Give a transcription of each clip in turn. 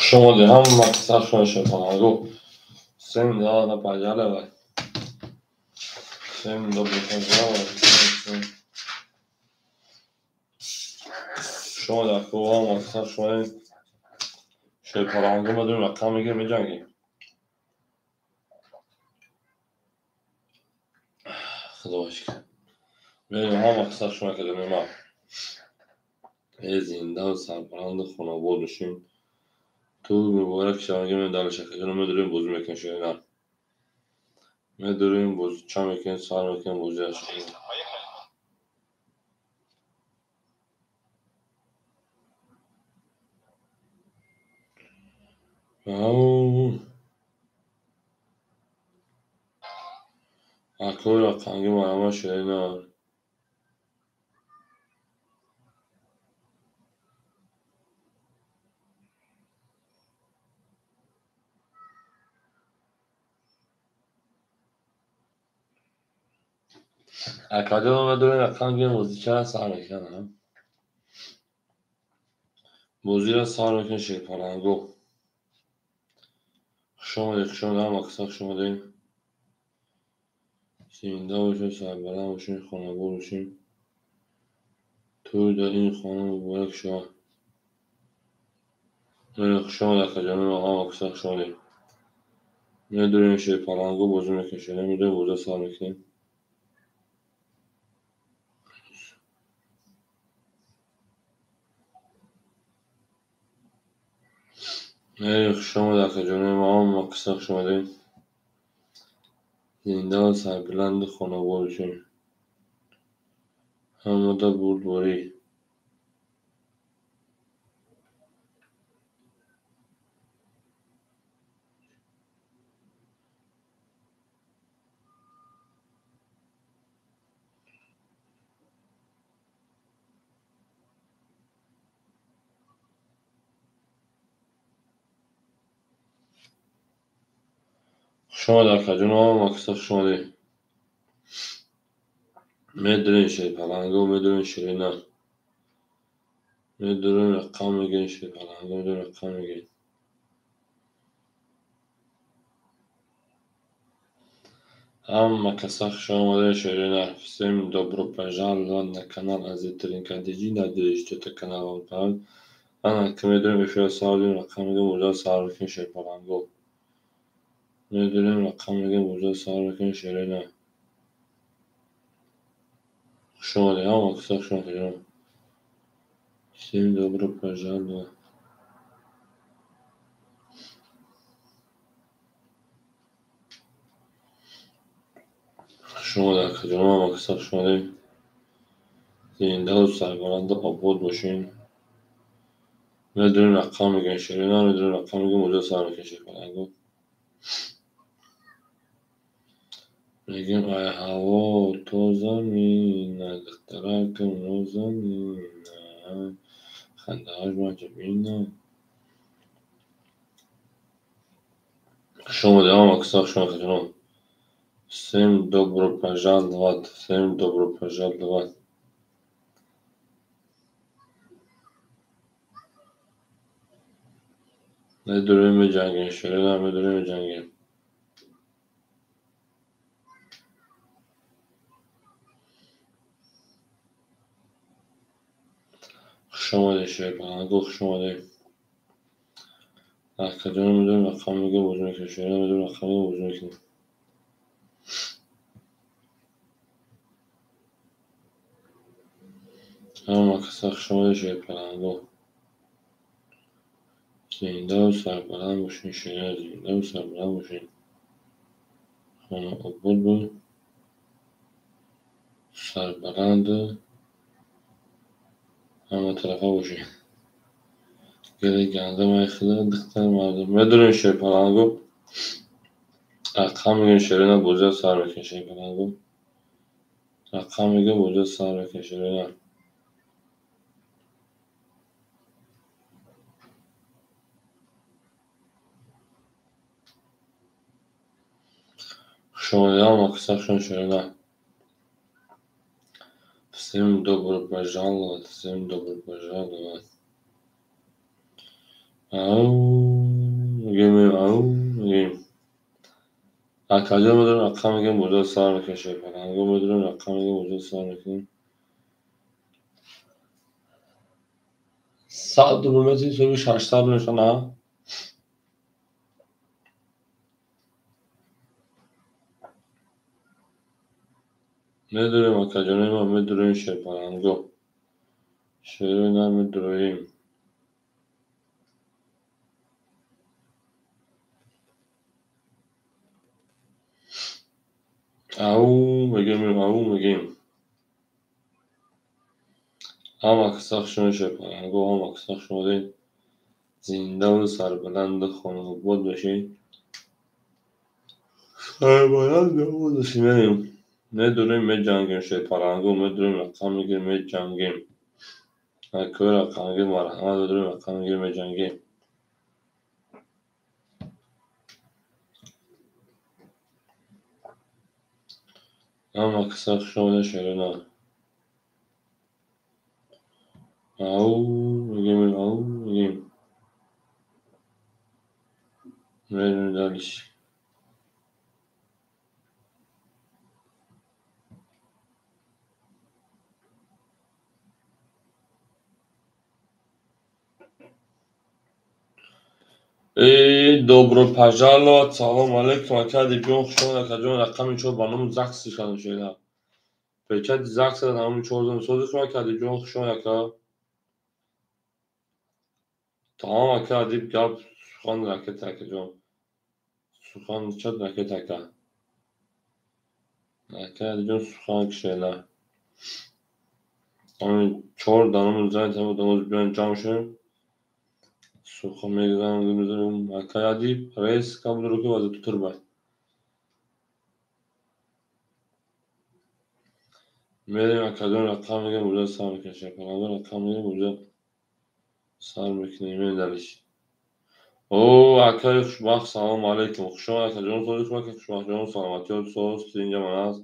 شما دی هم مقصد شما شفاهانگو سیم دانا پاجاله و سیم دو بکنجا و شما در کوه هم مقصد شما شفاهانگو مدون رقم میگه می جنگی خدا باشکن بریم هم مقصد شما که دونیم هم زنده و سربرند خانواد بشیم تو مبارک شما من دل شکر میدونیم بوز میکن شما میدونیم بوز چه میکن سال میکن بوزش او اکوی رقمگی مرمه شده نه اکاجا میدونیم رقمگی موزیچه را سال میکنم موزی را سال میکن شیپارنگو شما یک شما هم اکساق شما دیم زنده باشیم سربرند باشیم خانواد باشیم توی در این خانه مبارک شما شما در کجانه هم اکساق شما دیم میدونیم شیپارنگو بوزی میکن شده میدونیم بوزه سال میکنیم شما در کجانه هم اکساق شما دیم زنده و سربلند خانواد باشیم همه دا بود باری شما در کجانه هم اکساق شما دیم میدونیم شیپارنگو میدونیم شیرینه میدونیم رقم میگین شیپارنگو میدونیم رقم میگین Amma Kasachshamare Shirina всем добро пожаловать на канал Азитрин Кадиджи. Надеюсь, что это канал вам понравится. Ana kımedrim ifade sağlayın rakamıgın uca sağlıkın şepalango. Nedrim rakamıgın uca sağlıkın şerine. Şöyle ama kısa şöyle. Всем добро пожаловать. Şöyle kıcım ama kısa şöyle. Zinde o serveranda abod باشین. میدونیم رقم میگن شیرین میدونیم رقم میگن موجود سر میکن شیپارنگو میگیم ای هوا تو زمین دخترکم رو زمین خنده هاش مجبینه شما دیگه اکساق شما خجنم всем добро пожаловать всем добро пожаловать میدونیم میجنگیم شیرین میدونیم میجنگیم شما دی شیپارنگو شما دی در کجا میدونیم رقم میگه موضوع میکنیم شیرین میدونیم رقم میگه موضوع میکنیم اما اکساق شما دی شیپارنگو زنده و سربلند باشین شیرین زنده و سربلند باشین خانه عبود بود سربلند همه طرفه باشین گله گنده مایخیده دختر مردم میدونیم شیپارنگو رقم میگن شیرین بوزه سر بکن شیپارنگو رقم میگه بوزه سر بکن شیرین شما دیگه هم اکساق شما شیرین всем добро пожаловать всем добро пожаловать ау میگیم او میگیم اکاجا میدونیم اکا میگیم بودا سار میکشه پرنگو میدونیم اکا میگیم بودا سار میکنیم saat durumeti soru şartlar sana میدونیم اکاجانه ما میدونیم پرنگو شیرین میدونیم او میگیم هم اکساق شونه پرنگو هم اکساق شونه زنده و سربلند خانه بود بشین سربلند بود بشین میدونیم میدونیم می جنگیم پرنگو میدونیم اکا میگیم می جنگیم اکویر اکا میگیم مرحمت بدونیم اکا میگیم می جنگیم هم اکساق شونه شیرین او میگیم میدونیم دارش ای dobro požalovat, salam alaikum, akad ibn Khushon akadjon raqami chod banam zaks shon sheda. Pechad zaks banam chodon sozuk akad ibn Khushon akad. Tamam akad ib gab sukhan raket akadjon. Sukhan chad raket akad. Akad ibn sukhan kshela. Ami chod danam zayt ham danam bilan jamshim. Sukhan megdan gumzum akad ib reis kabul ki vazat turba. میریم اکادون رقم میگم بودا سر میکشه پرنگو رقم میگم بودا سر میکنیم دلش او اکای خوشبخت سلام علیکم خوشما اکادون صدیق بکن خوشبخت جان سلامتی و سوست اینجا من هست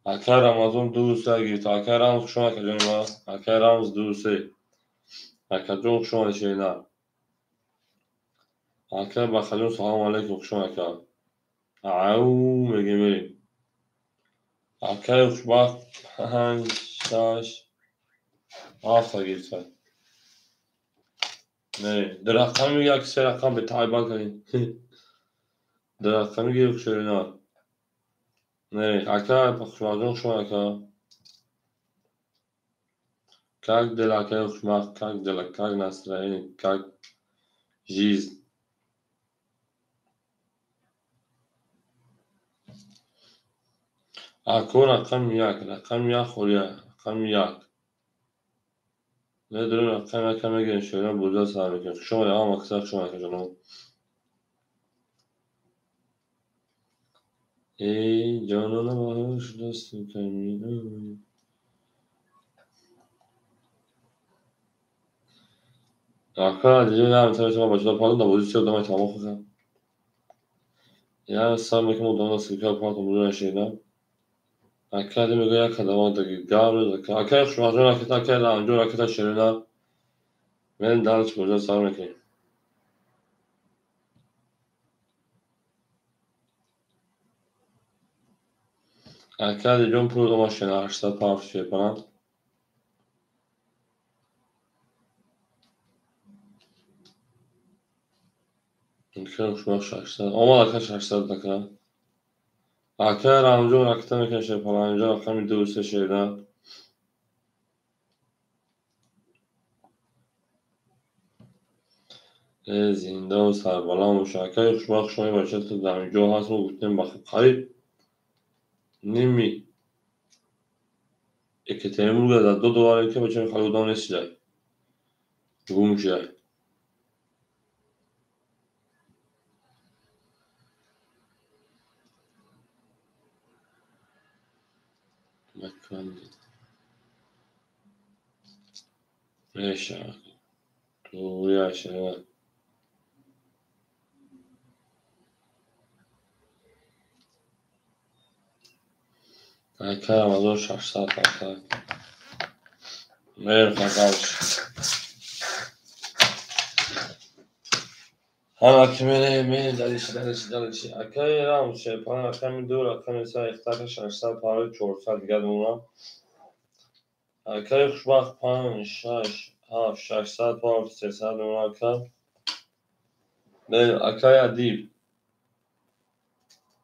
اکای رمضان دوست گیرید اکای رمز خوشما اکادون ما اکای رمز دوسته اکادون خوشما شینا اکای بخلون سلام علیکم خوشما اکای او میگیم میریم اکای خوشبخت پنج شش هفت گیرید در رقم میگه که سه رقم به تایبان کنید در رقم میگه شیرین نه اکا پخشمازون شما اکا کاک دل اکا خوشمخ کاک دل کاک نصرین کاک جیز اکو رقم یک خوریا رقم یک نداریم رقم یک میگه شیرین بودا سر میکن شما یا هم اکساق شما اکا جانو ای جانو نباش دست کنی اکا دیگه نه میتونم شما باشد پادون دا بودی چه دامای تمام خوزم یا سر میکنم و دانا سکر پاتون بودون شیرین اکادی میگه یک خدمات دقیق گابر اکای خوشمازون اکتا اکای لانجون اکتا شیرین من دانش بودا سر میکنیم اکاد جون پرو ماشین 800 پارچ şey falan. Mümkün uçmak 800. Ama arkadaş 800 dakika. Akar amca rakıta mekan şey falan. Amca rakam bir dövüşse şeyden. زنده و سربلند و شاکر خوشبخت شما باشد تا در اینجا هست ما گفتیم بخیر قریب نیمی اکتیمون گذاشت $2 که بچه خالی بودم نسیده گم شد مکان میشه تو یاشه اکر آمازون 600 dakika. Merhaba kardeş. Ama kime mi dalişi. Akay ram şey pana akam dur akam ise ihtiyar şarjlar para çorsa diğer ona. Akay kuşbak pan şaş ha şarjlar para sesler ona akam. Ne akay adib.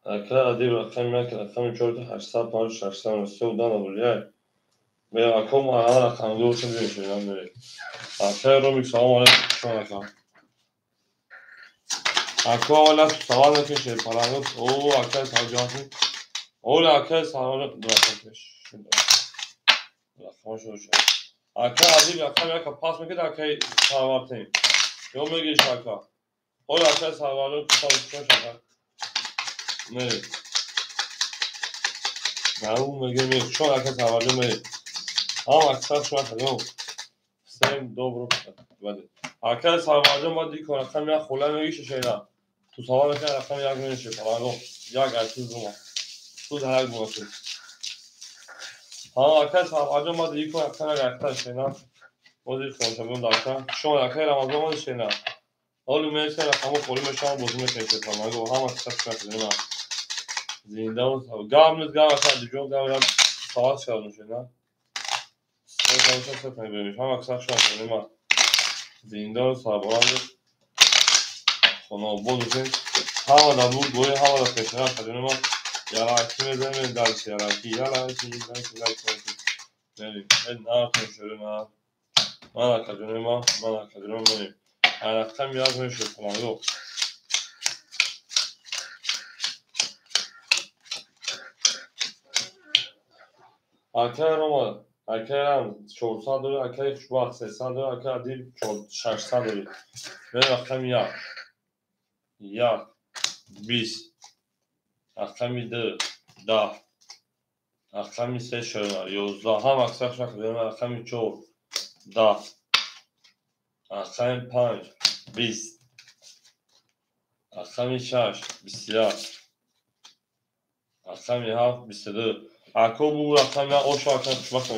Akay adib akam yak akam çorta şarjlar para şarjlar sudan olur ya. Ve akam ara akam dur için bir şey lan böyle. Akay rom selam aleyküm şu akam. Akay valla selam aleyküm şey paranız. O akay savcısın. Ola akay sağlığı bırakmış. Şimdi bırakmış olacak. Akay adil akay ya pas mı ki akay sağlığı. Yol mu geç akay. Ola akay sağlığı çalışmış akay. Ne? Ne mu gelmiyor. Şu akay sağlığı ne? Ama akay şu akay yok. Sen dobro. Hadi. Akay sağlığı mı dik ona akay ya khola megiş şeyler. Tu sağlığı akay akay ya güneş falan yok. Ya gerçi bu. Tu da her bu olsun. Ha arkadaşlar acaba ilk olarak arkadaşlar o değil konuşalım da şu an arkadaşlar Ramazan şeyler. Oğlum mesela kamu polime şu an bozulma çalışıyor tamam. O ama kısa değil mi? Zindan gamız arkadaşlar diyor gamlar savaş çalmış şeyler. Sen çok beğenmiş ama kısa değil mi? Zindan sabahlar sonra bozulsun. Havada bu boyu havada peşine değil mi? Yara kime demeyin dersi yara ki yani ne yapıyorum ha? Mana kadınıma benim. Ayaktan yazmış falan yok. Arkaya Roma, arkaya çorsa doğru, arkaya şubat sesler doğru, arkaya değil şarjsa doğru. Ve akşam ya, biz, akşam da, akşam ise şöyle, yozda, ham akşam şarkı, akşam çok, da, akşam panj, biz, akşam şarj, bisiyar, akşam ya, bisiyar. Ako bu rakam ya o şarkı tutmak mı?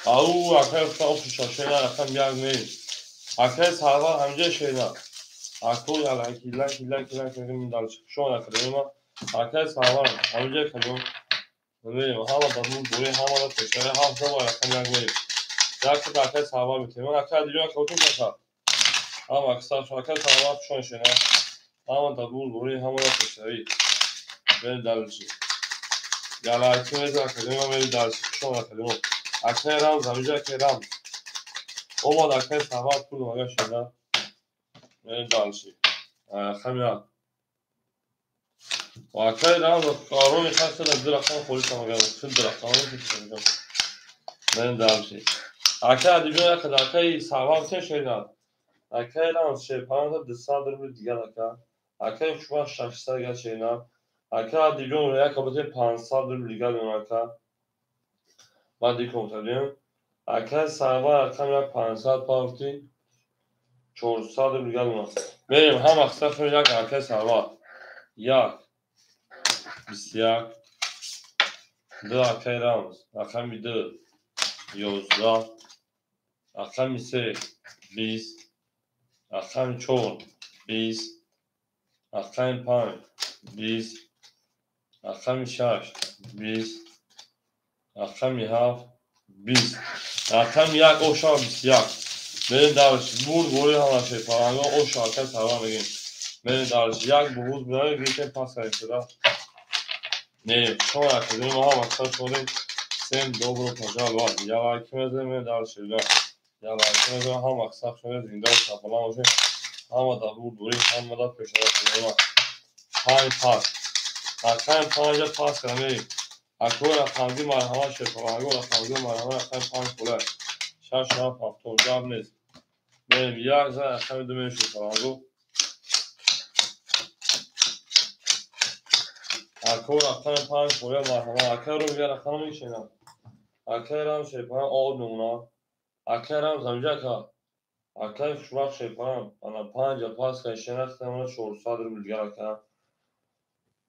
Au arkadaşlar o şeyler rakam ya ne? Arkadaşlar var hamca şeyler. Ako ya la kila kedim dalış. Şu an akademi arkadaşlar var hamca kalıyor. Böyle hava da bu buraya hava da peşere hafta var rakam ya ne? Yaklaşık arkadaşlar var bir tema. Arkadaşlar diyor ki otur kasa. Ama kısa şu arkadaşlar var şu an şeyler. Ama da bu buraya hava da peşere. Ben dalışım. Yala ikimiz akademi ve ders şu an akademi. Akay Rams, amca Akay Rams. O moda Akay sabah pul maga şeyler. Benim dalışım. Kamya. O Akay Rams, Karol İkası da direkten polis maga. Tüm direkten benim dalışım. Akay adibine kadar Akay sabah bütün şeyler. Akay Rams şey paranta dışarıdır bir diğer Akay. Akay şu an şarkılar gel şeyler. Akay adibine oraya kapatıyor pansaldır bir diğer Akay. Ben de komutanıyım. Akay sabah akşam ya 500 parti 400 bir gelmez. Benim hem aksafım yak akay sabah. Yak. Bisyak. Dı akay rams. Akşam bir dı. Yozda. Akşam ise biz. Akşam çoğun. Biz. Akşam pan. Biz. Akşam şaş. Biz. Akşam yahav. Biz. Akşam yak o şah bisyak. Benim davranış bu hala şey falan o şarkı sabah begin. Benim davranış yak bu huz böyle geçen pas kayıtlara. Ne şu an akademi ama maksat sorayım. Sen dobro pazar var. Ya ikimiz de benim davranışlar. Ya ikimiz de ha maksat şöyle zindan falan olacak. Ama da bu duri ama da peşine koyma. Hay pas. Akşam panca pas kırmayı. Akora panzi marhama şey falan. Akora panzi marhama akşam panz kolar. Şaşa paftor cabnes. Benim ya zaten akşam ödemeye şey falan bu. Akor akşam panz kolar marhama. Akor bir akşam bir şey ne? Akor şey falan olduğuna. Akor zamcak ha. Akor şu bak şey falan. Ana panca pas kaşına sana çorsadır bilgi akor.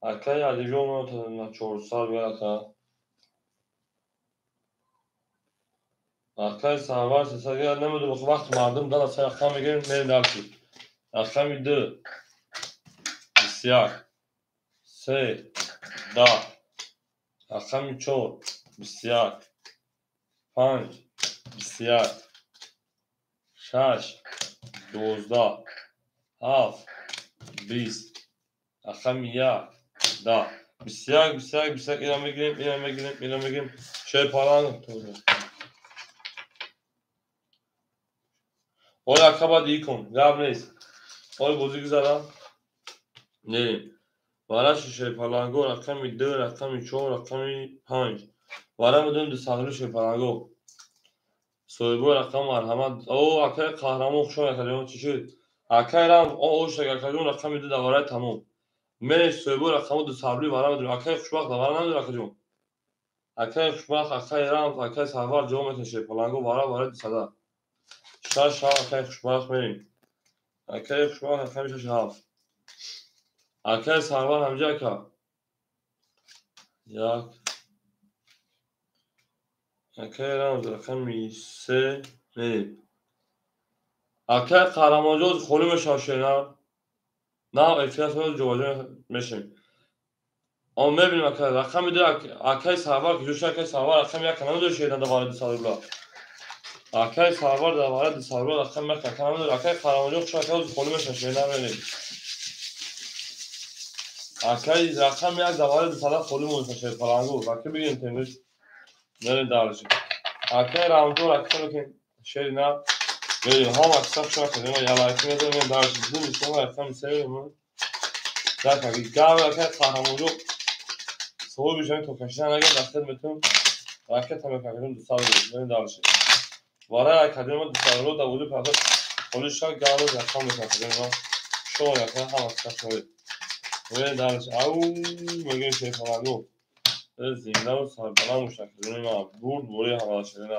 Akor ya diyor mu tadında çorsal bir akor. Akor sabah sesler ne mi bu vakit vardım da sen akşam bir gün benim dersi. Akşam bir de 21 3 10 رقم 4 21 5 21 6 12 7 20 رقم 1 10 21 اینا میگیم چه پالان تو اول akaba دی کن قبل نیست اول بازی گذارم نه وارا شیشه پالانگو رقم 2 رقم 4 رقم 5 وارا بدون دو سالوش پالانگو سویبو رقم مرحمت او اکای قهرمان خوشم کردم چی شد اکای رام او شگر کردم رقم 2 دوباره تمام من سویبو رقم دو سالوی وارا بدون اکای خوشبخت دوباره نمیدونم کجا اکای خوشبخت اکای رام اکای سوار جو میشه پالانگو وارا وارد صدا شش اکای خوشبخت میریم اکای خوشبخت اکای شش اکای سوار همجا که یک اکای رام رقم 3 میریم اکای قهرمانجوز خلوم شاشینا نه احتیاط رو جواجه میشیم اما میبینیم اکای رقم میده اکای سوار که جوش اکای سوار رقم یک کنم دوشه اینا دوباره دو سال بلا اکای سوار دوباره دو سال بلا رقم یک کنم دوشه اکای قهرمانجوز خوش اکای خلوم شاشینا میبینیم اکای رقم یک دوباره دو سال خلوم شاشینا پلانگو وقتی بگیم تیمش میریم دارشیم اکای رامتور اکای که شیرینا میریم هم اکساب شما کنیم یا لایک میزنیم دارشیم دو میشیم رقم سیریم در تاکی گاو اکای قهرمانجوز صبح بیشتر تو کشیدن اگر دفتر میتونم راکت هم کردیم دو سال بود من دارشیم وارد اکادمی دو سال رو داوودی پس پلیس گاو رقم میکنه ما شو رقم هم اصلا شوید من دارش او میگه چه فلانو زنده و سربالا مشکل ما بود بوری حوالا شده نه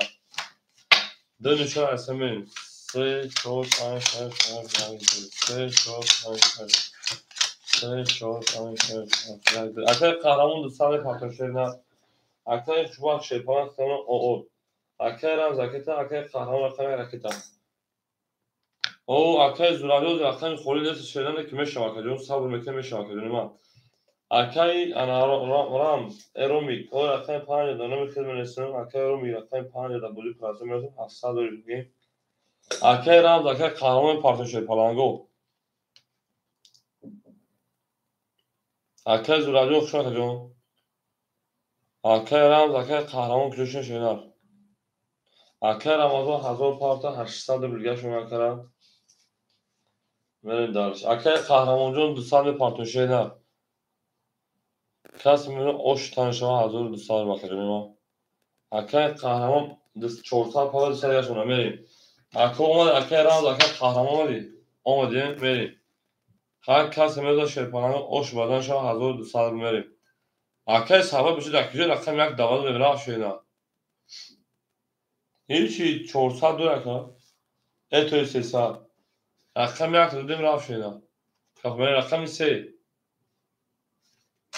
دو نشان اسمین سه چهار پنج شش هفت سه چهار پنج شش سه چهار پنج شش هفت اکای قهرمان دو سال پاتون شده نه اکای شما شیپان خانم او اکای رمز اکای قهرمان رقم رکتا او اکای زورالو رقم خوری دست شدن که میشه واکدون صبر میکنه میشه واکدون ما اکای انا رمز ارومیک او رقم 5 دانه میخواد منسون اکای ارومی رقم 5 دبلی پلاس میشه 700 دیگه اکای رمز اکای قهرمان پارتنرشپ پلانگو اکای زورالو خوشم کجون اکای رمز اکای قهرمان کلوشن شدن اکای رمضان 1000 پارتا 800 بلگه شما کردم میریم دارش اکای قهرمانجون دو سال پارتوشه نه کس میریم اوش تانشما 1200 بخیریم ما اکای قهرمان دست 400 پاور دو سال گشونه میریم اکا اومد اکای رمز اکای قهرمان اومدیم میریم هر کس میرده شیرپانه اوش بدن شما 1200 میریم اکای سبب بشه دکیجه رقم یک دواد ببرا شده هیچی 400 دو اکا ایتوی 300 رقم یک دادیم رفت شده خب میریم رقم 3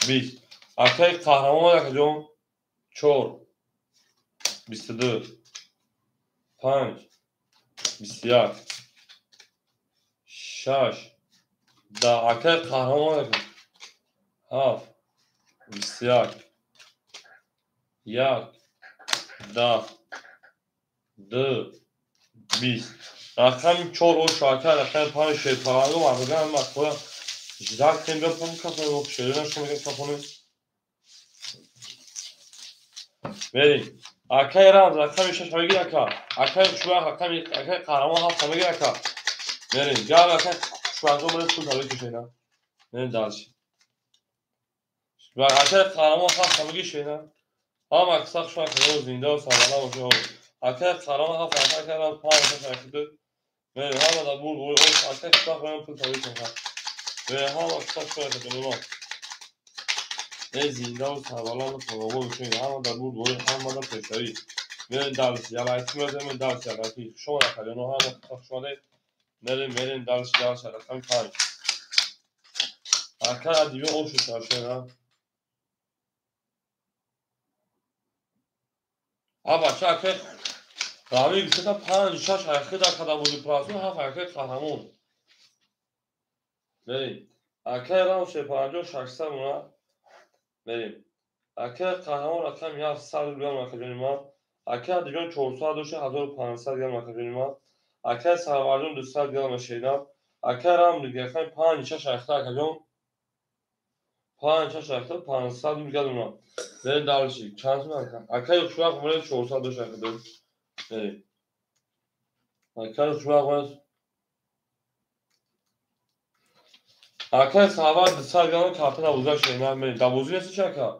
20 اکای قهرمان اکا جون 4 22 5 21 6 10 اکای قهرمان اکا 7 21 1 10 2 20 رقم 4 او شاکر رقم 5 شیطانگو مردگه هم مطمئن جدار کنیم بیام پایم کافونه و شیرین شما میگم کافونه بریم اکای رمز رقم 6 همگی اکا اکای شوه رقم اکای قهرمان 7 همگی اکا بریم گل اکای شوه دو برید پول تاوی کشیدن بریم دارشیم و اکای قهرمان 7 همگی شیدن هم اکساق شوه کنه و زنده و سرمالا باشه و اکای قهرمان 7 اکای رمز 5 اکای دو بریم هم دا بول بول اکای شوه بریم پول تاوی کشیدن بریم هم اکساق شوه کنه زنده و سربالا و تقابل بشین هم دا بول بول هم دا پشایی بریم دارش یا لایتی میزنیم دارش یا لایتی شما نکردیم هم اکساق شوه بریم دارش رقم 5 اکای ادیبه او شو شاشنه بچه اکای قهوه گوشتا 5 6 حرکت در کدام بودی پراسون 7 حرکت قهرمان بریم اکه رام شه 5600 اونا بریم. اکه قهرمان رقم 700 گرم مکدونی ما. اکه دیگه 400 دوشه 1500 گرم مکدونی ما. اکه سرواردون 200 گرم شیدا. اکه رام دیگه خیلی 5 شخصه اکجون 5 شخصه 500 گرم اونا. بریم دارشی چند تا اکه یک شوخ مورد 400 دوشه اکدون بریم. اکه یک شوخ مورد اکه سرواز 200 گرم کارت دوزه شیدا بریم. دوزه چی چکه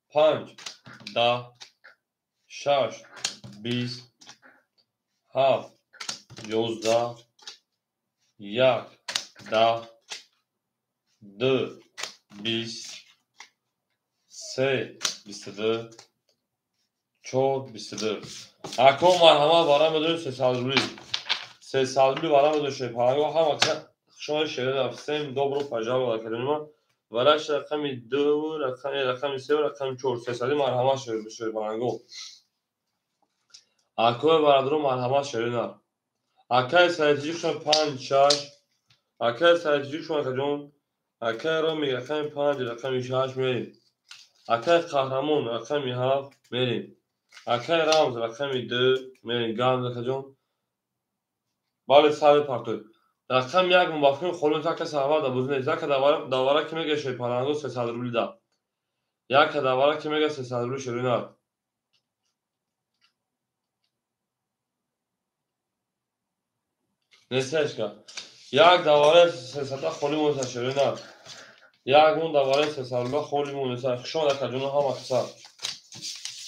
5 10 6 20 7 11 1 10 2 20 3 22 4 22 اکو مرحمت بارم بدون 300 روی 300 روی بارم بدون شه پرنگو هم اکثر شما شده نفسیم dobro پجاب و اکادمی ولش رقمی 2 رقمی 3 و رقمی 4 300 مرحمت شده بشه پرنگو اکو برادرو مرحمت شده نه اکای سایتیک شما 5 6 اکای سایتیک شما اکادون اکای رو می رقمی 5 رقمی 6 میریم اکای قهرمان رقمی 7 میریم اکای رمز رقمی 2 میریم گام اکادون بالا سال پارتوی رقم یک موافقین خلون تا کسی هوا دا بزنه یک داوره که میگه شوی پرنگو 300 روبلی دا یک داوره که میگه 300 روبلی شروع نه نیستش که یک داوره 300 خلی مونسا شروع نه یک مون داوره 300 روبلی خلی مونسا شما در کجونه ها مکسا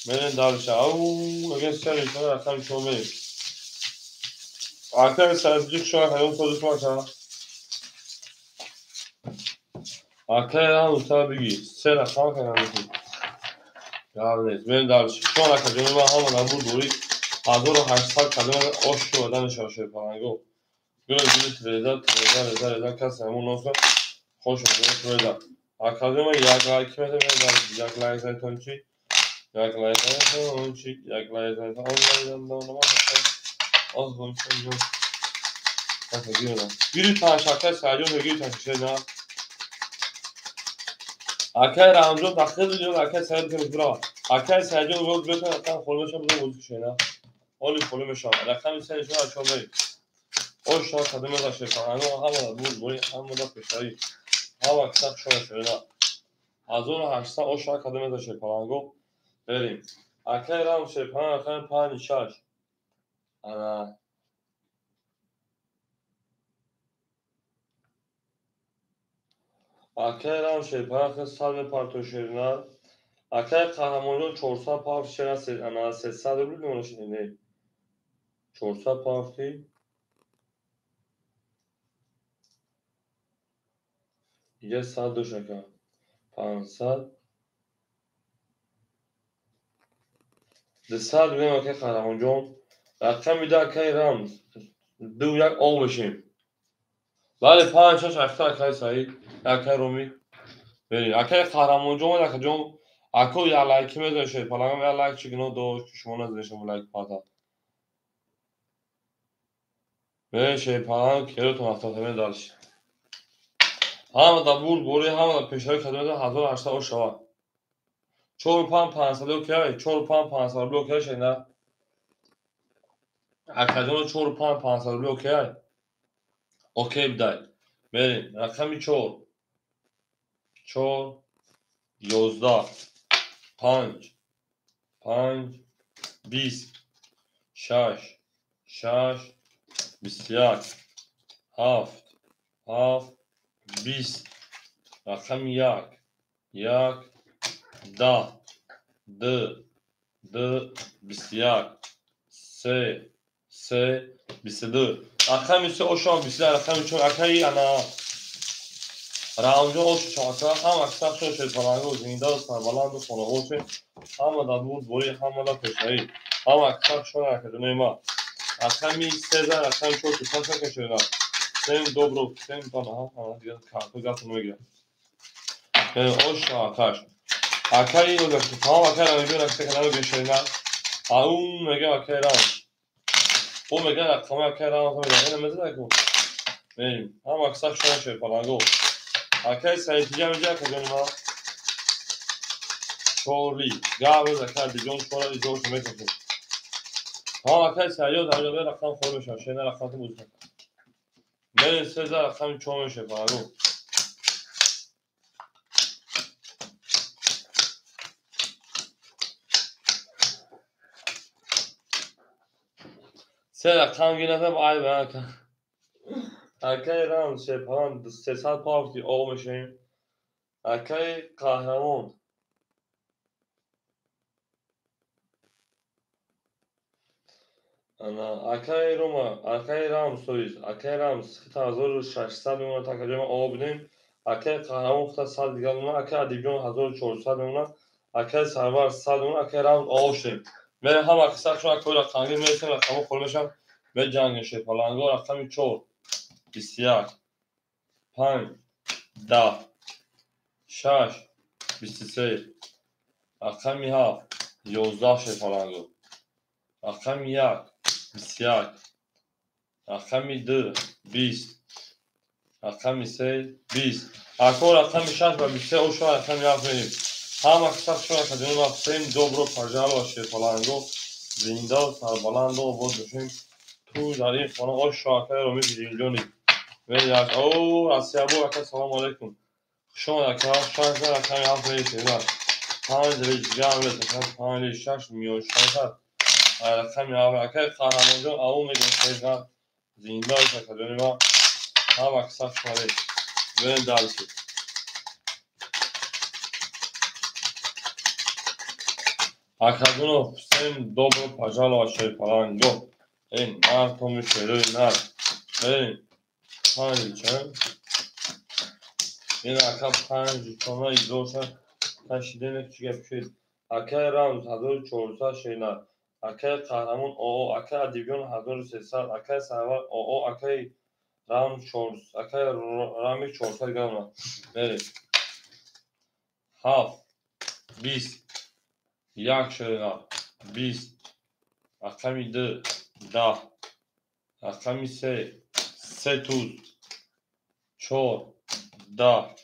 میرین دارشه او میگه سری شما رقم شما میرین اکر سرزجیک شما هیون سودش مکا اکر هم اوستا بگی سه رقم که نمیدید یاد نیست میرین دارشه شما در کجونه ما هم نبود دوری 1800 کلمه آش رو آدم شاشه پرنگو گل گلیت ریزا کسی همون نوزه خوش رو ریزا اکادمی یک لایک میده میده یک لایک زیتون چی یک لایک زیتون چی یک لایک زیتون آن از هم سنجو کسی گیرونه گیری تاشاکه ساجون گیری تاششه نه اکای رامجو تخیل دیو اکای ساجون کنید برا اکای ساجون رو بکنه اکای خلوش هم بزن بزن شینا اولی خلوش هم رقم سه شما شما برید او شما قدم داشته پرنگو همه بود بوری همه دا پیشایی همه اکساق شما شده از اون 800 او شما قدم داشته پرنگو بریم اکای رام شه پرنگ اکای پنج شش انا اکای رام شه پرنگ سال پارتو شیرنا اکای قهرمانون 400 پارت شده انا 300 رو نمونه نه 400 پارتی یه 100 دو شکر 500 200 بگیم اکای قهرمان جون رقم میده اکای رمز دو یک آو بشیم بله 5 6 7 اکای سعید اکای رومی بریم اکای قهرمان جون اکای جون اکو یا لایک میده شه پلنگ یا لایک چیکنو دو شما نزدشم لایک پاتا به شه پلنگ کلو تو افتاد همین دالش همه دا بود بوری همه دا پیشای خدمت 1800 شوا 4 500 اوکی 4 500 اوکی شه نه اکادون 4 500 اوکی اوکی بدای بریم رقمی 4 4 11 5 5 20 6 6 21 7 7 20 رقم 1 1 10 2 2 21 3 3 22 رقم 3 اوشان 20 رقم 4 اکایی انا راونجا اوش چاکا هم اکثر شد پرنگو زنده و سربلند و خانواده همه دا بود بوری همه دا پشایی هم اکثر شد اکادمی ما رقمی 13 رقم 4 تو که شده سیم دوبرو سیم تا نه همه دیگه کارتو گفتم میگیرم اوش آکاش اکایی رو گفت تمام اکای نمیدون اکسه کنار بشه اون میگه اکای راون او میگه رقم اکای راون میگه اینو میذاره کو بریم هم اکثر شد پرنگو اکای سایتی جمع جا کجا ما چورلی گاو اکای دیجون چورا دیجون شما کجا ها اکای سایو دارو به رقم خور بشه شنا رقم تو بوده من سه رقم چون میشه بارو سه رقم گیره با ای با اکای رام سپان 300 پارتی او میشه اکای قهرمان انا اکای روما اکای رام سویز اکای رام 3600 میمونه تا کجا ما او بدیم اکای قهرمان خود 100 دیگه میمونه اکای ادیبیون 1400 میمونه اکای سرور 100 میمونه اکای رام او شیم من هم اکثر شما اکای رقمی میرسیم رقم خور میشم به جنگ شه پلنگو رقمی 4 21 5 10 6 23 رقمی 7 11 شه پلنگو رقمی 1 21 رقمی 2 20 رقمی 3 20 اکو رقمی 6 و 23 او شما رقمی 7 میریم هم اکثر شما کدوم وقتیم دوبرو پرجال و شه پلنگو زنده و سربلند و بود بشیم تو در این خانه او شاکر رو میبینیم جونی میدهش او رسیابو اکا سلام علیکم شما اکا شاید رقمی 7 میریم 5 ریجگاه میرسیم 5 6 میون شاید رقمی 7 اکای قهرمانجون او میگیم خیلی زنده و کدوم ما هم اکثر شما ven další. Akadunu всем добро пожаловать паланго. Ин артому шерой нар. Ин панчен. Ин акам панч тона изоша ташиден чига пишид. Акай рамз 1400 шейна. Акай қаҳрамон оо акай адибиён 1300. Акай сарвар оо акай рам 400. Акай рами 400 гамма. Бери. Ҳафт 20 یک شینا 20 رقمی 2 10 رقمی 3 توز 4 10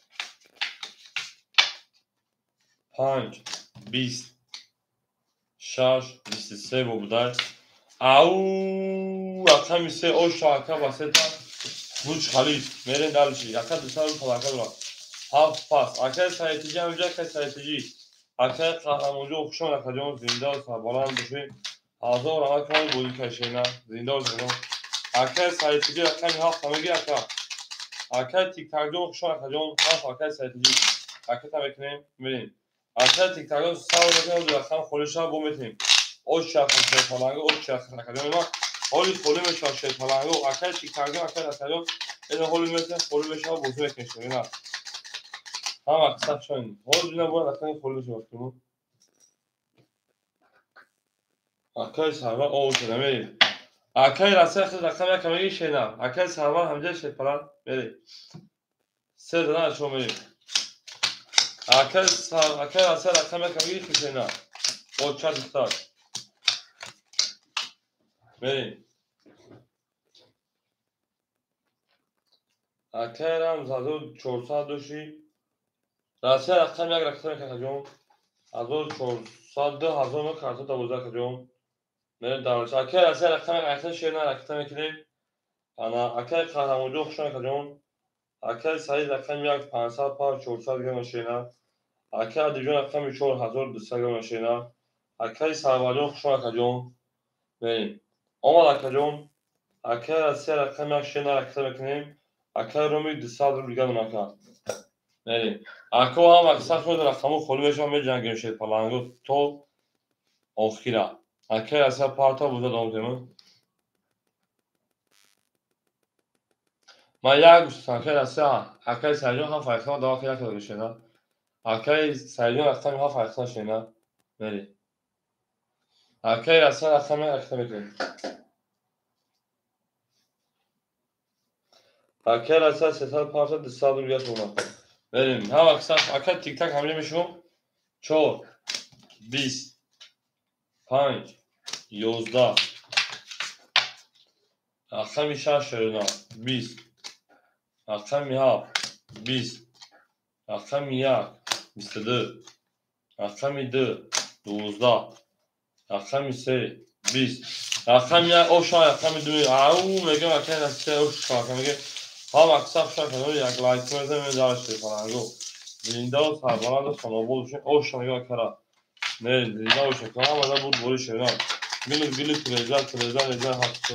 5 20 6 23 بوده او رقمی 3 او شاکه وسط بوچ خلیف میرین دلشی یکا دوستا رو پلاکه دارم هفت پس اکر سایتیجی هم اینجا که سایتیجی اکر قهرمانجو اخشان اکجان زنده و سربالان بشیم هزار رقم کنم بودی کشینا زنده و زنده اکر سایتیجی رقمی هفت همگی اکر تیک تاک جو اخشان اکجان هفت اکر سایتیجی اکر تا بکنیم میرین اکر تیک تاک جو سال بکنیم دو رقم خولش ها بو میتیم اوش شخص شیطانگو اوش شخص اکجان ما حالی خولی میشه شیطانگو اکر تیک تاک جو اکر اکجان این حالی میشه خولی میشه ها بوزو میکنیم نه هم اکثر شاید حالی دینا باید اکر خولی میشه بکنیم اکر سرور او شده میریم اکای راسته خود رقم یک کمی شینا اکای سرور همجا شد پلان بری سه دانه شو میریم اکای راسته رقم یک کمی شینا او چند استاد بریم اکای رام زادو 400 دوشی راسته رقم یک رقم کجون ازو 400 2000 کارت دوازده کجون میریم دارش اکای راسته رقم یک شینا رقم کنیم انا اکای قهرمانجو خوشان کجون اکای سعید رقم یک 500 پا 400 گرم شینا اکای دیجون رقم 4200 گرم شینا اکای سرواجون خوشان کجون بریم آمد اکجون اکای راسته رقم یک شینا رقم کنیم اکای رومی 200 رو دیگه نمکا بریم اکا هم اکثر شد رقمو خلو بشم به جنگیم شد پلانگو تو آخیره اکای راسته پارتا بوده دامتیمون ما یک اکای راسته اکای سرجون هم فرقه دوا که یک شینا اکای سرجون رقم هم فرقه شینا بریم اکای راسته رقم کنیم اکای راسته 300 پارتا 200 رو دیگه نمکا بریم هم اکثر اکای تیک تاک حمله میشم 4 20 5 11 رقمی 6 شینا 20 رقمی 7 20 رقم 1 22 رقم 2 12 رقم 3 20 رقم 1 اوشا رقم 2 او میگه مکان از 3 اوشا میگه ها مکسب شد کنه یک لایک میده میذارش فرانگو زنده سربلند سنوبول شد اوشا میگه کرا نه زنده اوشا کنه ولی بود بوری شد گلی تلویزیون هفت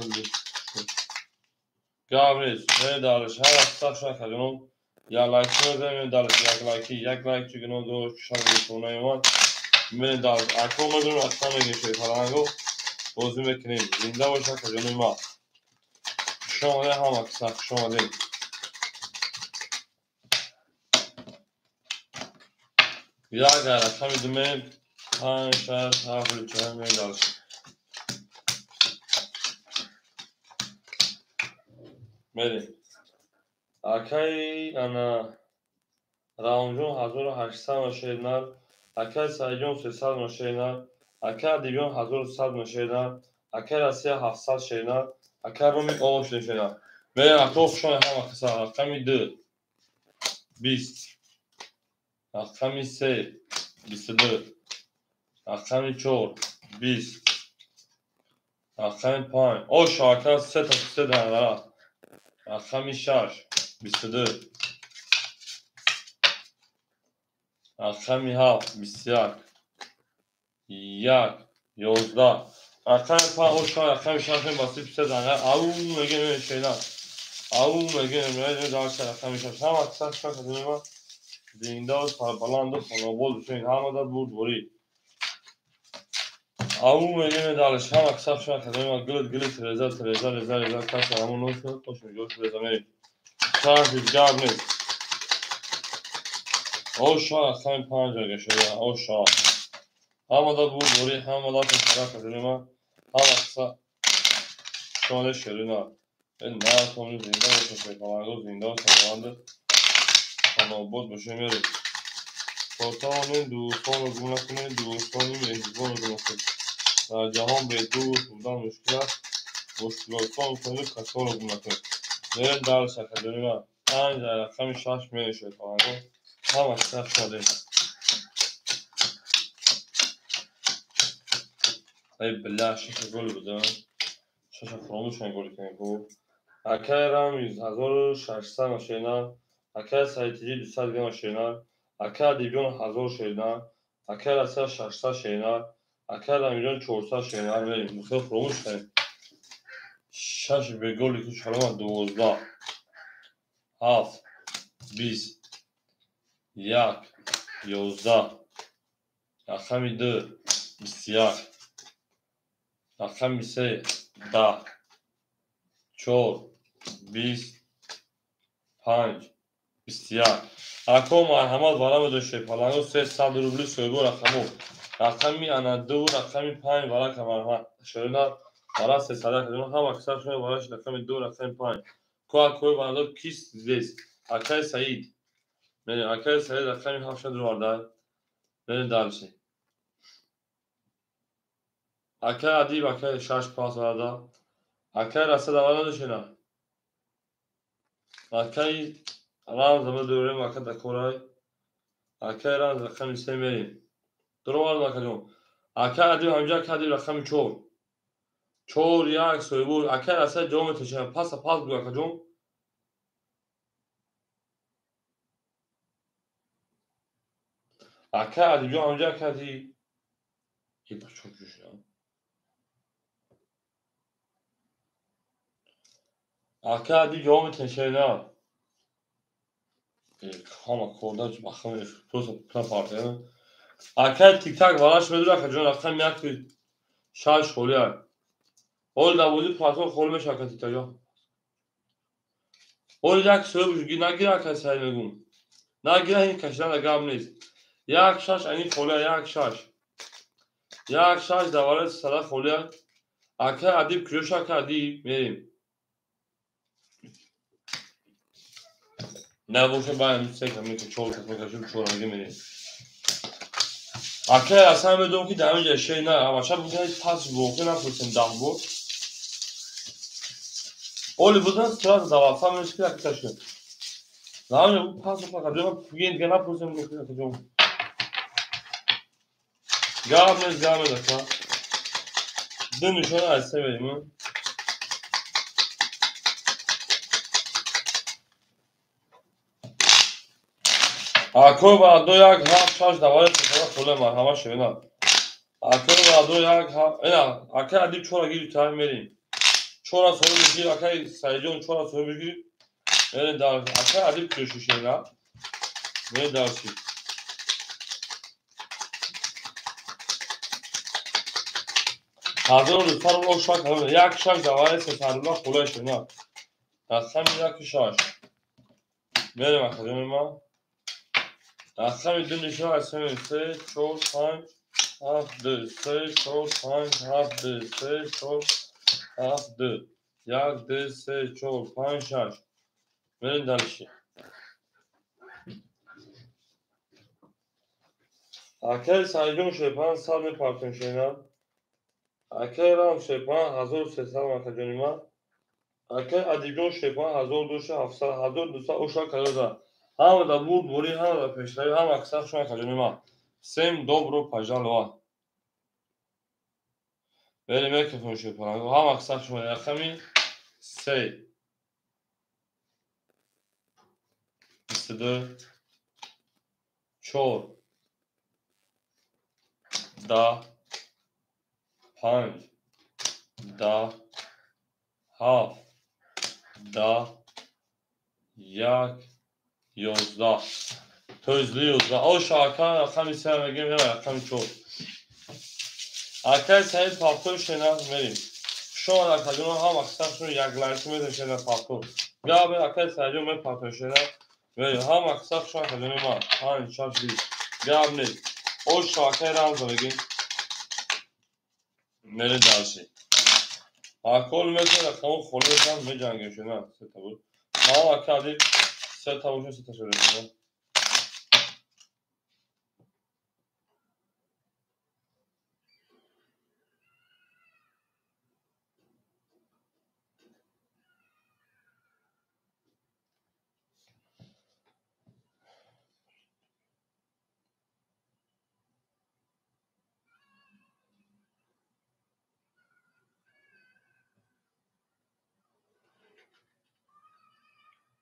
Gabriel, ne dalış her hafta şaka canım. Ya like ne dalış yak like çünkü ne doğru şarkı sonuna var. Ne dalış aklıma dönüyor aklıma geçiyor falan go. Bozum ekleyin. Linda o şaka canım var. Şu an ne hamak sak şu an değil. Ya gara tam idime han şar haflı çay ne dalış. Meri. Akay ana Raunjon 1800 noşenar, akar sayjon 300 noşenar, akar divyon 1100 noşenar, akar Asya 700 şenar, akar Rumi 10 noşenar. Ve akrof şon ham kısa rakami 2 20 rakami 3 22 rakami 4 20 rakami 5 o şarkı 3 dana rakami 6 22 رقمی 7 21 11 رقم 5 اوشا رقم 6 باسی پیش دنگه او میگه şeyler او میگه میگه داشت رقم 6 هم اکثر شکل کنیم زنده سربلند سنوبول بشین همه در بود بوری او میگه داشت هم اکثر شکل کنیم گلت تلویزیون کاش همون نوشت خوش میگه تلویزیون شارژ دیگر نیست اوشا رقم 5 گشته اوشا همه دا بود بوری همه دا تشکر کردیم همه اقصا شانه شرینا این نه تونی زنده باشه شکلانگو زنده سربلند سنوبول باشه میری پرتاونین دوستان رو گونه کنید دوستانی مهربان رو گونه کنید در جهان به دوست بودن مشکلاتان کنید کسان رو گونه کنید میرین در شکلانگو پنج در رقم 6 میری شکلانگو همه اقصا شده ای بله شش گل بودن شش فراموش گل کنید اکای رامیز 1600 ماشینا اکای سایتیجی 200 ماشینا اکای دیویون 1000 شینا اکای راستا 600 شینا اکای رامیون 400 شینا بریم مخالف فراموش کنید شش به گلی که شلوم 12 7 20 1 11 رقم 2 21 رقم 3 10 4 20 5 21 اکو مرحمت وارم دو شپالانگو 300 روبلی سویگو رقمو رقمی انا دو رقمی 5 وارا که مرحمت شرینا وارا 300 کدوم هم اکثر شده واراش رقمی 2 رقمی 5 کو اکوی واردو کیس زیست اکای سعید بله اکای سعید رقمی 7 رو وارده بله دارشه اکای ادیب اکای 6 پاس وارده اکای رسد وارده شنا اکای رام زمان دوریم اکای دکورای اکای رام رقمی 3 میریم درو وارد کدوم اکای ادیب همجا کدی رقمی 4 4 یک سویبور اکای رسد جام تشن پاس بگو کدوم اکای ادیب همجا کدی ای با çok güçlü ya. Akadi jام تشن کام کوردا بخوام تو پارتیا اکای تیک تاک والاش بدور که جون رقم یک شش خولیه اول داوودی پاسور خول میشه که تیک تاک اول یک سویبور گی نگیره که سعی میگم نگیره این کشیدن گام نیست یک شش این خولیه یک شش دواره صدا خولیه اکای ادیب کروشا کردی میریم نه باشه باید میسته میگه چهار کس میکشیم چهار میگه میریم اکای اصلا میدونم که دمیج اشیای نه اما شب بودن پاس بوکی نپرسیم ده بود اولی بودن سترات دوافا میشه که تشکر Zaten bu pas bak acaba bugün gene pozisyon bakıyor acaba. Devam et aka. Dönüş ona seveyim mi? Ako ba do jak haf şarj da var ya problem var hava şey ne? Ako ba do jak haf ena aka adip çora gidip tahmin vereyim. Çora soru bilgi aka sayacağım çora soru bilgi. Evet daha aka adip şu şeyler. Ne dersin? Hazır olur sarı o şak alır. Jak şarj da var ya sarılar kolay şey ne? Aslan jak şarj. Verim akademime. Aslan dönüşü var seviyse çok time. Hafdı, se, çok time, hafdı, se, çok hafdı. Yakdı, se, çok panşaj. Verin danışı. Akel sayıcım şepan, salme partın şeyler. Akel ram şepan, hazır sesal makacanıma. Akel adicon şepan, hazır duşa hafsa, hazır duşa uşa kalada. Ham da bu, buri ham da peşleri, ham aksak şu makacanıma. Sem dobro pajalova. Verin mikrofon şepan, ham aksak şu makacanıma. Sey. İstedi. Çor. Da. Panj. Da. Haf. Da. Yak. Yozda. Tözlü yozda. O şarkı rakam sevmediğim ne var? Rakam çok. Arkadaşlar palto şeyler vereyim. Şu an arkadaşlar ham aksam şunu yaklaştırma da şeyler palto. Ya ben arkadaşlar ben palto şeyler veriyorum. Ham aksam şu arkadaşlar var. Hani çarşı değil. Ya ne? O şarkı razı vereyim. Nerede dersi? Alkol mesela kamu konuyorsan ne can geçiyor ha? Sen tabu. Ama arkadaşlar sen tabu sen taşıyorsun.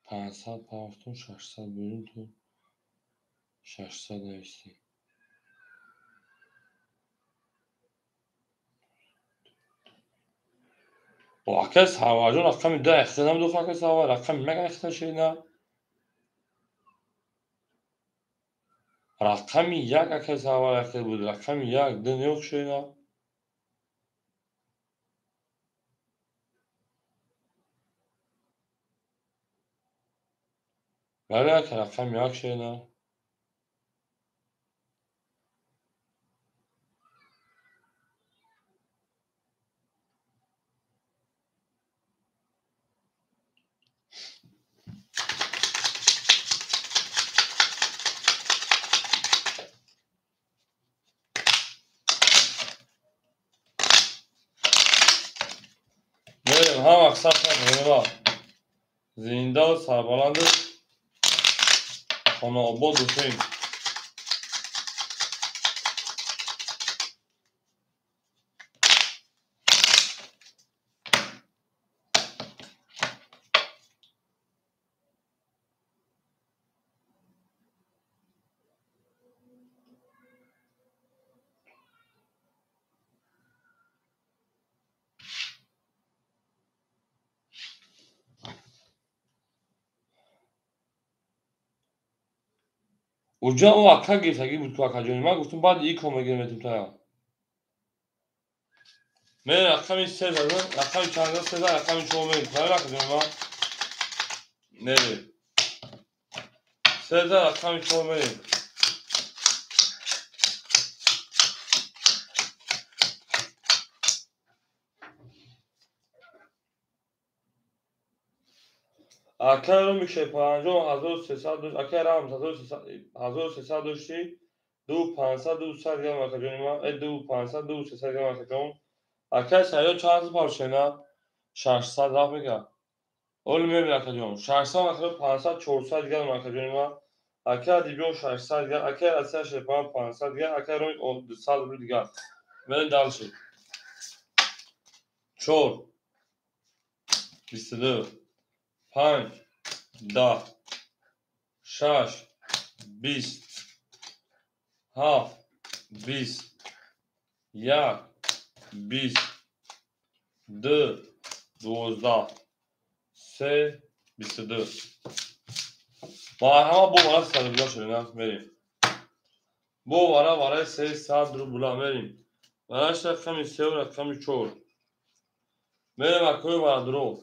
Pansal pardon şaşsal bölüntü. Şaşsal neyse. O akes havacın rakam da ihtilam do fakes hava rakam mega ihtilal şeyna. Rakam yak akes hava akes bu rakam yak den yok şeyna. Böyle rakam yak şeyna. Ne ha aksam ne var? Zinda sarbalandı. Ona obod düşeyim. Uca o akka girsek bu akacağım. Ben gittim bari ilk olma girmedim ta. Ben akşam hiç sezarım. Akşam çağırdı sezar. Akşam hiç olmayı. Sana akacağım ben. Nereye? Sezar akşam hiç olmayı. Akarım bir şey pancı hazır sesa düş. Akarım hazır sesa düştü. Du pansa du sargam akacağım. Du pansa du sargam akacağım. Akar sayı çağırdı parçayla. Şarj sarraf mı? اول میریم اکجون 600 مکر 500 400 گرم اکجون ما اکه دیگه 600 گرم اکه اصلا شپان 500 گرم اکه روی 200 رو دیگه من دالشی 4 22 5 10 6 20 7 20 1 20 2 12 3 22 ما همه بو برای صد بلا شدیم بریم بو برای 300 رو بلا بریم برایش رقمی 3 و رقمی 4 بریم اکوی برای درو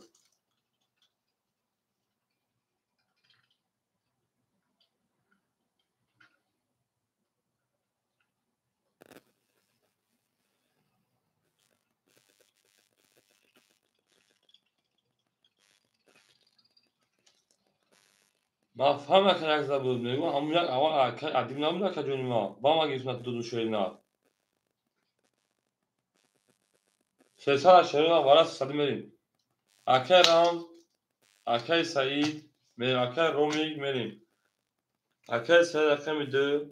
مفهوم که نگذار بود میگم همون یک اول عدیم نمیده که جونی ما با ما گیسمت دو شوی نه 300 شوی نه برای 300 میریم اکه رام اکه سعید میریم اکه رومی میریم اکه سعید رقمی 2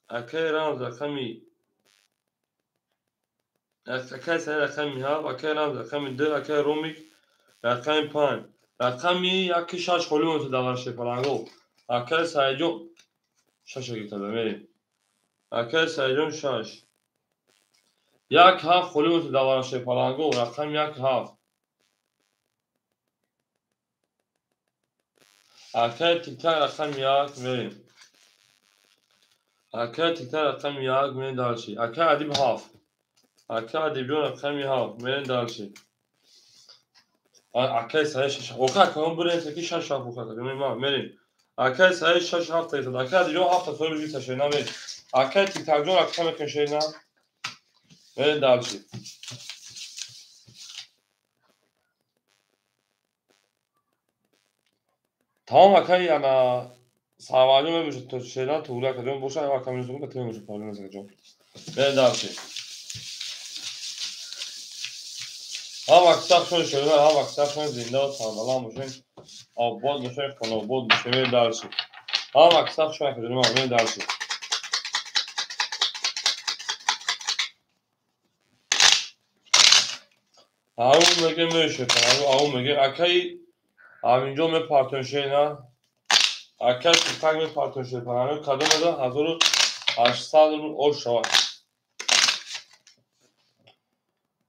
اکه رام رقمی اکه سعید رقمی ها اکه رام رقمی 2 اکه رومی رقمی 5 رقمی یکی 6 خالی مونده داورش پلنگو اکه سعید جون 6 گیتا میریم اکه سعید جون 6 یک هفت خالی مونده داورش پلنگو رقم یک هفت اکه تیکتر رقم یک میریم اکه تیکتر رقم یک میریم دارشی اکه عدیب هفت اکه عدیب جون رقم هفت میریم دارشی اکه سعید 6 اوکه که هم بریم تکی 6 هفت اوکه میریم اکه سعید 6 هفت تایید اکه عدیب جون هفت سوی بیست شینا میریم اکه تیکتر جون رقم کشینا میریم دارشی tamam akay ana savadı mı bir şeyler tuğla kalıyorum boşa var kamyonun katılıyormuş problem mesela ben daha şey ha bak saf şöyle şöyle ha bak saf şöyle zinde o sağlamışım avbol bir şey konu bol bir şey daha şey ha bak saf şöyle kalıyorum ama ben daha şey Ağım mege mi şey falan ağım mege akay aminco me partner şey na akay tutak me partner şey falan kadın da hazır 800 o şava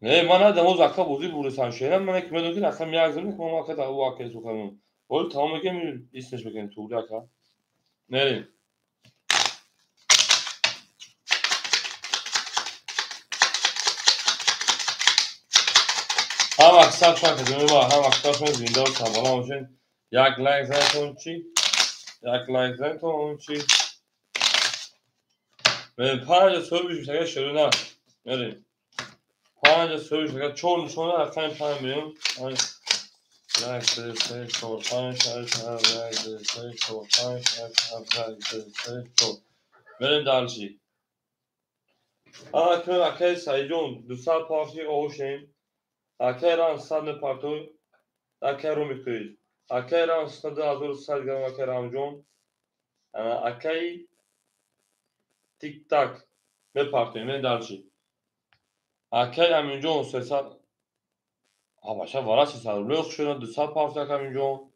نه من ندم از اکا بودی بورسان شهرم من که میدونی اصلا میارزم که ما که تا او اکا تو کنم ولی تمام میگم ایستش بکنیم تو اکا نریم هم اکثر شان که ما هم اکثر شان زنده و سامانا میشن یک لایک زنتون چی یک لایک زنتون چی من پنج صبح بیشتر شروع نه نریم پنج صبح بیشتر چون نشونه اصلا پنج میریم like this, say so, punch, like this, say so, punch, like this, say so. بریم دالشی اکه سعید جون 200 پارتی اوشیم اکه ران 100 پارتو اکه رو میکنید اکه ران 100 گرم اکه رام جون اکه تیک تاک به پارتی من دالشی اکه امین جون 300 ها باشه وارا 300 لوخ شده 200 پارتی اکه امین جون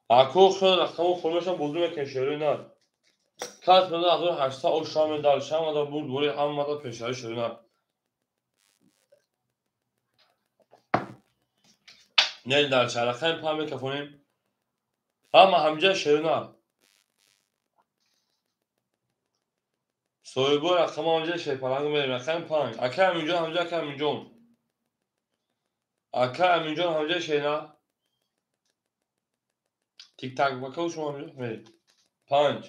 اکو شده رقمو خورمشم بولدو بکن شروع نه کس بده از اون 800 او شام دالشی هم دا بود بوری هم مدا پیشاری شروع نه نه دالشی رقم پا میکفونیم هم همجا شروع نه soygu rakama onca şey falan benim rakam pan. Aka minjon hamca aka minjon. Aka minjon hamca şey na. Tik tak bakalım şu hamca. Benim. Panç.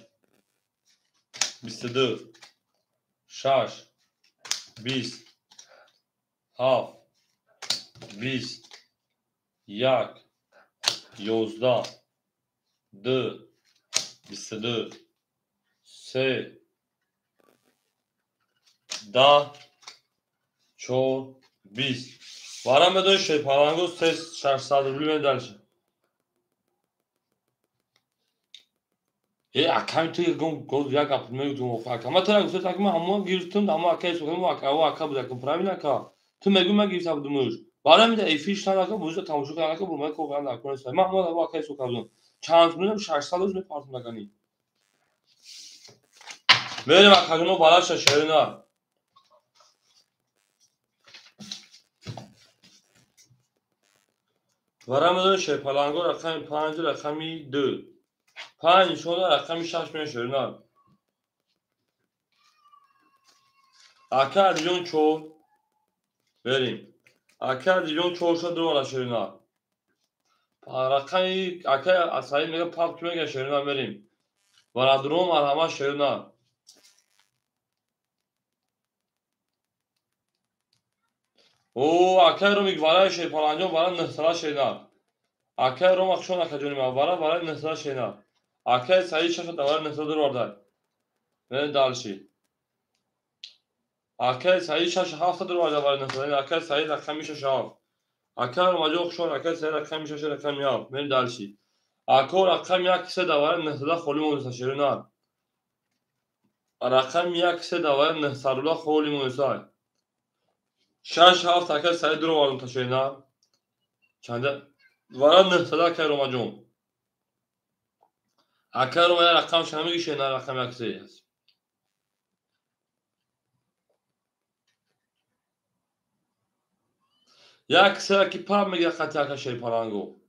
22. Şaş. 20. Haf. 20. Yak. 11. 2. 22. 3. 10 4 20 وارم بدون شیپالانگوز تست 600 روبل medalci. Akami tu gol jak apmeu tu mofaka. Ama tera gustet akma hamu girtum da ama akai sokam aka bu dakam pravina ka. Tu megu ma girsab dumuş. Varam da efiş tane ka buzu tamushu kana ka bu ma ko kan da konsa. Ma ama da akai sokam. Chance mudum 600 روز partum da kani. Benim akagno balasha şerina. Varam da şepalango rakam 5 rakami 2. 5 şoda rakami 6 men şerina. Aka dijon çor. Verim. Aka dijon çorsa durala şerina. Rakami aka asayı mega pap kime ge şerina verim. Varadrom arama şerina. O aka rom igvara şepalanjo varan nesra şerina. Aka rom akşon akajoni ma varan nesra şerina. Aka sayı şaşa da varan nesra dur orada. Ne dalşi. Aka sayı şaşa hafta dur orada varan nesra. Aka sayı rakami şaşa. Aka rom ajo akşon aka sayı rakami şaşa rakami ya. Ne dalşi. Aka rakami ya kise da varan nesra kholim olsa şerina. Rakam ya kise da varan nesra kholim olsa. شش هفت تکه سعی درو وارم تشینا چنده وارد نه صدا که رو مجموع اکه رو میا رقم شمیگی شینا رقم یکسی هست یک سر کی پا میگه خطی اکه شی پرانگو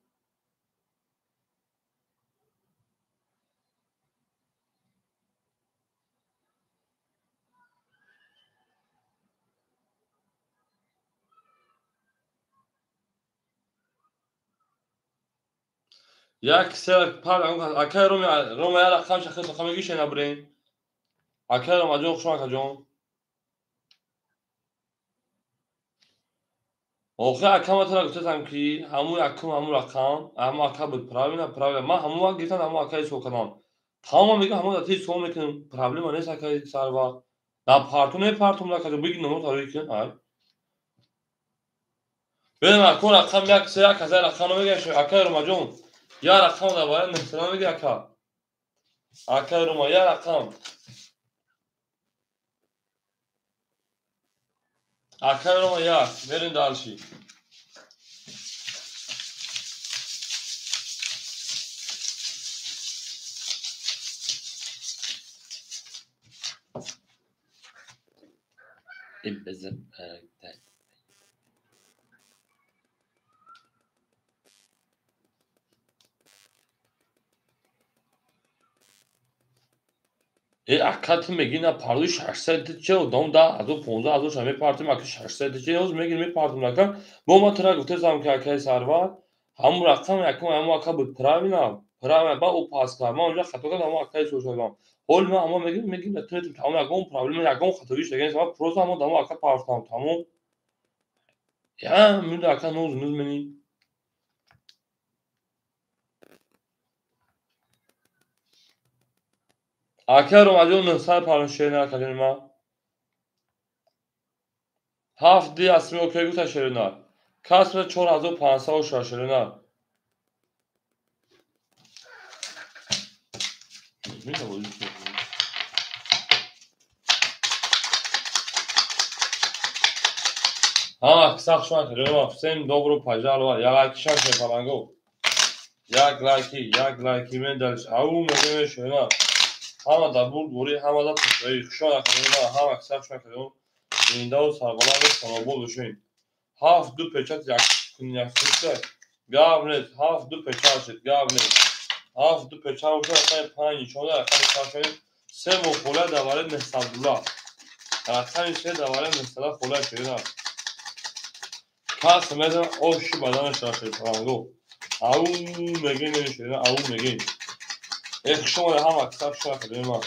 یک سر پا اکه رو میا رقم شخص رقم میگی شینا برین اکه رو مجموع شما که جون اوخه اکه ما ترا گفتم کی همون اکه همون رقم اما اکه بود پراوینا ما همون گیتن همون اکه سو کنم تمام میگه همون دتی سو میکنم پرابلم نیست اکه سروا دا پارتون لا که بگی نمو تاریخ های benim akor rakam yak seya kaza rakamı mı geçiyor? Akar rumacım. Ya rakam da var. Mesela mı aka? Akar ruma ya rakam. Akar ruma ya. Verin dalşi. İbbezim. Akatı megina pardu 600 çe o dom da azo 15 azo şame parti mak 600 çe oz megin me parti mak bu ma tra gute zam ki akay sarva ham rakam yakum ham akab pravina prava ba o pas ka ma onja khato ka ham akay soşalam hol ma ama megin atnetim tamam yakum problem yakum khatoviş degen sabah proza ama dama akab partam tamam ya münde akan oz meni akar o ajo nesar parın şeyler kalima هفت دی اسمی اوکی گوتا شرینا کسر 4500 شرینا ها کساخ شما شرینا всем добро пожаловать я лайки шаш паланго یک لایکی من دلش او میگه شرینا همه دا بود بوری همه دا پسایی خشان شرینا همه کساخ شما شرینا ایندا و سربالان سنابول بشین هفت دو پچت یک کنیاکسیسه گابنت هفت دو پچت شد گابنت هفت دو پچت شد اقای پنی شده اقای کاشنی سه مخوله دواره مستدولا اقای سه دواره مستدولا خوله شده کس میدن آشی بدن شده پرانگو او مگه نمیشه او مگه ایک شما هم اکساب شما کنیم ما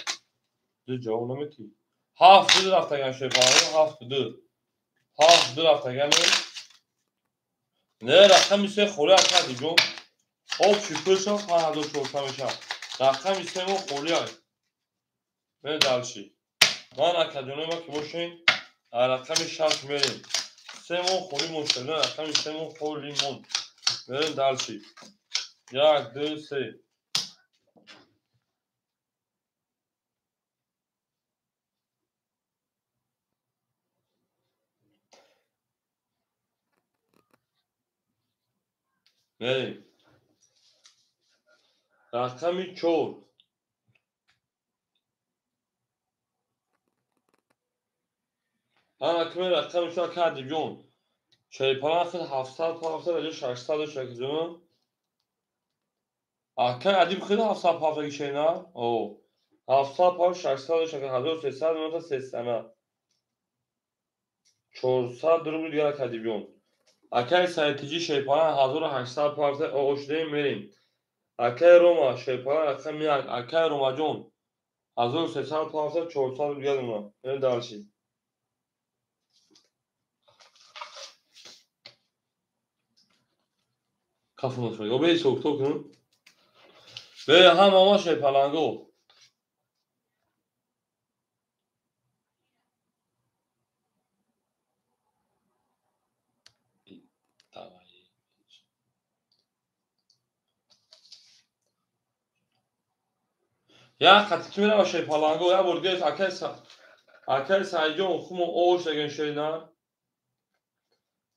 دو جاو نمیتی هفت دو رفته گن شده پرانگو هفت دو رفته گن نه رقم سه خوله اکا دیگون آب شکرشا پناه دو چورتا میشه رقم سه مو خوله های من دلشی من اکا جونه ما که باشین رقم 6 میریم 3 مون خوری مشتری رقم 3 مون خور لیمون میریم دلچی 1 2 3 میریم رقم 4 رقم 4 کردی جون شیپان خود 700 پافتر ولی 600 شکل جون اکه ادیب خود 700 پافتر شینا او 700 پافتر 600 شکل 1300 نوتا 300 400 روبل دیگر کردی جون اکه سایتیجی شیپان 1800 پافتر اوشده میریم اکه روما شیپان رقم 1 اکه روما جون 1300 پافتر 400 دیگر اونا این دارشی کافمون شد. به سوک تو کنم. به هم آما شیپالانگو. یا خطی کی میره شیپالانگو یا برگه اکر سایجون خمو اوش دگن شینا.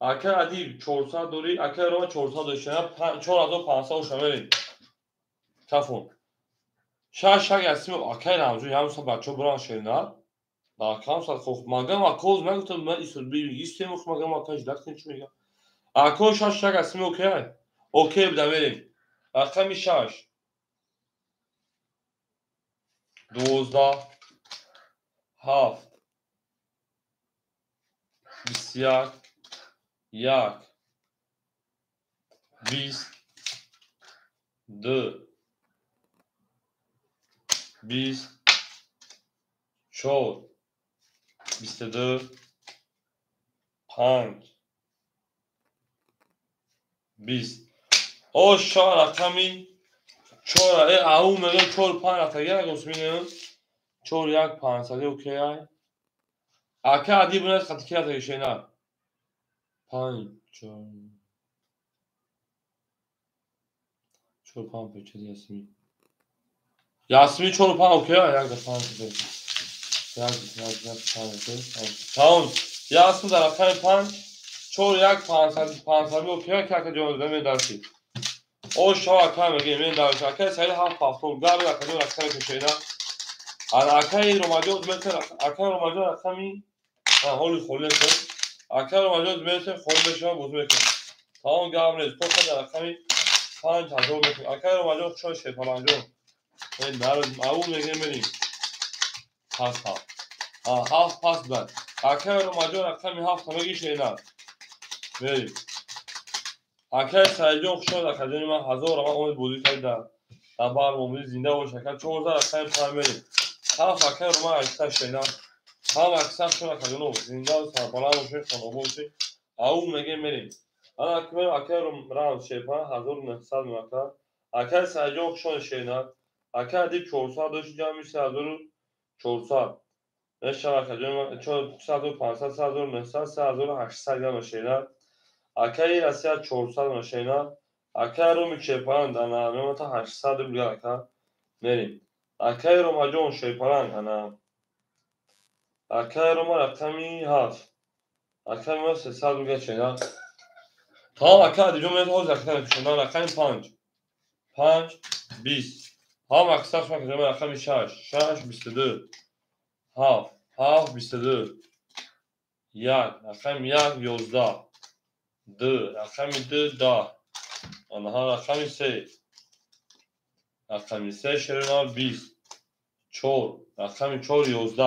اکر ادیب 400 دوری اکر رو 400 شینا 4500 شمیرین. کافون. شش اسم اکر همجون یه همون بچه بران شینا. با کام سال خوب مگم اکوز نگفتم من ایستود بیمی ایستیم خب مگم اکاش دکتن چی میگم اکوش شش اسم اوکی اوکی بدم بریم رقم 6 12 7 21 1 20 2 20 4 22 5 20 او شا رقمی 4 او میگم 4 5 رقم یک گوش 4 1 500 اوکی ای اکه عدی بنید خطی که اتایشه نه 5 4 5 پیچه یاسمی یاسمی 4 5 اوکی ای یک دفعه تمام یاسم در رقم 5 4 1 500 اوکی که جواب دادم درسی او شا کام میگه من دارم که سایل هاف پاسپورت گابی رقم رقم کشیدن اکای روماجوز مثل اکای روماجوز رقمی هولی خونه است اکای روماجوز مثل خونه شما بود میکنه تمام گام نیست تو خود رقمی 5000 میکنه اکای روماجوز شو شه 5000 این دارم اول میگه میریم پاس هاف پاس بعد اکای روماجوز رقمی هاف میگه شینا میریم اکای سایجون شو رقمی من 1000 ما اون بودی خیلی ابار مومن زنده و شکل 4000 رقم پایین هاف اکای روما اشتا شینا هم اکثر شما کدوم زنده و سربالا میشه خانواده‌ای او میگه میریم انا اکر رام شیپا 1900 متر اکر سجاق شون شینا اکر دی 400 داشت جمع میشه 1400 نشه کدوم 400 500 1900 3800 جمع شینا اکر رسیا 400 شینا اکر رو میچپان دانا نمیشه تا 800 بیل اکر میریم اکر رو ماجون شیپان انا اکر رو ما رقمی هست اکر ما 300 میگه چینا تا اکر دیجو میاد حوز اکر شما رقم 5 5 20 هم اکثر شما که رقم 6 6 22 7 7 22 1 رقم 1 11 2 رقم 2 10 آنها رقم 3 رقم 3 شرنا 20 4 رقم 4 11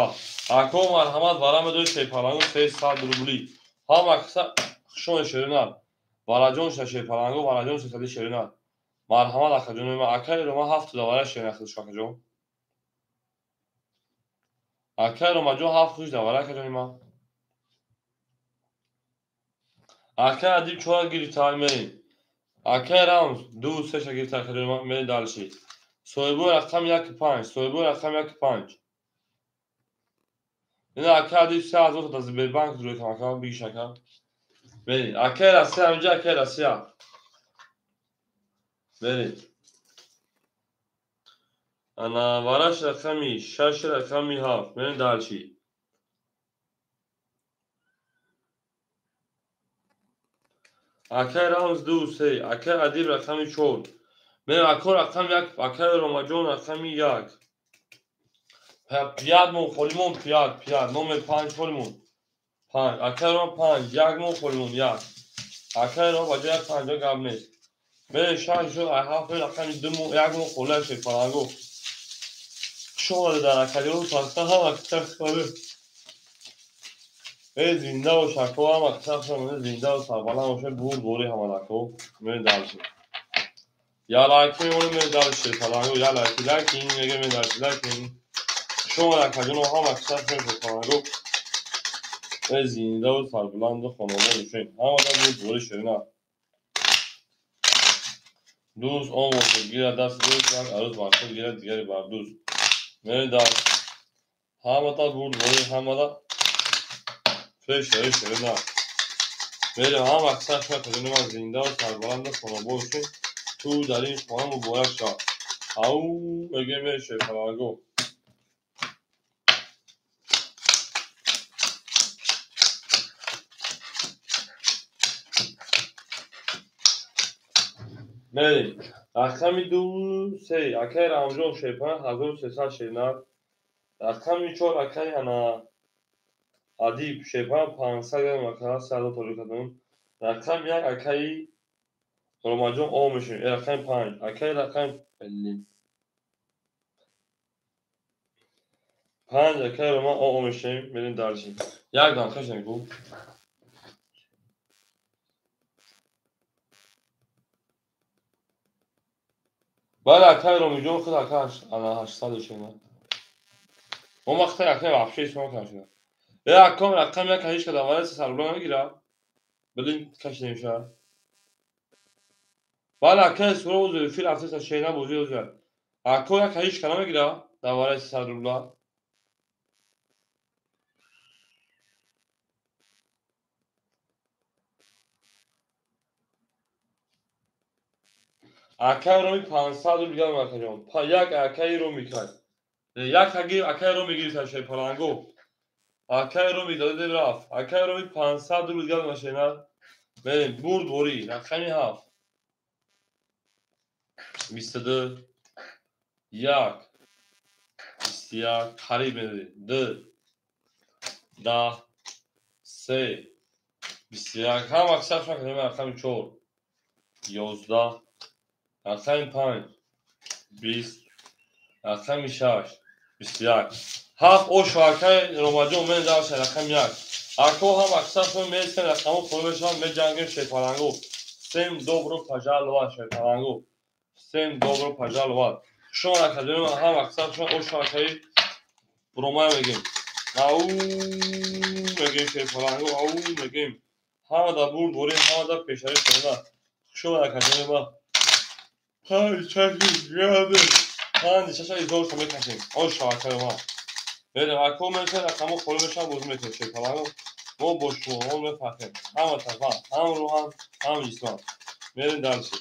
اکو مرحمت برام دو شیپالانگو 300 روبلی هم اکثر شون شرنا والاجون شیپالانگو والاجون 300 شرنا مرحمت اکا جون ما اکای رو ما 7 دوباره شناختش اکا جون اکای رو ما جو 7 خوش دوباره اکا جون ما اکای ادیب 4 گیری تای میریم اکای راوند 2 3 گیری تای اکا جون ما میریم دالشی سویبو رقم 1 5 سویبو رقم 1 5 این اکه دیو سه از وقت از بانک روی کمکان بیش اکه برید اکه راستی همینجا اکه راستی ها برید انا وارش رقمی شش رقمی هفت برید دالچی اکه رامز دو سه اکه ادیب رقمی چور برید اکه رقم یک اکه روماجون رقمی یک پیاد مون خلیمون پیاد نوم پنج خلیمون پنج اکه رو پنج یک مون خلیمون یک اکه رو باجه یک پنجا گب نیست برید شش شد هفت رقمی دو مون یک مون خلیمون شد فرانگو شما در اکه رو پاستا هم اکه خاله زنده و شکو هم اکثر شما زنده و سربالا باشه بوری هم لکو می دالشی یا لایکی میمونه می دالشی سلامو یا لایکی این میگه می دالشی لایکی شما در کجا هم اکثر شما سلامو زنده و سربالا دو خانواده باشین هم آدم بوری شرینا دوست اون وقت گیره دست دوست یک عروض وقت گیره دیگری بر دوست می دال هم آدم بوری هم آدم شرینا بریم هم اکثر شما کجا زنده و سربالا دو خانواده باشین تو در این خانه مبارک شد او مگه میشه فراگو بریم رقمی دو سه اکه رمجون شیپن 1300 شینار رقمی چور اکه انا ادیب شیپن 500 مکه ساده تولی کدوم رقم یک اکه روماجون او میشیم رقم 5 اکه رقم 5 اکه روما او میشیم بریم درشیم یک دان کش نگو بعد اکه روماجون خود اکه انا 800 شینار اون وقت اکه وحشی شما کنشید اکم رقم یک هیچ که دواره سربلان نگیره بدین کش نمیشه بعد اکه سوره وزوی فیل افسیس شینا بوزی وزوی اکو یک هیچ کنه نگیره دواره سربلان اکه رو می 500 رو بیگم مرکجان یک اکه رو میکرد یک اکه رو میگیری تشه پلانگو اکه رو میداده رفت اکه رو می 500 رو بیگم مشینه بریم برد بوری رقمی هفت 22 یک 21 قریب میدادی 2 10 3 21 هم اکثر شما کنیم رقمی 4 11 رقمی 5 20 رقمی 6 21 هفت او شاکه روماجون من داشت رقم 1 اکو هم اکثر شما میستن رقمو خلوشان می جنگیم شیطانانگو سیم دوبرو پجال واد شیطانانگو سیم دوبرو پجال واد شما نکردیم هم اکثر شما او شاکه رومای میگیم او میگیم شیطانانگو او میگیم همه دا برد بوریم همه دا پیشاری شده شما نکردیم های چکی یاده ها چشای زور شما میکشیم او شاکه ما بریم اکو میشه رقمو خلوشان بوز میکنیم شیطانانگو ما باشو اون بفهمیم همه طرفا هم روحان هم اسلام بریم درسی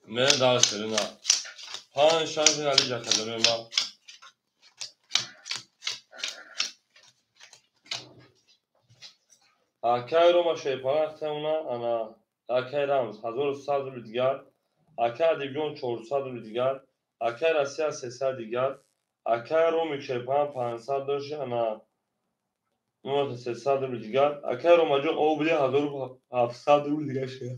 بریم درسی نه پنج شانس علی جکدمی ما اکه رو ما شیپانه اختمونه انا اکه رمز 1100 رو دیگر اکه دیگون 400 رو دیگر اکه رسی 300 دیگر اکه رو می شیپانه 500 داشته انا نوت 300 رو دیگر اکه رو مجون او بلی 1700 رو دیگر شده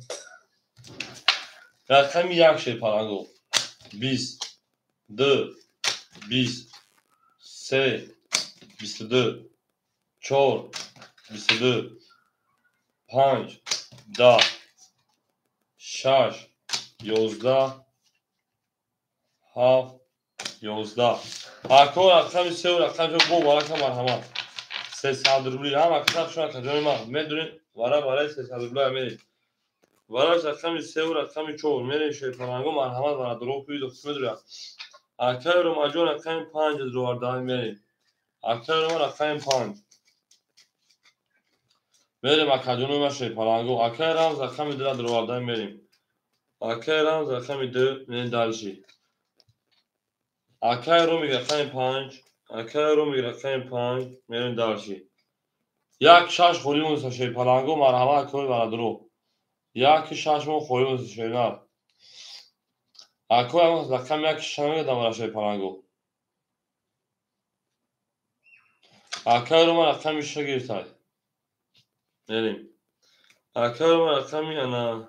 رقم یک شیپانه گو 20 2 20 3 22 4 22 5 10 6 11 7 11 اکو رقم 3 و رقم 2 بارک مرحمت 300 روبلی هم اکثر شما کجای ما میدونید وارا 300 روبلی میرید وارا رقم 3 و رقم 4 میرید شیطانانگو مرحمت وارا درو کوی دکتر میدونید اکای روماجون رقم 5 از روارده میریم. اکای روما رقم 5 میریم. اکادونو مشه پلنگو. اکای رمز رقم 2 از روارده میریم. اکای رمز رقم 2 میریم دلشی. اکای رومی رقم 5 اکای رومی رقم 5 میریم دلشی. یک شش خوری مشه پلنگو مرحمه اکای بردرو. یک شش مون خوری مشه نه. اکای رمز رقم 1 شنگه دمارشه پلنگو. اکای روما رقم 6 گیرتای. میریم. اکای روما رقم انا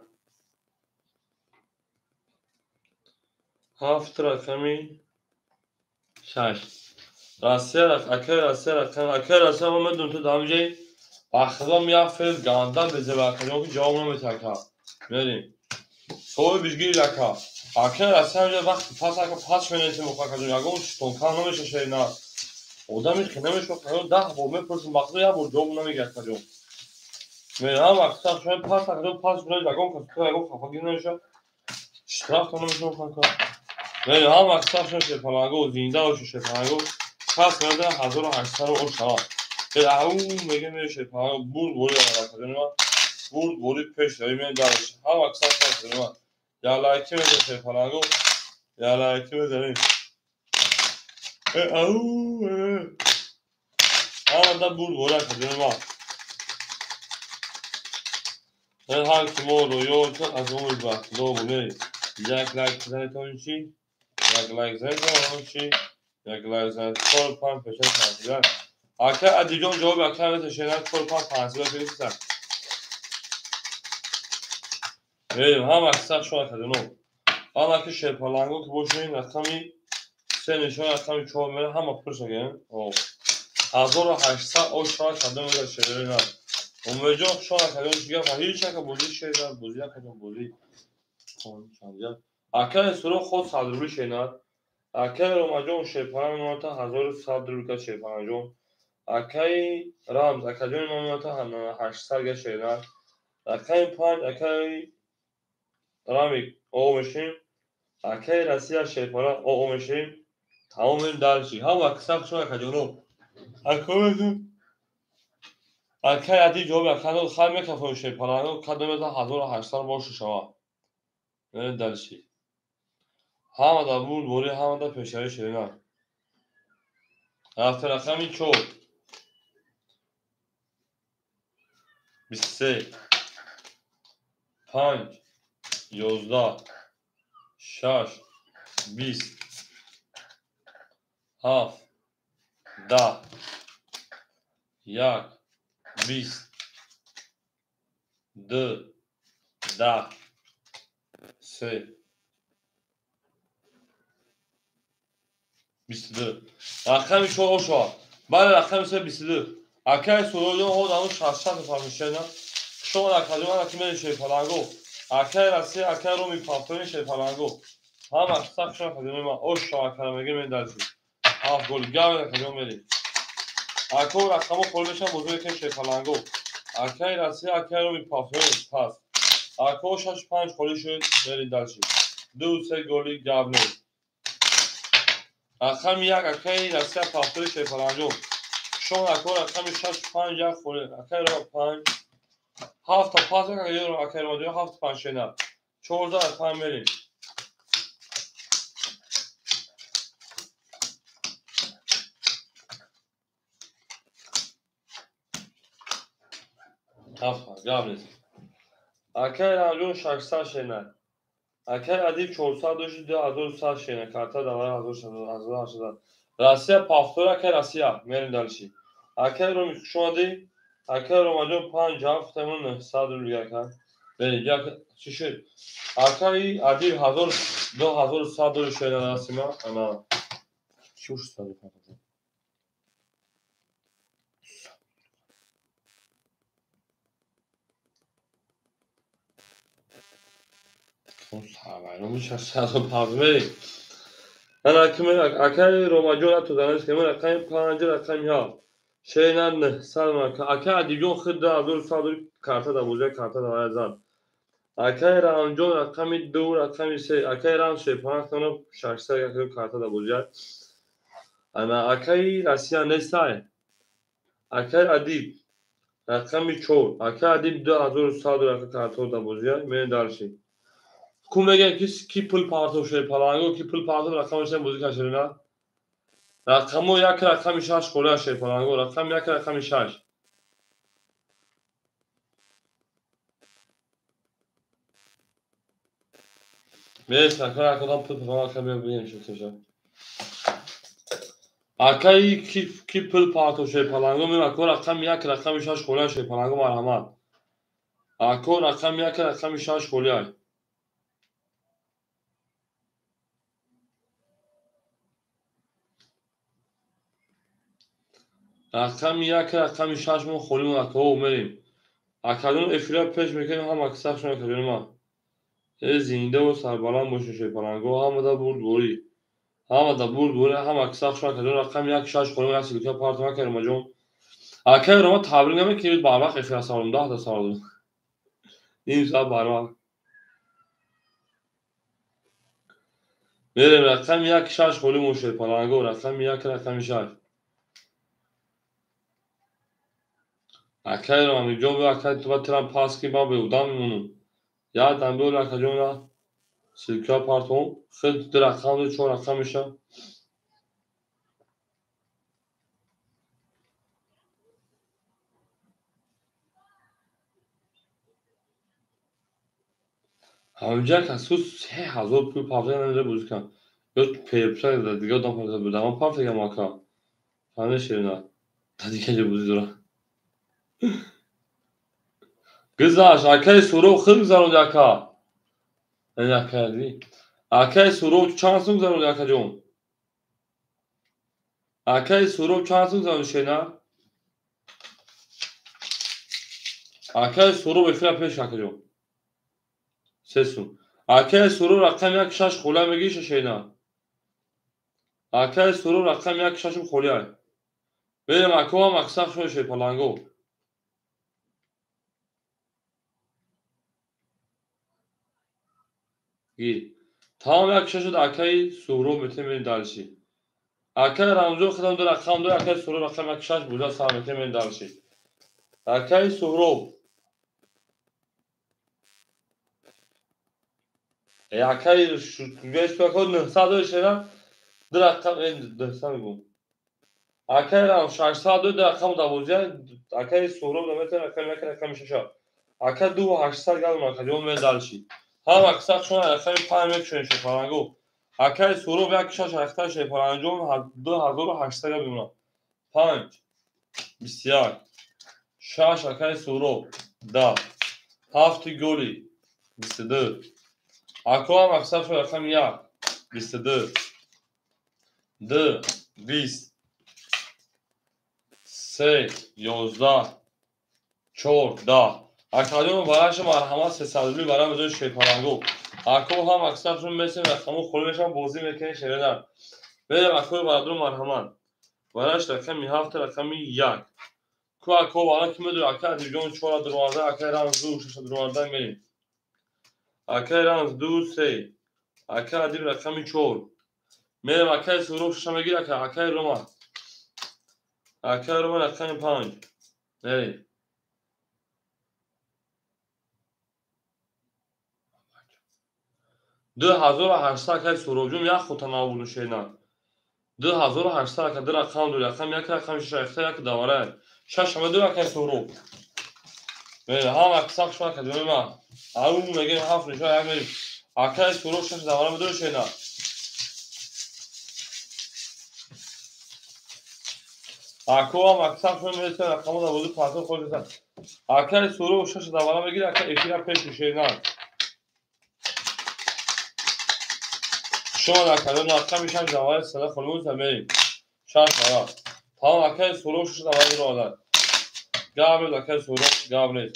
7 رقمی 6 راسته اکای راسته رقم اکای راسته ما میدون تو دامجی اخدام یا فیل گاندان به زباکدون که جواب نمیتاکا. میریم. سوی بیشگیر لکا. اکای راسته همجا وقت پاس اکا پاس منیتی مخاکدون یاگون شتونکان نمیشه شینا. odamı kınamış yok. Daha bulmaya pırsın baktı ya bu job nami geldi kadın. Meğer baktı şöyle pas takdı pas böyle lagon kaçtı lagon kafa gidiyor şu. Straf tanımış yok kanka. Meğer baktı şöyle palago zinda o şu palago pas verdi 1800 o şava. Au میگه میشه پا بود ولی آقا بود ولی پیش داریم دارش. ها baktı şöyle ya لایکی میشه پلاگو یا لایکی میذاریم. Au ama da بود ولی kadın her halk mor yolcu az umur bak doğru ne? Jak like zaten çi, jak like zaten çi, jak like zaten korpan peşe takılar. Arka adijon cevap aktarı şeyler korpan pansiyle birisi. Verim ha maksa şu akadın o. Ama ki şey palango ki boşuna rakami sen şu rakami çoğumları ama pırsa gelin. O. 1800 o şu akadın da şeyleri var. اونجا شما کدوم دیگه هیچ چیکار بودی شده بودی کدوم بودی کنجا اکل سرو خود صدروی شناد اکل روماجون شپان ماتا 1000 درو شپانجون اکل رمز اکادون ماتا 800 گه شناد اکل 5 اکل رامی او مشیم اکل رسیا شپارا او مشیم تمام دلشی هم اکساق شما کدوم اکل اکای عدی جواب اکادون خواهی میکفون شی پرانو کدوم از 1800 باشه شما نه دلشی همه دا بود بوری همه دا پیشایی شدینا رفت رقمی چو 23 5 11 6 20 7 10 1 20 2 10 3 22 رقمی چو شو بله رقمی سه 22 اکای سولویون ها دانو 60 فرمیشن شما اکادون اکیمه شی پلنگو اکای رسی اکای رو میپافتونی شی پلنگو هم اکساق شما اکادون ما او شو اکادمگی من دلشی هاف گل گاو اکادون میری اکو رقمو خوربشن بزرگی که شی پلنگو اکای رسی اکای رو میپافتونی پاس اکو 6-5 خوری شد میری دلشی 2-3 گلی گاو نید رقم یک اکای رسی پافتونی شی پلنگو شما اکو رقم 6-5 یک خوری اکای رو 5 هفت تا پاس اکای رو اکای رو دیو هفت 5 شنه 14 از 5 میریم هفت گاو نید اکای رمجون 600 شنه اکای عدی 400 دوشی 2100 شنه کارتا دواره 1000 راسیا پافتور اکای راسیا میریم دلشی اکای رو شما دی اکای رو مجون 5 هفت تمون 100 رو دیگه کن برید یا چی شد اکای عدی 2100 رو شنه راسیما انا چوش سالی کنم اون سرمایه رو میشه 105 برید انا اکای رو مجون تو دانش که من اکای 5 رقمی ها شینن سلام اکای عدی جون خود 2100 کارتا دا بوزه کارتا دا زد اکای رامجان رقمی 2 رقمی 3 اکای رام شیپان کنم 600 یک کارت دا بوجه انا اکای راسیا نستای اکای ادیب رقمی 4 اکای ادیب 2100 یک کارت دا بوجه من دارشی کو میگه کی پول پارتو شیپانگو کی پول پارتو رقمش موزیک شرینا رقمو یک رقمی 6 خوله شیپانگو رقم یک رقمی 6 میش اکای کدام پول پارتو کمی ببینیم چه اکای کی پول پارتو شیپانگو می اکو رقم یک رقمی 6 خوله شیپانگو مرحمت اکو رقم یک رقمی 6 خوله رقم یک رقمی 6 مون خولیم اکو میریم اکادون افرا پیش میکنیم هم اکساق شما کدون ما زنده و سربلند باشه شیپانگو هم دا برد بوری هم دا برد بوری هم اکساق شما کدون رقم یک 6 خولیم یک سیلکا پارتو ما کریم جون اکای رو ما تبریک نمی کنید بار وقت افرا سالم 10 سال نیم ساعت بار وقت میریم رقم یک 6 خولیم شیپانگو رقم یک رقمی 6 اکای رو همی جون اکای تو با ترام پاس کی با به ودام میمونم یا دنبال اکای جون سیلکا پارتون خیلی در رقم 4 رقم میشه همینجا که سوس 3000 پول پارتو نمیده بوز کن یا پیپسا دیگه دام پارتو بدم پارتو که ماکا فهمیده شیرنا دیگه چه بوزی داره گزاش اکای سورو خیلی زارون یکا این اکای دی اکای سورو چند سون زارون یکا جون اکای سورو چند سون زارون شینا اکای سورو بفرا پیش یکا جون 3 سون اکای سورو رقم یک 6 خوله میگیش شینا اکای سورو رقم یک 6 خوله بریم اکو هم اکساق شده شیپالانگو گیر تمام یک 6 اکای سورو میتونیم دالشی اکای رمزو خدام در رقم دو اکای سورو رقم یک 6 بودا سر میتونیم دالشی اکای سورو اکای گیش بکن 900 شینا در رقم این 900 میگم اکای رم 600 در رقم دوازده اکای سورو میتونیم رقم یک رقم 6 اکای 2800 گل اکای جون می دالشی هم اکساق شما رقم 5 میتونیم شیپالانگو اکای سورو یک 6 رقم شیپالانگو 2800 گل میمونه 5 بسیار 6 اکای سورو 10 7 گلی 22 اکو هم اکساق شما رقم 1 22 2 20 3 11 4 10 اکادون براش مرحمت 300 برای بدون شیپالانگو اکو هم اکساق شما مثل رقمو خلوش هم بازی میکنه شریدن بریم اکو برادر مرحمت براش رقمی 7 رقمی 1 کو اکو برای که میدون اکای دیجون 4 دروازه اکای رمز 2 6 دروازه میریم اکای رمز 2 3 اکای دیب رقمی 4 میریم اکای سورو شش میگیر اکای روما رقمی 5 میریم 2800 اکای سورو جون یک خود تناول شینا 2800 اکای در رقم دو رقم یک رقم 6 یک دواره 6 دو اکای سورو میریم هم اکساق شما که دویم اون میگیم 7 نشا یک میریم اکای سورو 6 دواره بدون شینا اکو هم اکساق شما میرسیم رقم دا بودو پاسو خود دیسن اکای سورو 6 دواره میگیر اکای افیرا پیش شینا شما در کلون رقم میشم دواره سنه خلوز میریم 6 دواره تمام اکای سورو 6 دواره رو آدن گابل اکای سورو گابل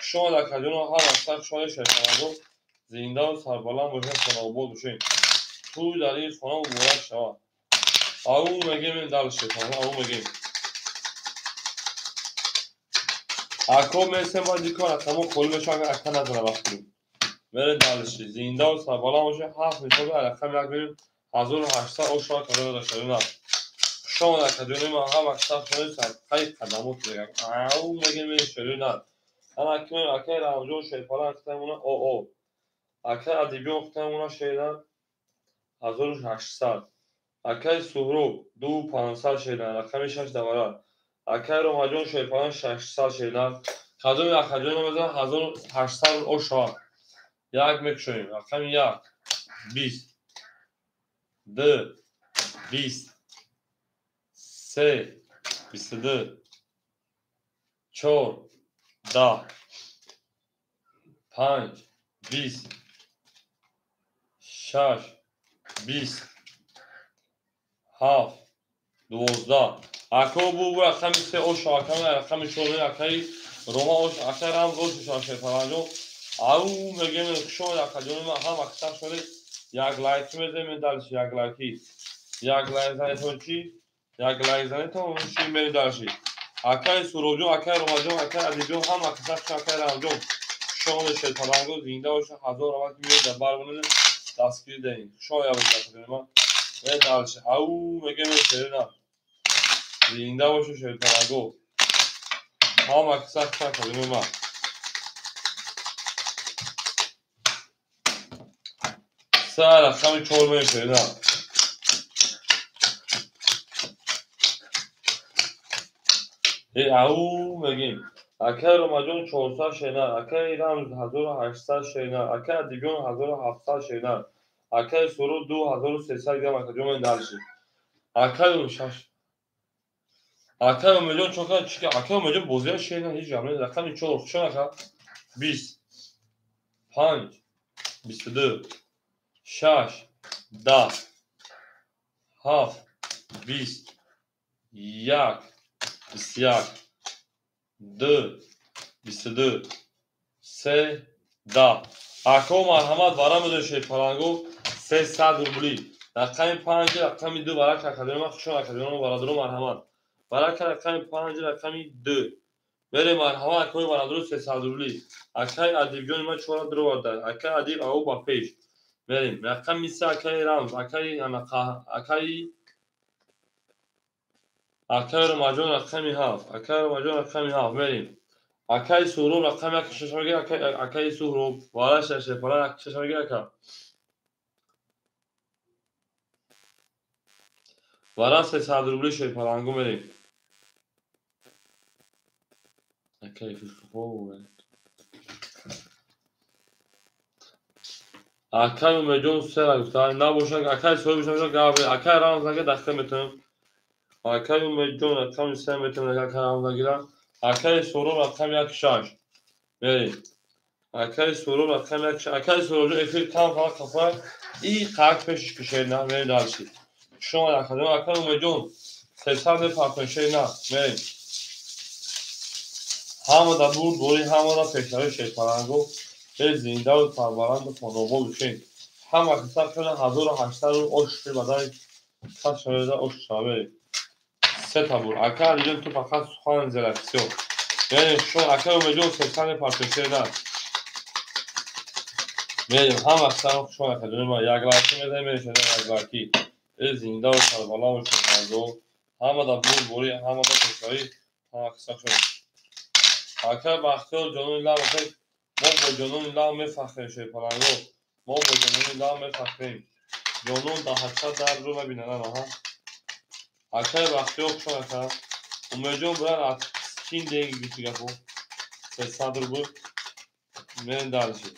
شما در کلون هم اکساق شما شیطانگو زنده و سربلند باشه سنابود بشین توی در این خانه و بورد شما اون میگیم این دل شیطانه اون میگیم اکو میسیم با دیکار اکمو خول میشه اگر اکتا نزنه وقت کنیم بره دلشی زنده و سربالان باشه 7 میتونه رقم یک بریم 1800 او شما کدوم داشته نه شما در کدوم ما هم اکثر شده سر خیلی قدمات بگم او مگه میشه نه انا کمی اکه رمجون شیطان اختمونه او اکه ادیبی اختمونه شیدن 1800 اکه سهرو 2500 شیدن رقم 6 دواره اکه رومجون شیطان 600 شیدن کدوم یک کدوم میزن 1800 او شما یک میکشویم رقم یک 20 2 20 3 22 4 10 5 20 6 20 7 12 اکو بو رقم 3 او شاکم رقم 4 اکی روما او اکی رمز او شاشه فرانجو او میگم شما یک کدوم ما هم اکثر شده یک لایک میزنیم دالش یک لایکی یک لایک زنی چی یک لایک زنی تو چی می داشی اکی سروجو اکی روماجو اکی ادیجو هم اکثر اکی رمجو شما شیطانگو زنده باشه 1000 وقت میاد در بارمون دستگیر دهیم شما یا بگید ما و دالش او میگم نه زنده باشه شیطانگو هم اکثر کدوم ما سر رقم 4 میشه نه او میگیم اکه رومجون 400 شینر اکه رمز 1800 شینر اکه دیگون 1700 شینر اکه سرو 2300 گرم اکه جمعه دلشی اکه شش اکه میلیون چوکا چیکه اکه میلیون بوزیا شینر هیچ جمعه رقم 4 خوشون اکه 20 5 22 6 10 7 20 1 21 2 22 3 10 اکو مرحمت برام میدون شیطانگو 300 روبلی رقم 5 رقم 2 برای اکادمی خوشون اکادمی برادرو مرحمت برای رقم 5 رقم 2 بره مرحمت اکوی برادرو 300 روبلی اکای ادیب جون ما 4 درو ورده اکای ادیب او با پیش بریم رقم 20 اکای رمز اکای اکای رو مجون رقم 7 اکای رو مجون رقم 7 بریم اکای سورو رقم یک ششمگی اکای سورو وارا ششه پلا ششمگی اکا وارا 300 روبلی شوی پلانگو بریم اکای فشخو اکای میجون سر گفتن نباشه اکای سورو میشه گاو اکای رام زنگ دسته میتونم اکای میجون رقم 3 میتونم اکای رام زنگیرم اکای سورو رقم 1 شش بریم اکای سورو رقم 1 اکای سورو افیر کام فقط کفای ای قاک پیش کشه نه بریم دالشی شما در کدوم اکای میجون 300 پاپنشه نه بریم همه در بود دوری همه در پیشنهاد شیطانگو به زنده و سربلند و خانوبا بشین همه اکثر کنه 1800 رو اشتی بدای کس شده اشت شده سه تا بود اکا دیگه تو فقط سخوان زلکسیون یعنی شون اکا رو میجون 300 پاپنشه نه بریم هم اکثر شون اکا دونه ما یک لایکی میده میشه یک لایکی به زنده و سربلند و شیطانگو همه در بود دوری همه در پیشنهاد هم اکثر شده اکه بختیار جنون الله بخیر ما با جنون الله میفخریم شیطانگو ما با جنون الله میفخریم جنون در حدثت در رو نبینه نه ها اکه بختیار شون اکه امیجون برن از چین دیگه بیشی گفو 300 رو بود میرین دارشی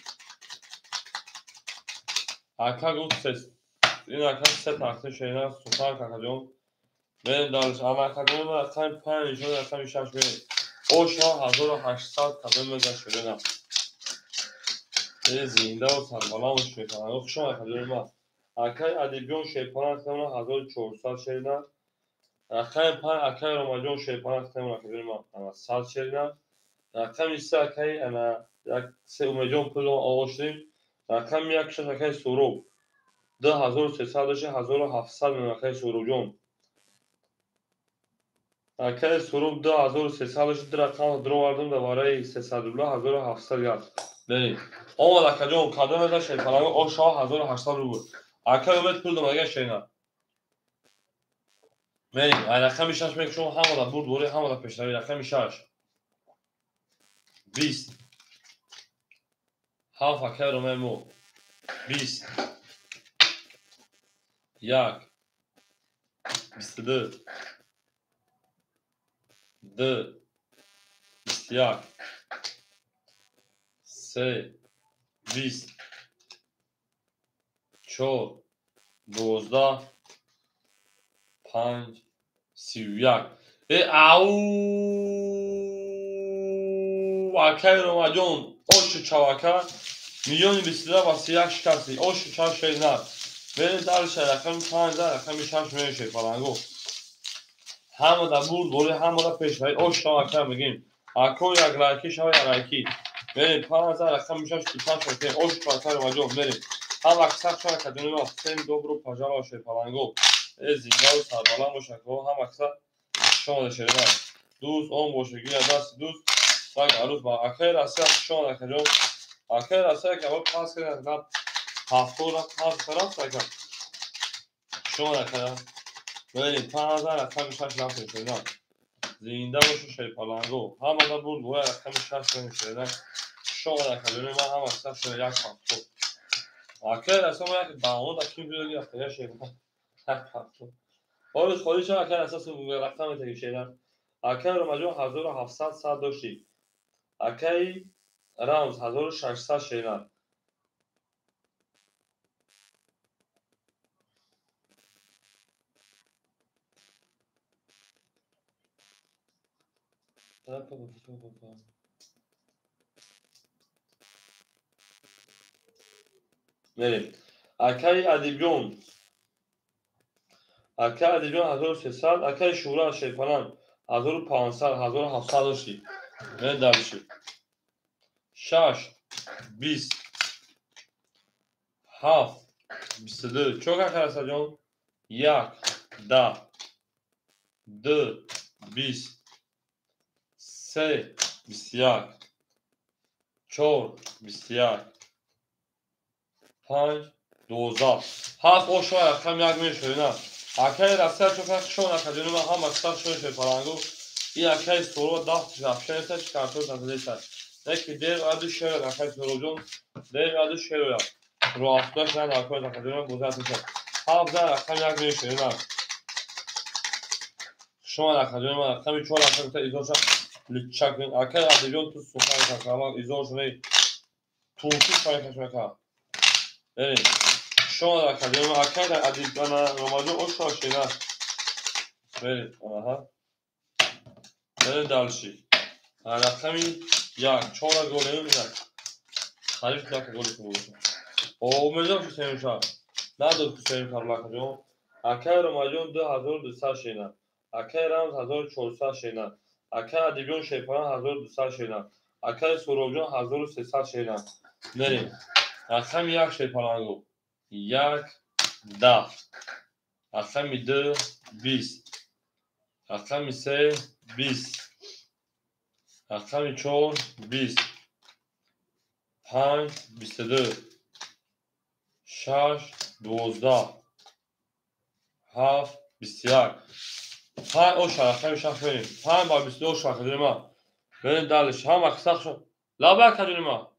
اکه گفت این اکه 3 تاکته شیطان سلطان کاکا جون میرین دارش اما اکه جون اکه 5 جون اکه 6 میرین او شا 1800 کدوم میزن شده نه زنده و سربلند و شیطانگو خوشم اکادمی ما اکای ادیبیون شیطان اکادمی 1400 شیرینه رقم 5 اکای روماجون شیطان اکادمی اکادمی ما 100 شیرینه رقم 3 اکای انا یک سه اومجون پول آقا شدیم رقم 1 شش اکای سورو 2300 1700 من اکای سورو جون اکه سروب 2300 رقم درو وردم دوباره 300 روبله 1700 گرد بریم آمد اکه جون کدام ازش پلنگ او شاه 1800 رو بود اکه اومد پول دماغه شینا بریم رقم 6 میگه شما همه برد دوره همه پیشروی رقم 6 20 هاف اکه رو میمو 20 یک 22 2 21 3 20 4 12 5 31 او اکه رو مجون اوش چاوکه میلیون 22 و 31 شکستی اوش چاو شیدن بریم درش رقم 15 رقم 6 میشه پلنگو همه دا بود دوره همه دا پیش باید اوش چاوکه میگیم اکو یک لایکی شو یک لایکی بریم 15 رقم 6 شکستی اوش چاوکه رو مجون بریم هم اکثر شو کدونی ما سیم دوبرو پاجا باشه پلنگو زینگا و سربالان باشه که هم اکثر شما شده دوست اون باشه گیره دست دوست ساک عروض با اخیر اصلا شما نکجم اخیر اصلا که اول پاس کنید نه هفتو را پاس طرف ساکن شما نکجم ببینید 5000 رقم 6 نفر شدن زنده باشه شی پلنگو هم ادا بود گویا رقم 6 نمیشه شما نکجم من هم اصلا شده یک هفتو اخیر اصلا ما یک داونلود اکیم بیاری اخیر شی یک هفتو حالا خودی چه اخیر اساس رقم تگیشیدن اخیر رو مجموع 1700 صد داشتی اکی رمز 1600 شیدن بریم اکی ادیبیون 1300 اکی شورا شیپانان 1500 1700 داشتی بریم دارشی 6 20 7 22 چوک اکی هستا جون 1 10 2 20 3 21 4 21 5 12 هفت او شما رقم یک میشه نه اکی رفته چون که شما نکجونی من هم اکثر شما شوی پرانگو این اکی سورو داخت رفشه نیسته چی کارتون تنزلی سر یکی دیر ادو شوی اکی سورو جون دیر ادو شوی رو افتاش نه اکی نکجونی من بوزت میشه هفت زن رقم یک میشه نه شما نکجونی من رقمی چون رقم تا ایزور شد لچک بین اکی ادیبیون تو سوخن کسی اما ایزور شده تونسی شوی کشمه که بریم شما در کلیم اکر در ادیبان رماجو او شاشیده بریم آنها بریم دلشی رقمی یک چهار گوله میدن خریف که گوله که بودشون او میدونم که سیم شد نداد که سیم کار لکه جون اکر رماجون 2200 شیدن اکر رمز 1400 شیدن اکر ادیبیون شیپان 1200 شیدن اکر سروبجون 1300 شیدن بریم رقم یک شیپانانگو یک 10 رقم 2 20 رقم 3 20 رقم 4 20 5 22 6 12 7 21 5 اوش رقم 6 بریم 5 با 22 اوش کدونی ما بریم دلش هم اکساق شد لابه کدونی ما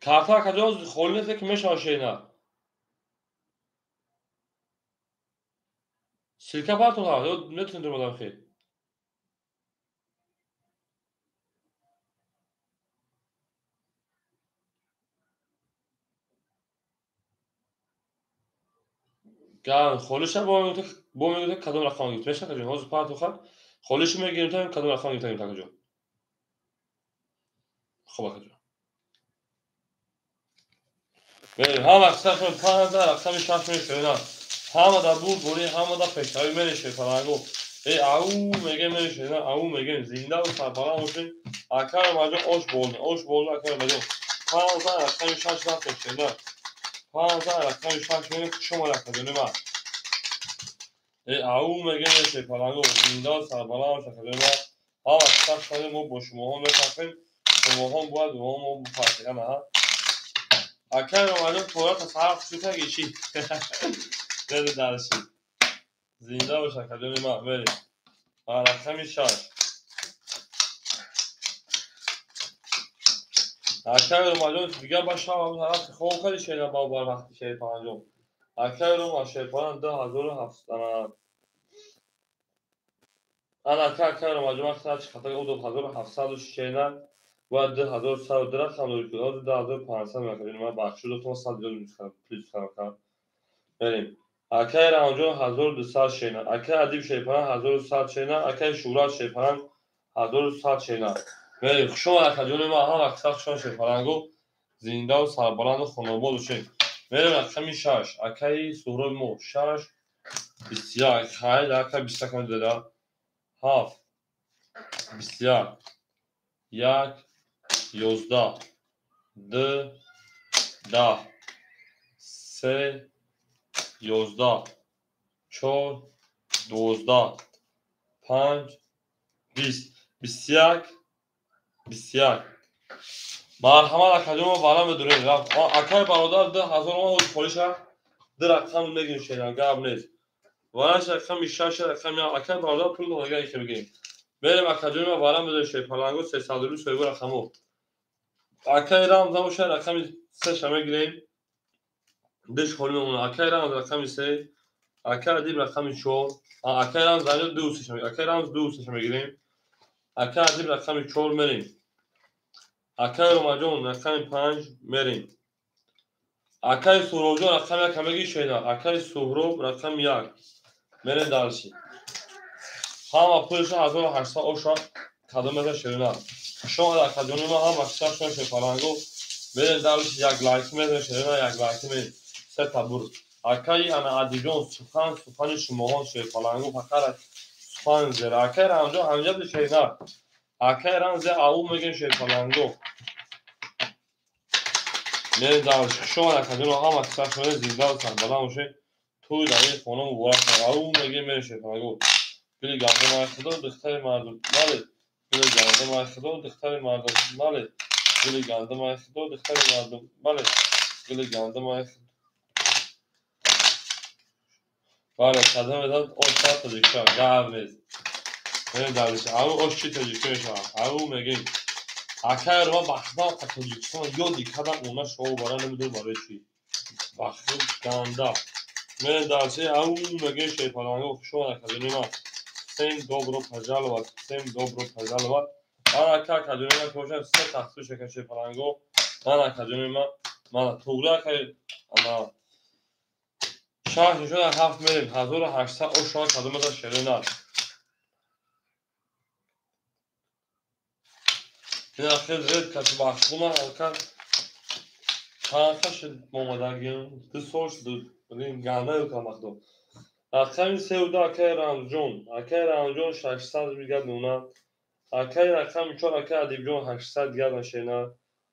کارتا کجا خولی نیست که میشه آشینا سیرکه پارتون ها نتونید رو مدام خیلی گرم خولش هم با میگوته کدوم رقم گیت میشه کجا حوض پارتون خواهد خولش میگیریم تا کدوم رقم گیت تا کجا خوبه کجا بریم هم اکثر کنیم 5000 رقم 6 میشه نه همه دا بود بوری همه دا پشتاوی میشه پرانگو او میگه میشه نه او میگه زنده و سربالا باشین اکر مجا اوش بولده اکر مجا 5000 رقم 6 میشه نه 5000 رقم 6 میشه شما رقم من او میگه میشه پلنگو زنده سربلند شده ما اکثر شده ما با شما هم بتفیم شما هم باید با ما بفرسیقه نه اکر رو مجموع طورت صرف شده گیشی دل درشی زنده باشه کدوم ما بریم رقم 6 اکر رو مجموع دیگه باشه هم طرف خوب خیلی شده با بار وقتی شده پنجم اکر رو مجموع پنج 2700 انا اکر رو مجموع خرج خطا او 2700 شده و 2100 رقم رو کنار 2500 میکنیم ما بخش رو تو 100 دلار میکنم پلیس کنم بریم اکر آنجا 1200 شینا اکر ادیب شیپان 1100 شینا اکر شورا شیپان 1100 شینا بریم شما اکر جون ما هم اکثر شون شیپانگو زنده و سربلند و خانواد بشه بریم رقم 6 اکر سهراب مو 6 بسیار خیلی اکر 20 کم داده 7 بسیار 1 11 2 10 3 11 4 12 5 20 21 21 مرحمت اکادمی بالا میدونید اکای برادر 10,000 ما پولیس در رقم میگیم شیران گاب نیست وارش رقم 6 رقم یا اکای برادر پول دیگه که بگیم بریم اکادمی بالا میدونید شی پلنگو 300 روز سوی رقمو اکای رام زمو شه رقم 3 شمه گیریم دش خوریم اکای رام رقم 3 اکای دیب رقم 4 اکای رام زنجو 2 شمه اکای رام 2 شمه گیریم اکای دیب رقم 4 میریم اکای روماجون رقم 5 میریم اکای سوروجو رقم 1 همگی شیدا اکای سهراب رقم 1 میریم دالشی هم پولش 1800 اوشا کدام از شیرنا شما در کدوم ما هم اکثر شون شفالانگو میریم دالشی یک لایک میریم شیرنا یک لایک میریم سه تبور اکای انا ادیجون سخن شما ها شفالانگو فقط سخن زیر اکای رانجو همجا شیرنا اکای رانز او میگن شفالانگو میریم دالشی شما در کدوم هم اکثر شون زنده و سربلند باشه توی در این خانه مبارک او میگه میره شفالانگو گلی گردم خدا دختر مردم ماله گلی گردم خدا دختر مردم ماله گلی گردم خدا دختر مردم ماله گلی گردم خدا بله کدام داد او ساعت دیگه گاو نیست نه دارش او چی تجربه میشه او میگیم اکر ما بخدا تاجیکستان یادی کدام اونا شو برا نمیدونم برای چی بخدا گندا نه دارش او میگه شی پلنگو شو نکنیم Всем добро пожаловать, всем добро пожаловать. Ана академия кошен се тахсуше каши паранго. Ана академия мана тугра кай ана шахи шуда 7 میریم 1800 او شاه کدوم از شیرینات این اخیر زد کسی بخشونا الکن تانخش مومدگیم دو سوش دو ریم گنده یو کمخدو رقم سه دا اکای رامجون 600 میگرد اونا اکای رقم 4 اکای ادیب جون 800 گرد مشینا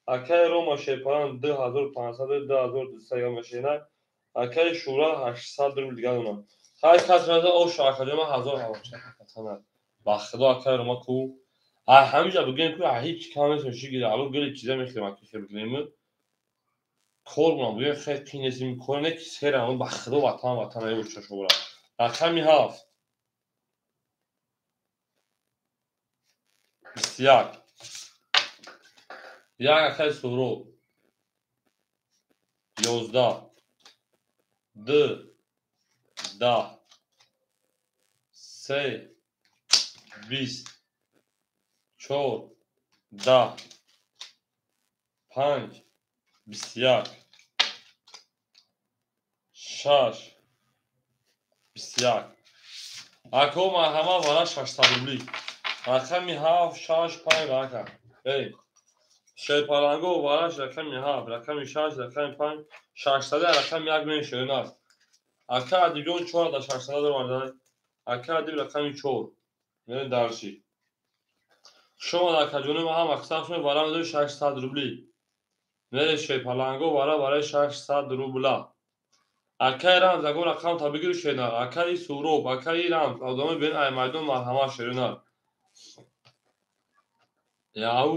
اکای روما شیپان 2500 2200 گرد مشینا اکای شورا 800 رو دیگه اونا خیلی کس رازه او شاکلی ما 1000 هوا چه کتنه بخدا اکای روما کو همینجا بگیم که هیچ کامش میشه گیره الو گلی چیزا میخوام که بگیم کار کنم بگیم خیلی کینسی میکنه که سر اون بخدا وطن ایوش شورا رقمی 7 بسیار یک اکای سورو 11 2 10 3 20 4 10 5 21 6 21 اکو مرحمت وارا 600 روبلی رقمی 7 6 5 رقم بریم شی پالانگو واراش رقمی 7 رقمی 6 رقمی 5 600 رقم یک میشه نه اکا دیگه 4 تا 600 رو اکا دیگه رقمی 4 میره درشی شما در کجونه ما هم اکثر شما وارا میده 600 روبلی میره شی پالانگو وارا برای 600 روبلا Акай рамз ягон рақам табигиру шенар. Акай суроб, акай рамз. Одаме бен ай майдон марҳама шеринар. Яу.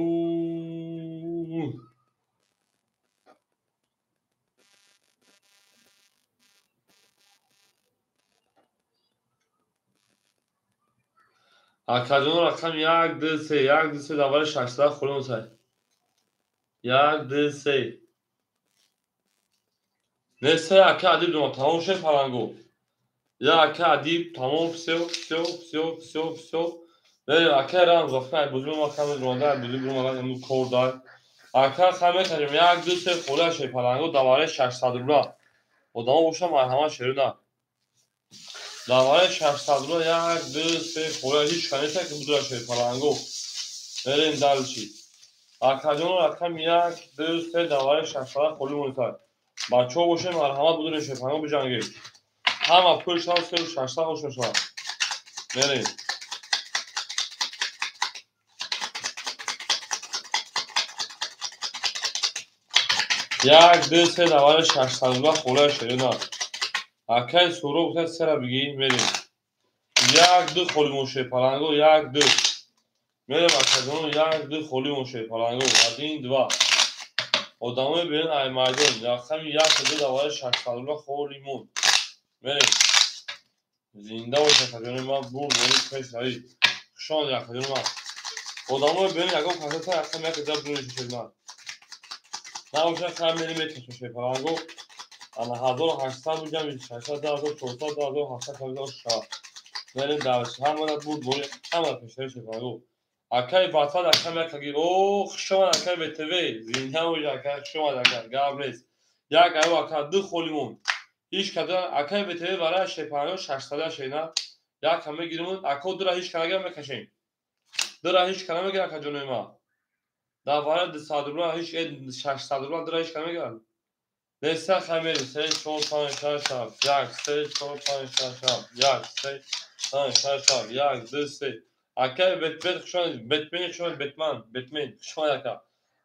Акаҷон рақам 1 2 3 1 2 3 давари 600 хулум сай. 1 2 3 не се ака адиб дума тамом шед палангу. Я ака адиб тамом всё. Бе ака рамз вақтай бузум акам ронда бузум ромада му корда. Ака хаме кажем 1 2 3 хула шед палангу давари 600 рубла. Одама боша марҳама шерина. Давари 600 рубла 1 2 3 хула ҳеҷ каниса ки будра шед палангу. Берем далчи. Акаҷон рақам 1 2 3 давари 600 хулум мунтар. Бачаҳо бошем марҳамат будурем шед палангу биҷангем. Ҳама пул шав 600 хош мешавад. Берем. Як ду се давари 600 рубла хулаи шерина. Акай суроб гуфта сера бигӣ мерем. 1 2 холимон шед палангу 1 2. Мерем акаҷону 1 2 холимон шед палангу 1 2. Одамои бен ай майдон рақами 1 2 давари 600 рубла холимон. Мерем. Зинда бош акаҷони ман бурд бори пешравӣ. Хушон акаҷони ман. Одамои бен ягон пакета рақами 1 2 буриши шедман. Набоша хам мерем метошем шед палангу. Ана 1800 буҷам 600 400 2700 шава. Мерем даваш ҳамона бурд бори ҳама пешравӣ шед палангу. Акай батвад акам якаги о хушомад акай БТВ зинда бош акай хушомад акай гап нест. Як аю ака 2 холимон. Ҳеҷ када акай БТВ барои шед палангу 600 шена. Як ҳам мегирем ако дура ҳеҷ канага мекашем. Дура ҳеҷ кана мегира акаҷони ман. Давари 200 рубла ҳеҷ 600 рубла дура ҳеҷ кана мегирад. Неса хамерем 3 4 5 6 7 1 3 4 5 6 7 1 3 5 6 7 1 2 3. Акай бетмен хушомад бетмен хушомад бетмен хушомад ака.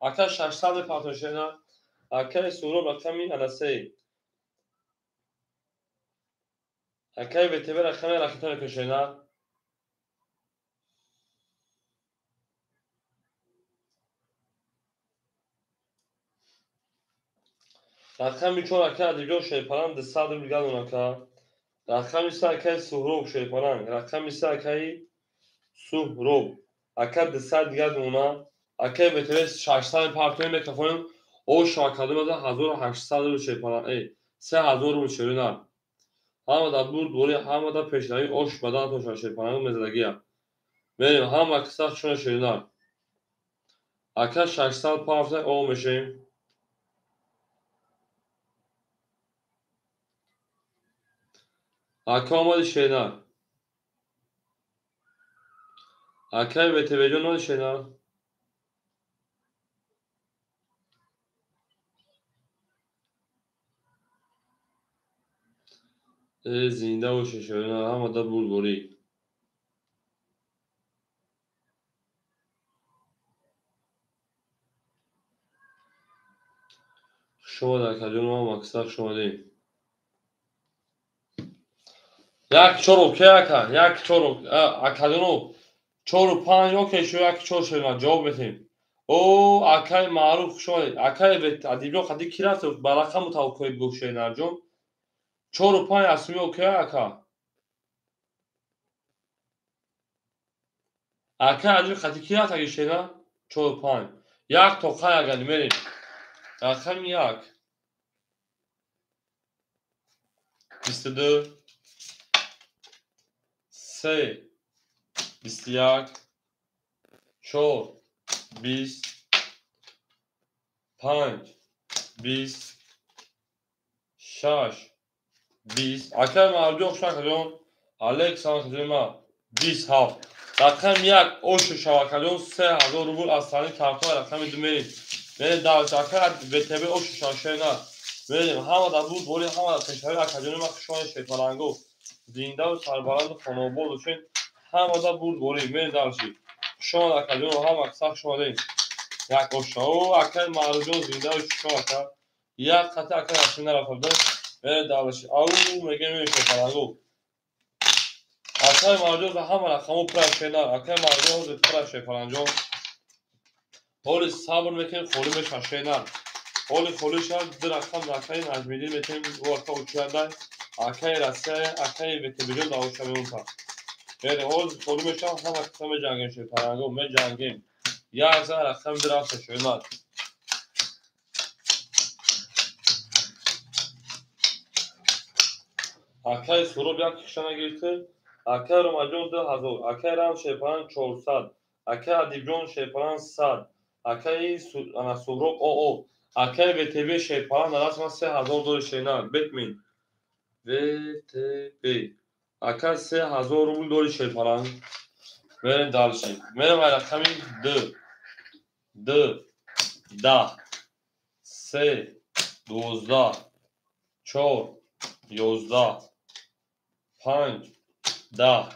Ака 600 мепартон шена. Акай суроб рақами ана 3. Акай БТВ рақами рақита мекашена. Рақами 4 ака адиҷон шед паланг 200 рубл гадон ака. Рақами 3 акай суҳроб шед паланг. Рақами 3 акай суҳроб. Ака 200 гадона. Акай БТВ 600 мепартонем мекафонем. Ош акадома 1800 рубл шед паланг. 3000 рубл шерина. Ҳамада бурд бори ҳамада пешравӣ ош бадан тоша шед палангу мезадагия. Мерем ҳама киса хушона шерина. Ака 600 пафта о мешем. Ака омади шена. Акай БТВ-ҷон омади шена. Зинда боше шерина ҳамада бурд бори. Хушомад акаҷон ҳама киса хушомадем. Як чору ке ака як чору акаҷону 4 5 окей шо як чор шерина ҷавоб метем. О акай маъруф хушомадед. Акай адиҷон қади ки рафт ба рақаму тавқои гуфт шеринарҷон. 4 5 асми окей ака. Ака адиҷон қади ки рафт аги шерина 4 5. Як тоқа агани мерем. Рақами 1 22 3 21 4 20 5 20 6 20. Акай марҷон хушакаҷон александр 27. Рақами 1 ошу шавакаҷон 3000 рубл аз сани картони рақами 2 мерем. Мерем даваш ака БТВ ошу шавашена. Мерем ҳамада бурд бори ҳамада пешравӣ акаҷони ман хушомад шед палангу. Зинда ва сарбаланду хонобод бошед. Ҳамада бурд бори мерем даваши. Хушомад акаҷону ҳама киса хушомадем. Як оша о акай маъруфҷон зинда ва хушомад ака. Як қати акай асми нарафта. بره دالش او میگه میشه پلنگو اکای مارجو همه رقمو پرش کنار اکای مارجو پرش پلنجو اولی صبر میکنیم خولی میشه شینار اولی خولی شد در رقم اکای نجمیدی میکنیم ورکا uçuyorlar اکای رسه اکای بتبیجو داوشا میونتا بره اولی خولی میشه همه رقم جنگیم شد پلنگو می جنگیم یا از رقم درست شینار اکای سرو بیا کشانه گرفته اکای روماجون 2000 اکای رام شیپان 400 اکای ادیبجون شیپان 100 اکای سرو او اکای وتب شیپان رسما 3000 دور شینار بتمین وتب اکای 3000 روبل دور شیپان برن دالشی میرم رقمی 2 10 3 12 4 11 5 10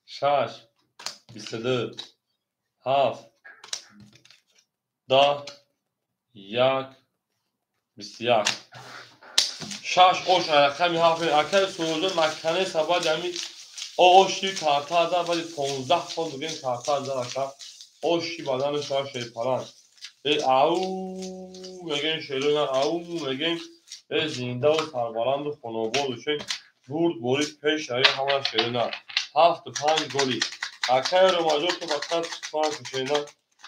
6 22 7 10 1 21 6 اوش رقمی هفت اکر سوزون مکنه سبا دمی اوشی کارتا ازا ولی 15 فون بگین کارتا ازا اکر اوشی بدن شاش پلان او میگن شیرون او میگن زنده و سربلند و خانوبال بشین برد برید پیش هایی همه شیرون 7-5 گلی اکر رو ماجور تو فقط سوان کشیدن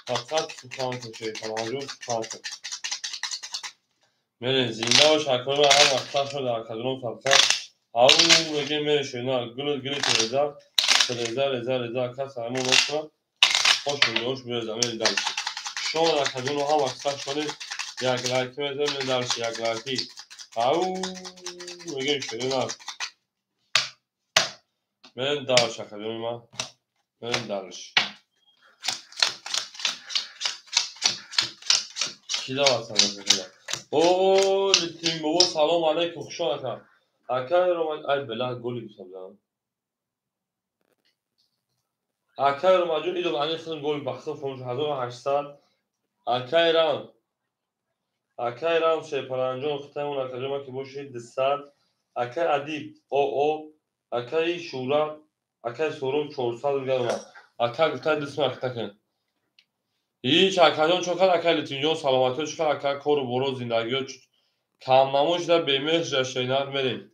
فقط سوان کشیدن ماجور سوان کشیدن میره زنده و شکر رو هم وقتا شد در کدرون فقط او میگه میره شیرون گلی تریزار رزا کس همون نکنم خوش میدوش میره زمین دلشی شما در کدرون هم وقتا شدید یک لایکی میزه میره دلشی یک لایکی او میگه شیرون میره دلش کدرون ما میره دلش کیدا واسه میگه او لیتیم بابا سلام علیکم خوش آمدید اکای رومان ای بلا گلی بسازم اکای رومان جو ایدو انی خدم گل بخشم فروش 1800 اکای رام شیپرانجون ختمون اکای که باشید 200 اکای ادیب او اکای شورا اکای سورو 400 گرم اکای گفتای دسم اکتاکن هیچ اکایون چوکر اکای لیتیم سلامتی چوکر اکای کور برو زندگی کام نموش در بیمهش رشتینار میریم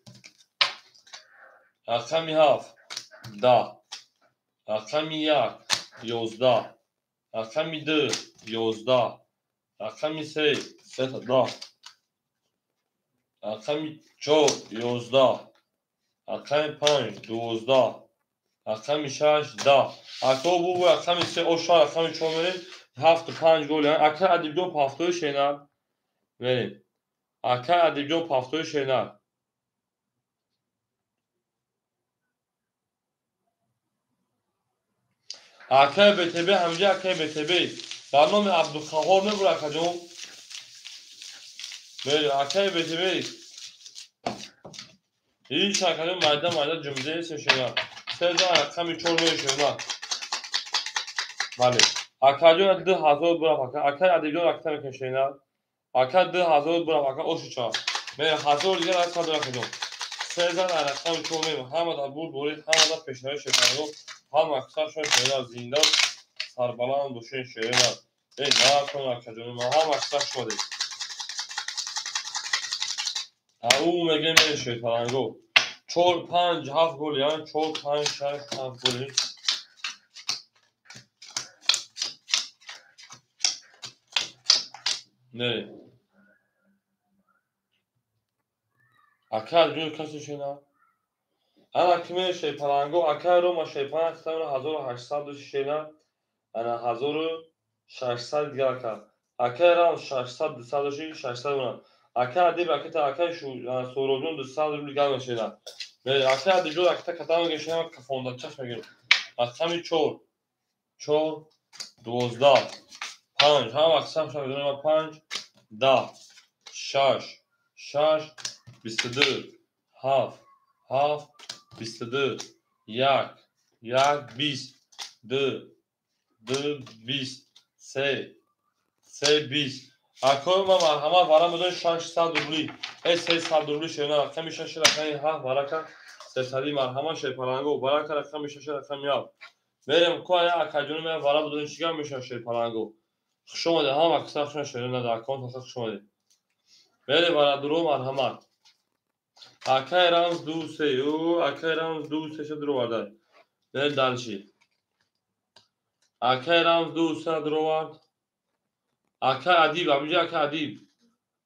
رقمی 7 10 رقمی 1 11 رقمی 2 11 رقمی 3 10 رقمی 4 11 رقمی 5 12 رقمی 6 10 اکا بو رقمی 3 اوشا رقمی 4 میریم 7-5 گل اکا ادیبجو پافتوی شینار میریم اکا ادیبجو پافتوی شینار اکای بتبی همینجا اکای بتبی برنامه عبدالخوار نبود اکا جون میریم اکای بتبی هیچ اکا جون مایده جمعه سه شینار 3000 رقمی 4 میره شینار بله اکا جون 2000 برا اکا اکای ادیبجو رقمی که شینار اکا 2000 برا اکا اوشی چار میریم 1000 دیگه رقم در اکا جون 3000 رقمی 4 میره همه دا بود برید همه دا پیشنهای شکنگو هم اکسا شون شینار زنده سربلند باشین شیرینار ای نه کن اکا جون ما هم اکسا شدیم او میگه میره شوی پلنگو 4-5-7 گل یعنی 4-5-6-7 گلی نه اکا جون کسی شینا انا کمی شوی پلنگو اکا رو ما شوی پلنگ ختمون 1800 دوشی شینا انا 1600 دیگه اکا رام 600 200 دوشی 600 اونا اکا دیب اکا سوروجون 200 روبل گل شینا نه اکا دیجو اکا کتام گشینا کفوندا چش میگیرم رقمی 4 12 5 هم اقسام شد بدون 5 10 6 22 7 22 1 20 2 20 3 20 اکو ما مرحمت برام بدون 600 روبلی 300 рубли шерина рақами 6 рақами 7 барака сесади марҳама шерпаланго барака рақами 6 рақами 7 мерем кӯя акаҷони мея вара будани чига меша шерпаланго хуш омаде ҳама аксаршон шерина дар аккаунт ҳаста хуш омаде мере вара дуру марҳамат акай рамз 2 акай рамз 2 ша дурварда мер далши акай рамз 2 дурвард акай адиб амҷи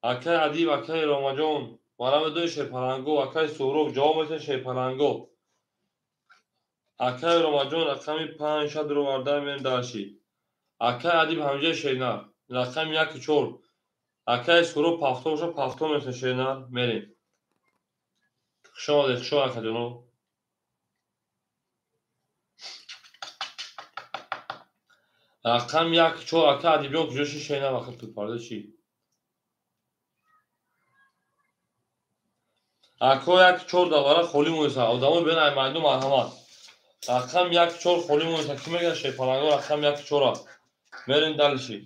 акай адиб акай ромаҷон вара медони шерпаланго акай суҳроб ҷавоб метони шерпаланго акай ромаҷон рақами 5 ша дурварда мер далши акай адиб ҳамҷи шерина рақами 1 4 акай суҳроб пафтон ша пафтон метони шерина мерем хушомадед хушо акаҷоно рақами 1 4 акай адибҷон куҷоши шерина вақт пипарда чӣ ако 1 4 давара холӣ монеса одамо бен ай майду марҳамат рақам 1 4 холӣ монеса ки мегӯяд шерпаланго рақам 1 4 мерем далши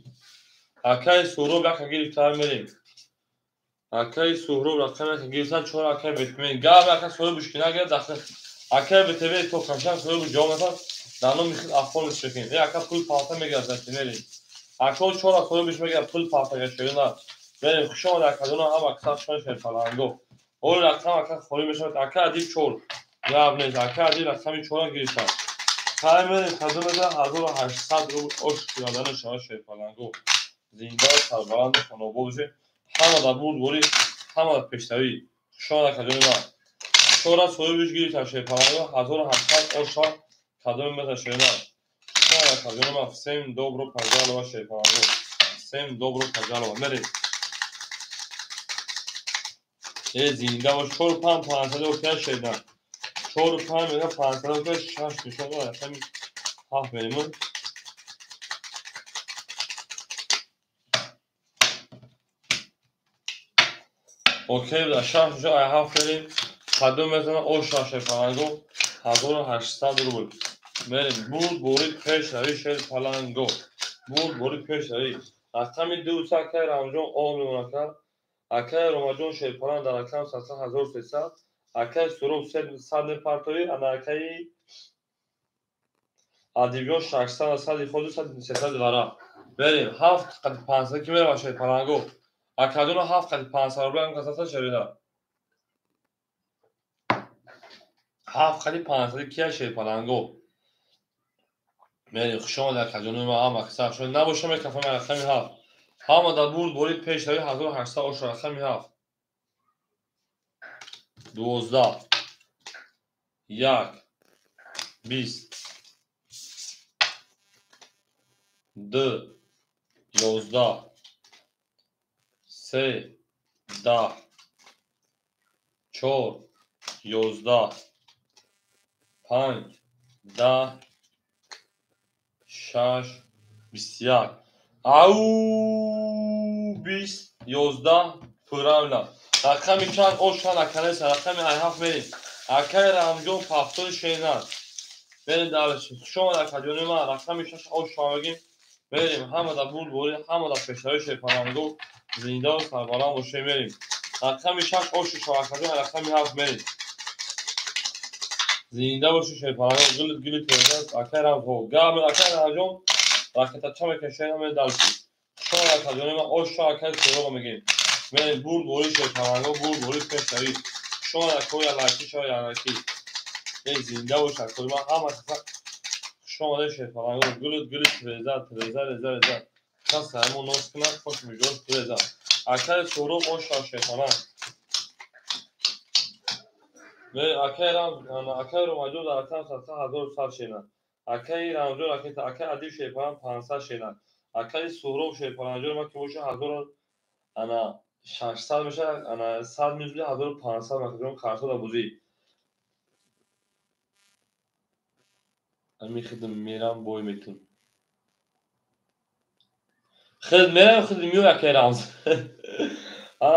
акай суҳроб 1 гирифта мерем акай суҳроб рақами 1 гирифта 4 акай бетмен гап акай суҳроб бишкина дахил акай бетв то кашан суҳроб ҷавоб метад дар номи хил афғон мешакин акай пул палта мегирад мерем ако 4 суҳроб биш мегирад пул палта гашерина мерем хушомад акаҷоно ҳам аксар шон шерпаланго оли рақам акай холӣ мешавад акай адиб 4 гап нест акай адиб рақами 4 гирифта кай мерем кадом меда 1800 рубл ош киладани шава шерпаланго зиндаи сарбаланди хонобод бошед ҳама дар бурдборӣ ҳама дар пештавӣ хушомад акаҷони ман 4 суҳроб биш гирифта шерпаланго 1800 ош шава кадом меда шерина хушомад акаҷони ман всем добро пожаловать шерпаланго всем добро пожаловать мерем зинда бош 4 5 500 рупия шерина 4 5 мега 500 рупия 6 нишона рақами 7 мерем окей буда 6 нишона ай 7 мерем кадом мезана оша шерпаланго 1800 рубл мерем бурдбори пешравӣ шерпаланго бурдбори пешравӣ рақами 200 акай рамҷон о мемонад акай ромаҷон шерпалан дар рақам 1300 акай суҳроб 100 мепартовӣ ана акаи адибҷон 600 100 ходу 300 вара мерем 7 қади 500 ки мерем шерпаланго акаҷоно 7 қади 500 рубля касата шерида 7 қади 500 кия шерпаланго мерем хушомад акаҷонои ман ҳам аксар шуд набоша мекафам рақами 7 ҳама дар бурдбори пешравӣ 1800 ош рақами 7 12 1 20 2 11 3 10 4 11 5 10 6 21 ау 20 11 пурравна рақами чанд ошан аканеса рақами ай 7 мерем акай рамҷон пафтони шенат мерем далши хушомад акаҷони ман рақами 6 ошамагим мерем ҳама дар бурдбори ҳама дар пешравӣ шерпаланго зиндау сарбаланд бошем мерем рақами 6 оши шавакаҷон рақами 7 мерем зинда боши шерпаланго гулит акай рамҳо гап акай рамҷон ракетача мекашем мер далши хушомад акаҷони ман оша акай суҳроб мегем мерем бурдбори шерпаланго бурдбори пешравӣ хушомад акои ялаки шава ялаки зинда бош акои ман ҳама хушомаде шерпаланго гулит реза кас ҳамон ноз кунад хош миҷош реза акай суҳроб оша шерпаланг акай ромаҷон дар рақам 1100 шена акай рамҷон ракета акай адиб шерпаланг 500 шена акай суҳроб шерпаланҷон ма ки боша 1600 меша 100 мизуди 1500 макаҷон картода бузӣ ами хидм мерам бой метун хид мерам хид миё акай рамз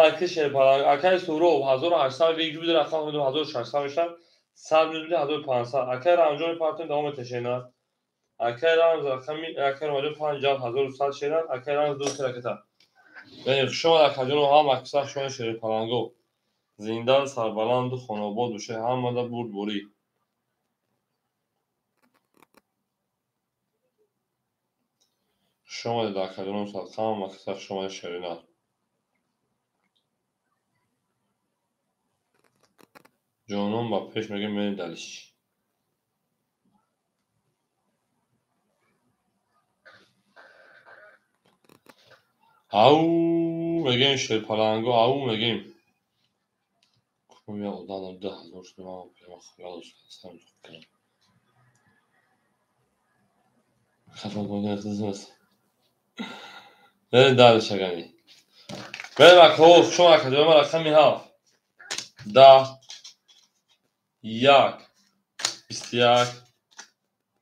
аки шерпаланг акай суҳроб 1800 виги буди рақам 1600 меша 100 мизуди 1500 акай рамҷони партони давом меташена акай рамз рақами акай ромаҷон 5100 шена акай рамз 2 ракета мерем хушомад акаҷоно ҳам аксар шони шерпаланго زیندان سربلند و خاناباد و شه همه دا برد بوری. شما در کدوم سال خواهم مکسر شما شرینار. جانم با پیش میگه میریم دلش. او میگیم شیر پلنگو او میگیم. کمی آدم 10,000 شما پیما خیالش هستم کنم. خفه کنید اختصاص. بریم دلش اگری. بریم اکوف شما کدوم رقمی ها. 10 1 21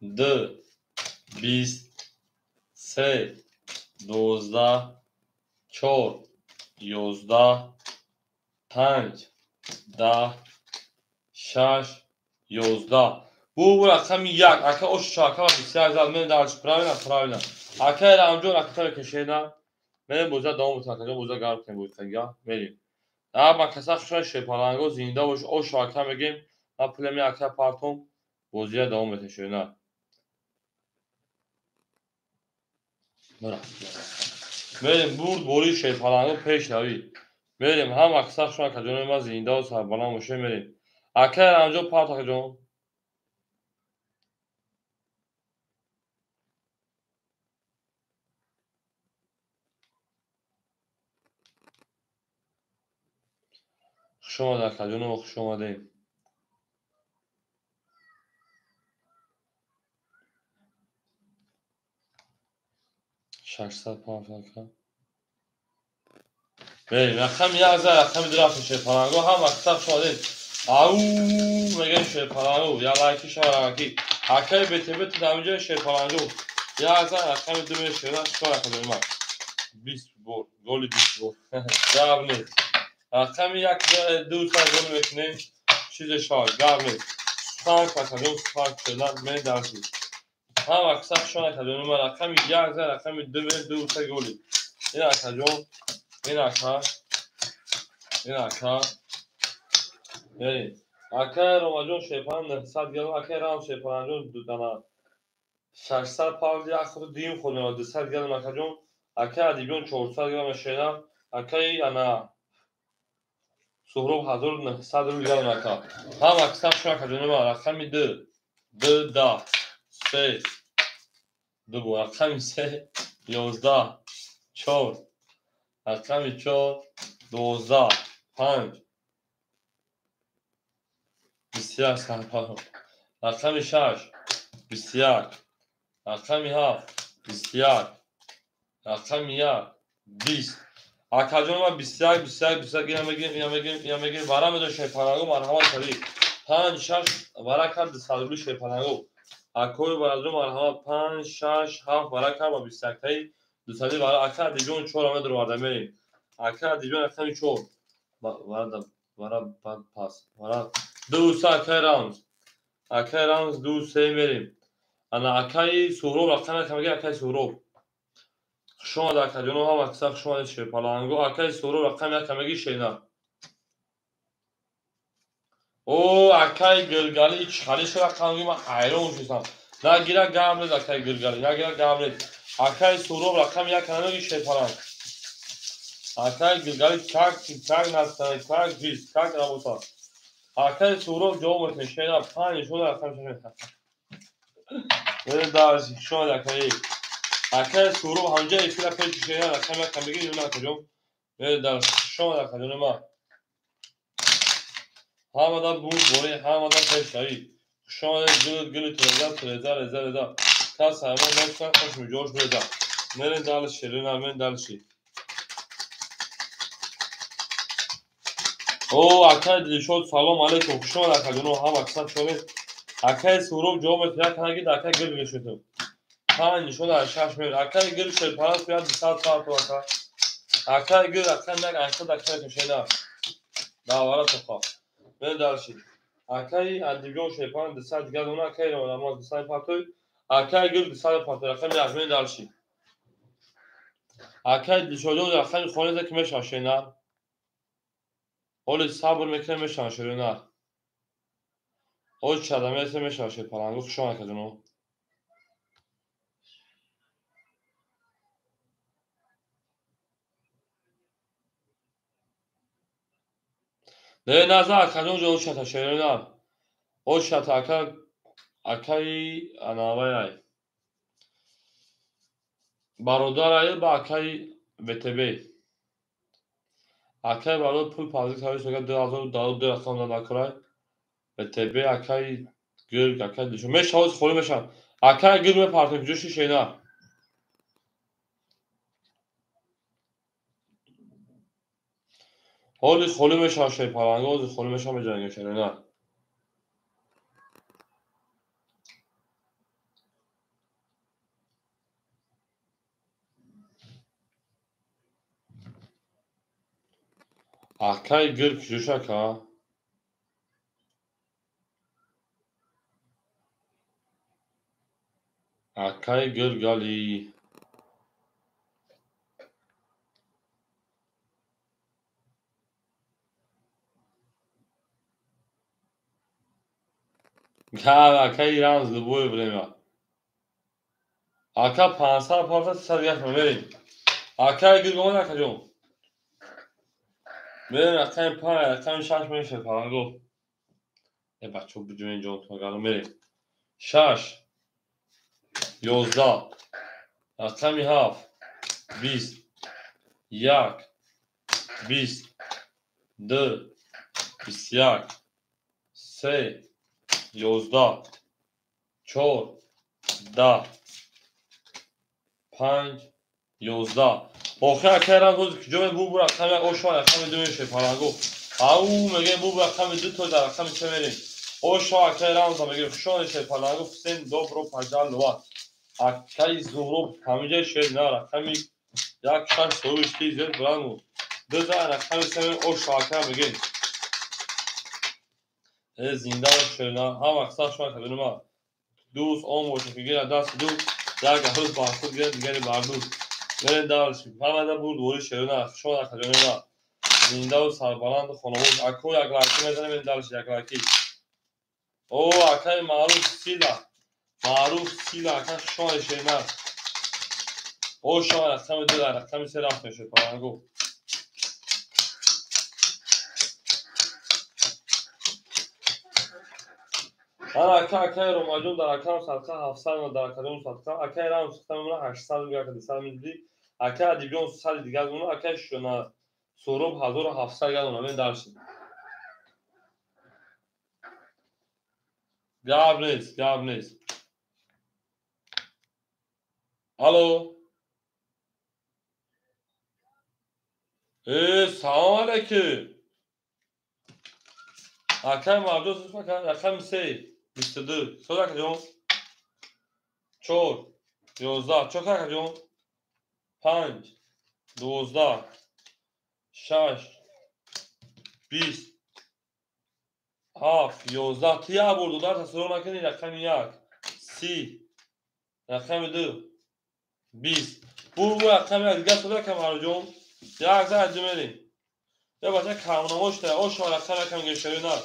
2 23 12 4 11 5 10 6 11 bu raqam 1 aka o şaka بسیار زیاد من درش پراوینا aka era اونجا رقم کشیدم من بوزا دام متوجه بوزا گرم کنیم بود یا بریم اما کسا شما شپالانگو زنده باش او شاکا میگیم ما پلمی aka پارتون بوزیا دام بتشینا بریم برد بوری شپالانگو پیش روی بریم هم اکثر شما کجا ما زنده و سربلند باشه بریم aka era اونجا پارتون کجا شما در کجا خوش اومدین 600 پارتون بریم رقم 11 رقم درافت شپالانگو هم اکثر شما دین او میگن شپالانگو یا لایکی شما لایکی اکای بتبت دامجه شپالانگو 11 رقم دوم شما شما کنیم ما 20 بول گلی 20 بول جواب نیست رقم یک دو تا گل میکنیم چیز شال جواب نیست سپارک پسندون سپارک شدن من درسی هم اکثر شما کنیم ما رقم 11 رقم دو تا گلی این اکجون این اکا این اکا بریم اکا روماجون شیپان 900 گرم اکا رام شیپانجون دو دانا 600 پاوند یک خود دیم خود 200 گرم اکا جون اکا دیبیون 400 گرم شینا اکای انا سهروب 1900 گرم اکا هم اکثر شما اکا جون ما رقم 2 10 3 2 بو رقم 3 11 4 رقم 4 12 5 بسیار سرپا رقم 6 21 رقم 7 21 رقم 1 20 اکاجون ما 21 گیرم برام دو شیپانگو مرحمت کردی 5 6 برکت دستالبی شیپانگو اکوی برادر مرحمت 5 6 7 برکت با 21 تایی دستالی برای اکا دیجون 4 آمد رو بردم بریم اکا دیجون رقم 4 برای پاس برای 2 اکای راونز 2 3 بریم انا اکای سهروب رقم کمگی اکای سهروب شما در کجانو هم اکثر شما شپالانگو اکای سهروب رقم کمگی شینا او اکای گلگلی چالیش رقمی من حیران شدم نه گیره گامرد اکای گلگلی نه گیره گامرد اکای سهروب رقم کمگی شپالانگ اکای گلگلی چاک نستانه چاک جیز چاک نبوسا اکای سهروب جواب میکنه شینا 5 شده رقم شینا بده دارشی شما در کجایی اکای سهروب همجا ایفیل پیش شینا رقم کمگی یونه کجام بده دارشی شما در کجانو ما همه دا بود بوری همه دا پیشایی شما گل ترزا کس همه نکسن خشم جوش بده نرین دالشی رین دالشی او اکای دیشود سلام علیکم شما در کجانو هم اکسن شده اکای سهروب جواب تیا کنگی در اکای گل گشتم 5 شده 6 میر اکای گل شد پرست بیاد 200 ساعت تو اکای گل اکای نگ انشد اکای کشینا داورا تو بده دالشی اکای اندیگو شیپان 200 گل اونا اکای رو نماز 200 پاتوی اکای گل 200 پاتوی رقم یزمین دالشی اکای دیشودو رقم خونیده که میشه شینا حالی صبر میکنه میشن شروع نه حالی چه دمیه میشن شروع پرنگو خوشان که جنو نه نزد کدوم جو شتا شروع نه حال شتا اکای اناوی برادر با اکای وتبی اکای برادر پول پازی کاریش میگه 2000 رقم داد کرای وتبی اکای گرگ اکای دیشو میشه حال خوری میشن اکای گرگ پارتنر جوشی شینا حالی خوری میشن شی پرنگو خوری میشن به جنگ شروع نه اکای گرگ جوشا که اکای گرگ علی اکای رمز دبوی بریم اکا 500 پارت 300 میریم اکای گرگ اومد اکا جون میریم اکای 5 اکای 6 میشه پرنگو یه بچه بجون اینجا تو گلو میریم 6 11 اکای 7 20 1 20 2 21 3 11 4 10 5 11 آخر کردم روز که جمعه بو رقم اوشا رقم 2 میشه پرنگو او میگه بو رقم 2 تا در رقم 3 میریم اوشا کردم تا میگه شون شه پرنگو سن دوبرو پجال لوا اکای زورو همینجا شد نه رقم یک شان سویش کی زد برانو دو تا رقم 3 اوشا کردم میگه زنده شنا هم اکثر شما که ما دوست اون باشه که گیر دست دو در گهرز با خود گیر دیگری بردوز برین دارش فرمانده بود دوری شروع نه شما خجانه نه زنده و سربلند خانواز اکو یک لکی میزنه برین دارش یک لکی او اکای معروف سیلا اکای شما شیمه او شما رقم دو در رقم سه رفت میشه پرنگو انا اکای روماجون در رقم صدقه 700 و در رقم صدقه اکای رام صدقه من 800 و 200 میدی اکای دیگه 300 دیگه اون اکای شنا سوروب 1700 گردونه برین دارش گاب نیست الو سلام علیکم اکای مردوز اسم که رقم 3 22 صدا جون 4 11 چوکا جون 5 12 6 20 7 11 تیا برد دار تصور نکنی رقم 1 30 رقم 2 20 بو رقم 1 دیگه صدا که مرد جون یک زد جمعی یا بچه کمناموش ده او شما رقم کم گشتری نه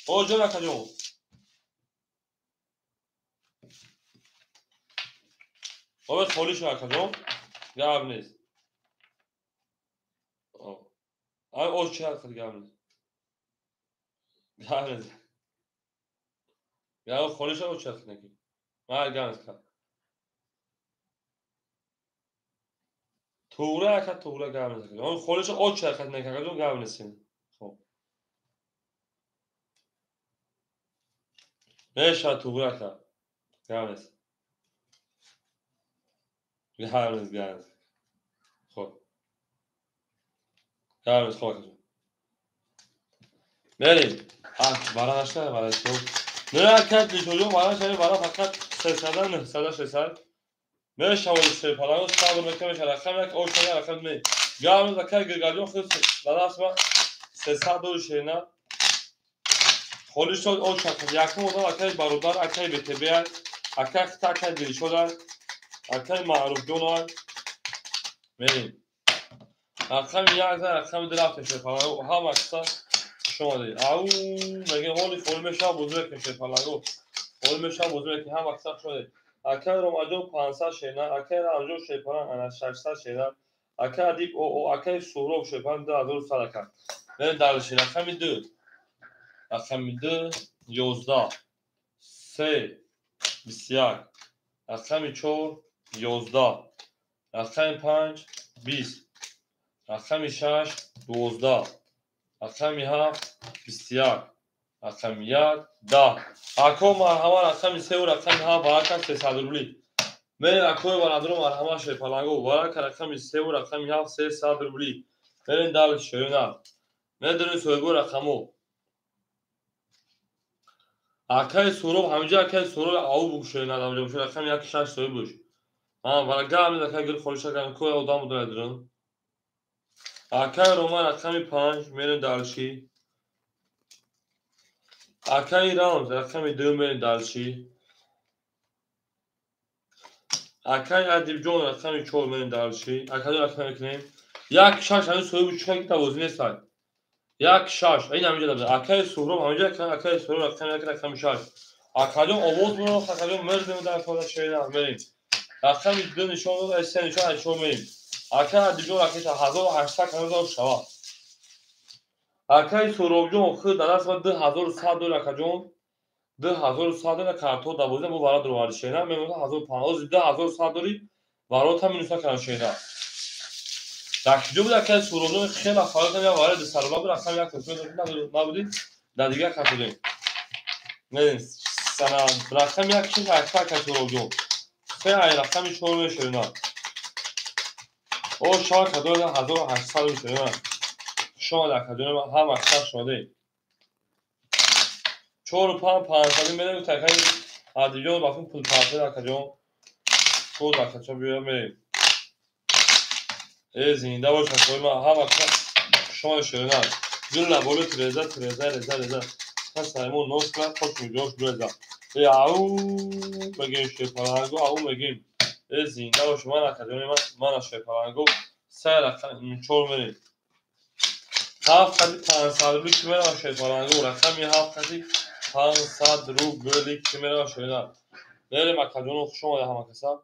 او جون اکا جون او بس خولی شما اکا جون گاب نیست او چه اکا گاب نیست گاب نیست یا خولی شما او چه اکا نکی من گاب نیست که توره اکا توره گاب نیست او خولی شما او چه اکا نکی اکا جون گاب نیستیم خب نشا توره اکا گاب نیست گاب نیست خب گاب نیست خب اکا جون بریم برای نشته برای تو نه اکا دیشو برای شده برای فقط 300 900 600 میشه ولی سه پلنگ صبر میکنه میشه رقم یک او شده رقم می گام زکر گرگالیون خود داداش ما 300 دو شینا خولی شد او شد یکم و اکای برادر اکای بتبی اکای اکای دل شدن اکای معروف جون میریم رقم یک رقم درفت میشه پلنگو هم اکثر شما دید او مگه حالی فرمش هم بزرگ میشه پلنگو فرمش هم بزرگ هم اکثر شما دید اکر رو مجو 500 شینه اکر انجو شیپران انا 600 شینه اکر دیپ او اکر سورو شیپران 2100 اکر بریم درشی رقم 2 11 3 21 رقم 4 11 رقم 5 20 رقم 6 12 رقم 7 21 رقم 1 10 اکو مرحبا رقم 3 و رقم 7 برکت 300 روبلی بریم اکو برادرو مرحبا شی پلنگو برکت رقم 3 و رقم 7 300 روبلی بریم دال شیرینه میدونی سویگو رقمو اکای سورو همینجا اکای سورو او بوشه ندام بوشه رقم 1 6 سوی بوش برای گام اکای گل خورش کردن کو ادام دادن اکای روما رقم 5 میرن دالشی اکای رامز رقم 2 میرن دالشی اکای ادیب جون رقم 4 میرن دالشی اکای رقم کنیم یک شش همین سوی بوش که توازن است یک شش این همینجا داده اکای سورو همینجا اکای سورو رقم 1 رقم 6 اکای آواز برو اکای مرد در فاز شیرین میریم رقم 2 نشون داد اس نشون نشون میریم اکای دیجو رقم 1800 کنار شوا اکای سورو جون خود در اصل 2100 دلار کجون 2100 دلار کارتو دابوزه مو برات رو شیرین میگم 1500 2100 دلاری برات هم نوشته کنار شیرین دکجو بود اکای سورو جون خیلی فایده میاد وارد سرلا رقم 1 کنار نبودید در دیگه کاتو نه سنا رقم 1 چیز اکای سورو جون سه رقم 4 میشه او شما کدوم 1800 میشه شما در کدوم هم اکثر شده 4 و 5 500 میدم تکای ادیجون با پول پاسه در کدوم خود در کدوم بیام بریم ای زنده باش کدوم هم اکثر شما شده جون لبولو ترزا پس همون نوز کرد خوش میجوش برزا ای او بگیم شپارانگو او بگیم ای زنده باش من کدوم من شپارانگو سه رقم 4 میریم هفت خطی 500 روبلی که میره باشه پارانگو رقمی هفت خطی 500 روبلی که میره باشه نهره مکدون شما ده همه کسا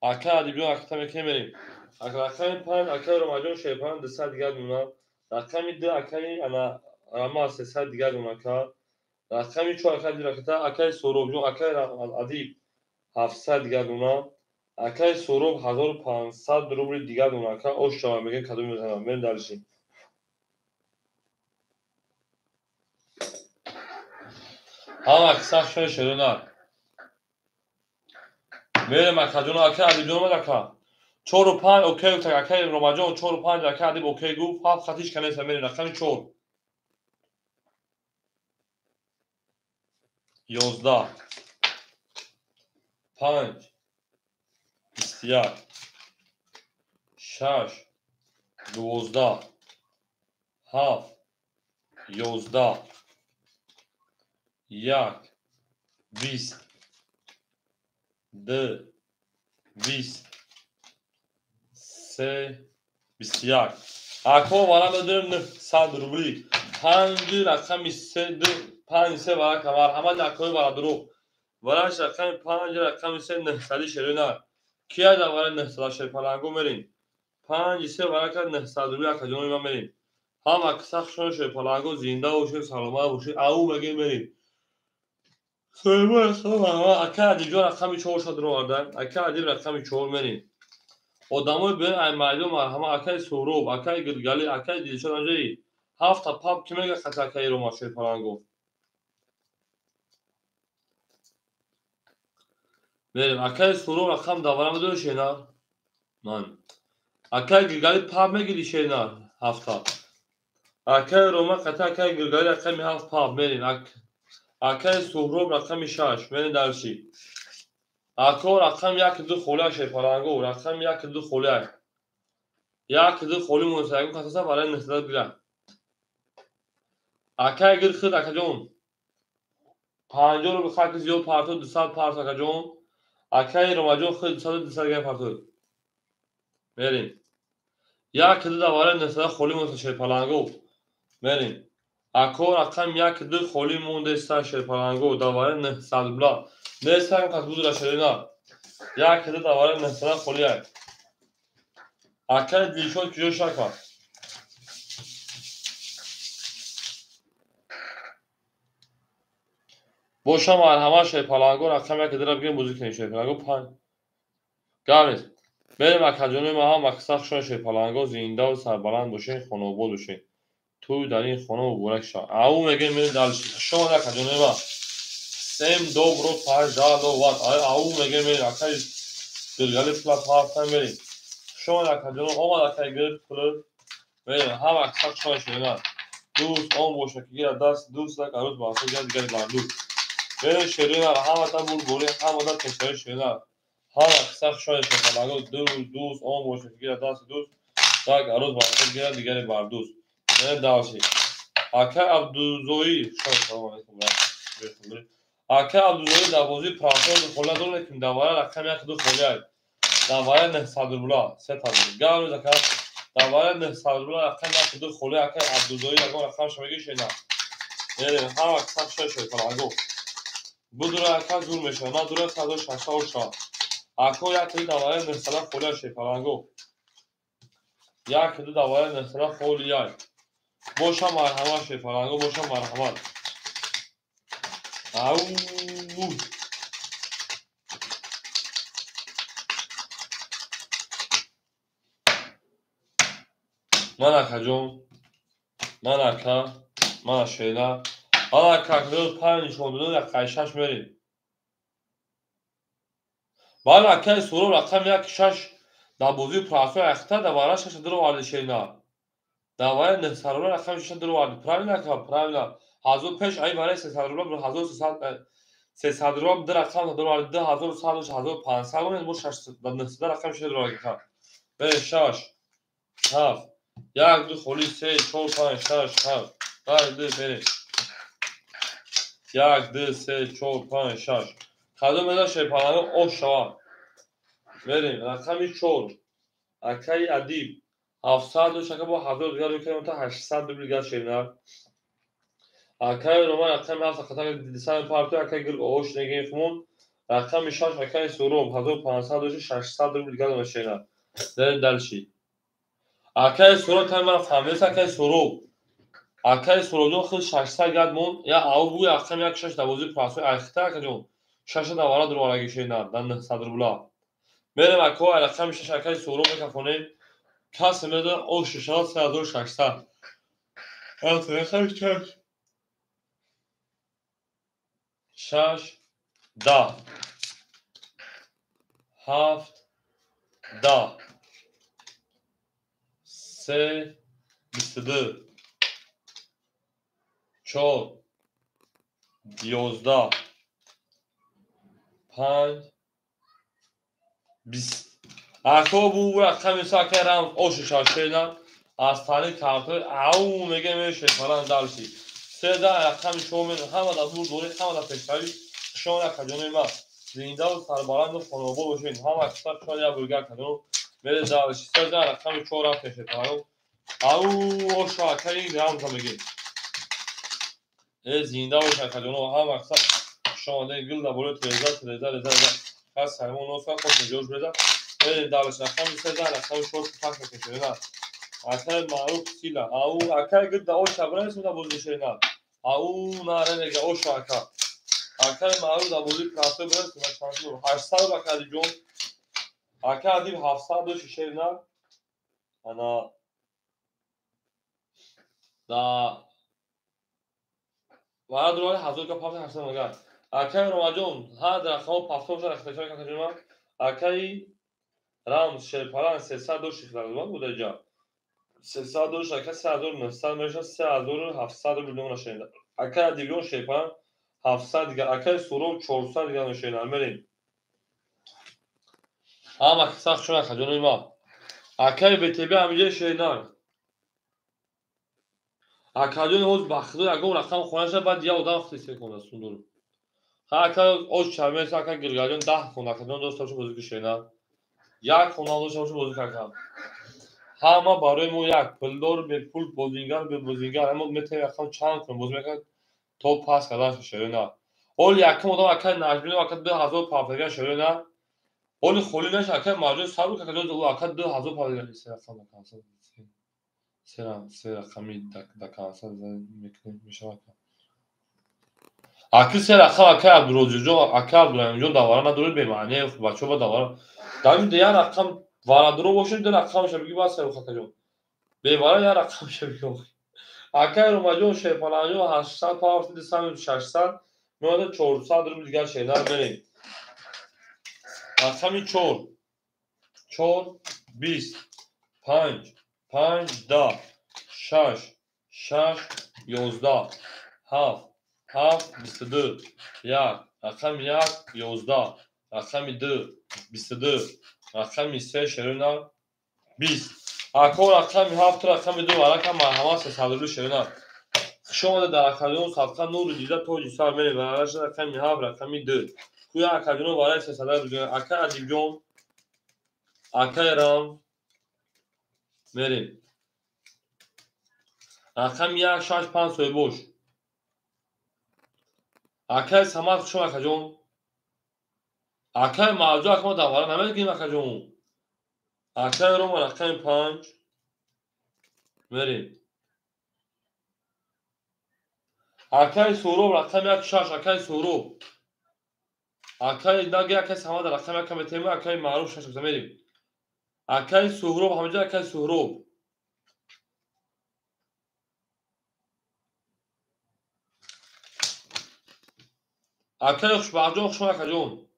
اکا عدیبیون اکتا میکنی میریم رقمی 5 اکا رو مجون شیپان 200 دیگر دونم رقمی 2 اکای انا رما 300 دیگر دونم اکا رقمی 4 اکا دیگر اکتا اکای سوروب جون اکای عدیب 700 دیگر دونم اکای سوروب 1500 روبلی دیگر دونم اکا اوش شما میگن کدوم میزنم میریم دارشیم هم اکثر شده نه میره مکدون اکه ادیب جون مدکا 4 و 5 اوکی تا اکه روماجون 4 و 5 اکه ادیب اوکی گفت هفت خطیش کنه میره رقم 4 11 5 21 6 12 7 11 1 20 2 20 3 21 اکو والا بدون 100 روبلی 5 رقم 3 5 3 والا کمر همه اکو والا درو وراش رقم 5 رقم 3 900 شیرینه کیا در وارد 900 شیر پلنگو میرین 5 3 ورا 900 روبلی اکجون ما میرین هم اکسخ شون شیر پلنگو زنده و شیر سلامت و شیر او مگه میرین سلام سلام اکا دیجو رقم 4 شد رو آوردن اکا دیجو رقم 4 میرین آدمای به مردم همه اکای سوروب اکای گلگلی اکای دیشان آنجایی هفت تا پاپ که میگه خط اکای رو ماشین پلنگو بریم اکای سوروب رقم داورم دو شینا من اکای گلگلی پاپ میگیری شینا هفت تا اکای روما خط اکای گلگلی رقم هفت پاپ میرین اکای سوروب رقم 6 میرین درشی اکا رقم 1 2 خوله شی پلنگو رقم 1 2 خوله 1 2 خوله مونسایگو کاسا برای نسبت بیرن اکای گل خود اکجون 50 رو بخواد زیاد پارتو 200 پارت اکجون اکای روماجون خود 200 200 گرم پارتو بریم یک دو دواره نصده خالی مونده شیرپلنگو. بریم. اکو رقم یک دو خالی مونده سر شیرپلنگو دواره نصد بلا. نصد کس بود را شرینا. یک دو دواره نصده خالی های. اکل دیشون کجا شکر. باشم مرحمه شیرپلنگو رقم یک دو را بگیم بزرگ کنیم شیرپلنگو پنج. گرمید. بریم اکجانوی ما هم مکسخ شون شیرپلنگو زنده و سربلند باشین خانوباد باشین. توی در این خانه مبارک شد. او میگه میرین دلش شما اکجانوی ما. سیم dobro pajalo vat. Au میگه میرین اکای گلگلی پلاس هافتن میرین. شما اکجانو آمد اکای گل پلر. میرین هم اکسخ شون شیرپلنگو. دوست آن باشه که گیر دست دوست لک عروض باسه گرد دیگری بردوست. برین شیرپلنگو همه تا بول بولی همه تا تشتری شیرپلنگو. هم اکسخ شون شیرپلنگو دوست آن باشه که گیر دست دوست لک عروض باسه گرد دیگری بردوست. میرین دلشی. اکای عبدالزوی سلام علیکم. اکای عبدالزوی دوازی پراسان خلا دور نکیم دواره رقم یک دو خالی های. دواره نه صدربلا سه تازه. گرم زکر دواره نه صدربلا رقم یک دو خالی اکای عبدالزوی رقم رقم شمگی شینا. یعنی هم اکسخ شون شیرپلنگو. بدون اکای زور میشه. نه دور صدر ششتا و شا. اکای یک دو دواره نه صدر خالی شیرپلنگو. یک دو دواره نه صدر خالی های. باشم مرحمه شیرپلنگو باشم مرحمه. او من اکجون من اکا من شیلا آن اکا کدوم پنج شوندون یک قیشش میریم. بعد اکای سورو رقم یک شش دبوزی پراسو اخته دواره شش درو وارد شینا. دواره نه سرور رقم شش درو وارد پراوینا اکا پراوینا. هزار پیش ای برای سه صد روبل بر هزار سه صد روبل در رقم درو وارد ده هزار صد و هزار پانصد و نه شش نه رقم شش درو وارد. به شش هفت یک دو خالی سه چهار پنج شش هفت بعد بریم. یک دو سه چهار پنج شش کدوم میدان شیرپلنگو آش شوم. بریم رقم چهار اکای ادیب 700 شکر با 70 دیگر بکنیم تا 800 دیگر شیرینر. اکای رومان رقم 7 خطا دیسان پارتو اکای گل آش نگین فمون رقم 6 اکای سوروم 1500 و 600 دیگر شیرینر. در دلشی اکای سورو تایم من فهمیدم اکای سورو اکای سورو خود 600 گرد مون یا او بو رقم یک 6 دوازی پاسو اخته اکجون 6 دواره در وارگی شیرینر دن صدر بلا. میرم اکای رقم 6 اکای سورو میکفونیم کس میده او 6600 البته رقم 6 10 7 10 3 22 4 11 5 20 اکا بو رقم ساکه رم او ششاشینا از تانی کارتوی او میگه میشه فلان دالشی سه دا رقم شومن همه دا بور دوری همه دا پشتری شما اکجانوی ما زنده و سربلند و خانوبه باشین هم اکثر شما یا برگر کدونو میره دالشی سه دا رقم چهار هم کشه کنو او شاکری گرام تا بگیم زنده و شکدونو هم اکثر شما ده گل دا بوله تریزا پس همون نوفا خود نجوش بزن بریم دالش رقم سه دا رقم چهار پاک کشه نه اکای معروف سیلا او اکای گد او شبران اسم دا بوزی شیرینر او ناره نگه او شو اکای معروف دا بوزی پراسو برس مشانسو 800 بکردی جون اکای ادیب 700 و شیرینر انا دا وارد روی هزار که پاس 800 مگر اکای روماجون ها در خواهو پاسپورت اختشار که کجوما اکای رام شیرپلان 300 و شیخلالوان بوده جا 300 و شکر 3900 میشه 3700 میلیون شیرینر. اکای دیگرون شیرپلان 700 دیگر اکای سورو 400 دیگر شیرینر میریم. اما سخت شما خجانوی ما اکای بیتیبی همیشه شیرینر اکادون هوز بخدو اگه رقم خونه شد بعد یا آدم خیلی کنه سوندور اکای اوش چرمیس اکای گلگالیون 10 کنه اکادون دوست داشته بزرگی شیرینر یک خونه دوست داشته بزرگی کردم همه برای ما یک پولدار به پول بازیگر به بازیگر اما میتونیم یکم چند کنیم باز میکنیم تو پاس کردن شده نه اول یکم آدم اکل نجمیل اکل 2000 پاپگان شده نه اول خولی نشه اکل ماجرا صبر که دو اکل 2000 پاپگان سه رقم کانسل سه رقمی کانسل میکنیم میشه اکل سه رقم اکل عبدالروزی اکل عبدالرحیم جون دواره نداره به معنی بچه با دواره داریم دیگه رقم وارد رو باشه دو رقم شه بگی باز سر خاطر جون به وارد یا رقم شه بگی اگر اومدون شیپالانجو 800 پاورت دیسم 600 میاد 400 رو دیگه شیدار بریم رقمی 4 20 5 5 10 6 6 11 7 7 22 1 رقم 1 11 رقم 2 22 رقم 3 شروع 20 اکو رقم 7 رقم 2 رقم مرحمت 300 شروع شما در اکادیون صفحه نور دیده توجی سال میری برای شده رقمی 7 رقمی 2 توی اکادیون برای 300 بگیریم اکا ادیبیون اکا ایران میریم رقم 1 6 5 سوی بوش اکا سمت شما اکادیون اکا موضوع اکا ما دواره نمیدگیم اکادیون اکا ایران رقم 5 میریم اکا سوروب رقم 1 6 اکا سوروب اکا نگی اکا سمت رقم 1 کمیتیمه اکا معروف 6 میریم اکا سوروب همجا اکا سوروب اکای خوشبخت شما اکادیون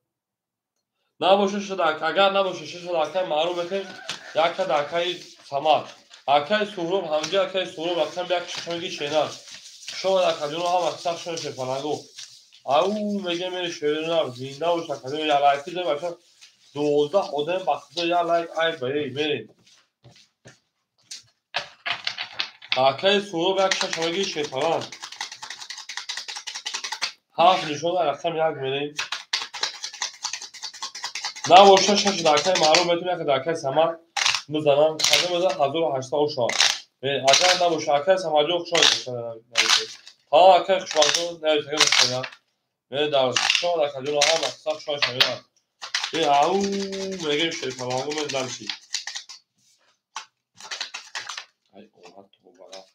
نباشه شده اگر نباشه شده اکای معروف بکن یک کد اکای سمت اکای سهروب همجا اکای سهروب رقم یک ششمگی شینر شما اکادیون هم اکثر شده شپانگو او میگه میره شیرینر زنده باشه اکادیون یا لایکی ده باشه 12 آدم بخصوص یا لایک ای بایی میرین اکای سهروب یک ششمگی شپانگ هفت نشون رقم یک میرین نباشه شده اکای معروف بتونه که اکای سمت بزنم کدوم بزن 1800 شد اگر نباشه اکای سماجو شد ها اکای خوشبختون نمیشه که من در شما در کجا هم اکثر شما شمیدن او میگیم شیطانانگو من دمشی ای اومد تو برا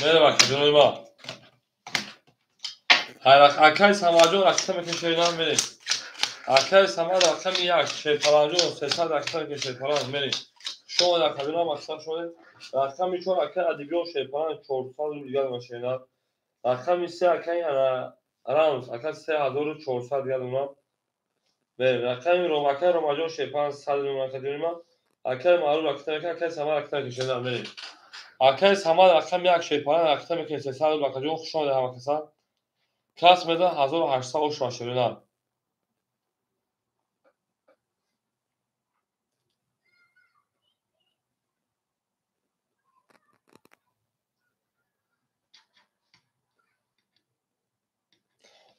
میره بکر جنوی ما اکای سماجو رکشتا میکن شیطان میریم اکای سماجو رکشتا یک شیطانانجو 300 رکشتا میکن شیطانان میریم شما در کجا هم اکثر شده رکشتا میچون اکای ادیبیون شیطانان 400 رو دیگر مشیدن رقم 3 اکای رمز اکای 3400 دیگر اونا به رقم رومکای روماجون شیپان 100 رومکای دیرما اکای معلوم رکتا که اکای سما رکتا که شده میریم اکای سما رقم یک شیپان رکتا میکنه 300 رومکای خوشا ده هم کسا کلاس میده 1800 شاشرنا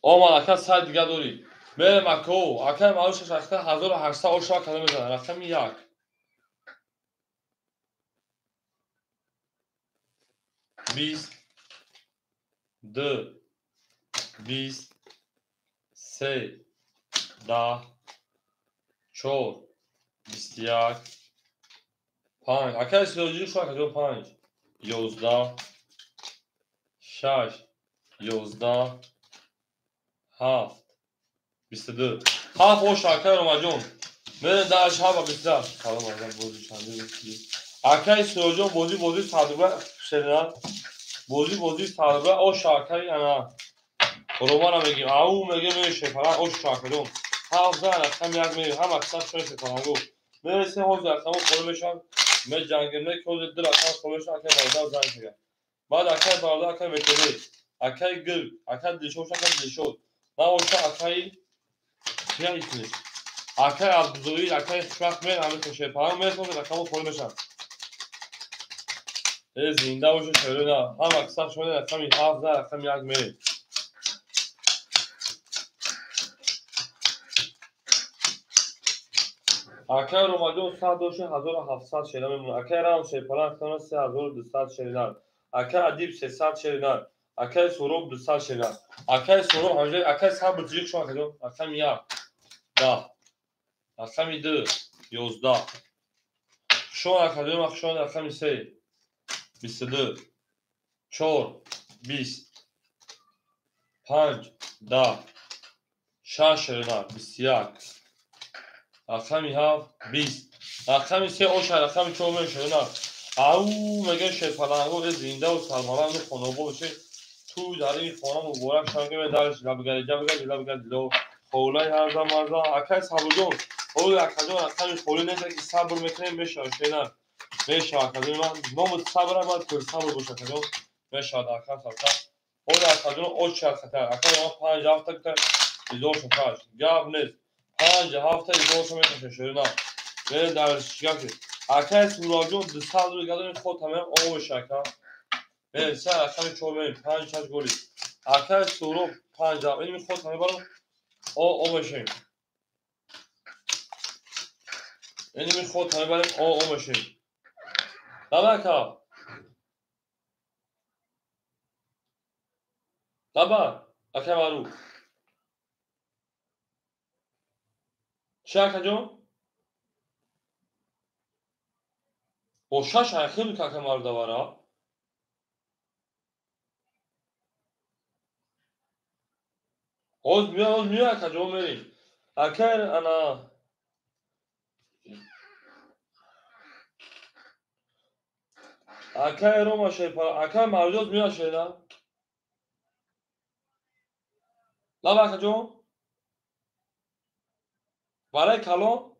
او ما اکای سال دیگه دوری به مکو اکای معلوم شش رکتا 1800 شا کلمه میزنه رقم 1 20 2 20 3 10 4 21 5 اکای سیولوژی شو کجا 5 11 6 11 7 22 7 hoş اکای روماجون من در شب بیشتر سلام علیکم بازی شنده اکای سیولوژی بازی صدوبه شدن بازی صدوبه او شاکای انا رومانا میگیم او میگه میشه فقط او شاکدون هفت زن رقم یک میگیم هم اکثر شده کنگو میرسیم حوز رقم خودشان می جنگل می که دل رقم خودشان اکای بازار زن شده بعد اکای بازار اکای میکنی اکای گل اکای دلشوش اکای دلشود نباشه اکای چیه ایتونی اکای عبدالزوی اکای خوشبخت میر همه کشه پرام میرسیم رقم خودشان زنده باشه شده نه هم اکثر شده رقم هفت زن رقم یک میگیم اکه روماجون 12700 شیرینار میمونه. اکه رام شیپلان کنه 3200 شیرینار. اکه ادیب 300 شیرینار. اکه سروب 200 شیرینار. اکه سروب همجای اکه صبر بزرگ شما کدوم؟ اکه میاد 10. اکه می 2 11. شما کدوم اکشون اکه می 3 22 4 20 5 10 6 شیرینار 21. اکه می 7 20. اکه می 3 اوشن اکه می 4 شیرینار. او میگه شیپلانگو زنده و سلامت و خانوبه بشه تو در این خانه مبارک شنگه می درش لبگرد لو خولای هر زمان اکای صبردون اول اکادون اکای خولی نیست که صبر میکنیم میشه شینا میشه اکادون من نمود صبر باید پر صبر باشه اکادون میشه اکای صبر اول اکادون اوج شد خطر اکای ما 5 هفته که ایزور شد گاب نیست 5 هفته ایزور شد میشه شینا به درش گفت اکای سوراجون 200 رو خود تمام او شکا به سر اکای چوبه 5 چاش گلی اکای سورو 5 این خود تمام برو او ماشین اینی می خود همه بریم او ماشین لبکا لبا اکه مارو چه اکه جون؟ او شش خیلی که اکه مارو دوارا اوز میو اکه جون میریم اکه انا اکه رو ماشه پا اکه مارو میو شینا لبا اکه جون؟ برای کلون؟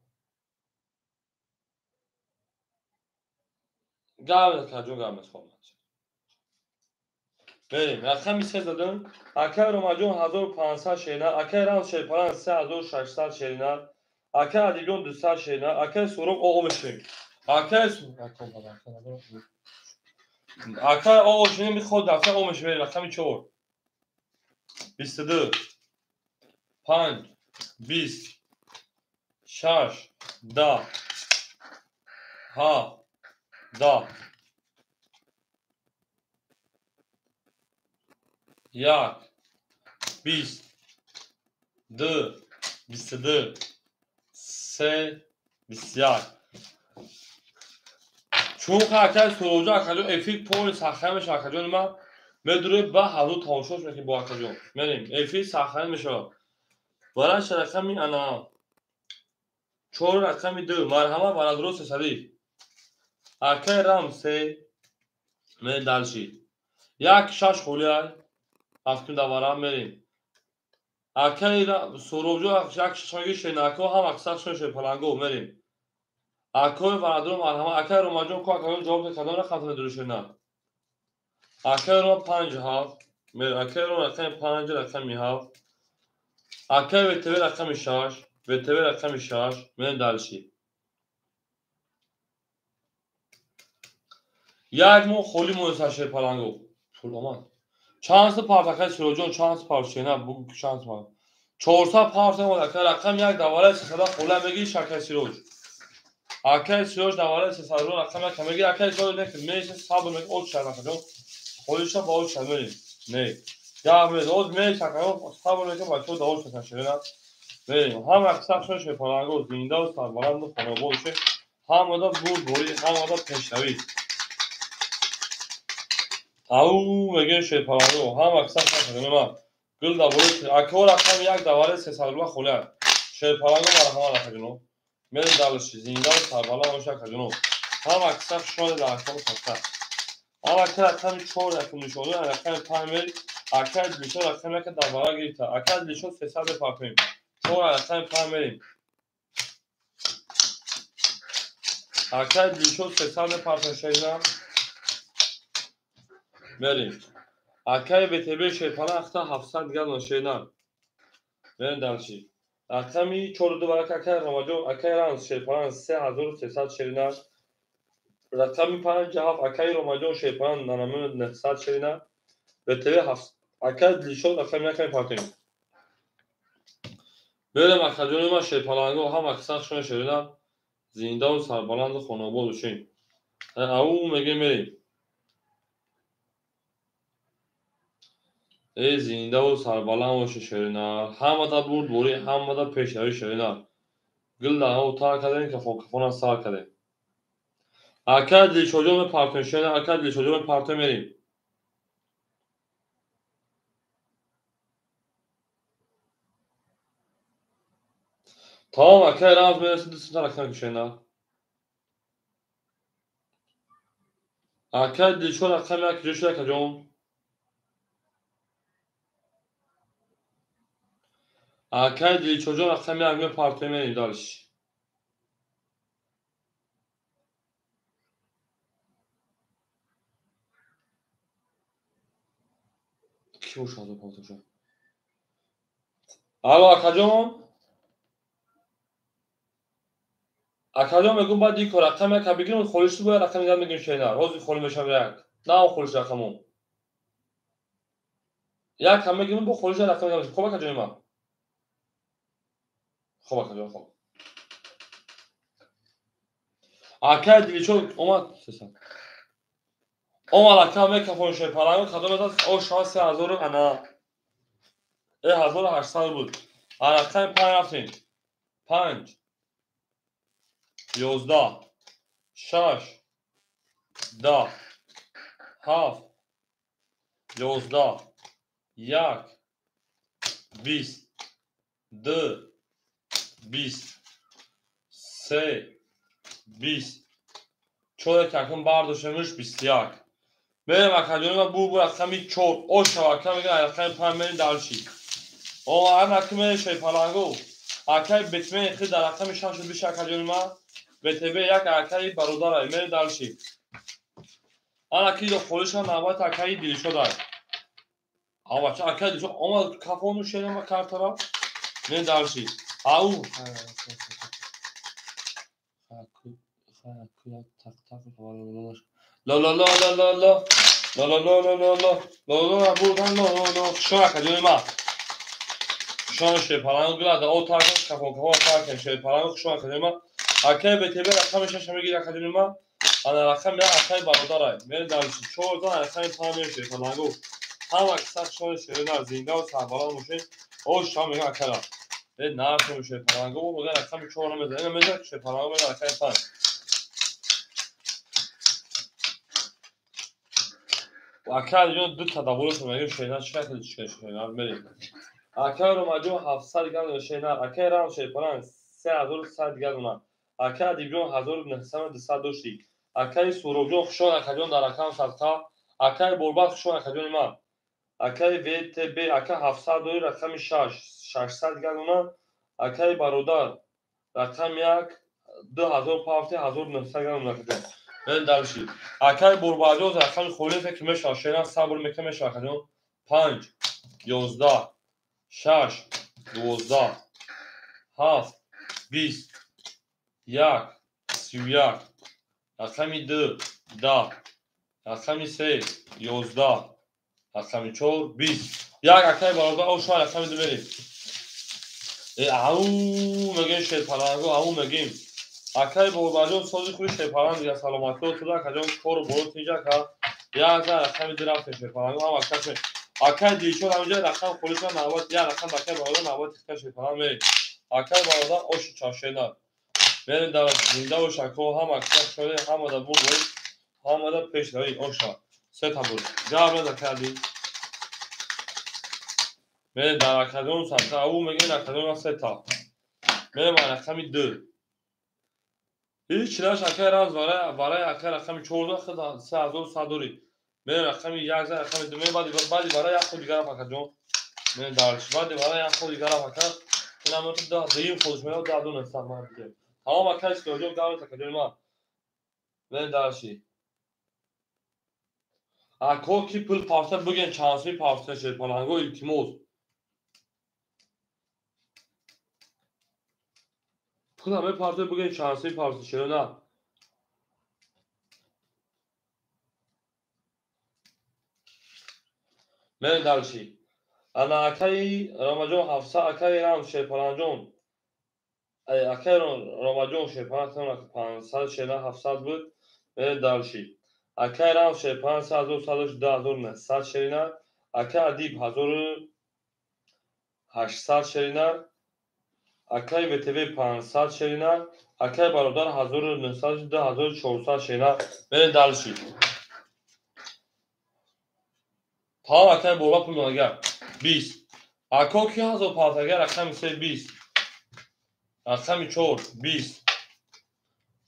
گام اکه جون گام از بریم اکه میسه دادن اکه رو ماجون 1500 شینا اکه ران شیپران 3600 شینا اکه ادیگون 200 شینا اکه سوروب او ماشین اکه اکه او شینی میخواد دفعه او مش بریم اکه می 4 22 5 20 6 10 ها 10 1 20 2 22 3 21 چون اکه سروجا اکه جون افیک پول سخه میشه اکه جون ما مدروی با حضور تماشاش میکنیم با اکه جون بریم افیک سخه میشه برای شرکه می انا 4 اکه می 2 مرحمه برای درست سری اکه رام 3 می دلشی یک شش خولیای هفتم دوارم میریم اکه سروجو یک ششمگی شیناکو هم اکثر شش پلنگو میریم اکه برادر مرحمه اکه روماجون کو اکه جواب کدام خاطر دروش نه اکه رو 5 هاف می اکه رو اکه 5 اکه می هاف اکه وتبر اکه می 6 وتبر اکه می 6 می دلشی یک مو خولی موساشه پلنگو پولمان چانس پارتاکای سروجون چانس پارچینا بو شانس ما 400 پارت ما که رقم یک دواره 300 خوله میگی شکای سروج اکای سروج دواره 300 رو رقم یک میگی اکای سروج نه که میشه حساب میگه اول شد کنم خولیش با اول شد میگی نه یا به اول میشه کنم حساب میگه با تو اول شد شده نه هم اکثر شش پلنگو زنده و سربلند و خانواده باشه هم ادا بوری هم ادا پیشروی او میگه شیپلانگو هم اکثر شده ما گل دوره اکور رقم یک دواره 300 خوله شیپلانگو مرحمه نکنو میل دلش زنده و سربالا باشه کنو هم اکثر شده در اکور سخته هم اکثر رقم 4 رقم نشونه رقم 5 میل اکثر لیشون رقم یک دواره گیرتا اکثر لیشون 300 پاپیم 4 رقم 5 میل اکثر لیشون 300 پاپیم شینا میریم اکای BTB شیپالا اختا 700 گل شینا میریم دلشی اکمی 42 برک اکای رماجو اکای رانس شیپالان 3300 شینا رقمی 5 هفت اکای رماجو شیپالان نانمون 900 شینا BTB 7 اکای لیشون رقم یکمی پاکیم بریم اکادون ما شیپالانگو هم اکثر شون شینا زنده و سربلند خانواده باشین. او میگه میریم. ای زنده و سربلند باشه شیرینار. همه دا برد بوری همه دا پیشروی شیرینار. گل دا او تا کردین که کفون سر کردین. اکا دل çocuğum partner şöyle اکا دل çocuğum partner vereyim. Tamam اکا راز برسید دستان اکا کشینا. اکا دل çocuğum اکا میاد کجا شده کجام. اکا دل çocuğum اکا میاد partner vereyim دارش. کی uşadı پاتوشا. الو اکاجون. اکاجون میگم بعد دیگه رقم یک بگیریم خودش رو باید رقم میدم میگیم شینا. روزی خالی میشم یک. نه اون خودش رقمم. یک هم میگیم با خودش رقم میدم. خوب اکاجون ما. خوب اکاجون خوب. اکا دل çocuğum اومد. اون علاقه میکفون شد پلنگ خدمت است او شانس 1000 انا 1800 بود علاقه 5 رفتیم 5 11 6 10 7 11 1 20 2 20 3 20 چون ککم برداشتمش 21 بریم اکادمی بو رقمی 4 او شبکه میگه علاقه 5 میلی دلشی او علاقه شی پلنگو اکای بتمه خود در رقم شان شد بیش اکادمی ما بتبه یک اکای برادر میلی دلشی آن اکی دو خودشان نباید اکای دیلی شده اما بچه اکای دیلی شد اما کفانو شیرم و کارترا میلی دلشی او لا لا لا لا لا لا لا لا لا لا لا لا لا لا بودن لا لا شو اکادمی ما شان شی پلنگو گلاد او تاکش کفان تاکش شی پلنگو شو اکادمی ما اکای بتبه رقم شش میگیره اکادمی ما انا رقم میاد اکای برادرای میره دلشی چهار تا رقم پنج میشه پلنگو هم اکثر شان شیرین زنده و سربلند باشه او شام میگه اکلا به نرس میشه پلنگو میگه رقم 4 میزنه اینو میذاره که پلنگو میره رقم 5 و اکل جون دو تداول میگه شیرین شکل شیرین میره اکل رو مجموع 700 گرم شیرین اکل رام شه پلنگ 3100 گرم اکل دیگه 1900 داشتی اکل سوروجو خشون اکل در رقم 100 اکل برباد خشون اکل ما اکای VTB اکای 700 رقم 600 گرم اکای برادر رقم 1 2500 1900 گرم نکردم من دلشی اکای بربادوز رقم خولیت که میشه شیرین صبر میکنه میشه کردم 5 11 6 12 7 20 1 31 رقم 2 10 رقم 3 11 رقم 4 20 یک اکای برادر او شما رقم دو بریم او میگیم شی پلنگو او میگیم اکای برادر سازی خوی شی پلنگ یا سلامتی و تو کجا کار برات اینجا که یک رقم دو رفت شی پلنگو هم اکای دیشون همینجا رقم خودشون نبود یا رقم اکای برادر نبود که شی پلنگ میریم اکای برادر اوش چاشینا میریم در زنده و شکو هم اکثر شده هم در بود هم در پیش روی اوشا سه تا بود جواب نده کردی میره در اکادمی سطح او میگه اکادمی سه تا میره من رقم 2 هیچ چیزاش اکای راز برای اکای رقم 14 خدا 3100 دوری میره رقم 11 رقم 2 میره بعدی برای یک خود دیگر اکادمی میره دارش بعدی برای یک خود دیگر اکادمی اینا مت دا دیم خودش میاد دا دون استعمال میکنه تمام اکایش که جو دارت اکادمی ما میره دارشی اکو کی پول پارسل بگین چانسی پارسل شد پلنگو التیموس خدا به پارسل بگین چانسی پارسل شد نه میره دارشی انا اکای رمجون 700 اکای رام شی پلنجون اکه رامجون شیپان تون 500 شینا 700 بود بره دالشی اکه رام شیپان 1900 شینا اکه ادیب 1800 شینا اکه وتوی 500 شینا اکه برادر 1900 شینا بره دالشی پا اکه بولا پول نگر 20 اکه کی هزار پاتگر اکه میشه 20 اکه 4 20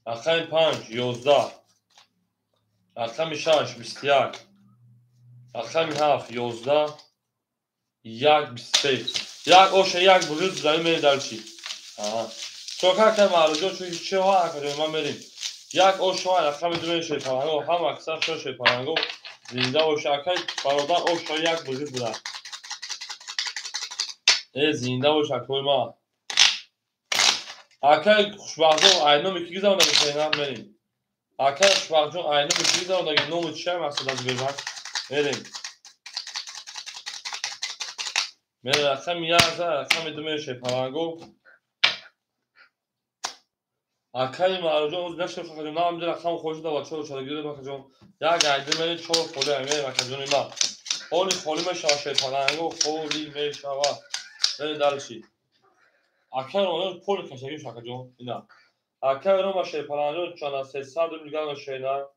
اکه 5 11 اکه 6 21 اکه 7 11 یک 23 یک اوشه یک بروز زمین میره دالشی چوکا که معروضه چون چه ها اکه ما میریم یک اوشه ها اکه میدونه شیپانگو هم اکثر شو شیپانگو زنده اوشه اکه برادر اوشه یک بروز بودن زنده اوشه اکه ما اکه خوشبخته اینو میکی زمان داری شینا میریم اکه خوشبخته اینو میکی زمان داری نومو چه مقصد از برمک میریم میریم اکه میازه اکه میدونه شیپانگو اکه معروضه اوز نشه فقط نام در اکه خوش دا بچه رو چالگیره با کجون یک عیده میریم چور خوله میریم اکه جونی ما خولی خولی میشه شیپانگو خولی میشه و میریم دالشی اکه رو پول کشگی شکه جون اینا اکه رو شیپانگو چانا 300 میلیون شینا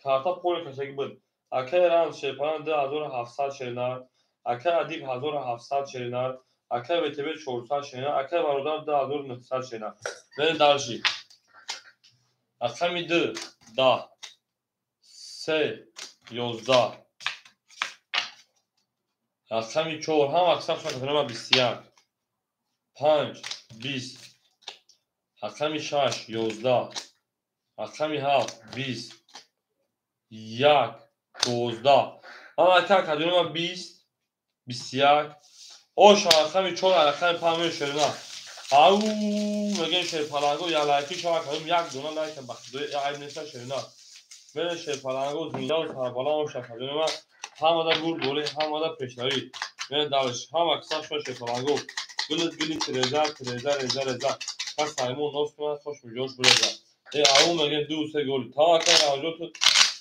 کارتا پول کشگی بود اکه ران شیپانگو 2700 شینا اکه ادیب 1700 شینا اکه وتبه 400 شینا اکه برادر 2900 شینا میریم دالشی اکه می 2 10 3 11 اکه می 4 هم اکثر شکه ما 21 5 20 اکه می 6 11 اکه می 7 20 یک 12 هم اکه کدوم ما 20 21 اوش اکه می 4 اکه می 5 شینا او میگن شیپانگو یا لایکی شما کدوم یک دونه لایک بخش یا عیب نیست شینا میره شیپانگو زنده و سربالا و شکدون ما هم دا گور دوری هم دا پیشنهایی میره دالش هم اکثر شو شیپانگو گلی تریزر پس سایمون نوست کنه خوش میجوش بریزر او میگن 2 3 گل تا اکه راجو تو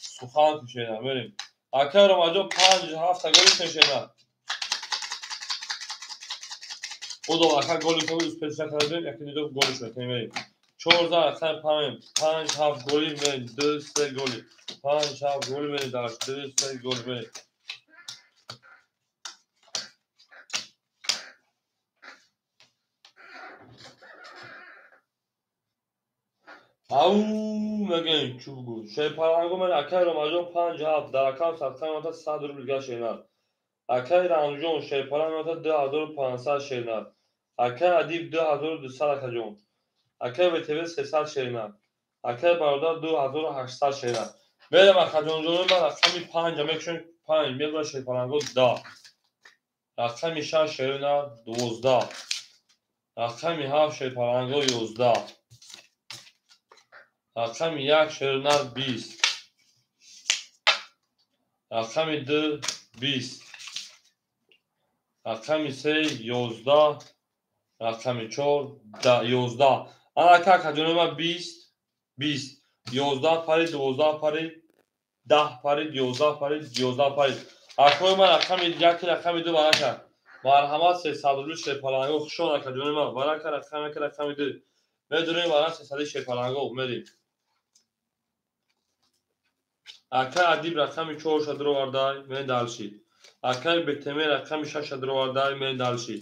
سخان کشیدن میریم اکه راجو 5 7 گلی کشیدن او دو اکه گلی که بود سپیشل کردیم یکی دیدو گلی شد میریم 14 اکه 5 7 گلی میریم 2 3 گلی 5 7 گلی میریم دالش 2 3 گلی میریم او میگن چوبگو شیپانگو من اکه رامجون 5 7 در اکام سبسان 100 روبل شینا اکه رامجون شیپانگو 2500 شینا اکه ادیب 2200 اکه جون اکه وتبه 300 شینا اکه برادر 2800 شینا میرم اکه جون من اکه می 5 میکشن 5 میگن شیپانگو 10 اکه می 6 شینا 12 اکه می 7 شیپانگو 11 اکه می 1 شینا 20 اکه می 2 20 اکه می 3 11 اکه می 4 11 اکه کدوم ما 20 20 11 پرید 12 پرید 10 پرید 11 پرید 11 پرید اکه من اکه می 1 اکه می 2 برکه مرحمت 300 روبل شیپانگو خوشون اکه جون ما برکه اکه می 2 میدونیم برای 300 شیپانگو میریم اکه ادیب رقم 4 شد رو وردای من دالشی اکه بتمه رقم 6 شد رو وردای من دالشی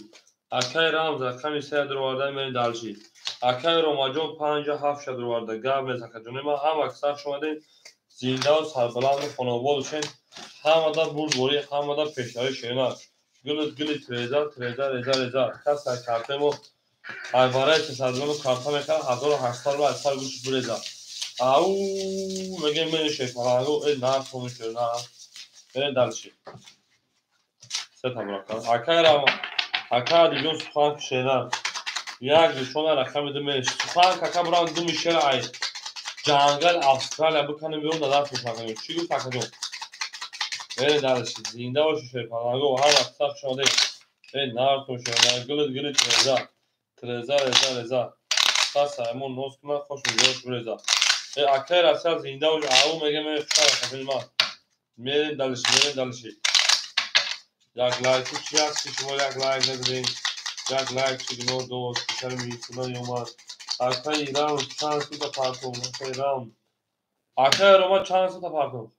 اکه رامز رقم 3 رو وردای من دالشی اکه روماجون 5 7 شد رو وردای گاب نیست اکه جون ما هم اکثر شمادین زنده و سربلند و خانواده شین هم دا بوری هم دا پیشنهاد شینا گلی تریزر کس کارتمو عباره 300 روبل کارتا میکنه 1800 روبل اکثر گوش بریزه او میگه من شیپانگو نه تو میشه نه بره دالشی سه تا براکن اکه رام اکه دیجون سخان کشیدن یک دوشون رقم دمش سخان کاکا بران دو میشه ای جنگل استرالیا بکنه بیرون دادر سخان چی گفت اکه جون بره دالشی زنده باشه شیپانگو هم اکثر شده نار تو شده گل تریزر خاص همون نوز که من خوش میگوش بریزا اکر اصلا زنده و آو میگه من خوشحال فیلم میریم دلشی یک لایک چی هست که شما یک لایک ندارین یک لایک چیگنو دوست بشر میسونای اومد اکر ایران چند سوتا پارتون اکر ایران اکر اومد چند سوتا پارتون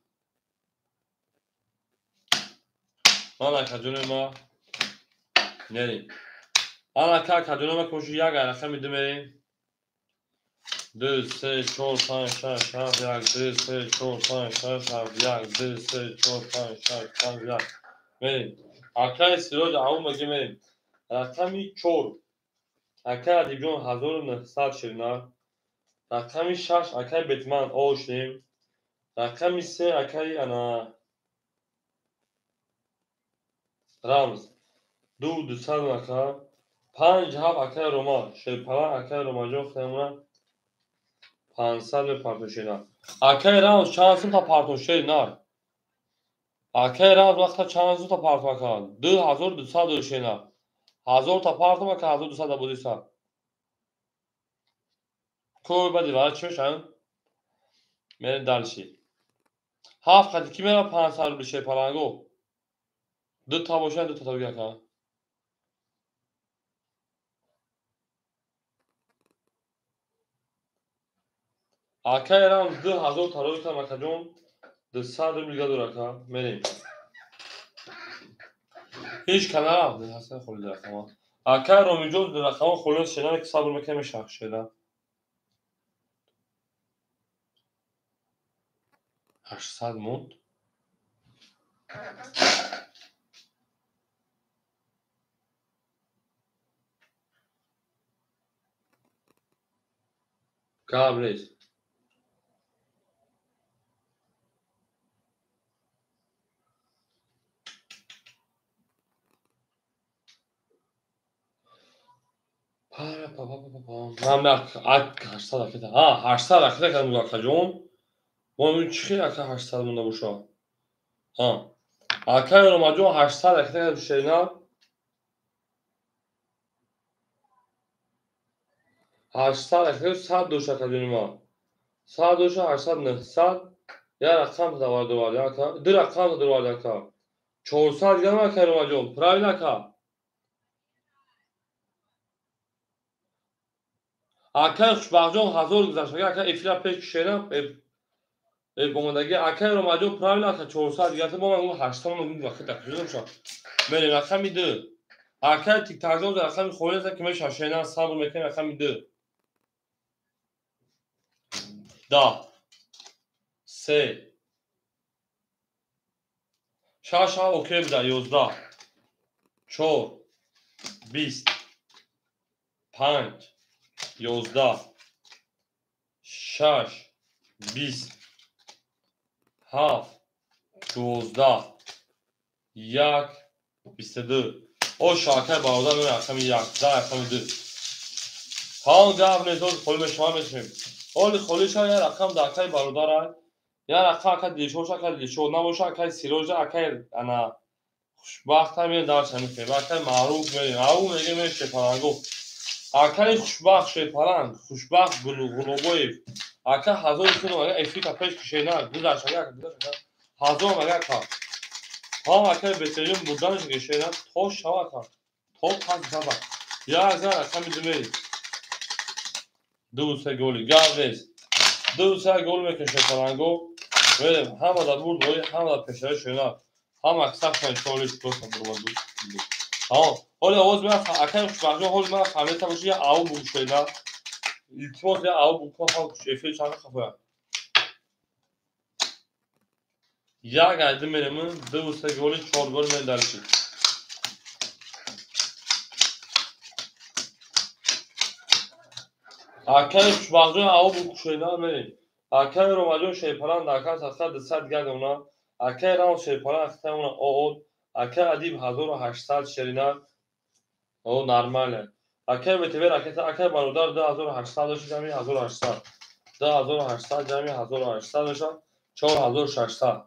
من اکر جونه ما نریم من اکر کجونه ما کمشو یک عرقه میده میریم 2 3 4 5 6 7 1 2 3 4 5 6 7 1 2 3 4 5 6 7 1 بریم اکر سیروج آو مگه میریم رقمی 4 اکر ادیب جان 1900 شیرینه رقمی 6 اکر بتمن اوشیم رقمی 3 اکر انا رمز 200 اکر 5 7 اکر روما شیپلا اکر روما جو خیمونه 500 به پارتوشینا اکر رمز چند تا پارتوشینا اکر رمز وقتا چند تا پارتوکان 2200 شینا 1000 تا پارتوما که 1200 بودیسا کوی بدی وارد چشن میرین دلشی 7 خطی کی میرا 500 بشه پلنگو 2 تا باشه 2 تا تاگه کن اکر رمز 2000 تا روی تا مکجون 200 میگه دورکا میریم هیچ کنار هستن خلی درخما اکر رومی جون درخما خلی شدن که صبر میکنه شخ شدن 800 موند قبلیز من بک 800 اکتا ها 800 اکتا کنم گاکا جون من چی اکتا 800 مونده بوشا ها اکا روما جون 800 اکتا کنم شینا 800 اکتا 100 دوشا کدونی ما 100 دوشا 800 900 یا رقم دوار اکا دو رقم دوار اکا 400 گرم اکا روما جون پرای نکا اکا خوشبخت جون 1000 گذشت اکا افیلا پیش شینا بومدگی اکا روما جون پرای نکا 400 گرم با من اون 800 من وقت تکلیدم شد بریم رقم میده اکا تیک تاک در رقم خویل که میشه شینا صبر میکنه رقم میده 10 3 6 اوکی بوده 11 4 20 5 11 6 20 7 12 1 22 او شاکر برادر من رقم 1 10 رقم 2 ها گاب نیست خیلی شما میشیم اول خیلی شما یه رقم دکای برادر یا رقم اکا دیشوش اکا دیشو نموش اکا سیروژ اکا انا خوشبخت همین داشت میکنه اکا معروف میریم او میگه میشه پرنگو اکا خوشبخت شیپرنگ خوشبخت گلوبوی اکا 1000 کنو اگه افریقا پیش کشه نه گذاشت اگه گذاشت 1000 مگه کا ها اکا بهترین بودنش کشه نه تو شوا کا تو پاس بابا یا از اکا میدونی دو سه گل گاوز دو سه گل میکشه پرنگو بریم همه در بود روی همه در پشره شنا هم اکثر شن چالیش دوستم برو من ها حالا آواز من اکر خوشبخت حال من فهمیدم باشه یه آو بوشه نه التماس یه آو بکن ها شیفه چند خفه یک عده میرم دو سه گل 4 گل من درشی اکر خوشبخت آو بکشه نه میریم اکر روماجون شیپران دکر سخت 200 گرد اونا اکر رام شیپران اخته اونا اول اکر ادیب 1800 شرینه او نرماله اکر بتویر اکر برادر 2800 جمعی 1800 2800 جمعی 1800 شد 4600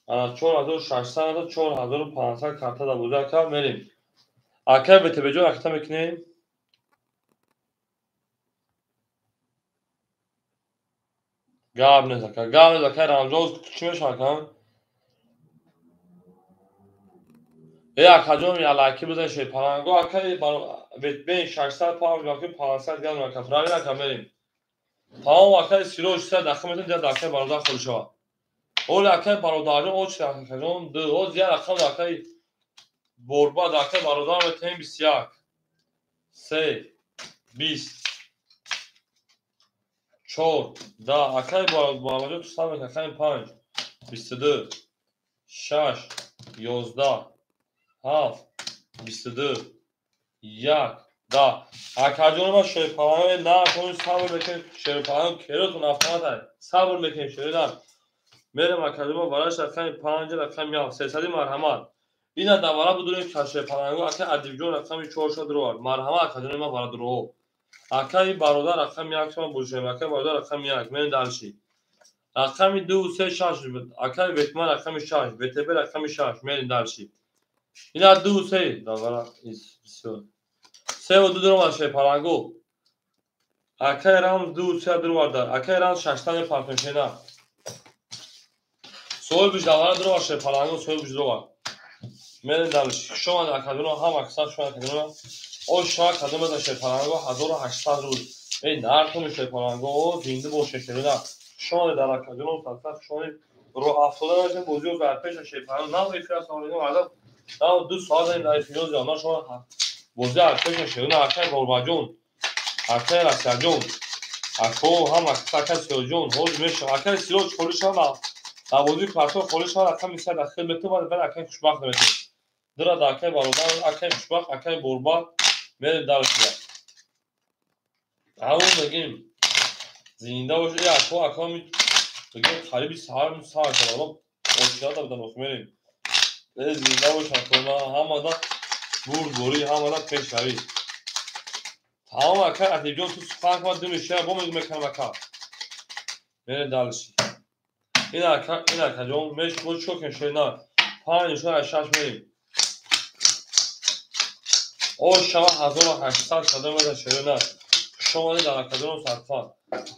انا 4600 4500 کارتا دا بوده اکر میریم اکر بتویر جو اکتا میکنیم گاب نزکه گاب نزکه رمزوز چی میشکن یا کجام یا لکی بزن شی پلنگو اکی بر بین 600 پاو یا که 500 گرم نکه فراری نکم بریم تمام اکی سیروش سه دخمه دیگه دکه برادر خودشوا اول اکی برادر او چی دکه کجام دو او زیاد رقم دکه بربا دکه برادر به تیم 21 3 20 4 دا اکی برادر تو سال اکی 5 22 6 11 7 22 1 دا اکاجون ما شیپاهان نه کنید صبر بکنید شیپاهان کیروتون افغانات صبر بکنید شیردن میرم اکاجون ما براش رقم 5 رقم 1 300 مرحمت اینا دوباره بدونیم که شیپاهانگو اکا ادیبجون رقم 4 شد رو مرحمت اکاجون ما برا درو اکای برادر رقم 1 شما بوشه اکای برادر رقم 1 من دالشی رقم 2 3 6 اکای بیتمان رقم 6 بیتبه رقم 6 من دالشی اینا 2 3 دوباره بسیار سه و دو درو ماشه پلنگو اکای رام دو سه درو وارد اکای رام 60 پارتنشینا سوال بیش دوباره درو ماشه پلنگو سوال بیش درو من دالش شما در کدوم هم اکثر شما کدوم او شما کدوم ماشه پلنگو 1800 روز این نرخ میشه پلنگو زنده باشه شده شما در کدوم فقط شما رو افتاده میشه بوجو بر پیش شه پلنگو نه میشه سوالی مردم نه دو سال این لایف نیوز یا شما بوجو ار پیش شده نه اکای بورباجون اکای راسجون اکو هم اکای سیوجون هول میشه اکای سیروج خودش هم داوودی پارتو خودش هم اکای میشه داخل میتونه بعد اکای خوشبخت میشه درا داکای برادر اکای خوشبخت اکای بوربا میره دالش همون بگیم زنده باشه یا اکو اکا می بگیم خریبی سهار کنم اوشیا دا بدم میریم زنده باشه اکو هم دا بوری هم دا پیشوی تمام اکای ادیبجون تو سخن کنم دمیشه با میکنم اکا میره دالشی این اکاجون مش بود چوکن شینا 5 شو 6 میریم او شما 1800 شده بود شینا شما در اکاجون صرفا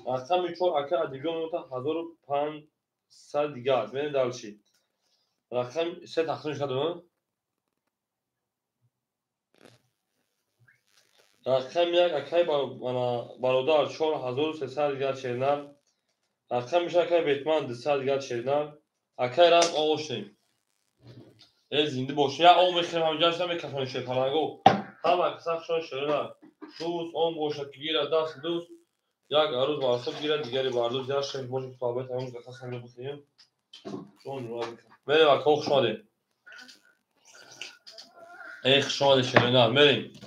اصلا میچور اکا ادیبجون تا 1500 دیگه میره دالشی رقم سه تقسیم شده رقم یک اکای برادر 4300 دیگه شینا رقم میشه اکای بیتمان 200 دیگه شینا اکای رقم آوشتیم زنده باشه یا او میخوام همینجا شدم میکشم شیپالنگو هم اکثر شون شده دوست اون گوشه که گیره دست دوست یک عروض واسط گیره دیگری باردوز یا شیف باشه کتابت همون که خواستم رو بخیم چون رو بکنم میریم و کوخ شده ایخ شده شده میریم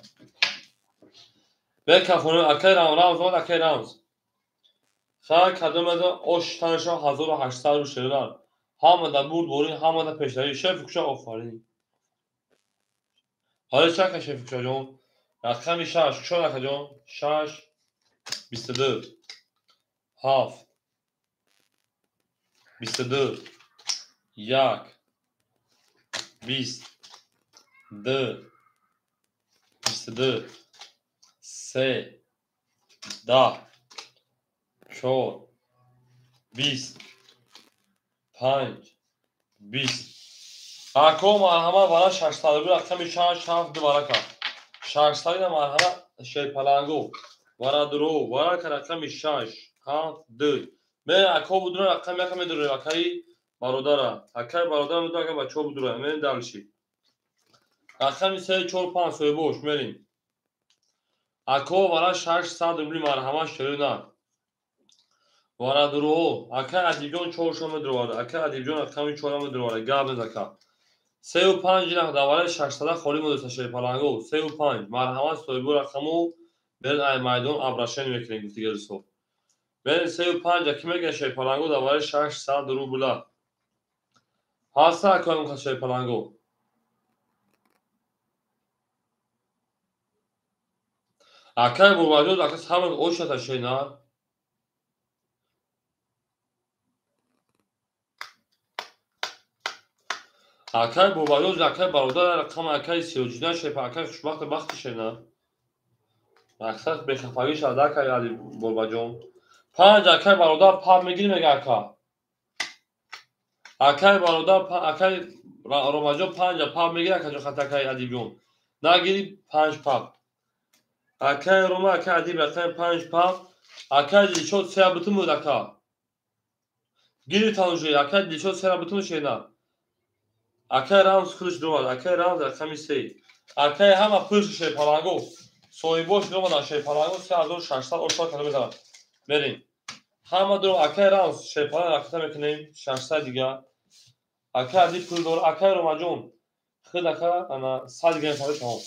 بکفونه اکی رمز بود اکی رمز خواهد کدوم از اشتانشا 1800 رو شده همه دا بود بوری همه دا پیشتری شیف کشا آفرینی حالا چه که شیف کشا جون رقم 6 کشا نکه جون 6 22 7 22 1 20 2 22 3 10 4 20 5 20 اکو مرحمت برای 600 رقم 6 7 دوباره کرد 600 مرحمت شیپلنگو برای درو برای که رقم 6 7 2 من اکو بودون رقم یکم میدونه اکای برادر اکای برادر میدونه که بچه بودونه من دلشی رقم 3 4 5 سوی بوش میریم اکو برای 600 روبلی مرحمت شده برای درو اکای ادیبجون 4 شو میدونه اکای ادیبجون رقم 4 میدونه گاب نزکه 3 و 5 نه دوباره 600 خالی مدرسه شیپلنگو 3 و 5 مرحمت سوی بو رقمو برن ای میدون ابراشن میکنیم دیگه صبح برن 3 و 5 کی میگه شیپلنگو دوباره 600 روبلا هاستا کنم که شیپلنگو اکای بورباجو اکای همون اوشتا شینا اکای بورباجو اکای برادر رقم اکای سیوجنا شیپ اکای خوشبخت بخت شینا اکثر به خفاگی شده که یادی بورباجو 5 акай бародар пар мегирим мега ака. Акай бародар акай ромаҷон 5 пар мегир акаҷон хатакай адибиён. Нагири 5 пар. Акай рома акай адиб акай 5 пар. Акай дилшод сера бутун буд ака. Гири танжи акай дилшод сера бутун шена. Акай рамз кылыч думад. Акай рамз аками 3. Акай ҳама пулш шепаранго. Соҳибош номада шепаранго 3600 ошо километр. Берин. Ҳама ду акай рамз шепаран рахта мекунем 600 дига. Акай адиб пул дор акай ромаҷон. Хид ака ана 100 дига фарқ тамом.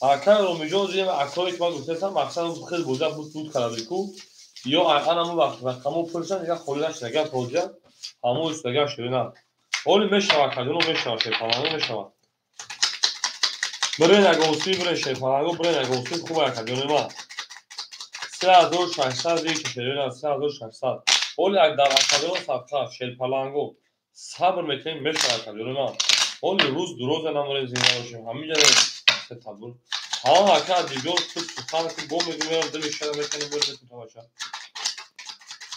Акай ромиҷон зуем акой ки ман гуфтам мақсадам хид буда буд карадику. Ё анаму вақт рақаму пулшан дига холинаш нагам тоҷа. Ҳаму истага ширина. Оли мешава кадуно мешава шепаранго мешава. Брен агонси брен шепаранго брен агонси хуба кадуно 3600 вич ширина 3600. Оли ак дар акадуно сабқа шепаранго сабр мекунем мешава кадуно. Оли рӯз дуроза наморем зинда бошем. Ҳаминҷа сетабур. Ҳама ака дибёр тут сухан ки бо мегумерам дили шада мекунем бо тамаша.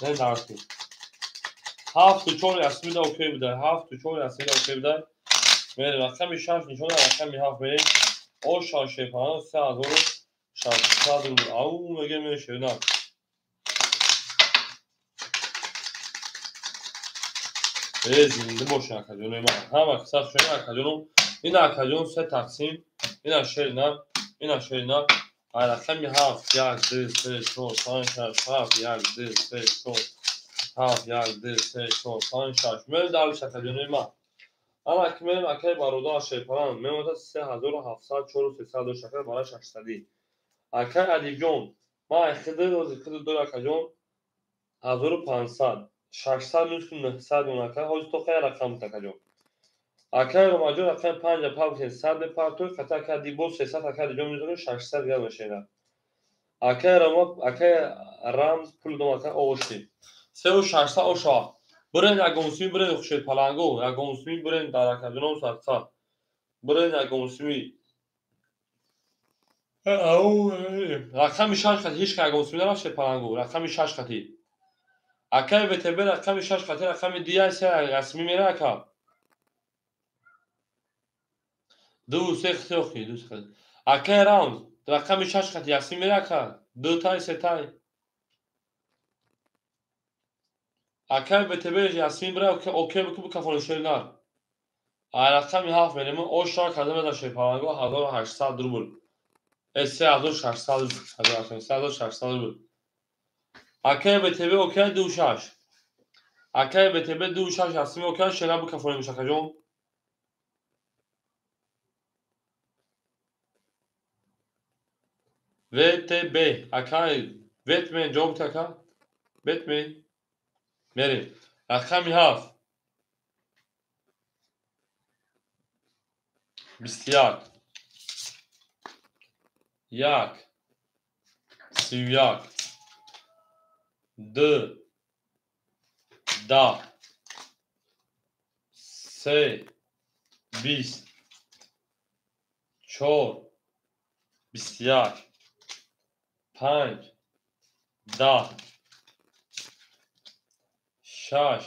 Не дарти. 7-4 асмида окей будай. 7-4 асмида окей будай. Мере рақами 6 нишона рақами 7 мерем. Оша шепаранго 3600 рубл. Ау мегем мешавина. зинда бошен акаҷонои ман. Ҳама қисат шуна акаҷоном. Ин акаҷон 3 тақсим. Ина шерина. Ина шерина. Ай рақами 7 1 2 3 4 5 6 7 1 2 3 4 7 1 2 3 4 5 6 мел далиш акаҷонои ман. Ана ки мерем акай бародар шепаран мемода 3700 4300 дош акай бара 600. Акай адибҷон ман хиди дор акаҷон 1500 600 минус 900 он акай ҳоҷи тоқай рақам такаҷон. Акай ромаҷон акай 5 павкин 100 партои қата акай дибо 300 акай диҷо мизонем 600 дига мешена. Акай рома акай рамз пул дом акай ошти 3600 ошо. Брен агонсими брен шепаранго агонсими брен дар акадуном садқа. Брен агонсими рақами 6 қати ҳеч ка агонсими дара шепаранго рақами 6 қати. Акай ВТБ рақами 6 қати рақами дия асми мера ака. ду се қати охи ду се қати. Акай рамз рақами 6 қати асми мера ака. ду тай се тай. Акай ВТБ асми бра окей бу кафон шеринар. Ай рақами 7 мерем ошо кадам да шепаранго 1800 рубл. 3600 3600 рубл. Акай ВТБ окей 26. Акай ВТБ 26 асми окей шена бу кафон мешакаҷон. ВТБ акай ветмен ҷоб така ветмен мерем рақами 7 21 1 31 2 10 3 20 4 21 5 10 6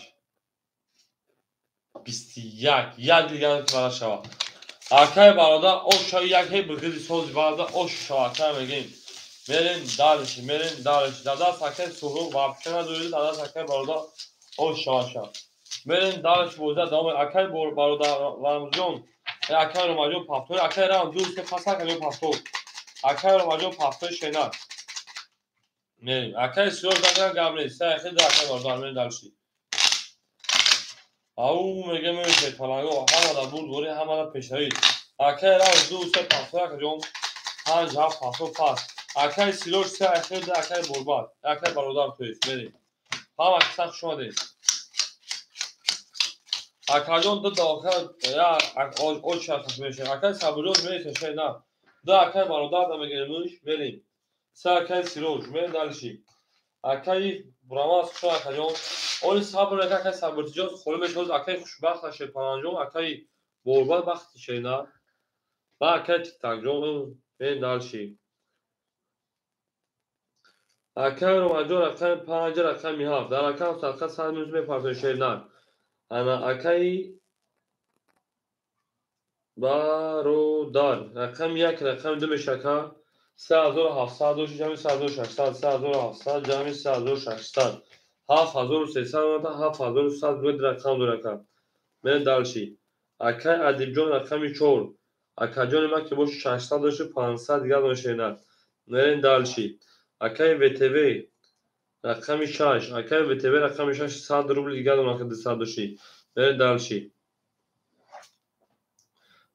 21 як дига бара шава. Акай бародар ошо як ҳе бигиди сози бародар ошо акай мегем. Мерем далиш дадаст акай суҳу вапшана дури дадаст акай бародар ошо. Мерем далиш бозда дом акай бародар рамзҷон акай ромаҷон пафтори акай рам ду се паса акай пафтор. Акай ромаҷон пафтори шена. Мерем акай сиёр даган гамне се хид акай бародар мерем далиши. Ау мегем шепаранго ҳамада буд бори ҳамада пешравӣ. Акай рамз ду се пафтор акаҷон 5 7 пафтор пас. Акай сиёр се хид акай борбад. Акай бародар тоист мерем. ҳама қиса хуш омадед. Акаҷон ду акай я оча мешавад. Акай сабурёз мерем шена. ду акай бародар да мегемуш мерем. се акай сироҷ мерем далиши. Акай бурамаз хуш акаҷон оли сабр акай сабртиҷоз холи мешавад акай хушбахт шепаранҷон акай борбад бахти шена. Ба акай тиктакҷон мерем далиши. اکای رومانجو رقم 5 رقم 7 در رقم سرخط صد میلیون پارتون شیرنر انا اکای برادر رقم 1 رقم 2 میشکه 3700 دوش جمعی 3600 3700 جمعی 3600 7300 7100 بود رقم دو رقم من دالشی اکای ادیب جان رقم 4 اکای جان ما که باش 600 داشت 500 دیگه داشت نه من دالشی اکای وتو رقم 6 اکای وتو رقم 6 100 روبل دیگه داشت 200 داشتی من دالشی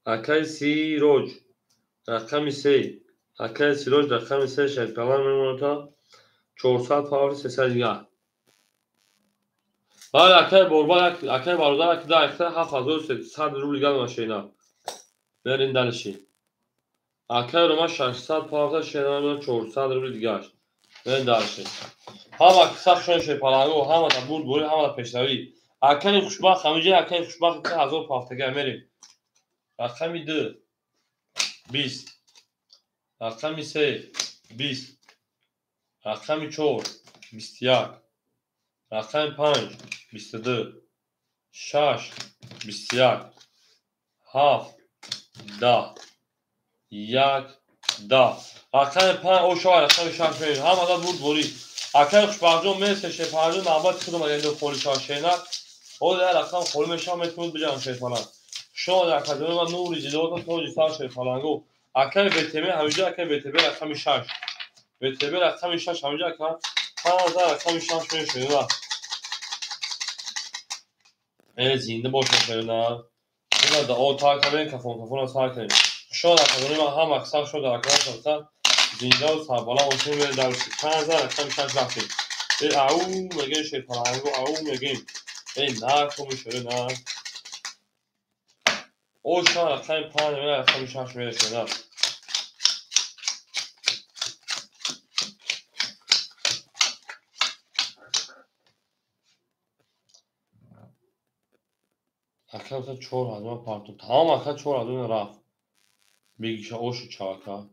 اکای سیروج رقم 3 اکای سیروج رقم 3 شد کلام میمونه 400 پاور 300 دیگه بعد اکای برباد اکای برادر که ده اکای 7300 روبل دیگه داشت نه برین دالشی اکای رو ما 600 پاور شد 400 روبل دیگه است برین دالشی همه سخشون شد پلنگو همه دا بود بوری همه دا پیشنوی اکای خوشبخت همیشه اکای خوشبخت که 1000 پافتگه میریم رقم 2 20 رقم 3 20 رقم 4 21 رقم 5 22 6 21 7 10 1 10 رقم 5 او شاید رقم 6 میریم همه دا بود بوری اکای خوشبخت میرسه شد پلنگو نباید خودم اگه دو خوری شاشینه او در رقم خوری میشم میتونید بجام شد پلنگ شما در کدوم من نوری جدوات توجی سال شد پلنگو اکای بتمه همیشه اکای بتمه رقم 6 بتمه رقم 6 همیشه اکای 5000 رقم 6 میشه نه زنده باشه شده اینا دا او تا کنین کفون سال کنین شما در کدوم من هم اکثر شد در کدوم سال زنده و سربالا باشه میره در 5000 رقم 6 رفتیم او میگه شد پلنگو او میگه ای نه خوبی شده نه او شما رقم 5 میره رقم 6 میره شده اکا مثلا 4000 پارتون تمام اکا 4000 رفت بگیشه اوشو چاکا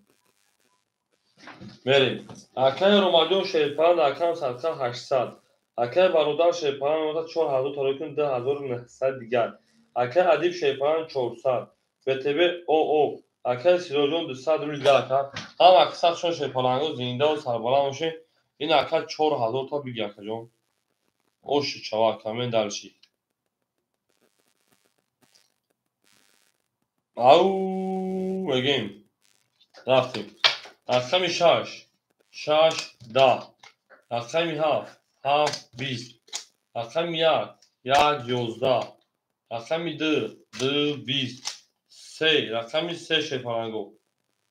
بریم اکای روماجون شیرپرند اکا صدقه 800 اکای برادر شیرپرند مثلا 4000 تاریکون 10900 دیگر اکای ادیب شیرپرند 400 بتبه او اکای سیروجون 200 روی دیگر اکا هم اکسر شون شیرپرندگو زنده و سربالا باشه این اکا 4000 تا بگی اکا جون اوشو چاکا من دلشی او بگیم رفتیم رقم 6 6 10 رقم 7 7 20 رقم 1 1 11 رقم 2 2 20 3 رقم 3 شفرنگو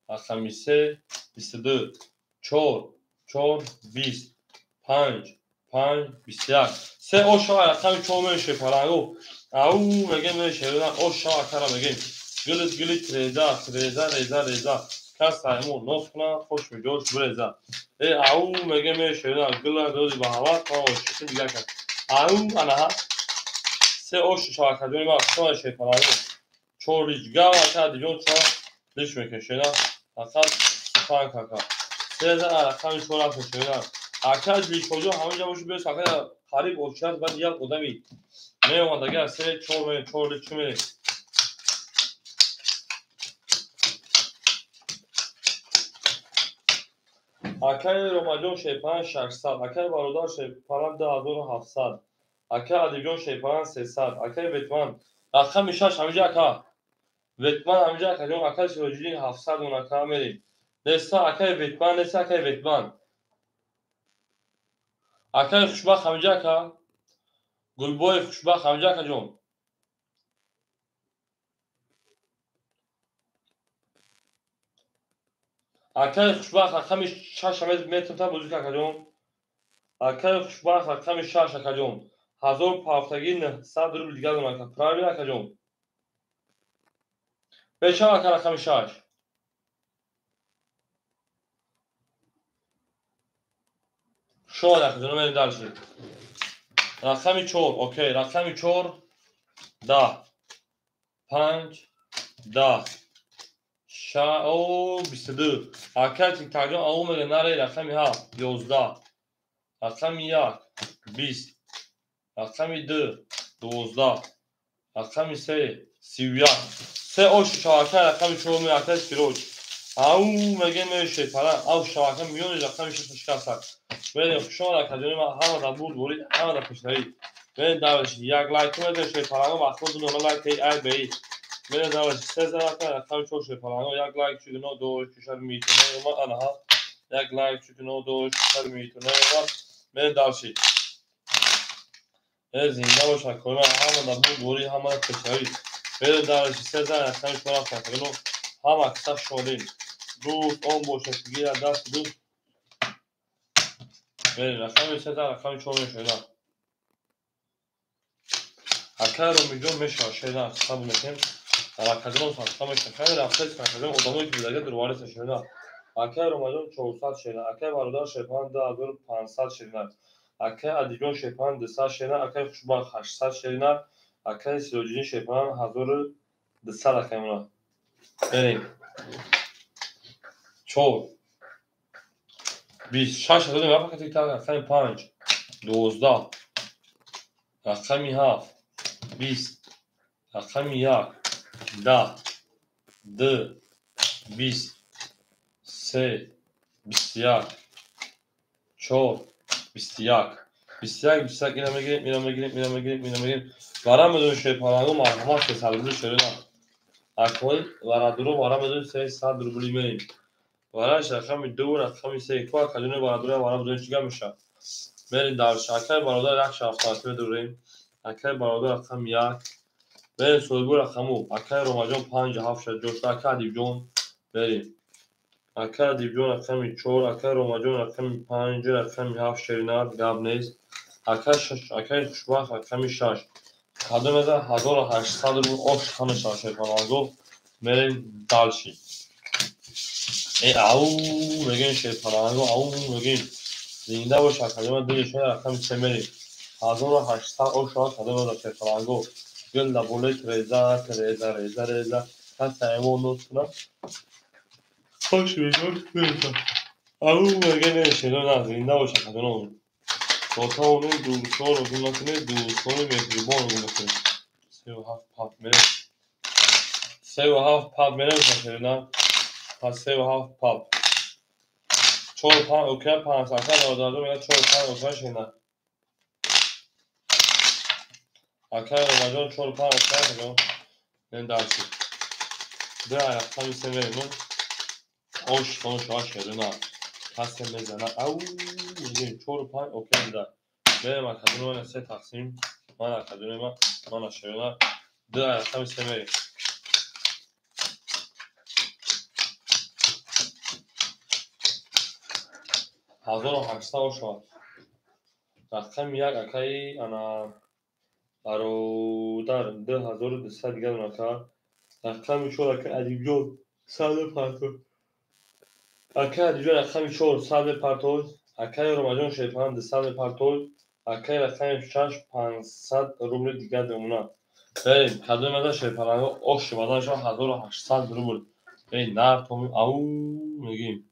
رقم 3 22 4 4 20 5 5 21 3 او شما رقم 4 شفرنگو او میگه میشه او شما کرا میگه گلت ریزا کس سایمون نوز کنه خوش می جوش بریزه او میگه میشه گل دوزی به هوا تا شکل دیگر کرد او انا سه اوش شاکدونی ما شما شیپلانو چوریجگا و تا دیجون چا دیش میکشه نه اصلا فان کاکا سه زن رقم شورا فشونا اکاج بیشوجو همه جا باشو بیس اکا قریب اوچات بعد یک قدمی نه اومد اگر سه چور چمی اکای روماجون شیپان 600 اکای برادر شیپان 2700 اکای ادیبجون شیپان 300 اکای ویتمن رقم 6 همینجا اکا ویتمن همینجا اکا جون اکای سیروجی 700 اون اکا میریم نستا اکای ویتمن نستا اکای ویتمن اکای خوشبخت همینجا اکا گلبوی خوشبخت همینجا اکا جون اکای خوشبخت رقم 6 میتونم تا بزرگ اکا جون اکای خوشبخت رقم 6 اکا جون 1000 پافتگی 900 روبل دیگه اون اکا پرایوی اکا جون بچه اکا رقم 6 شو اکا جون میریم درشی رقم 4 اوکی رقم 4 10 5 10 او 22 اکا تک تاجون او میگه نره رقم 7 11 رقم 1 20 رقم 2 12 رقم 3 31 سه اوش شبکه رقم 4 مرکز کیلوج او مگه میشه پرا او شبکه میون رقم 6 بریم شما در کدوم همه در بود بولید همه در پشتایی بریم دارش یک لایک بده شوی پرانگو مخصوص دو لایک ای بی بریم دارش 3000 رقم 4 شوی پرانگو یک لایک چون نو دو کشور میتونه ما آنها یک لایک چون نو دو کشور میتونه ما بریم دارش زنده باشه کنم همه در بود بولید همه در پشتایی بریم دارش 3000 رقم 4 کنم همه کسا شدین دوست اون باشه گیر دست دوست بریم رقم 3000 رقم 4 میشه اکر رو میگم میشه شیدا حساب میکنیم در کدوم حساب میشه خیلی رفته کردم ادامه دیگه دروازه شیدا اکر رو میگم 400 شیدا اکر برادر شپان 2500 شیدا اکر ادیجون شپان 200 شیدا اکر خوشبا 800 شیدا اکر سیروجین شپان 1200 رقم بریم 4 26 هزار وقت تیک تاک رقم 5 12 رقم 7 20 رقم 1 10 2 20 3 21 4 21 21 اینو میگیریم وارا میدون شوی پارانگو مرحمت که سالبولی شده نه اکوی وارا درو وارا میدون 300 روبلی میریم وارا رقم 2 رقم 3 کو کدونه وارا درو وارا میدون چیکار میشه بریم در شکر برادر یک شافت میدوریم اکر برادر رقم 1 بریم سولگو رقم اکر روماجان 5 7 شد جوش اکر دیوجون بریم اکر دیوجون رقم 4 اکر روماجان رقم 5 رقم 7 شرینار گاب نیست اکر 6 اکر خوشبخت رقم 6 کدوم از 1800 رو آش همه شاشه پرانگو بریم دالشی ای او میگین شه پرانگو او میگین زنده باشه کدوم دیگه شده رقم 3 بریم 1800 آش کدوم از شه پرانگو گل لبوله ریزا هسته ایمون نوستنا خوش میگون بیرشن او میگه نمیشه نه زنده باشه کدوم دوتا اونو دوستان رو گون نکنه دوستان مهربان رو گون نکنه 3 و 7 میره 3 و 7 میره میشه نه پس 3 و 7 4 5 اوکی 5 اکر دادم میگه 4 5 اوکی شینه اکر ماجان 4 5 اوکی میگم نه درسی ده رقم سه میریم آش شده نه پس میزنه او میگه 4 5 اوکی میده بریم اکدونه من 3 تقسیم من اکدونه من شده ده رقم سه میریم 1800 شد رقم 1 اکای انا برادر 2200 دیگر نکرد رقم 4 اکای ادیبجون 100 پرتو اکای ادیبجون رقم 4 100 پرتو اکای روماجان شیپان 200 پرتو اکای رقم 6 500 روبل دیگر بمونه بریم کدوم از شیپانگو اوش بدنش 1800 روبل ای نر تو او میگیم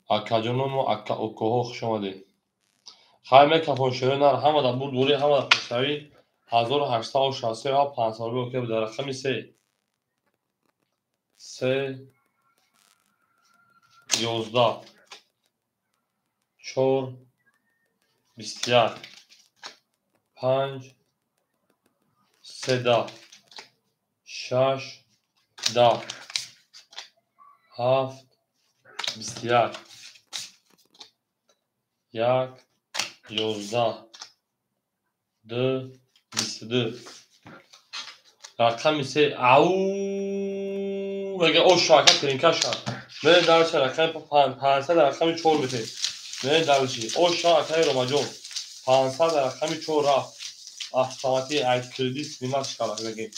اکا جنوم و اکا اوکوه شماده خیمه کپون شده نر همه در بود دوری همه در پشتوی 1860 ها 500 روبه اوکی بده رقمی 3 11 4 21 5 3 6 7 21 1 11 2 22 رقم 3 او مگه او شاکت ترینکه شد من درش رقم 500 رقم 4 بده من درشی او شاکت روماجون 500 رقم 4 رفت автомати айткредит снимат шкала бегим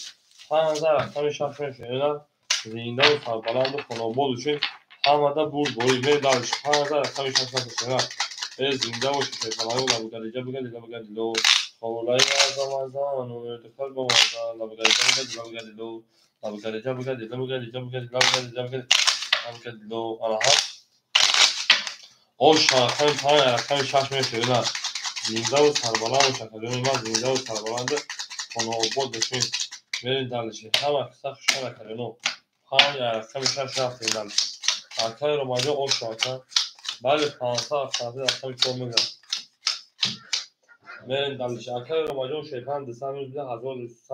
5000 рақами шахр шеда зинда ва сарбаланд ва хонобод учун ҳамада бурд бори мер дарш 5000 рақами шахр шеда э зинда ва шефалай ва лабгариҷа бигадило хавлай азамазан ва тикар ба лабгариҷа бигадило лабгариҷа бигадило هم که دو آنها اوش رقم 5 رقم 6 میشه نه زنده و سربلند و شکلون ما زنده و سربلند خانه آباد بشین برین دلشی همه کسا خوشحال کردنو 5 رقم 6 رفتیم دلش اکای رو ماجا اوش رقم بله 500 رقم 4 میگم برین دلش اکای رو ماجا شیطان دستان روز بیده 1200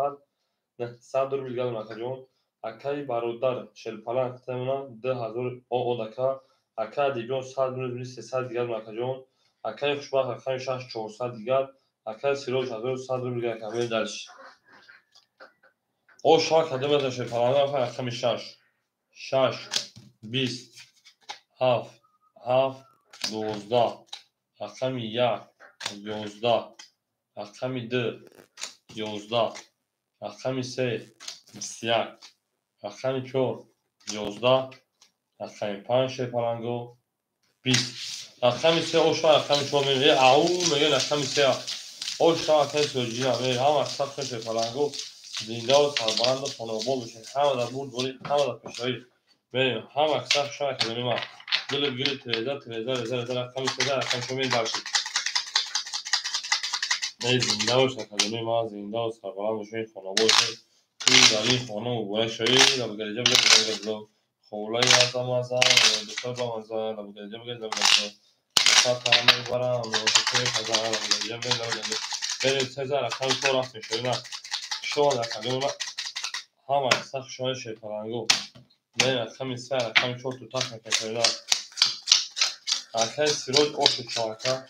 نه 100 دور بیلگل مکجون اکای برادر شلپلان ختمنا 2000 او دکا اکای دیگه 100 روز بیده 300 دیگر مکجون اکای خوشبخت اکای 6 400 دیگر اکای سیروش 1100 دور بیلگل کامل دلش او شاک هدم از شلپلان اکای 6 6 20 7 7 12 اکای 1 11 اکای 2 11 اکای 3 21 اکای 4 11 اکای 5 شلپلانگو 20 اکای 3 اوشا اکای 4 میگه او میگه اکای 3 اوشا اکای سوجینا میگه هم اکای شلپلانگو زنده و سربلند و خانواباد بشه همه در بود ولی همه در پیشایی بریم هم اکای شما اکادمی ما گل تریزر اکای 3 اکای 4 میگه درشید نه زنده و اکادمی ما زنده و سربلند بشه خانواباد بشه توی در این خانه مبارک شوید و بگرجه بگرد خولای آدم آزان دکتر با مزار و بگرجه بگرد ساعت همه برام و دکتر خزان و بگرجه بگرد برید سزار اکان تو رفت میشه نه شما در کلون همه سخت شوی شیطانگو برید اکان سر اکان چور تو تاک میشه نه اکان سیروز اوش چاکا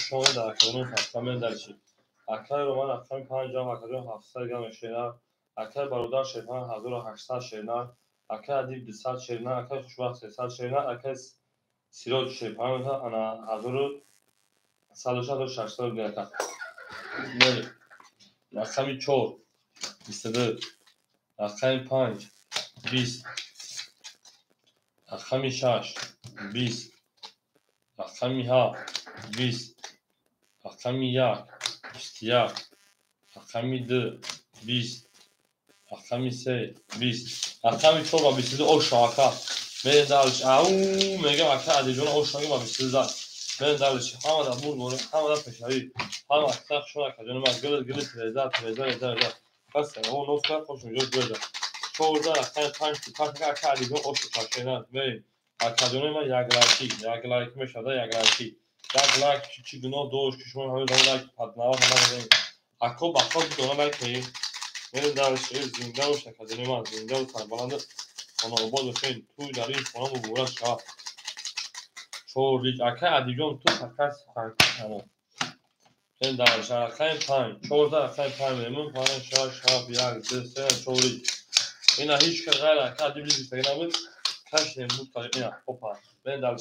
شما در کلون فکرم درشید اکان رومان اکان 5 جام اکان 700 گرم میشه نه اکای برادر شیطان 1800 شیطان اکای ادیب 200 شیطان اکای خوشبخت 300 شیطان اکای سیروج شیطان انا 1160 گرم بله رقم 4 22 رقم 5 20 رقم 6 20 رقم 7 20 رقم 1 21 رقم 2 20 رقم 3 20 رقم 4 و 22 او شاکا من دارش او میگم اکا ادیجون او شاکا و 22 من دارش همه در بود همه در پیشایی همه سخت شما کجا نماز گل تریزر بس اون نوستا خوش میجوز بده 14 رقم 5 اکا ادیجون او شاکا نه ببین اکادمی ما یک لایک میشه یک لایکی یک لایک چی گناه دوش که شما همه دارن لایک پادناوا همه دارن اکو بخواد دونه لایک من دارش زنده و اکادمی ما زنده و سربلند خانواباد بشین توی در این خانه مبارک شد چوریج اکای ادیجون تو سکر سخنکو من دارش اکای 5 14 اکای 5 میمون 5 6 7 1 2 3 چوریج اینا هیچ که غیر اکای ادیجون دیگه نبود کاش نمود تا اینا هوپا من دارش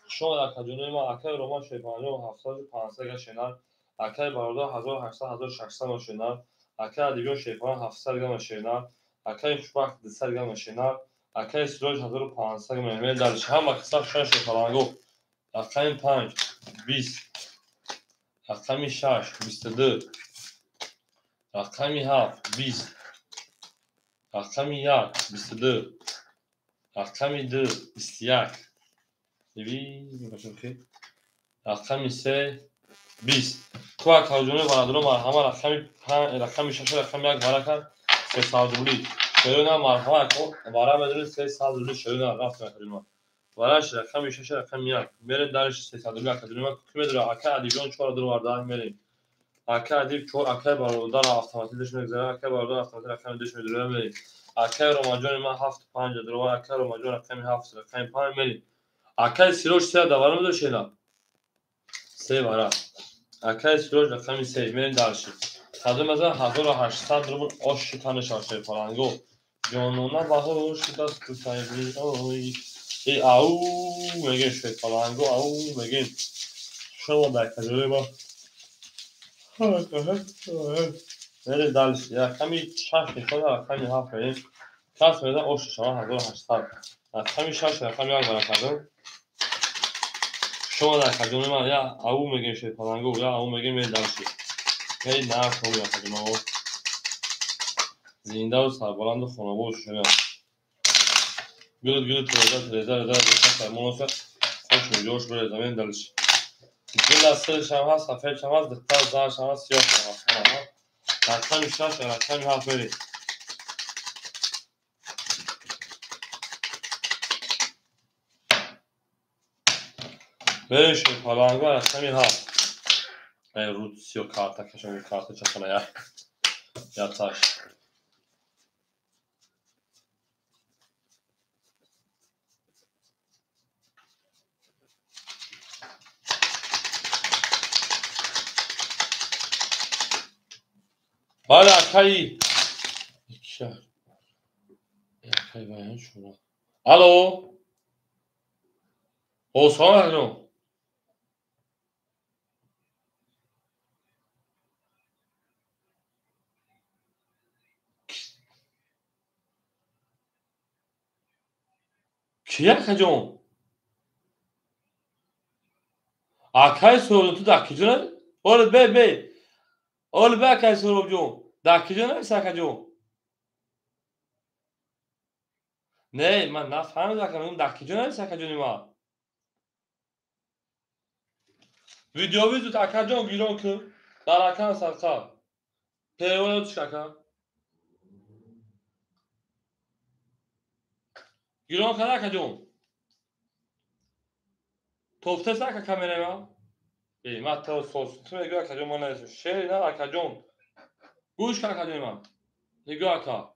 شما در اکادمی ما اکای رومان شیبانی و 7500 گشنال اکای برادر 1800 1600 شنال اکای ادیجون شیبانی 700 گشنال اکای خوشبخت 200 گشنال اکای سروج 1500 میلیون دلش هم اکثر شش فرانگو رقم 5 20 رقم 6 22 رقم 7 20 رقم 1 22 رقم 2 21 رقم 3 20 تو اکاجونه برادر مرحمه رقم 5 رقم 6 رقم 1 برکن 300 رولی شروع مرحمه کو برای بدون 300 رولی شروع رفت میکنیم وراش رقم 6 رقم 1 برید درش 300 رولی اکادمی ما کی میدونه اکا ادیجون 4 دور ورده میریم اکا ادیب 4 اکا برادر اتوماتیک دش میگذره اکا برادر اتوماتیک رقم دش میدونه میریم اکا روماجون ما 7 5 دور اکا روماجون رقم 7 رقم 5 میریم اکا سیروش 3 دوباره میده شیلا 3 برا اکا سیروش رقم 3 میریم درش خدمت از 1800 روبل آش تنش آشه فرانگو جانونا باهوش دست تو سایبی اوی ای او میگه فرانگو او میگه شما در کجای ما میره دلش یا کمی شش میکنه کمی هفت میریم کس میده آش شما 1800 کمی شش کمی یک برای کردم شما در کجای ما یا او میگه فرانگو یا او میگه میره دلش میره نه کنم یا کجای زنده و سربلند خانواباد شده گل ترزا مناسب خوش جوش بره زمین دلش گل اصلش هم هست سفیدش هم هست دختر زرش هم هست سیاه هم هست رقم 6 رقم 7 برید بریم شد پالانگو رقم 7 رود سیاه کارتا کشم کارتا چطور یا تاش Hala Akay. İkişer. Akay bayan şuna. Alo. Osman alo. Kiye Akay'cığım? Akay soruntu dakicine. Oğlum be. Oğlum be Akay soruncu. Dakicine mi Akay'cığım? Ne? Ben nafhamı Akay'cığım. Dakicine mi Akay'cığım ma? Videoyu Akay'cığım giron ki. Darakan sarka. Pervane çıkaka. Giron kadar Akay'cığım. Tofte sarka kameraya. İyi, hatta sos. Tüm ego Akay'cığım ona yazıyor. Şey ne Akay'cığım? گوش کن من نگاه کن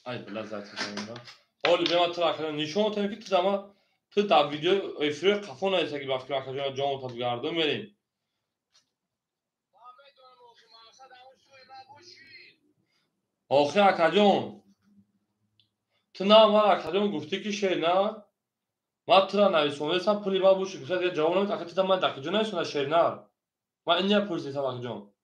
ای لذت می‌برم حالا به من تو اکران نشون تا که تو دما تو در ویدیو افری قفون است که وقتی اکران جام تا بگردم بریم آخه اکران تو نه ما اکران گفتی که شیر نه ما تو را نویسم پولی با بوشی که دیگه جواب نمیده که تو من دکجون نشون شیر نه ما اینجا پرسی تا اکران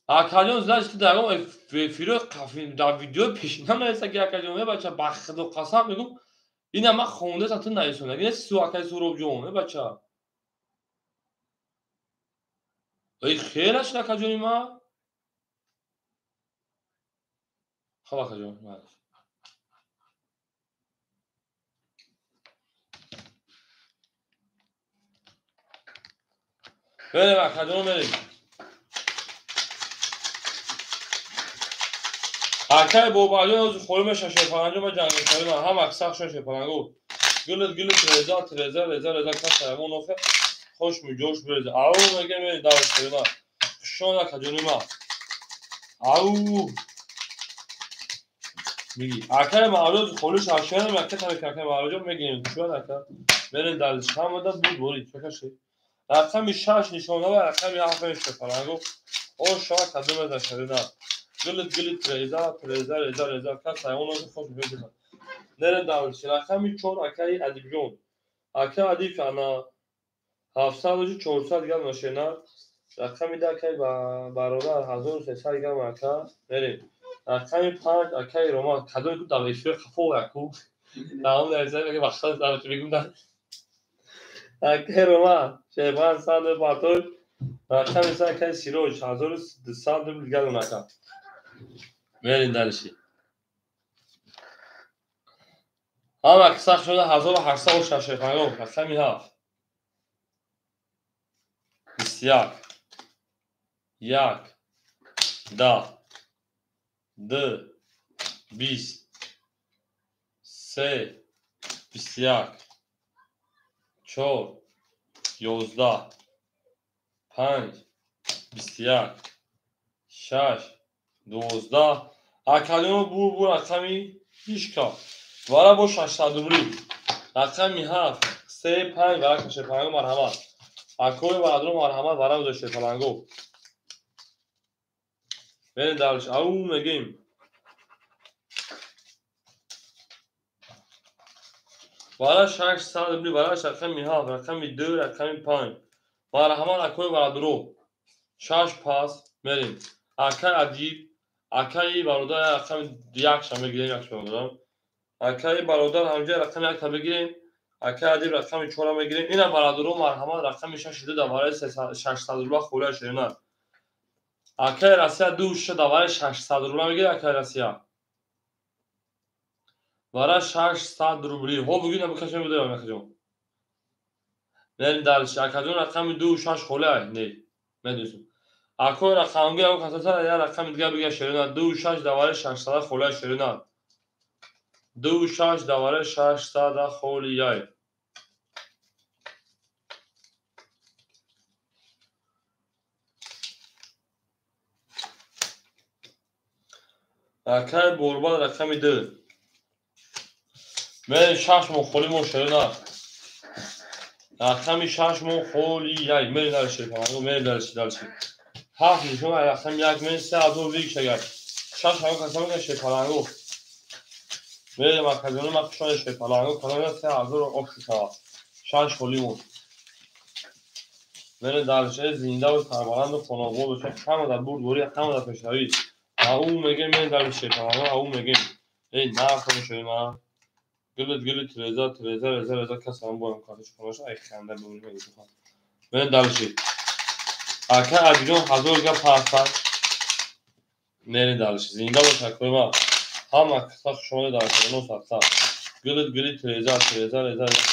اکران زدش تو درام افری قفین در ویدیو پیشینم نویسه که اکران بچه بخدا قسم میگم این ama خونده satın نایسونه یه سو اکای سورو جونه بچه ای خیرش نکجونی ما خب اکجون بریم اکجون بریم اکای بوباجون از خورم ششه پنجم و جنگل کاری من هم اکساق ششه پنجم گلت رزا کسر همون نفه خوش جوش بریزه او مگه میری دارش کاری من شون اکجونی ما او میگی اکای معروض خورش هاشیانم اکای تنه که اکای معروض میگیم شون اکای بریم دلش هم ده بود بورید چکشی رقم 6 نشونه و رقم 7 نشه پنجم او شما کدوم داشته نه گلت رزا کسر همون نفه خوش بریزه نره دارش رقم 4 اکای ادیبیون اکای ادیب انا 700 400 گرم نشینه رقم ده اکای برادر 1300 گرم اکای بریم رقم 5 اکای روما کدوم تو داویشوی خفو اکو تمام درسته میگه وقتا دارم تو میگم نه اکای روما شیبان سال پاتور رقم 3 اکای سیروش 1200 گرم اکای بریم دلشی هم اکساق شده 1865 رقمی 7 21 1 10 2 20 3 21 4 11 5 21 6 12 اکادیون بور رقمی هیچکا وارا با 600 روبلی رقمی 7 3 5 وارا کشه پنگو مرحمت اکوی برادر مرحمت وارا داشته پلنگو بریم درش او میگیم وارا 600 روبلی وارا رقمی 7 رقمی 2 رقمی 5 مرحمت اکوی برادر 6 پاس بریم اکای ادیب اکای برادر رقم 1 شما بگیریم 1 برادر اکای برادر همجا رقم 1 تا بگیریم اکای ادیب رقم 4 بگیریم اینا برادر مرحمت رقم 6 دوباره 600 روبل خوله شدن Акай Россия 2 давай 600 рубля мегири акай Россия. Вара 600 рубли. Ҳо бугин абикашем будем акаҷон. Нен далш акаҷон рақами 26 холай не. Медусум. Акой рақамги ав касата я рақами дига бига шерина 26 давай 600 холай шерина. 26 давай 600 холияй. Акай борбад рақами 2. Мен 6 мон холи мон шерина. Рақами 6 мон холияй. Мен далш фаҳмо мен далш. Ҳафт нишон рақами 1 мен 3000 вик шагар. 6 ҳам касамга шефаланго. Мен маказони макшон шефаланго канала 3000 обшуша. 6 холи мон. Men dalше зинда ва сарбаланд хонобод ва ҳамада бурд бори ҳамада пешави. Ау мегем мен далше фаҳмо ау мегем. Эй нафҳам шума. Гулит реза касам бо катиш хош ай ханда бумин гуфа. Men dalше. Ака абиҷон ҳазор га паста. Men dalше зинда ва такома. Ҳама касах шумо далше но сатса. Гулит реза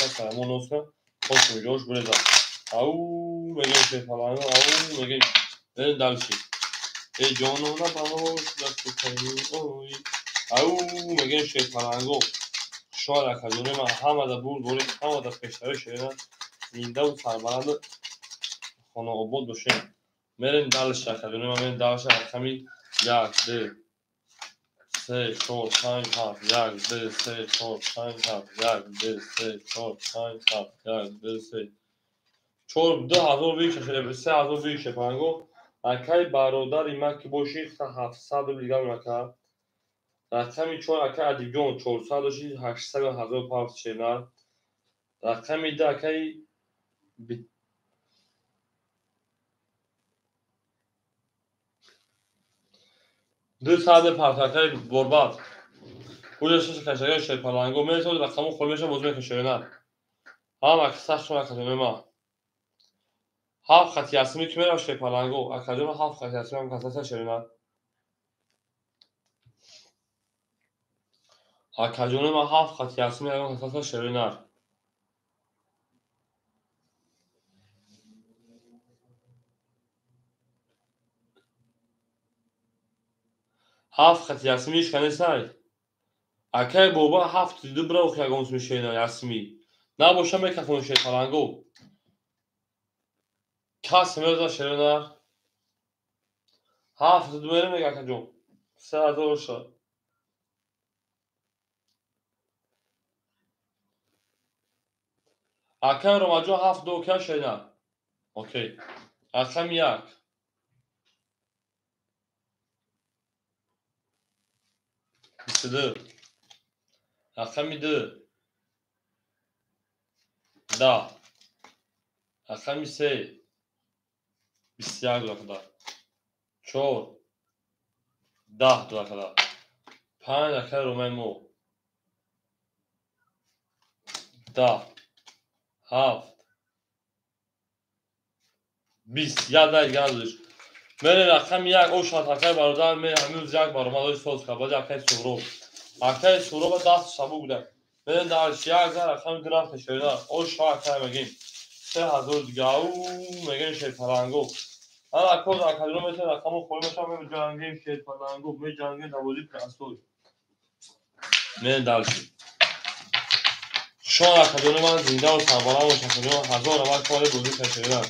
касам моноска. Хош миҷош буреза. Ау мегем шефаланго ау мегем. Men dalше. Ey jonona bahosh dastutani oy. Ау мегем шефаланго. Шояд акаҷоне ман ҳамада бурд бори ҳамада пештави шерина. Зинда ва сарбаланд хонаобод бошем. Мерем далш акаҷоне ман мен далш рақами 1 2 3 4 5 7 1 2 3 4 5 7 1 2 3 4 5 7 1 2 3 4 2000 вик шашем 3000 вик шефаланго. Акай бародари ма ки боши 700 рубли гам ака. Рақами 4 ака адиҷон 400 ши 800 1000 павс шена. Рақами 2 акай 200 павс акай борбад. Уҷашаш кашаган шефаланго месод рақаму холмеша боз мекашена. Ҳама касахшон акаҷоне ма. 7 хати асми кимера шефаланго. Акаҷона 7 хати асми ам касаса шерена. Акаҷона ма 7 хати асми ам касаса шерена. 7 хати асми шканесай. Акай боба 7 бра охягонс мешена асми. Набоша мекафон шефаланго. Кас меза шерена. 7 дуэре мега акаҷон. 3000 ша. Акай ромаҷон 7 дока шена. Окей. Рақами 1 22. Рақами 2 10. Рақами 3 21 дохада. 4 10 дохада. 5 акай ромаи мо. 10 7 20 ядай газш. Мен рақами 1 ошат акай бародар мен ҳамин 1 баромадош соз кабад акай суроб. Акай суроба даст сабук буда. Мен далш 1 рақами драфт шерida. Ош акай мегем. 3000 дига ау мегем шефаланго. Ана коз акаҷон метавон рақаму холмеша мем ҷангем шефаланго ме ҷангем давози прастой. Men dalш. Шон акаҷоне ман зинда ва сарбаланд бошам. 1000 рамак холи бузург шерida.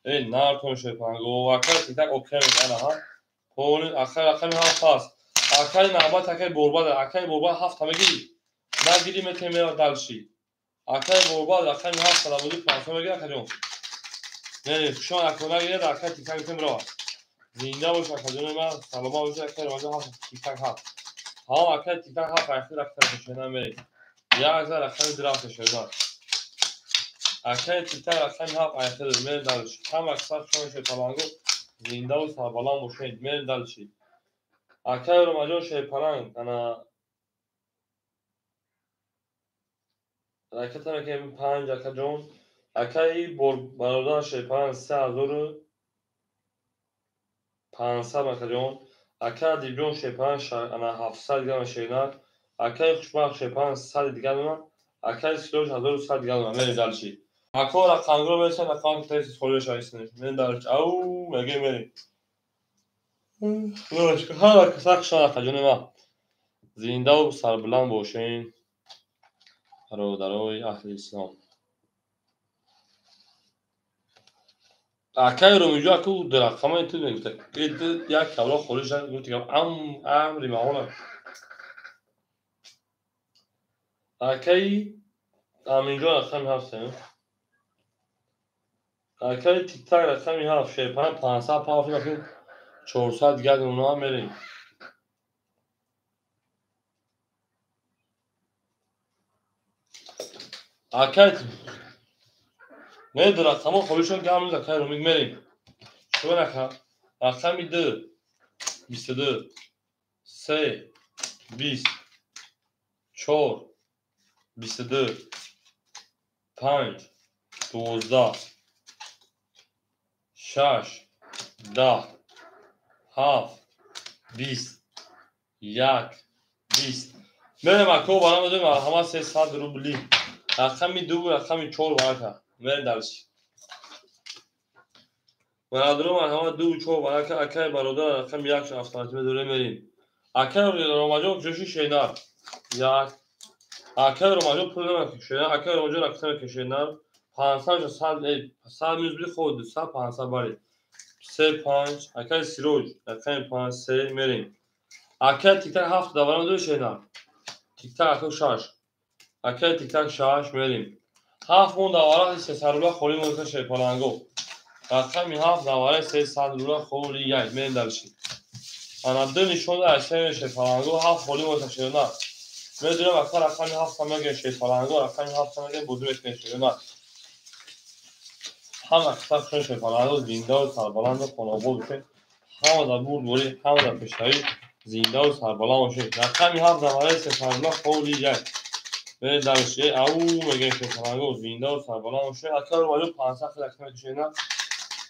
Эй нартон шефаланго. Акай титак окей мегана ҳа. Холи акай рақами 7 аст. Акай навбат акай борбад акай борбад 7 мегири. Нагири метемера далши. Акай борбад рақами 7 давози прастой мегира акаҷон. Не шон акона гирад акай титак метемера. Зинда бош акаҷоне ман салома бош акай ромаҷон 7 титак ҳаст. ҳам акай титак 7 айхти рақта шена мери. 1 рақами драфт шерida. Акай титак рақами 7 айхти мен далш. ҳам аксар шон шефаланго зинда ва сарбаланд бошед. Мен далши. Акай ромаҷон шефаланг ана ракета мекем 5 акаҷон. Акай бародар шефаланг 3000 500 مکجون اکر دیبیون شیپان انا 700 گرم شینار اکر خوشبخت شیپان 100 گرم اکر سیروش 1100 گرم میریم دالچی اکر رقمگرو برسن رقم تیس خوری شایستنش میریم دالچی او میگه میریم نوش که هر کسک شان خجون ما زنده و سربلند باشین برادرای اهل اسلام اکر رو میجا که درخمای تو نگید یک کبلا خوری شد گفتی که امری معمولا اکر همینجا رقمی هستیم اکر تیک تاک رقمی هست شیپان 500 پاوی نکنیم 400 گرد اونا هم میریم اکر نه درخما خوری شد گرم نیست اکر رو میریم شو نکن رقمی 2 22 3 20 4 22 5 12 6 10 7 20 1 20 میریم اکو برام بدیم همه 300 روبلی رقمی 2 رقمی 4 برکه میریم درش برادرم همه 2 و 4 برکه اکر برادر رقم 1 افتادی دوره میریم اکر رو ماجو جوشی شینار یک اکر رو ماجو پول نمیکنه شینار اکر رو ماجو رقم که شینار 500 100 میز بی خود 200 500 باری 3 5 اکر سیروج رقم 5 3 میریم اکر تیک تاک 7 دوران دو شینار تیک تاک 6 اکر تیک تاک 6 میریم 7 مون دواره 300 رولا خوری مونتا شیپالانگو رقمی 7 دواره 300 رولا خوری یک میریم درشی انا دو نشون در اشتر شیپالانگو 7 خوری مونتا شیپالانگو میدونم اکر رقمی 7 سمگه شیپالانگو رقمی 7 سمگه بوزی میکنه شیپالانگو هم اکثر شون شیپالانگو زنده و سربلند و خانابو بشه همه در بود بوری همه در پشتایی زنده و سربلند باشه رقمی 7 دواره 300 رولا خوری یک میریم درشی او میگه شیپالانگو زنده و سربلند باشه اکر رو باید 500 خیلی اکر میشه نه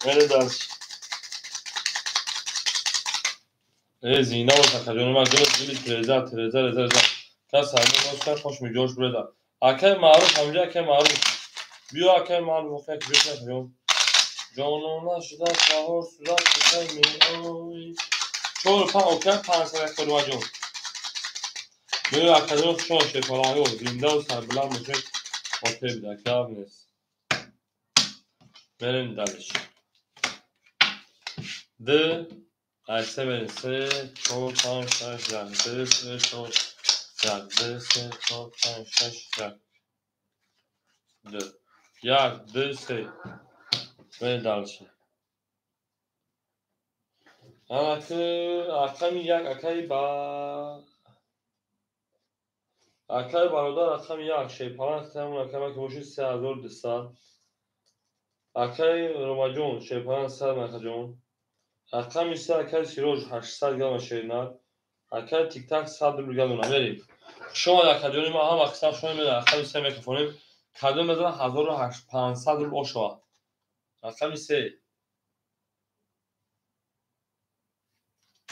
میریم درشی زینه و تخجون ما گلت بلی تریزر کس همین نوشتن خوش می جوش برده اکر معروف همجا اکر معروف بیو اکر معروف اکر بیش نکنیم جانونا شده سهار صورت بکر می آی چور پا اکر 500 اکر رو جون بیو اکر رو شان شیپالانگو زنده و سربلند میشه خاطر بیده اکر نیست بریم درش ده ایسته بریم 3 4 5 6 ده 3 4 ده 3 4 5 6 ده 1 2 3 بریم درش اکر یک اکر برادر اکر یک شیپالان اکر که باشه 3200 اکر روماجون شیپالان 100 مکجون اکر میسته اکر سیروش 800 گرم شیرنار اکر تیک تاک 100 گرم بریم شما در کدونی ما هم اکثر شما میدن اکر میسته میکفونیم کدون بزن 1500 رو آشوا اکر میسته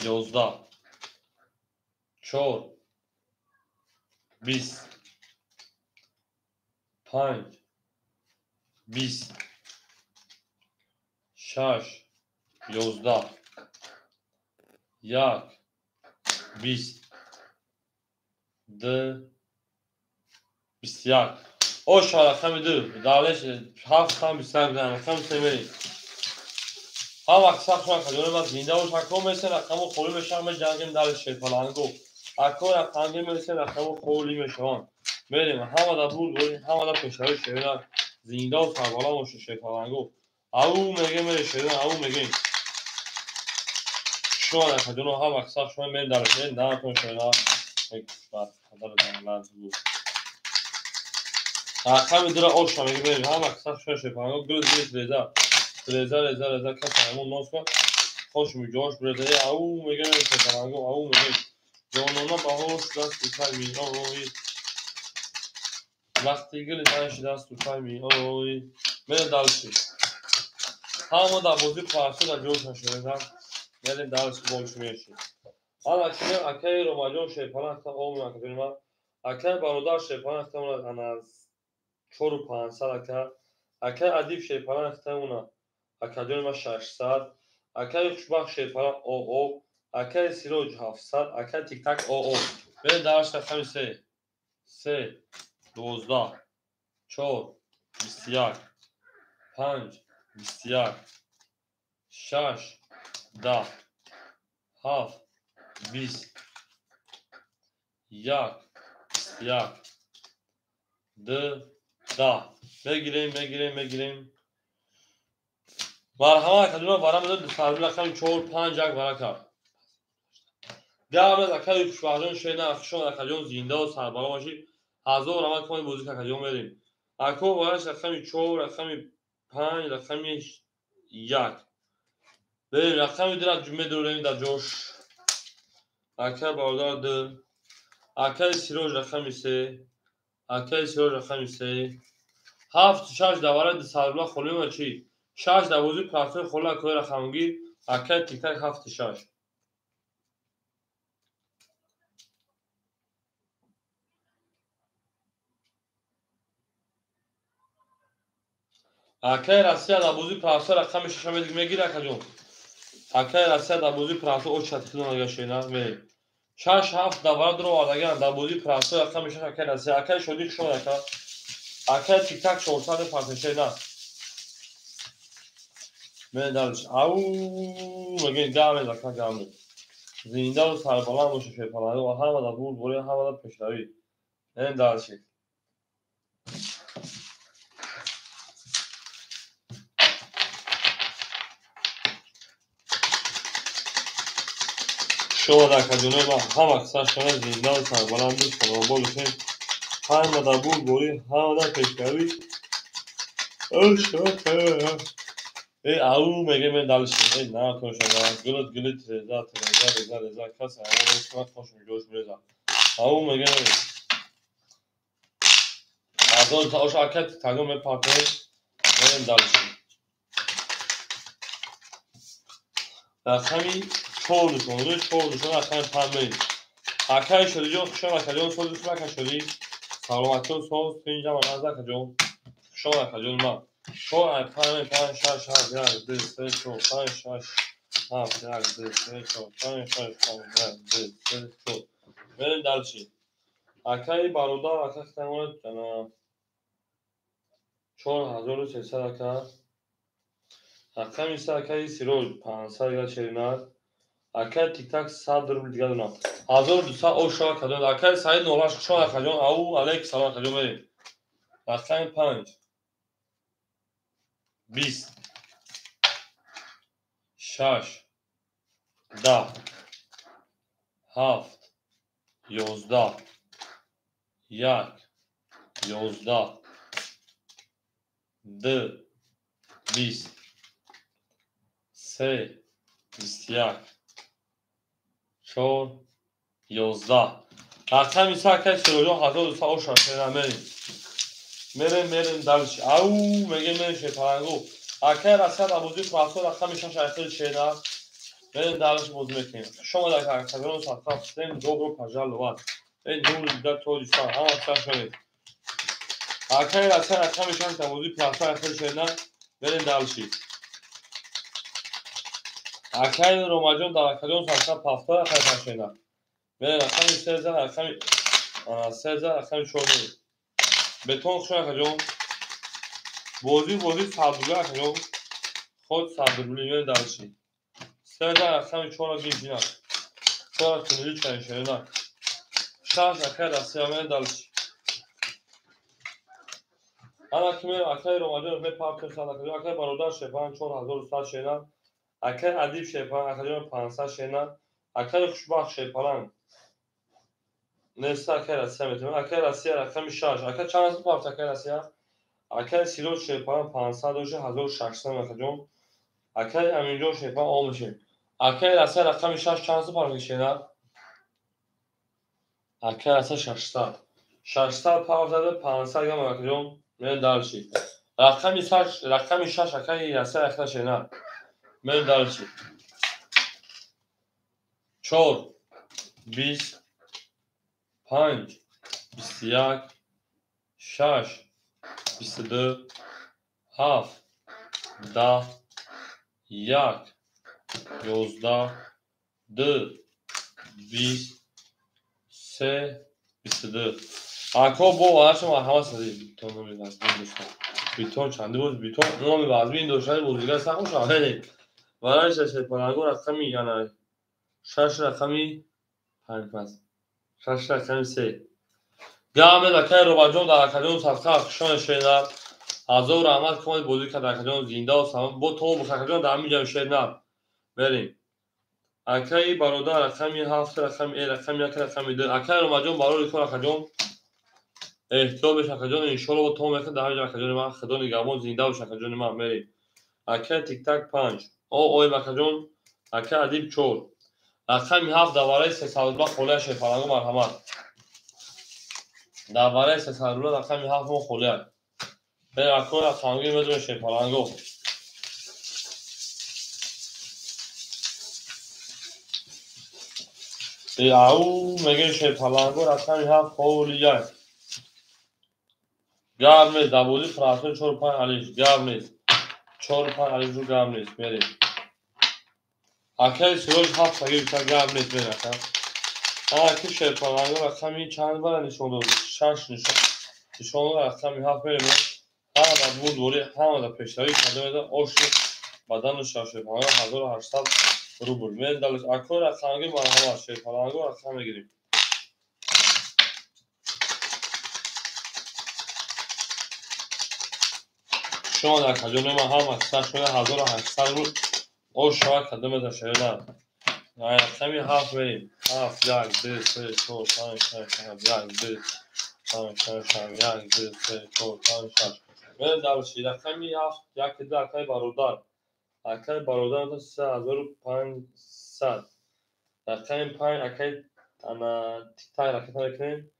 11 4 20 5 20 6 11 1 20 2 21 آشوا رقم 2 دالش 7 هم 20 رقم سمری هم اکثر شما کدونه ما زنده و شکم میسه رقم خوری میشن به جنگیم در شیطانانگو اکو رقم میسه رقم خوری میشن میریم همه در بود بریم همه در پشتای شیران زنده و سربالا باشه شیطانانگو او میگه میره شیران او میگه شما در کدونه هم اکثر شما میریم در شیران دانتون شیران یک بس خدر دانلند بود رقم داره آشنا میگه میریم هم اکثر شما شیطانانگو گل زیر تریزر کس همون ناز کن خوش می جوش برده او میگه شیطانانگو او میگه جانونا باهوش دست دوتای می آی وقتی گل دانش دست دوتای می آی میره دلشی همه در بازی پرسه در جوش نشده بریم درس بولش میشیم. حالا که اکای روماجون شیپان اختم اومون اکادیم ما اکای برادر شیپان اختم اون از چور و 500 اکای ادیب شیپان اختم اون اکادیم ما 600 اکای خوشبخت شیپان او اکای سیروج 700 اکای تیک تاک او بریم درس اختم 3 12 4 21 5 21 6 10 7 20 1 10 بگیریم مرحمت اکادیما وارم داد فرمول اکادیم 4 5 یک ورکه دیگه اکادیم خوشبختان شینا افشون اکادیم زنده و سربالا باشی هزار رحمت کنید بازی اکادیم بریم اکو وارش اکادیم 4 اکادیم 5 اکادیم 1 بریم اکادیم در جمعه دوریم در جوش اکادیم برادر 2 اکادیم سیروج اکادیم 3 اکادیم سیروج اکادیم 3 7 6 دواره سربالا خونیم و چی 6 دوازی پراتون خلا کوی رقمگیر اکای تیک تاک 7 6 اکای راستی دوازی پراتون رقم 6 میگیره اکا اکای راستی دوازی پراتون او چت خدمت گشینا می 6 7 دواره درو آدگان دوازی پراتون رقم 6 اکای راستی اکای شدی شو اکای تیک تاک 400 پراتون شینا می دالش او مگه گام اکا گام زنده و سربالا باشه شیپالا و همه دا بول بوری همه دا پیشروی این دالشی شما در کجونه ما هم اکثر شما زنده و سربالا دوست کنم بولشین همه دا بول بوری همه دا پیشروی ای او مگه من دالشی ای نه کن شما گلت رزا کس همه خوش میگوش میرزا او مگه از اون تا اوش آکت تاگم پاکه من دالشی رقمی چور نشون رقم پنبه اکای شدی جو شما کجون سوز شما کشدی سلامتی و سوز اینجا من از کجون شما کجون ما شما پنبه 5 6 7 1 2 3 4 5 6 7 1 2 3 4 5 6 7 1 2 3 4 بریم دالچی اکای برادر اکا ختمونه جنا 4300 اکا اکا میسه اکای سیروج 500 یا چرینات اکای تیک تاک 100 روبل دیگه دونم 1200 او شما کدون اکای سعید نولاش شما کدون او علیک سلام کدون بریم اکای 5 20 6 10 7 11 1 11 2 20 3 21 4 11 اکای میسه اکای سیروج 1200 او شما میریم دالش او میگه میشه پرنگو اکای راستی دوازی پراتون رقم 6 اکای چینا بریم دالش موضوع میکنیم شما در کارتون ساخته سیستم دوبرو پاجال این دور دیگر توجیستان هم اکثر شدید اکای راستی رقم 6 دوازی پراتون اکای چینا بریم دالشی اکای روماجون در کارتون ساخته پافتار اکای چینا بریم رقم 13 رقم 4 بتون شما کجون بازی صدوگه کجون خود صدوگه دالشی 13 رقم 4 گیجینا 4 کنیلی چنشینا 6 اکای راستی همه دالشی انا کمی اکای روماجون پاپ کرد اکای برادر شیپان 4100 شینا اکای ادیب شیپان اکای 500 شینا اکای خوشبخت شیپان نستا اکای راستی میتونم اکای راستی رقم 6 اکای چند است پاپ اکای راستی اکای سیروج شیپان 500 و 1600 اکجون اکای امینجو شیپان آموشه اکای راستی رقم 6 چند است پاپ شینا اکای راستی 600 پاپ زده 500 گم اکجون من دالشی رقم 6 اکای راستی رقم شینا من دالشی 4 20 5 21 6 22 7 10 1 11 2 20 3 22 اکا با واسه مرحمت سازی بیتون رو می‌وزین دوستان بیتون چنده بود بیتون اونو می‌وزین دوستان بزرگا سخت شاهده ولی شش پلنگو رقمی یعنی شش رقمی 5 شش رقمی 3 گام دکای روباجون در اکادون صفقه شون شینر حضور رحمت کنید بودی که در اکادون زنده و سلام با تو مخاطبان در میجام شینر بریم اکای برادر رقمی 7 رقمی رقمی 1 رقمی 2 اکای روباجون برای کار اکادون احتیاج به شکجان ان شاء الله با تو میخواد در همین شکجان من خدا نگهبان زنده و شکجان من بریم اکای تیک تاک 5 او مکجون اکای ادیب 4 رقمی 7 دواره 302 خوله شفاعت مرحمت دواره 302 رقمی 7 خوله به اکور خانگی بدون شفاعت او میگه شفاعت رقمی 7 خوله گام نیست دبولی فراسون 4 5 علیش گام نیست 4 5 علیش رو گام نیست بریم اکای سروش 7 میگه بیشتر گام نیست بریم اکای شفاعت رقمی چند بار نشون داد 6 نشون رقمی 7 بریم همه بود دوری همه پیشتری کرده میده اوش بدن شفاعت 1800 روبل من دلش اکور رقمی مرحمت شفاعت رقم میگیریم شما در کجا ما هم اکثر شده 1800 روبل اوش شما کدوم در شهر نه رقمی 7 بریم 7 1 2 3 4 5 6 7 1 2 5 6 7 1 2 3 4 5 6 من دلش رقمی 7 یک دو اکای برادر اکای برادر 3500 رقم 5 اکای انا تیک تاک رقم کنیم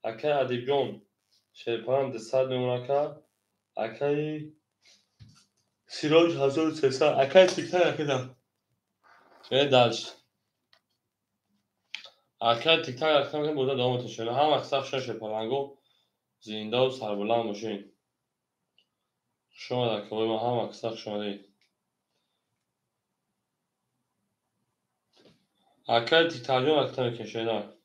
اکای ادیب جون شیپان 200 نمونه اکای سیراج 1300 اکای تیک تاک رقم چه دلش اکای تیک تاک رقم کنیم بوده دوام تشونه هم اکثر شش پلنگو زنده و سربلند باشین شما در کبای ما هم اکثر شماره اکای تیک تاک جون رقم کشیدن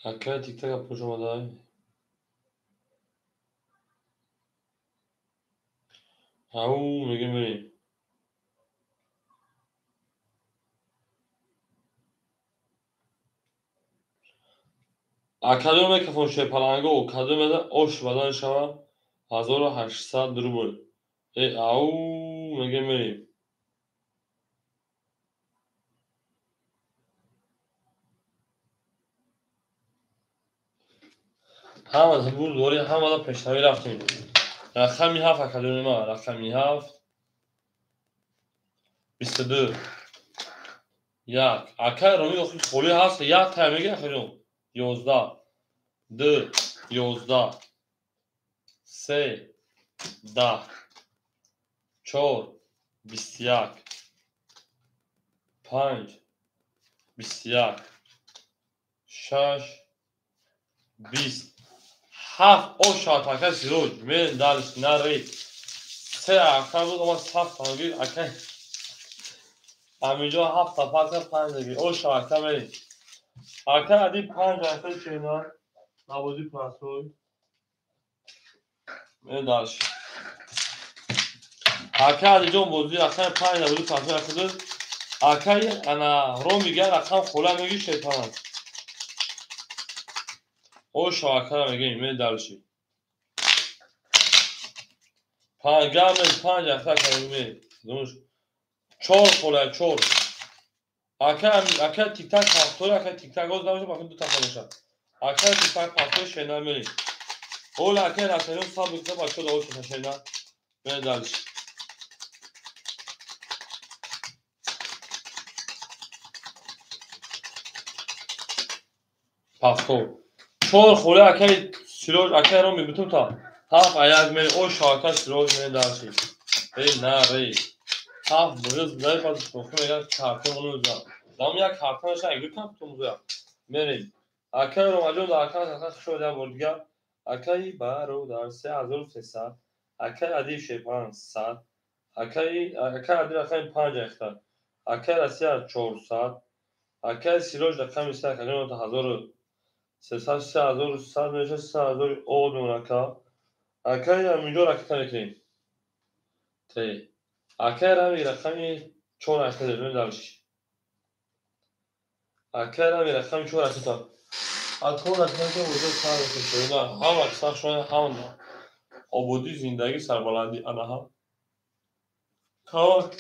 اکای تیک تاک پوش اومده او میگه بریم اکادون میکفون شه پلنگو کدوم میده اوش بدن شما 1800 روبل او میگه بریم هم از بود دوری هم از پیشتری رفتیم رقمی 7 اکادون ما رقمی 7 22 یک اکای رومی اخی خولی هست یک تای میگه اکادون 11 2 11 3 10 4 21 5 21 6 20 7 اوش اکای سیروج من دلش نرید سه اکای بود اما 7 تانگیر اکای همینجا 7 تا 5 دیگه اوش اکای بریم اکای ادی 5 اکای چینار نوازی پراسوی من دلش اکای ادی جون بودی اکای 5 نوازی پراسوی اکای اکای انا رو میگه رقم خوله میگی شیطان اوش اکای میگه من دلشی 5 گام 5 اکای کنیم دوش 4 خوله 4 اکای تیک تاک پاستور اکای تیک تاک گوز نمیشه باید دو تا کنشه اکای تیک تاک پاستور شینر میریم اول اکای رسیدن صاحب بکنه با شده اوش شینر من دلش پاستور 4 خوله اکای سیروش اکه رو میبتون تا هاف ایاز من او شاکا سیروش من داشتی ای نه ری هاف بغز زای باز توفی میگن کارتون اونو جا دام یا کارتونش اگه کم تو موزه میریم اکه رو مجون دا اکه شده بردگا اکه بارو در 3300 اکه عدیب شیپان 100 اکه عدیب رقم 5 اختار اکه رسیار 400 اکه سیروش رقم 3 اکه نو تا 3300 میشه 3000 او دونکا اکه یا میجور اکه تنکیم تی اکه رمی رقمی 4 اکه داریم دارش اکه رمی رقمی 4 اکه تا اکه رقمی که وجود کار میشه نه هم اکثر شونه هم آبودی زندگی سربلندی آنها کار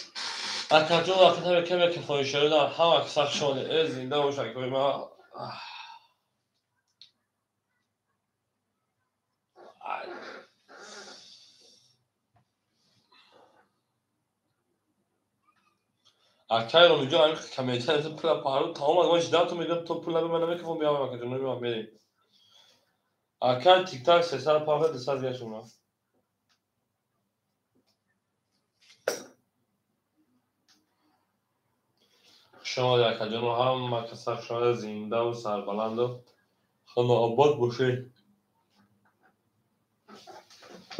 اکجون اکه کمی که فایشه نه هم اکثر شونه زنده و شکوی ما اکه رو میجون همین کمیته از پول پارو تمام از وش داد تو میدم تو پول رو منم که فون بیام اکه نمیام بریم اکه تیک تاک 300 پاکت 200 گشتم شما در کجا هم مکسر شده زنده و سربلند و خانه آباد باشه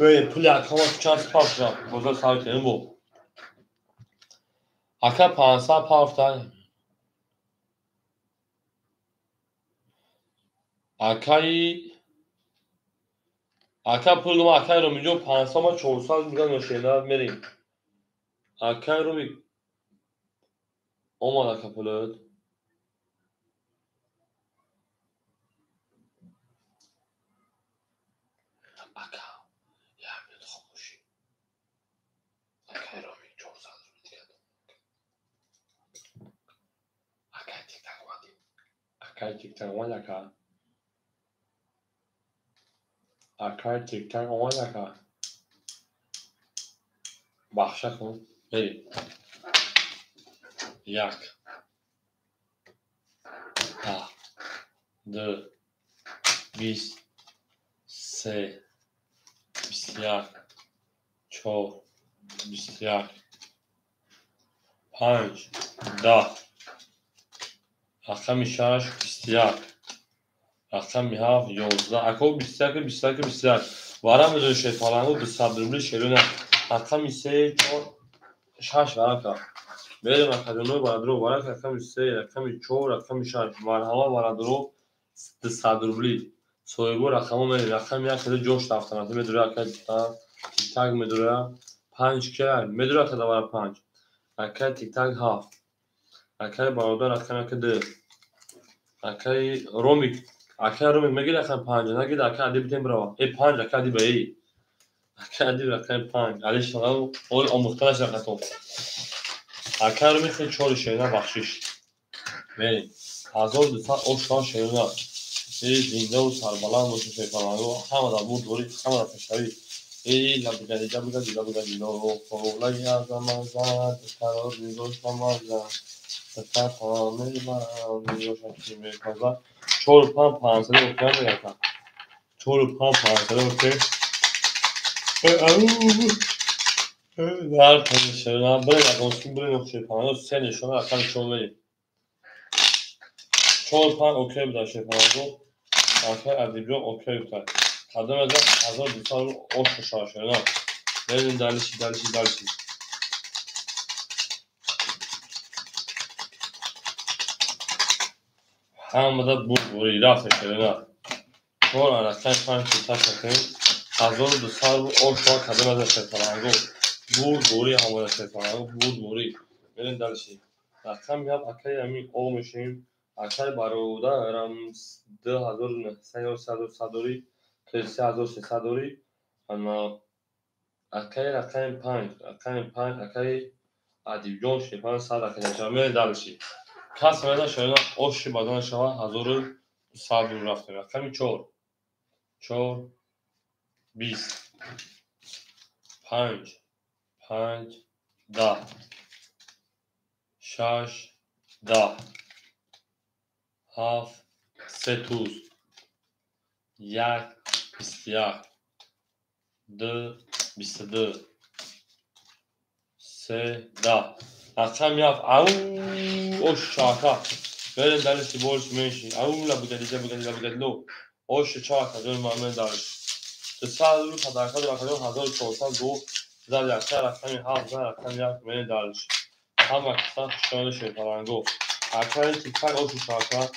ببین پول اکامو چند پاک شد بزرگ سال کنیم بود اکا 500 پاک داریم اکایی اکا پول ما اکای رو میجون 500 ما 400 میگن نشینه میریم اکای رو می اومد اکا پولت اکا یه همین خاموشی اکای رو می 400 رو دیگه اکای تیک تاک اومدیم اکای تیک تاک اومد اکای تیک تاک اومد اکا بخشه کن بریم یک ده دو 20 3 21 4 21 5 10 رقم 6 21 رقم 7 11 اکو 21 21 21 وارم بدون شیطانانو به صبرملی شیرونه رقم 3 4 6 ورکا بریم اکادونو بارادرو ورک رقم 3 رقم 4 رقم 6 مرحبا بارادرو به صبرملی soygu rakamı verir. Rakam yakada coş taftanatı medura akad tag medura پنج کر medura akada var پنج akad tik tag half akad baroda rakam akad akad romik akad romik megi rakam پنج nagi da akad bitem brava e پنج akad be e akad rakam پنج ali shagal ol amuxtalaş rakato akad romik خیلی چور شینا بخشش بریم 1200 o şan şeyna زنده و سربلند باشه شیطان رو همه در بود دوری همه در پشتوی ای لبگدی لبگدی لبگدی لو خولای از من زد قرار میگوش من زد سفر خانه من میگوش اکی میکازد چور پام پانسده اوکیان میگردم چور پام پانسده اوکی در پنشنم بره نگوشتیم بره نقشه پانه سه نشانه اکن چون بریم چور پام اوکی بده شیطان رو اکن ادیبیان اوکی بده قدم ازم 1200 رو oş şaşırına. Verin derlişi. Hamı da bu rafet şaşırına. Sonra sen sanki taşakın. 1200 رو oş var قدم ازم şaşırına. Buri hamı da şaşırına. Buri. Verin derlişi. Rakam yap akay emin olmuşum. Akay baroda rams 2000 sadori 3300 sadori. Ama akay rakam 5 akay ادیبیون شیپان 100 اکای جامعه دلشی کس میده شاینا اوشی بدن شما 1200 رو رفته رقمی 4 4 20 5 5 10 6 10 7 3 توز 1 21 2 22 3 10 رقم یافت اوش چاکا بریم دلش بولش میشی لبودلو اوش چاکا دون مامن دارش تسال رو تدارکات و کدوم 1402 زال یکتر رقمی 7 رقم یک من دارش هم اکتا شان شیطانگو اکای تیکتر اوش چاکا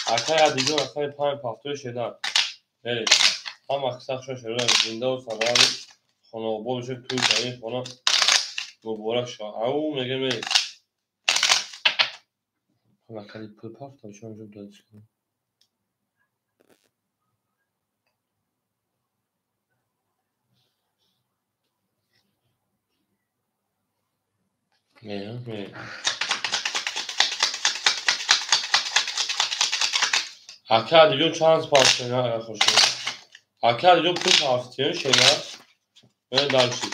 اکای ادیگو اکای پایم پافتوی شیطان بریم هم اکتا شان شیطان زنده و سوال خانه بولش توی جایی خانه مبارک شا او میگه می وکلی پول پافت شما جو دادش کنم می اکا دیگه چانس پاس نه خوشی اکا دیگه پول پافت یه şeyler ve dalşı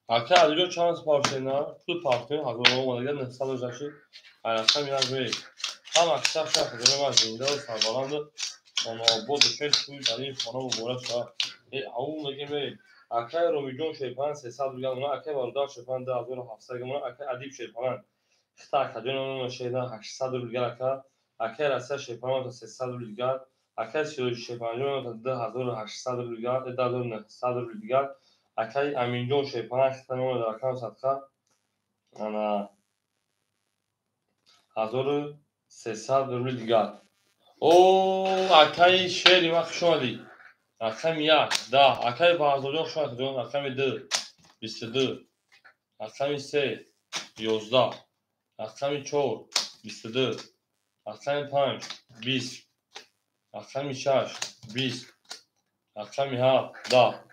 اکا دیگه چانس پاس نه پول پافت hazır olmadan ne salacakşı ayakta biraz böyle هم اکثر شخص داره من زنده و سربلند اما بود شد توی دلیل خانه و بورا شد او میگه می اکای رومیجون شیپان 300 میلیون اونا اکای واردار شیپان 2700 اونا اکای ادیب شیپان خطا کدون اون شیدا 800 میلیون اکای راستا شیپان 300 میلیون اکای شیپان اون 2800 میلیون 2900 میلیون اکای امینجون شیپان خطا اون رقم صدقه انا 1300 میلیون او اکای شیری وقت شمالی رقم 1 10 اکای بازداران شما کدوم رقم 2 22 رقم 3 11 رقم 4 22 رقم 5 20 رقم 6 20 رقم 7 10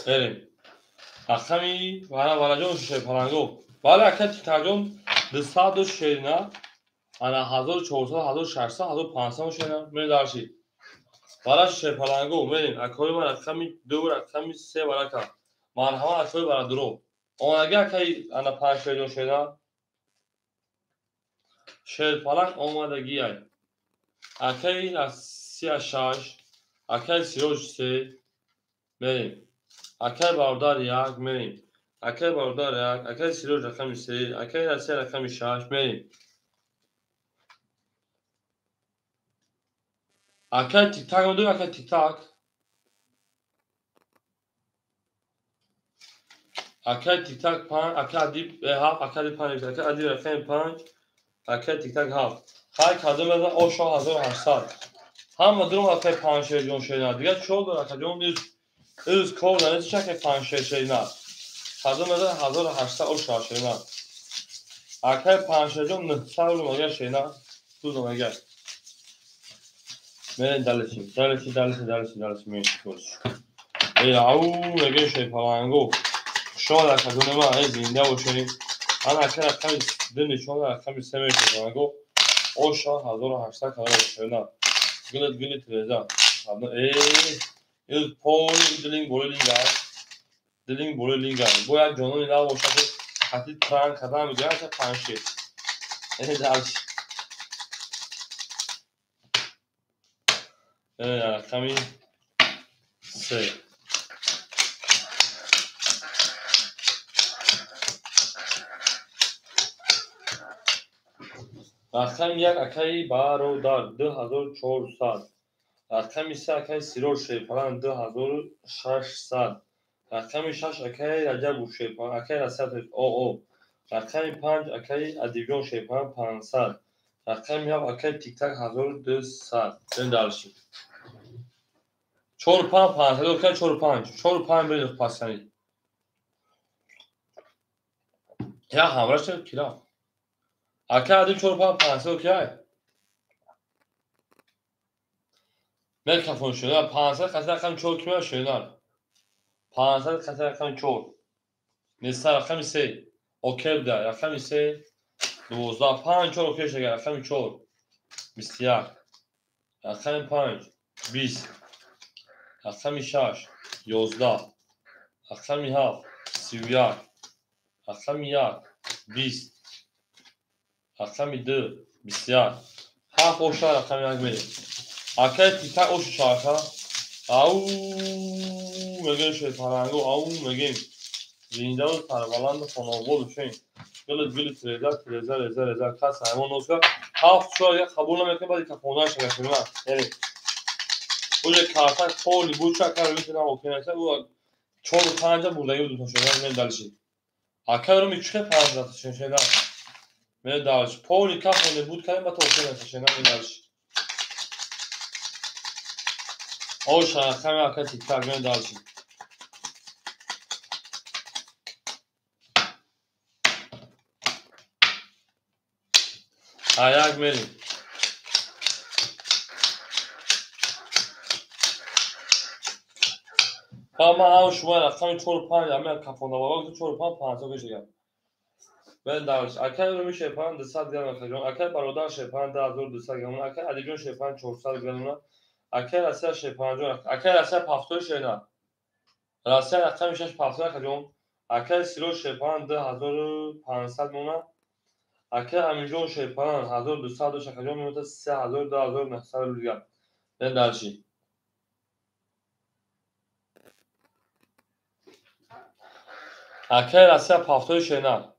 بریم رقمی وانا جون شیشه پرنگو بالا اکای تکرجون دستا دو شیرینه انا 1400 1600 1500 شیرینه می دارشی بالا شیشه پرنگو بریم اکای من رقمی 2 رقمی 3 بالا کن مرحبا اکای برا درو اون اگه اکای انا 5 شیرین شیرینه شیرپالک آمادگی ای اکای از 36 اکای 33 بریم اکای باردار یک بریم اکای باردار یک اکای 33 رقم 3 اکای از 3 رقم 6 بریم اکای تیک تاک دو اکای تیک تاک اکای تیک تاک 5 اکای ادیب 7 اکای 5 اکای ادیب رقم 5 اکای تیک تاک 7 خای کادو بزن او شو 1800 هم درو اکای 5 شیرین شیرین دیگه چول داره اکای اون از کول نه چه 5 شیرین کادو بزن 1800 او شو شیرین اکای 5 شیرین نه سال مگه شیرین تو مگه من دلش میشوش ای او مگه شی پلنگو شو در کدوم ما ای زنده باشه انا اکای رقم دن شو رقم 3 میشه پلنگو او شو 1800 کادو شیرین گلت رضا ای از پول دلین بولینگار باید جنون اینا باشه که حتی تران کدام میگه تا 5 شی ای دلش رقمی 3 رقم 1 اکای برادر 2400 رقم 3 اکای سیرور شیپان 2600 رقم 6 اکای رجب شیپان اکای رسط او رقم 5 اکای ادیبیون شیپان 500 رقم 7 اکای تیک تاک 1200 این دارشی 4 5 5 اکای 4 5 برید پاسنی یا همراش کلا اکای ادیب 4 5 5 اکای نه کافون شده 500 قطع رقم 4 کیلو شده 500 قطع رقم 4 نصف رقم 3 اوکی بوده رقم 3 12 5 4 اوکی شده رقم 4 21 رقم 5 20 رقم 6 11 رقم 7 31 رقم 1 20 رقم 2 21 7 oşa رقم 1 میره اکه تیکه oşu şarkı او میگن شد پرنگو او میگن زنده و پروالند خانواده بشین گل تریزر کس همون نوزگاه هفت شو یا قبول نمیکنه بعد کفوندن شده کنیم یعنی اون یک کارتک پولی بود چه کار میتونم اوکی نشه او 4 و 5 بردگی دو تا شده من دلشی اکه رو میچه 5 تا شده من دلش پولی کفونده بود کنیم بعد اوکی نشه شده من دلشی او شرخه می اکه تیک تک من دلشی ayak میریم من هم شما رقم 4 و 5 همه کفونده بابا 4 و 5 50 بشه من دارش اکه رو میشه 200 گرم اکه اکه برادر شه 5200 گرم اکه علی جون شه 400 گرم اکه راسته شه 50 اکه راسته 70 شه نه راسته رقم 6 70 اکه جون اکه سیرو شه 2500 مونه اکه همینجور شه 1200 اکه جون میمونه 3000 2900 دیگه من دارشی اکه راسته 70 شه نه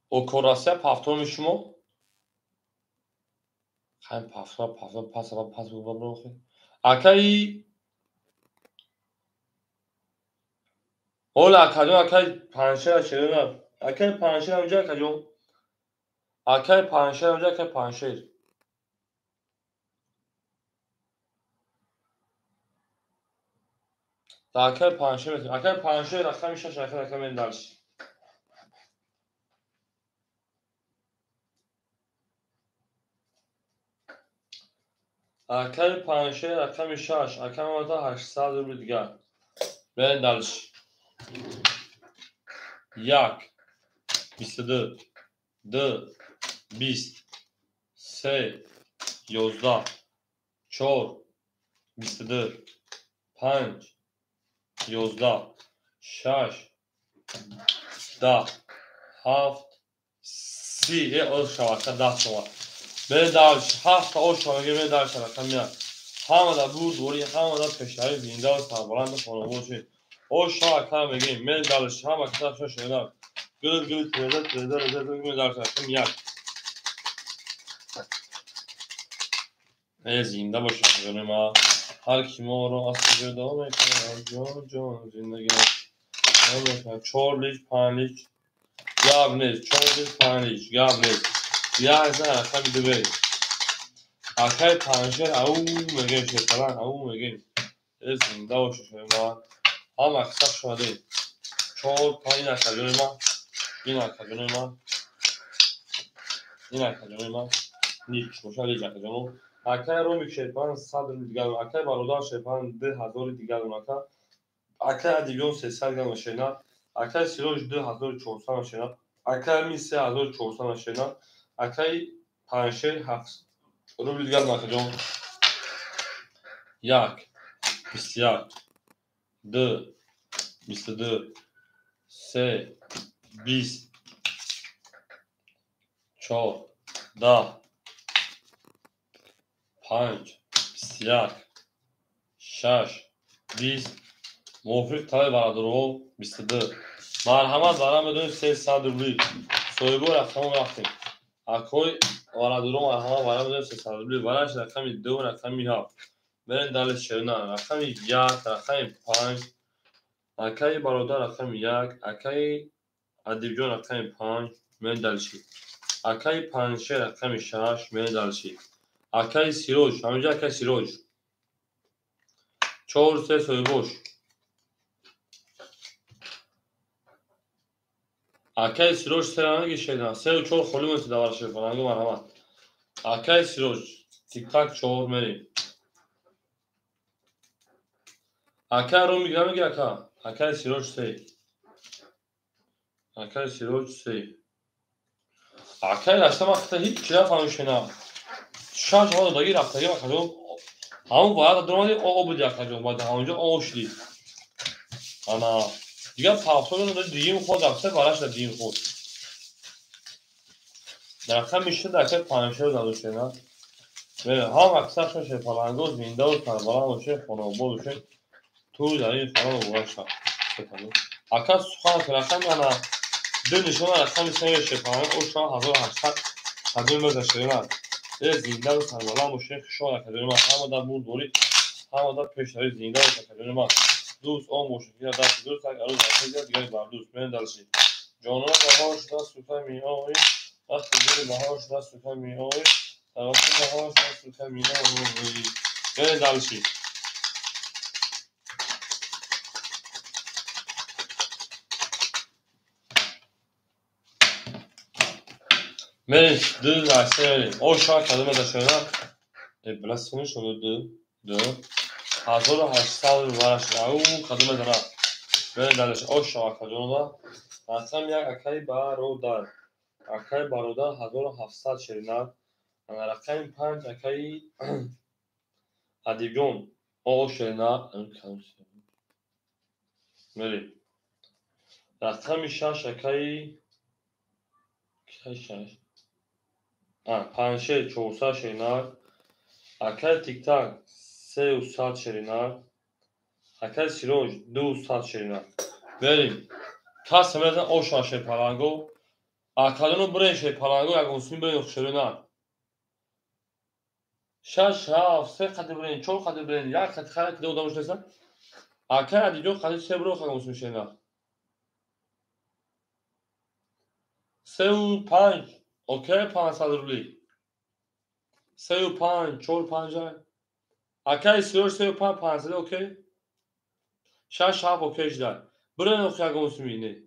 o korasya pafton şumu hem pafton pas bu akai ola akadon akai panşer şerina akai panşer amca akadon akai panşer amca akai panşer akai panşer rakam işe şaka rakam endarş akai panşer rakam işe akai mata 800 rubl دیگر ben dalış yak 22 2 20 3 11 4 22 5 11 6 10 7 30 o şavaka 10 şava به دارش هفت تا شاگرد به درس رقم میاد همه دا بود دوری همه دا پشتری زنده و سربلند خانواده شد او شاه کار میگیم من دارش همه کتاب شد شده گل تریزر درس رقم میاد زنده باشه شده ما هر کی ما رو اصلا جدا میکنه جان زندگی نمیکنه 4 لیچ 5 لیچ گاب نیست 4 لیچ 5 لیچ گاب نیست 10000 رقم دوباره اکای پنجشیر او میگن شکلان او میگن زنده باشه شما هم اکثر شده 4 پایین اکادون ما این اکادون ما این اکادون ما نیکش باشه لیج اکادون اکای رو میشه 500 دیگر اکای برادر شپان 2000 دیگر اونکا اکای ادیون 300 گرم شنا اکای سیروش 2400 شنا اکای می 3400 شنا اکای پنجشیر 7 رو دیگر اکادون یک 21 2 22 3 20 4 10 5 21 6 20 موافق تای برادرو 22 مرحمت برام بدون 300 روبلی سویبو رقم رفتیم اکوی برادرو مرحمت برام بدون 300 روبلی ورش رقم 2 رقم 7 برن دلش شرنا رقم 1 رقم 5 اکای برادر رقم 1 اکای ادیب جون رقم 5 من دلشی اکای پنجشیر رقم 6 من دلشی اکای سیروش همینجا اکای سیروش 4 3 سویبوش اکای سیروش سرانگی شیدن 3 و 4 خلوم است دوار شفرانگو مرحمت اکای سیروش تیک تاک 4 میریم اکای رو میگم میگه اکای سیروش 3 اکای سیروش 3 اکای داشتم وقتی هیچ چیزا فهمیش نه شاش هوا دایی رفته یا کجا همون باید درمانی او بود یا کجا باید همونجا آشتی انا دیگه پاپسول رو دیگه خود رفته بالاش دیگه خود در کم میشه در که پنجشه رو دادوشه نه بله هم اکثر شده پلنگوز وینده و سربالان باشه خانوبا باشه تو در این خانه رو باشه اکثر سخان تلقیم انا دو نشون رقم سنگ شپانه او شان 1800 تدوین مزشه نه زنده و سربالان باشه شان اکادمی ما همه در بود دوری همه در پیشتری زنده و اکادمی ما دوست آن باشه که دست دوست اگر روز اکادمی دیگری بر دوست من دلشی جانان بهار شده سوتا می آوی وقتی دیگری بهار شده سوتا می آوی وقتی بهار شده سوتا می آوی من دلشی من دو درسته او شان اکادمی داشته نه بلاسفونی شده دو 1800 ورش او کدوم داره من دلش او شان اکادمی حتما یک اکای برادر 1700 شرینات انا رقم 5 اکای ادیگون او شرینات مری رقم 6 اکای کشش 5 400 شرینات اکای تیک تاک 300 شرینات اکای سیروج 200 شرینات بریم کاس مثلا او شان پلنگو اکادونو برنش پلنگو یک اونسمی بریم شرینات شش هفت سه قد برین چهار قد برین یک قد خرک دو دامش نیستن اکای ادیجون قد سه برو خواهی اونسمی شرینات 35 اوکی 500 روبلی 35 450 اکای سیروش 35 500 اوکی شش هفت اوکیش دار برین او خیلی اونسمی نه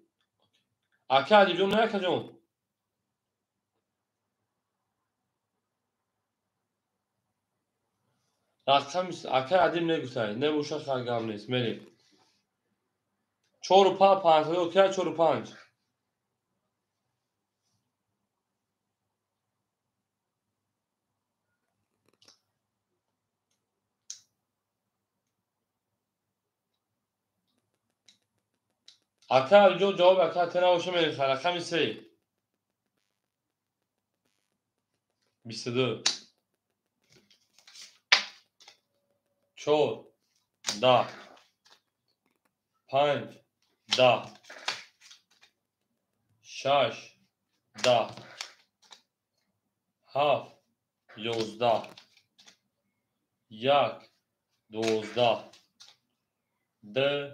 اکای ادیجون نه کجون رقم اکای ادیم نگفتن نه موشه خیلی گم نیست مریم 4 و 5 500 اوکی 4 و 5 اکای ادیجون جواب اکای تنه باشه مریم رقم 3 22 4 10 5 10 6 10 7 11 1 12 2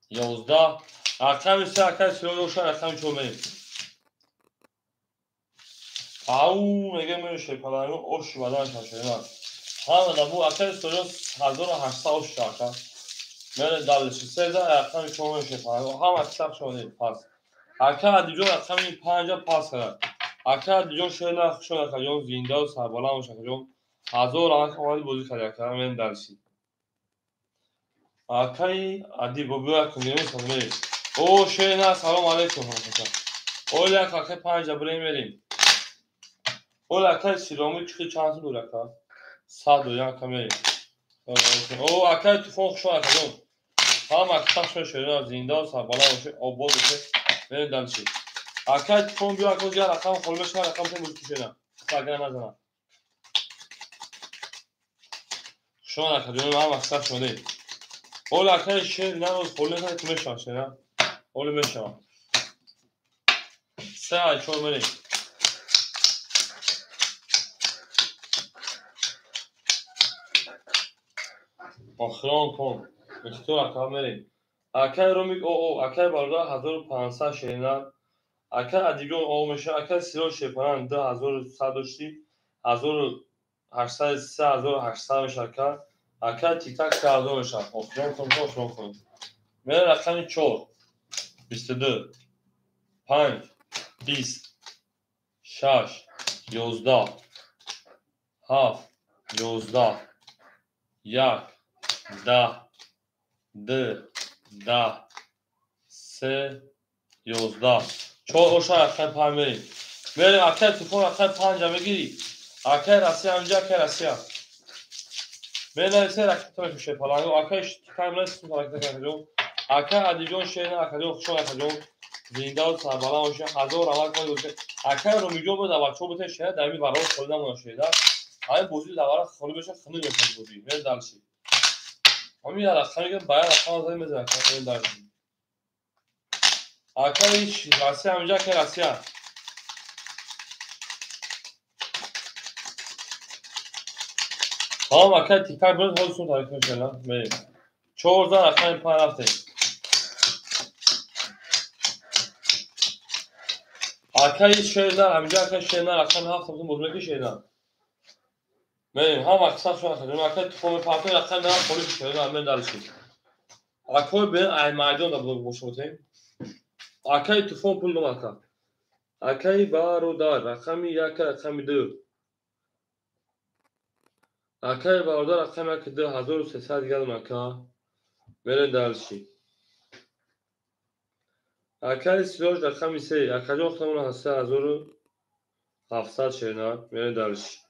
11 رقم 3 اکای سیروش روشن رقم 4 مریم او میگه میشه پلنگو اوش بدن شده نه همه دبو اکای سیروش 1800 اوش شده من دلشی 3000 رقم 4 میشه پلنگو هم اکثر شده پس اکای دیجون رقم 5 پاس کرد اکای دیجون شده شده که جون زنده و سربالان باشه که جون 1000 رقم اومد بازی کرد من دلشی اکای ادی بابا کنیم سلام او شینا سلام علیکم اولا اکای 5 بریم اولا اکای سیرامی چی چانس داره اکا 100 یا کمی او اکای تفوق شو اکا هم اکثر شده زنده و سربالان باشه آباد باشه من دلشی اکای تفوق بیا اکا جا رقم خلمش رقم تیم بودی شده ساگر نزنم شما اکا جون هم اکثر شده اولا اکای شیر نه روز خلمش نه کمش شده نه اولا میشه سه چون منی آخران کن اشتو اکا منی اکای رومیک او اکای برادر 1500 شده اکای ادیگون او میشه اکای سیروش شپانان 2100 داشتی 1800 3800 میشه اکای تیک تاک 3000 میشه آفران کن من رقم 4 22 5 20 6 11 7 11 1 10 2 10 3 11 4 اوشا رقم 5 بریم بریم اکه تفون اکه 5 بگیری اکه راسیا همجا اکه راسیا بریم سه رکتش میشه پلنگو اکه کاملا سوت رکتش کنیم اکه ادیجون شینا اکه جو خوشو اکه جو زنده و سربالا باشه هزار علاق کنید اکه رو میگم به دواچو بده شه دمی برای خودم نمیشه های بوزی دوباره خالی بشه خنده بشه بوزی من دالشی همین یارا خیلی باید اصلا زمین میذارم من دالشی اکه هیچ راسیا همجا که راسیا ها اکه تیکر برد حال سوت تاریخ میشه نه بریم 4000 اکه 5 هفته اکه şeyler همجا اکه şeyler اکه 7 هفته بزرگی şeyler بریم هم اکسا شو اکه اکه تفون پارتو اکه نه پلیس şeyler من دالشی اکه به ای مایدون da bulur boşutayım اکه تفون پول نماکا اکه بارودار رقمی یک رقمی دو اکه بارودار رقمی یک 2300 گل مکا برین دالشی اکه سیروش رقمی سه اکه جو اختمون هسته 1700 شیرنار برین دالشی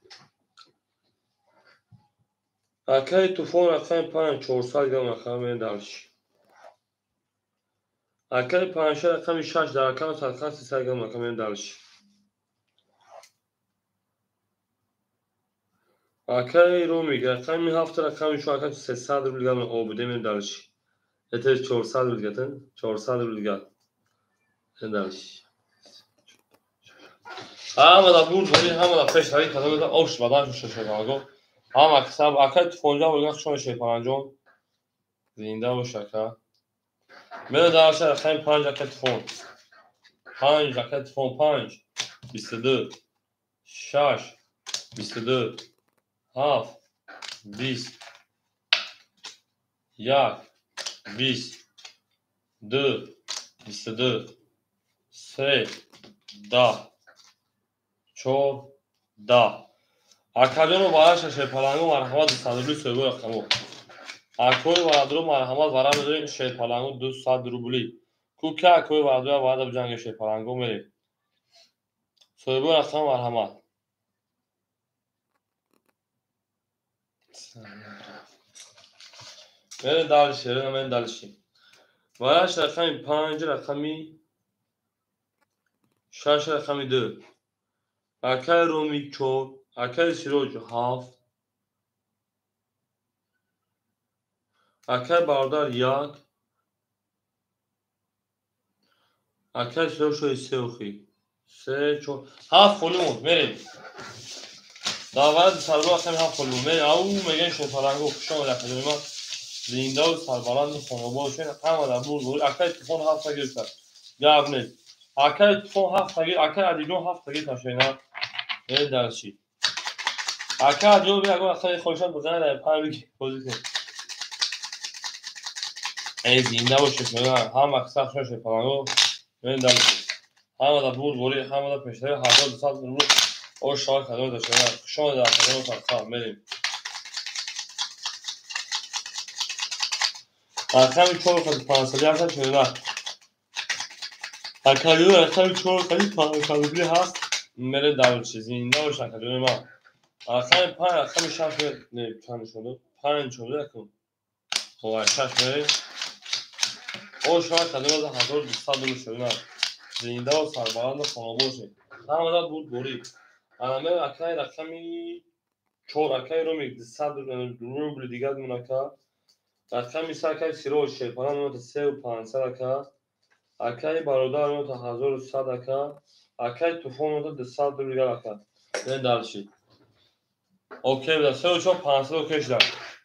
اکه تفون رقمی 5400 گل مکا برین دالشی اکه پنجشه رقمی 6 در رقم 300 گل مکا برین دالشی اکه رومی رقمی 7 رقمی شو اکه 300 روبل گل مکا بوده برین دالشی ete 400 روبل گتن 400 روبل گل برین دالشی همه دا بود ولی همه دا پیش هایی کدام دا اوش بدن شو شده آگو همه کسب اکه تفونجا بگم شون شی پنجم زنده و شکر من داشته رقم 5 اکه تفون 5 اکه تفون 5 22 6 22 7 20 1 20 2 22 3 10 4 10 اکادون بالا شش پلنگو مرحمت 220 سوبر رقمو اکوی وادرو مرحمت ورام میدونی شه پلنگو 200 روبلی کوکا اکوی وادرو وارد بجنگ شه پلنگو میری سوبر رقم مرحمت من دالشی من دالشی وارش رقمی 5 رقمی 6 رقمی 2 اکای رومی 4 اکای سیروج 7 اکای باردار 1 اکای سیروج شوی 3 اخی 3 4 7 فلون میریم داور سرباز رقمی 7 فلون میریم او میگن شه پلنگو خوشم رقمی ما زنده و سربلند خانه باشه همه در بود اکای تفون 7 گرفت گاب نیست اکای تفون 7 گرفت اکای ادیدون 7 گرفت نشینا میریم دالشی اکای ادیدون بیا اگه اصلا خوشم بزنه در پای بگی بازی کن ای زنده و شکر هم اکثر شش پلنگو من دالشی همه در بود ولی همه در پیشتری 1200 رو او شاه کدام داشته شما در کدام سرخواه میریم رقمی 4 خیلی 500 هستن شده اکادون رقمی 4 خیلی 500 هست میره دالشی زنده و شکر ما رقم 5 رقم 6 نه چند شده 5 شده کن خب 6 میره او شاه کدام 1200 رو شده زنده و سربلند خانه باشه همه در بود بوری همه اکای رقمی 4 اکای رو میگه 100 روبل دیگر منکا رقمی ساکای سیروش شیپانان نوت 3 و 500 اکا اکای برادر نوت 1100 اکا اکای تفون نوت 200 روبل دیگر اکا نه دالشی اوکی بده 3 و 4 500 اوکی شد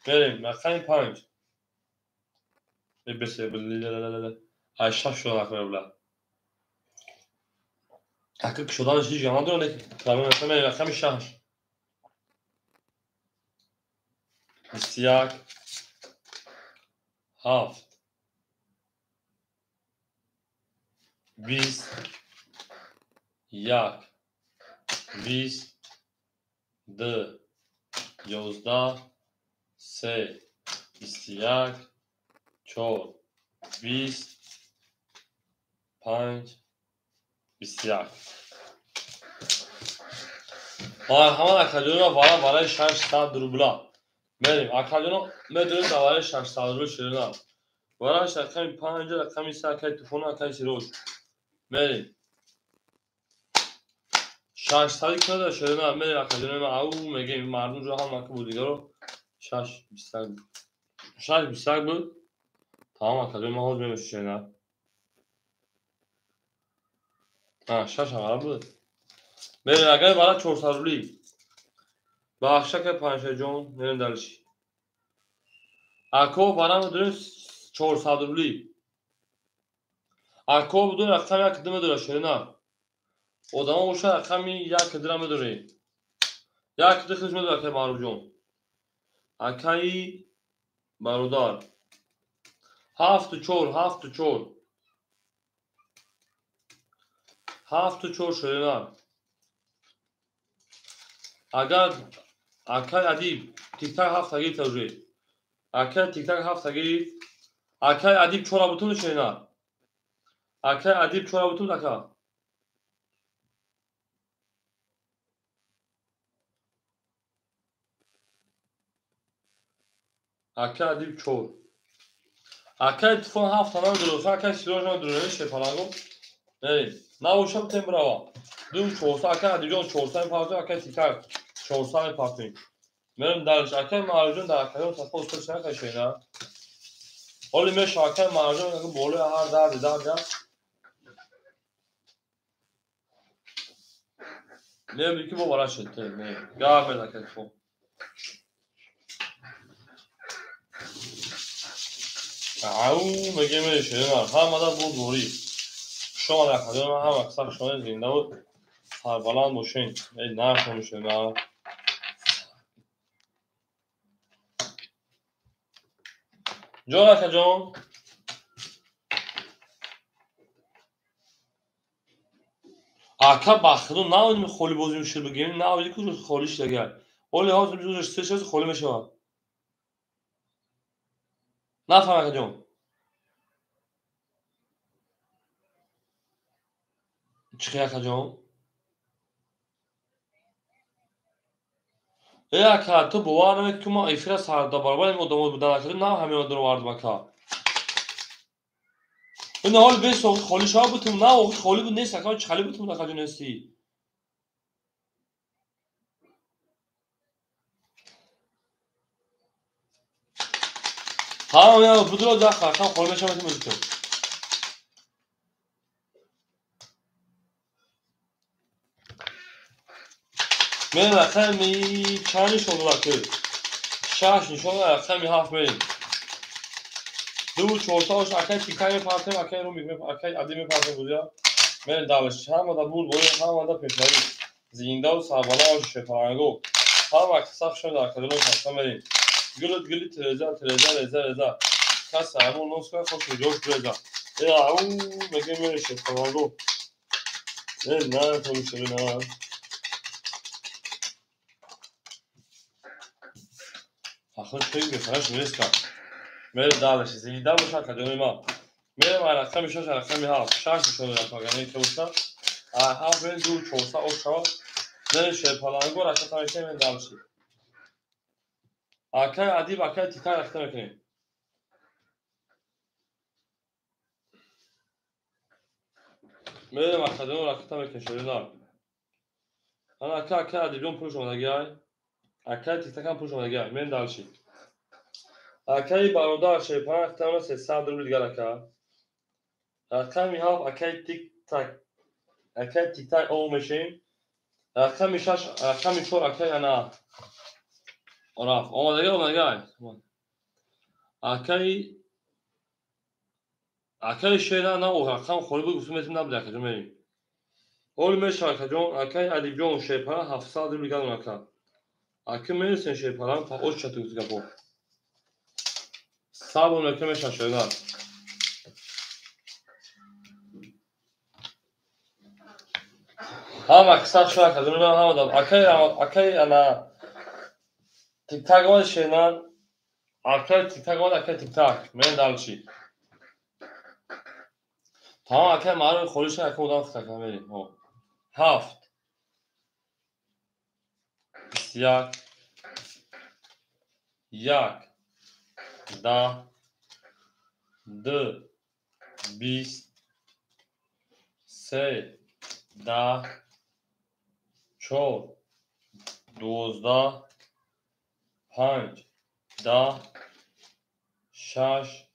بریم رقم 5 بسه بله 8 شد رقم بله اکا شدن چیزی جهان داره تمام مثلا رقم 6 21 7 20 1 20 2 11 3 21 4 20 5 21 ҳаман академия барои 600 рубла. Мерим. Академия медонем барои 600 рубла ширина. Барои рақами 5 рақами 3 акай туфона акай сирош. Мерим. 600 кило ширина мерим академия ау мегем мардум ҷо ҳам ака будигаро 6 20 буд. Тамом академия ҳоз мемеш ширина. 6 ҳамара буд. Мерим агар барои 400 рубли. Бахша паншаҷон мерем далши. Ако барам дурем 400 рубли. Ако буду рақами 1 кдм дора ширина. Одама боша рақами 1 кдм медорем. 1 кд хизмат дора акай маъруф ҷон. Акай бародар. 7 ширина. Агар акай адиб тик-так 7 тагир тавҷе. Акай тик-так 7 тагир. Акай адиб 4 бутун ширина. Акай адиб 4 бутун ака. Акай адиб 4. Акай туфон 7 тана дурӯха акай сирож дурӯни шепаранго. Мерим. Навошам тем брава. Дум 400 акай адиҷон 400 мепартем акай тик-так 400 мепартем. Мерим далш акай маъруф дар академия тасбос кушна акай шина. Оли меша акай маъруф ака болои ҳар дарда. Мерим ки бо бара шетте. Мерим. Гав мед акай туфон. ау мегем шина. Ҳамада буд бори. شما در خدمت هم اکثر شما زنده بود سربلند باشین نرخ شما جان اکا جان اکا بخدون نبودیم خولی بازیم شیر بگیریم نبودی که خولیش لگر اولی ها زمین سه شد خولی میشه نفهم اکا جان چی اکا جان ای اکا تو باور نمی که ما ایفیر سردا برابر این ادامه بودن اکا نه همین آدم رو واردم اکا این حال بیست وقت خالی شما بودم نه وقت خالی بود نیست اکا چخالی بودم اکا جان نیستی ها یا بدرو داخل اکا خالی میشه میتونم من رقمی چند نشون داد 6 نشون رقمی 7 میریم دو 4 اکای تیکای میپرتیم اکای رو میگم اکای عادی میپرتیم بودیا من دالش هم دا بود هم دا پیشاری زنده و سربالا شفاعگو هم اکثر شون در کدوم خاصه میریم گل ترزا کس همون نسخه خوش جوش برزا یا اون میگم میره شفاعگو نه تو میشه نه آخر خیلی بخرش میرسم میره دالش زنده باشه اکادمی ما میره رقم میشه رقمی ها 6 نشون رقمی که باشه ها بین دو 400 اوشا نه شپالانگو رقم میشه من دالش اکای ادیب اکای تیکا رقم میکنیم میره اکادمی رقم میکنیم نه انا اکای ادیبون پول شما نگیای اکای تیکا پول شما نگیای من دالش اکای برادر شپالان رقم 300 روبل دیگر اکا رقمی ها اکای تیک تاک او میشیم رقمی 6 رقمی 4 اکای انا آراف اومدگی اکای شیرا نه او رقم خوری بود گفتم میتونم نبود اکا جون میریم اول میشه اکا جون اکای ادیب جون شیپا 700 روبل دیگر اکا اکا میرسین شیپا تا اوش چطور دیگه بود سابون اکا میشه شیرا هم اکثر شو اکا جون هم داد اکای انا تیک تاک واد شیرا اکای تیک تاک واد اکای تیک تاک من دالشی تمام اکای معلوم خوریش اکا بودم خطا میریم 7 21 1 10 2 20 3 10 4 12 5 10 6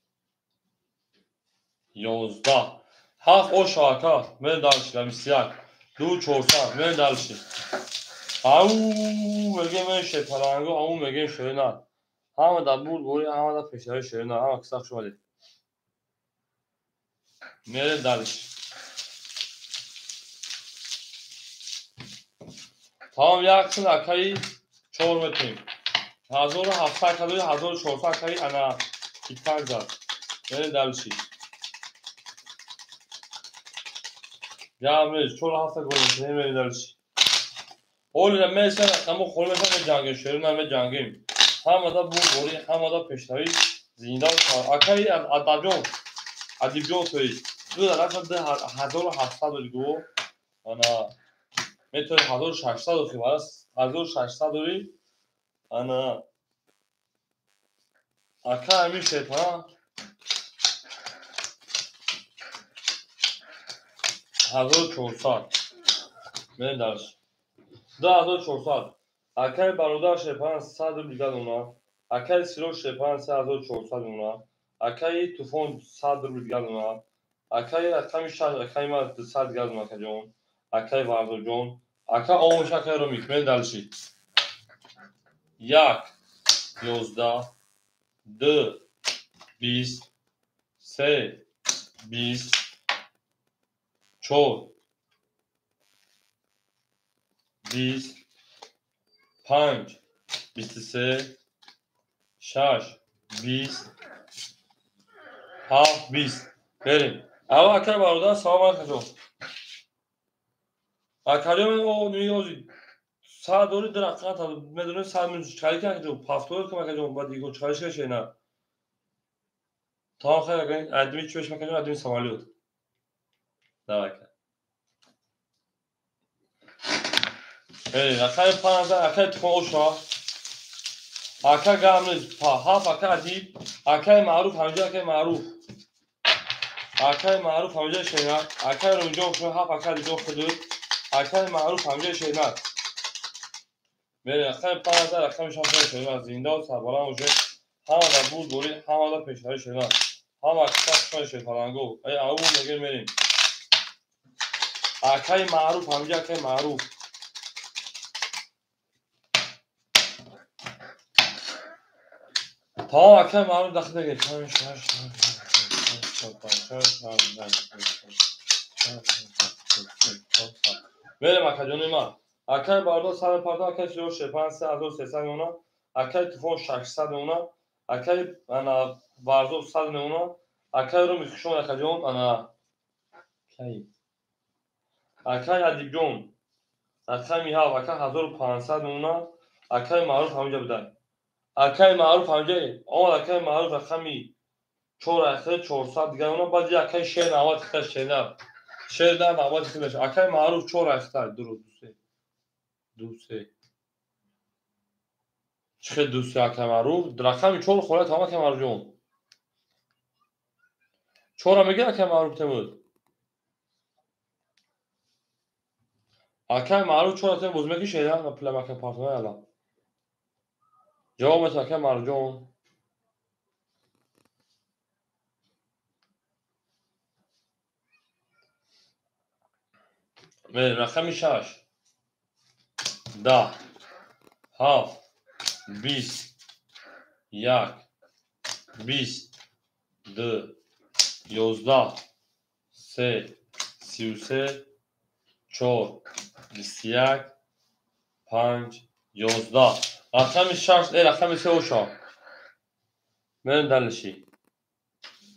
11 7 8 aka من další 21 2 400 من další au میگه من شپلنگو او میگه شیرینه همه در بود بوری همه در پیشتری شیرینه همه کساق شمالی میره další tamam yaksın akayı çormeteyim 1700 kalori 1400 kalori ana iptal zat میره další ya میره 47 گل میره další اول مثلا اما خود مثلا جنگ شروع نمی جنگیم هم دا بود بوری هم دا پیشتری زنده akayı ادیبجون توی دو در اصل 1700 دو انا میتونه 1600 دو باز 1600 دوری انا akay میشه تا 1400 من درش 1400 akay برادر شپان 100 بیگاد اونا akay سیرو شپان 3400 اونا akay طوفان 100 بیگاد اونا akay رقم شهر akay ما 200 بیگاد اونا کجون akay واردو جون akay آموش akay رو میکنه دلشی 1 11 2 20 3 20 4 20 5 23 6 20 7 20 بریم اول akay برادر سلام کجون akayım o نیازی ساعت دوری درخت تا میدونه ساعت من چیکار کنم که پافتور کنم که بعد دیگه چیکارش کنم نه تا آخر اگه ادمی چوش میکنم ادمی سوالیات درک akay 5000 akay تفون اوشا akay گامنز پا هاف akay ادیب akay معروف همجا akay معروف akay معروف همجا شینا akay رونجون شو هاف akay دیجون خدود akay معروف همجا شینا میره akay 5000 akay شامپیون شینا زنده و سربلند وجه همه در بود بوری همه در پیشتری شینا همه کساق شما شپلنگو ای او میگه میریم akay معروف همجا akay معروف تا akay معروف داخل دیگه میریم akay جونی ما akay باردو سال پارتا akay سیرو شپان 3300 اونا akay طوفان 600 اونا akay انا واردو 100 اونا akay رو میکشون akay جون انا کی akay ادیب جون akay میها akay 1500 اونا akay معروف همجا بدن akay معروف همجا اون akay معروف رقمی 400 دیگه اونا بعد akay شیر نوات خش شینا شیر در نوات خش akay معروف 400 دوسه چه دوسه akay معروف رقمی 4 خورد تمام akay معروف جون 4 میگه akay معروف تمود akay معروف 4 تم بوز میگه شینا پلم akay پارتنر الان جواب akay معروف جون میره رقمی 6 10 7 20 1 20 2 11 3 33 4 21 5 11 رقم 6 رقم 3 اوشا من دلشی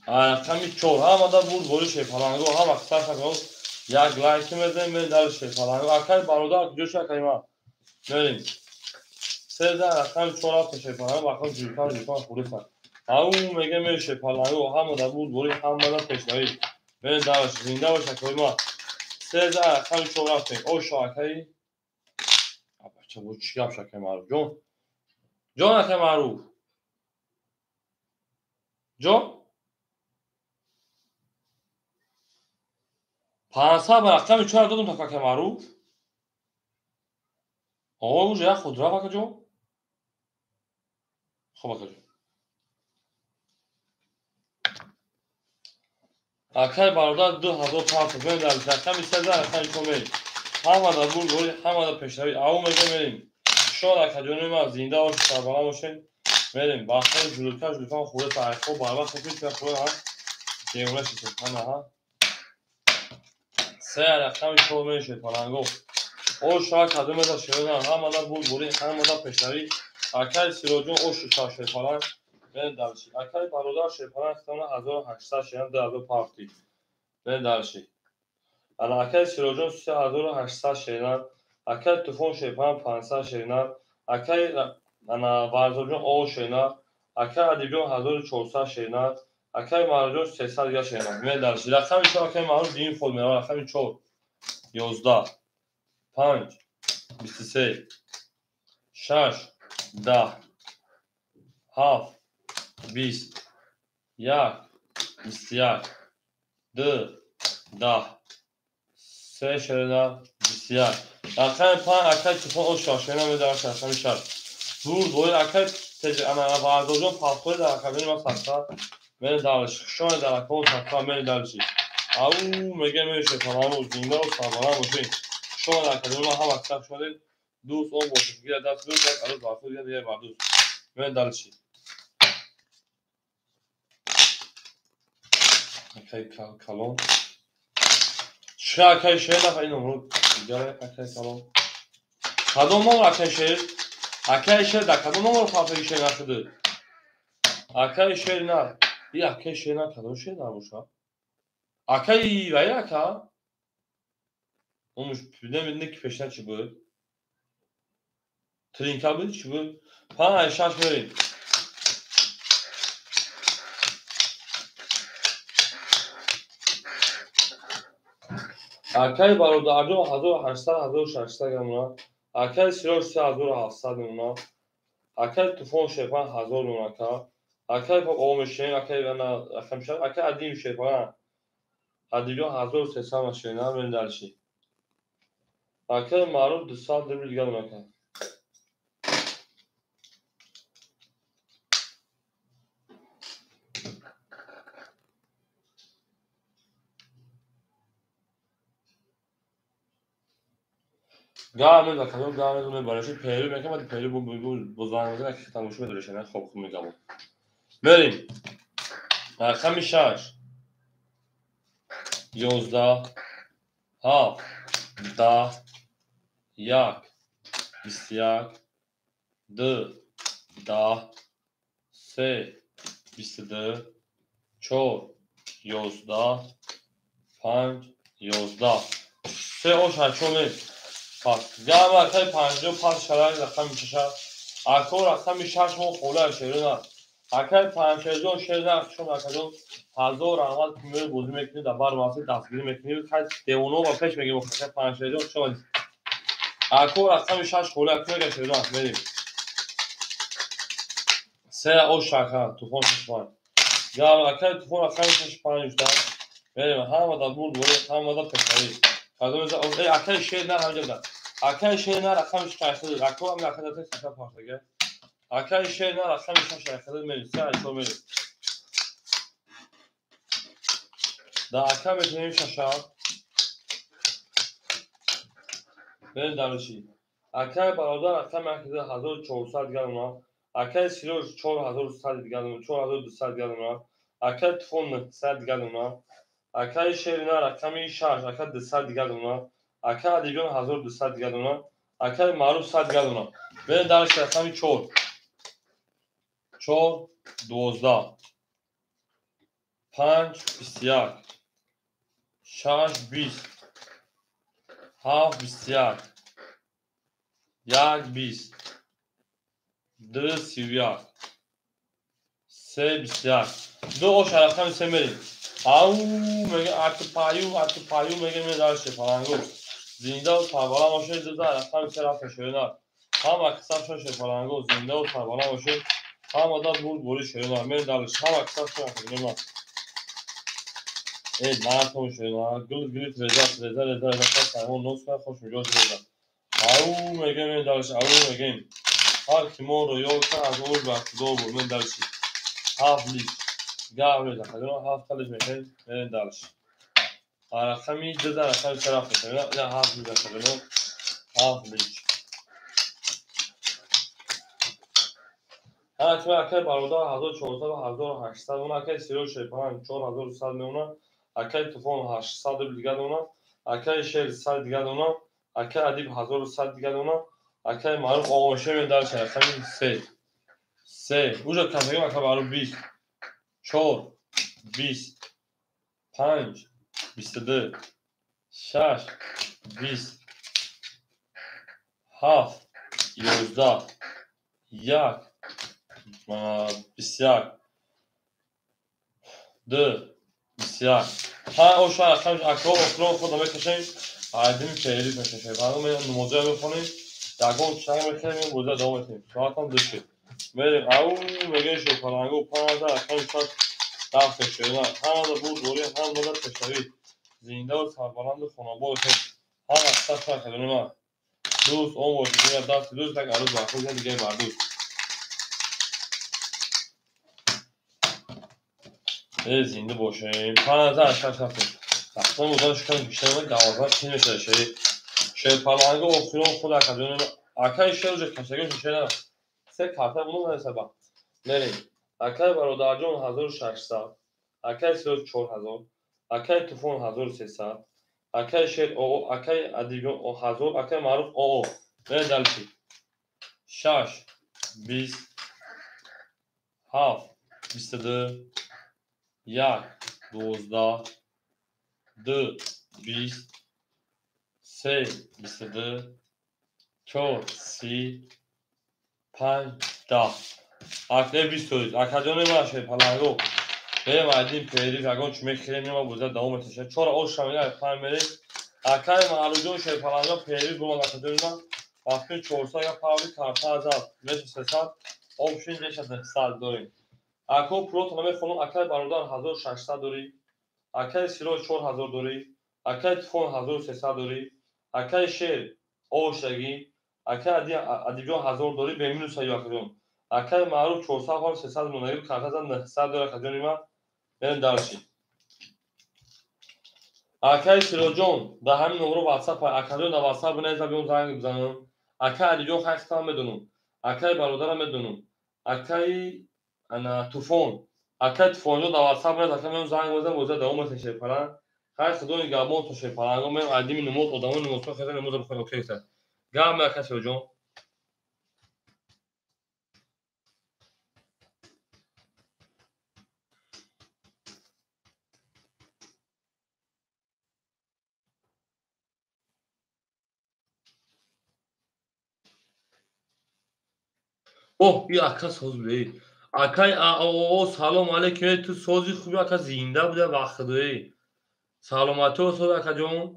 رقم 4 همه دا بود بوری شپلنگو هم اکثر شکل یک لایک میزنیم من دلشی شپلنگو akay برادر جوش akay ما بریم سه در رقم 4 تا شپلنگو وقتا جوکار خوری کن او میگه میره شپلنگو همه دا بود بوری همه دا پیشنهایی من دلشی زنده باش akay ما سه در رقم 4 تا اوشا akay بود چی هم شکل معروف جون اکه معروف جون 500 به رقم 4 دادم تا که معروف آقا اوجه خود را بکه جون خب بکه جون اکه برادر 2500 من در رقم 13 رقم شما همه در بول گوری همه در پیشروی او میگه میریم شاد اکه جونیم از زنده و سربالا باشین میریم باخته جلوکا خوده تعریف بار خفیف به خوده هم دیوله شد همه ها سه رقم شما میشه پلنگو او شاه کدوم از شیران همه در بول گوری همه در پیشروی اکه سیروجون او شاه شیران من دلشی اکه برادر شیران اختانه 1800 شیران در دو پارتی من دلشی انا اکه سیروجون 3800 شیران اکه توفون شیران 500 شیران اکه انا ورزوجون او شیران اکه ادیبیون 1400 شیران اکه مارجون 300 شیران من دلشی رقم شما اکه معروف دین خود میره رقم 4 11 5 23 6 10 7 20 1 21 2 10 3 شیران 21 رقم 5 اکه توفون او شیران میره رقم 6 دور دوی اکه انا ورزوجون پاسپورت در رقم ما سخته من دلشی شما در رقم سخته من دلشی او میگه میشه تمام زنده و سربالا باشین شما در کدوم هم اکتب شدید دوست اون باشید گیره دست دوست عروض بارفود گیره دیگه بردوست من دلشی اکی کلون چه اکی شهر نفر این امرود گره اکی کلون کدوم نمور اکی شهر اکی شهر در کدوم نمور خواهد شهر نشده اکی شهر نه ای اکی شهر نه کدوم شهر نموشه اکی وی اکی اونش نمیدونه که پیشنه چی بود ترینکل بود چی بود 5 6 بریم اکی برادر 1800 1600 گمونا اکی سیروش 3700 گمونا اکی توفون شیپان 1000 گمونا اکی پاک اومشین اکی انا خمشن اکی ادیم شیپان ادیبیون 1300 ماشینا من دلشی اکی معروف 200 دبیر دیگه گمونا گام از کدوم گام از برایش پیرو میکنم ولی پیرو بزرگ میکنه که تماشا بدرشه نه خوب میگم بریم رقم 6 11 7 10 1 21 2 10 3 22 4 11 5 11 سه او ششم پس گام اکای 55 شرایط رقم میشه اکو رقم 6 مو خوله شیرین اکای 50 شیرین شما اکادون 1000 احمد کمیل بوزی میکنید در بار واسه دستگیری میکنید که دیونو و پیش میگیم اکای 50 شما اکو رقم 6 خوله کنید شیرین بریم سه او شکر توفون ششوان گام اکای توفون رقم 6 5 بریم همه در بود همه در پسری کدوم از اکای شیر نه همجا اکای شیر نه رقم 6 اکو هم اکای در سه پاسگه اکای شیر نه رقم 6 اکای میرسه اکو میره در اکای میتونیم ششا بریم دلوشی اکای برادر رقم 1400 گرم اکای سیروش 4100 گرم 4200 گرم اکای تفون 100 گرم اکای شیر نه رقم 6 اکای 200 گرم اکای ادیبیون 1200 گرم اکای معروف 100 گرم بریم دلش رقم 4 4 12 5 21 6 20 7 21 1 20 2 31 3 21 دو او شرقم سه بریم او میگه ارتو پایو میگه میدارشه پرنگو زنده و تابالا ماشه دو رقم سه رفت شوینا Hamma qisab sho'sh falango zinda و sarbala boshe. Hamma da bul boli sho'na men dalish. Hamma qisab sho'sh nima. maraton sho'na. Gul reza saymo noska خوش میجوز reza. Au megem men dalish. Au megem. Har ki moro yolta az ol vaqt do bul men dalish. Havli. Gavle da. Hadro haftalich men dalish. Araqami da araqam taraf mesela. Ya havli da hadro. Havli. که اکای برادر 1400 و 1800 اون اکای سیرو شیپان 4100 میونه اکای طوفان 800 دیگه دونه اکای شهر 100 دیگه دونه اکای ادیب 1100 دیگه دونه اکای معروف آقا میشه در شهر همین سه اونجا کاتگوری اکای معروف 20 4 20 5 22 6 20 7 11 1 21 2 بسیار او شاید اصلا اکرام خود میکشیم عدیم پیریز میکشیم بعد ما نموزه میکنیم یکم چای میکنیم بوده دوام میکنیم ساعت هم دشت میریم او میگه شوکارانگو 5000 اکرام شد دفت شده هم بود دوری هم مدت تشوید زنده و سربلند و خاناباد هم اقصد شد که دونیم دوست اون باشید دیگه دست دوست تک عروض برخوز دیگه بردوست زنده باشیم 5000 اکرام شد اصلا بودن شکرم بیشتر باید 12 تیم شده شیرپالانگو اپسیون خود اکادمی اکای شیرو کشگی شده سه کارتا بودن در سبا میریم اکای برادر جون 1600 اکای سیرو 4000 اکای طوفان 1300 اکای شیر او اکای ادیگون 1000 اکای معروف او میریم دلچی 6 20 7 22 1 12 2 20 3 22 4 30 5 10 اکای 22 اکادمی باشه پلنگو به مدین پیری اگون چه میخریم ما بوده دوام تشه چرا او شمیل پام میری اکای معلومه شه پلنگو پیری گم اکادمی ما وقتی 400 یا پاوی کارتا از میشه 300 آپشن میشه 100 داریم اکو پرو تو میخونم اکای برادر 1600 داری اکای سیرو 4000 داری اکای تفون 1300 داری اکای شیر او شگی اکای ادیگو 1000 داری به مینوس یا کدوم اکای معروف 400 و 300 مونگی کارتا زن 900 داره کدومی ما بریم دارشی اکای سیرو جون در همین نمره واتساپ اکادو در واتساپ بنویسم بیام زنگ بزنم اکای ادیگو خستم میدونم اکای برادرم میدونم اکای انا تفون اکای تفون در واتساپ بنویسم بیام زنگ بزنم واسه دوام تشه پلن خاص دو گامون تشه پلن من ادمی نمود و دوام نمود خاص نمود بخوام اوکی سر گام اکای سیرو جون اوه بیا اکا سوز بی اکای او سلام علیکم تو سوزی خوبی اکا زنده بوده وقت دوی سلامتی و سوز اکا جون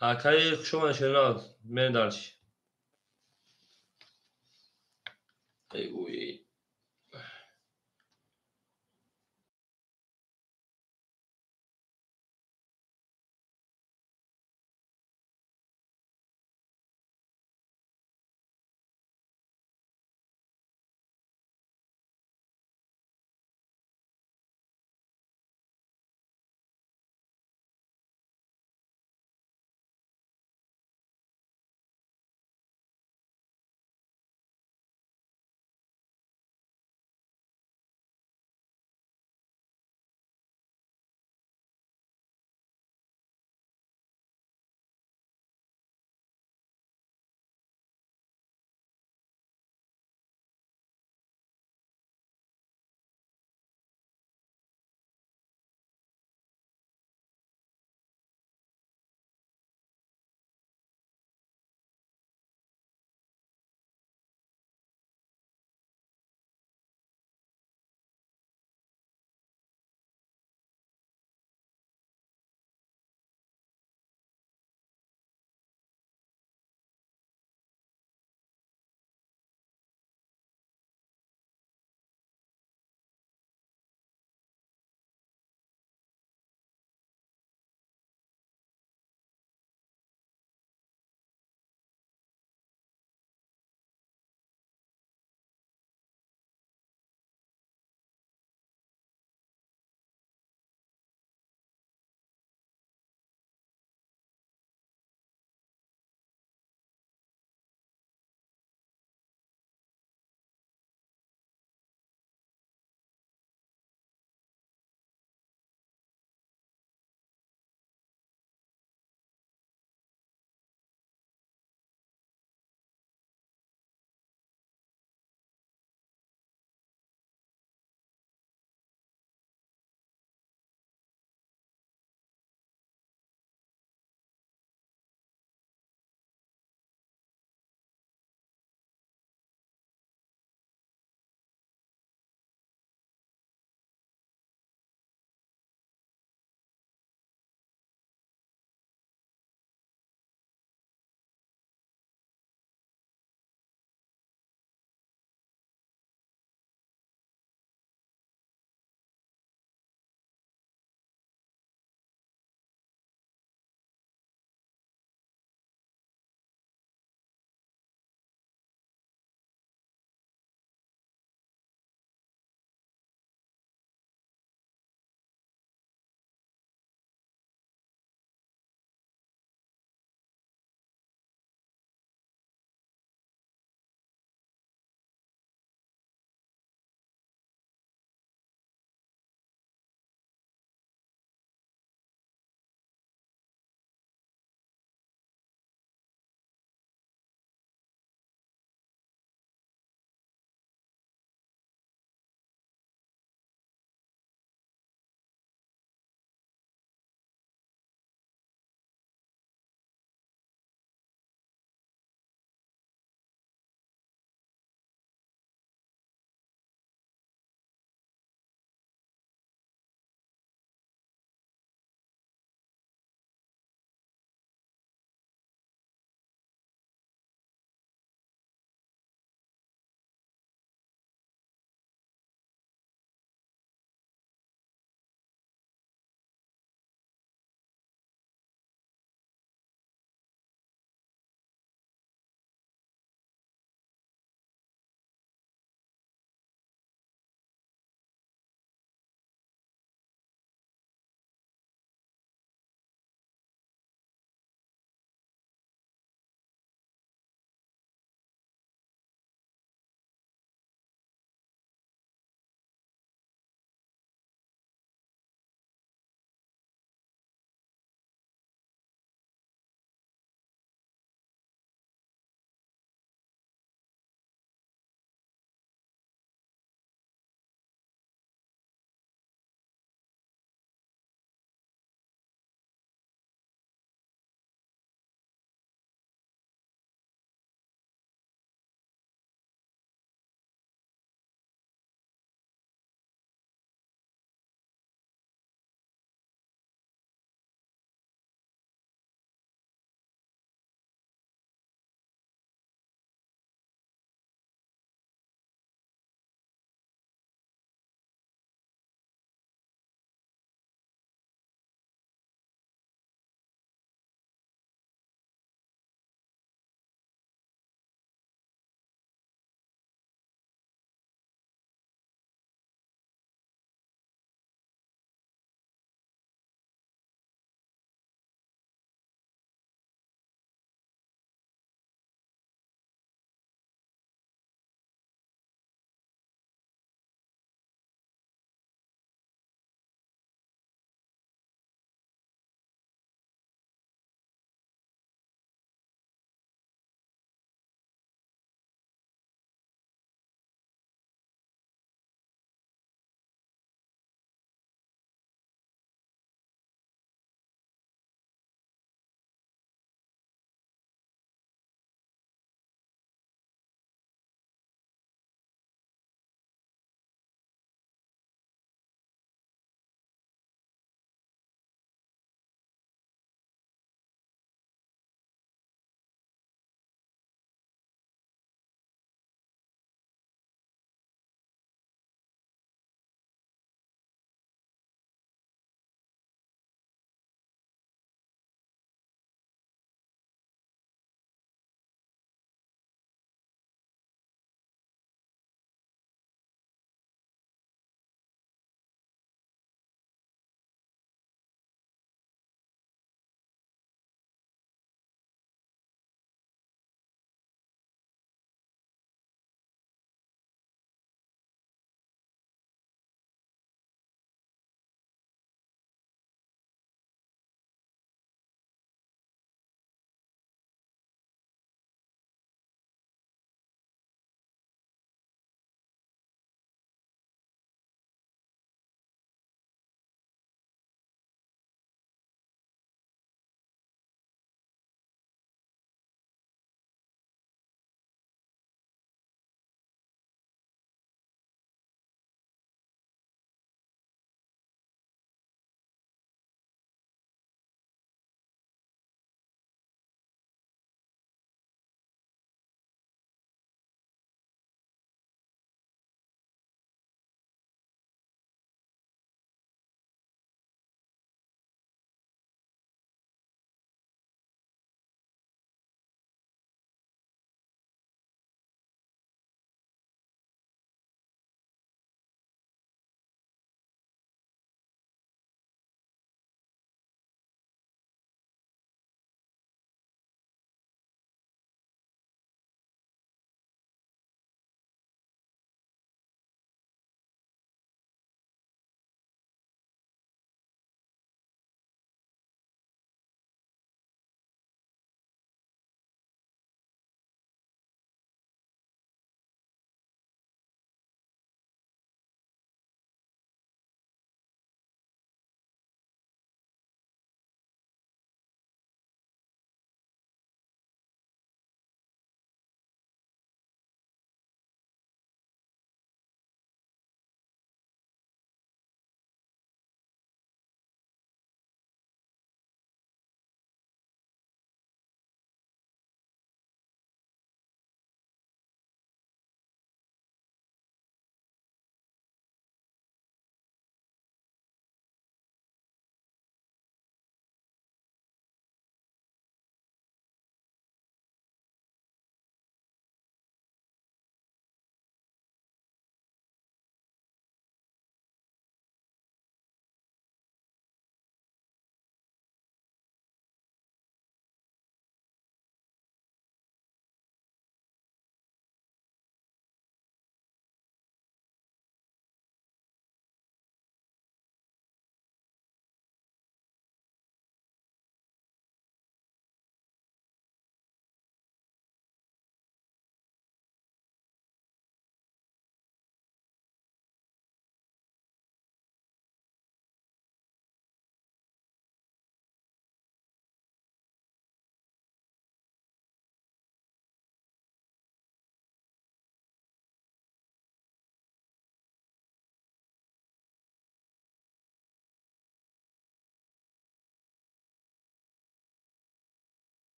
اکای شما نشناس من دارش ای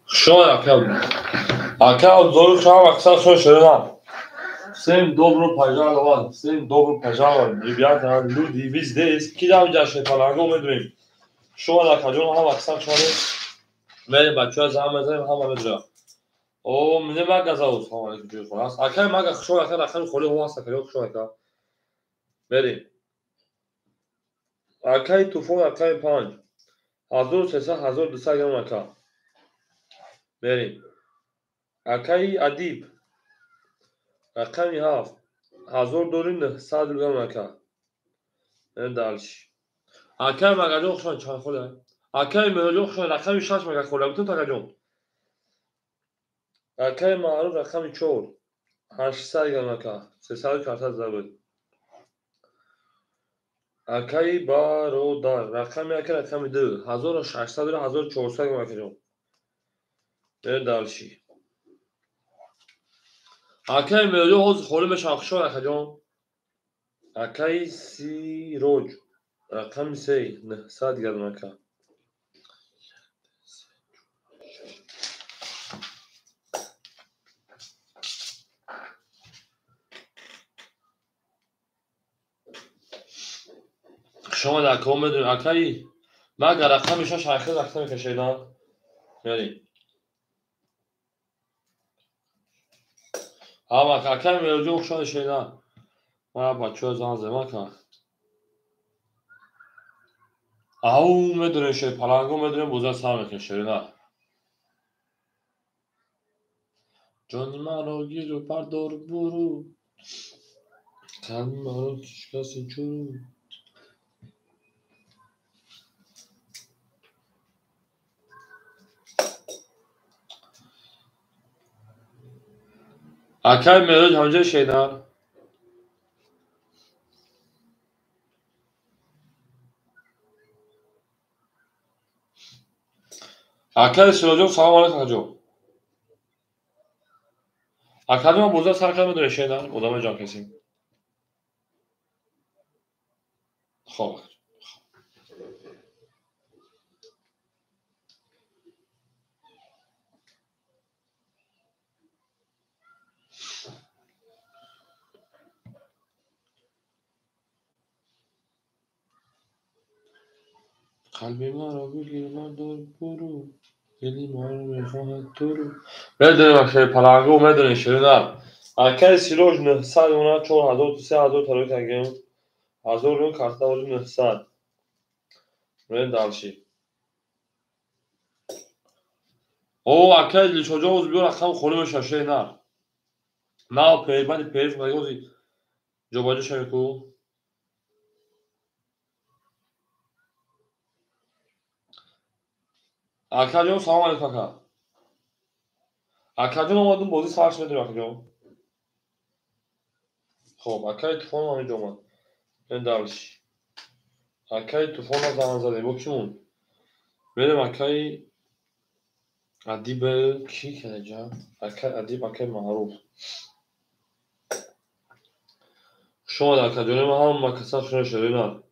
Що яке? Яке обзору шам акцент що ширина. Всем добро пожаловать, всем добро пожаловать, ребята, люди, вы здесь. Кидам جشن پلنگو میدونیم. شما در کجا هم اکثر شده میریم بچه ها زمان بزنیم هم بجا او منه مگه زاوز هم علیکم جوی خونه هست اکر مگه شما اکر اکر خولی هوا هست اکر شما اکر بریم اکر توفون اکر 5 1300 1200 گرم اکر بریم اکر ادیب اکر 7 1900 گرم اکر این دالش اکر مگه جو خشان چند خوله اکر مگه جو خشان اکر 6 مگه خوله بتون تا جون اکر معروف اکر 4 800 گرم اکر 300 400 زبط اکای برادر رقم یک رقم دو 1600 و 1400 گرم اکجون این دالشی اکای میلیون حوز خولی به شاخشون اکجون اکای سی روج رقم 3 900 گرم اکا شما در کام بدون اکای مگر رقم 6 اکر رقم کشیدن یعنی اما اکای میلیون خوشان شیدن ما بچه ها زن زمان کن او میدونه شه پلنگو میدونه بوزه سر میکشه نه جان منو گیر و پردار برو قلبی منو کسی چورو اکای میلیون همجه شیدن اکای سراجون سلام علیکم اکجون اکادی ما بوزه سر کردم میدونه شیدن ادامه جان کسی خب قلبی منو بگیر بردار برو دلی منو میخواهد تو رو میدونیم اکای پلنگو میدونه شیدن اکای سیروش 900 اونه 4000 تو 3000 تاروی کنگیم 1000 رو کارتا ولی 900 میدون دالشی او اکای دل çocuğa uz bir rakam خونی میشه شیدن نه پیبانی پیش مگه اوزی جواباجو شمیکو اکجون سلام علیکم اکا اکجون اومدون بازی سرش میدونیم اکجون خب اکای توفان همینجا اومد این دالشی اکای توفان رو زمان زده با کیون بریم اکای ادیب کی که جا اکای ادیب اکای معروف شما در اکجون ما هم مکسر شده شده نه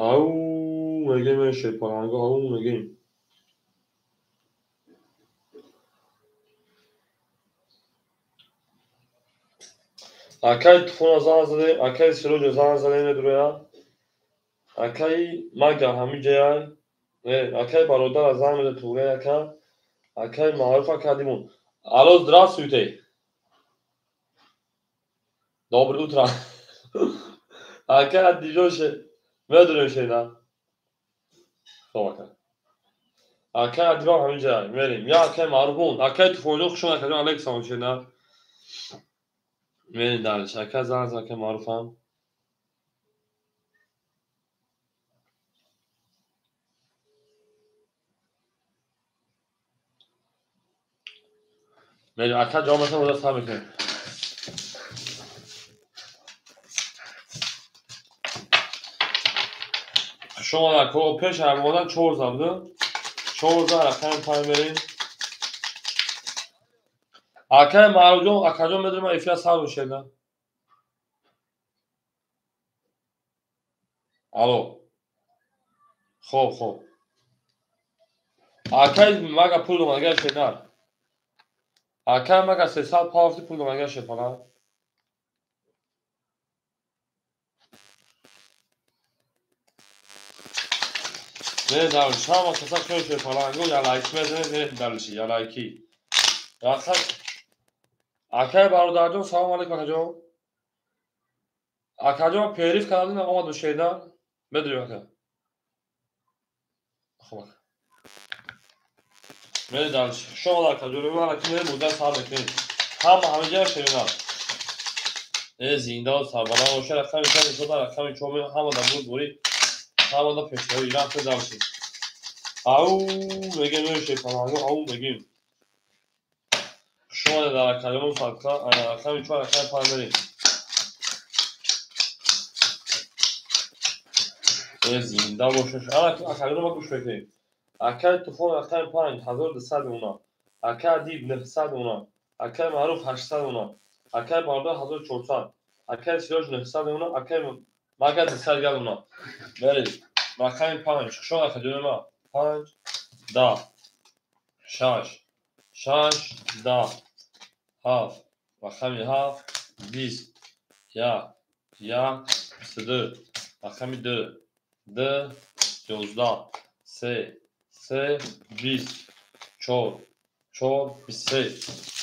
او مگه میشه پرانگاه او مگه اکای توفان زمان زده اکای سروج زمان زده میدونه اکای مگه همین جای اکای برادر از زمان میده توره اکا اکای معروف اکادیمون الو здравствуйте доброе утро اکای دیجوشه میدونه شیدن خب اکا اکای ادیبام همین جای میریم یا اکای معروفون اکای توفانجون خوشون اکادیم علیک سلام شیدن میریم درش اکای زن اکای معروفم میریم اکای جا مثلا بوده سر میکنیم شما در که پیش هم بودن 4 بوده 4 اکای پایین بریم اکای معروفون اکاجون میدونیم افیا سر بشیدن الو خب اکای مگا پول مگا شنار اکای مگا 300 پافتی پول مگا شپالا نه دارش هم کسا که شپالا گو یا لایک بزنید نه دارشی یا لایکی اکای برادرجان سلام علیکم اکاجان اکاجان پیریف کردین آمد شیدن بدون اکا خب نه دارش شما اکاجان من که مدت سال کنید همه جا شیدن زنده سربلند باشه رقم میکنه شده رقم چوبه همه در بود بوری همه در پیشتری رفت داشتیم او میگه میشه پناهگاه او میگیم شما در کلمون سرکا رقم چوبه رقم پایین بریم زنده باشه کلمون ما گوش بکنیم اکای تفون رقم پایین 1200 اونا اکای دیب 900 اونا اکای معروف 800 اونا اکای باردار 1400 اکای سیراج 900 اونا اکای مگه 200 گل اونا برید رقم پایین شما کجا ما 5 10 6 6 10 7 رقم 7 20 1 1 22 رقم 2 2 11 3 3 20 4 4 23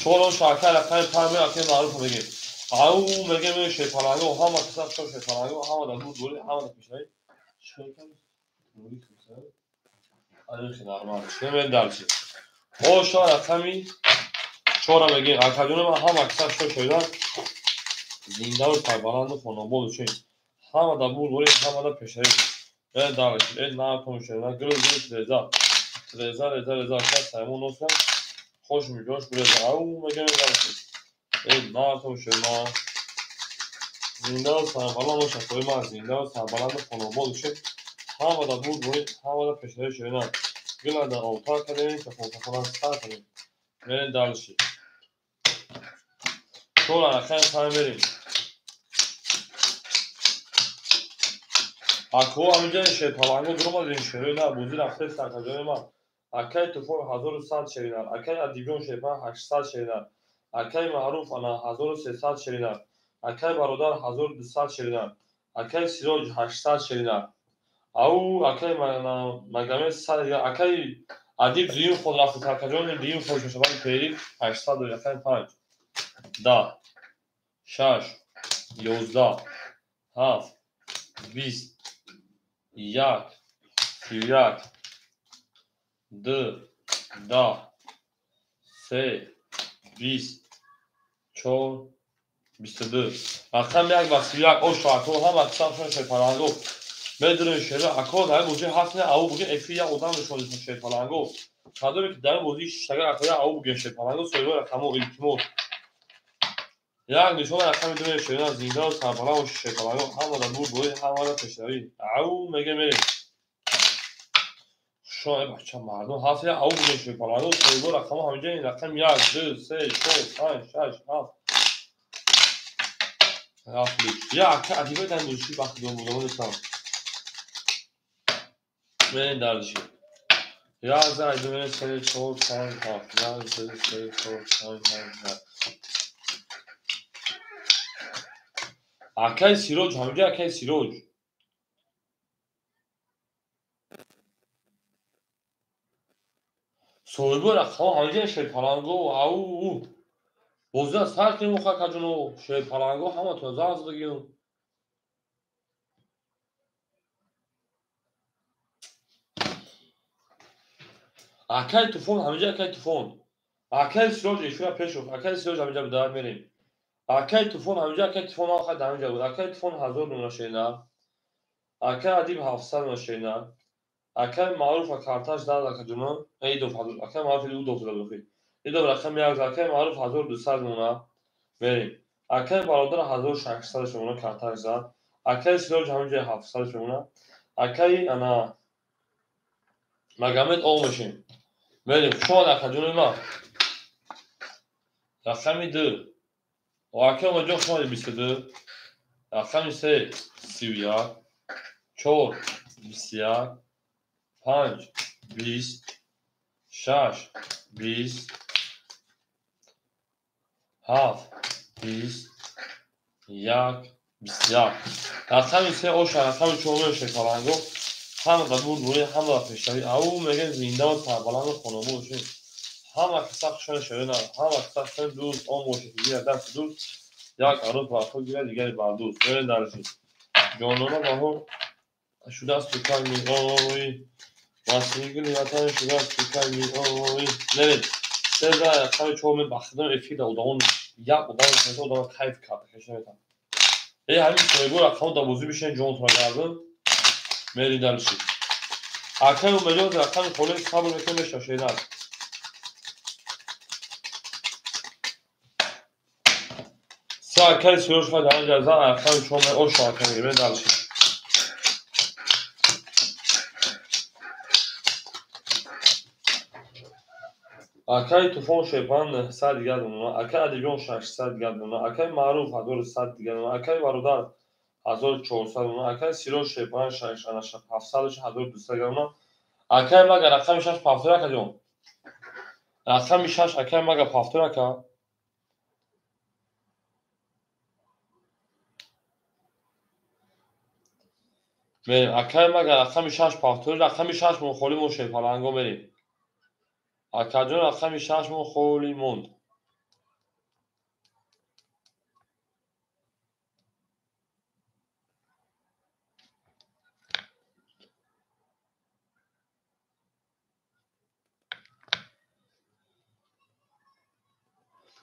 4 شاکر رقم پایین اکای معروف بگیم او میگه میشه پناهگاه همه کسا شد پناهگاه همه در بود دوری همه در پیشنهایی شکل دوری کسا این خیلی نرمال نمید درچه او شا رقمی چورا بگیم اکاجون من هم اکثر شدن زنده و سربلند و خانواد چین همه در بود دوری همه در پیشنهایی این درچه این نرکم شدن گل رزا رزا رزا رزا کس سیمون نوستم خوش میجوش برزا او میگه درچه این نرکم شدن زنده و سربلند و شکوی من زنده و سربلند و خانواد چین همه در بود دوری همه در پیشنهایی شدن گل در اوتار کردیم که خونتخانه سر کنیم برین درشی طول رقم پایین بریم اکو همینجا شیطالانگو درم از این شروع نه بوزی رفته سرکجای من اکای تفون 1100 شریدن اکای ادیبیون شیطان 800 شریدن اکای معروف انا 1300 شریدن اکای برادر 1200 شریدن اکای سیراج 800 شریدن او اکای مگمه 100 اکای ادیب زیون خود رفته سرکجای دیون خود شبان پیری 800 و اکای 5 10 6 11 7 20 1 1 2 10 3 20 4 22 رقم یک و 31 او شاکو هم اکثر شیطانگو بدون شروع اکو در بوجه هست نه او بوجه افی یا اودان شده شیطانگو کادومی که در بوجه شگر اکو او بوجه شیطانگو سویو رقمو التیمو یک نشون رقم دو شروع زنده و سربلند و شیطانگو هم در بود بوی هم در پیشروی او میگه میریم شاید بچه مردم هفته او بوده شیطانگو سویو رقمو همینجا این رقم 1 2 3 4 5 6 7 یا که ادیبه در دوشی وقتی دو بودم نیستم من دردشی یا از ادیبه سری 4 5 7 یا سری 4 5 7 اکای سیروج همینجا اکای سیروج سویبو رقم همینجا شیطانگو او بوزه از فرق این مخواه کجونو شیطانگو همه تو زاز بگیم اکای تفون همینجا اکای تفون اکای سیروج ایشونا پیش رو اکای سیروج همینجا بدار میریم اکای تفون همینجا اکای تفون آخر همینجا بود اکای تفون 1000 نمونه شیطان اکای ادیب 700 نمونه شیطان اکای معروف و کارتاش داد کجونو ای دو فضل اکای معروف دو دو فضل بخیر ای دو رقم یک اکای معروف 1200 نمونه بریم اکای برادر 1600 نمونه کارتاش داد اکای سیروج همینجا 700 نمونه اکای انا مگامت او میشیم بریم شما در کجونو ما رقم دو و اکای مجا شما 22 رقم 3 31 4 21 5 20 شش 20 7 20 1 21 رقم 3 اوش رقم 4 شکارنگو هم قبول روی هم را پیشتری او میگه زنده و سربلند خانموشه هم اکساقشان شده هم اکساقشان دوست آن موشکیزی از دست دوست یک عروض برخود گیره دیگری بردوست برین درشید جانونا بهور شده است تو کل می آوی واسیگی لیاتان شده است تو کل می آوی نرید سه در اکساق چومی بخدم افید اودان یک اودان کنید اودان کیف کرده کشنه میتن ای همین سویگو رقم دابوزی بشین جون ترا گردن میرین درشید اکای و مجاز رقم خونه صبر میکنه شاشیده است سه اکای سیروش خواهد در جزا رقم چومی او شاکر میگه میرین درشید اکای توفان شیپان 100 دیگر دونونا اکای ادیبیان 600 دیگر دونونا اکای معروف 1100 دیگر دونونا اکای برادر 1400 دونونا اکای سیروش شیپان 700 1200 دیگر دونونا اکای مگه رقم 6 پافتور اکا جون رقم 6 اکای مگه پافتور اکا بریم اکای مگه رقم 6 پافتور رقم 6 مخولی مو شیپان انگو بریم اکا جون رقم 6 مخولی موند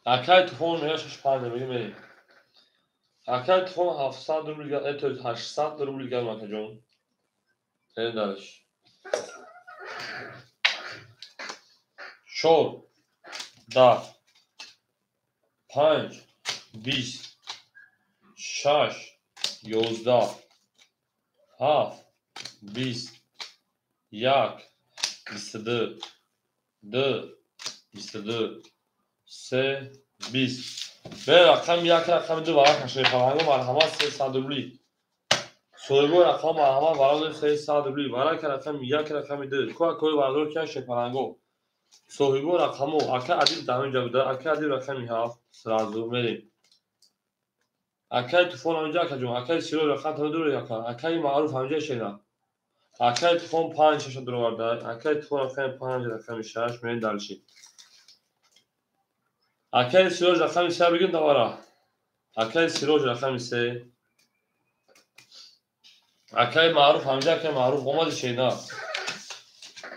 اکای توفان میگه 6 پنج بریم اکای توفان 700 روبل گل اتو 800 روبل گل اکا جون بریم درش شور 10 5 20 6 11 7 20 1 22 2 22 3 20 به رقم یک رقم دو برای کشنی فرهنگ و مرحمت 300 روبلی سویگو رقم مرحمت برای 300 روبلی برای که رقم یک رقم دو کوی بردار که شکرانگو سویگو رقم اکا عدید دهمی جبیده اکا عدید رقمی هفت سرازو میریم اکای توفان همینجا اکا جون اکای سیرو رقم تمام دور یکا اکای معروف همینجا شیده اکای توفان 5 شش دور ورده اکای توفان رقم 5 رقم 6 میرین دلشی اکای سیروج رقم 3 بگیم دوباره اکای سیروج رقم 3 اکای معروف همینجا اکای معروف اومد شیده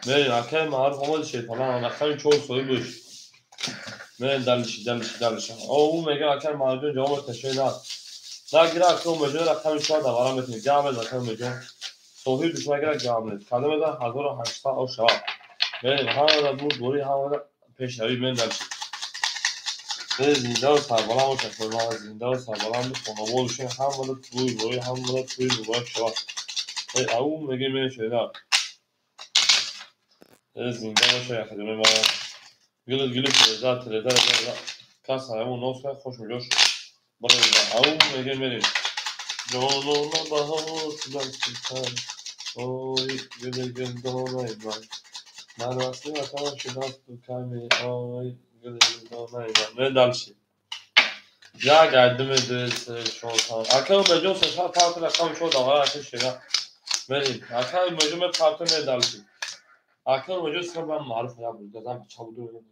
میرین اکای معروف اومد شیده فلان رقم 4 سوی بوش میرین دلشی او میگه اکای معروف جواب تشیده نگیره اکای مجنون رقم 4 دوباره میتونی جامد اکای مجنون صحیح دشمن گره جامد کلمه ده 1800 او شواب میرین همه ده بود دوری همه ده پیشنهایی میرین دلشی زنده و سربلند و شکرمان زنده و سربلند خانواده بشین همه ده توی روی همه ده توی روی شواب او میگه میرین شیده زنده باشه یا خدمه ما گلت تلزر کس همون نوز کنه خوش میجوش برای او میگه میرین جانونا بهار سیدن سلطان اوی گل دانای من رسمی اکام شدم تو کمی اوی گل دانای من دلشی یک عدم دل سر شوطان اکام مجون سشان پارتن اکام شو دوغره اکش شده میرین اکام مجون پارتن دلشی اکام مجون سکم من معروف نبود دادم چه بودو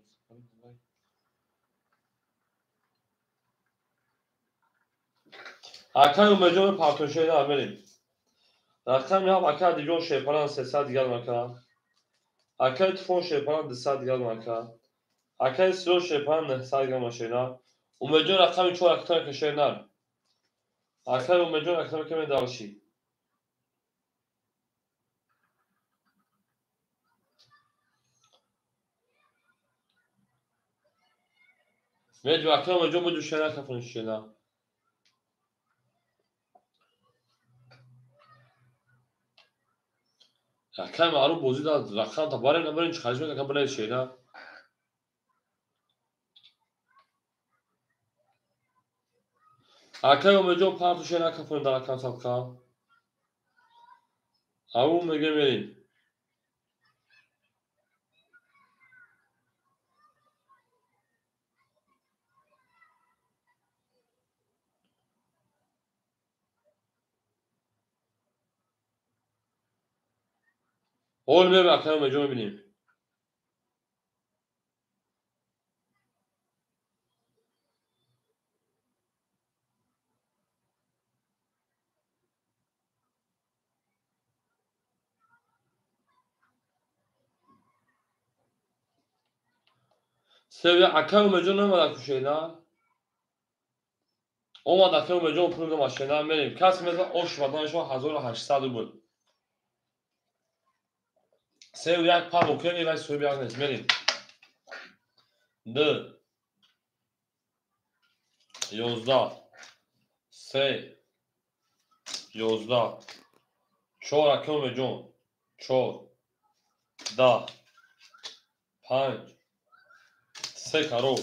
اکای مجموع پارتوشی را بریم رقم یا اکای دیجون شیپران 300 دیگر مکان اکای تفون شیپران 200 دیگر مکان اکای سلو شیپران 900 دیگر مشینا مجموع رقم 4 اکتر کشیدن اکای مجموع اکتر که می دالشی مجموع اکتر مجموع مجموع شینا کفن شینا اکای معروف بوزی داد رقم تا باره نبرین چه خرج میکنه بله شینا اکای مجموع پارتوشی نکفن در اکان سبکا او میگه میرین قول اکرم مجموع ببینیم. سوی اکرم مجموع نمید تو şeyler. اومد اکرم مجموع پول ماشینا میریم. کس مثل اوش و دانشو 1800 بود. سوی یک پا ممکنه و سوی بیاد نیست میریم. د 11 3 11 4 اکرم مجموع 4 10 5 3 کارو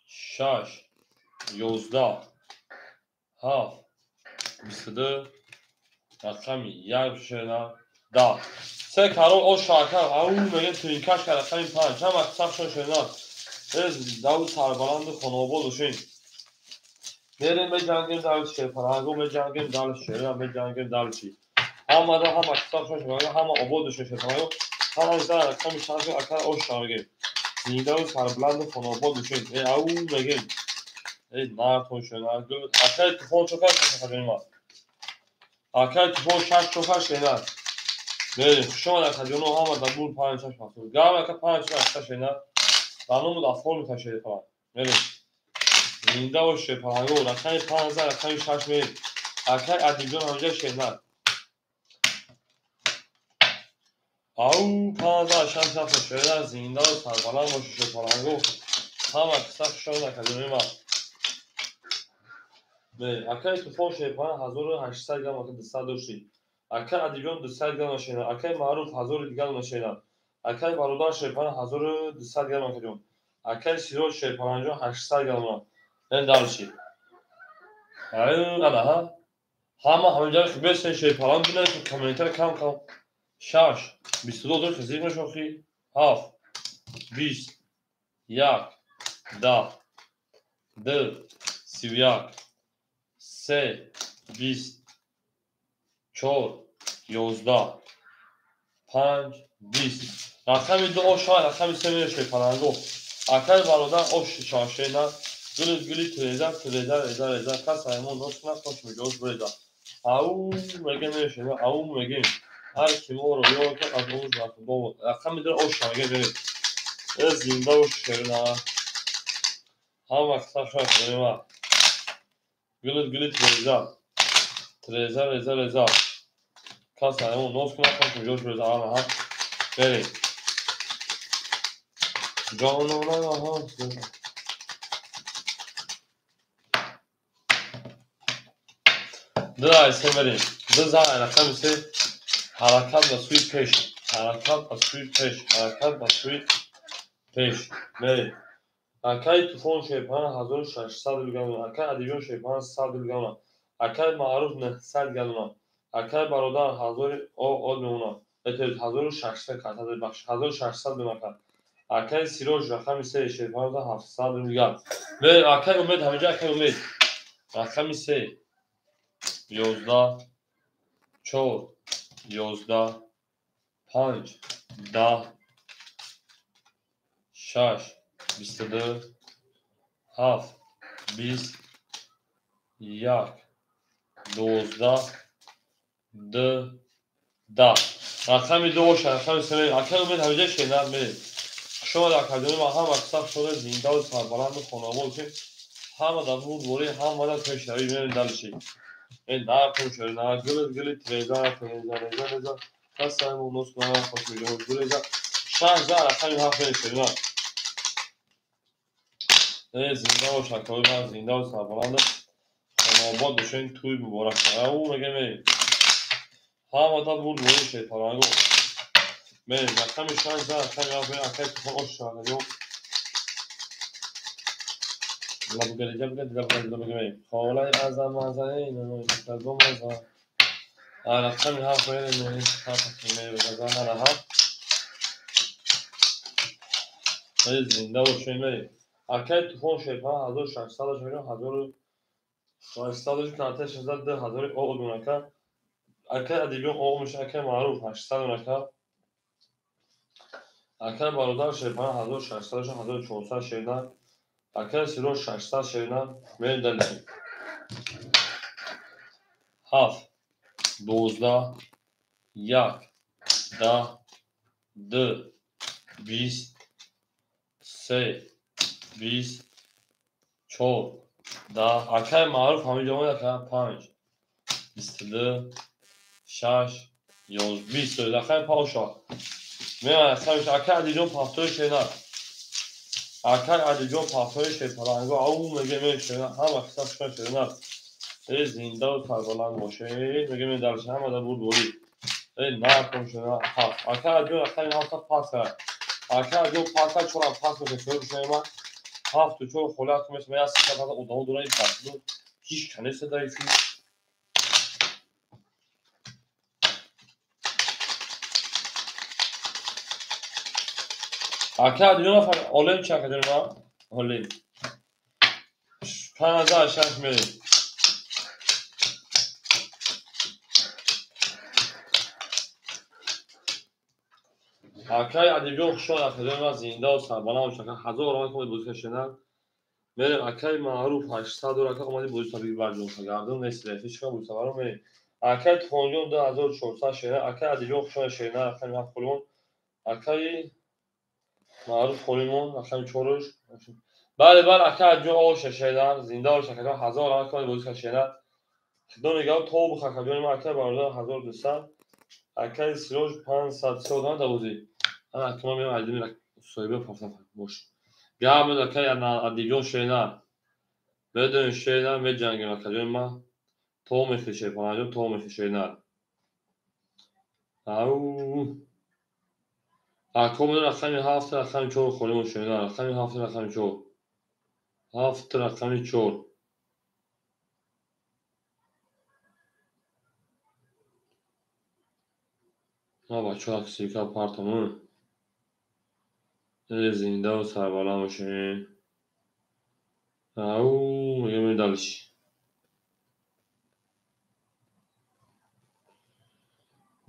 6 11 7 22 رقمی یک شنا ده سه کارو او شاکر اون میگه تو این کاش که رقمی 5 هم اکثر شنا از داو سربلند خانواباد دوشین میریم به جنگیم دارش که فرانگو به جنگیم دارش شیرم به جنگیم دارشی هم اکثر شنا هم آباد دوشین فرانگو هم از در رقمی شاکر اکثر او شاکر این داو سربلند خانواباد دوشین اون میگه ای نارتون شنا گل اکثر تفون چوکا شنا اکثر تفون شش چوکا شنا میریم شما در کدیونو هم در بول 5 6 محصول گام که 5 6 شنا دانو مد افول میتشه فرا میریم زنده باشه فرانگو رقم 5000 رقم 6 میریم اکر ادیجون اونجا شنا او 5000 6 7 شنا زنده و سربلند باشه فرانگو هم اکثر شما در کدیونو ما میریم اکر تو فوش 1800 گام که 200 داشتی اکر ادیجون 200 گام شنا اکر معروف 1000 گام شنا اکر برادر شیپان 1200 گام کدیون اکر سیرو شیپان 800 گام این دارشی انا ها همه همینجا که بسن شیپان بینن که کامنتر کم شش 22 دور خزیر شوخی 7 20 1 10 2 31 3 20 4 11 5 20 رقم دو آشا رقم سه میره شیپانگو اکر برادر آش شاشه نه گلی تریزر کس ایمون نوست نخوش میجوز بریزر او میگه میشه او میگه هر کی مورو یا که از اون رفت بابا رقم در آش میگه میره از زنده و شیرنا هم وقت شاشه میره گلی تریزر کس ایمون نوست نخوش میجوز بریزر ها بری جانونا ها ده ایسه بریم ده زن رقم سه حرکت و سوی پیش پیش بریم اکای توفون شیپان 1600 گلون اکای ادیون شیپان 100 گلون اکای معروف 900 گلون اکای برادر 1000 او میمونه اتل 1600 کاتا بخش 1600 بمکن اکای سیروش رقم سه شیپان 700 گلون بریم اکای امید همینجا اکای امید رقم سه 11 4 11 5 10 6 22 7 20 1 12 2 10 رقم دو باشه رقم سه اکر امید همینجا شنر میریم شما در کدومی ما هم اکثر شده زنده و سربلند خانواباد که همه در بود دوری هم در پیشروی میریم دلشی این در کن شده نه گلی تریزر کس همون نوست کنه خوش میلیون گلیزر 16 رقمی هفت میریم شده نه زنده و شکاوی من زنده و سربلند خانواباد دوشین توی مبارک کنه او میگه میریم همه در بود دوری شیطانگو میریم رقم 16 رقمی هفت میریم اکای کفان اوش شده لبگری خالای ازم اینو کلبم ازم رقم هفت میریم میریم بزن هر هفت زنده و شوی میریم اکای توفان شیطان 1600 میریم 1600 کنته 16 ده 1000 او دونکه اکای ادیبیون او میشه اکای معروف 800 دونکه اکر برادر شیپان 1600 1400 شیدن اکر سیرو 600 شیدن میریم دلیشیم 7 12 1 10 2 20 3 20 4 10 اکر معروف همه جامعه اکر 5 22 6 11 20 اکر پاشا میریم اکر دیجون پافتور شیدن اکر دیجون پافتور شیپان او میگه میریم شیدن هم اکساس شیدن زنده و سربلند باشه میگه من درش هم آدم بود بولی نه کن شده هفت اکر جو اکر این هفته پاس کرد اکر جو پاس کرد چون پاس میشه شروع بشه من هفت تو چون خلاص میشه من از سه تا اون دو این پاس دو هیچ کنه صدای فی اکر جو نفر اولین چک کنیم ما اولین 5000 میریم اکر ادیجون خوشحال اکر ما زنده و سربلند باشه 1000 رقم کنید بازی کشیدن میریم اکر معروف 800 رقم اومدی بازی تا بگیر برجون گردون نیست رفیش کنم بازی رو میریم اکر تونجون 2400 شده اکر ادیجون خوشحال شده اکر هم خلون اکر معروف خلیمون اکر چورش بله اکر جو آوش شده زنده آوش اکر 1000 رقم کنید بازی کشیدن دو نگاه تو بخواه کجوری ما اکر برادر 1200 اکر سیروش 500 سودان دوزی انا اکر ما میرم عجیمی سویبه پافتن باش گرم اکر ادیجون شده بدون شیدن به جنگ مکجون ما تو میخشه پناهجون تو میخشه نه او اکو بدون رقمی هفت رقمی چور خوریم شیدن رقمی هفت رقمی چور هفت رقمی چور ما بچه ها کسی که پارتمون زنده و سربالا باشین او میگه میدالش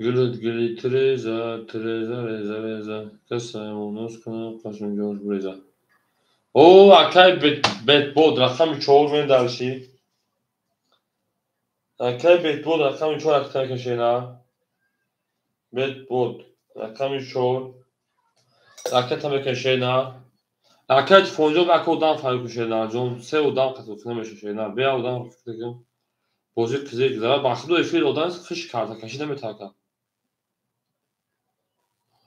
گلی تریزا تریزا ریزا ریزا کسی اونوز کنه قشن جورج بریزا او اکای بیت بود رقمی چور میدالشی اکای بیت بود رقمی چور اکتر کشینا بیت بود رقمی چور اکای تمه کشینا اکای فونجو اکا odam fark kuşayna jon se odam katılsın meşeşeyna veya odam fikrim bozuk kızı güzel baxdı efil odam kış karta kaşı deme taka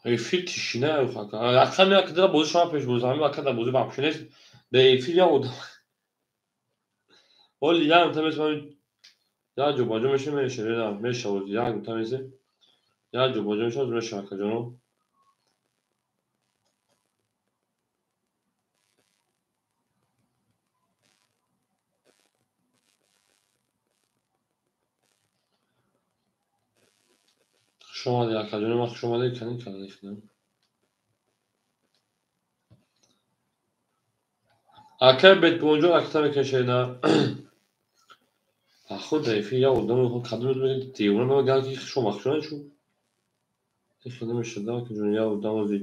efil tişine yok haka akşam ya kadar bozu şama peş bozu ama kadar bozu bakmışsınız de efil ya odam ol ya tames ben ya jo bacım meşe meşeşeyna meşe oldu ya tames ya jo bacım meşe meşe haka canım şoma da haka canım bak şoma da kendi kardeşlerim akay bet boncu aktar keşeyna خود ضعیفی یا قدام خود kadın ödülü دیوونه ama gel ki şu makşuna şu خیلی میشه که دنیا قدام ازی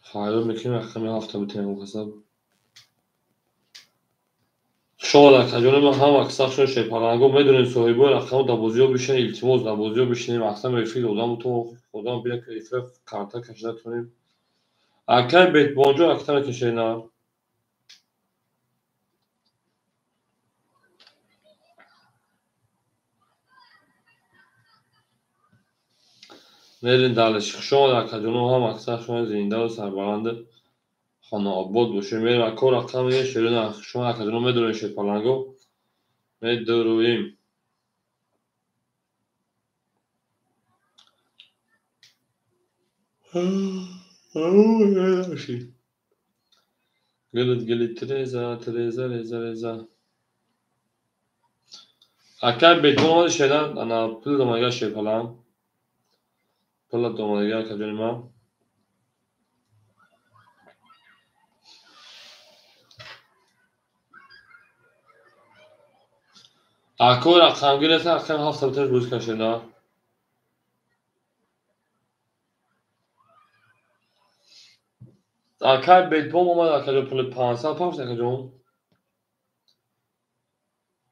حالا میکنیم رقم هفته بتونیم حساب شما در کجان ما هم اکثر شده شیپارانگو میدونیم صاحبه رقم دابوزیو بشین التماس دابوزیو بشینیم اصلا رفیق قدام تو قدام بیا که ایفه کارتا کشیده تونیم اکر بیت بانجو اکتر کشینا میرین دلش شما در کجان هم اکثر شما زنده و سربلند خانه آباد باشه میریم اکر رقم یه شیرین شما در کجان میدونیم شیپارانگو میدرویم Gelit Teresa, Teresa, Teresa, Teresa. اکر بیت بون şeyden ana pul domaga şey falan. Pul domaga kaçırma. Akor akşam gelirse akşam hafta biter buz kaçırma. اکر بیتبون اومد اکر پول 500 پاس اکر جون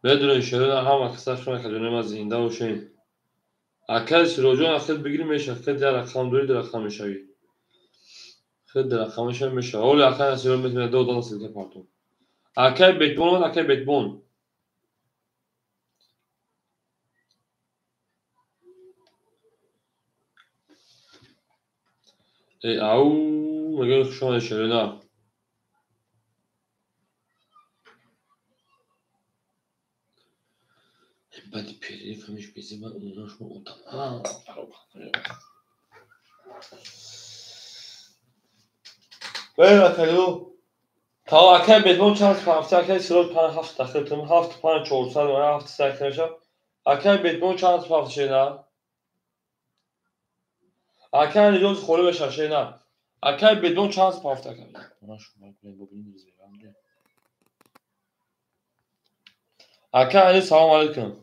بدون شده هم اکساش شما اکر جون ما زنده و شین اکر سروجون اکر بگیریم میشه اکر در رقم دوری در رقم میشوی خد در رقم میشه میشه اول اکر سروج میتونه دو دانه سیده پارتون اکر بیتبون اومد اکر بیتبون ای او مگه شما شده نه بعد پیری فهمش بیزی من اوناش رو تمام ولی اکلو تا اکر بیتبون چند هفته اکر سروج 5 داخل تم 7 5 400 و 7 سکرشا اکر بیتبون چند هفته شده اکر نیوز خوره به شاشه نه اکر بدون چانس پافت کرد اونا شما کنید ببینید زیرنده اکر علی سلام علیکم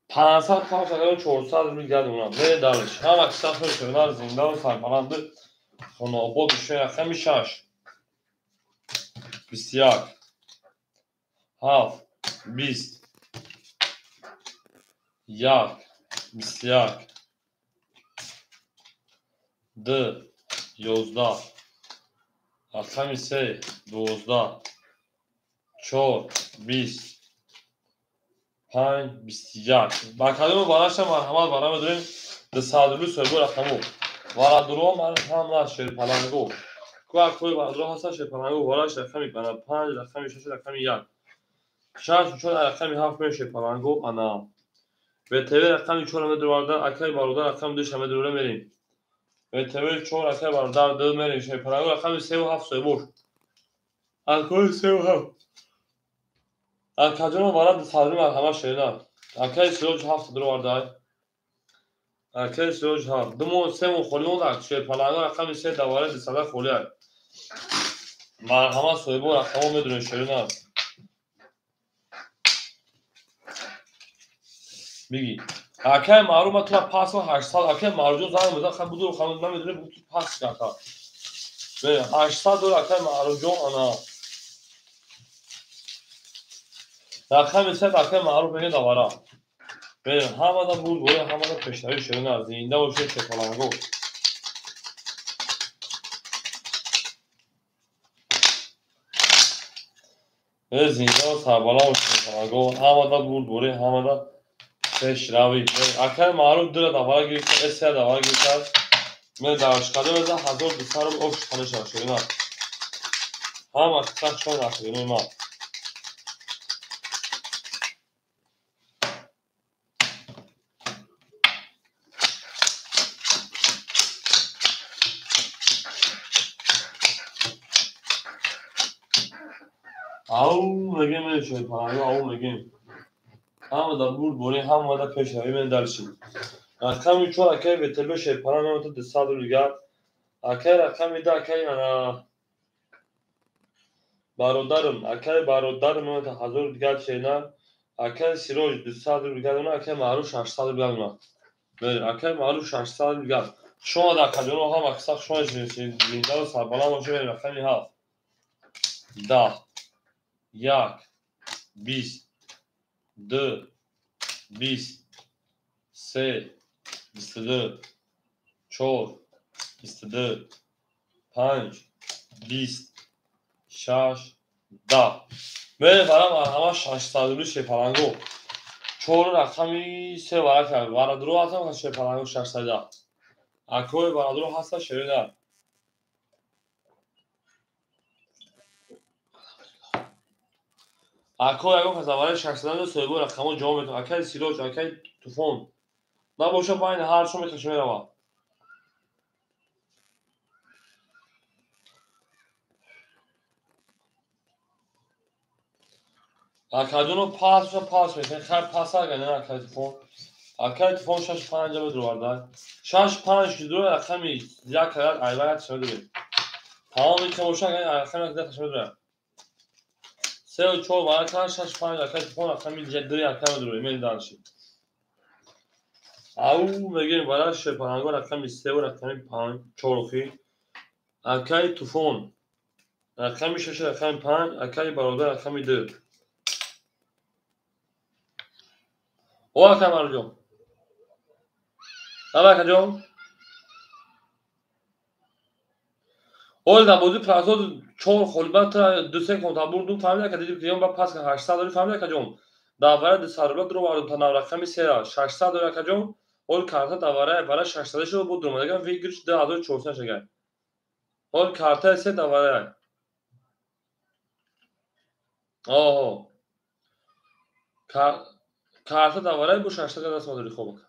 500 پافت کرد 400 میگرد اونا نه دارش هم اکثر شما زنده و سربلند خناباد میشه خمی شش 21 7 20 1 21 2 11 خمی 3 12 4 20 5 21 با کلمه بالاش مرحمت برام بدین دسادلو سربو رقمو وارا درو من هم نشه پلنگو کوی وارا هست شه پلنگو بالاش رقمی بنا 5 رقمی 6 رقمی 1 شش چون رقمی 7 میشه پلنگو انا به تبع رقمی 4 متر واردا اکای برادر رقم 2 متر دوره میریم به تبع 4 اکای برادر 2 میریم شه پلنگو رقمی 3 و 7 سربو الکل 3 و 7 الکاجون وارا دسادلو مرحمت شه اکای سروج 7 درو واردا اکر سروج ها دمو سمو خلون داد شه پلنگا رقم 3 دواره دساله خولیه مرحمت سویبو رقمو میدونه شروع بگی اکر معلومه تو پاس 800 اکر معلومه زنگ بزن خب بودو خانم نمیدونه بود تو پاس کرد به 800 دلار اکر معلومه انا رقم 3 اکر معلومه دواره به همه دا بود بوده همه دا پیشنهاد شروع زنده و شه پلنگو زنده و سربالا و شه پلنگو همه دا بود بوده همه دا پیشروی اکر معلوم داره دواره گرفت اسیا دواره گرفت من دانشکده بزن 1200 رو افش کنه شده نه هم اکثر شما نشده ما او مگه من شده پناهی او مگه همه دا بود بوری همه دا پیشروی من درشید رقمی چون اکر به تلو شه پناه نمتا 200 رو دیگر اکر رقمی دا اکر انا برادرم اکر برادرم نمتا 1000 دیگر شینا اکر سیروج 200 رو دیگر اونا اکر معروف 600 رو دیگر اونا اکر معروف 600 رو دیگر شما در کجانو هم اکثر شما زنده و سربالا باشه بریم رقمی ها 10 1 20 2 20 3 22 4 22 5 20 6 10 من برام همه 600 شه پلنگو 4 رقمی 3 ورق کرد برادرو هستم شه پلنگو 600 اکوی برادرو هست شده اکوی اگه کسا 600 سوگو رقمو جواب میتون اکای سیروج اکای توفون نباشه باین هر شو میتونه رو اکادونو پاس میکنه خیر پاس اگه نه اکای توفون اکای توفون 65 بدرو وارد 65 درو رقمی یک کرد ایوایت شده بید تمامی که باشه اگه رقمی که شده بید 3 و 4 وارد 65 اکای توفون رقمی جدری اکای بدرو ایمیل دانشید او میگیم برای شپانگو رقم 3 و رقم 5 چورخی اکای توفون رقم 6 رقم 5 اکای برادر رقم 2 او اکای مرجو اکای جون اول در بازی فرانسه 4 خلبت دو سه کنتا بردم فهمیدم که دیدم که با پاس که 800 داری فهمیدم که جون داوره سربلات رو واردم تا نو رقم 3 600 داری که جون اول کارت داوره برای 600 شو بود درم دیگه ویگرش 2400 شگه اول کارت سه داوره آه کارت داوره بو 600 دست داری خوب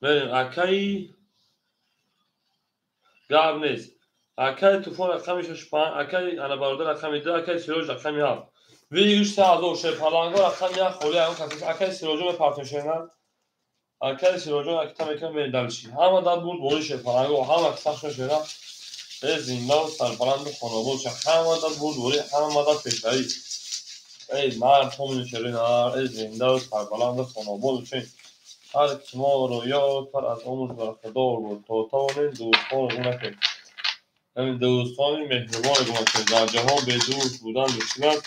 ببین اکای گاب نیست اکای توفون رقم 6 5 اکای انا برادر رقم 2 اکای سیروج رقم 7 ویگرش 3 شپالانگو رقم 1 خولی اون کسی اکای سیروجو به پارتنشینا اکای سیروجو اکتا میکنم به دلشی همه داد بود بولی شپالانگو همه کساشون شده زنده و سربلند و خانواده چه همه داد بود بولی همه داد پیشایی ای مرد همین شرینار ای زنده و سربلند و خانواده چه هر کی ما رو یاد پر از عمر برخدار بود تا تان دوستان گونه همین دوستان مهربان گونه در جهان به دوست بودن مشکلات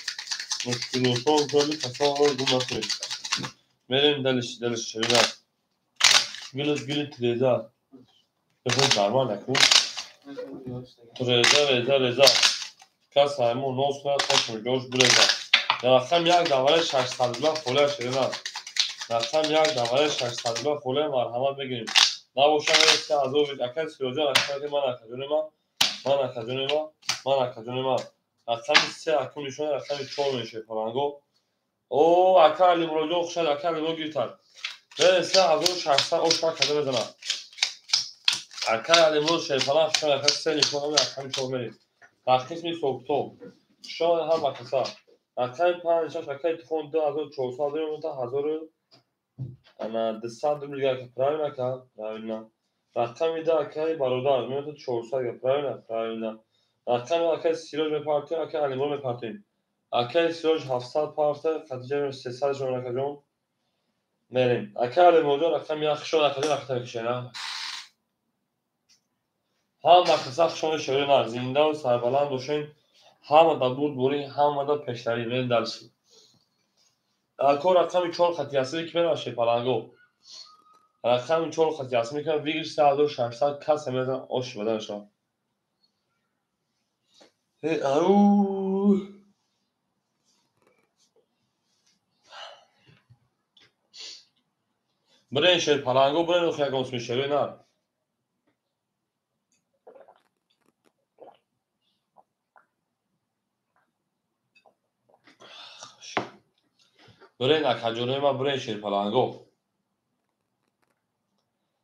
مشکلاتان کلی تصاور گونه میریم دلش شرینار گل تریزا بخواد درمان نکن تریزا کس همون نوز کنه خوشم جوش بریزا رقم 1 داوره 600 دلار خوله شرینار رقم 1 داوره 600 دلار خوله مرحمت بگیریم نباشه میرسه از او اکل سیروجان رقم که من اکجون ما رقم 3 اکون نشونه رقم 4 میشه پرانگو او اکل لیمروجو خوشد اکل لیمرو گیرتر میرسه از او 600 او شما کده بزنم اکل لیمرو شیفانا خوشد رقم 3 نشونه رقم 4 میریم تخصیص می سوکتو شاید هم مکسا رقم 5 رقم تفون 2400 داریم تا 1000 انا 200 میلیارد که правильно رقم ده اکای برادر میاد 400 правильно رقم اکای سیروج میپارتیم اکای علیمو میپارتیم اکای سیروج 700 پارته خدیجه 300 جون رقم میریم اکای علیمو رقم یک شو رقم کشینا هم مکسا شون شوری زنده و سربلند باشین همه دا بود بوری همه دا پیشتری میریم درسی اکو رقم 4 خطی هستی که میره شپالانگو رقم 4 خطی هستی میکنم ویگرش 3600 کس میزن آش بدنشان او برین شپالانگو برین خیلی گوش میشه نه برین اکجونه ما برین شپالانگو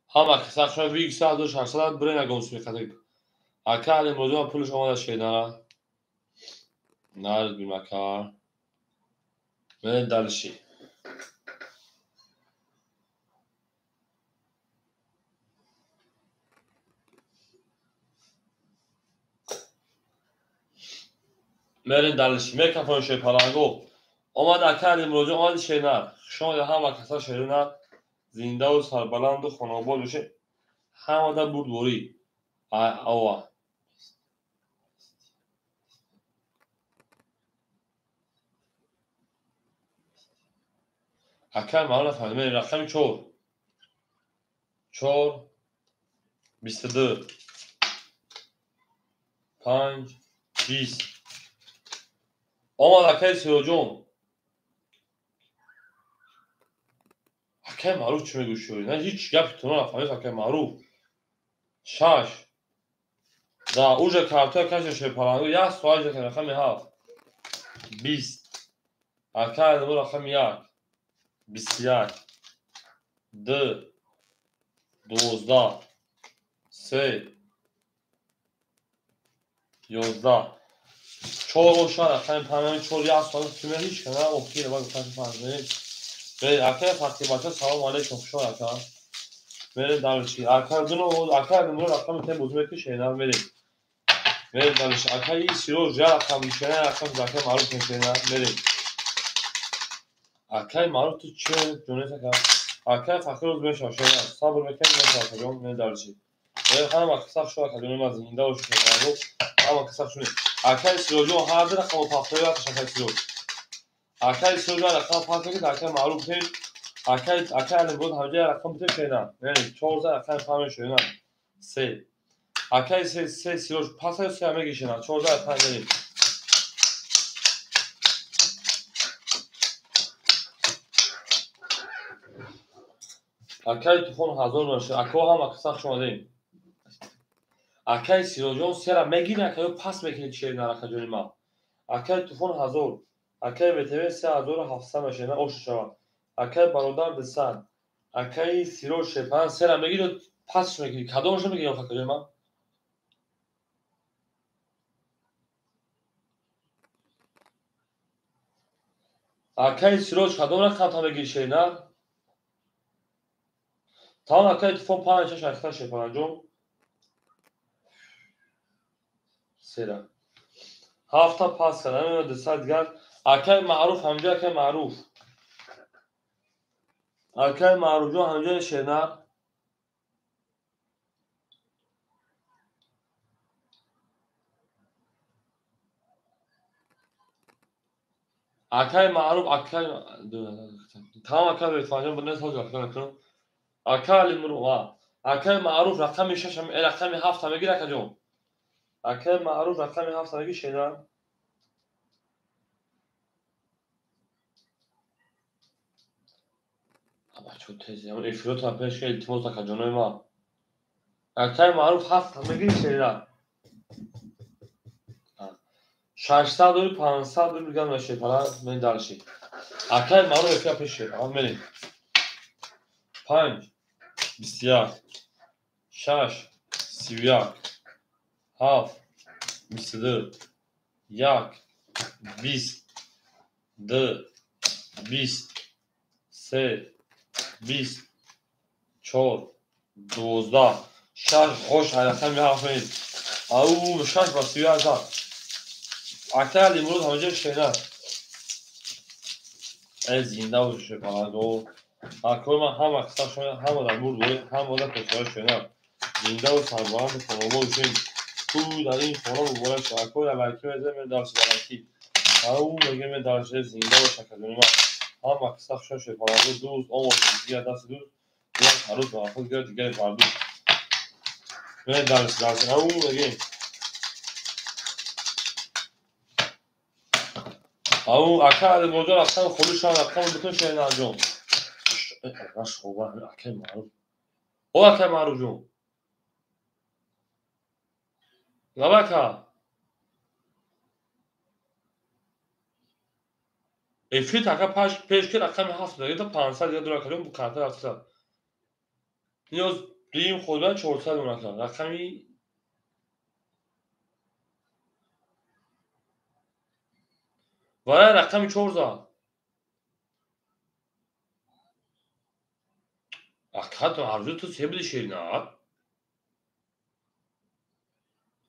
هم کسا شما ویگ 3600 برین گوش میکنه اکل موضوع پولش آماده شده نه نرد بیمکار برین دلشی برین دلشی میکفون شپالانگو آمد اکل موضوع آماده شده نه شما هم کسا شده نه زنده و سربلند و خانواباد بشه همه دا بود بوری اوه اکل معلوم فهمیدم رقم 4 22 5 20 آمد اکل سیروجون اکل معروف چی میگوش شوری نه هیچ گپی تو نفهمید اکل معروف 6 دا اوجه کارتوی کش شپالانگو یک سوال که رقم 7 20 اکل دو رقم 1 21 2 12 3 11 4 و 6 رقم 5 4 یک سوال تو هیچ کنه اوکی باید گفتم فهمید به اکل فاطمه سلام علیکم شما اکل میریم دارچی اکل دو رقم تیم بزرگ که شینا میریم دارش اکل سیروج رقم میشه رقم زکه معروف میشه میریم Akay معروف تو چه جونیت که akay فقط روز بهش عاشق صبر بکن نه جون نه درجی هم aksak شو که دونیم از ایندا و شو هم aksak شو akay سیروجو هر در خو پاپتوی آتش akay سیروج akay سیروجو رقم پاس که akay معروف ہے akay الان بود همجا رقم بده که نه یعنی 14 akay فهمه شو نه 3 akay 3 سیروج پاس سه همه گیشه نه 14 akay نه akay tufon hazır باشه akay هم aksak شما دیم akay سیروجو سه میگیره که پاس میکنه چه نه راکجونی ما akay tufon hazır akay بتوی 3700 باشه نه اوش شما akay برادر دسان akay سیروج شپان سه میگیره پاس میکنه کدومش میگیره راکجونی ما akay سیروج کدوم را خطا میگیره نه تا akay tufon 5 شش شپان جو سه هفته پاس کنم دسات گرد akay معروف همجا akay معروف akay معروف جو همجا شنا akay معروف akay tamam akay بفهمم بدنا نسوي كذا akay المروه akay معروف رقم 6 رقم 7 میگیره کجا akay معروف رقم 7 میگی شنا بچه تیزی اون افروت هم پیش که التماس کجانوی ما akay معروف 7 میگی شنا 600 و 500 میگم نشه پلا من دارشی akay معروف افیا پیشه آن منی 5 21 6 31 7 22 1 20 2 20 3 20 4 12 6 خوش حرکت می‌کنید او 6 با 30,000 akay امروز همونجا شنا از زنده و شکلات akay من هم اکثر شنا هم در مورد هم ودا پسر شنا زنده و سربلند خانواده شدیم تو در این خانه مبارک شد akay الکی میزه داشت الکی او میگه من داشت زنده و شکلات ما هم اکثر شنا شکلات دوست آموز دیگر دست دوست یک عروس با خود گرد دیگر بردو من داشت او میگه او akay موضوع رفتن خودشان رفتن بتون شنا جون راش خوبه akay معروف او akay معروف جون لبکا افریت akay پیش که رقم 7 دیگه تا 500 دیگه دلار کردم bu kartı atsa نیاز دیم خودم 400 اون کردم رقمی ولی رقمی 400 akay arzu تو سه بدی شیرینه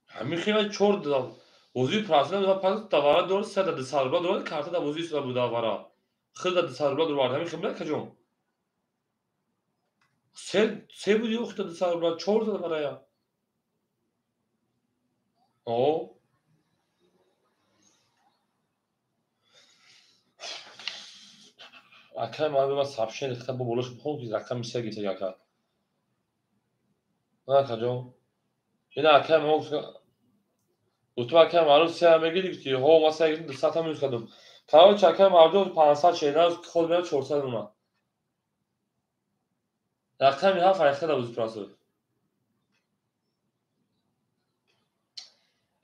همین خیلی 400 وزیر پراسنل و پس دوباره دور سه داد سال بعد دور کارت دا وزیر سال بود دوباره خیلی داد سال بعد دور همین خیلی کجوم سه بودی وقت داد سال بعد 400 برای او akay ما به سابشن اختیار با بولش بخون که رقم میشه گیته یا که نه کجوم این akay ما تو akay معروف سه میگیری که هو مثلا این 200 تا میز کردم تا akay معروف 500 شینا خود میاد 400 اونا رقمی ها فرق داره وزیر پراسنل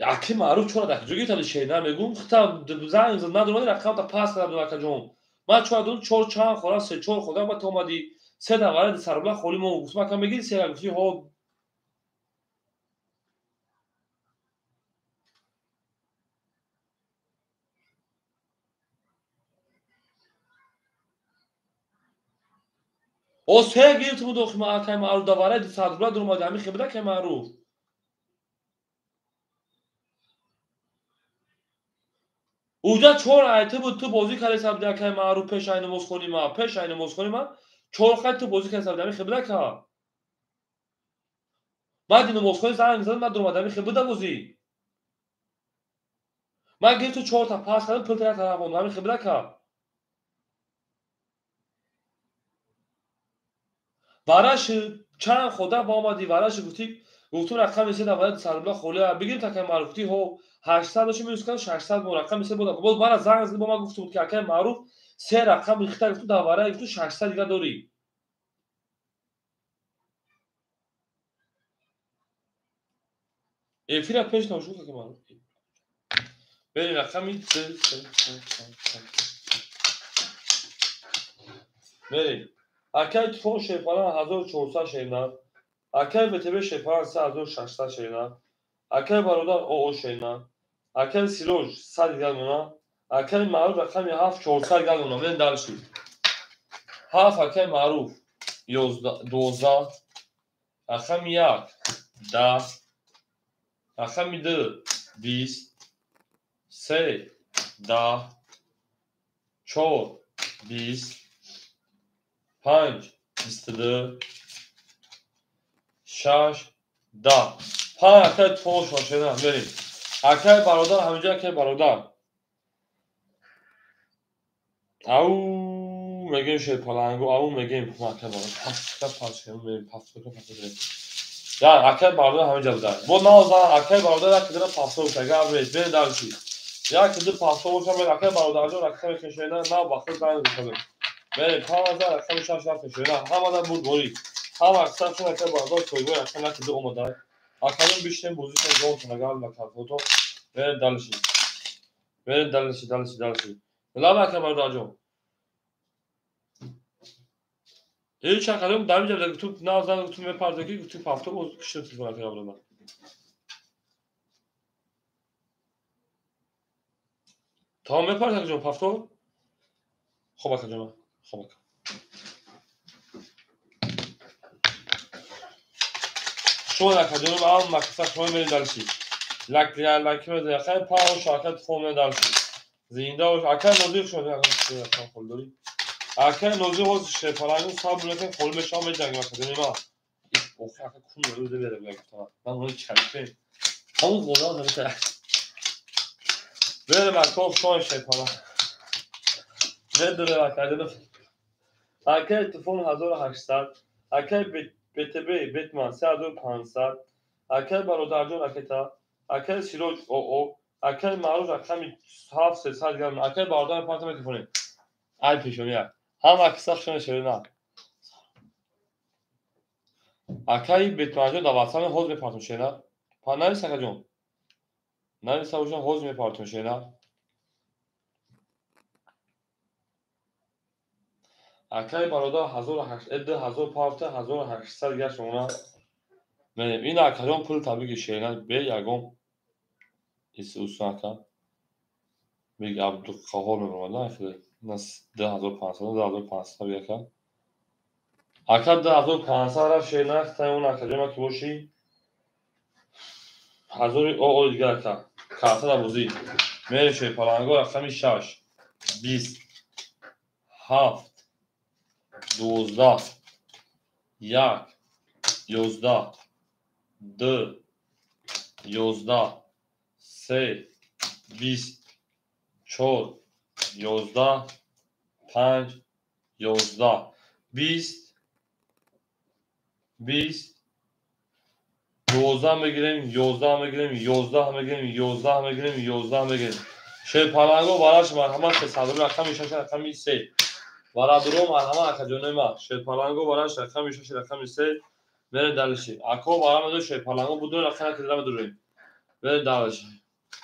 akay معروف چرا دک جوگی تا شینا میگم خطا زنگ زد ندارم رقم تا پاس کردم کجوم ما چرا دون چور چان خورا سه چور خدا با تو اومدی سه تا وارد سربلا خولی ما گفت ما کم میگی سه گفتی ها او سه گیرت بود خو ما akay معروف دوباره سربلا در اومد همین خبره که معروف اونجا 4 آیته بود تو بازی کردی سبدی که معروف پیش این مسخونی ما 4 خط تو بازی کردی سبدی خبره که بعد اینو مسخونی زنگ زدم من در اومدم خبره بازی من گیر تو 4 تا پاس کردم پل طرف همون خبره که وارش چند خدا با اومدی وارش گفتم رقم سه تا سربلا خوله بگیر تا که معروفی هو 800 چه میرسه 600 رقم سه بود باز من زنگ زد با ما گفتم که معروف سه رقم اختار تو دواره تو 600 دیگه داری فیلم پیش نوشته که معروف بری رقمی بری اکل تفون شیپاران 1400 شینا اکل بتبه شیپاران 3600 شینا اکل برادر او شینا اکل سیروج 100 گلونا اکل معروف رقمی 7400 گلونا من دالشی 7 اکل معروف 12 رقم 1 10 رقم 2 20 3 10 4 20 5 22 6 10 5 اکل تفون شینا بریم اکل برادر همینجا اکل برادر او میگیم شیپالنگو او میگیم اکل برادر پاس کنیم پاس کنیم ya اکل برادر همینجا بودن bu nazan اکل برادر که در پاسو کجا برید بین دارشی یا که در پاسو باشه من اکل برادر جو رقم کشیدن نه وقت زنگ بزنم بله 5000 رقم شش کشیدن همه بود بوری هم اکثر چون اکل برادر توی اکل که دو اومد اکلم بیشتر بوزی که گون نگار لکه فوتو بین دالشی لا اکل برادر جو هیچ اکلم در میاد تو نازن تو میپرداکی تو پافتو بود کشید تو اکل برادر تا میپرداکی جو پافتو خوب اکل جو خوب شو اکل هم مکسر شما میرین دالشی لکه میده خیلی پاو شاکت فوم دالشی زنده و اکل نزدیک شده اکل خلداری اکل نزدیک هست شپالانگو صبر لکه خل بشام میدنگ اکل ما اوه اکل کون رو ده بره بگم من اون چلپه همون خدا داره بره مکتوب شما شپالان نداره اکل تفون 1800 اکل BTB بیتمان 3500 اکل برادر جون اکتا اکل سیروج او اکل معروف رقمی 7300 گرم اکل برادر پارتم تلفنی ای پیشونیه هم اکساخ شونه شده اکل بیتمان جون دوستان حوز می پارتم شده پا نریسه که جون نریسه و جون حوز می پارتم شده اکل برادر 1800 پارته 1800 گرم شونه این اکلون پول تبریک شده به یکم Isusaka میگه عبدالقهار میمونه خیلی نس 10500 بیاکا اکد 10500 رفت شیناخت تا اون اکادمی که باشی هزاری او دیگه اکا کارتا دا بوزی میره شیپالانگو رقمی 6 20 7 12 1 11 2 11 3 20 4 11 5 11 20 20 12 میگیریم 11 میگیریم 11 میگیریم 11 میگیریم 11 میگیریم شیپالانگو براش مرحمت که صدر رقمی 6 رقمی 3 برا درو مرحمت اکادمی ما شیپالانگو براش رقمی 6 رقمی 3 بره دلشی اکو برا مدو شیپالانگو بدون رقمی که درم دوریم بره دلشی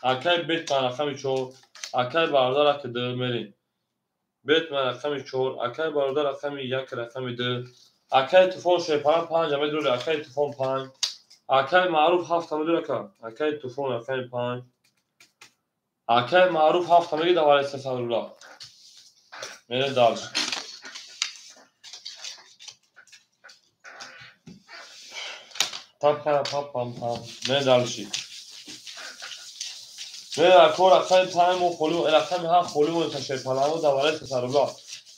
اکای بیت من رقمی 4 اکای برادر که دو میریم بیت من رقمی 4 اکای برادر رقمی 1 رقمی 2 اکای تفون شیپالان 5 همه درو اکای تفون 5 اکل معروف 7 میلیون که اکل تفون اکل 5 اکل معروف 7 میلیون دواره 300 دلار میره دالش تاپ پام پام میره دالشی اکو رقم 5 و خلو رقم 7 خلو و تشه پلنگو دوباره تسربلا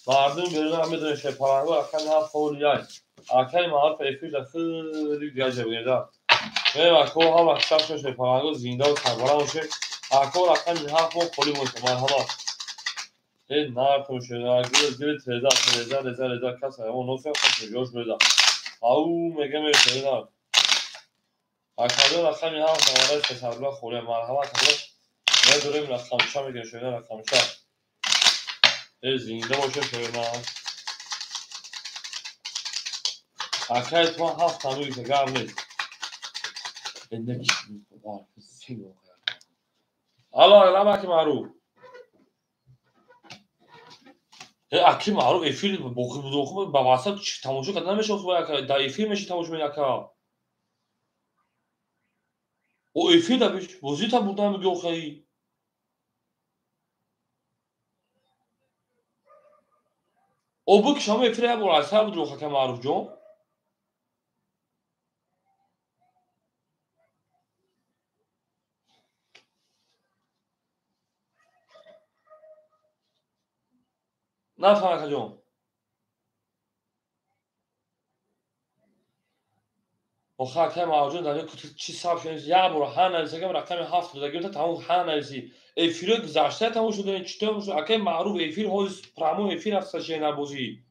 مردم بیرون هم میدونه شه پلنگو رقم 7 خلو یای اکای معارف افیل خیلی گاجه بگیرد اکو هم اکثر شه پلنگو زنده و سربلا باشه اکو رقم 7 و خلو و مرحبا این نار شده گل ترزا کس اون نوفر خود جوش بده او میگه میشه اکادو رقم 7 دوباره تسربلا خوله مرحبا نه دوریم رقم شا میگه شده رقم شا زنده باشه شده اکای تو 7 تمویی که گرم نیست اینه کی میکنه سیمو الله لما کی معروف اکی معروف افیل بوخی بودوخو با واسط تماشا کردن نمیشه خب در افیل میشه تماشا میکنه او افیل دبیش بوزی تا بودن میگه خیلی او بو که شما افیل بر اثر بود روخه که معروف جون نه فهمه جون آخه که معروف در یک چی صاحب شد یا برو ها نرسه که رقم 7 داده گفت تمام ها نرسی افیل گذشته تمام شده چطور شد اکی معروف افیل هوز پرامو افیل هست چه نبوزی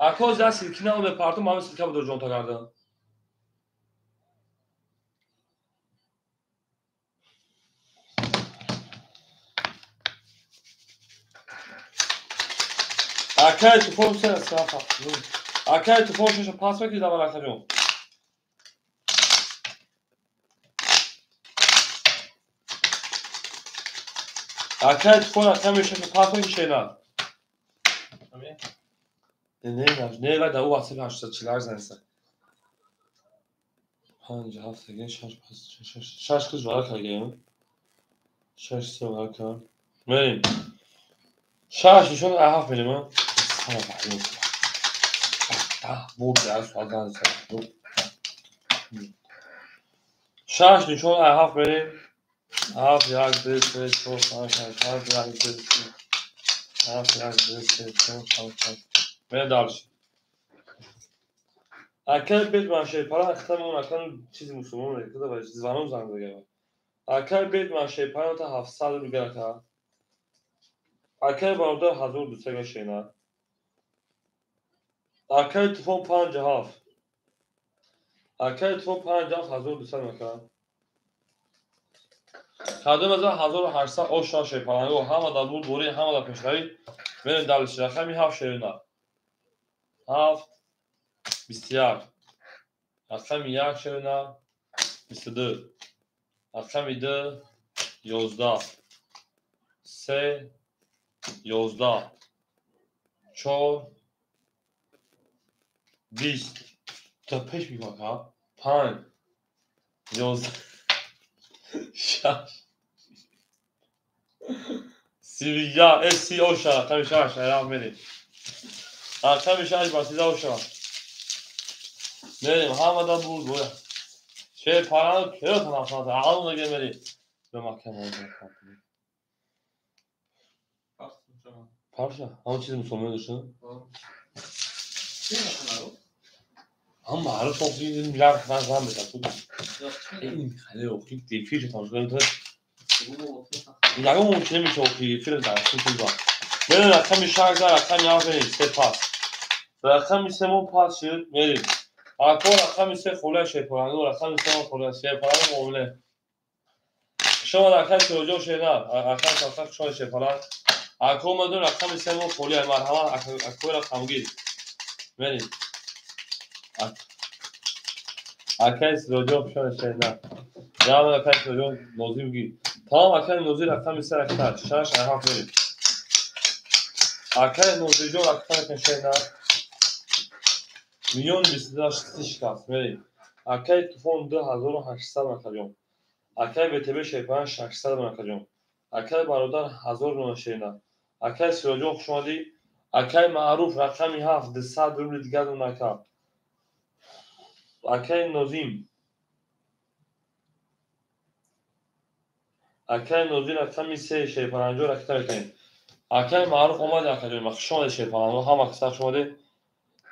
اکو از سیلکینه اون به پارتو مام سیلکا بود جون تا کردن اکای تو فون سر استراحه اکای تو فونش پاس میکنی داور اکجون اکای تو فون اکای میشه پاس میکنی شینا نه و دو واسه 840 زنسه 5 7 دیگه 6 پاس 6 کز وارا کردیم 6 سه وارا کرد بریم 6 نشون اهاف میریم بود درس فازان سر 6 نشون اهاف بریم اهاف یک دو سه چهار پنج شش هفت یک دو سه هفت یک دو سه چهار پنج شش بریم دارش اکل بیت ماشه پارا اختم اون اکل چیزی مسلمان میگه کدا باید زبانم زنگ بگم اکل بیت ماشه پارا تا 700 میگه که اکل باردار 1200 شینا اکل تفون 5 هاف اکل تفون 5 هاف 1200 میگه خادم از 1800 او شاشه پارا و هم دا بود دوری هم دا پیشری بریم دالش رقمی هاف شینا هاف 21 رقم 1 شینا 22 رقم 2 11 3 11 4 20 تا پیش میگم که 5 11 6 31 سی اوشا کمی شاش ایران میریم کمی شاش با سیزا اوشا میریم همه بود بود چه پارانو کرو تنم سانت آلون دیگه میریم به مکه موزه کنیم پارشا همون چیزی مسلمان داشتن هم معروف ook niet in jaar gaan gaan met dat این خیلی اوکی دیفیش تماشا کنید نگم ممکنه میشه اوکی فیلم در خودتون با ببین رقم 16 رقم یاد کنید سه پاس رقم سه پاس شد میریم اکو رقم سه خوله شه پرانو رقم سه خوله شه پرانو معامله شما رقم شوجو شه نه رقم صفر شما شه پران اکو مدون رقم سه خوله مرحبا اکو رقم گیر میریم اکیس روجو شما شه نه یا من اکیس روجو نوزی بگیر تمام اکیس نوزی رقم سه رقم شش اهاف میریم اکیس نوزی جو رقم شه نه میلیون 22 شکست میریم اکای تفون 2800 مرکجون اکای بتبه شیپان 600 مرکجون اکای برادر 1000 نوشینا اکای سراجون خوشمادی اکای معروف رقمی 7 200 روبل دیگر دون اکا Akay Nozim. Akay Nozim akşam ise şey paranjor aktar etmeyin. Akay maruf olmadı akademi. Akşam da şey paranjor ham akşam şöyle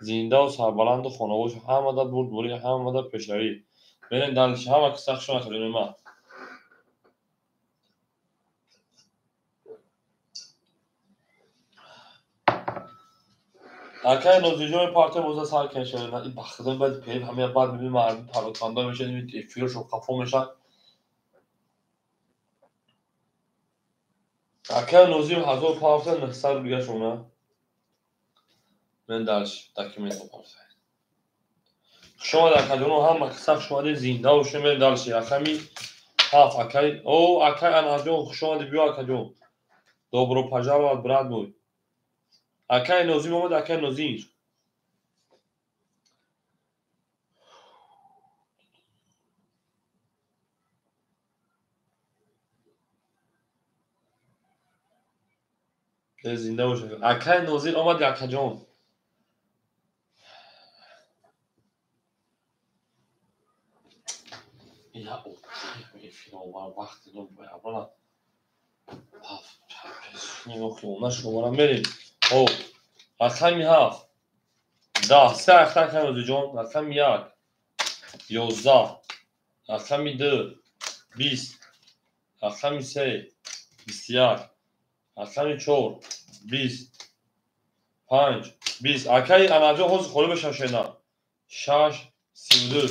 zinde و سربلند و خانواش همه دا برد بوری همه دا پشری برین دلش همه که سخت شما خیلی ما اکای نوزیجون پارتی موزه سال کنشن این بخدم باید پیل همه بعد میبینیم مردم پروتاندا میشه این افیرش و کافو میشه اکای نوزیم هزار پافتن نحسر بگه شونه من دلش دکیمنت بپرسه شما در کدوم هم سخت شما دی زنده و شما دلش اکمی هاف اکای او اکای اناجون شما دی بیو اکجون добро пожаловать брат мой акай нозим омад акай нозир زنده باشه اکای نوزیر آمد اکجان یا او فیلم وقتی رو اولا نگاه خیونه شمارم بریم او اکمی هفت ده سه اکای نوزیر جان اکمی یک 11 اکمی دو 20 اکمی سه 21 اکمی چهار 20 5 20 اکای انجام حوض خوری بشم شینا 6 32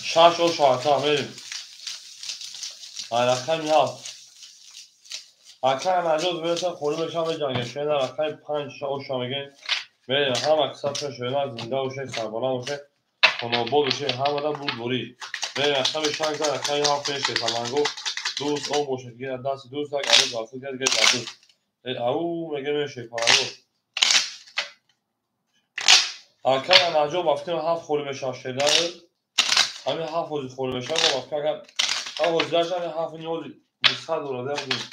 6 او شاعتا بریم اکمی هفت اکای انجام برسن خوری بشم به جنگ شینا اکای 5 او شامگین بریم هم اکساب شینا زنده باشه سربالا باشه خانوابا بشه همه دا بود بوری بریم اکمی شنگ زن اکمی هفت میشه تلنگو دوست اون باشه گیر دست دوست دک عروض آفو گرد گرد دوست او میگه میشه پرانگو اکای انجام وقتی هفت خوری بشم شینا همین هفت حوزی خوری بشم با وقتی اگر حوزی داشت همین هفت نیوزی بسخر دوراده بودیم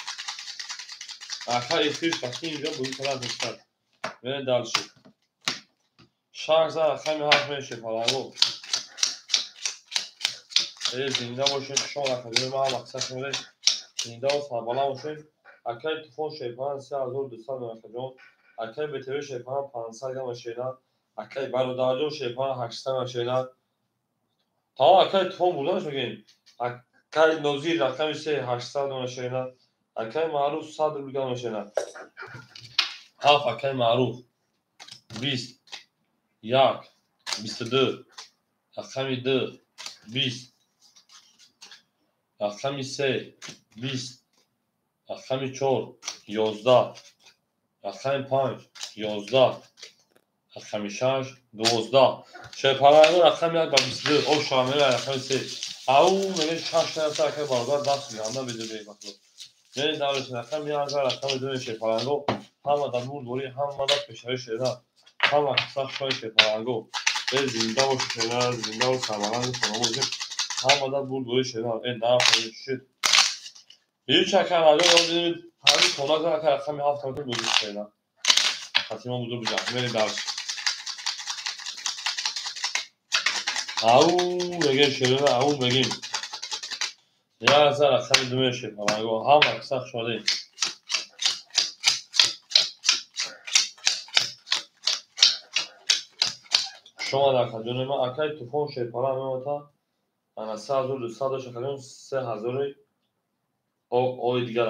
اکای اخیرش وقتی اینجا بودی کنند بسخر بریم دلشی شنگ زن اکمی هفت میشه پرانگو زنده باشه شما اکادمی ما هم اکثر شماره زنده و سربالا باشه اکای تفون شیپان 3200 مکجون اکای بتوی شیپان 500 مشینا اکای برادرجون شیپان 800 مشینا تمام اکای تفون بودنش میگیم اکای نوزیر اکای سه 800 مشینا اکای معروف 100 روبیل مشینا هاف اکای معروف 20 1 22 اکای 2 20 اکای سه 20 اکای 4 11 اکای 5 11 اکای 6 12 شیپانگو اکای 1 با 22 او شامل اکای سه او میگه 6 تا اکای برادر دست میگم بدون وقت نه دارش اکای 1 اکای 2 شیپانگو همه دا بود دوری همه دا پشری شده همه سخت شوی شیپانگو زنده و شده زنده و سربلند خانواده همه دا بود دوری شده این نه فهمید شد هیچ اکای نداره دیدید همین کناز اکای اکای هفت تا بود شده خاطیما بودو بجا میریم دارش او میگه شده او میگیم 1000 اکای دو شیپانگو همه سخت شده شما در کدوم ما اکای تفون شیپانا میموتا انا 3200 شکلون 3000 او دیگر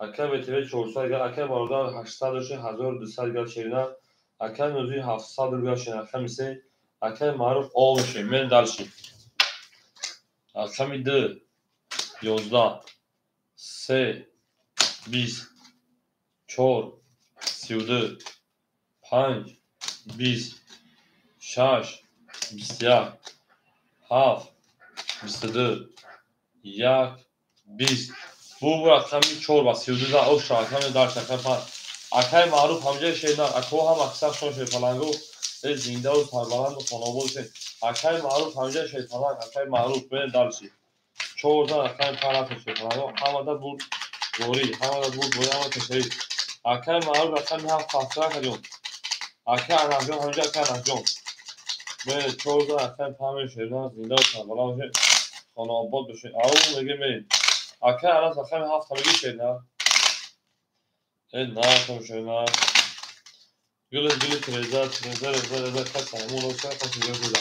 اکای بتوی 400 گر اکای برادر 800 1200 گر شیرنا اکای نوزی 700 گر شیرنا اکای میسه اکای معروف او میشه من دلشی اکای 2 11 3 20 4 32 5 20 6 21 7 22 1 20 bu اکای 4 و 32 او شاکم داشت اکای معروف همجای شیرنا اکو هم اکثر شون شیپالنگو زنده و سربلند و خانواده شد اکای معروف همجای شیپالنگ اکای معروف برین دلشی 4 اکای پرات شیپالنگو همه دا بود دوری همه دا بود دوری همه کشید اکای معروف اکای هفت خاصره کجون اکای انجام همجای اکای انجام برید 14 اکای پنج شیرینار زنده باشن بالا باشه خانه آباد بشه او میگه برید اکای الان اکای هفت میگه شیرینار نه تو شیرینار گل تریزر کس همون رو سر کسی گل بودن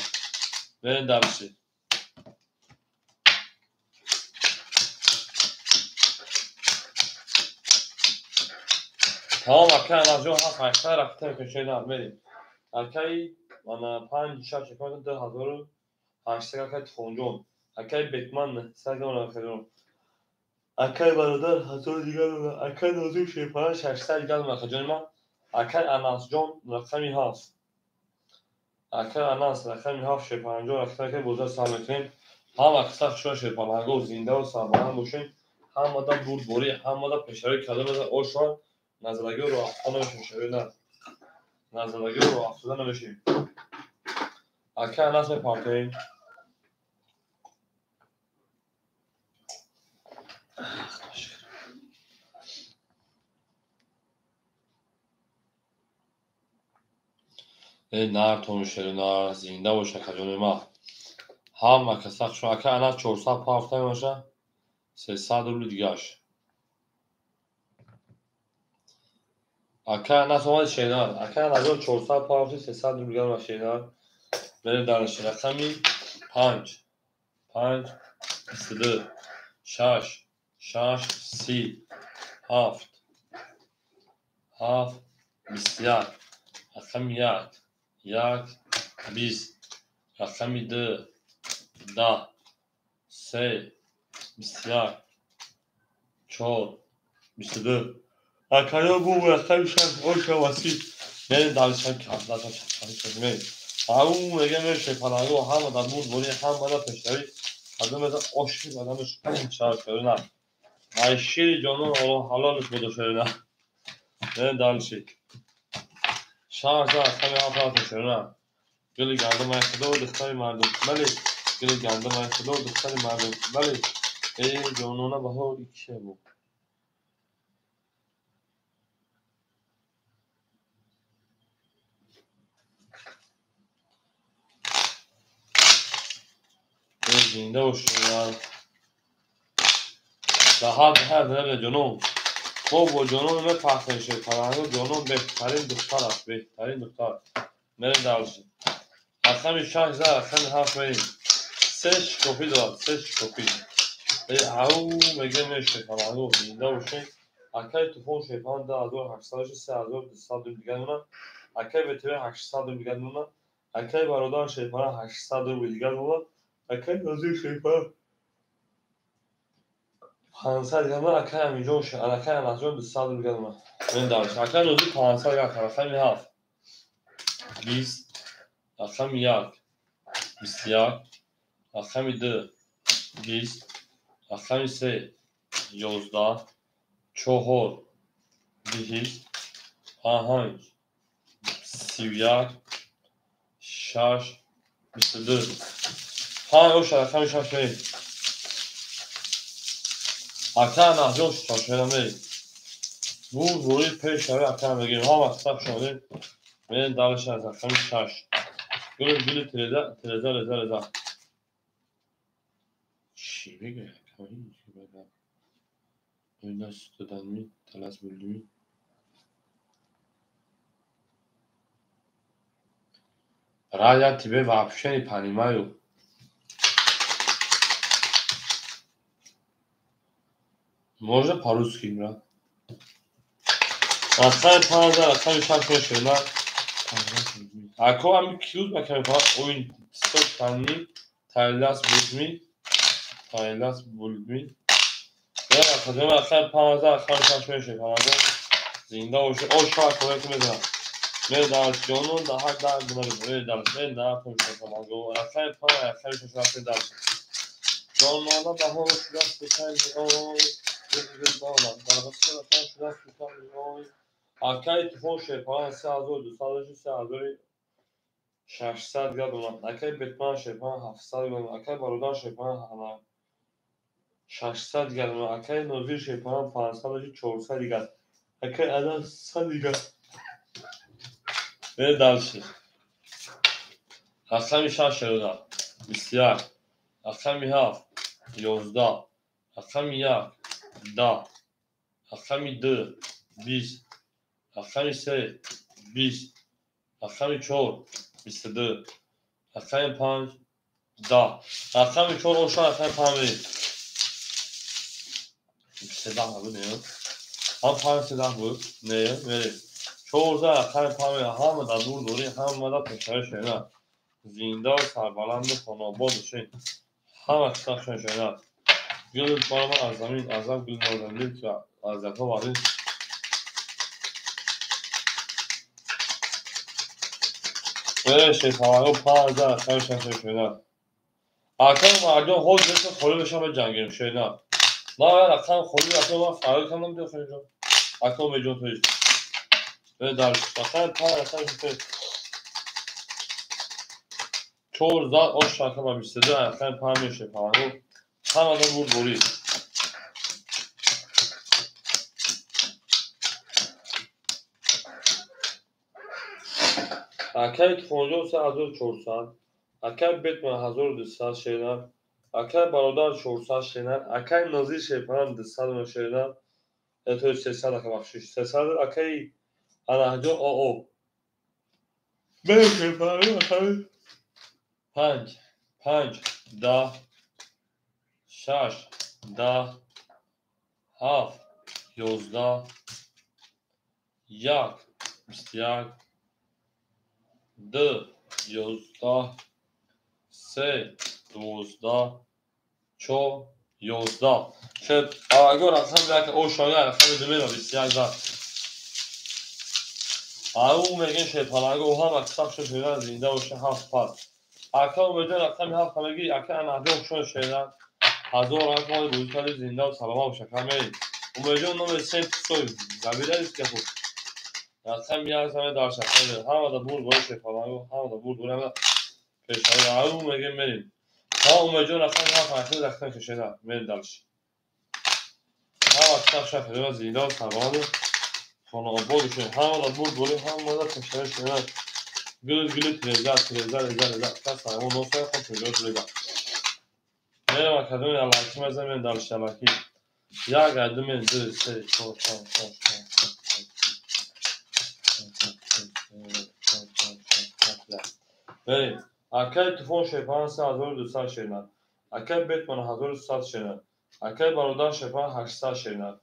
برید درشی تمام اکای الان هفت اکای رفته که شیرینار برید اکای من 5 6 اکای 10,000 هشتگ اکای تفنجون اکای بیتمن سرگم نخیرون اکای برادر هزار دیگر اکای نازی شیپاره 600 دیگر مخجان ما اکای اناس جان رقمی هاست اکای اناس رقمی هاست شیپاره جان اکای بزرگ سال میکنیم هم اکثر شو شیپاره گو زنده و سربلند باشیم هم مدام بود بوری هم مدام پشتری کده بده اوشان نزدگی رو افتاده نمیشیم شوی نه نزدگی رو افتاده نمیشیم اکای اناس میپارتیم نار تون شیرینار زنده باشه کجان ما هم کساق شو اکای اناس 400 پارتیم باشه 300 روبل دیگهش اکای اناس اومد شیرینار اکای اناس 400 پارتی 300 روبل دیگر شیرینار بریم درش رقمی 5 22 6 30 7 21 رقم 1 20 رقم 2 10 3 21 4 22 اکایا بو رقم 6 اوش واسی بریم درش بریم همون میگه میشه پناهگاه هم در بود بوری هم بالا پشتری حالا مثلا آشتی آدمش شاید شده نه عشیر جانون حلالش بوده شده نه نه دانشی شانس از همه آفات شده نه گلی گندم های خدا و دختری مردم بله گلی گندم های خدا و دختری مردم بله ای جانونه بهاری که بود ای زنده و شده ده هر دل جنون با جنون می پخته پناهگاه جنون بهترین دختر است بهترین دختر میریم دلشی رقم 6 زد رقم 7 میریم 3 کپی داد 3 کپی او میگه میشه پناهگاه زنده باشه اکای تفون شیطان 10800 3200 دیگه نونه اکای بتوی 800 دیگه نونه اکای برادر شیطان 800 دیگه نونه اکای نازی شیطان 500 دیگه نونه اکای همینجا شه اکای نازی 200 دیگه نونه من دارش اکای نازی 500 دیگه رقم 7 20 رقم 1 21 رقم 2 20 رقم 3 11 4 20 5 31 6 22 ها اوش رقم 6 بریم اکا نهجوش چاشمه بریم بود روی پیش شوی اکا بگیریم ها مصرف شده بریم دارش از رقم 6 گل تریزه رزه چی بگه کمی چی بگه oyuna stüdyen mi talas böldü mü Raya тебе вообще не понимаю. Можно по-русски, да? Aslan taze, aslan şarkı şeyler. Ako am cute bakayım falan. Oyun stop tani. Taylas bulmi. Taylas bulmi. Ya akademi aslan taze, aslan şarkı şey falan. Zinde o şarkı koyup mesela. Meditasyonu daha da bunları daha konuşuyor falan. Aslan taze, aslan şarkı da. Donlarla daha hoşlas biter oy. Gül bağlar. Darabası atan şulas tutar oy. Akay tufon şepan 3 600 گرم اکای بتمن شپان 700 گرم اکای برادر شپان hala 600 گرم اکای نوزی شپان 500 400 گرم اکای الان 100 گرم به دلشی رقم 6 شروع 21 رقم 7 11 رقم 1 10 رقم 2 20 رقم 3 20 رقم 4 22 رقم 5 10 رقم 4 اوشا رقم 5 23 بود نه هم 5 بود نه ولی 14 رقم 5 هم در دور دوری هم در پشتش نه زیندار سربلند خاناباد شین هم اکتاخشن شنه گل بارما از زمین ازم گل نازنید که از دفعه وارد شیطانو 5000 رقم شنه اکرم مردم خود جسم خالی بشم به جنگیم شنه ما رقم خالی رقم من فرار کنم دیو خیلی اکرم میجون تویش به در رقم 5 رقم شنه چور زاد آش رقم 22 رقم 5 میشه فرانو هم آدم بود بوری اکای تفونجو 3400 اکای بیتمن 1200 شنه اکای برادر 400 شنه اکای نازی شیپان 200 شنه اتو 300 اکای بخشش 300 اکای انهجو او به شیپان اکای 5 5 10 6 10 7 11 1 21 2 11 3 12 4 11 شد اگر رقم که او شاید رقم دومی رو 21 داد او میگن شیطان اگر او هم اکساق شده زنده باشه 7 پس اکا میگن رقم 7 همگی اکا انهجو شده شده هزار رقم بود کلی زنده و سلامت باشه کمی او میگن نام سیم سوی زبیره است که خوب رقم 1 زمین داشت هم دا بود گوش شیطان اگر هم دا بود گوش پیشنهاد او میگن میریم ها اومجون رقم 7 رقم کشیده میریم دلش ها اکساق شده زنده و سلامت خانابادشون هم دا بود گوش هم دا پیشنهاد شده گل تریزر کس همون نوسته خود تریزر تریزر میرم اکادمی علکی مزمین دلش علکی یک ادومین 2 3 4 بریم اکای تفون شیپان 3200 شینه اکای بیتمن 1100 شینه اکای برادر شیپان 800 شینه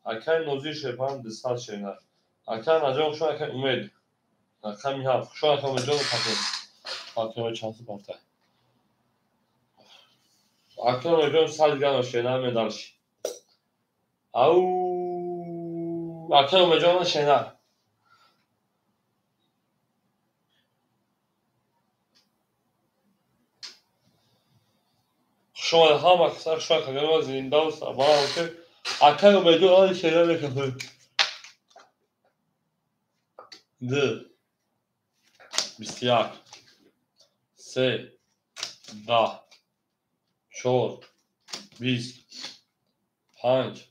اکای نوزی شیپان 200 شینه اکای نجام شو اکای امید رقم 7 شو اکای مجان فاطمه چانس پارته اکای مجان 100 گرم شینه میدالش او اکای مجان شینه شما هم اکثر شما کردن زنده و سربلند باشه اکای مجان آن شینه میکنه 2 21 3 10 4 20 5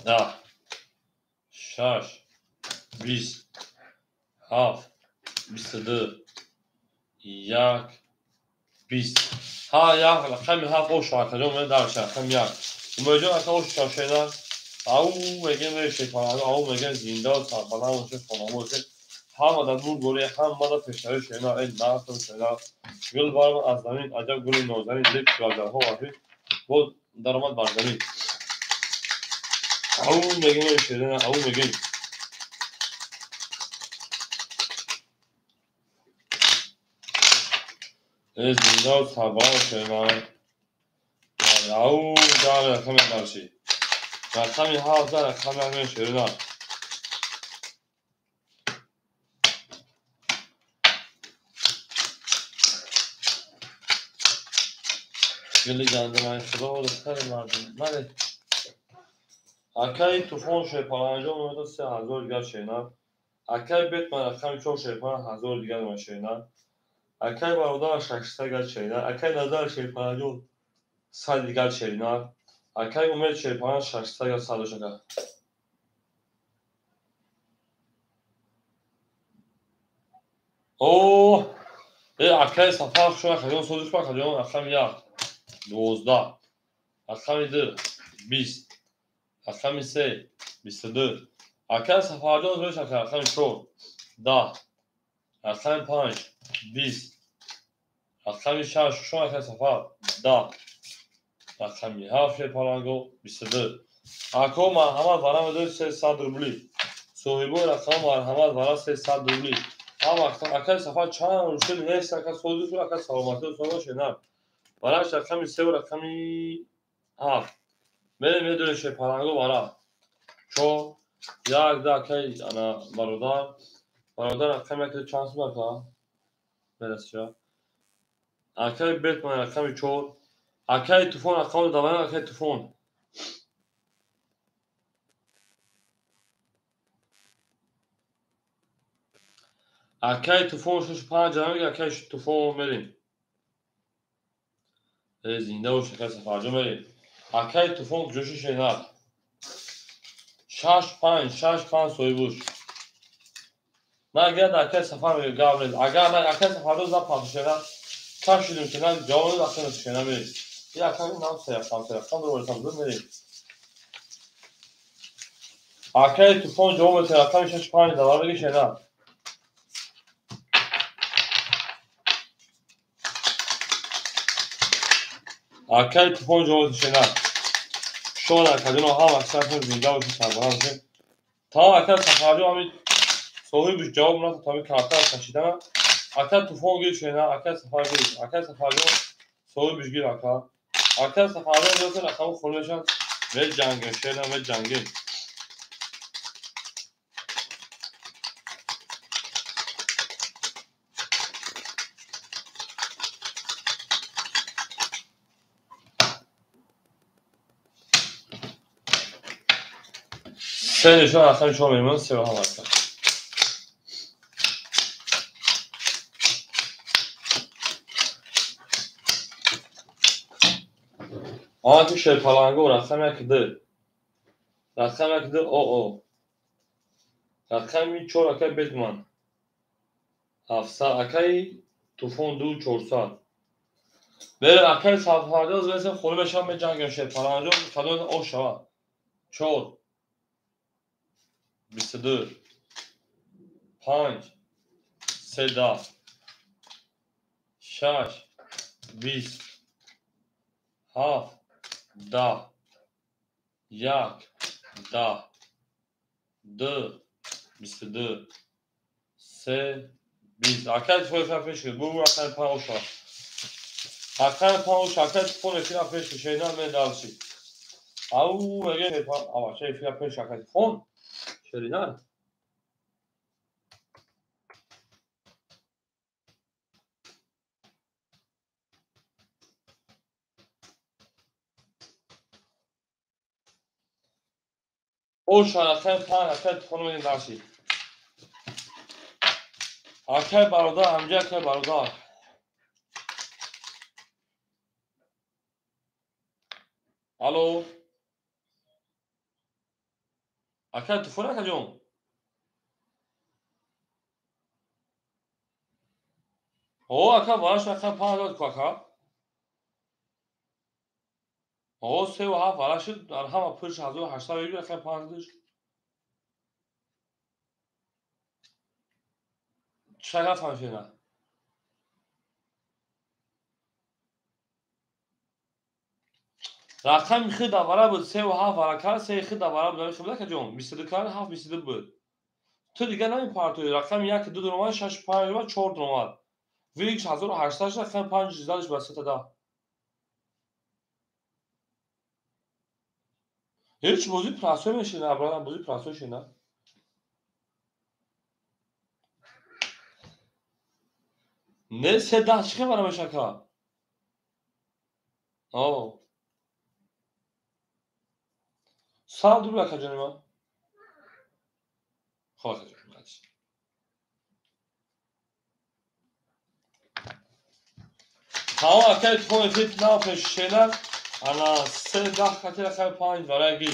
10 6 20 7 22 1 20 ها یک رقم 7 او شاکرون من در رقم 1 اومجون اکا او شاشیدن او میگن میشه کنه او میگن زنده و سربلند باشه خانم باشه هم در بود گوری هم در پشتای شینا این نافتم شینا گل بارم از زمین عجب گلی نوزنی لیک گازرها وافی بود درآمد بر زمین او میگن میشه نه او میگن زنده و سربلند شینا او در رقم درشی رقمی 7 رقم شینا گلی گنده من خدا بود خیلی مردم مالی اکای تفون شیپان انجام اومد 3000 دیگر شینا اکای بیتمن رقم 4 شیپان 1000 دیگر من شینا اکای برادر 600 دیگر شینا اکای نظر شیپان انجام 100 دیگر شینا اکای امید شیپان 600 دیگر 100 شده اوه اکای سفر شما کجا سوزش با کجا رقم 1 12 رقم 2 20 رقم 3 22 اکای سفر جان روش رقم 4 10 رقم 5 20 رقم 6 شما اکای سفر 10 رقم 7 پالانگو 22 اکو مرحمت برام دو 300 روبلی صاحبو رقم مرحمت برام 300 روبلی هم اکای سفر چند روشل نیست اکای سوزش و اکای سلامتی و سوزش نه براش رقم 3 و رقم 7 میدونه شه پالانگو برام چون یک دکای انا برادر رقم یک چانس بکا برسه اکای بیت من رقم 4 اکای تلفن رقم دوام اکای تلفن اکای تلفن شش 5 جمعی اکای تلفن میریم زنده و شکر سفر میریم اکای تلفن جوشش نه 6 5 سویبوش نه گرد اکای سفر میگه گابل اگر نه اکای سفر روز پاسشه نه کاشیدیم که نه جوانی داخل شنا میریم یا اکای نام سرقم رو برسم میریم اکای تلفن جواب سرقم 6 5 دوام بگی شنا اکای تلفن جواب شنا شما در کدوم هم اکثر زنده و سربلند میشه تا اکای سفر جو همین صاحبش جواب نه تا می کارتا کشیدن اکای تلفن گیر شنا اکای سفر گیر اکای سفر جو صاحبش گیر اکای سفر جو که رقم خونشان به جنگ شنا به جنگی سه نشان اصلا شما میمون سه هم هستن آن که شیر پالانگو رقم یک ده رقم یک ده او رقم 4 اکای بیتمان 700 اکای تلفن 2 400 بره اکای سفرداز مثل خونه بشم به جنگ شیر پالانگو کدوم او شوا 4 22 5 13 6 20 7 10 1 10 2 22 3 20 اکای تلفن پیش کرد بو اکای پاو شوا اکای پاو اکای تلفن فینا پیش شینا من دالشی او مگه پا شی فینا پیش اکای تلفن شرینا او شاخه پان اکای تلفن من دالشی اکای برادر همجا اکای برادر الو اکای تلفن اکای جون او اکای باش اکای پان داد کاکا او 3 و 7 ولاش در هم پوش 1800 بگیر اکای پان دادش چقدر فهمیدن رقم خود دوباره بود 3 و 7 ورکر 3 خود دوباره بود نمیشه بود که جون 22 کار 7 22 بود تو دیگه نمی پارتوی رقم 1 2 دونمان 6 5 و 4 دونمان ویکس 1800 رقم 5 زدش به 3 تا هیچ بازی پلاسو میشه نه برادر بازی پلاسو شه نه نه 3 10 چیکار برام شکا او سال دور که جنما خاطر میاد تمام اکای تو فیت نه پیش شینا انا 3 10 خاطر اکای 5 ورگی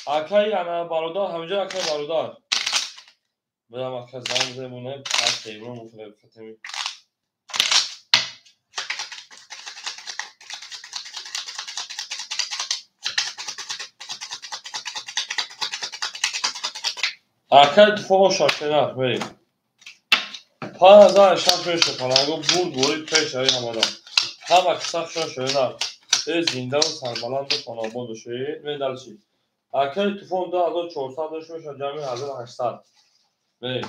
اکای انا برادر همجا اکای برادر برام اکای زنگ زمونه پس دیمون مفرد فتمی Arkadaş tufo şaşırlar vereyim. Pazar şaşırıyor palago bulguri peşari hamadan. Hava kısa şaşırlar. Zinde و سربلند خاناباد و شهر و دلشی. Arkadaş tufon 2400 داشته جمعی 1800. بریم.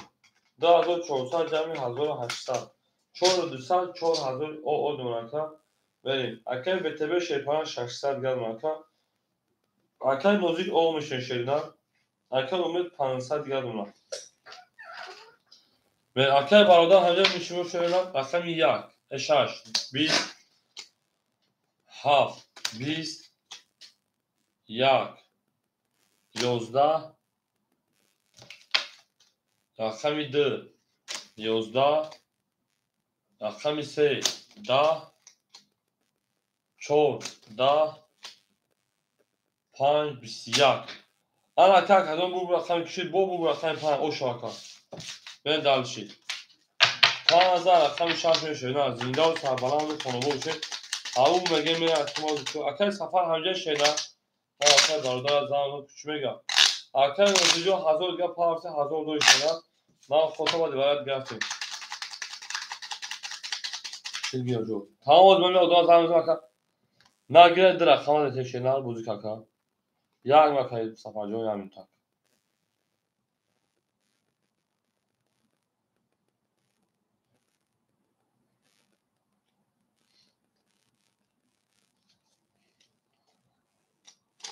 2400 جمعی 1800. 4200 4000 o دونکا. بریم. Arkadaş BTB şehirpana 600 gelmeka. Arkadaş nozik olmuşun şehirden. Arkadaş umut 500 gelmeka. Ve arkadaş barodan hacı mişimi şehirden. Rakam 1 6 20 7 20 11 رقم 2 11 رقم 3 10 4 10 5 21 انا تک از اون بو رقم کشید بو رقم 5 او شاکا من دلشید 5000 رقم 6 میشه نه زنده و سربلند خانواده باشه او میگه میره احتمال تو اکل سفر همجا شینا اکل داردار زمان کوچ میگم اکل نزدیجو 1000 گا پارت 1000 دو شینا ما فوتو با دیوارت گرفتیم چیز بیار جو تمام از من odam زمان اکل نگیره در رقم ده شینا بوزی کاکا یک مکای سفر جو همین تا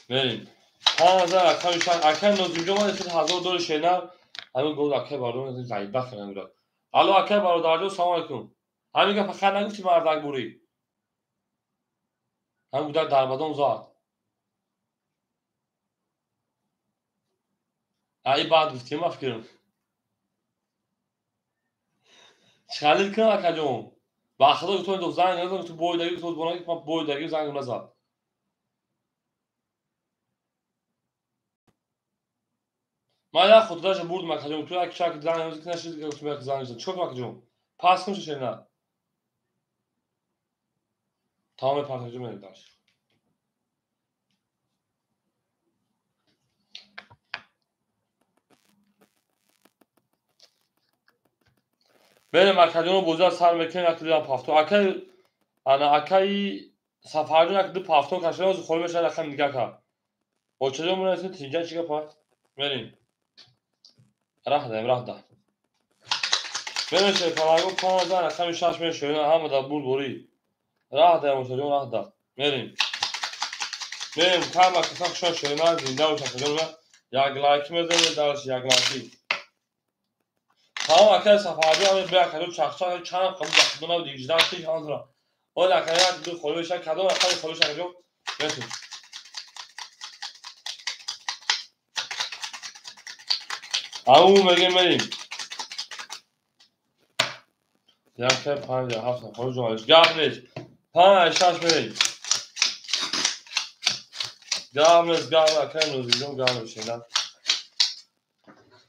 بریم 5000 رقم 6 اکل نزدیجو ما 1000 دو شینا همین گفت اکل باردون زایده بخنم گفت الو اکل بارودارجو سلام علیکم همین که فقط نگفتی مردک بوری هم بودن دربادان زاد ای بعد گفتی ما فکرم چخالیل کنه اکل جون با خدا تو دو زنگ نزد تو بویدگی تو بنا که بویدگی زنگ نزد ما یا خودش برد مکجون تو یک شک زنگ نزد که نشید که تو یک زنگ نزد چوک مکجون پاس کنش نه تمام پرتجو میداش بین مکجون بوزا سر میکنه اکل پافتو اکل انا اکای سفرجون اکل پافتو کشیده از خول میشه رقم دیگه که o çocuğun burası tincan çıkıp var. Verin. راه ده. Benim şey falan 5000 رقم 6 میشه نه همه دا بوری. راه ده o çocuğun راه ده. Verin. Benim kama kısak şu şeyler zinde o çocuğun ve yaglaki mezeli ders yaglaki. Tamam arkadaşlar safari ama bir kadar çakçak çan kabul yaptığına dijital şey handıra. O la kadar bir koluşa kadar akıl koluşa yok. Verin. Amu megemelim. Yaklaşık 5 hafta koyacağız. Gabres. 5 şaş vereyim. Gabres kanımız bizim Gabres şeyler.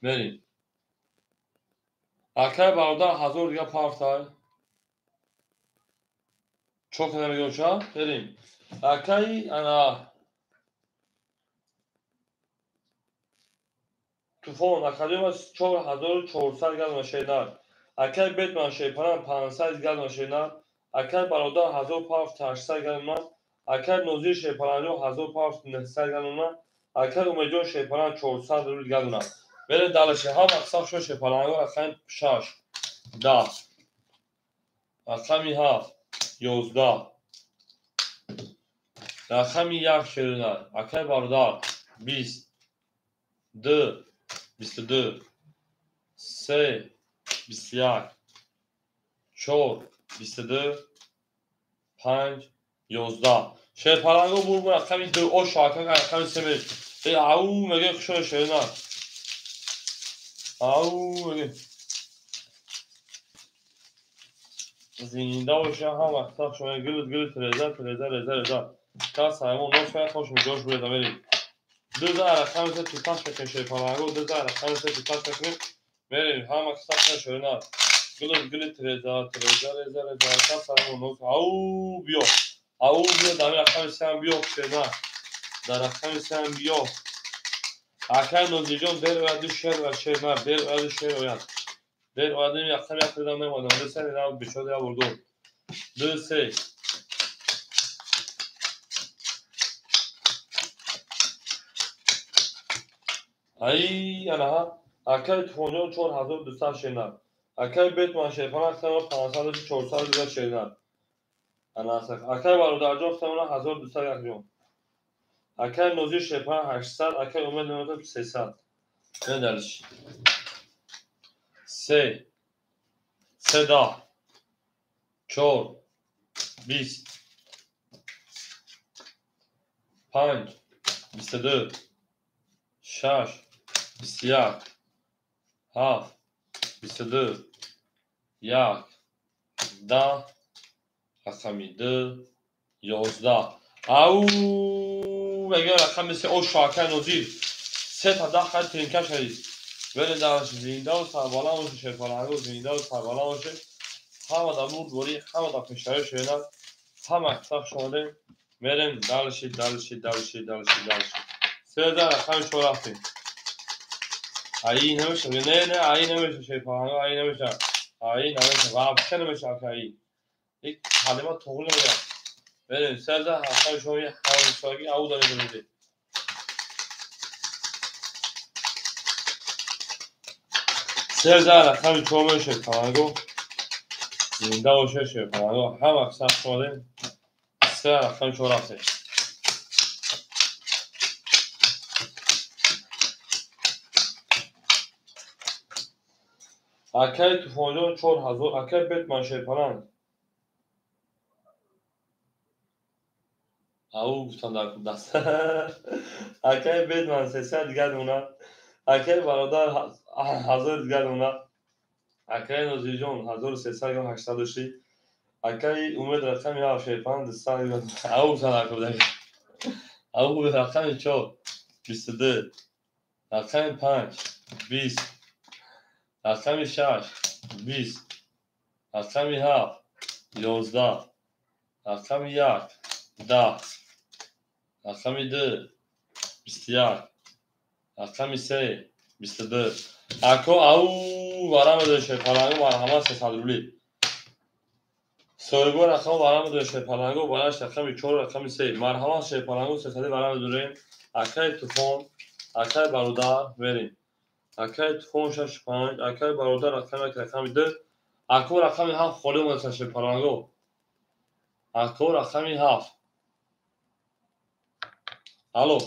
Vereyim. Arkadaşlar barda hazır diye partay. Çok önemli görüşa. Vereyim. Arkadaşlar ana tufon akademimiz çok hazır çoğursal gelme şeyler. Arkadaşlar betman şey paran 500 gelme şeyler. Arkadaşlar barda hazır part 800 gelme. Arkadaşlar nozir şey paran hazır part 900 gelme. Arkadaşlar umejon şey paran 400 درود gelme. بره دلشه هم اقسام شوشه پلنگو رقم 6 10 رقم 7 11 رقم 1 شیرینه اکل باردار 20 2 22 3 21 4 22 5 11 شه پلنگو بور رقم 2 او شاکه رقم 3 ای او مگه خوشو شیرینه او مگه زینده باشه هم وقتا شما گلت رزا تا سایمون نوش باید خوش میجوش بوده بریم 2000 رقم سه تو تاش بکن شیپانگو 2000 رقم سه تو تاش بکنیم بریم هم وقتا شما نه گلت رزا تا سایمون نوش او بیا دمی رقم سه هم بیا شده در رقم سه هم بیا Akay Nozirjon berverdi şer ve şerler, berverdi şer oyan. Berverdim yakam yakırdan nemadım. Desen ya biçode ya vurdu. Dese. Ay ana. Akay Tufonjon 4200 şerler. Akay Betman şerfana aktarma 5400 şerler. Anasak. Akay Barodarjon aktarma 1200 yakjon. Akay Nozir şerfana 800. Akay Umed Nemadım 300. Ne dermiş? سه ده چهار 20 5 22 6 21 7 22 1 10 رقمی 2 11 او مگه رقم مثل او شاکر نوزیر 3 تا 10 خط ترینکش هست ولی درش زنده و سربالا باشه شرفانه زنده و سربالا باشه همه دا بود بوری همه دا پشتره شدن همه اکتاق شده بریم دلشید 3000 رقم شو رفتیمایی نمیشه نهایی نمیشه شرفانهایی نمیشه وابشه نمیشهایی یک کلمه طول نمیده بریم 3000 رقم شو یه همونساگی او داریم بمیده سرزار رقم شو میشه شرفانه زنده باشه شرفانه هم اکتاق شده 3 رقم شو رفتیم Akay Tufonjon 4000 Akay Betman şerpanan او گفتم در دست Akay Betman 300 دیگر اونا Akay برادر 1000 دیگر اونا Akay Nozirjon 1300 یا 800 Akay Umed رقم یا شرپان دستان او سال کردن او رقم 4 22 رقم 5 20 رقم 6 20 رقم 7 11 رقم 1 10 رقم 2 21 رقم 3 22 اکو او برام داشته پلنگو مرحمت 300 رولی سویگو رقم برام داشته پلنگو براش رقم 4 رقم 3 مرحمت شه پلنگو 300 برام داریم اکای توفون اکای برادر بریم اکای توفون 65 اکای برادر رقم 2 اکو رقم 7 خالی مدرسه پلنگو اکو رقم 7 الو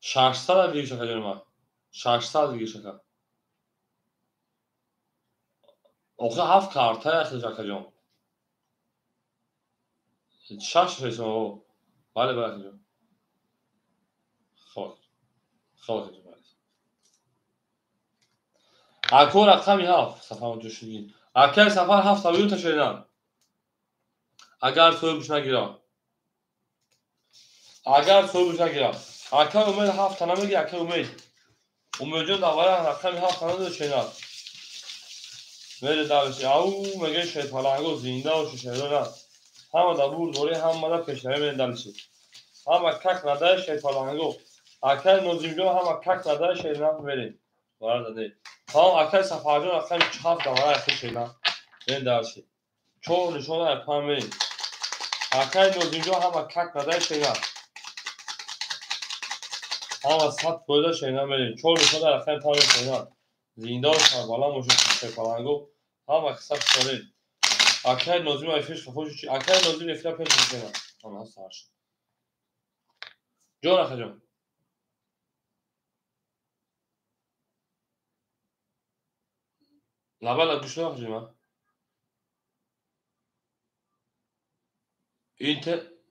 600 دیگه شکر جنما 600 دیگه شکر آخه 7 کارت هست شکر جان 6 رسو بله بله جان خب خب جان اکو رقم 7 صفحه تو شدین اکر سفر 7 تا بیرون تشریدن اگر تو بوش نگیرم اکر امید 7 تا نمیگی اکر امید جان دوباره رقم 7 تا نداره چینا میره دارشی او مگه شاید پلنگو زنده و شیران همه دا بود دوری هم مده پیشنهی میره دارشی همه کک نداره شاید پلنگو اکر نوزیم جان همه کک نداره شیران میره وارد داده هم اکر سفر جان رقم 7 دوباره اخیر شیران میره دارشی چون نشونه اپام میریم اکر نوزیم جان همه کک نداره شیران همه سط بوده شیران میریم چون نشونه رقم پام شیران زنده و سربالا موشه شاید پلنگو همه کسب شده اکر نوزیم ایفش خفوش چی اکر نوزیم ایفلا پیش میکنه آنها سرش جون اخه جون لبلا گوش نخ جیما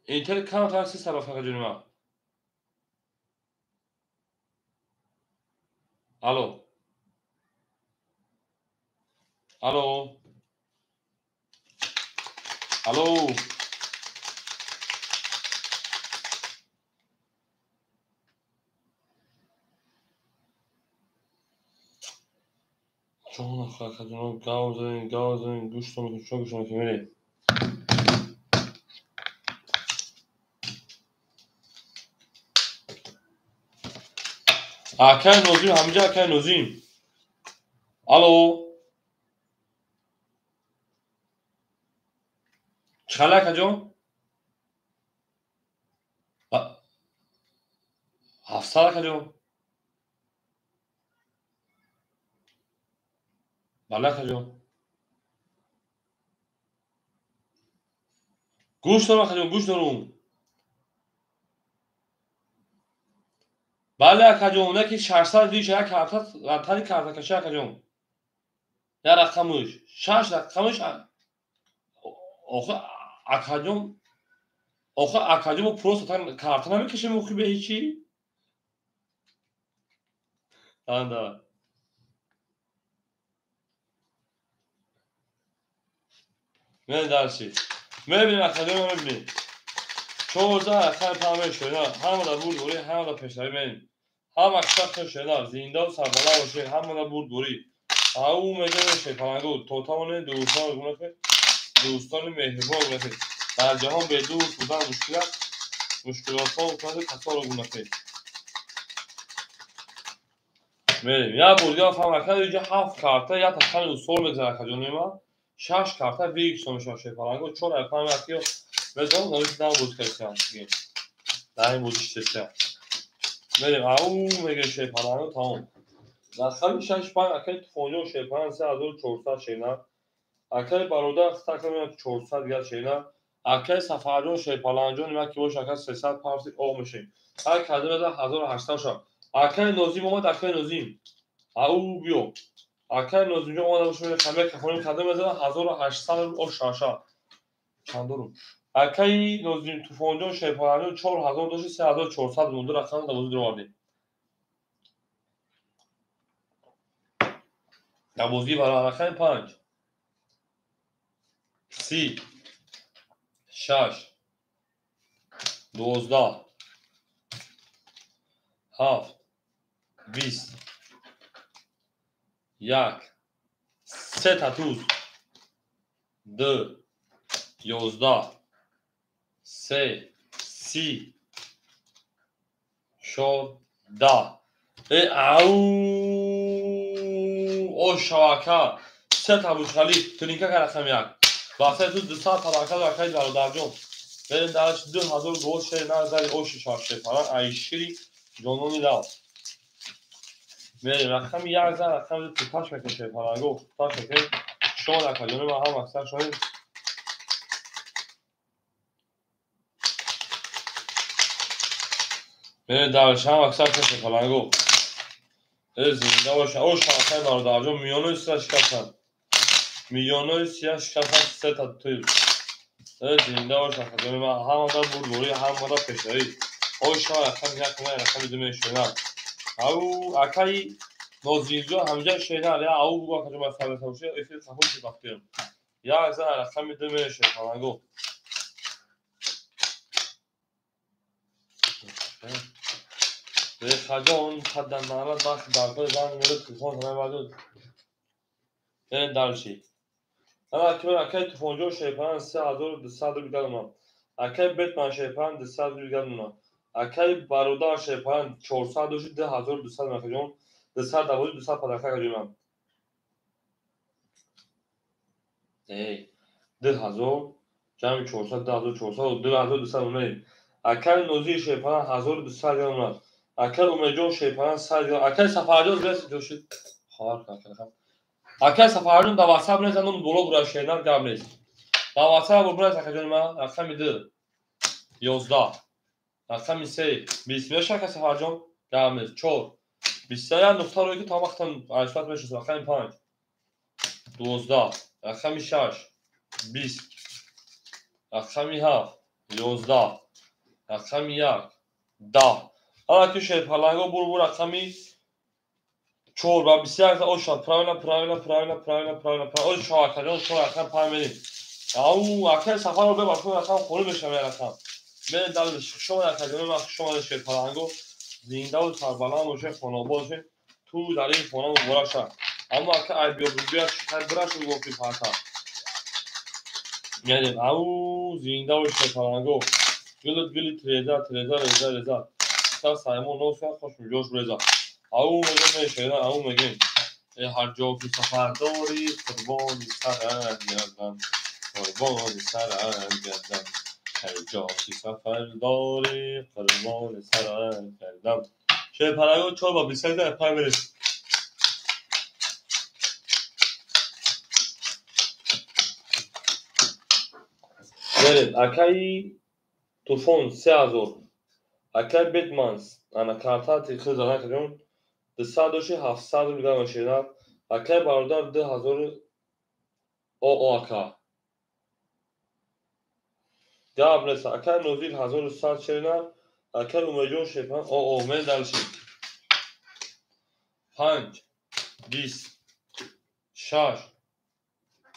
اینتر کام تاکسی سبب فقط جونما الو الو الو جون اخه جون گاوزن گوش تو میکنم گوش تو میری اکای نوزیم همینجا اکای نوزیم. الو چخله اکا جان؟ 700 اکا جان؟ بله اکا جان. گوش دارم اکا جان گوش دارم. بله اکا جان اونه که 600 دیش یک تانی کرده کشه اکا جان. یا رقمش 6 رقمش. آخه اکا جان آخه اکا جان پروست کارت نمیکشه موقعی به هیچی؟ آنده من درسی میبینیم اکا جان میبینیم 14 اکای پامه شده همه دا بود دوری همه دا پشتری میبینیم هم اکشاق شده زینده و سربالا باشه همه دا بود دوری او میگه میشه پرنگو توتامونه دوستان گونه که دوستان مهربان گونه که در جهان به دوست بودن مشکلات ها و کسا رو گونه که میریم یا بردی ها فهم اکد اینجا 7 کارتا یا تشکن اصول میگذاره اکد جانوی ما 6 کارتا ویکس نمیشه شه پرنگو چون اکانم اکی رو بزن نویسی دام بود کسی هم در این بود چیسته میریم او میگه شه پرنگو تمام در خمی 6 پنج اکد تفونجو شه پرنگ 3400 شینا اکای برادر استاکم 400 گل شینا اکای سفرجون شیپالانجون نما که باشه اکای 300 پارسی او میشه هر کدوم از 1800 شد اکای نوزیم اومد اکای نوزیم او بیو اکای نوزیم اومد باشه همه کفون کدوم از 1800 او شاشا چندورو اکای نوزیم طوفانجون شیپالانجون 4000 داشت 3400 مونده رقم دوز دروادی دوزی برای اکای 5 30 6 12 7 20 یک 3 تا توز 2 11 3 30 4 10 او شواکه 3 تا بوشخالی تونیکه که رقم یک واسه تو 200 طبقه و خیلی برادر جون بریم درش 2000 گوش نظر او شاشه فران ایشری جنونی داو میریم رقم یک زن رقم تو تاش میکشه فرانگو تاش میکشه شما در کجانه ما هم اکثر شما میریم درش هم اکثر کشه فرانگو زنده باشه او شاشه برادر جون میانوی سیا شکستن میانوی سیا شکستن 3 تا توی زنده باشه کجانه ما هم دا بردوری هم دا پشتری او شما رقم یک کمه رقم دو میشونن او اکای نوزینجا همجا شینا یا او بگو کجا مثلا سوشه افیل سفوشی بختیم یا از رقم دو میشه فرانگو خجان خدن نعمت بخش درگاه زن میره تلفن همه بعد این درشی اما اکای تفونجو شیپان 3200 بیدال ما اکای بیتمن شیپان 200 بیدال ما اکای برادر شیپان 400 دوشی 10200 مکجون 200 دوازی 200 پدرکه کجیم ای 10000 جمع 400 10400 و 2200 میریم اکای نوزی شیپان 1200 ما اکای اومجون شیپان 100 اکای سفرجون برسی دوشی خواهر کنه اکای سفرجون دا واتساپ نیزن اون بلوگ را شیدن گم نیست دا واتساپ رو برای تکجون ما رقم 2 11 رقم 3 20 میشه که سفرجون گم نیست 4 23 نقطه روی که تا وقتا عشقات میشه رقم 5 12 رقم 6 20 رقم 7 11 رقم 1 10 حالا که شیپ هلنگو برو رقمی 4 و 21 او شد پراوینا او شاکرون تو رقم پای میریم او اکای سفر رو ببر تو رقم خوری بشم یا رقم من دل شما در کجانه وقت شما در شیپ هلنگو زینده و سربلند باشه خانه باشه تو در این خانه مبارک شد اما اکا ای بیا بیا شکر برش رو گفتی پاتا میدیم او زینده و شیپ هلنگو گلی تریزا تا سایمون نو ساعت خوش میجوش ریزا او میگم شیران او میگم هر جا که سفر داری قربانی سرت گردم قربانی سرت گردم هر جا که سفر داری قربانی سرت گردم شیر پرگو 4 با 20 در پای برس برید اکی توفون 3000 اکی بیتمانس انا karta تیخی زنه کردیم 700 بیدار مشیرد اکی برادر 2000 او اکا جواب نسا اکی نوزیل 1100 شیرنه اکی اومیجون شیپن او من دلشی 5 20 6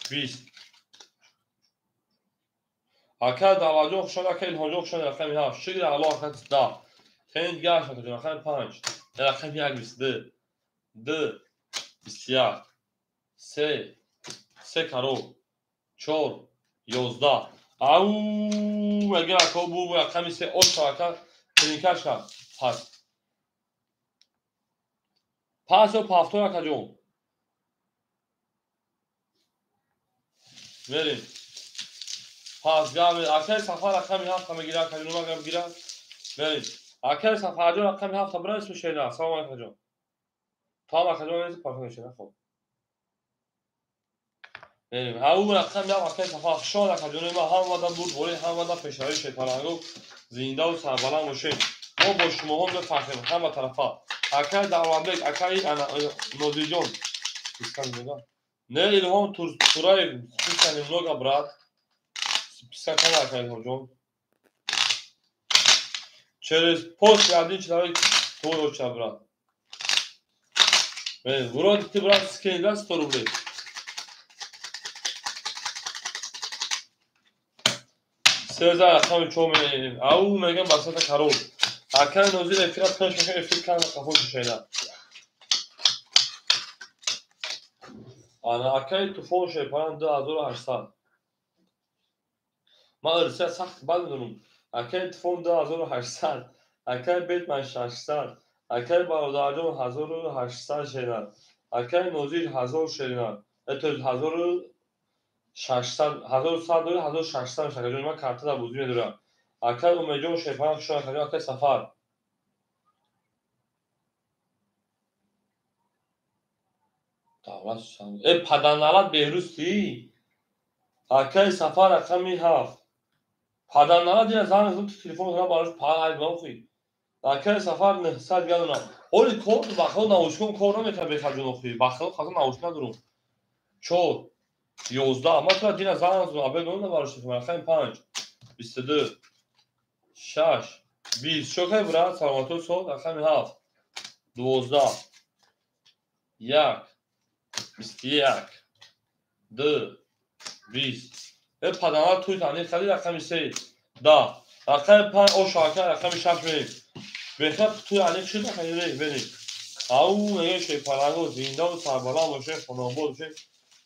20 اکی دواجون خشن اکی الهاجون خشن اکی میهاف شکل اغلا اکی دا خیلی گاش اکی اکی 5 اکی یک 22 2 21 3 3 کارو 4 11 او اگه اکا بو اکی میسه 8 اکی تنیکش کن پس و پافتون اکی جون بریم پس گامی اکی سفر اکی میهاف کمی گیره اکی جون اکی گیره بریم اکی سفر جون اکی میهاف تا برای اسم شیده سلام اکی جون تا هم اکی جون میزی پاکن شیده خب بریم او اکی میهاف اکی سفر شاد اکی جون ما هم وادم بود بوری هم وادم پیشاری شیطانگو زنده و سربلند باشیم ما با شما هم بفرخیم همه طرفا اکی دعوانبک اکی نوزی جون نه ilhom Turayev списка немного брат списка как Ilhom Джон через пост один человек твой отча брат вроде ты брат скинь да 100 рублей Сезар хами чоме ау мегам басата карол акан нозир эфират каш мешан эфир кан кафош шайда ана акай туфон шайпан 2800 ما ارسال سخت بدونم اکل تفون 2800 اکل بیتمن 600 اکل برادرجون 1800 شدن اکل نوزیر 1000 شدن اتو 1600 1100 داره 1600 شده جون من کارت دا بوزی ندارم اکل اومجون شفان شو اکل سفر دعوت شدن ای پدنالات بهروستی اکل سفر اکل می هفت پدنالات دیگه زن تو تلفن کنم براش پای بخوی اکل سفر 900 گلونا اولی کورد بخل ناوشکم کور نمیتونه بخجون خوی بخل خاطر ناوشک ندارم 4 11 ما تو دینا زن از اول نون براش تو اکل 5 22 6 20 شوکه برات سلامتو صبح اکل 7 12 1 21 2 20 ای پدنالات توی تانی خیلی اکل 3 10 اکل 5 او شاکر اکل 6 بریم بخیر توی علیق شده خیلی بریم او میگه شیپرانگو زنده و سربلند باشه خانواده باشه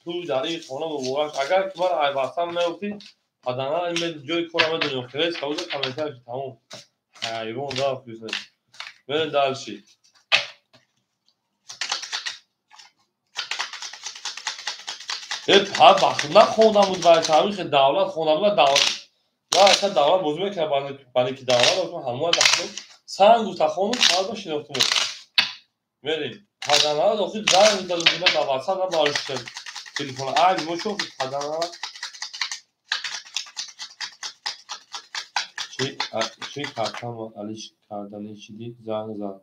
تو در این خانه مبارک اگر که من ایوستم نیفتی حداقل این جای کارم دنیا خیلی سعوده کامنترش تموم حیوان دار فیزن بریم دلشی هر وقت نخوندم بود برای تاریخ دولت خوندم بود دولت نه اصلا دولت موضوع که برای که دولت همون داخل سنگ و تخونم کار باشین افتمون بریم حداقل داخل زنگ دادم دیگه دولت سر نبارش کرد تلفن عادی مو شوف حداقل چی کارتم علیش کردنی چیدی زنگ زد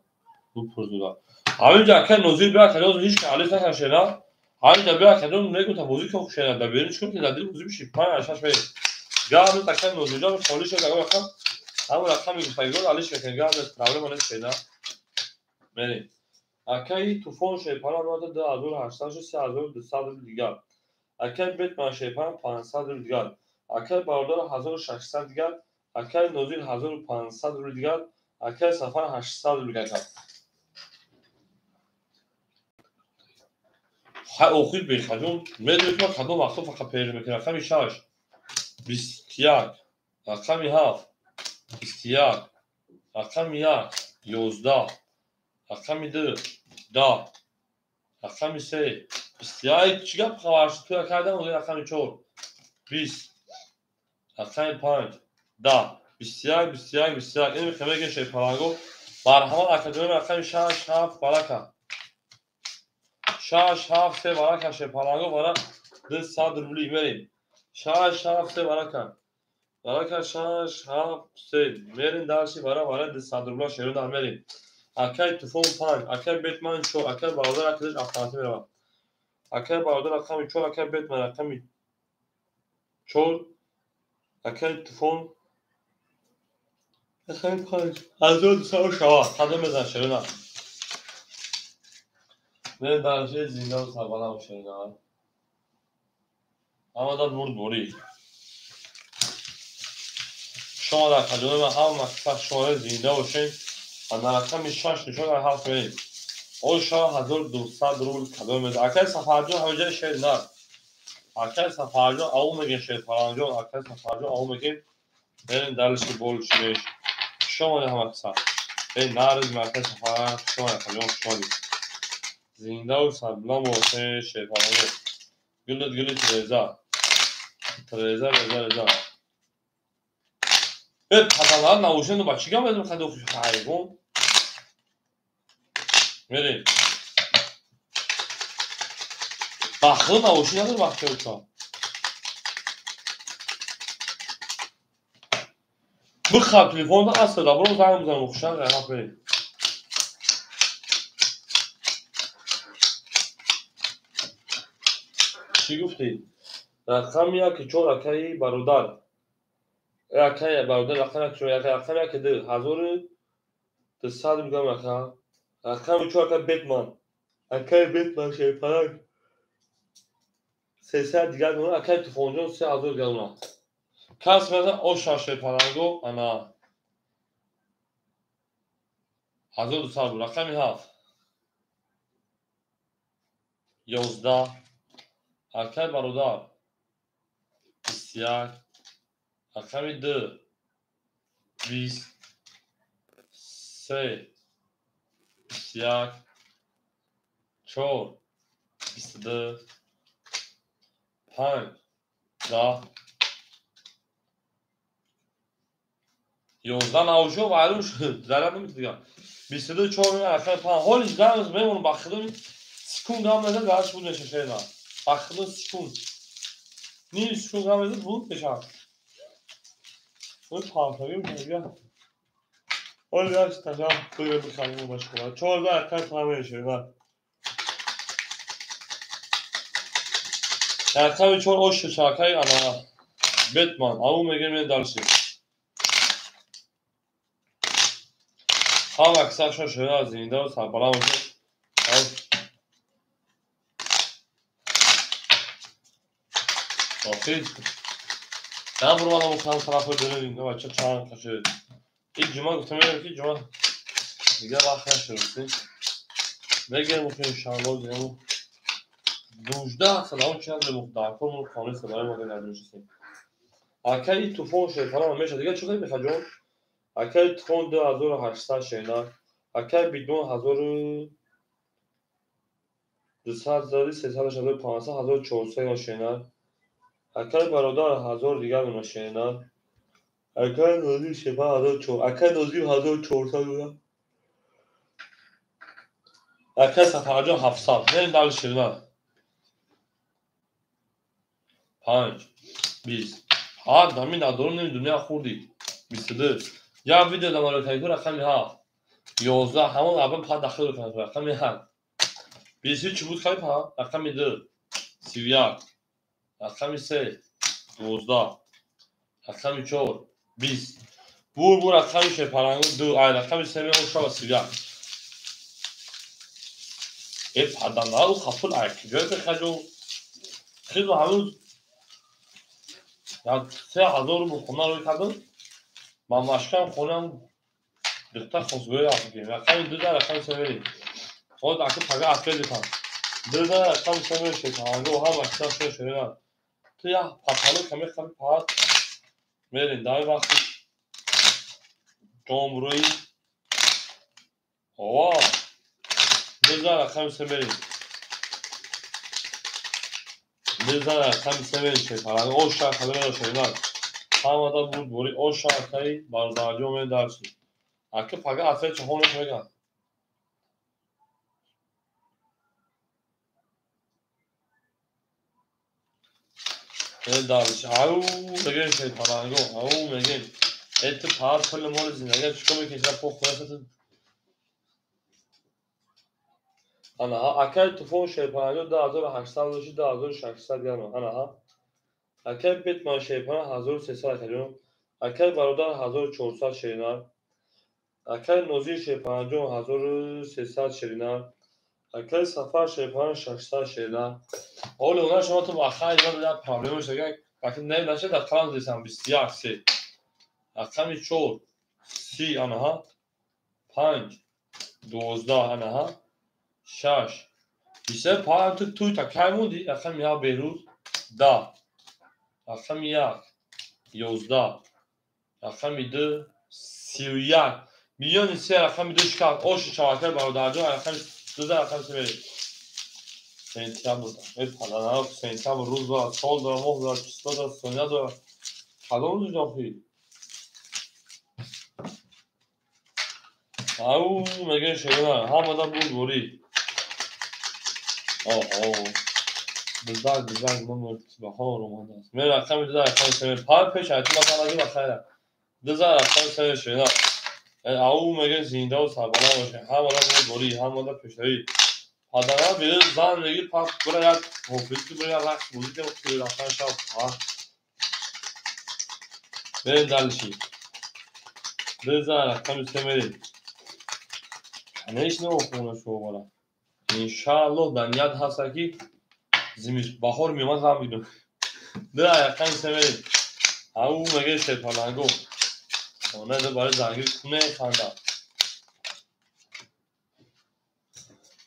رو پرزودا همینجا که نوزیر بیا که نوزیر هیچ که علیش نکن شنا همینجا بیا که نوزیر نگو تا بوزی که خوشینا در بیرون چکم که دادی بوزی بشی پای عشاش بریم بیا همین تکن نوزیر جا خالی شد اگه بخم همون رقم میگو فایگون علیش بکن بیا همین پرابلم منش پیدا بریم اکی توفون شیپانا نوتا 2800 شد 3200 دیگر اکی بیتمن شیپان 500 دیگر اکی برادر 1600 دیگر اکی نوزیر 1500 دیگر اکی سفر 800 دیگر اوخید بخجون میدونید ما کدوم وقتا فقط پیش میکنه رقمی 6 21 رقمی 7 21 رقمی 1 11 رقمی 2 دا رقم 3 21 چی گپ خواهرش توی کردم و رقم 4 20 رقم 5 10 21 21 21 این میخواه بگه شیپارانگو مرحمت اکادمی رقم 6 7 برکه 6 7 3 برکه شیپارانگو برای 200 روبلی بریم 6 7 3 برکه برکه 6 7 3 میرین درسی برای 200 روبلا شیرون در میریم اکی تفون 5 اکی بیتمن 4 اکی برادر اکادش افتانتی میرم اکی برادر رقم 4 اکی بیتمن رقم 4 اکی تفون اکی 5 1200 شوا قدم بزن شیرون میرین درسی زنده و سربالم شیرون اما در برد بوری شما در کجانه من هم مقصد شما زنده باشین و در رقم 6 نشون در هفت میریم او شما 1200 روبل کدام میده اکی سفرجان همه جای شیر نه اکی سفرجان او میگه شیر فرانجان اکی سفرجان او میگه برین درشی بول شمیش شما در هم مقصد این نرز مرکز سفرجان شما در کجان شما دید زنده و سربلام باشین شیر فرانجان گلت تریزا تریزا پتنهار نوشن با چیکار می‌کنم خدا خیرگون میریم بخدا نوشن نداره وقتی اوچا بخواب تلفن دا اصلا برو زنگ بزنم خوشحال راه بریم چی گفتی رقم یک 4 اکی برادر اکی برادر رقم 4 اکی رقم یک 2200 میگم رقم 4 اکی بیتمن شیر فرانگ 300 دیگر میمونه اکی تفونجان 3000 دیگر میمونه کس مثلا او شیر فرانگو انا 1200 رقم 7 11 اکی برادر 21 رقم 2 20 3 21 4 22 5 10 11 نوشو معلوم شد ضرب نمی‌کنم 22 4 رقم 5 حالش درز میمونه بخدا سکون گام نده درش بود نشه شینا بخدا سکون نیم سکون گام نده بود بشه اون پامپایی میگه حالا داشت تجا بگیر بخوام باش کنم 14 رقم 5 شینا رقم 4 اوش شاکای انا بیتمن او میگه می درسی هم اکثر شده از زنده و سربالم شد آخیز من برو منم بکنم طرف رو داریم اینجا بچه چند کشه این جمعه گفتم میرم که جمعه دیگه وقت نشد بگیر ممکن شنبال دیگه 12 سلام چند مقدار کنم خانه سلام ما نمیشه سیم اکی توفون شد فرام میشه دیگه چه میخواد جون اکی توفون 2800 شینا اکی بدون 1200 زدی 300 شده 500 1400 شینا اکی برادر 1000 دیگر اون شینا اکی نوزی شفا 1400 اکی نوزی 1400 اکی سفرجان 700 بریم در شینا 5 20 ها دمی ندارم نمی دنیا خوردی 22 یا ویدیو دمارو تایید رقم 7 11 همون اول پا داخل کنم رقم 7 21 چی بود خیلی ها رقم 2 31 رقم 3 12 رقم 4 20 بور رقم شپرانگو 2 رقم 3 میون شو 31 ای پدنا رو خفل اکیجای خجو خیلی همون یا 3000 رو خونه روی کردم من مشکم خونم دقیقا خونسوی رقم رقم 2 رقم 3 میریم خود اکی پگه اکی دیتم 2 رقم 3 میریم شپرانگو هم اکثر شو شده تو یا پتالو کمی خیلی پاد میرین دای وقتی جمروی آوا بذار رقم سه بریم. بذار رقم سه بریم که پرنگ او شاکایی رو شدن. همادا بود بوری او شاکایی برداریو می درسی. اگه فقط افراد چهونش بگن. نه درسی. او میگن که پرنگو او میگن. اتفاق کل مورد زندگی چیکار میکنی که فوق خودت آنها اگر تلفن شیپرانجو 2800 باشی 2600 گرم آنها اگر بیت ما شیپران 1300 گرم اگر برادر 1400 شرینار اگر نوزی شیپرانجو 1300 شرینار اگر سفر شیپران 600 شرینار اول اونا شما تو آخر اینا در پرابلم شده وقتی نمیشه در کلام دیسم 24 سی اقام 4 سی آنها 5 12 آنها 6 بیشتر پایم توی تا که موندی اقام یا بیروز 10 اقام 11 اقام 2 31 میلیون سه اقام 2 شکار اوش چهارکر برادرجو اقام 12 اقام سه بری سنتیام بود پدرم سنتیام روز و سال دارم ماه دارم چیستا دارم سونیا دارم کدام روز جافی او میگه شده هم آدم بود بوری بزرگ من بهار اومده است من رقم 12 اقام سه پای پیش حتی مثلا اگه بخیره 12 اقام سه شده او میگه زنده و سربلند باشه هم آدم بود بوری هم آدم پیشتری پدرم بیرون زن میگه پاک برای یک حافظی برای یک رقص موزیک خیلی رفتن شب بریم دلشی بزن رقم سه میریم نیش نمو شو بالا انشاءالله دنیاد هست که زمیش بخور میومد هم بیدون بزن رقم سه میریم او میگه شیطانگو آنه ده برای زنگیر کنه خنده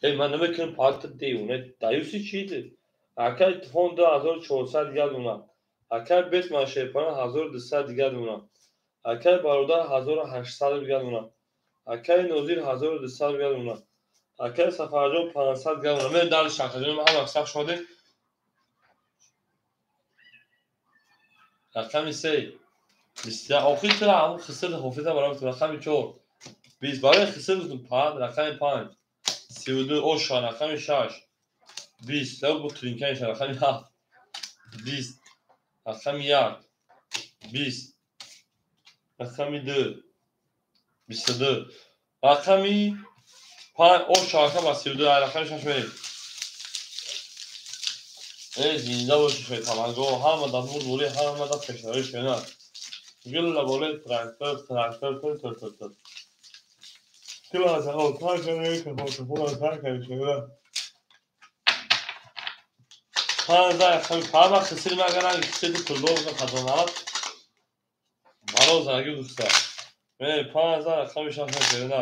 ای من نمیکنم پاکت دیونه دایوسی چیده اکر تفون 2400 دیگر اومد اکر بیت من شیطان 1200 دیگر اومد اکر برادر 1800 دیگر اومد اکر نوزیر 1200 دیگر اومد اکر سفرجان 500 دیگر اومد من در شکرجان هم اکسر شده رقم سه بسیار آخری تو همون خسرت حافظه برای تو رقم 4 20 برای خسرت پاد رقم 5 32 اوشان رقم 6 20 لو بود ترینکش رقم 7 20 رقم 1 20 رقم 2 22 رقم 5 اوشان رقم 32 رقم 6 بریم ای زنده باشی شیطانگو هم آدم بود بوری هم آدم پشتاری شنه گل لباله ترکتر که از آتار کنه که خودتون آتار کنه شده پا خسیر مگرن خسیر کلو بزن خدمات برای زنگی دوسته من 5000 رقم شما شده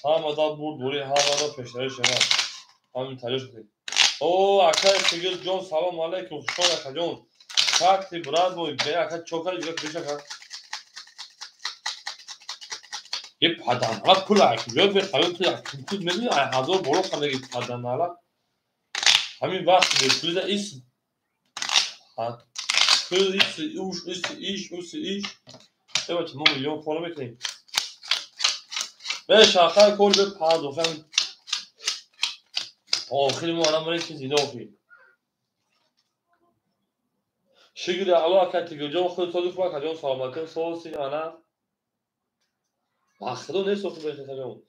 هم آدم بود بوری هم آدم پشتاری شده همین تلاش کنید او اکای سیگل جون سلام علیکم خوشحال اکا جون وقتی براد بود به اکا چوکای دیگه پیش اکا یه پدنالا پول اکی بیاد به خیال تو اکی تو نمیدونی هزار برو کنه که پدنالا همین وقت به توی ده ایس توی ایش یه بچه ما میلیون خونه بکنیم به شاخه کل به پردوخم آخری ما آنم برای که زیده آخری شکل علا که تیگل جان خود صادق با که جان سلامتی سواسی آنم وقتا نیست خود بشه که جان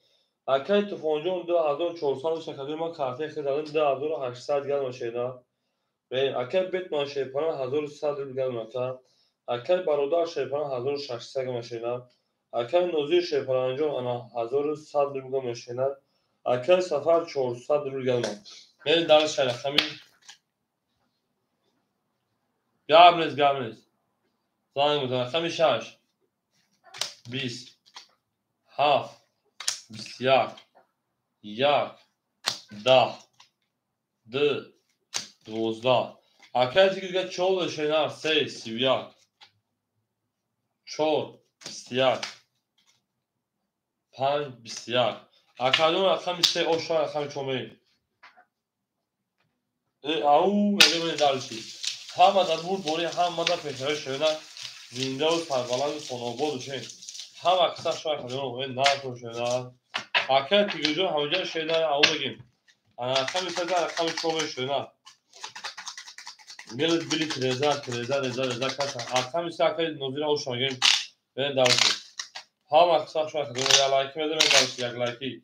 اکای تفان جان 2400 شکلی ما کارته خیلی دادم 2800 گرم شیده و اکای بیت ما شیپانه 1100 گرم نکرد اکای برادر شیپانه 1600 گرم شیده اکای نوزی شیپانه جان آنها 1100 گرم شیده اکای سفر 400 گرم من درش شده خمی گامنیز زنگ بودم خمی 6 20 7 21 1 10 2 12 اکای دیگه چول شیده 3 31 4 21 5 21 اکادون رقم 3 اوشا رقم 4 او میگه من دارشی هم در بود بوری هم در پشت شدن زنده و سربلند خانواده شین هم اکثر شاید خودمون نه تو شدن اکثر تیجو همونجا شدن او بگیم انا رقم 3 رقم 4 شدن میل بلی ترزا کاسا رقم 3 اکثر نوزیر اوشا میگیم من دارشی هم اکثر شاید خودمون یا لایک میده من دارشی یک لایکی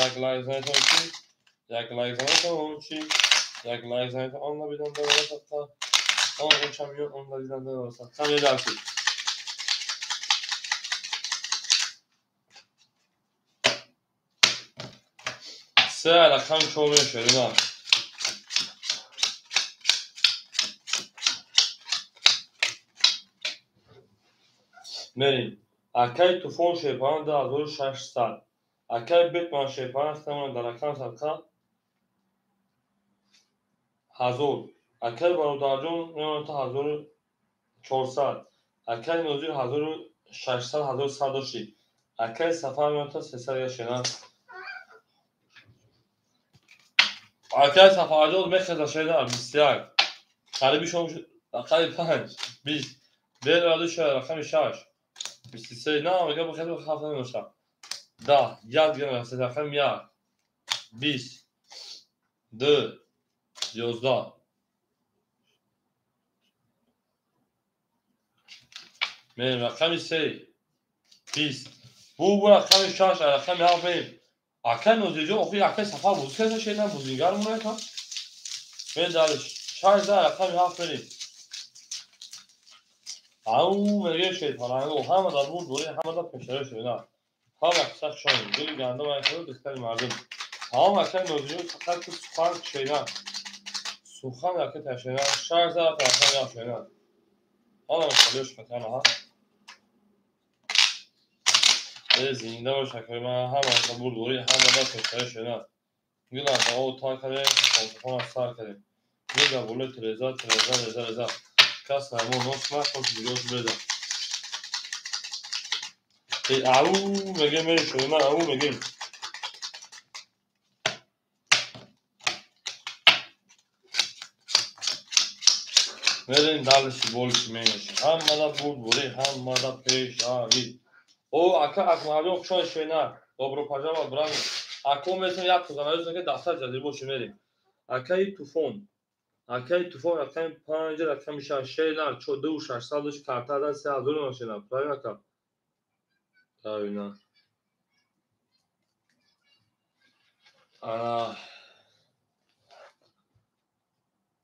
یک لایک زنیتون چی یک لایک زنیتون چی یک لایک زنیتون آن نبیدن داره واسه آن چمیون آن نبیدن داره واسه هم یه دارشی سه رقم 4 شدن بریم اکای توفون شیپان در 1600 اکای بیتمان شیپان استمان در رقم سرکا 1000 اکای برودرجون میمان تا 1400 اکای نوزیر 1600 1100 اکای سفر میمان تا 300 شدن اکای سفر جود میخزه شدن 21 قریبی شما قریب 5 20 دل رادو شد رقم 6 23 نه میگه بخیر بخیر نمیشه 10 یک دیگه نفسه رقم 1 20 2 11 من رقم 3 20 bu رقم 6 رقم 7 بریم اکا نوزیجو اخوی اکا سفر بوز کرده شدن بوزینگر مونه تا من دارش 6 رقم 7 بریم او میگه شد حالا همه در بود دوری همه در پشتره شدن هم اکسا شاید گلی گنده و اکا دستر مردم هم اکا نوزیجو فقط تو سخن شدن سخن اکا تشدن 6 رقم 7 شدن حالا مخالیوش فتن ها زنده و شکر من هم از بود دوری همه در پشتره شدن گیلان تا او تا کرده خانتفان از سر کرده گیل بوله رزا کس نمون نصف خوش بیروش برده او میگه میری شده من او میگیم میرین دلشی بولشی میگیشی هم مدد بود بوری هم مدد پیش آوی او اکا اکمالی اکشان شوینه добро пожаловать брат اکو میتون یک کزانه که دفتر جدید باشی میریم اکای توفون رقم 5 رقم 6 شیلر 14 و 600 کارتا در 3000 نشیدم پرای نکا پرای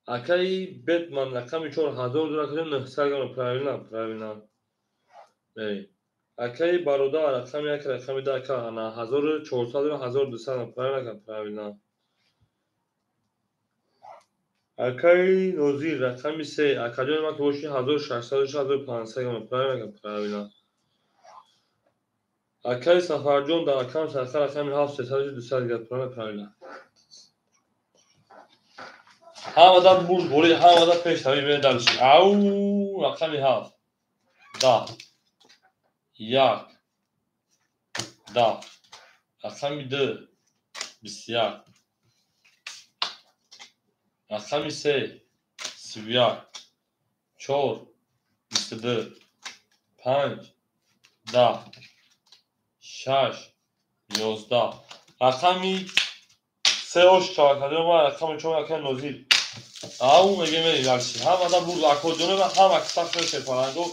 اکای بیتمن رقم 4000 دلار کردیم 900 گرم پرای نه بریم اکای بارودا رقم 1 رقم 2 کا انا 1400 و 1200 پرای نکا پرای نه اکای نوزیر رقم 3 اکاجون ما که باشی 1600 و 1500 گرم پرای نکا پرای نه اکای سفرجون در رقم سرکا رقم 700 و 200 گرم پرای نه همه در برد بوری همه در پیش تایی بین دلشی او رقمی 7 10 1 10 رقمی 2 21 رقمی 3 31 4 22 5 10 6 11 رقمی 3 اوش کارکده و رقم 4 رقم نوزیر او میگه میری دلشی همه در برد اکو جونه و هم اکسا شده شپارنگو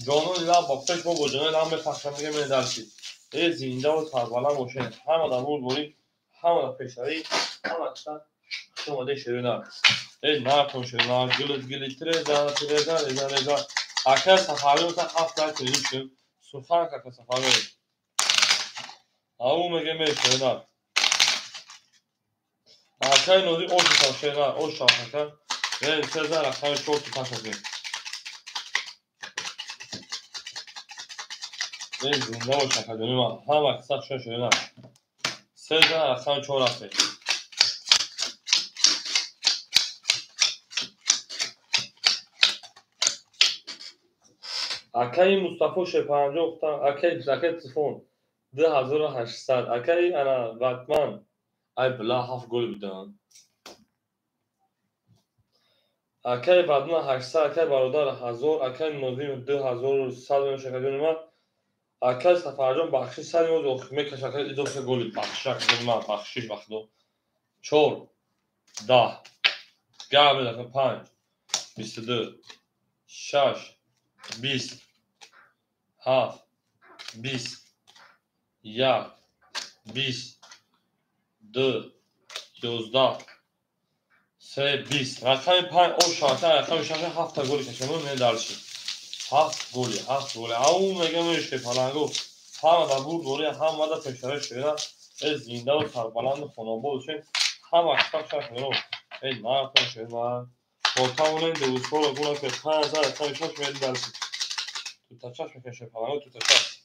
جانون اینا با فکر با جانون هم بخشم میگه میری دلشی زنده و سربلند باشه همه در برد بوری همه در پیشتری همه اکسا شماده شیرینه نکن شیرینه گلی ترزا اکر سفاری بودن 7 لایک کنیم شد سخن که سفاری او میگه میری شیرینه اکر نوزی اوش تا شیرینه اوش تا اکر این ترزا رقم 4 تا کنیم این زنده و شکر دونیم هم اکسا شیرینه 3 رقم 4 رقم اکای مصطفی شپانجو اکای زکت تفون 2800 اکی انا وقتمن ای بلا 7 گل بدم اکی وقتمن 800 اکی برادر 1000 اکی نوزیم 2100 شکایون من اکی سفرجان بخشی 100 میکشه اکی اضافه گل بخشی من بخشی وقتو 4 10 گابل 5 22 6 20 7 20 1 20 2 11 3 20 رقم 5 او شاته رقم 6 7 تا گل کشمون ندارشی 7 گلی 7 گلی او میگه میشه پلنگو هم دا بود گلی هم دا پشتره شده از زنده و سربلند خانواده شد هم اکثر شد رو ای نه شد من با تمام دو سال گل که 5000 رقم 6 میل درسی تو تا چش میکشه پلنگو تو تا چش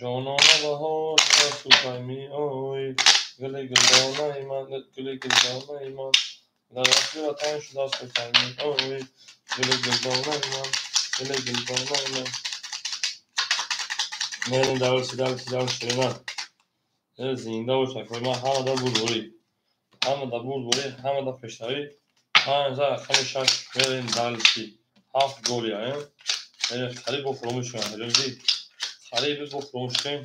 جانانه بهار تو تایمی اوی گلی گلدانه من گلی گلدانه من در وقتی وطن شده است به تایمی اوی گلی گلدانه من گلی گلدانه من من درسی نه زنده و شکر من همه دا بولوری همه دا پشتری 5000 رقم 6 میل درسی 7 گلی خریب با فراموش کنم خریب با فراموش کنیم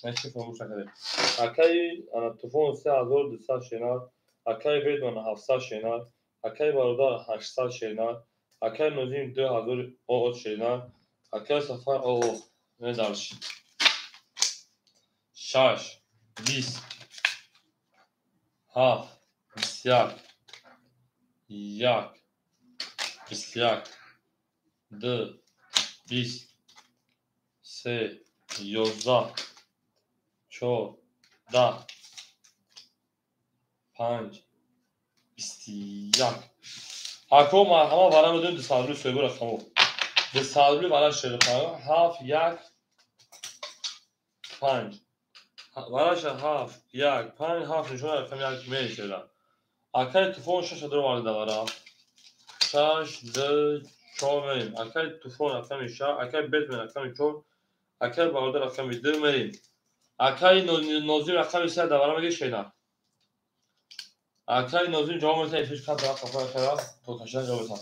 نشی فراموش نکرده اکی تلفن 3200 شنار اکی بدون 700 شنار اکی برادر 800 شنار اکی نوزیم 2000 او شنار اکی سفر او ندارش 6 20 7 21 21 2 20 3 11 4 10 5 21 اکو ما همه برام بدون دستاوری سوی برای خمو دستاوری برای شده خمو 7 1 5 براش 7 1 5 7 نشون رقم 1 میل شده اکی تلفن 6 در وارد برا 6 2 4 میریم اکی تلفن رقم 6 اکی بیت من رقم 4 اکی برادر رقم 2 میریم اکی نوزیم رقم 3 در برا میگه شینا اکی نوزیم جواب میتونه ایفش کن طرف کفای خیلی تو کشن جواب میتونه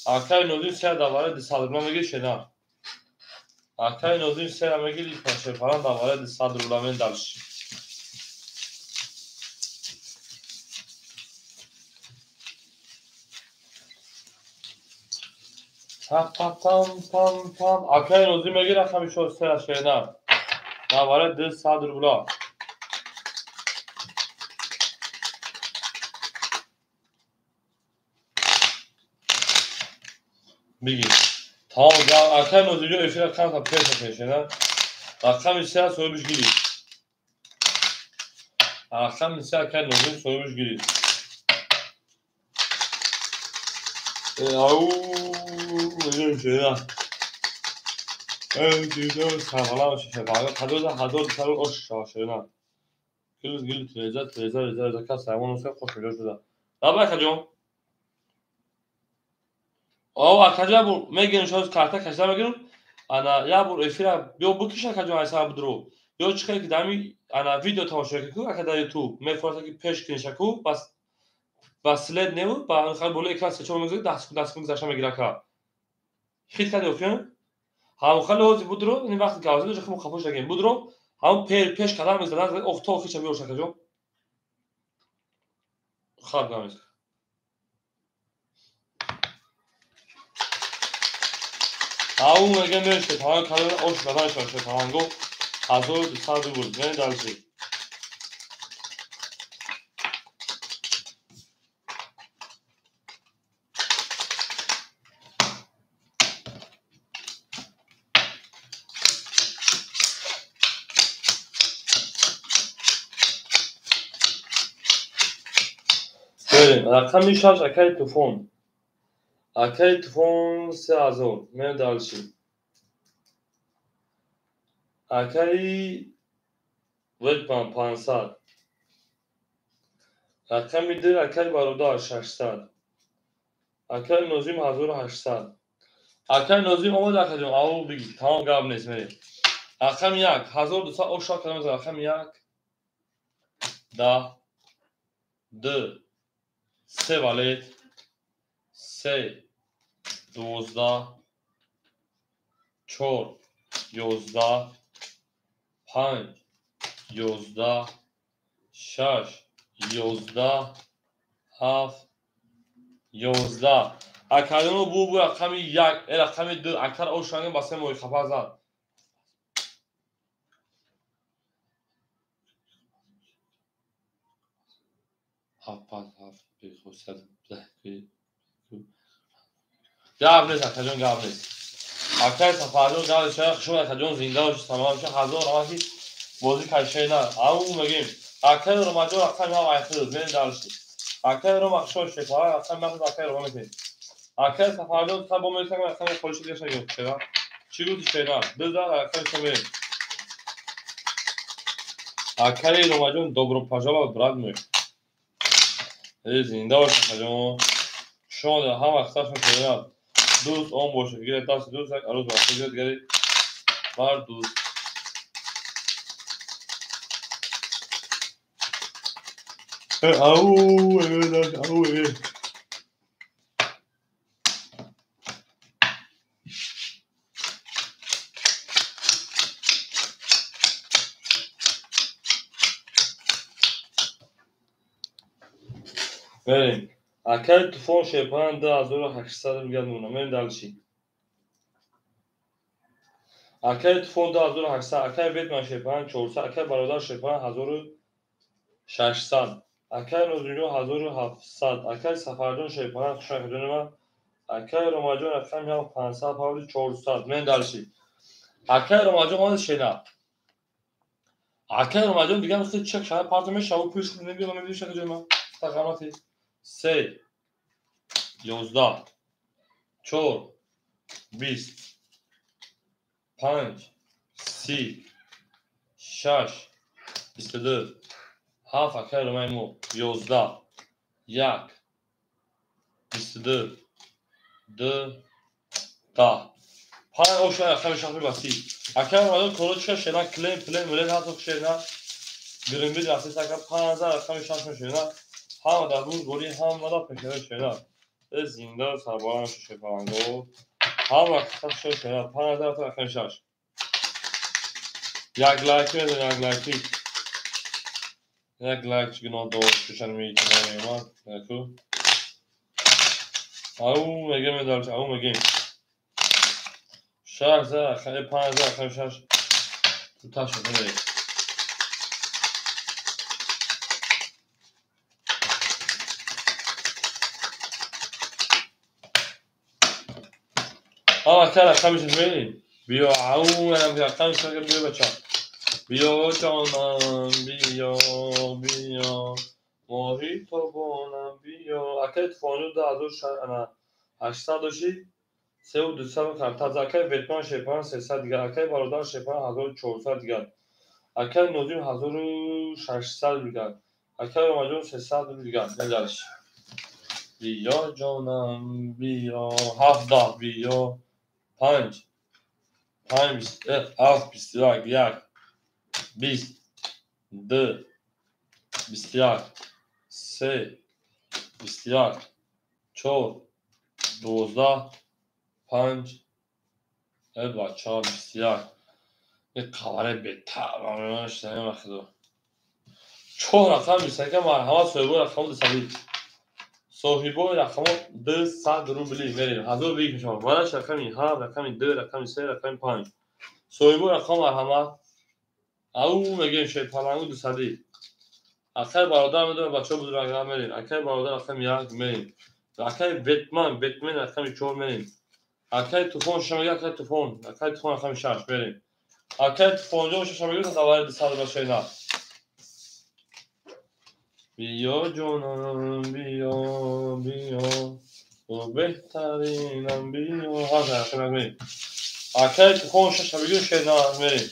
اکی نوزیم 3 در برا دستاوری میگه شینا اکی نوزیم 3 در میگه لی پشه پران در برا دستاوری من دلش پام اکی نوزیم میگه رقم 4 3 شینا در برا دستاوری بگی tamam اکی نوزیم ایفی رقم تا پیش شینا رقم 3 سویبش گیری رقم 3 اکی نوزیم سویبش گیری او میگه شینا دیدم سلام شفاعت حدود 1000 اش شینا گل تریزا کس سایمون سه خوش میاد شده دابا کجا او اکجا بو میگن شوز کارتا کجا میگن انا یا بو افیرا بیو بکیش کجا حساب درو یو چیکار که دامی انا ویدیو تماشا کو اکدا یوتیوب میفرسته که پیش کنش کو بس لید نمو با خال بوله کلاس چون میگه 10 گذاشته میگیره کا خیلی کدی اوفیان هم خال اوزی بودرو این وقت گازه جو خموش دگیم بودرو هم پیش کلام میزدن اختو خیچ بیو شکجو خواب نمیز او میگه میشه تا کار اوش بدن شده تمامگو 1200 بود نه دالسی بریم رقم 6 اکی تلفن 3000 نه دالسی اکی ود 500 رقم 2 اکی برادر 600 اکی نوزیم 1800 اکی نوزیم آمد اکی جون او بگی تمام گاب نیست میریم رقم 1200 اشتراک کنید. رقم 1 10 2 3 ولید 3 12 4 11 5 11 6 11 7 11 اکرم بو رقم 1 رقم 2 اکر اشتراک با سه موی خفا زد. هفت بیخوصت گاب نیست اکرجان گاب نیست. اکر سفردون گاب شاید شما اکرجان زنده باشید تمام شد. هزار رمکی بازی کشی نه اون میگیم اکر رمجان رقم ها وایخته بین دارشید. اکر رمک شو شکوه رقم مقصد اکر رمک نیست. اکر سفردون تا با میتونم رقم پولیس دیگه شاید چرا چی گفتی شینا دزد اکر شما اکر رمجان دوباره پاجالا براد می زنده باشید اکرجان شما در هم اخترشون شده دوست اون باشه گیره دست دوست یک عروض وقتی گیره گیره بر دوست اوه اوه بریم اکر تفون شیپان 2800 میگرد مونم بریم دلشی اکر تفون 2800 اکر بیت من شیپان 400 اکر برادر شیپان 1600 اکر نوزینو 1700 اکر سفردون شیپان خوشنخدون من اکر رماجون رقم یا 500 پاولی 400 من دلشی اکر رماجون آن شینا اکر رماجون دیگه مثل چک شاید پارتمه شاو پوش کنه نمیدونم نمیدونم شکل من تقاماتی 3 11 4 20 5 30 6 22 7 اکر رمایمو 11 1 22 2 10 5 اوشا رقم شافی باسی اکر رماجون کلو چه شینا کلیم پلیم ملین هاتو شینا گرین بید راستی سکر 5000 رقم شافی شینا هم در روز گوری هم مدا پشره شینا زنده سرباران شفاهنگو هم وقت شینا 5000 تا رقم شاش یک لایک میدون یک لایکی یک لایک چگه دوست کشن میتونم ایمان نکو او میگه میدارش او میگه شاک زر خیلی 5000 خیلی شاش تو تا شده میگه کلا خمیش میدین بیا او منم که خمیش میگه بیا بچه بیا جانم بیا بیا ماهی تو بانم بیا اکر تفانو 2800 داشتی 3200 کرد اکر ویتنام شیپان 300 دیگر اکر برادر شیپان 1400 دیگر اکر نوزیم 1600 دیگر اکر رمجون 300 دیگر نجارش بیا جانم بیا 17 بیا 5 7 21 20 2 21 3 21 4 12 5 بچه ها 21 یک خبر بهتر شدنیم اخدو 4 رقم 21 مرحمت صاحبو رقم دستالی صاحبو رقم 200 روبلی میریم هزار بیک میشم ورش رقمی 7 رقمی 2 رقمی 3 رقمی 5 صاحبو رقم مرحمت او میگیم شید پلنگو دستالی اکر برادر میدونم بچه ها بزرگم میریم اکر برادر رقم 1 میریم اکر بیتمن رقم 4 میریم اکر توفون شما اکر توفون رقم 6 میریم اکر توفون جو شما میگه تا وارد سال باشه نه بیا جونم بیا بیا تو بهترینم بیا ها رقم میریم اکر توفون شما میگه شینا میریم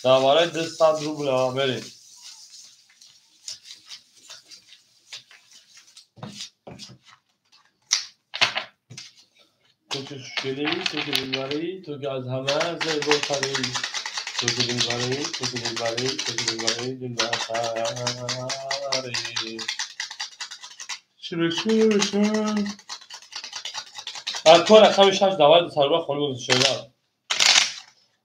تا وارد 200 روبل میریم تو که شیری تو که بیماری تو که از همه زیباتری اکا رقم 6 دعوت سربا خانم گذاشته.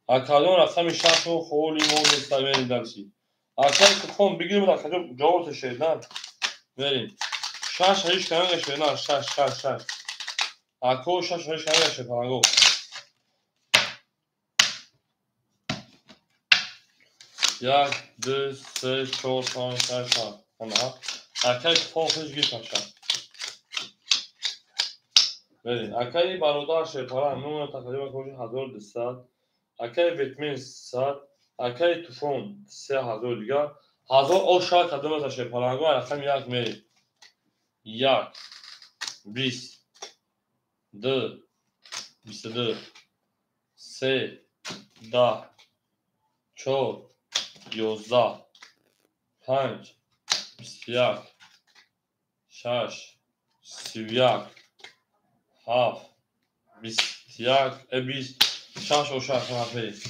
اکادون رقم 6 رو خولی مون استوین درسی. اکا کفون بگیریم اکا جواب شدن. بریم. 6 هیچ کنه شدن 6. اکا 6 هیچ کنه شدن اگو. یک دو سه چهار پنج شش هفت. اما اکا کفون خوش گیر کشم. بریم. اکای برادر شپاران نمونه تقریبا کنید 1200. اکای ویتمین 100. اکای توفون 3000 دیگر. 1000 او شاید قدم از شپاران گو رقم یک میریم. 1 20 2 22 3 10 4 11 5 21 6 31 7 21 20 6 او شاید کنم بریم.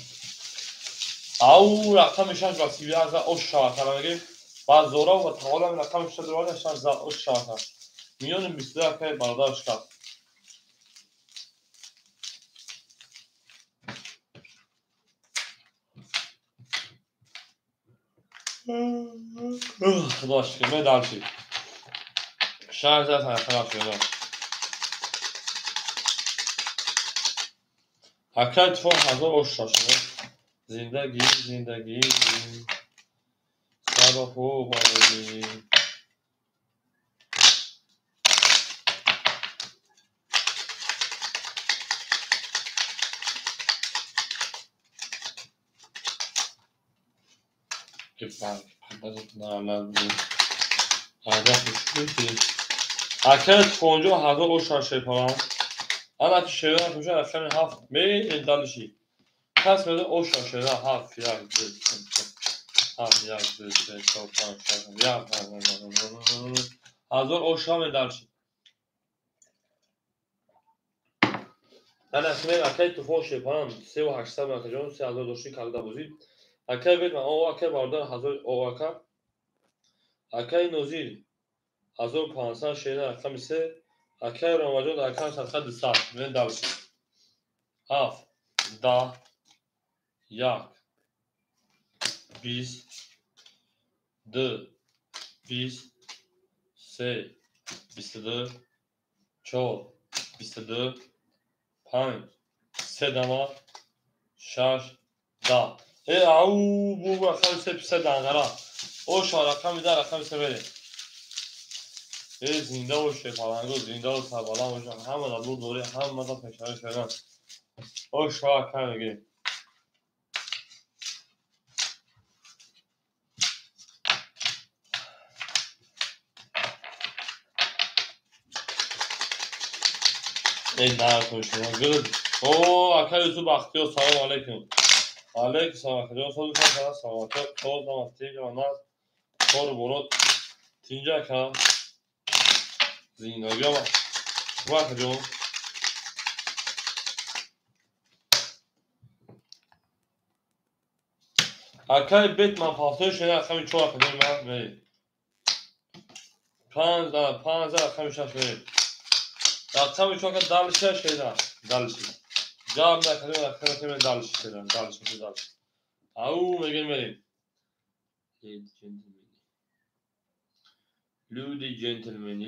او رقم 6 و 31 او شاید کنم بگیم. بعد زورا و تقالا رقم 6 درواده 6 او شاید کنم. میانیم 22 که برادرش کرد. خدا شکر مدال شد. 16 خلاص شد. اکرد فون 1000 او شاید شد. زندگی سبا خوب آمدی. که فرق پردازت نرمد بود. اکرد فونجو 1000 او شاید شد کنم. انا که شده کجا رفتن 7 می دالشی. پس میده او شاید شده 7 یک 2 3 4 5 6 1000 او شاید دالشی. انا که اکای تو فون شپاران 3800 مکجان 3000 داشتی کالدا بودی. اکای بید من او اکای باردار 1000 او اکای نوزیر 1500 شده رقم 3. اکای رامجان اکای صفحه 200 من دالشی. 7 10 1 20 2 20 3 22 4 22 5 3 دما 6 10 او بو رقم 3 دنگرا او شا رقم ده رقم 3 بره. زنده و شپارانگو زنده و سربالان باشن همه دا دور دوری همه دا پشتره شدن. او شا رقم بگیریم. این نرکن شما گرد. او اکر یوسو بختی و سلام علیکم. علیکم سلام خجان سال بسان کنم سلامتی توز نام تینجا و ناز کار برود تینجا کنم زندگی آمد وقت جون اکر بیت من پاستوی شده اکمی 4 خجان من بری 5 اکمی 6 بری اکمی 4 که دلشه شده دلشی جاب نکنیم اکمی دلشی شده دلشی او میگیم بریم Lady gentleman.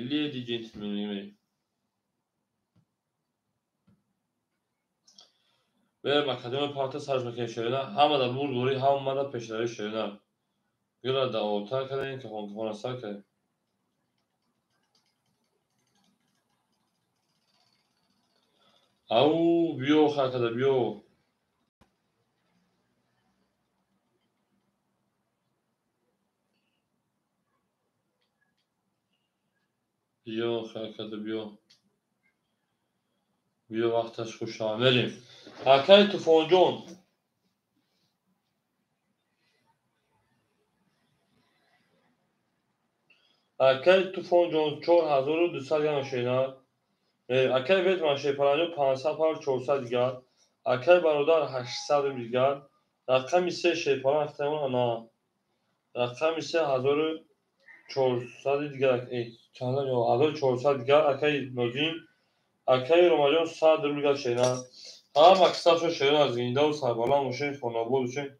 Ve makademi parti sarjmeken şöyle hamma da vurguri hamma da peşleri şöyle. Göra da orta kadar ki Hong sarke. Au biyo hakada biyo. Biyo hakada biyo. Biyo vaktaş خوش آمدیم. اکای توفانجون اکای توفانجون 4200 گرم شینا. اکای وید من شیپرانجو 500 پار 400 دیگر. اکای برادر 800 دیگر. رقم 3 شیپان اختمون انا رقم 3 1400 دیگر چند یا 1400 دیگر اکی نوزین اکی روماجان 100 دیگر شینا هم اکثر شینا زنده و سربالان موشین خونابود موشین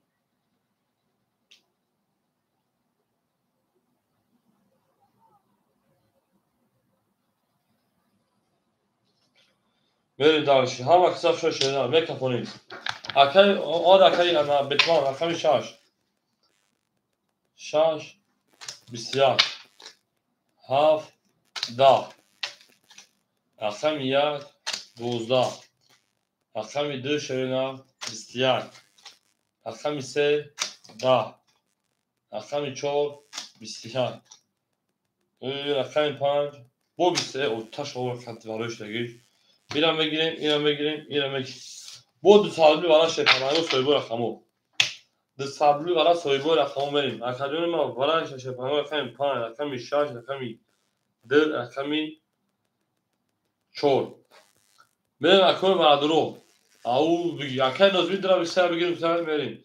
بری دارشی هم اکثر شینا میکفونید اکی آد اکی انا بتوان رقم 6 6 بسیار 7 10 رقم 1 12 رقم 2 شینا 21 رقم 3 10 رقم 4 21 رقم 5 bu 23 o taş olarak kanıtı var işte gir. İran بگیریم ایران بگیریم ایران بگیریم bu دو برای شیپانگو سویبو رقمو دو برای سویبو رقمو بریم اکادون ما برای شیپانگو رقم 5 رقم 6 رقم 2 رقم 4 بریم اکور برای درو او بگی اکای نوزمی درا بسیار بگیریم سر بریم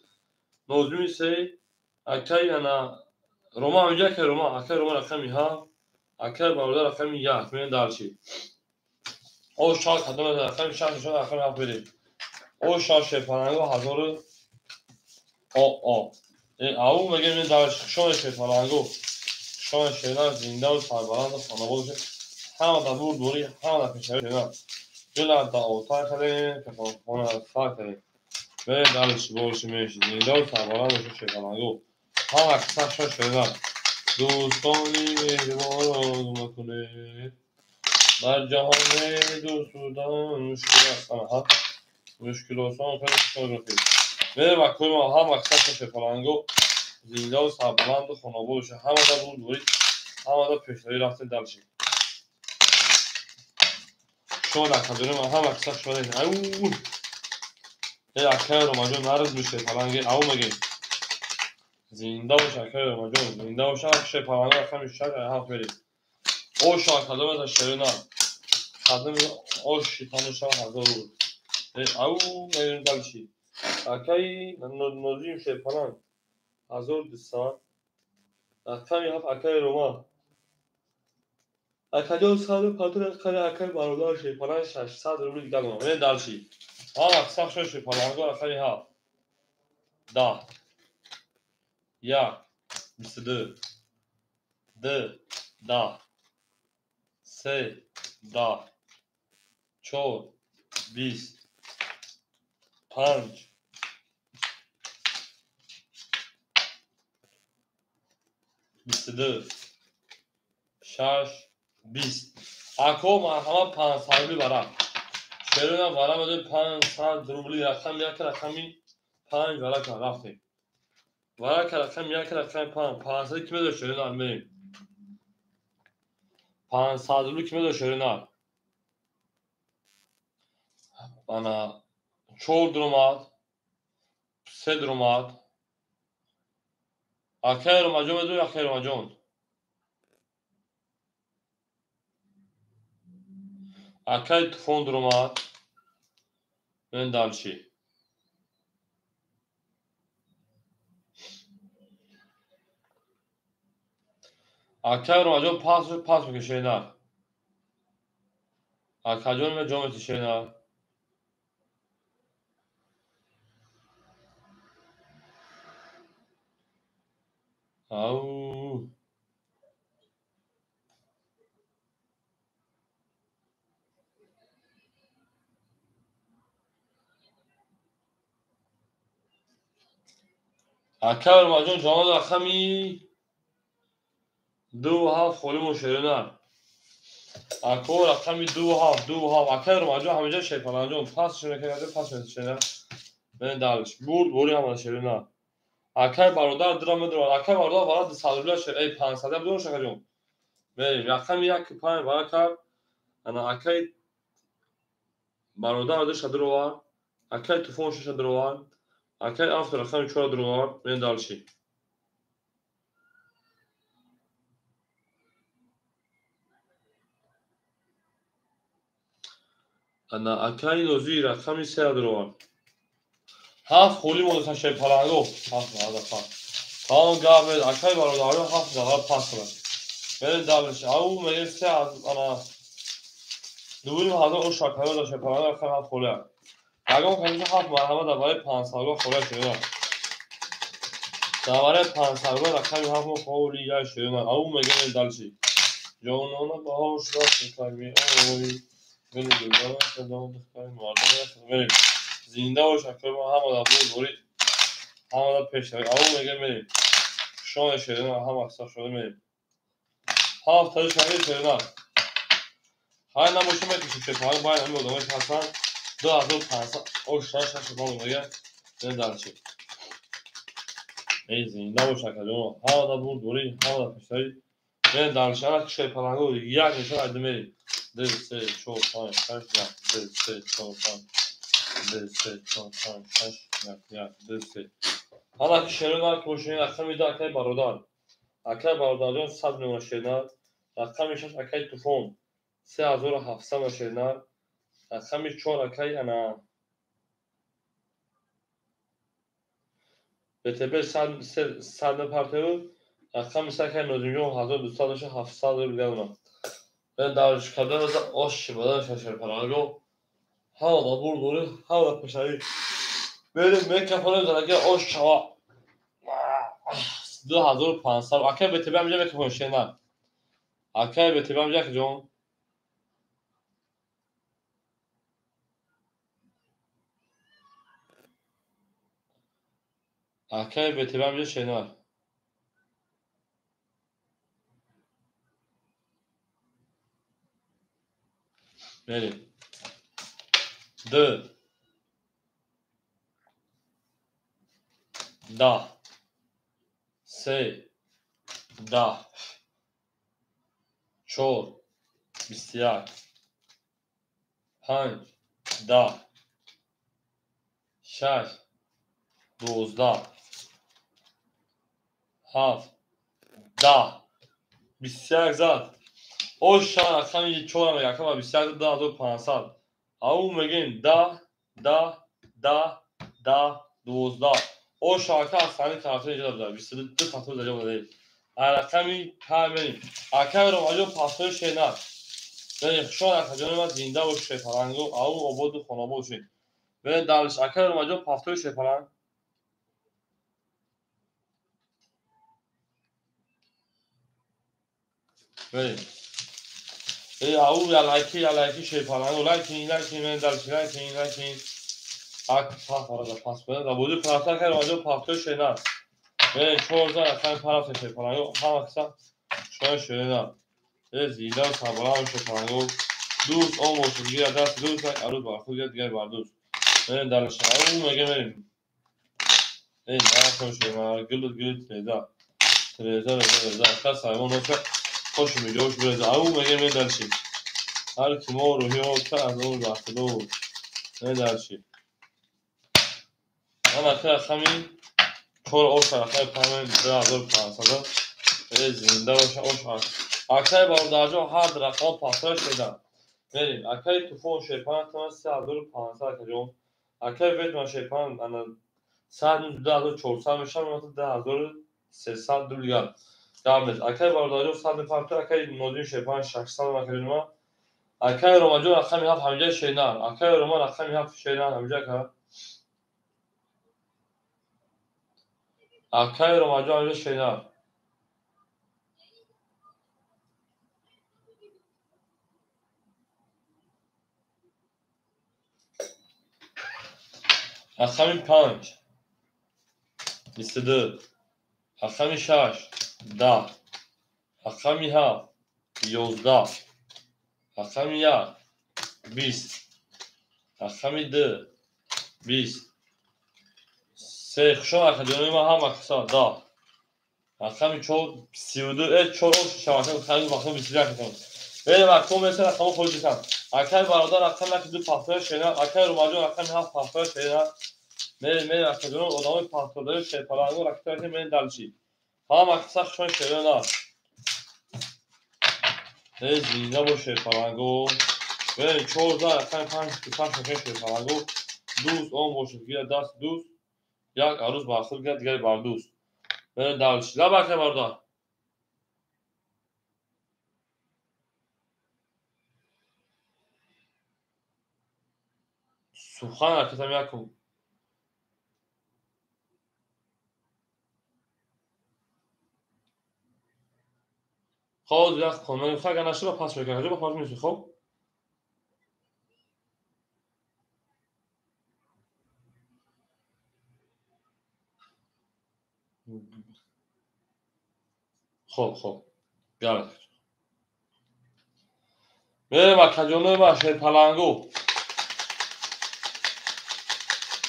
نوزمی سه اکای انا روما اونجا که روما اکای روما رقمی ها اکای برادر رقمی 1 من دارشی او شاک خدمت رقم 6 شد رقم 7 بریم او شاک شیپانگو هزار او او میگه من دارش شون شیپانگو شون شینا زنده و سربلند و خانواده همه دا دور دوری همه دا پیشنهاد شینا جلا دا اوتای خدیم که خانه سای خدیم به دارش بولشی میشی زنده و سربلند و شیپانگو همه اکثر شون شینا دوستانی مهربان مکنه در جهان دوستان مشکل آسان خیلی خوشحال رفید بره مکوی ما هم اکثر شیپانگو زنده و سربلند و خانواده همه دا دور دوری همه دا پیشنهادی رفتیم دارشی شون اکادون ما هم اکثر شده او اکای روماجون نرز میشه پلنگه او مگه زنده و اکای روماجون زنده و شکشه پلنگه رقم 6 هفت بریم او شاکادون از شرینا خدم او شیطان شا هزار بود او میریم دلشی اکای نوزیم شه پلنگ 1200 رقم هفت اکای روما اکادون سال پاتون اکای برادر شه پلنگ 600 روبل دیگر ما میریم دلشی هم اکثر شه پلنگه رقم هفت 10 1 22 2 10 3 10 4 20 5 22 6 20 اکو ما همه 500 روبلی برام شروع برام بده 500 روبلی رقم یک رقمی 5 برای رفتیم برای رقم یک رقم 500 کی بده شروع بریم 500 روبلی کی بده شروع انا 4 درمات 3 درمات اکای روماجون بده اکای روماجون اکای تفون درمات من دالشی اکای روماجون پاس میکشه نه اکاجون من جامعه تشه نه او اکای روماجون جامعه رقمی 2 هفت خولی مشهره نه اکو رقمی 2 هفت اکای روماجون همیجا شیپانجون پاس شده که پاس میشه نه من دالش بوری همه شده نه اکای برادر درام درام اکای برادر برای 200 روبل شه ای 500 بدون شکجون بریم رقم یک 5 برای کار انا اکای برادر داشت دروار اکای تفون شش دروار اکای افت رقم 4 دروار من دالشی انا اکای نوزی رقم 3 دروار 7 خولی مونده شیر پلنگو 7 نهاده پس تمام گابل اکای برادر 7 نهاده پس کنه بریم دبلش او میگه 3 از انا دوباره هذا اون شکایت داشته پلنگ رفتن 7 خوله اگه اون کنیش 7 مرحبا در برای 5 سالگاه خوله شده در برای 5 سالگاه رقمی 7 خولی یا شده او میگه دلشی جانانه باهاش راست کمی اوی بلی دلدار صدام دختری مردم بریم زنده و شکر ما هم آدم بود بورید هم آدم پیش داریم او میگه بریم شان شده هم اکسا شده بریم هم تایی شده شده های نموشه میکشیم شده های باید همی بودم که حتما 2500 او شده شده میگه بریم دلچی ای زنده و شکر جان هم آدم بود بورید هم آدم پیش دارید بریم دلچی اما که شده پلنگو یک نشان عده میریم 2 3 4 5 6 2 3 4 5 2 3 4 5 6 2 3 حالا که شنیدم که ماشین رقم میده اکای برادر اکای برادر جان 100 میلیون شنیدم رقمش اکای توفون 3700 شنیدم رقمش 4 اکای انا بتبه 100 پرتو رقمش اکای نوزیمیون 1200 700 بیدم ben davranış kadar o şivadan şaşır parago hava bul bul hava peşari böyle meka falan zaten o şava 2500 akay betibe amca meka konuşena akay betibe amca ki jon akay betibe amca şena böyle 2 da se da çor bistiyar 5 da 6 12 7 da bistiyar zat o şan akşam çor yakama bistiyar da 2500 او میگیم 12 او شاکه از خانه کارتون اینجا داره 22 پاسپورت در جا دارید رقمی همین اکای رو ماجو پاسپورت شینا بریم شما در خجانه ما زنده و شیطانگو او عبود و خانابه باشید بریم دلش اکای رو ماجو پاسپورت شیطان بریم او یلکی شیطانگو لایکی من دلش لایکی اک پاسپورت را بودی پاسپورت که رو ماجو پاسپورت شینا بریم 4000 اکای پاسپورت شیطانگو هم اکسا شما شینا زیده و سبران شیطانگو دوست آن موسیقی دست دوست عروض بر خود دیگر بر دوست بریم در شهر اون میگه بریم این درستم شما گلت تریزا کس سایمون نوچه خوش میجوش بریزا اون میگه می در شی هر کی ما روحی ها که از اون بحث دو می در شی من اخیر خمی چور اوش اخیر پرمین 2500 زنده باشه اوش اکای بارداجو هر رقم پاسر شدن بریم اکای توفون شیپان تمام 3500 کجون اکای ویت ما شیپان انا 12400 میشن مثلا 10300 دلار دامت اکای بارداجو 100 پارت اکای نودین شیپان 600 ما کجون اکای روماجو رقمی هفت همینجا شینان اکای روما رقمی هفت شینان همینجا که اکای روماجو همینجا شینان رقمی 5 22 رقمی 6 10 رقمی 7 11 رقمی 1 20 رقمی 2 20 سه خشون اکادمی ما هم اکسا دا رقمی 4 32 4 شبکه خیلی وقتا 23 کنم بریم رقم مثل رقم خودی کن اکای برادر رقم که دو پاسپورت شینا اکای روماجو رقم 7 پاسپورت شینا من اکادمی ادامه پاسپورت شیپالانگو رقم که من دلچی هم اکسا خشون شینا زینده با شیپالانگو بریم 4000 رقم 5 شیپالانگو دوست آن باشه گیر دست دوست یک عروس با خود گرد دیگری بر دوست. بریم دارش لبکه بردا سخن حرکتم یکم خود یک کن من اگر نشه با پاس میکنم با پاس میشه خب خب گرد بریم کجونه با شیر پلنگو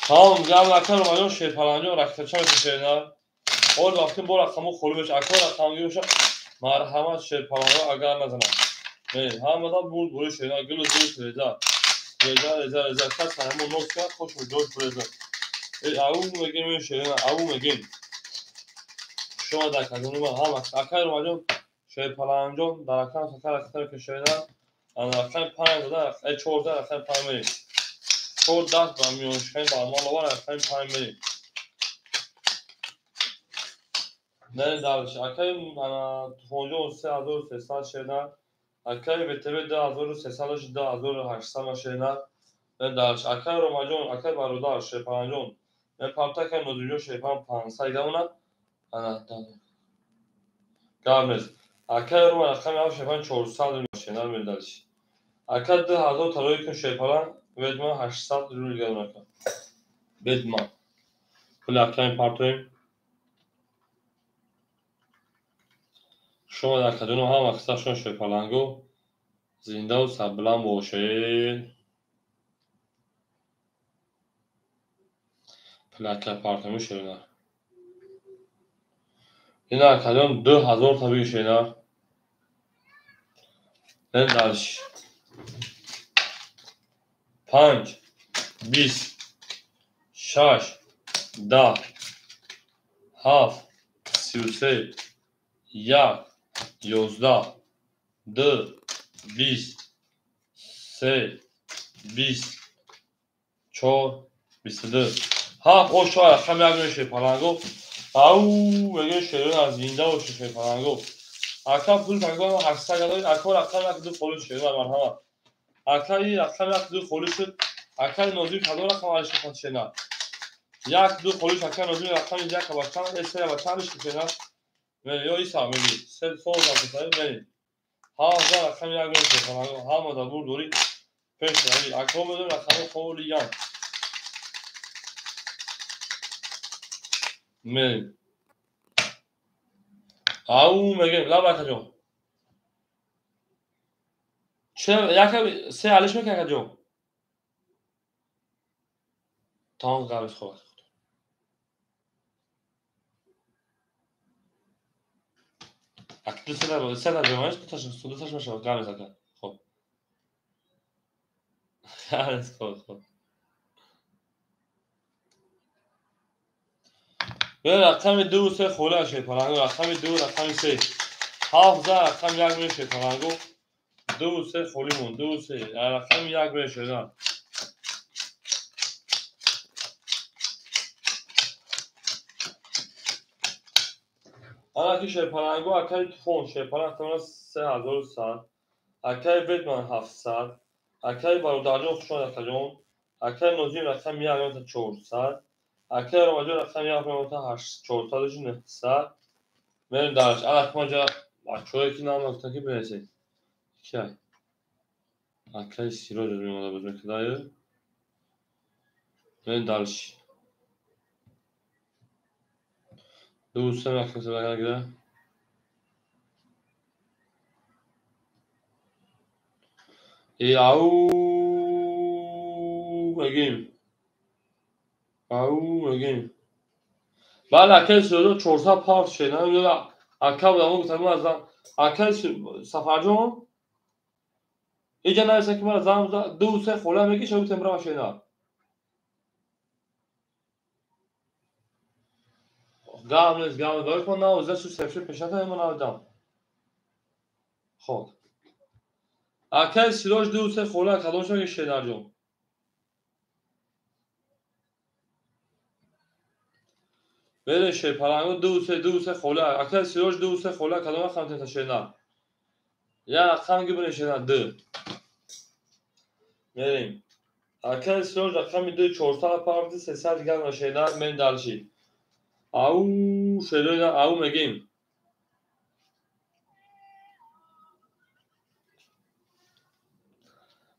tamam gel bakalım hocam şey falan diyor rakipçi şeyler orada baktım bu rakamı kolmuş akor rakam gibi şey merhamet şey falan agar ne zaman evet hamadan bu şeyler gülü söyledi reza kaç tane bu noska koşmuş dört reza avu megin şeyler avu megin şu anda kadını var ama akar hocam şey falan diyor darakan sakar ki şeyler rakam payında da çorda rakam payında چور دست با میونشکن با ما لوان اخیم پایین بریم نه دارش اکای انا تونجو 3300 شدن اکای بتب 2300 2800 شدن نه دارش اکای روماجون اکای بارودار شپانجون نه پامتا که نودیو شپان 500 گمونا انا گامز اکای رو اخیم اف شپان 400 شدن میدالش اکای 2000 تروی که شپان ودما 800 رو گمونا ودما پول اکای پارتویم شما در کدوم هم اقصاشون شپلنگو زنده و سبلم باشید پلک پارتمی شدن این در کدوم 2000 طبیعی شدن این درش 5 20 6 10 7 33 1 11 2 20 3 20 4 22 7 o şu rakam yazıyor şepalangو او میگه شیرین از زنده و شیشه پلنگو اکا پول پنگو 800 گلوی اکا رقم یک دو خلوش شیرین و مرحمت اکا رقم یک دو خلوش شد اکا نوزی کدو رقم علیش کن شینا یک دو خلوش اکا نوزی رقم یک بچان اسه بچانش شینا میگه یا ایسا میگه سه سوز آفیسایی میگه ها زا رقم یک دو شیشه پلنگو ها مدبور دوری پیش میگه اکا میگه رقم خولی یم میگه او میگه لبکه جون چه یک سه علیش میکنه جون تان قبلش خواهد اكيد السنة جمعش دوتاش میشه قبل زکن خب خب به رقم دو سه خوله شه پلنگو رقم دو رقم سه حافظه رقم یک میشه پلنگو دو سه خولیمون دو سه رقم یک میشه نه انا که شه پلنگو اکای تفون شه پلنگ تمام 3100 اکای بیتمن 700 اکای بارودارجون خوشون اکجون اکای نوزی رقم یک میشه 400 اکای روماجون رقم یک میشه 400 بریم درش اکماجا بچه‌ای که نام گفتن که برسه کی اکای سیروج رو میمونه بزرگ کدایه بریم درش دوستم اکماجا بگره ای او بگیم بله اکای سیروج 400 پارت شد نمیدونم اکا بودم گفتم از اکای سفرجون اینجا نرسه که من زم دو سه خوله میگی شو تمرا ماشینا گام داره کنه و زسو سفر پیشت من آدم خب اکای سیروج دو سه خوله کدومش میگه شنر جون بریم شیپلنگو دو سه خوله اکل سیروش دو سه خوله کدوم رقم تنتا شینا یا رقم گی شینا دو بریم اکل سیروش رقم دو 400 پاردی 300 گرم شینا من دالشی او شینا او میگیم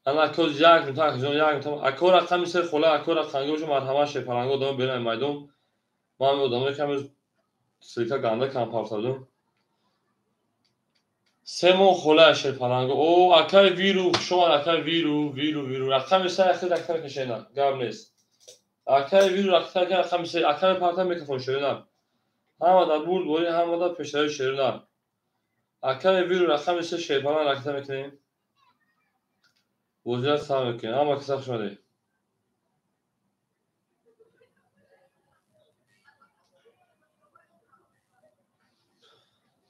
انا کوز یک میتونم کجا یک میتونم اکو رقم سه خوله اکو رقم گوش مرحمه شیپلنگو دام بریم میدم ما هم ادامه کم سریکا گنده کم پارتادم سه مو خوله شیپلنگو او اکای ویرو شما اکای ویرو رقم سه اخیر اکای کشینا گاب نیست اکای ویرو رقم سه اکای پارتا میکروفون شیرنا هم دا برد بوری هم دا پشتای شیرنا اکای ویرو رقم سه شیپلنگ رقم میکنیم وجود سام میکنیم اما کسا شده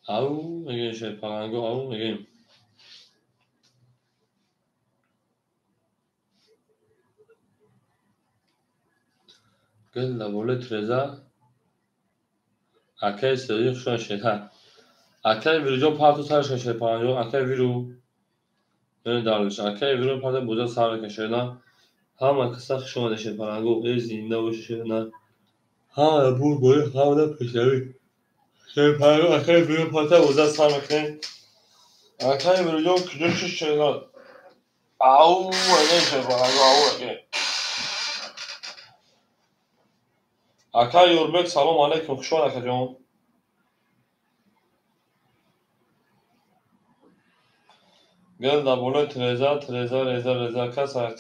او میگیم شیپلنگو او میگیم گل لبوله ترزا اکای سریع شون شیطان اکای ویرو جون پارتو سرش شیپلنگو اکای ویرو نه دارش اکای ویرو پارتا بوجا سر کشینا هم کسا شما شیپلنگو زنده باشه شیرنا هم بود بوری هم دا پشتای شیپلنگو اکای ویرو پارتا بوجا سر میکنیم اکای ویرو جون کجوش شیرنا او اگه شیپلنگو او اگه اکای یوربک سلام علیکم خوشوان اکا جون گل دا بوله تریزا کسا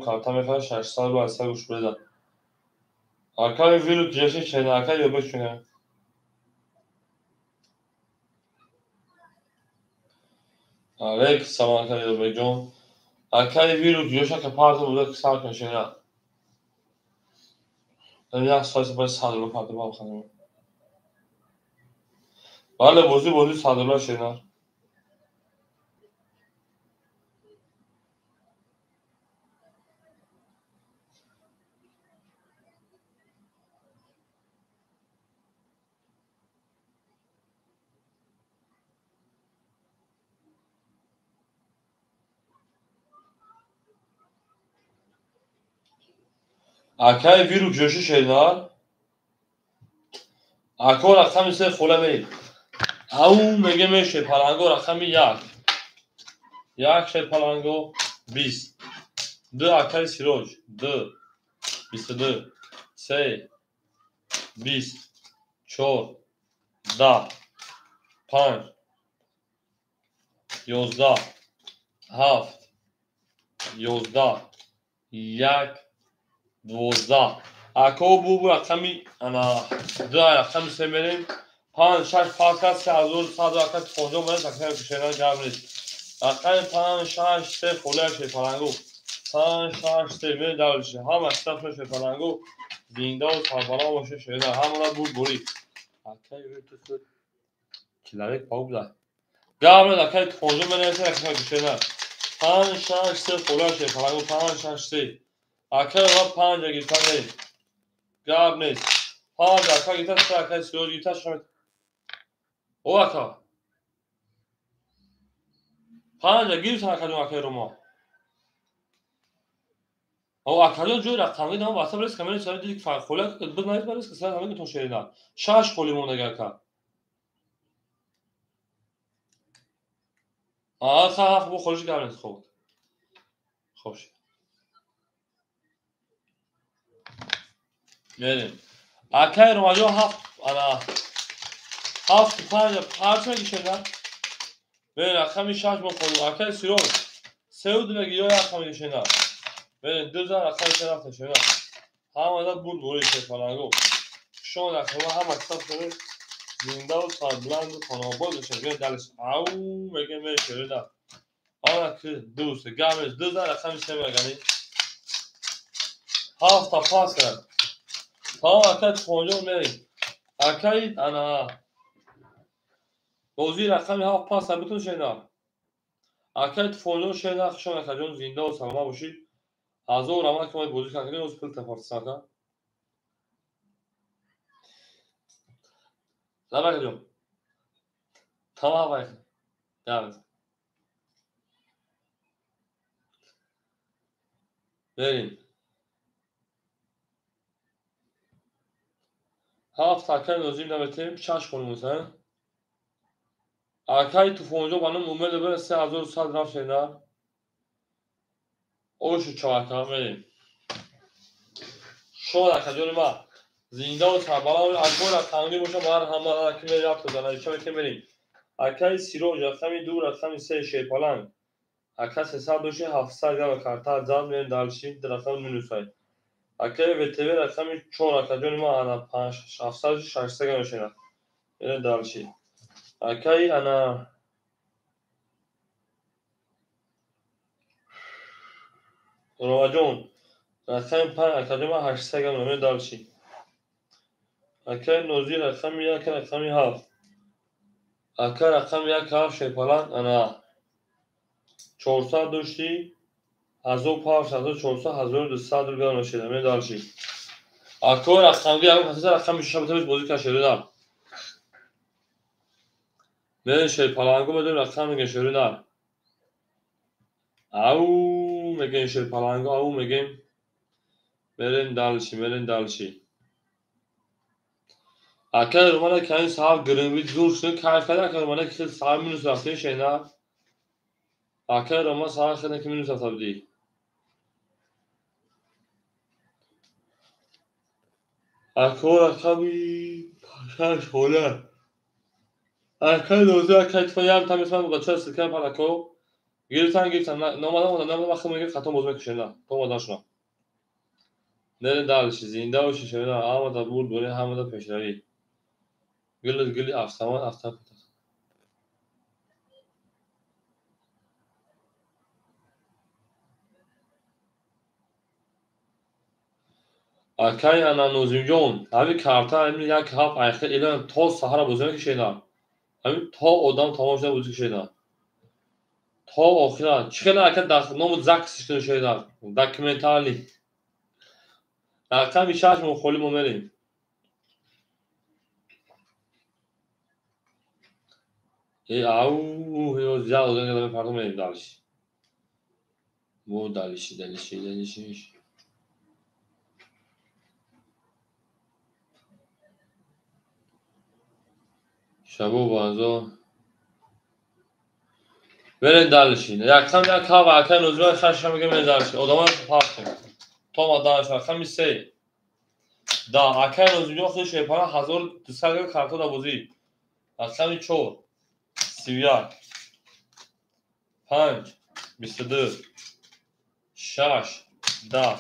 کارتا میخواه 600 با اصلا گوش بریزا اکای ویرو کجوش شیرنا اکای یوربک شونه علیک سلام اکای یوربک جون اکای ویرو کجوش که پارتا بوده کسا کشینا یک سایس باید 100 دلار پارتا با بخانیم بله بازی 100 دلار شیرنا اکای ویرو کجوش شیرنا اکو رقم سه خوله می او میگه می شیپلنگو رقم یک شیپلنگو 20 دو اکای سیروش دو 22 سه 20 4 10 5 11 7 11 یک 12 اکو بو رقمی انا دو رقم سه میریم 5 6 پادکست که از اون صد رقم خونجا میریم تکرار کشیدن جمع نیست رقم 5 6 3 خوله شیپلنگو 5 6 3 میریم دولشه هم اصطف شیپلنگو زنده و سربالا باشه شیدن همونا بود بوری اکای ویرو تو کلارک پاو بوده گام نیست اکای خونجا میریم تکرار کشیدن 5 6 3 خوله شیپلنگو 5 6 3 اکای را 5 گیتا میریم گام نیست 5 اکای گیتا سه اکای سیروش گیتا شمید او اکا 5 گیر سن اکای رو ما او اکادون جوی رقمی دام واسه برس کامل سال دیگه فرق خوله بود نایت برس که سال همه تو شیرنا 6 خولی مونده گرکا هفت بو خورش گرم خوب خوش بریم اکای رو ماجو هفت انا هفت 5 پارچ میگی شیرنا بریم رقمی 6 بو خورش اکای سیروش سعود میگی یا رقمی شیرنا بریم 2000 رقمی شیرنا همه دا بود بوری شیپلنگو شون رقمی هم اکساب شده زنده و سربلند و تناباد بشه بیان دلش او میگه می شیرنا آنا که دوست گامش 2000 رقمی سه میگنی هفت تا پاس کرد تا اکای خونجا میریم اکای انا بازی رقمی هفت پاس هم بتون شیرنا اکای فونجا شیرنا خشون اکای جون زنده و سلامه باشید از او رمان که باید بازی کنید از پل تفارت ساکن زبر جون tamam bak. Devam et. Verin. هفت اکای نوزیم نبتیم چش کنیم مثلا اکای توفونجا بانم اومده بره 3100 رفت شنر اوشو چاکا بریم شو در کجور ما زنده و سربالا و اکور از تنگی باشه بار همه اکی می رفت دادن ایچه میکنیم بریم اکای سیرو رقمی دو رقمی سه شیپالان اکای 300 دوشی 700 گم کارتا زاد میریم دالشی در رقم مینوسای اکای ویتوی رقمی 4 کجور ما انا 5 700 600 گم شنر میریم دالشی اکای انا روجون رقم 5 کجور ما 800 گم میریم دالشی اکای نوزی رقمی یک رقمی 7 اکای رقم یک 7 شیپالان انا 400 داشتی 1500 1400 1200 رو گرم شده می دالشی اکای رقمی یک رقم 6 بتویش بازی کشیده دار می شیپالانگو بدون رقم میگه شده دار او میگه شیپالانگو او میگه میرین دالشی اکای رومانه که این صاحب گرنوی دور شده کار کرده اکای رومانه که خیلی صاحب مینوس رفته شینا اکای رومان صاحب خیلی که مینوس رفته بدی اکای رقمی پاشش خوله اکای دوزی اکای تفایم tam jest mam بچه سکر پلکو گیرتن نامدام وقتی میگه خطا موضوع کشیده تو مداشنا نرین دالشی زنده و شیشونه آمده بود دوره همه پیشروی گلی افسمان افتاد اکای انا نوزیم جون همی کارتا همی یک هفت ایخه ایلان تا سهر بزرگ کشیده همی تا آدم تمام شده بزرگ کشیده تا آخرا چیکار اکای دست نام زکس کشیده داکیومنتالی رقم 6 مخولی مومریم ای او زیاد آدم پردون میریم دالشی bu دلیشی شبو بازو برین دالشین یکم یک ها و اکن روزبه خشم میگه من دالشین ادامه پاکتیم تو ما دانش رقم سه دا اکن روزبه خود شیپانه 1200 گرم کارتا دا بوزی رقم 4 31 5 22 6 10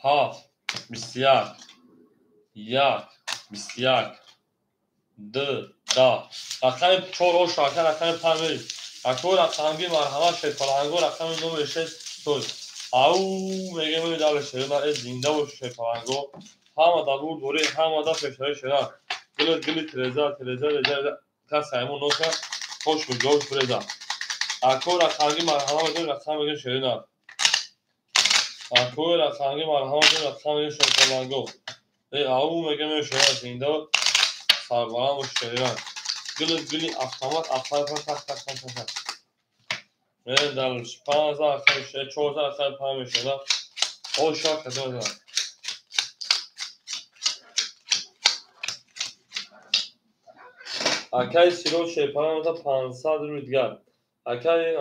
7 21 1 21 2 دا رقم 4 و شاکر رقم 5 میریم اکو رقمگی مرحمت شیپانگو رقم 9 میشه توی او میگه می دالش شده من از زنده و شیپانگو همه دا بود دوره همه دا پیشتری شده گلی تریزا کس همون نوکه خوش می جوش بریزا اکو رقمگی مرحمت بدون رقم میگه شده نه اکو رقمگی مرحمت بدون رقم میگه شیپانگو او میگه می شده زنده و سربارم و شده گلی افتامات افتاد میرین دالش 5000 خیشه 4000 خیلی پای میشه او شاک دادن اکای سیرو شیپانه مثلا 500 رودگر اکای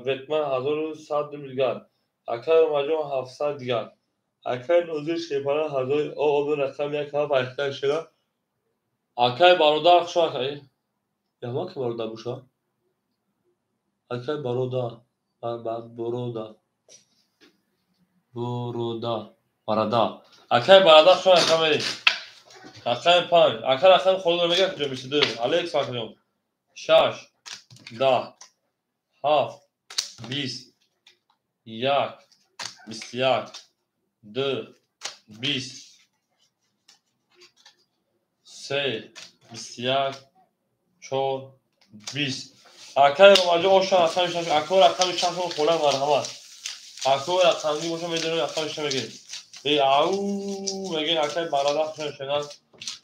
ویتمن 1100 رودگر اکای مجموع 700 دیگر اکای نوزی شیپانه 1000 او رقم یک ها بایختر شده اکای بارودار شو اکای یا ما که بارودار بوشا اکای بارودار باردا اکای باردا شو اکای رقم 5 اکای رقم خود میگه کجا میشه الکس اکای 6 10 7 20 1 21 2 20 3 21 4 20 اکای رو ماجه اوشان رقم شش اکای رقم 6 رو خولا مرحمت اکای رقم دی باشه میدونه رقم 6 میگه ای او میگه اکای بالا شدن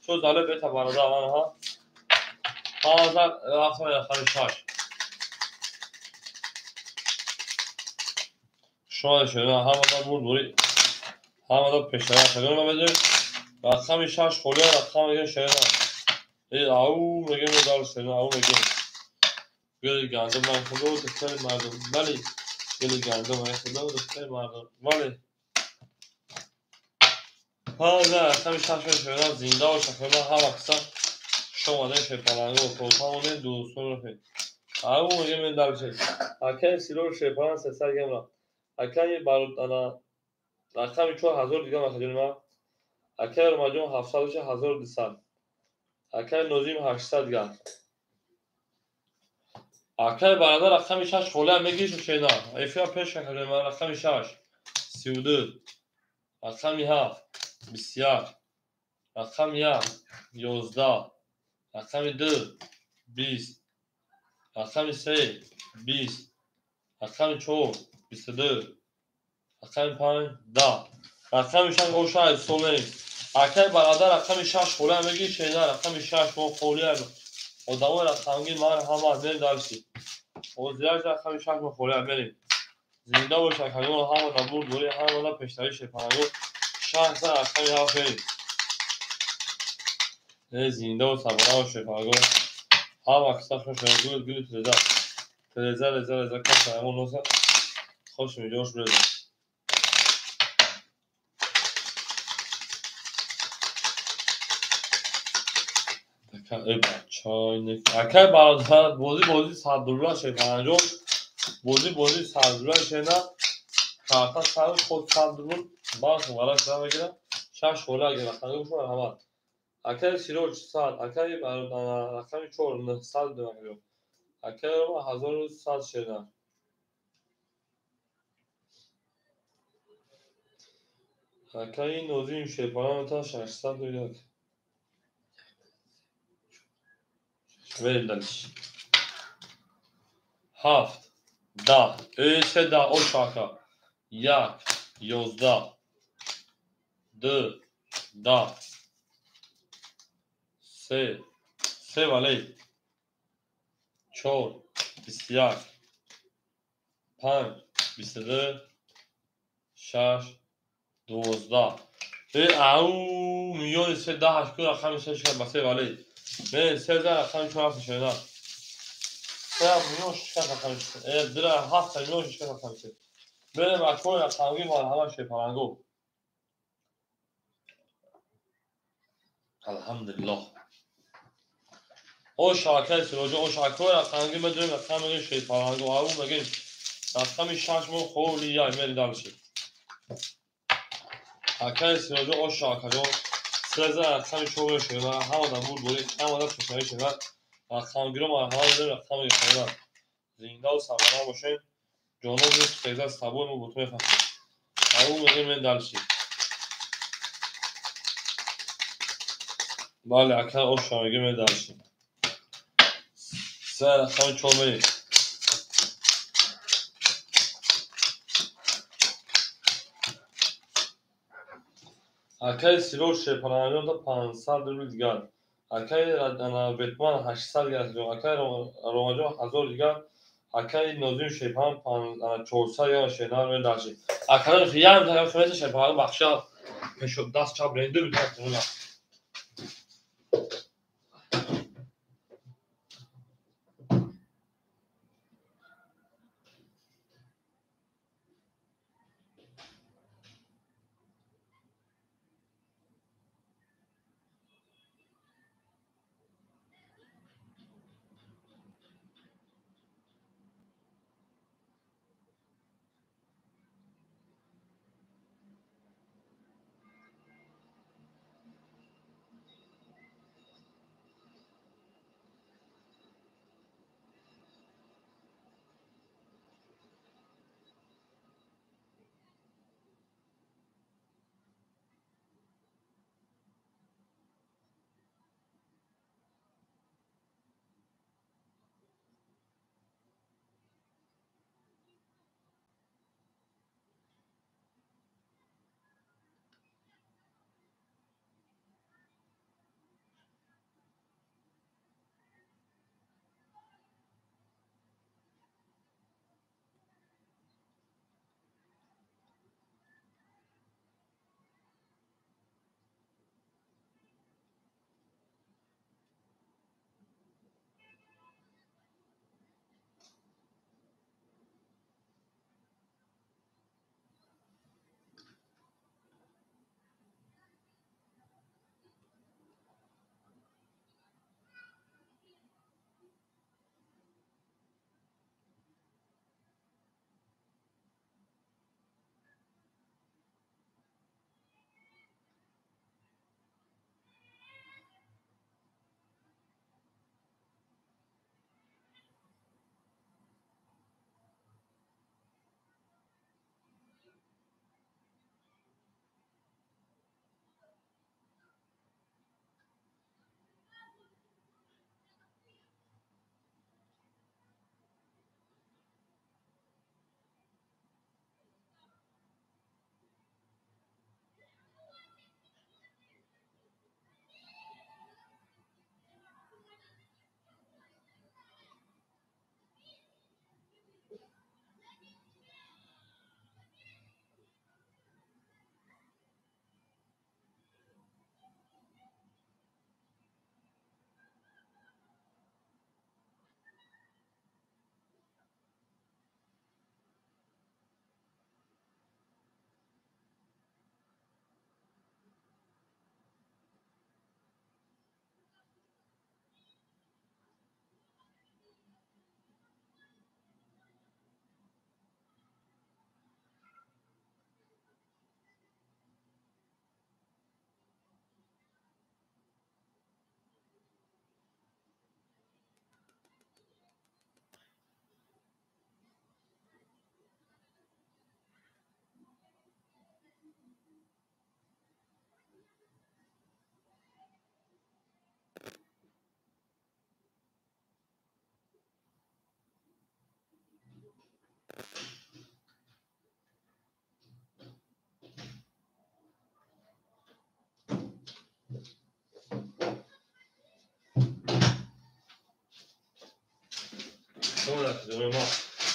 تو زاله به تبارده آنها آنها رفتن خمیشاش شما شده همه دا بود دوری همه دا پشتره شده ما بده رقم 6 خوله رقم میگه شده او میگه مدار شده او میگه گل گندم من خدا و دختر مردم ولی گل گندم من خدا و دختر مردم ولی هذا رقم 6 شده زنده و شکرنا هم اکثر شما ده شپالانگو و توتامونه دوستون رو فید او میگه من دار شد اکه سیلور شپالان سسر گم را اکه یه بارود انا رقم 4000 دیگه مخجون ما اکه رمجون 700 1200 اکه نوزیم 800 گم اکه برادر رقم 6 خوله هم بگیش شینا ایفیا پیش کنه من رقم 6 32 رقم 7 بسیار رقم 1 11 رقم 2 20 رقم 3 20 رقم 4 22 رقم 5 10 رقم 6 گوشه سومه اکه برادر رقم 6 خوله هم بگیش شینا رقم 6 ما خوله هم و دوای رقمگی من همه از میل دارشی و زیاد رقم 6 ما خوله هم بریم زنده و شکرگون همه دا بود دوری همه دا پشتری شپانگو شهر سر رقم 7 بریم زنده و سبانه و شپانگو همه اکسا خوش بریم گل تلزه کس همون نوزه خوش می جوش بریم اکه برادر بازی صدرالله شپانگو بازی صدرالله شینا کارتا سر خود صدرون باز مبارک دارم بگیرم شش خوله اگه رقمگو شما همه اکه سیروچ سال اکه رقم 4 900 دارم اکه رو 1100 شده اکه این نوزی شپانه تا 600 دارم بریم دلش 7 10 3 10 او شاکا 1 11 2 10 3 ولی 4 21 5 22 6 12 او میلیون 310 که رقم 6 کرد بسه ولی من 3000 رقم 4 شده 3 میلیون 6 رقم شد در 7 میلیون 6 رقم شد بریم اکوی رقمگی مال همه شپانگو الحمدلله او شاکر سروجو او شاکر رقمگی بدونیم رقمگی شپانگو او مگه رقم 6 مو خولی یا میری دالشی اکای سروجو او شاکر 3000 رقم شو شده همه دا بود بولی همه دا پسایی شده رقمگی رو مرحله بده رقمگی شده زنده و سبانه باشین جانو نیست خیزه سبوی مو بطمه فهم او میگه من دلشی بله اکر او شامگی من دلشی سه رقم چومه اکر سیرو شپانانیون دا 500 روز دیگر اکر بیتمان 800 گرد اکر روماجو 1000 دیگر اکر نوزیم شپان 400 یا شینا من دلشی اکر خیام تا خمیت شپان بخشا پشو دست چاب رنده بیتر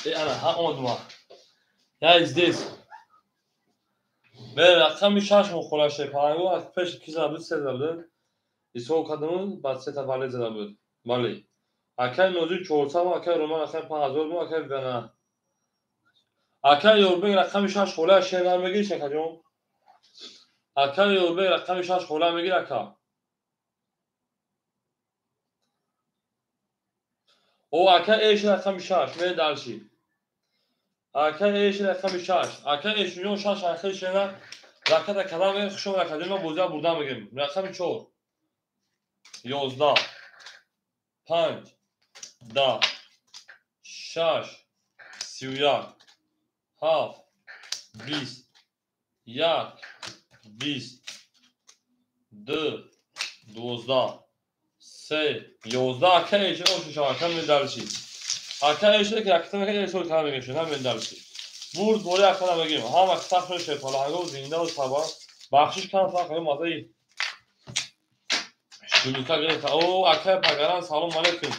انا همون یا is this ve رقم 6 مخوره پلنگو از پیش کی زده بود 3 زده بود ایسو کدوم بعد 3 تا ولی زده بود ولی اکای نوزی 400 و اکای رومان اکای 5000 و اکای بنا اکای یوربه رقم 6 خوله شهر میگی چه کجا اکای یوربه رقم 6 خوله میگی اکا او اکای ایش رقم 6 می دالشی اکای ایش رقم 6 اکای ایش میون 6 اکای شهر رقم کلام خوشم رقم ما بوزا بردم میگیم رقم 4 11 5 10 6 31 7 20 1 20 2 12 3 11 اکای ایش او 6 اکای می دالشی اکای ایش که رقم میگه ایسو کلام میگه شنا می دالشی برد بوری اکا میگیم هم اکثر شده پلنگو زنده و سبا بخشش کم فقط مازه شلوکا گرفت او اکای پگران سلام علیکم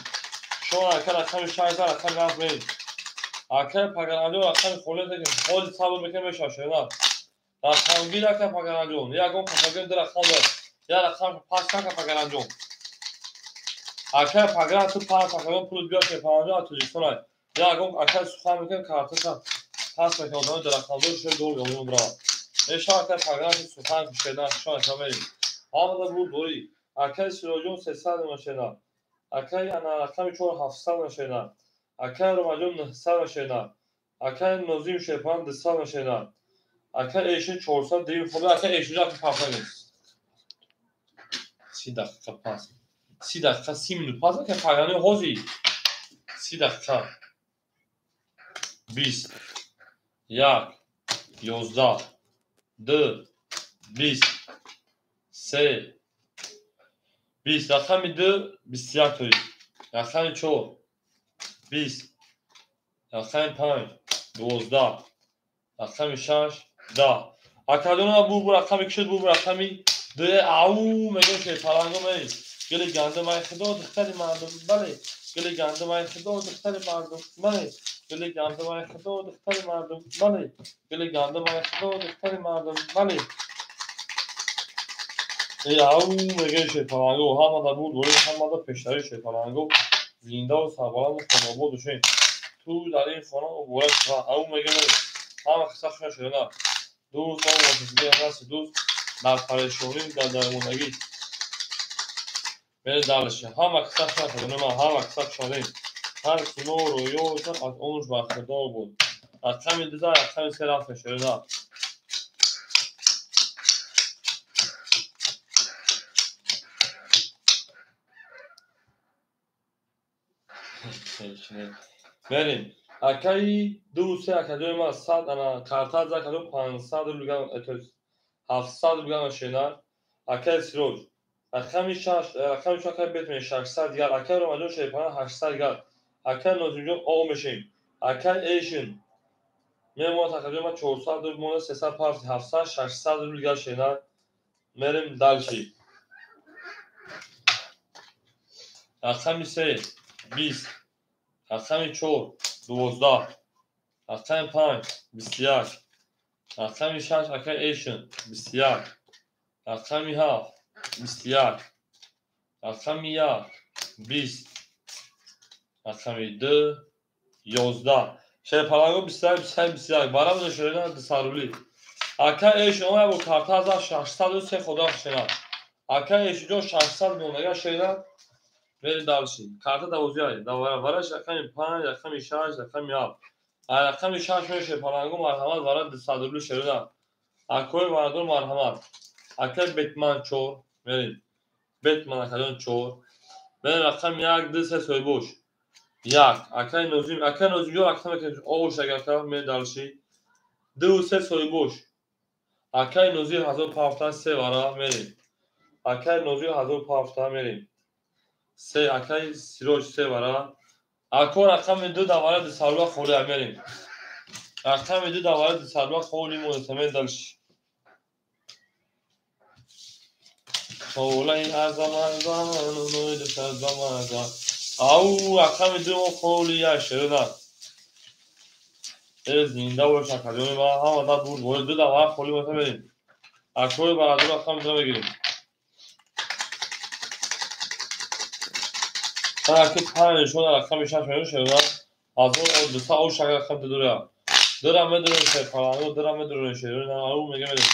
شما اکای رقم 6000 اکای راست می اکای پگران جو رقم خوله که خود حساب میکنه میشه شنا رقم گیر اکای پگران جو یا گم پگران در رقم یا رقم 5 تا پگران جو اکای پگران تو 5 پگران پول بیا که پگران تو جسونای یا گم اکای سخن میکنه کارتشا پاس میکنه در رقم دو شده دور گمون برا اشاره اکای پگران سخن شدن شما کامل آمده بود دوری اکای سروجون 300 ماشینا اکای انا رقم 4 700 ماشینا اکای روماجون 900 ماشینا اکای نوزیم شپان 200 ماشینا اکای ایشین 400 دیم خود اکای ایشین که پاپنی 30 دقیقه پاس 30 دقیقه 30 minut پاس که پگرانی هوزی 30 دقیقه 20 1 11 2 20 3 20 رقم 2 21 توی رقم 4 20 رقم 5 12 رقم 6 10 اکادونا بو رقم کشد بو رقمی 2 او میگه که پلنگو می گلی گنده مای خدا دختری مردم بله گلی گنده مای خدا دختری مردم بله گلی گنده مای خدا دختری مردم بله گلی گنده مای خدا دختری مردم بله او میگه که پلنگو هم بود ولی هم پیشتری شه پلنگو زنده و سوالم خونه بود شین تو در این خانه و بورش او میگه هم خسته شده نه دوست هم واسه راست دوست در پریشانی در درمونگی به دلشه هم خسته شده نه هم خسته شده هر کنور و یوشن از اونش برخوردار بود از کمی دیزا از کمی سه رفت شده نه بریم اکای دو سه اکای ما 100 انا کارتا ز کدو 500 لوگان 700 لوگان شینا اکای سروج رقم 6 رقم 6 اکای بیت می 600 دیگر اکای رو ماجو شیپان 800 دیگر اکای نوزیجو او میشیم اکای ایشین میمون اکای ما 400 مون 350 700 600 لوگان شینا میریم دالشی رقم 3 20 رقم 4 12 رقم 5 21 رقم 6 اکای ایشن 21 رقم 7 21 رقم 1 20 رقم 2 11 شه پلنگو 21 21 برام نشونه تصارولی اکای ایشن اون با کارت از 603 خدا شنا اکای ایشن جو 600 دونگا شینا میری دالشی کارت دوزیای دوباره ورش رقم 5 رقم 6 رقم 7 رقم 6 میشه پلنگو مرحمت وارد تصادلی شده اکوی واردون مرحمت اکای بیتمن چور میریم بیتمن اکادون چور بریم رقم 1 2 3 سویبوش 1 اکای نوزیم جو رقم که اوش اگر که میری دالشی 2 3 سویبوش اکای نوزیم 1503 وارا میریم اکای نوزیم 1507 میریم 3 اکای سیروش 3 وارا اکو رقم 2 دواره دسالوا خولی میریم رقم 2 دواره دسالوا خولی مونتمه دالشی خولای از زمان زمان نوید از زمان زمان او رقم دو خیلی شیرینه. زنده باش اکادمی ما هم عدد بود وارد دو دفعه خالی واسه بریم. اکوی برادر رقم دو بگیریم. من اکی پنج شده رقم شش میلیون شده. از اون دو تا او شکل رقم دو داره. دارم میدونم که پلانو دارم میدونم شیرین او میگه میدونم.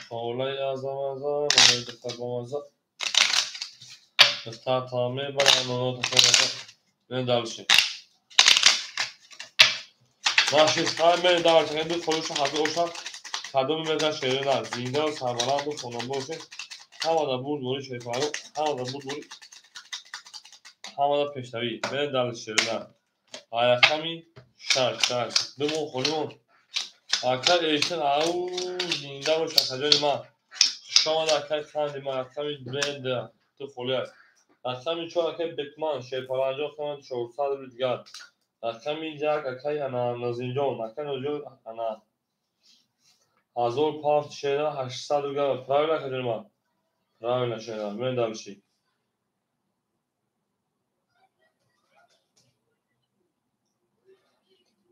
خالی از آمازون نمیده فرمازون. دست تامی برای منو تفرقه نداشتی. ماشین خواهی من دارم که دو خلوش حدی اوشا کدوم میزن شیرین زنده و سربلند و خونم باشه. همه بود بوری شیفارو همه بود بوری همه پیشتری من دارم شیرین آیاکمی شش دو خلون آخر ایشون او زنده و شکایتی ما شما دکتر خاندی ما آیاکمی برند تو خلی است. آیاکمی چون که بکمان شیفارانجو خواند شورسال بیدگار آیاکمی جاک آیاکی آن نزینجون آیاکی نزیج آن آزول پارت شیرین 800 بیدگار پراوی نکردیم ما پراوی نشیدم من دارشی.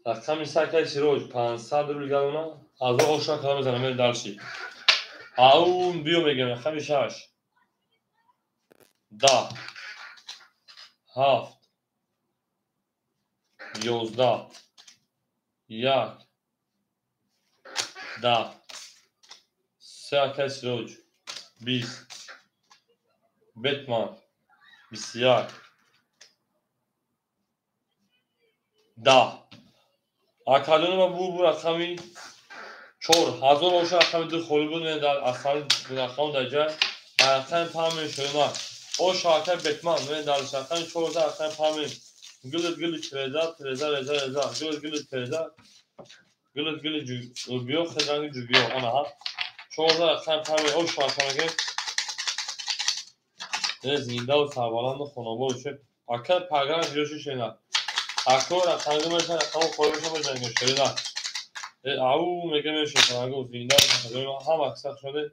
رقم سکه سیروج 500 بیدگار از او شکل کلام زنم من دارشی. اون بیو میگم رقم شش 10 7 11 1 10 سکه سیروج 20 بتمان 21 10 اکادون ما بو رقمی 4 هزار باشه رقم دو خالی بود من در اصل رقم درجه رقم پامین شما او شاکر بتمان من در رقم 4 رقم پامین گل ترزا گل بیو خدانگ بیو آنها 4 رقم پامین او شاکر که زنده و سربلند و خونابه باشه اکر پرگرم جلوش شینا اکر رقم میشه رقم خالی میشه جنگ شینا او میگه میشه فرانگو زنده و هم اکثر شده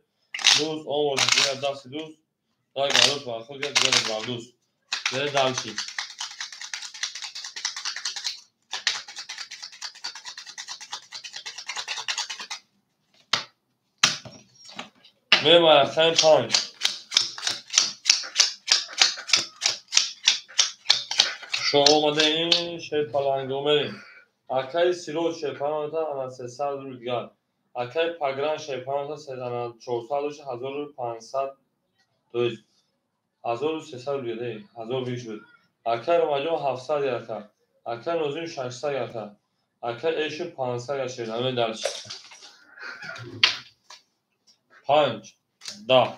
دوست آموز دیگر دست دوست در گلوش و خود گرد دیگر دوست به دلشی می مرخم 5 شما آمده این شیر پلنگو میریم اکای سیروش شیر پلنگو تا 300 رو دیگر اکای پگران شیر پلنگو تا 400 1500 دویست 1300 رو دیده 1000 بیش بود اکای رو مجموع 700 یکا اکای نوزین 600 یکا اکای ایشون 500 یکا همه درش 5 10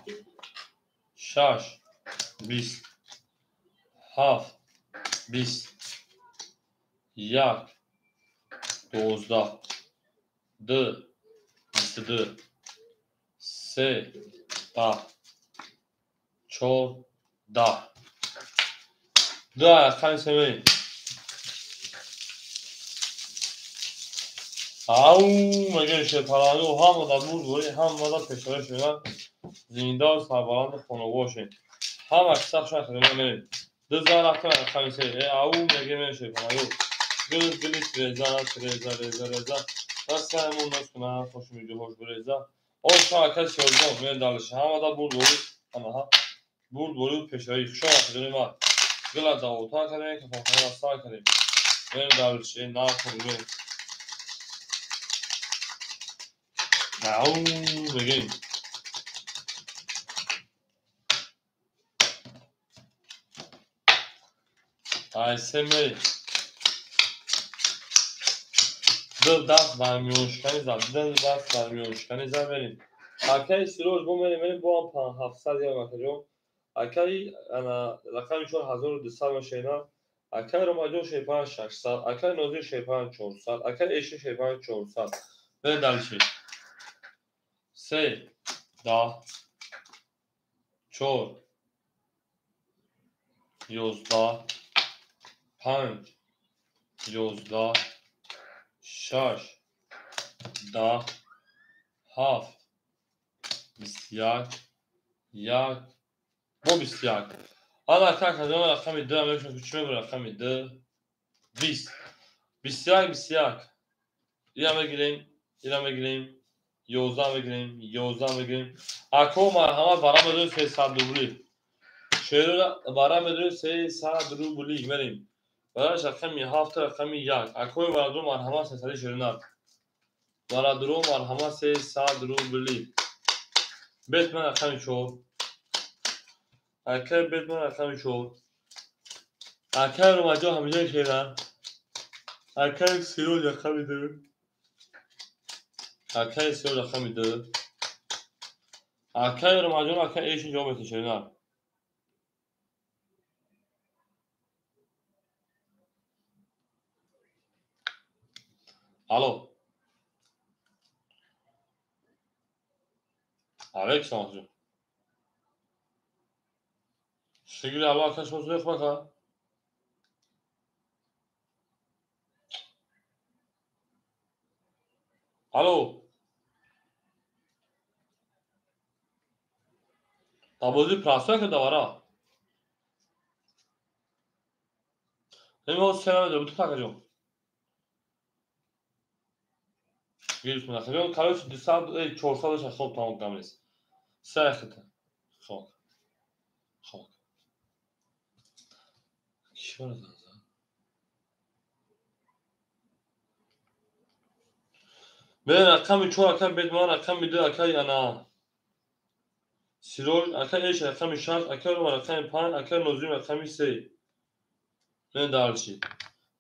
6 20 7 20 1 12 2 22 3 10 4 10 دو رقم سومی او مگه شپرانو هم دا بود بوری هم دا پشاره شدن زنده و سربلند خونه باشه هم اکثر شد خدمه میریم دو رقم سومی او مگه من شپرانو گل ترزا دست همون نست کنه خوش میگه خوش بریزا او شاکر شدن من دالش هم دا بود بوری آنها بود بوری پشاره شما خدمه ما گل دا اوتا کردیم که فاقه رستا کردیم من دالش نه خدمه او بگیم آیسته میری دل دست برمیونشکنی زد بریم اکای سیروش بو میریم بو هم 700 یا مکجو اکای انا رقم 4200 مشینا اکای رو مجو شیپان 600 اکای نوزی شیپان 400 اکای ایشی شیپان 400 به دلشی 3 10 4 11 5 11 6 10 7 21 1 با 21 حالا رقم رقم 2 هم میشه کوچمه بر رقم 2 20 21 21 اینم بگیریم اینم بگیریم 11 بگیریم 11 بگیریم اکو مرحمت برام بدون 300 روبلی شعر برام بدون 300 روبلی بریم براش رقم 7 رقم 1 اکو برادر مرحمت 300 شعر برادر مرحمت 300 روبلی بیت من رقم 4 اکر بیت من رقم 4 اکر رو مجا همینجا شعر اکر سیرو رقم 2 اکر سیرو رقم 2 اکر رو مجا اکر ایش اینجا بیت شعر الو Aleksandr. Sevgili Allah arkadaşımız yok bak ha. Alo. Tabuzi prasya که دوارا. نمی‌خواد سلام ده بود فقط جون. گیرش من خیلی کارش 200 400 خب تمام کاملیست. سخته. خب. خب. چی بود از؟ من رقم 4 رقم بدمان رقم 2 اکای انا. سیرول اکای ایش رقم 6 اکای رقم 5 اکای نوزیم رقم 3. نه دارچی.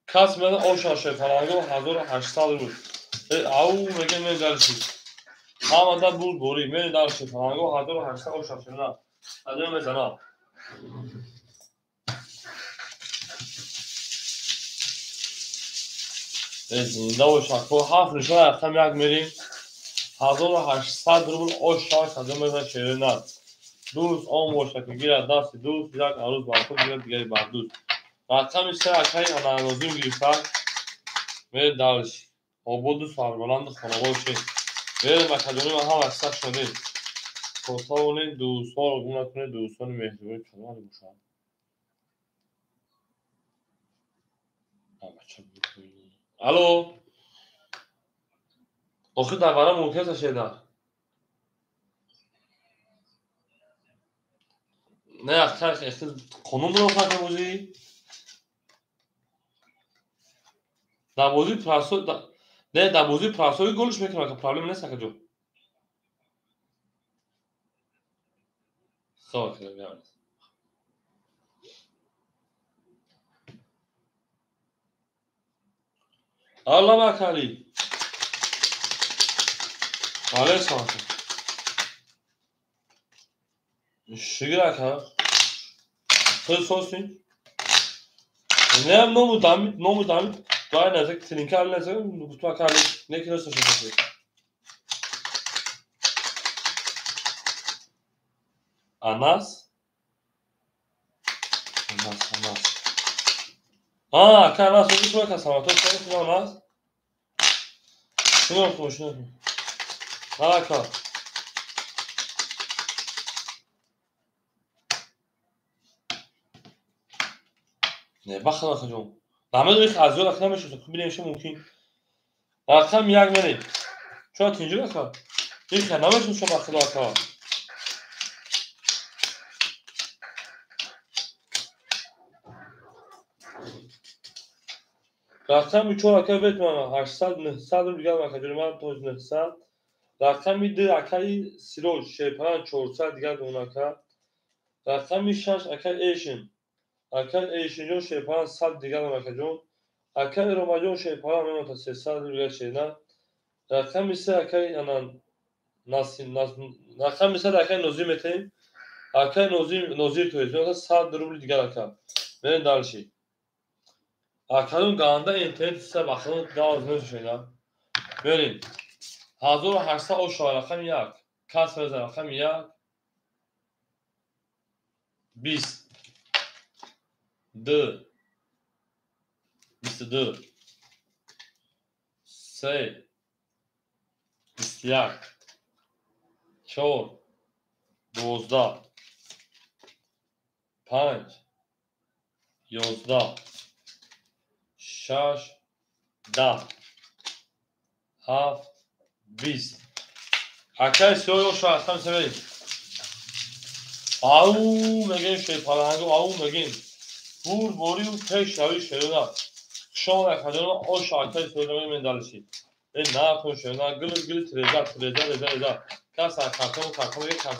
کاس من آشاشه فرانگو 1800 روز. او میگه من دارچی. همه بود بوری من دارچی فرانگو 1800 آشاشه نه. ادامه میزنم. زنده و شکو 7 نشان رقم 1 میریم 1800 روبل آشاش ادامه میزنم شعر نه. دوست آن باشد که گیرد دست دوست یک عروض بر خود گیرد دیگری بر دوست رقم 3 اکای انانازیم گرفتن میره دارش آباد سربلند خانوار شد میره مکدونی و هم اکثر شده کوتاونه دوست ها رو گم نکنه دوستان مهربانی کلمه باشد الو آخه در برای موکز شده نه اخیر خانوم رو فرق بودی در بازی پرسو نه در بازی پرسوی گلش میکنه که پرابلم نیست که جو خب خیلی بیار الله بکری آره سانسون شیگر اکر خیلی سوسی نه هم نمو دامید دای نزدیک ترینکال نزدیک تو اکرلی نه که رسوش نزدیک آناس آناس اکر آناس رو تو اکر سامتو چه کنی آناس شنو خوش نه اکر نه بخدا خجوم دامید روی خازیو اکر نمیشه تو ببینیم ممکن رقم 1 میریم چرا اینجوری اکر این خنامش شو بخدا اکر رقم 4 اکر بیت من 800 900 رو دیگه اکر من تو 900 رقم 2 اکر سیرو شپران 400 دیگه اون اکر رقم 6 اکر ایشین اکر ایشینجون شپران 100 دیگه اون اکر جون اکر روماجون شپران من تا 300 دیگه شینا رقم 3 اکر انان رقم 3 اکر نوزی میتیم اکر نوزی توی 100 روبل دیگه اکر برین دالشی اکرون گانده اینترنت سه بخون داز نمیشه بریم 1800 او شو رقم 1 کس بزن رقم 1 20 2 22 3 21 4 12 5 11 6 10 7 20 اکای سیاه شو رقم سه او میگیم شی پالانگو او میگیم بور بوری و تش شوی شیونا شما اکادون او شاکای سیاه من دالشی این نه تو شیونا گل تریزا کاس کارتون یک کار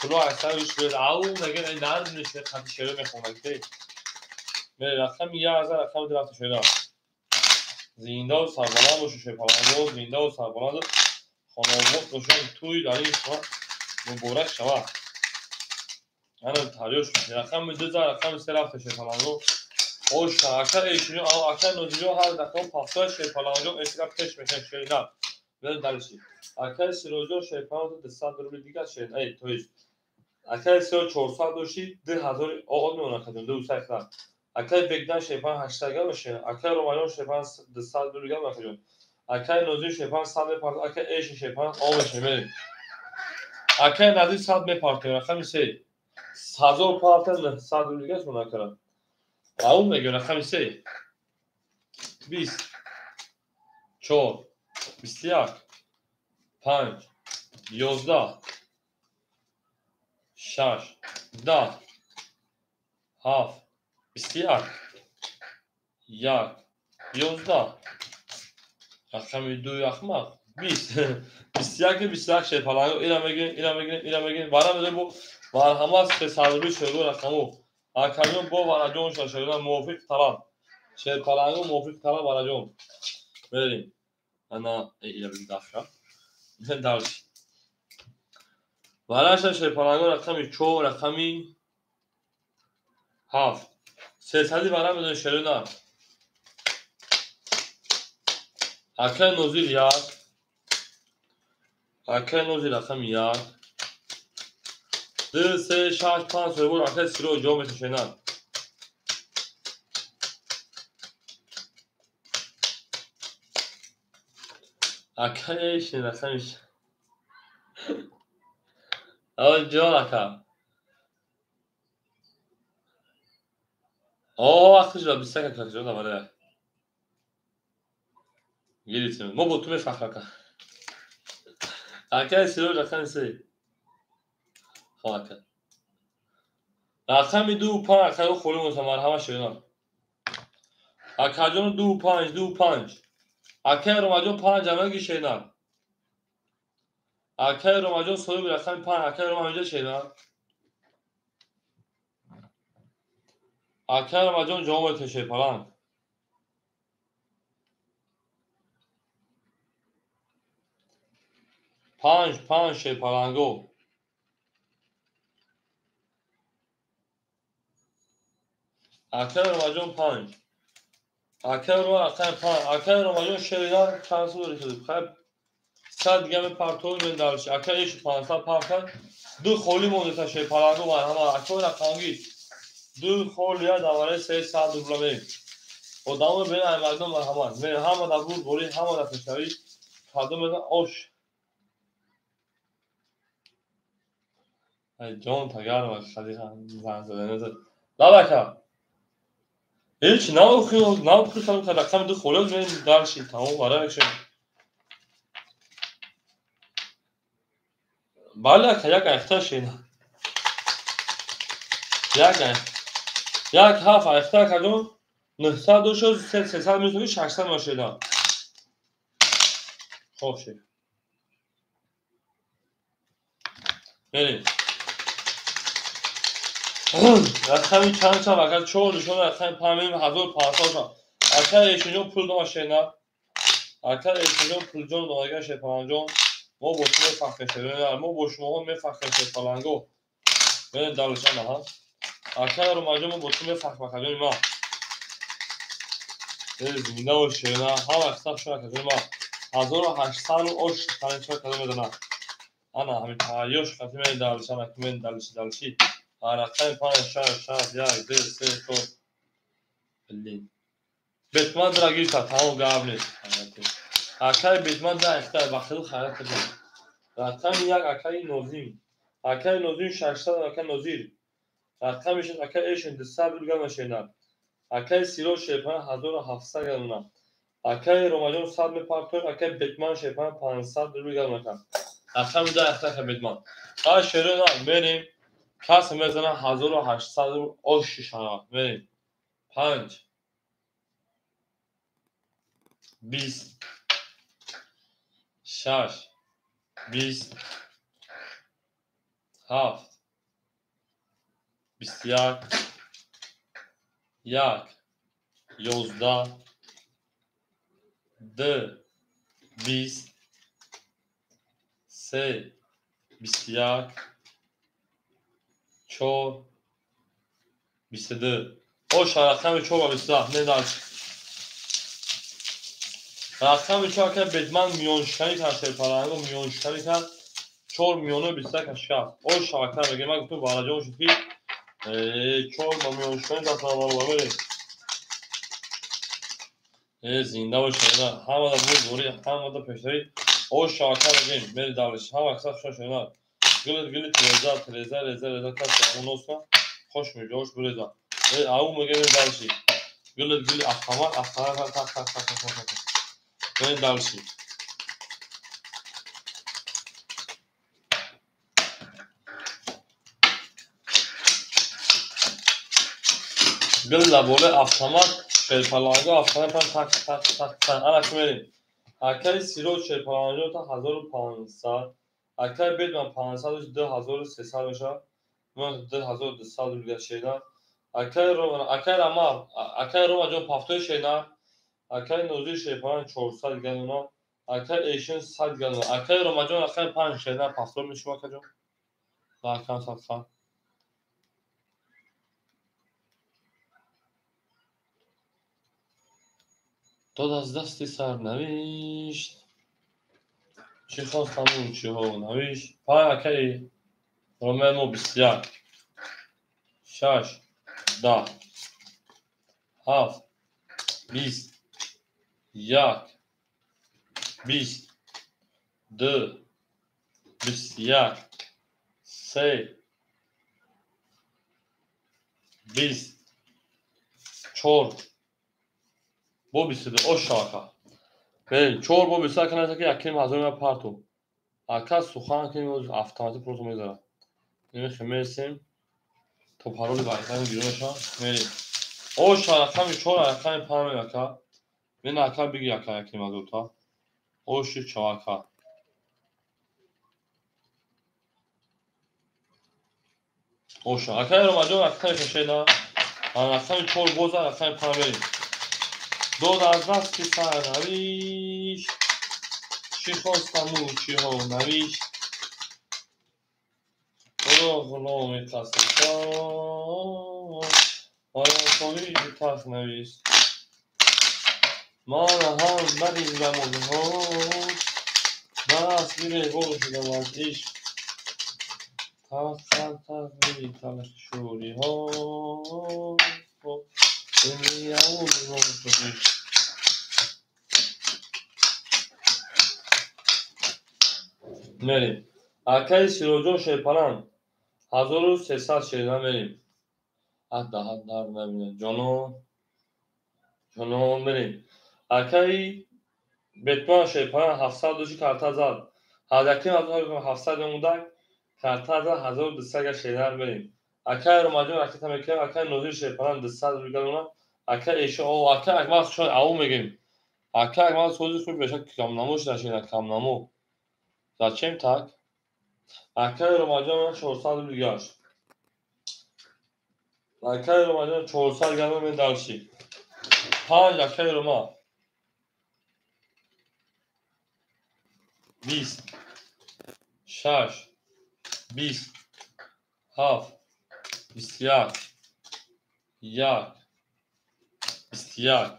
کلو اکسایش بید او میگیم این نه نمیشه خاطی شیوه میخونم که می رقم 1000 رقم درافت شیونا زنده و سربلند باشه شی پالانگو زنده و سربلند خانواده باشن توی داری شما مبارک شما انا تاریوش رقم 2000 رقم سه رفته شی پالانگو او شاکا ایشونو او اکا نوزیو هر رقم پاسا شی پالانگو اسکا تش میشه شینا بل دالشی اکا سیروجو شی پالانگو 200 روبل دیگه شین ای تویش اکا سیو 400 دوشی 2000 او میونه کدوم 200 تا اکا بگدان شی پالانگو 8 گام شین اکا رومانو شی پالانگو 200 روبل دیگه میخوام اکا نوزیو شی پالانگو 100 پالانگو اکا ایش شی پالانگو او میشه اکا نوزیو 100 میپارته رقم سه 1000 پارتن 100 روبل دیگه شون اکا او میگه رقم سه 20 4 21 5 11 6 10 7 21 1 11 رقم دو احمق 20 21 شی پالانگو اینا میگین وارا میده بو وار هماس که سالوی شروع رقمو اکانو بو وارا جون شروع موافق تمام شی پالانگو موافق تمام وارا جون بریم انا اینا بگید داشا دالش وارا شی پالانگو رقمی 4 رقمی 7 300 وارا میده شروع اکا نوزیل یاد اکا نوزیل رقم یاد 2 3 6 5 روبل اکا سیرو جو میشه اکا ایش رقمش اول جان اکا او وقتش را 20 اکا جان داره گیریتیم ما با تو میفخر اکا اکا سیرو رقم سه خواه اکا رقم 2 5 اکا رو خوری مزمار همه شینا اکا جان 2 5 اکا روماجون 5 همه شینا اکا روماجون سوی رقم 5 اکا روماجون شینا اکا روماجون جامعه تشه پلان 5 شی پالانگو اکا روماجون 5 اکا رو رقم 5 اکا روماجون شینا ترانسفر شده خب 100 گم پارتول من دارش اکا ایش 500 پارتن دو خولی مونده تا شی پالانگو var ama اکا رقمگی دو خولی ya davare 300 روبل می o damı beni aymardan var hemen ben hemen da vur bori hemen da teşavi tadım eden oş ay John tagar var hadi zan zan la baka hiç ne okuyorsun ki rakam dو خولی من دارشی tamam var ya şey بالا که یک اختر شینا یک هفت اختر کدوم 900 دو شد 300 میتونی 600 ماشینا خوب شد بریم رقمی چند تا وقت 4 نشون رقم 5500 تا اکر ایشون پول دو ماشینا اکر ایشون پول جون دوگه شه پالانجون ما بوشمو فخر شده ما بوشمو میفخر شده پالانگو بریم دالشان ها اکر رو ماجمو بوشمو فخر کردیم ما زمینه و شینا ها اختار شده کردیم ما 1800 اوش تنین شده کردیم دانا انا همین تایوش قطعی من دالشان اکمن دالشی رقم 5 6 7 1 2 3 4 بلین بیتمان دراگی تا تمام گاب نیست اکای بیتمان در اختار بخیل خیرت کنیم رقم یک اکای نوزیم 600 اکای نوزیر رقم ایشون اکای ایشون دسته بلگم نشینن اکای سیرو شیپان 1700 گلونا اکای روماجون 100 میپارتون اکای بیتمان شیپان 500 بلگم نکن رقم ده اختر بیتمان تا شروع نه بریم کس میزنه 1800 اوش شما بریم 5 20 6 20 7 21 1 11 2 20 3 21 4 22 اوش رقم 4 و 22 نه داشت رقم 4 که بدمن میونشکنی کرد شیپارانگو میونشکنی کرد 4 میونه 22 کشکف اوش رقم بگه من گفتم بالا جون شد که 4 با میونشکنی دست رو ببریم زنده باشه نه همه دا بود دوری همه دا پشتری اوش رقم بگیم میری دارش همه اکساف شد شد گلت رزا کس اون نوستا خوش میشه اوش برزا او میگه میری دارشی گلت افخمار تک میری دارشی گل لبوله افخمار شیرپلانگو افخمار تک انا کمیریم اکای سیرو شیرپلانگو تا 1500 اکای بیت من 500 و 2300 بشه من 2200 بگه شیدن اکای روما جون پافتوی شیدن اکای نوزی شیرپلانگ 400 گلونا اکای ایشن 100 گلونا اکای روما جون اکای 5 شیدن پافتو میشم اکای جون اکای 100 داد از دستی سرنوشت چی خواستم اون چی ها نوشت پای اکای رومنو 21 6 10 7 20 1 20 2 21 3 20 4 bu 22 o şaka بریم 4 bu 22 کنه که یکی مازون پارتو اکا سوخان که автоматик просто میذاره نمیخوام میرسیم تو پارول وایفای گیروشا میریم او شرفم 4 رقم 5 اکا من اکا بگی اکا یکی مازوتا او شی چاکا او شا اکا رو ماجو اکا کشیدا رقم 4 بوزا رقم 5 بریم دو از دست که سر نویش چی خواستم او چی ها نویش برو غلام تصفا آیا خوری تخ نویش ما هم بریم گمون ها بس میره گل شدم از عشق تخ میری تلخ شوری ها بمیرم و بیمار شدی میریم اکای سیروجون شیپران 1300 شیدن بریم حد نبینه جانو بریم اکای بیتمان شیپران 700 دوشی کارتا زد هدکی 700 مودک کارتا زد 1200 شیدن بریم اکای روماجون اکتا میکنیم اکای نوزی شیپران 200 بگلونه اکای ایشو او اکای اکماس شد او میگیم اکای اکماس سوزی خوب بشه کم نموش نشینه کم نمو زچیم تک اکای روماجون 400 بگاش اکای روماجون 400 گلونه من دارشی 5 اکای روما 20 6 20 7 21 1 21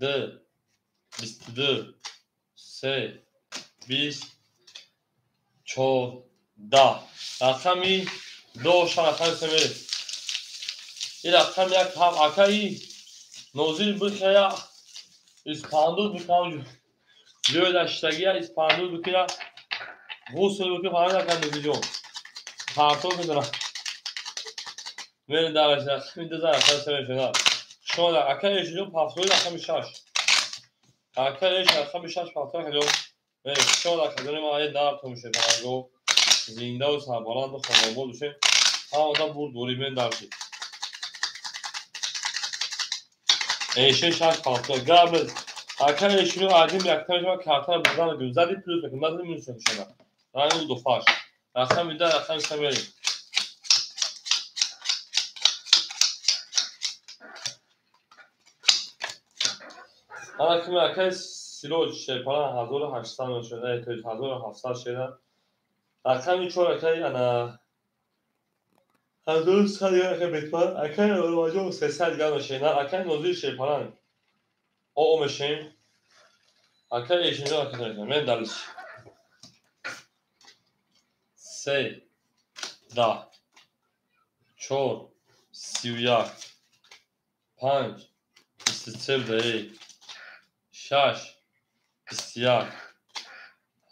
2 22 3 20 14 رقمی دو رقم سمری این رقم یک هم اکایی نوزیل بخیا اسپاندوز بکنم جوی داشتگی اسپاندوز بکنم غوصل بکنم فهمید اکن نوزی جون پارتو میدونم من درش رقم دو زن اصلا سر شنا شما در اکر ایشون پافتوی رقم 6 اکر ایش رقم 6 پافتوی کجا من شما در کجا ما یه دار تو میشه پرنگو زنده و سربالند و خانواده بشه ها آدم بود دوری من درشید ایشون 6 پافتوی قبل اکر ایشون عادی میاکتر شما کارتر بزن گذاری پلوس میکنه بعد میشه شما رنگ دو فاش رقم میده رقم سمیری انا که مرکز سیلوج شیپان 1800 شده تا 1700 شده رقمی چون که انا 1100 یا که بیتمان اکن رو 300 گام شده اکن نوزی شیپان او مشیم اکن ایشون رو که من دلش 3 10 4 31 5 23 دقیقه 6 21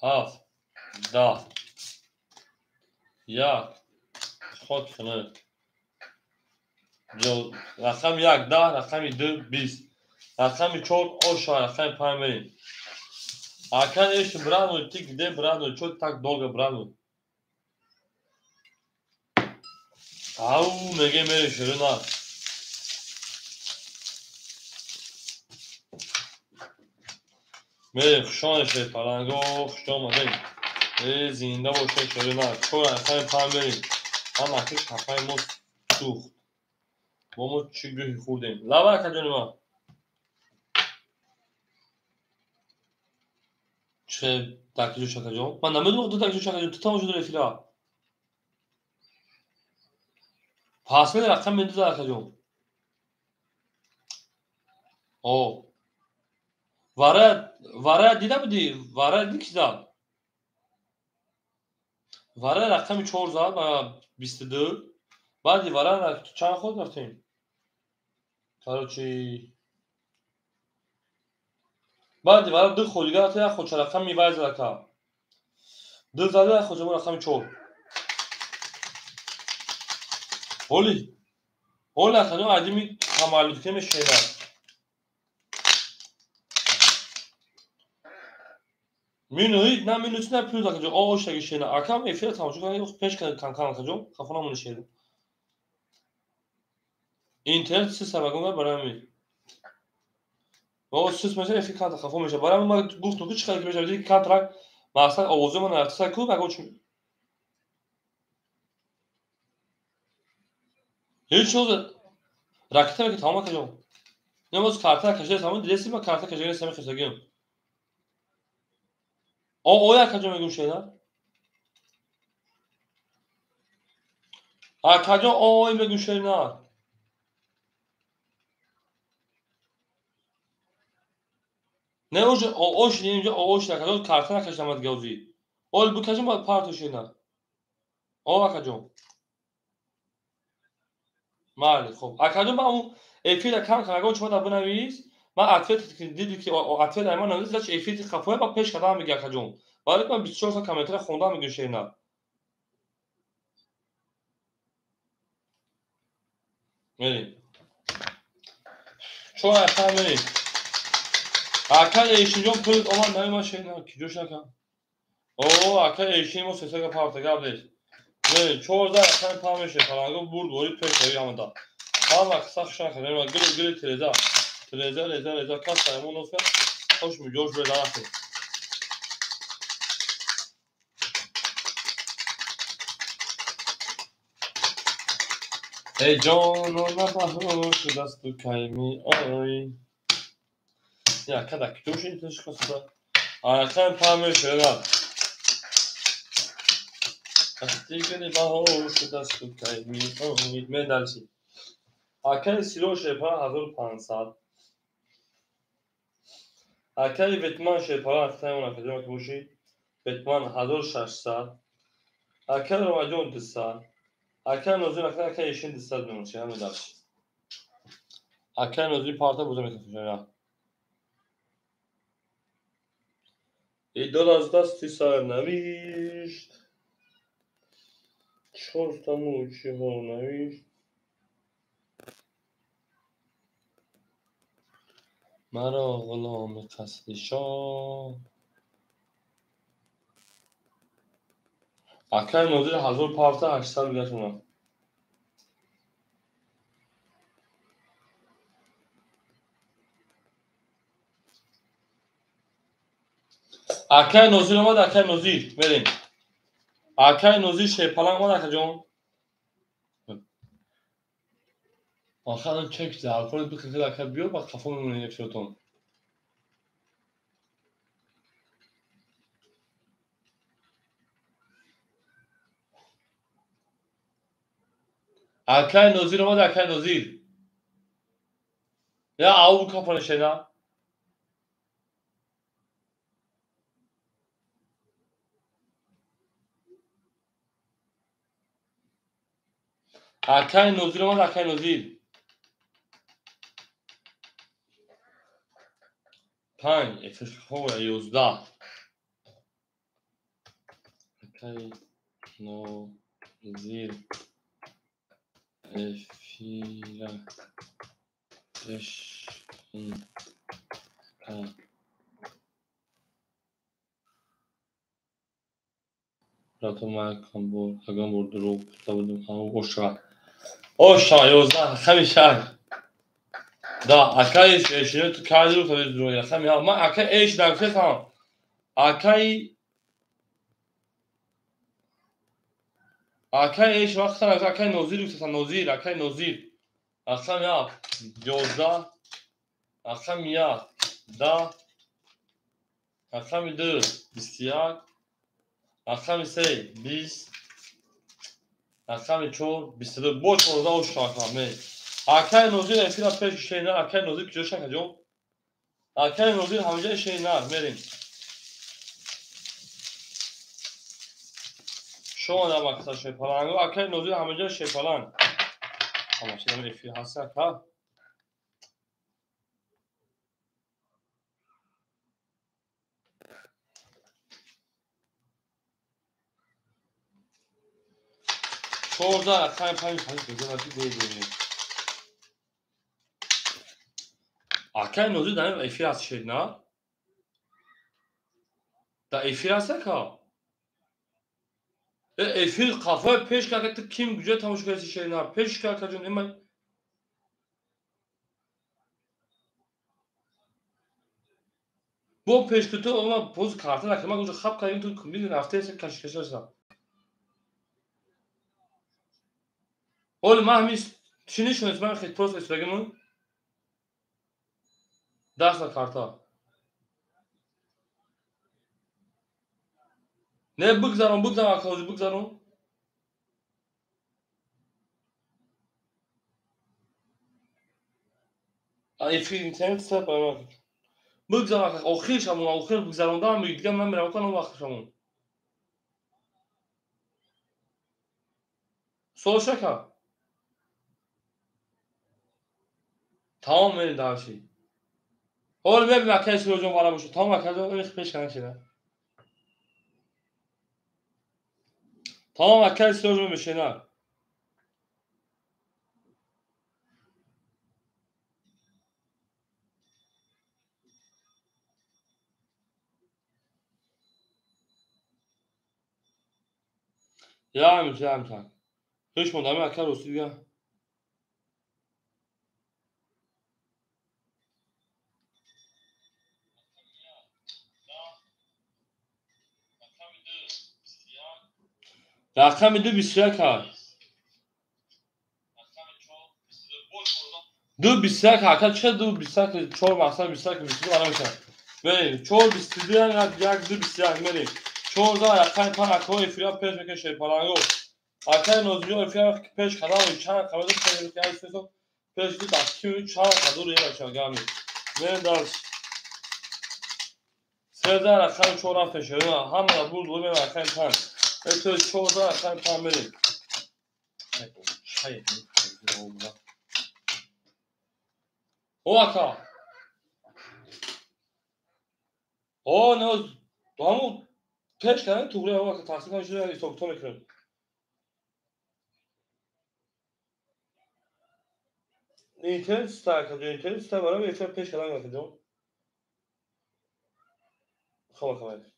7 10 1 خود کنه رقم 1 10 رقم 2 20 رقم 4 اوشا رقم 5 بریم اکن ایش برانو تیک ده برانو چود تک دوگ برانو او میگه میره شروع نه میره خوشانشه پرنگو خوش آمدیم زنده باشه شروع نه چور رقم 5 بریم هم اکیش کفای ما سوخت با ما چی گوهی خوردیم لبه کجانی ما چه دکیجو شکجو من نمیدونم دو دکیجو شکجو تو تماشا داره فیلا پس میده رقم میده دکیجو او واره دیده بودی واره دیدی که داد واره رقم 4 زد و 22 بعد واره چند خود رفتیم کارو چی بعد واره دو خودیگه تا خود چه رقم میبایز رکا دو زده خود چه رقم 4 اولی اولا خنو عدیمی تمالود که میشه مینوید نه مینوید نه پیوز akıcı o şey şeyine akam efire tamam çünkü yok peş kan akıcı kafana mı şeydi internet sistema var برای o siz mesela efir kan kafam میشه برای ما گفتم که چیکار کنیم دیگه کانترکت مثلا آوازه من ارتسا کو بگو چی هیچ چیز راکت که تمام akıcı نماز کارت کشیده تمام درستی ما کارت کشیده سمی خسگیم o akıcı میگم şeyler akıcı o میگم şeyler نه اوش اینجا اوش نکرد کارت نکشم از گوزی اول بکشم بعد پارتش اینا او akıcı بله خب اکادو من اون اپیل کم کنم اگه شما بنویس من اتفیت دیدی که اتفیت ایمان نویس داشت اپیل خفوه با پیش کردم میگه اکادو ولی من 24 تا کامنتر خوندم میگه شینا میری چون اصلا میری اکاد ایشون پول اومد نه ماشین کی جوش نکن او اکاد ایشون مو سه پارت قبلش میری 14 اصلا پامشه فلانگو برد وری پیش همون دا ها وقت سخشن خیلی ما گل تلزا کاس ایمون نوسه خوش می جوش به داخل ای جانو نباش دست تو کایمی آی یا کدک جوش این تش کسا آخر پامه شدن وقتی کنی باش دست تو کایمی آی من درسی آخر سیلو شپا 1500 آخر ویتمان شپا افتای اون اکادمی که باشی ویتمان 1600 آخر رو مجون 200 آخر نوزی آخر ایشین 200 نموشی همه درسی آخر نوزی پارتا بوده میتونی ایدال از دستی سرنوشت 4 تا موچی ها نوشت مرا غلام قصد شاه. اکای نوزیر حضور پارتا 800 بگتونم. اکای نوزیر اومد. اکای نوزیر بریم. اکای نوزیر شیپالنگ اومد. اکا جون آخران چک ده الکل دو که اکا بیار با کافه میمونه یک شروطون. اکای نوزیر اومد. اکای نوزیر یا او کافه نشیده. اکای نوزیر اومد. اکای نوزیر 5 افشخو 11. اکای نوزیر افیرا اشن راتوما کامبور هگام بردرو تابدون همون اوشا 11 خمیشن دا اکای شنو تو کاری رو تابد درو خمی ها ما اکای ایش دکتر هم اکای ایش وقت از اکای نوزیر رو نوزیر اکای نوزیر خمی ها 11 خمی ها دا خمی 2 21 خمی 3 20 خمی 4 22 boş orada o şarkı. اکای نوزیر افیرا پیش شینر اکای نوزیر کجا شکه جون اکای نوزیر همجای شینر بریم شما در مکتر شیپالنگ اکای نوزیر همجای شیپالنگ همشه دم افیر هست ها 14 اکای 5 بزنی دیگه اکای نوزیر در افیر هست شینر در افیر هست که افیر کافه پیش کرده تو کیم گوشه تماشا کنی شینر پیش کرده جون ایمن bu پیش که تو اما پوز کارت نکنه من اونجا خب کردیم تو کمیدی رفته است کشکش هستم اول ما همیش چینی شونست من خیلی پروس استراگمون دست کارتا نه بگذارم اکاوزی بگذارم افیر اینترنت سر برام بگذارم آخرش همون آخر بگذاروندم دیگه من میرم کنم وقتش همون سوال شکر تمام میریم درشی اول ببین اکای سروجون بالا باشه تمام اکای رو پیش کنن شده تمام اکای سروجون میشه نه ya میشه هیچ مدام اکای رسید دیگه رقم 2 21 اکای چه 2 4 مثلا 21 22 برام میشه بریم 4 22 یک 2 21 بریم 14 اکای پان اکای افیر پیش میکنه شیپالنگو اکای نوزیر افیر پیش خدا و چند خبر داشته که از تو پیش تو تاکسی چهار حضور یه بچه گامی من دارش 13 اکای 4 پیش هم را بود و من اکای پان تو 14 اکای پان بریم چای او اکا او نه همون پیش کردن توره او که تقسیم کنه شده ایستوکتون میکنه اینترنت ستا کجا اینترنت ستا برام یه پیش کردن گفته خواه خواهد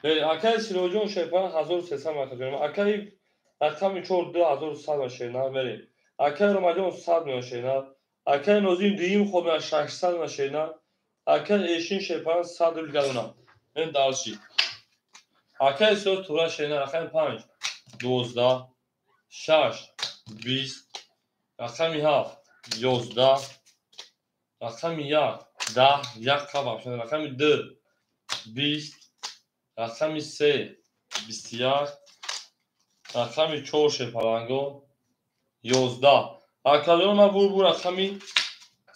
اکای سیلوجون شیپان 1300 مکتون اکای رقم 4 2100 ماشینا بریم اکای روماجون 100 ماشینا اکای نوزیم دیم خود 600 ماشینا اکای ایشین شیپان 100 گلونا این دالشی اکای سیلوج تورا شینا رقم 5 12 6 20 رقم 7 11 رقم 1 10 یک کباب رقم 2 20 رقم 3 21 رقم 4 شپلنگو 11 اکادون ما بور رقمی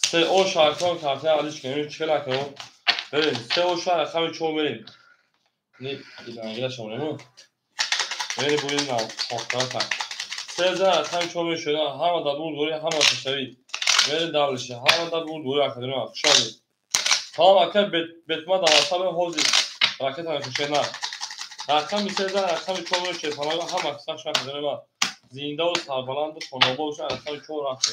3 او شارکان کارته علیش کنیم چکلا کنیم بریم 3 او شار رقم 4 بریم نه ایلانگیلا شمونیم بریم بوریم نه خواه کنیم 3 زن رقم 4 بریم شده همه دا بور دوری همه تشتوی بریم دارلشه همه دا بور دوری اکادون ما خوشاوی هم اکاد بتما دا واسه به حوزی راکت همه کشه نه رقم 3 زن رقم 4 بریم شپلنگو هم اکسان شما اکادون ما زنده و سربلند و خانوابه و شما رقم 4 رقم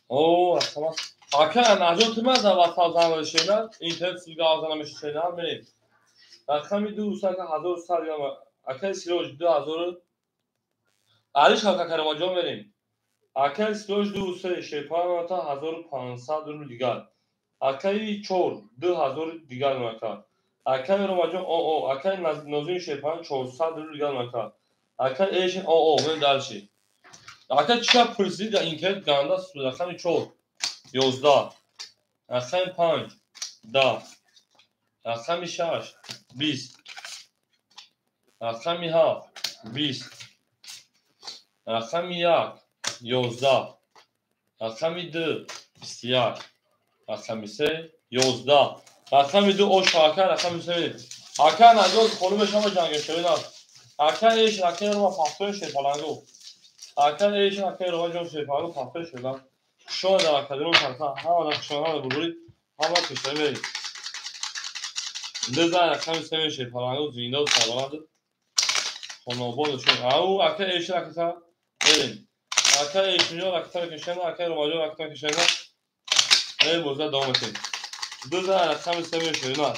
اوه رقم اکاد نجات تیمه دا واسه زنده شینا اینترنت سیلگه آزانه میشه شینا بریم رقم 2 سال 1100 یا اکاد سیلوج 2000 علیش ها که کرماجان بریم اکاد سیلوج 2 سال شیپان تا 1500 رو دیگر اکاد 4 2000 دیگر مکان اکاد روماجان او اکاد نوزین شیپان 400 رو دیگر مکان اکاد ایشین او من دالشی اکاد چیا پرسید در اینترنت گانده رقم 4 11 رقم 5 10 رقم 6 20 رقم 7 20 رقم 1 11 رقم 2 21 رقم 3 11 رقم 2 او شاکر رقم 3 اکا نجات خانم شما جنگ شده اکا ایش رقم رو پاپتون شپلنگو اکا ایش رقم رو جنگ شپلنگو پاپتون شده شما در اکادون کرتا همه در شما بروری همه کشتایی بریم بزن رقم 3 شپلنگو زینده و سربلند خانواباد شما او اکا ایش رقم بریم اکا ایش رقم کشنده اکا رو رقم کشنده این بوزه دوام کنیم بزن رقم 3 شده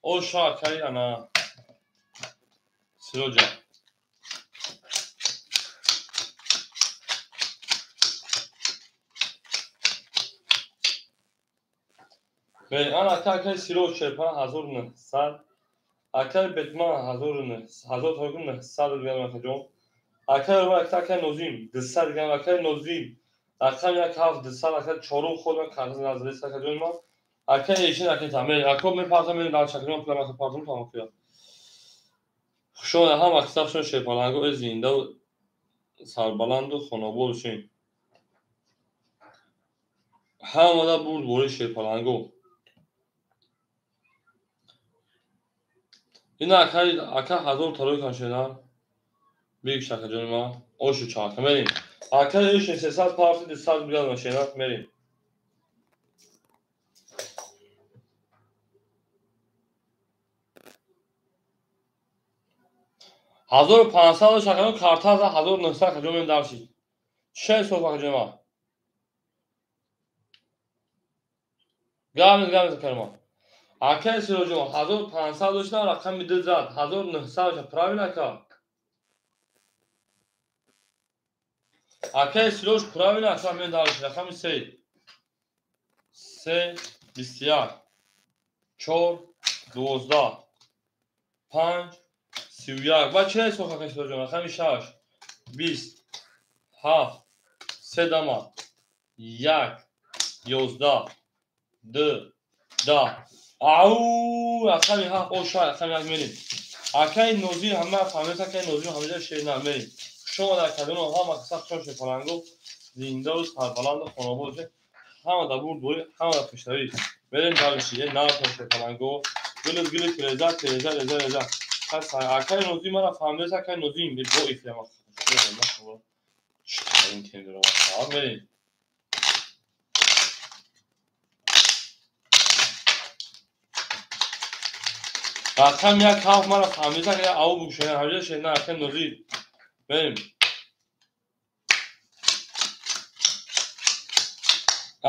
او شاکری انا سیلوجا بله آن اکای سیلوج شپان 1900 اکای بتما 1900 دیگر مکجون اکای رو اکای نوزیم 200 دیگر اکای نوزیم رقم 1 7 200 اکای 4 خود من کارت نظری است که جون ما اکای ایشین اکای تمام اکو من پارتم من دال شکل من پلان پارتم تمام کیا شو هم اکسپشن شپانگو زنده و سربلند و خانوابه شین هم دا بود بوری شپانگو این اکا هزار تروی کنشیدن بیگ شکل جون ما اوشو چاکه مریم اکا ایشین 300 پارتی 200 بیاد ماشینات مریم هزار و 500 شکل کارت از 1900 کجا من دارشید چه صبح کجا ما گام کرما اکا سیلوجو 1500 داشتن رقم میده زد 1900 پراوی نکا اکا سیلوج پراوی نکا من دارش رقم 3 21 4 12 5 31 و چه صبح کجا سیلوجو رقم 6 20 7 3 دما 1 11 2 10 او رقم 7 او شاید رقم 1 میریم اکای نوزی همه فهمیدن که نوزی همه شیر نمیریم شما در کدوم ها مقصد چون شپلنگو زنده و سربلند و خانوابه همه در بود دوری همه در پشتوی بریم دارشیه نه تا شپلنگو گلت لذت پس اکای نوزی مرا فهمیدن که نوزی به دو ایفلم چطور این تیم رو بریم رقم 1 7 مرا فهمیدن که او بوشنه همیشه شنه اکای نوزی بریم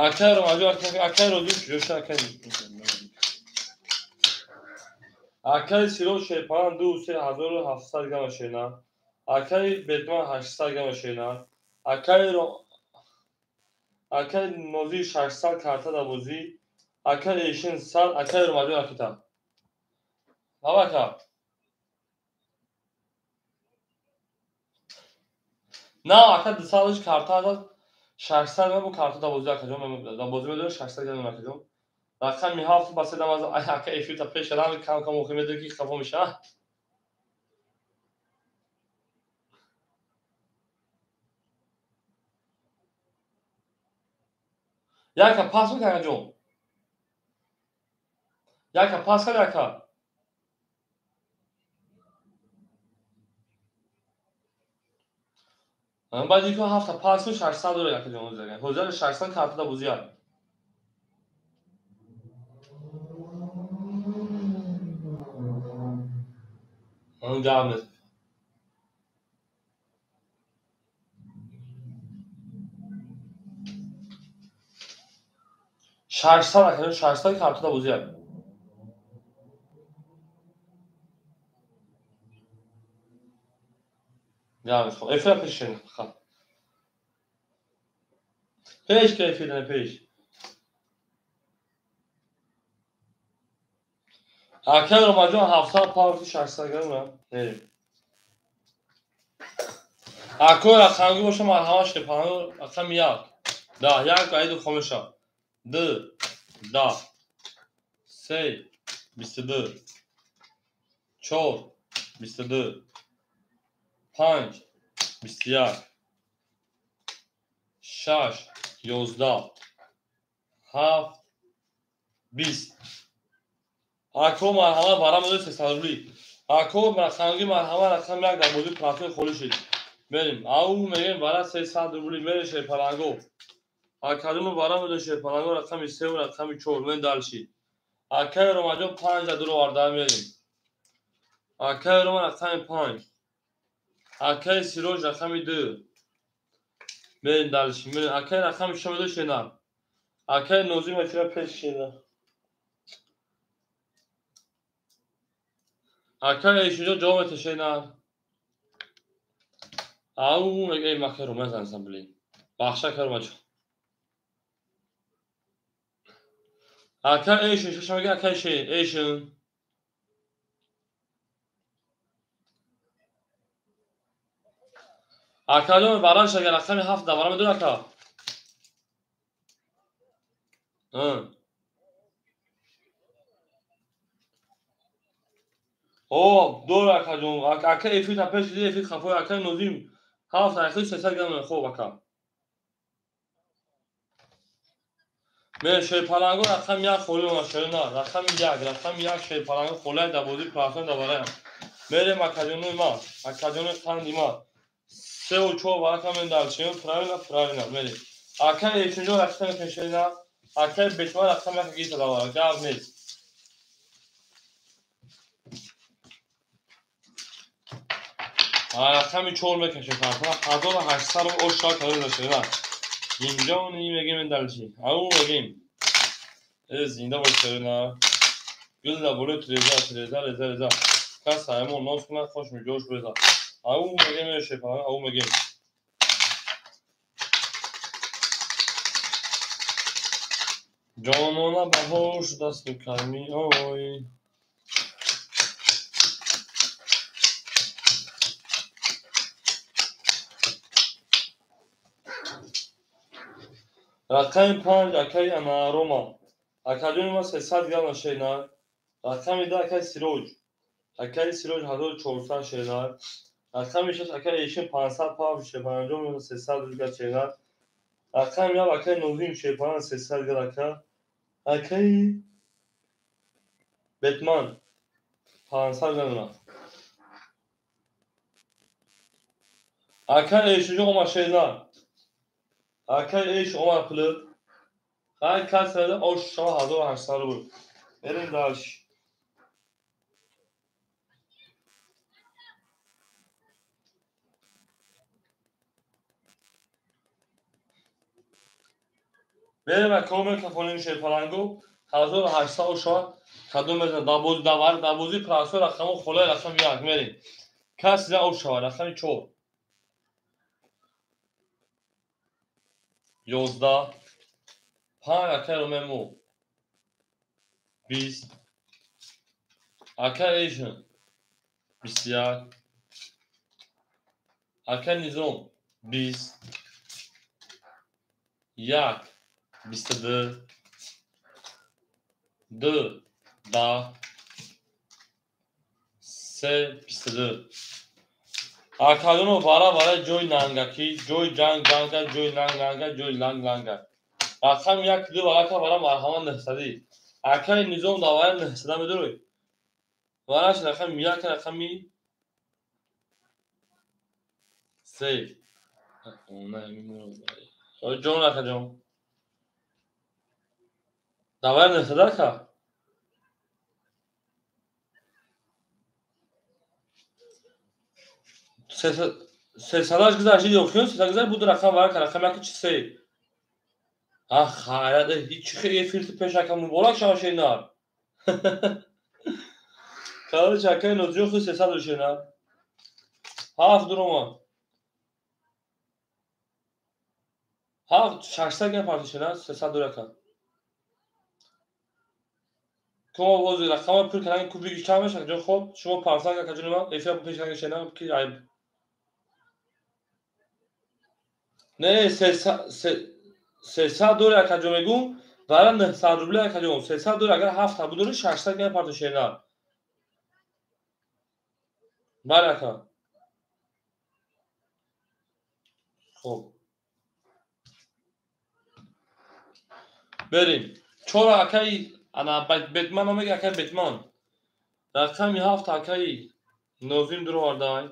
اکر رو مجبور اکر رو دوش جوش اکر اکر سیرو شیپان 2700 گرم شینا اکر بتمن 800 گرم شینا اکر نوزی 600 کارتا da bozi اکر ایشین سال اکر رو مجبور اکتا نباکا نه اکر دو سالش کارتا da 600 من bu kartı da bozi akacağım da bozi böyle 600 گرم akacağım رقم می‌هفت بس دم از اکر ایفیتا پیش رام کم کم مخیمه دیگه خفا میشه یکا پاس میکنه جون یکا پاس کن یکا من بعد یکو هفته پاس کن 600 دلار یکا جون زدن حدود 600 کارت دا بوزیار اون جام 600 یکا 600 کارت دا بوزیار جام خب افرا پیشین خب پیش که افیدن پیش اکر رو مجموع 700 پاور 600 گرم نه اکر رقمی باشه مرحمت شه پانو رقم یک ده یک قاید خمسه دو ده سه 22 4 22 5 21 6 11 7 20 اکو مرحمت برام بده 300 روبلی اکو رقمی مرحمت رقم یک در موضوع پرافیل خولی شد بریم او میگیم برای 300 روبلی میره شه پلنگو اکادون برام بده شه پلنگو رقم 3 و رقم 4 من دالشی اکای رو مجموع 5 دور وارد میریم اکای رو رقم 5 اکای سیروج رقم 2 من دالشی من اکای رقم شما دو شنم اکای نوزی مفیرا پیش شده اکای ایشونجا جواب تشینم او ای مکه رو مزن بلی بخشا کرو مجو اکای ایشون شما گه اکای شی ایشون اکای دوم برانش اگر رقم 7 دوارم دو اکا او دور اکا جون اکای ایفیت پیش دی ایفیت خفو اکای نوزی 7 اکای 300 گرم خوب اکا من شی پلنگو رقم یک خولی ماشین نه رقم یک شی پلنگو خوله در بودی پلاسون دوباره میریم اکادیمی ما اکادیمی خاندی ما 3 و 4 برکم من دالچین پراوینا میریم اکای ایشونجا رقم پیشینا اکای بیتما رقم یک گیت دوباره گاو نیست رقم 4 میکشه فردا 1800 رو اشتار کاری داشته نه اینجا اون میگیم من دالچین او میگیم زنده باشه نه گل دا بوله تریزا کس همون ناز کنه خوش می جوش بزا او میگه میشه پا او میگه جانانا بهاش دست کمی اوی رقم 5 اکای اناروما اکادون ما 300 گرم شینار رقم 2 اکای سیروج 1400 شینار رقم 6 اکای ایشین 500 پاو شه پنجم 300 گرم شینار رقم 1 اکای نوزیم شه 300 گرم اکای بتمن 500 گرم اکای ایشونجا اوما شینار اکای ایش اوما پلت هر کس هده او شما 1800 بود بریم داشت بریم و کامل کفالین شیپالانگو 1804 کدوم بزن دابوز داور دابوزی پراسو رقم خلای رقم یک میریم کسی را اوشوا رقم 4 11 5 اکر ممو 20 اکر ایشن 21 اکر نظام 20 1 22 2 10 3 22 اکادونو برای جوی نانگاکی جوی جنگ جنگا جوی لنگ جوی لنگ رقم 1 2 برای مرحمت نهصدی اکر نظام داور نهصده میدروی وارش رقم 1 رقمی 3 اونه میمونم جون رقم جون داور نهصده که 300 گذاشتی دیوکیون 300 گذاشت بود رقم وارد رقم 1 چی 3 خیرت هیچ خیلی فیلتر پیش رقم بولاک شاشه اینا کار چکه نوزیو خود 300 روشه نه 7 دروما 7 600 گم پارتیشه نه 300 رقم کما وزی رقم پر کنن کوبی بیشتر میشه جو خب شما پارسال که کجا نما افیا پیش کنن شنا کی عیب نه 300 دلار کجا میگم برای 900 روبل کجا 300 دلار اگر 7 تا بود 600 گم پارتیشه نه برکا خب بریم چرا اکی انا بتمن میگه اکی بتمن رقم 7 اکی نوزیم درو وردای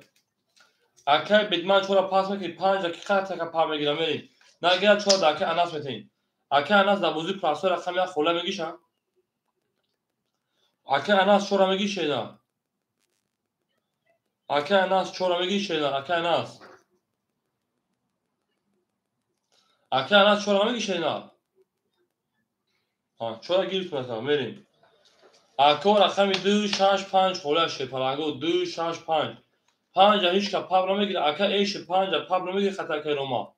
اکی بتمن چرا پاس میگی 5 دقیقه تا پا میگیرم بریم نگه چرا دکه اناس میتین اکی اناس دبوزی پلاسو رقم 1 خوله میگیشه اکی اناس چرا میگی شیدا اکی اناس چرا میگی شیدا اکی اناس چرا میگی شیدا ها چرا گیرت میکنم بریم اکی رقم 2 6 5 خوله شپلانگو 2 6 5 5 هیچ که پا نمیگیره اکی ایش 5 پا نمیگیره خطر که روما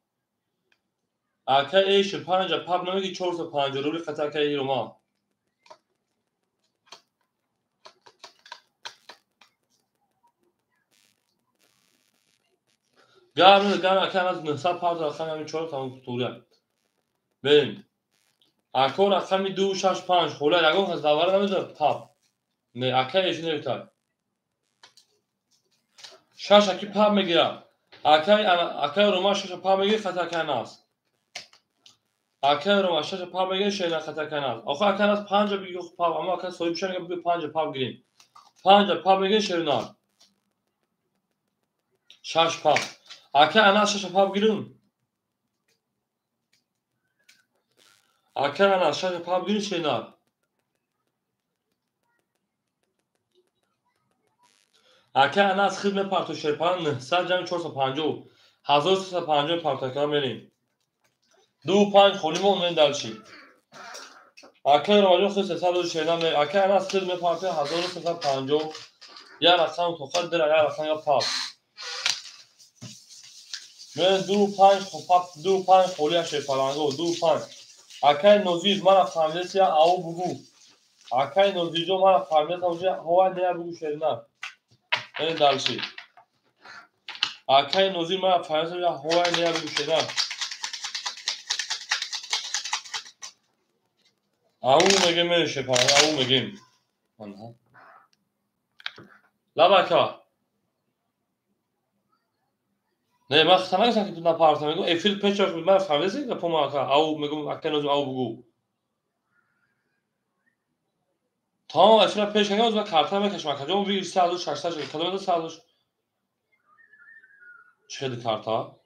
اکی ایش 5 پا نمیگیره 405 روبل خطر که روما گرم اکی از 900 پا رقم همین 4 تا طوله بریم اکی رقم 2 6 5 خوله یگون از داور نمیده پا نه اکی ایش نمیتونه 6 اکی پا میگیره اکی روما 6 پا میگیره خطر که ناس اکی روما 6 پا میگیره شینا خطر که ناس آخه اکی از 5 بگیره پا اما اکی سوی بشه که 5 پا بگیریم 5 پا میگیره شینا 6 پا اکی اناس 6 پا بگیریم اکی اناس 6 پا بگیریم شینا اکی اناس خدمت پارتو شیپان 900 جمع 450 1350 پارتاکا میریم 2 5 خولیم من دلچی اکی رو خود 300 شینا می اکی اناس خدمت پارتو 1350 یا رقم تو خود در یا رقم یا پاپ من 2 5 پاپ 2 5 خولی شیپالانگو 2 5 اکی نوزیز مرا فهمیدت یا او بگو اکی نوزیزو مرا فهمیدت هوا نیا بگو شیرنا این دلچی اکی نوزیز مرا فهمیدت یا هوا نیا بگو شیرنا او میگه میره شیپالانگو او میگیم آنها لبکا نه من خطا نگفتم که تو نپارتم میگم افیل پیچ رو من فهمیدی که پوما او میگم اکی نوزیز او بگو تمام افیل پیچ کنم از کارتا میکشم کجا اون 200 600 کدوم 100 چه کارتا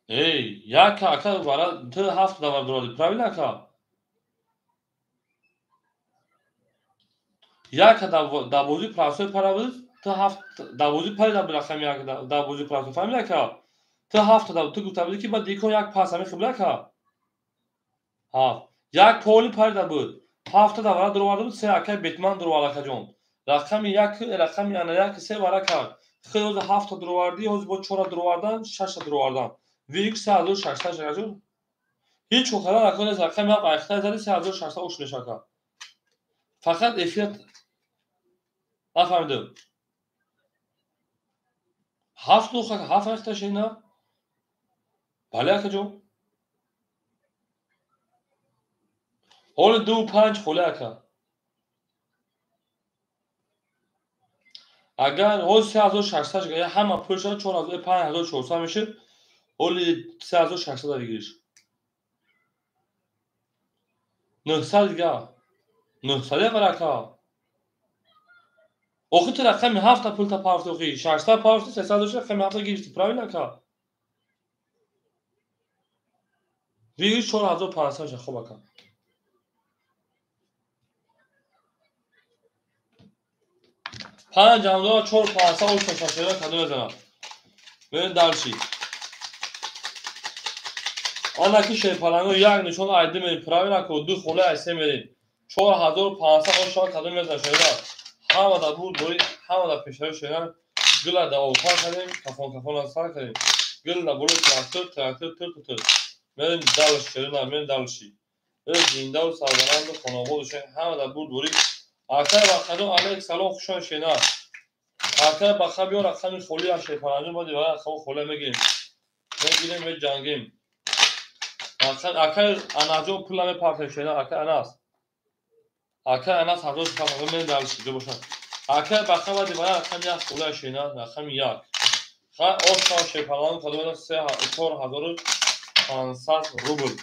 ای یا که برای تو 7 دلار دادی правильно که یا که دابوزی پلاسوی پارا بود تو 7 دابوزی پاری داد رقم یا دابوزی پلاسوی فهمیدی که تو 7 تا تو گفته بودی که با دیکو یک پاس همین خبره که ها یک پولی پرده بود 7 تا ورا درآورده بود 3 اکای بیتمن درآورده جون رقم یک رقم انا یک 3 ورا کرد خیلی روز 7 تا درآوردی روز با 4 درآوردن 6 تا درآوردن ویک 3600 جون هیچ وقت رقم از رقم یک اخته زدی 3600 اوش نشه کرد فقط افیت نفهمیدم 7 نوخه 7 اخته شینا بله اکا جون حال 2 5 خوله اکا اگر حال 3600 گه همه پولش 4000 5400 میشه حال 3600 دیگهش 900 دیگه 900 برکا آخه تو رقم 7 تا پول تا پافتوقی 600 پافت 300 رقم 7 گرفتی پراوی نکا دیگه 4500 خوب اکا 5 امدا 4500 اوش نشاشیده کدوم بزنم ببین دلشی آن که شیپالانگو یک نشون ایده می پراوی نکو دو خوله ایسه میرین 4500 اوش کدوم بزن شده همه دا بود بوری همه دا پیشتر شدن گل دا اوپا کردیم کفان از سر کردیم گل دا بوری تراکتور تر میرین دلش شده میرین دلشی میرین زنده و سربرند و خانواده شد همه دا بود بوری اکر بخدو علیک سلام خوشان شینا اکر بخد بیار رقم خولی از شیپالانگو بودی و رقم خوله میگیریم می جنگیم اکر اناجو پولا می پاپه شینا اکر اناس هزار پاپه میرین دلشی جو باشن اکر بخد بودی و رقم یک خوله شینا رقم یک خواهی آشان شیپالانگو کدوم 3500 روبل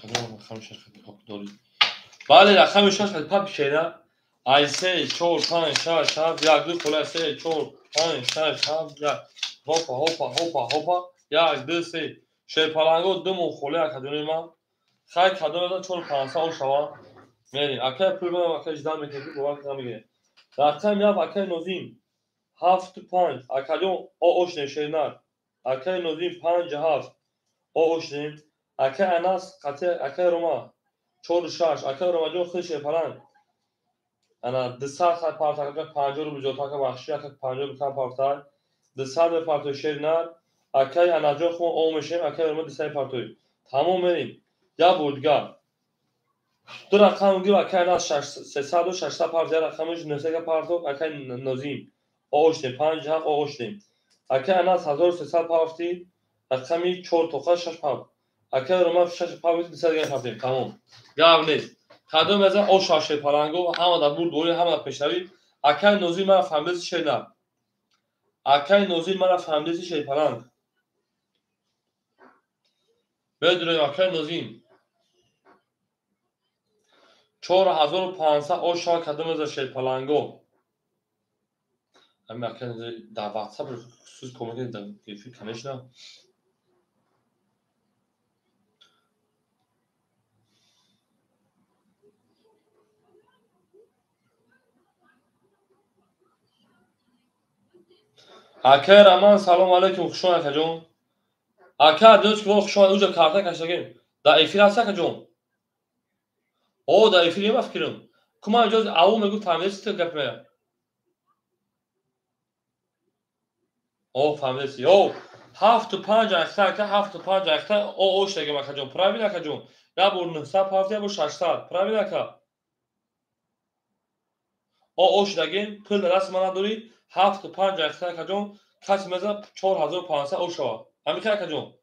کدوم رقم شرکتی حق داری بله رقم شرکتی پاپ شینا ای 3 4 5 6 7 یک دو خوله 3 4 5 6 7 یک هوپا یک دو سه شیپالانگو دو خوله کدوم ما خواهی کدوم 4500 او شوا میرین اکر پول بدم اکر جدا میکنی باور کنم میگه رقم یک اکر نوزیم 7 5 اکر جون اوش نشینار اکر نوزیم 5 7 اوش نیم اکر اناس قطع اکر روما 4 6 اکر روما جون خیلی شیپالان انا 200 پارتا که 50 رو بجوتا که بخشی اکر 50 بکن پارتا 200 پارتا شیرنار اکر انا جون خون او میشیم اکر روما 200 پارتوی تمام میریم یا بودگاه دو رقم گیر اکر ناز 300 و 600 پارت یا رقمش نسگه پارتو اکر نازیم اوشتیم 5 حق اوشتیم اکر ناز 1300 پارتی رقمی 4 توخه 6 پارت اکر روما 6 پارت 200 گرم پارتیم تمام گاو نیست کدوم از او شاشه پالانگو همه دا بود دوری همه دا پیشروی اکر نوزی مرا فهمیدی شی نه اکر نوزی مرا فهمیدی شی پالانگ بدون اکر نوزیم 4500 او شا کدوم از شی پالانگو همین اکر در واتساپ خصوص کمک در کیفی کنش نه اکر امان سلام علیکم خوشون اکر جون اکر دوست که خوشون اوجا کارتا کشتگیم دا ایفیل هست اکر جون او دا ایفیل یم افکرم کما اجاز او میگو فهمیدی تو گپ میاد او فهمیدی او 7 و 5 اختا که 7 و 5 اختا او اوش دیگه اکر جون پراوی اکر جون یا بر 900 پافت یا بر 600 پراوی اکر او اوش دیگه پول دست من نداری 7 و 5 اختا اکر جون کسی میزه 4500 او شوا همین که اکر جون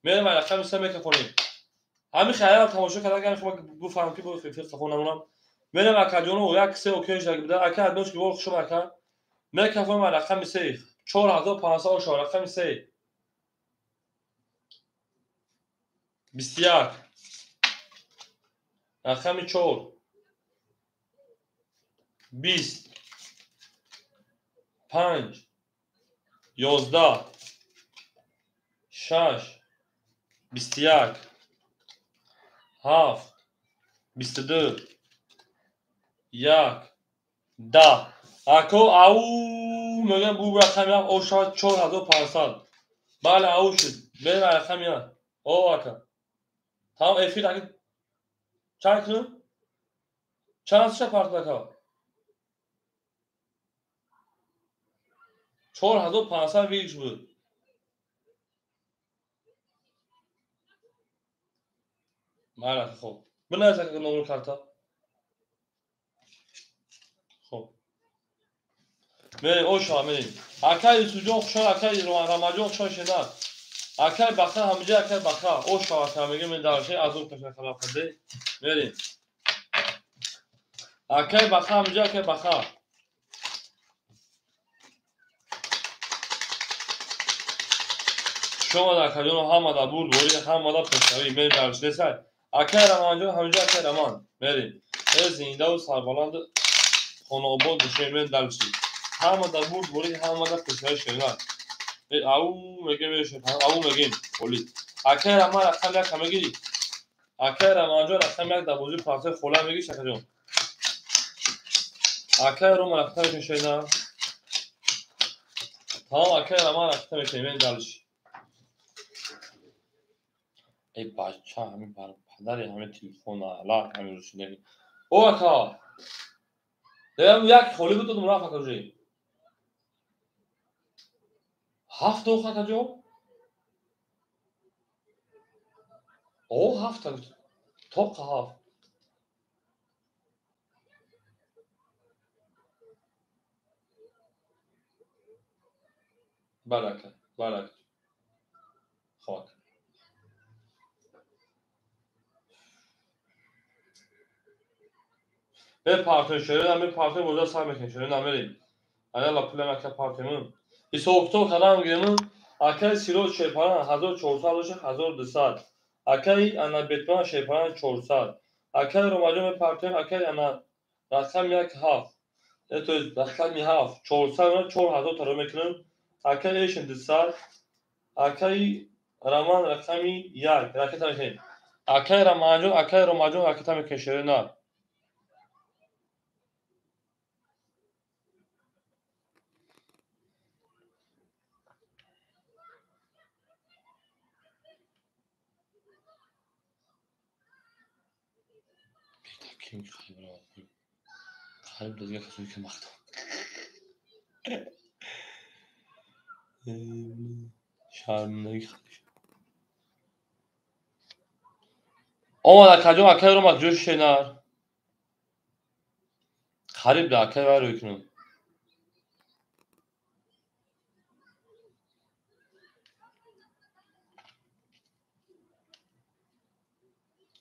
میرم من رقم سه میکنیم همین خیال تماشا کردن که خب بفهم که بود فکر خفون نمونم میرم اکر جون و یک سه اوکی شده بده اکر دوست که ورخ شما اکر میکفم من رقم سه 4500 او شوا رقم سه 21 رقم 4 20 5 11 6 21 7 22 1 10 اکو او میگم بو رقم یک او شد 4500 بله او شد بله رقم یک او اکا تمام افیر اگه چند کنم چند شد پارت اکا 4500 ویلش بود بله خب بنویس اکا نمبر کارتا خب بریم او شما بریم اکای سوجو خوشحال اکای رمجو خوشحال شدن اکای بخا همجا اکای بخا او شما اکا میگه من دارشه از اون کشن خلاف کرده بریم اکای بخا همجا اکای بخا شما در کجان هم در بود بوری هم در پشتوی بریم دارشه دسته اکای رمجو همجا اکای رمان بریم زنده و سربلند خانه آباد بشه بریم دارشه هم در بود بوری هم در پشتوی شدن او میگه میشه او میگیم ولی اکای رمان رقم یک همه گیری اکای رمان جان رقم یک در بوزی پاسه خولا میگی شکر جان اکای رو رقم میشه نه تمام اکای رمان رقم میشه من دلش ای بچه همین بر پدری همین تلفن لا همین روشنگی او اکا دیدم یک خولی بود تو مرا فکر جی 7 دو خاطر جو او 7 top 7 برکت برکت خاک به پارتن شده من پارتن بودا سر میکنم شده نمیریم انا لا پول مکه پارتمون این سوکتو کلام گیرم اکای سیرو شپاران 1400 1200 اکای انا بیتمان شپاران 400 اکای روماجو پارتن اکای انا رقم یک هفت تو رقم هفت 400 4000 تا رو میکنم اکای ایش 200 اکای رامان رقمی یک رکت میکنم اکای روماجو رکت میکنم شده نه kim خیلی خیلی دیگه کسی که مخدوم شرمندگی خیلی اومد کجا اکای رو مجوش شنر خریب ده اکای رو کنم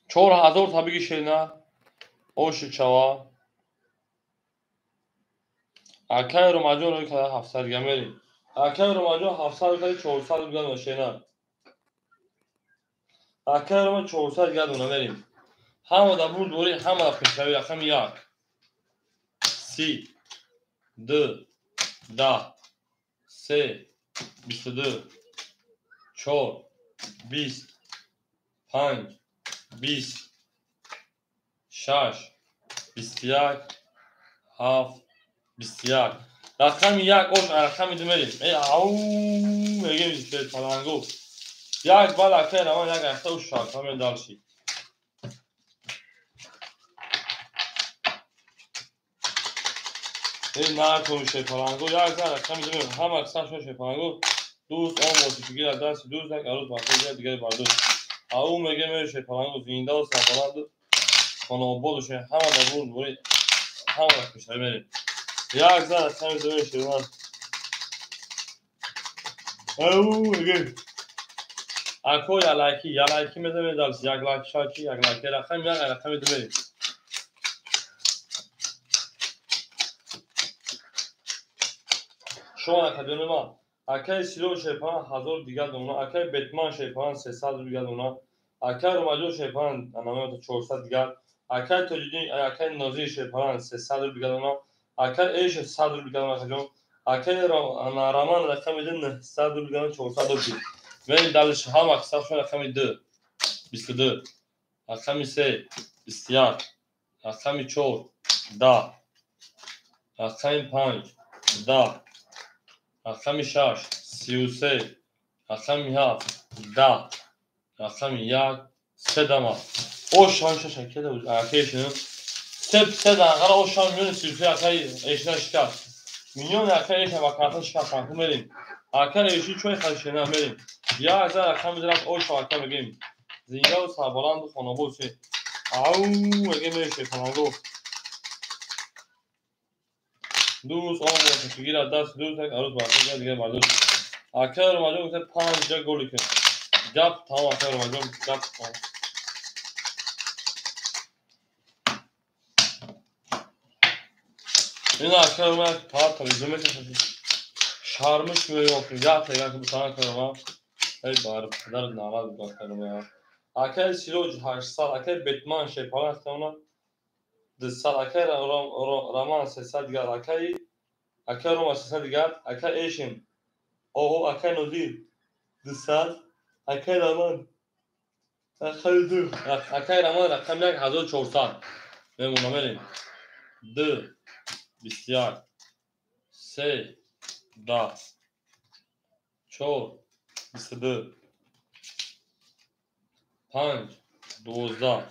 4000 تا بگی شنر اوش چوا اکای رو مجو رو که 700 گمری اکای رو مجو 700 که 400 بگن شنر اکای رو 400 گدونه بریم همه دا بود دوری همه دا پیشوی رقم یک 30 2 10 3 22 4 20 5 20 6 21 7 21 رقم یک اون رقم دو میریم ای او میگه میشه پلنگو یک بالا اکای روان یک اکتا و شاک همین دارشی این نه تو میشه پلنگو یک زن رقم دو میریم هم اکسان شو پلنگو دوست آن موسیقی از دست دوست یک عروض باقی دیگه باردوست او میگه میشه پلنگو زینده و سربلند خانه و بودشه همه دبون بوری همه رقم میریم یک زن رقم دو میشه او میگه اکو یا لایکی میزنه دالس یک لایک شاکی یک لایک رقم یک رقم دو بریم شما نکردین ما اکای سیلو شیپان 1000 دیگر دونا اکای بیتمان شیپان 300 دیگر دونا اکای روماجو شیپان نامه 400 دیگر اکای توجدین اکای نازی شیپان 300 دیگر دونا اکای ایش 100 دیگر دونا خجون اکای رامان رقم دین 100 دیگر 400 دیگر و دالش هم اکثر رقم 2 22 رقم 3 21 رقم 4 10 رقم 5 10 رقم 6 33 رقم 7 10 رقم 1 3 دمه او شان شکل بود ارکیشن سه دقیقه او شان میون 33 اکای ایشنا شکل میلیون اکای ایشنا با کارت شکل کنیم بریم اکای ایشی چوی خالشینا بریم یا از رقم میذارم او شان اکای بگیم زینگا و سربالند و خانابو چی او میگه میشه خانابو دوست آن وقتی گیر دست دوست یک عروس باشه دیگه برداشت اکای رو ماجون گفته 5 جا گل کنه جاب تمام اکای رو ماجون جاب تمام این اکای رو ماجون پارت تلویزیون میکنه شرمش میاد یا تا یا که بتونن کنم ای بار پدر ناراض بود کنم اکای سیروج 8 سال اکای بتمن شپال است اونا 2 سال اکای رامان 300 دیگر اکای روما 300 دیگر اکای ایشین او اکای نودی 2 سال اکای رامان اکای دو اکای رامان رقم 1400 میمونم بریم 2 21 3 10 4 22 5 12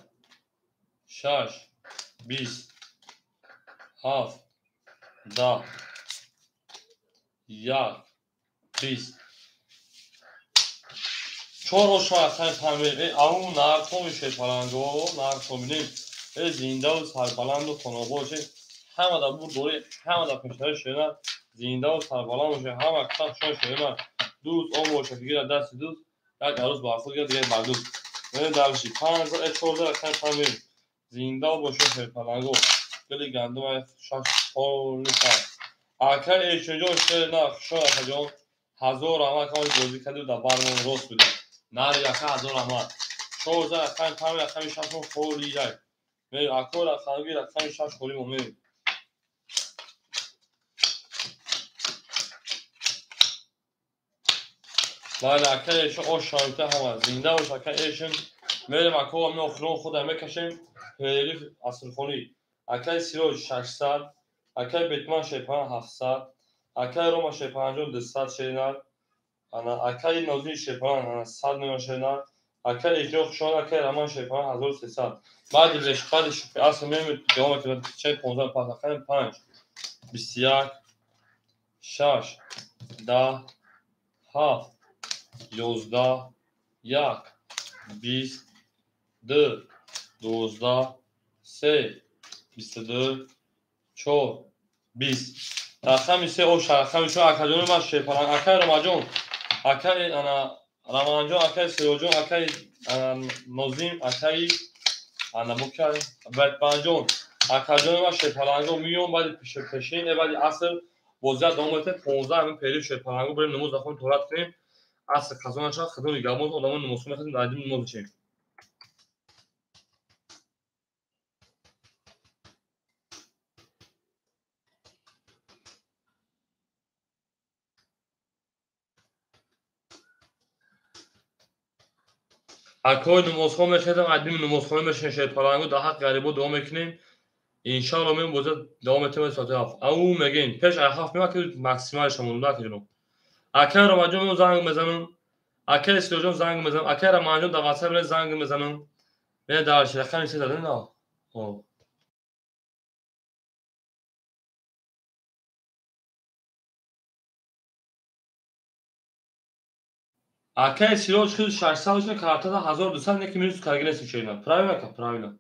6 20 7 10 1 20 4 شاید تعمیر اون نرخو میشه پلنگو نرخو میدیم زنده و سربلند و خاناباشه همه دا بود دوری همه دا پشتره شدن زنده و سربلند میشه همه کتاب شای شدن دوست آن باشه فکر دست دوست یک عروس با خود دیگه بردوست این دلشی 5000 14 تعمیر زنده و باشه پلنگو گلی گندم شش پول نیست اکر ایشونجا شده نه شاید جان 1000 رحمت کاری بازی کرده در برمون راست بده نره یکه 1000 رحمت 14 رقم 5 رقم 6 خوری جای می اکور رقم رقم 6 خوری مومی بعد اکر ایشون او شایسته هم زنده و اکر ایشون میریم اکور می اخرون خود میکشیم حریف اصل خونی اکر سیروج 600 اکر بیتمان شیپان 700 اکر روما شیپان 200 شینر انا اکای نوزی شپان انا 100 میلیون شدن اکای جو خشون اکای رامان شپان 1300 بعدش اصلا میمید دوام که چه 15 پاس اکای 5 21 6 10 7 11 1 20 2 12 3 22 4 20 رقم 3 او رقم شو اکادون ما شپان اکای رماجون اکای انا رامانجون اکای سیروجون اکای نوزیم اکای انا بوکای بتمنجون اکاجون ما شپالانگو میون بعد پیشین بعد اصل بوزا دومته 15 همین پیری شپالانگو بریم نماز بخونیم تورات کنیم اصل کازون چا خدمت گامون اونمون نماز میخونیم دادیم نماز چیم اکای نماز خونیم میشدم ادیم نماز خونیم میشن شپالانگو ده حق غریبو دوم میکنیم انشالله من بوزا دوم تیم ساعت هفت او میگین پیش هفت میاد که ماکسیمالش مونده که اکر رماجون زنگ میزنم اکر استوجون زنگ میزنم اکر رماجون در واتساپ زنگ میزنم من در رقم چه دادن نه او اکر سیروش خود 600 که کارتا 1200 نه که میرس کارگره سیچینا правильно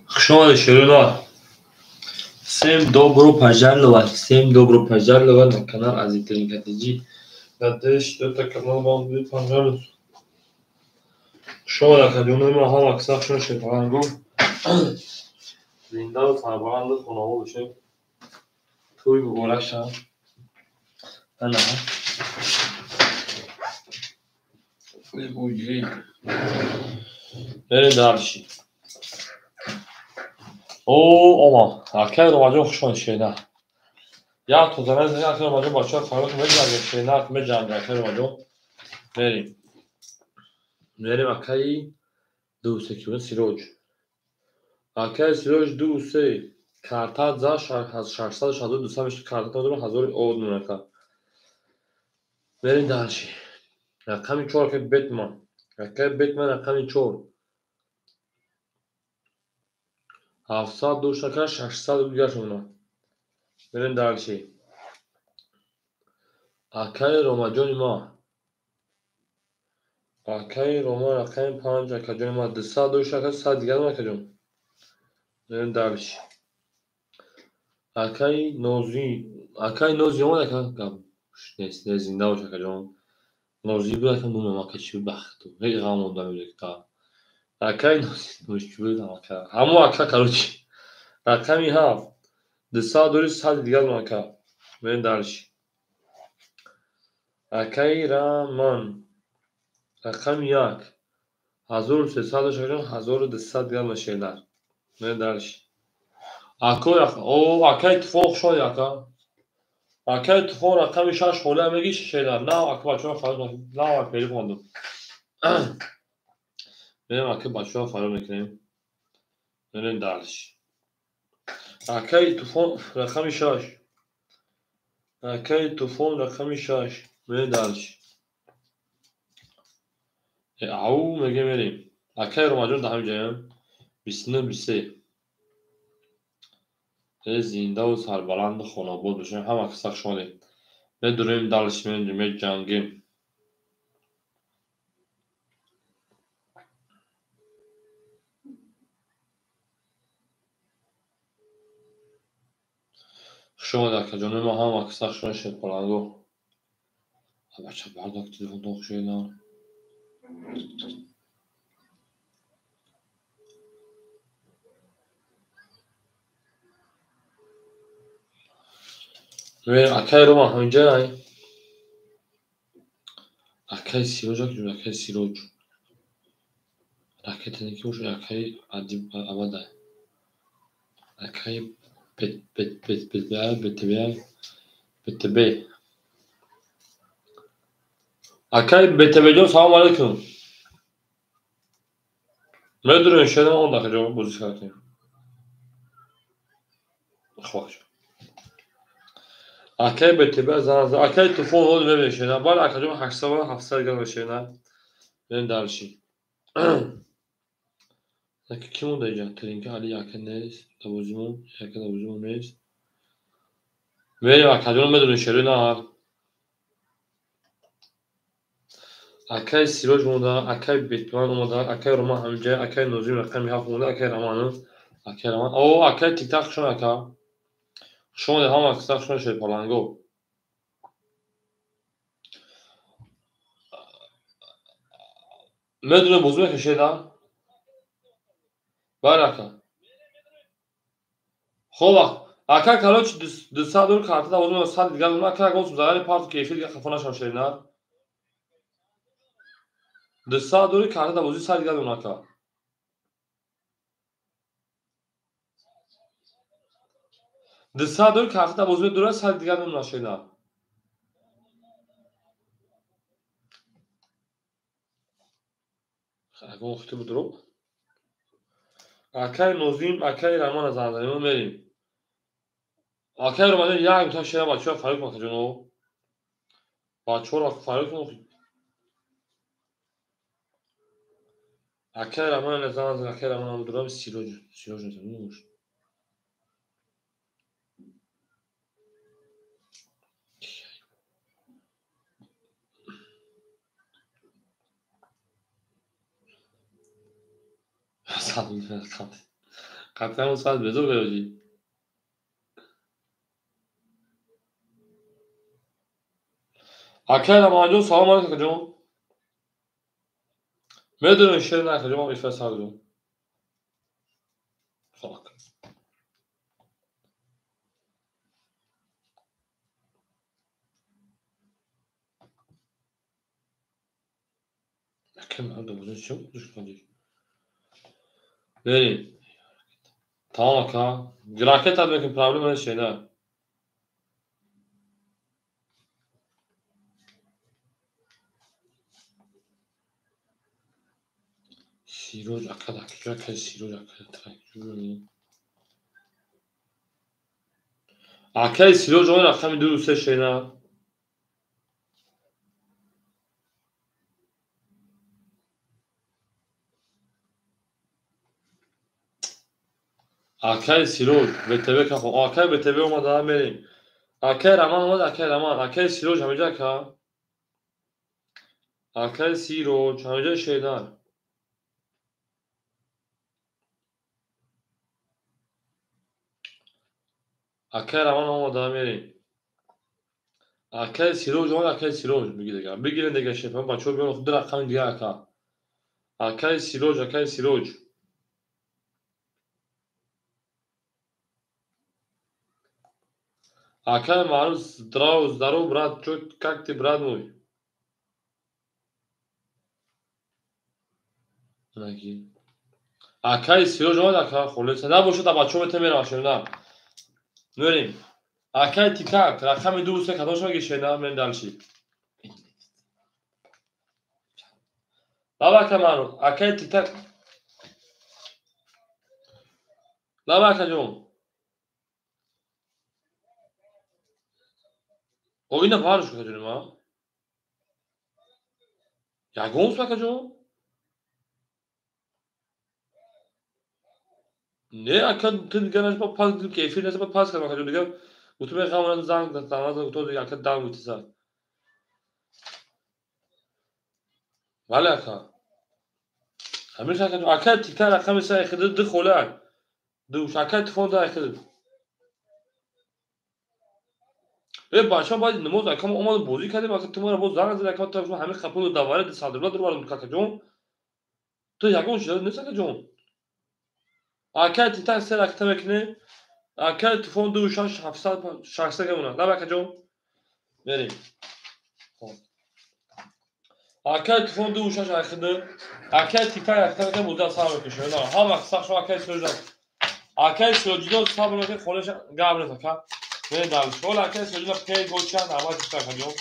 Шо ширина. Всем добро пожаловать, всем добро пожаловать на канал Азитринка ТГ. Надеюсь, это канал вам будет понравиться. Шо я хочу, ну мы хам аксак шо шепарангу. Зинда сарбанды хунаву бشه. توی بگورشم. أنا بگویی. بریم درشی. Ama erkek romancı hoşuma şeyler. Ya tuzanız ne erkek romancı başka farklı mecra şeyler mecra erkek romancı verim. Verim erkeği دوسه که سیروج اکای سیروج دوسه کارتا زا از 600 شده دوسه میشه کارتا دارم 1000 اود نونکا برین دانشی رقمی 4 که بتمن اکای بتمن رقمی 4 700 دوش نکر 600 دیگر شما برین دانشی اکای روماجون ما اکای روما رقمی 5 اکای ما 200 دوش نکر 100 دیگر نکرم برین دانشی اکای نوزی ما نکر نسل زنده باشه کجان نوزی بود که نون ما کشی بخت و هی غامون دارم دیگه اکای نوزی بود ما که همو اکا کاروچی رقمی هفت 200 دیگر ما که برین درش اکای رامان رقم 1 1300 شکران 1200 دیگر مشیلر برین درش اکای اتفاق شد اکا اکای اتفاق رقمی 6 خوله میگیش شیلر نه اکا بچه ها خواهد نه پیری خوندم بریم اکا بچه ها فرار میکنیم برین درش اکای توفون رقمی 6 اکای توفون رقمی 6 برین درش او میگه بریم اکای روماجون ده همینجایم 29 23 زنده و سربلند خاناباد باشیم هم اکساق شده بدونیم درش میریم جنگیم شما در کجانه ما هم اکساق شده شد پلنگو بچه بردک تلفون تو خوشه نه بریم اکای روما همینجا اکای سیروج اکجون اکای سیروج اکای تنکی باشه اکای عدیب عباده اکای بتبه اکای بتبه جان سلام علیکم میدونی شده 10 دقیقه جواب بازی کردیم خواهش اکای بتبه زن اکای تلفن هول ببین شده بالا اکای جان 800 700 گرم شده بریم درشی اکای کی مونده اینجا ترینکه علی اکای نیست دوزیمون نیست بریم اکای جان میدونی شده نه اکای سیروج مونده اکای بیتمان مونده اکای روما همینجا اکای نوزیم رقمی 7 مونده اکای رمانو اکای رمان اکای تیک تاک شون اکا شون هم اکساق شون شد پلنگو میدونه موضوع کشیدم بله اکا خب اکا کلاچ 200 دور کارت دا موضوع 100 دیگر اون اکا گوش بزنی پارت کیفی دیگه خفنا شون شد نه 200 دور کارت دا موضوع 100 دیگر اون اکا 200 دور کارت دا موضوع دور 100 دیگر اون نشد نه اگه وقتی بدرو اکای نوزیم اکای رمان از آن میریم اکای رمان یا تا شیر بچه‌ها فرق میکنه جنو بچه‌ها فرق میکنه اکای رمان از آن اکای رمان درام سیروج نمیشه قطعا اون ساعت بزرگ بودی. Akela macun salam aleyküm hocam. Medun işlerin hocam iflas hocam. Salak. Kim hadi bunu çok düşmanı. Verin. Tamam aka. Graket adındaki problem öyle şeyler. Siroj akadaki graket siroj akadaki. Akay siroj oyun akşam durursa şeyler. Akay siroj ve tebe kapı. Akay ve tebe olmadı daha vereyim. Akay raman olmadı akay raman. Akay siroj hamicak ha. Akay siroj hamicak şeyler. Akay raman olmadı daha vereyim. Akay siroj olmadı akay siroj میگه دیگه. بگیرین دیگه شفا بچه‌ها بیان خود رقم دیگه اکا. Akay siroj akay siroj. Akay maruz здоров брат. Чё как ты брат мой? Наги. Akay siroj olmadı aka. خلاص نباشه تا بچه‌ها بهت میرم شنیدم. بریم. Akay تیکاک رقم دو سه کداش میگه شنیدم من دلشی. بابا کمارو akay تیکاک. بابا کجوم. Oyuna varmış kaçırım ha. Ya gons bak kaçırım. Ne akad tın ganaj pa pas gidip keyfi neyse pa pas kalmak kaçırım diye. Utme kameranın zang da tanıdık otodu akad devam etsa. Valla ka. Hamish akad akad tikar rakam sa yakhid dı kholan. Du akad telefon da yakhid. باشا باید نماز اکام اومد بازی کردیم اصلا تو ما رو باز زنگ زد اکام تو همه خپل دواره صادرات رو برام کاکا جون تو یگون شده نیست که جون اکا تیتا سر اکتا مکنه اکا تفون دو شاش 700 شخصه گمونه نه بکا جون بریم اکا تفون دو شاش اخده اکا تیتا اکتا مکنه بوده صاحب بکشه نه هم اکسا شو اکا سوجا اکا سوجا صاحب مکنه خونش گابره تکا من دارم شو اکا سوجا پی گوچان اما تیتا کجون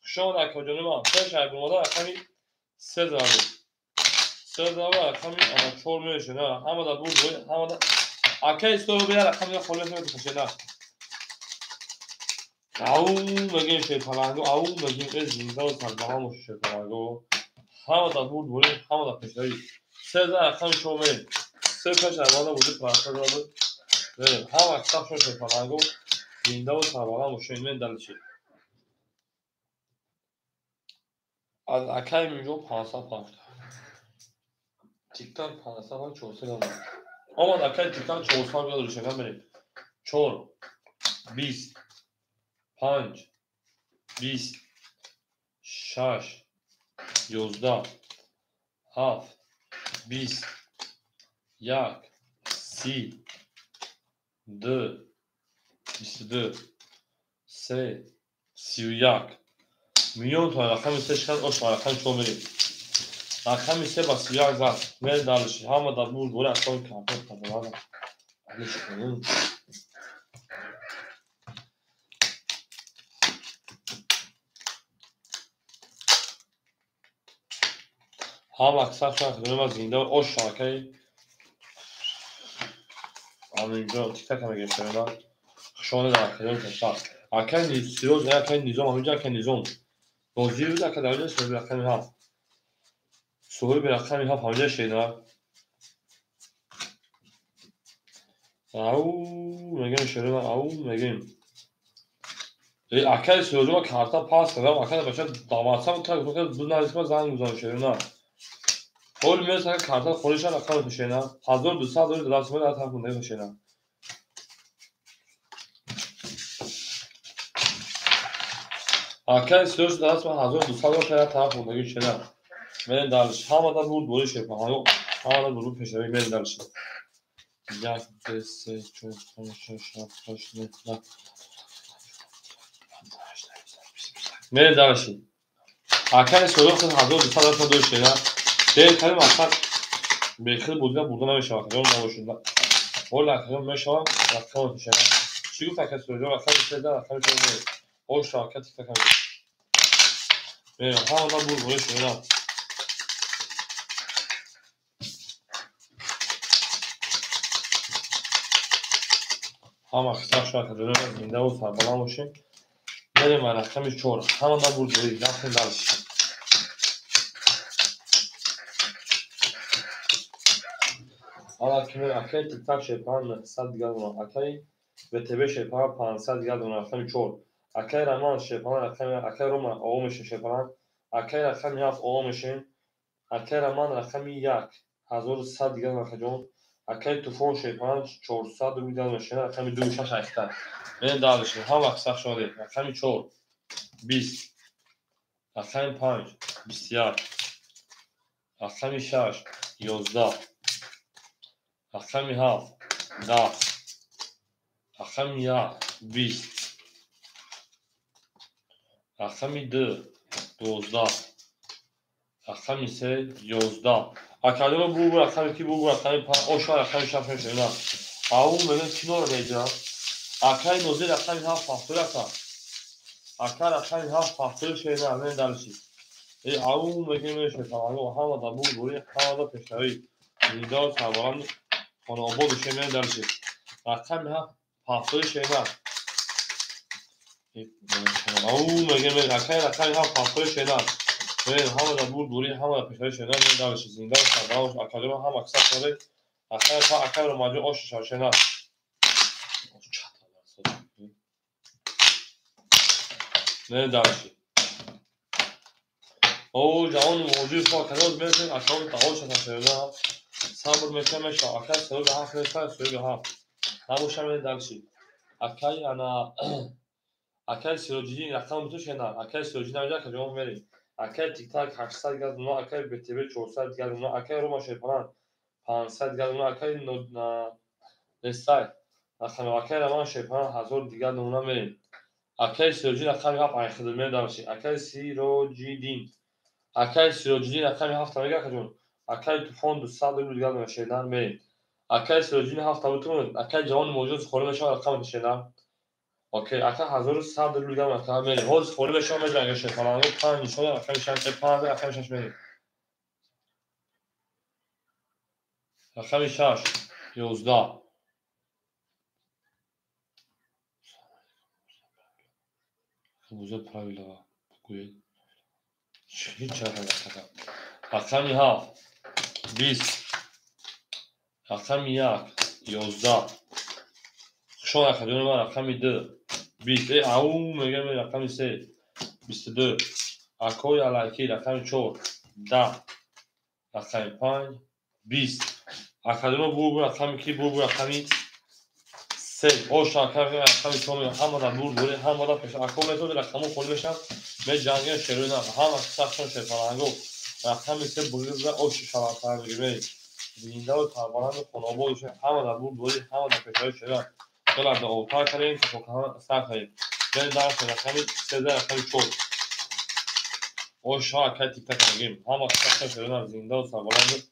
شو اکا جونم سه شاید بوده همین سه زارد سردابا همین اما چور میشه نه همه دا بود همه دا اکی استو بیار همین خاله نمیشه کشه نه او مگه شی پلنگو او مگه از زنده و تلبها مش شی پلنگو همه دا بود همه دا پشتایی سه دا همین شو می سه پش اول بود پراسه دا بود همه اکتاف شو شی پلنگو زنده و تلبها مش شی من دلشی از اکی میجو 550 تیک تاک 500 400 آمد اکی تیک تاک 400 بیاد روشه بریم 4 20 5 20 6 11 7 20 1 30 2 22 3 31 میلیون تا رقم سه شد اش رقم شو بریم رقم سه با 31 زد مل دالشی همه دا بود بوله اصلا کافه کافه علیش کنون هم اکثر شد خدمه زنده و اش شاکه همینجا تیک تک همه گشته میدن خشانه در خدمه کشتر اکن سیروز نه اکن نیزم همینجا اکن نیزم بازی بود اکن در اینجا سوهی برقمی هفت سوهی برقمی هفت همینجا شیدن او میگم شده من او میگم اکن سیروزم ها کارتا پاس کردم اکن بچه داماتسا بود که بود نریسم زنگ بزن شده نه olmuyor sen kartal konuşan akar düşene. Hazır dursa hazır dulasma da tarafında düşene. Akar söz dulasma hazır dursa da tarafında düşene. Ben dalış. Havada bu böyle şey yapar. Havada bu peşine ben dalış. Ya dese çok konuşan. Ben dalış. Akar soruyorsun hazır dursa da düşene. Şey kalem akar. Belki buradan bir şey var. Onun başında. Orada kalem meşe var. Rakam düşene. Çünkü fakat söylüyor. Rakam düşene. Rakam düşene. O şarkı tık takam. Ben havada bu böyle şey yapar. Ama kısa şu an dönemez. İnde olsa balamışım. Benim alakam hiç olur. Hemen da burada değil. Yapın dalış. Alakimler akay tiktak şey yapan sad geldi akay ve tebe şey yapan pansad geldi alakam hiç olur. Akay raman şey yapan akay roma olmuşun şey yapan akay rakam yaf olmuşun akay raman rakam yak hazır sad geldi alakam akay tufon şey yapan çor sad geldi alakam rakam du şaş ayakta. Ben dalışım. Hava kısa şu değil. Rakam hiç olur. Biz akay panj bisyar akami şaş yozda akami haf da akami ya بیست akami d دوزده akami سه یازده akademi bu akami ki bu akami pa o şu akami şampiyon şuna au benim kino rejra akami nozi akami haf faktör aka akar akami haf faktör şeyler ne dersi au benim şey falan o havada bu buraya havada peşari video sağlam onu o bu şey ne dersi akami haf faktör şeyler او مگه من اکای هم فاصله شدن من همه دور دوری همه پیشای شدن من دارش زنده سرداوش اکادمی هم اکثر شده اکای تا اکای رو ماجه آش شدن نه دارشی او جوان موجود فا کنار میرسن اکای تا آش شدن صبر میکنم شو اکای سر به هفت نفر سر به هفت نباشم من دارشی اکای انا اکای سروجی رقم تو شدن اکای سروجی نمیده که جوان میری اکای تیک تاک 800 گز اونا اکای بتیبه 400 گز اونا اکای روما شیپان 500 گز اونا اکای نستای رقم اکای روما شیپان 1000 دیگه اونا میریم اکای سروجی رقم هفت این خدمه دارشی اکای سروجی دین اکای سروجی رقم هفت میگه که جون اکای طوفان 200 دیگه اونا شدن میریم اکای سروجی هفت بتون اکای جوان موجود خورم میشه رقم شدن اوکی اکا 1100 روزم اکا میره حوز خوری به شما جنگ شد فلان 5 شد اکا شش 5 اکا شش میره اکا شش 11 خوزه правила بگوید چی چرا اکا می هفت 20 اکا می یک 11 شما اکا دونه من اکا می 2 20 او میگه می اکا می 3 22 اکا یالاکی اکا می 4 10 اکا می 5 20 اکادمی بو اکامی کی بو اکامی سه او شاکر اکامی تومی همه را دور دوری همه را پیش اکامی تو در اکامو خولی بشم به جنگی شروع نه همه سخشون شفرانگو اکامی سه بولیز را او ششالا فرمیگه زینده و تربانند خونابو بشه همه را دور دوری همه را پیشای شروع دلار دا اوتار کریم که همه سخت هاییم به درش اکامی سه در اکامی چود او شاکر تیک تک نگیم همه سخشون شروع زینده و تربانند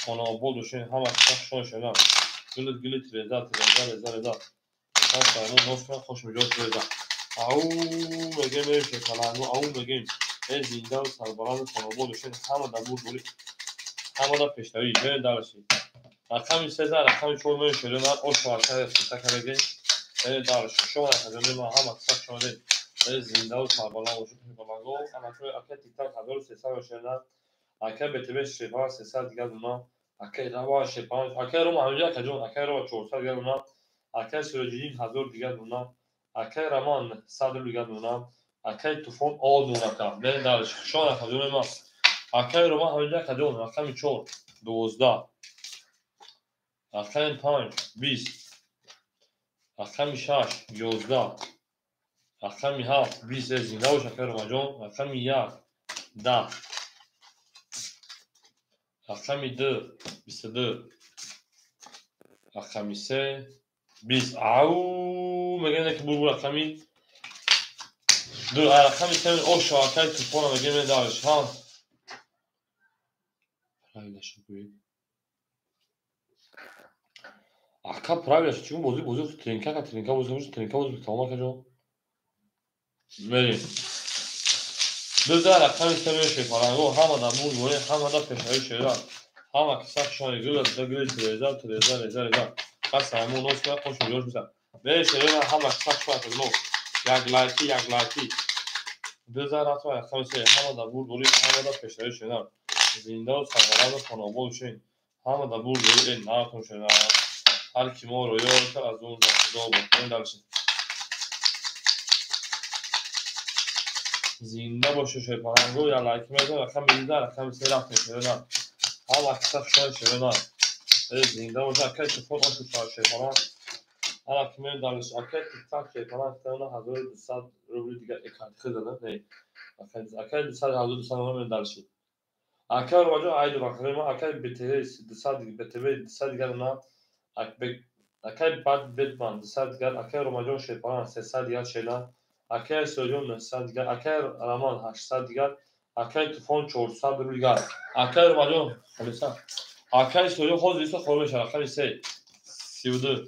خونابو دوشین همه سخشون شروع گلت رضا tam sarının nostra خوش میجوش رضا او میگه میشه فلانو او میگه این زنده و سربران خانوادو دوشین همه در بود دوری همه در پیشتری به درسی رقم 13 رقم 4 میشه نه او شوارکر سیتا کرده این درش شما نکنید ما هم اکثر شده این زنده و سربران وجود میکنگو اما تو اکه تیک تاک 1300 میشه نه اکه بتیبه شفا 300 دیگه اونا اکه روا شفا اکه رو مهمیجه که جون اکه رو 400 دیگه اونا اکای سروجی 1000 دیگه اونا اکای رمان 100 دیگه اونا اکای طوفان آل اونا کام من دارش شما نخوادون ما Akay Roman همینجا کجا رقم 4 12 رقم 5 20 رقم 6 11 رقم 7 20 زنده باش اکای رومان جان. رقم 1 10 رقم 2 22 رقم 3 20 او میگه که بول رقمی دو رقم 3 او شاکای توپون میگه من دارش ها правильно шагует. А как правильно, чему бозу тренка бозу тамам кажо. Бери. Дуда рақами сами шефаранго ҳама да бул горе ҳама да пешаи шера. Ҳама киса шони гула да гули треза. Қас ҳамон нос ка хош миёш биса. Бери шера ҳама киса шони мо. Як лайки. Дуда рақами се ҳама да бул горе ҳама да пешаи шера. Зинда сарварада хонобод шин. Ҳама да бул горе наатон шера. Ҳар ки мо роё кар аз он худо бо далши. زنده باشه شیپارنگو یا لایک میزن رقم 12 رقم 3 رقم شده ها وقت شای شده نه زنده باشه اکای تلفن آشو شیپارن هر کمی دارش اکای تیک تاک شیپارن استانا 1200 روبل دیگه اکانت خداده نه اکای 200 روبل دارشی اکای رو جو ایدو بخره ما اکای بتری 200 دیگه بتری 200 دیگه نه اکای بعد بیتمان 200 دیگه اکای رو جو شیپارن 300 دیگه شیلا اکای سوجون 900 دیگر اکای رامان 800 دیگر اکای تلفن 400 روبل دیگر اکای رامان خلاصا اکای سوجون خود لیست خورش رقم 3 32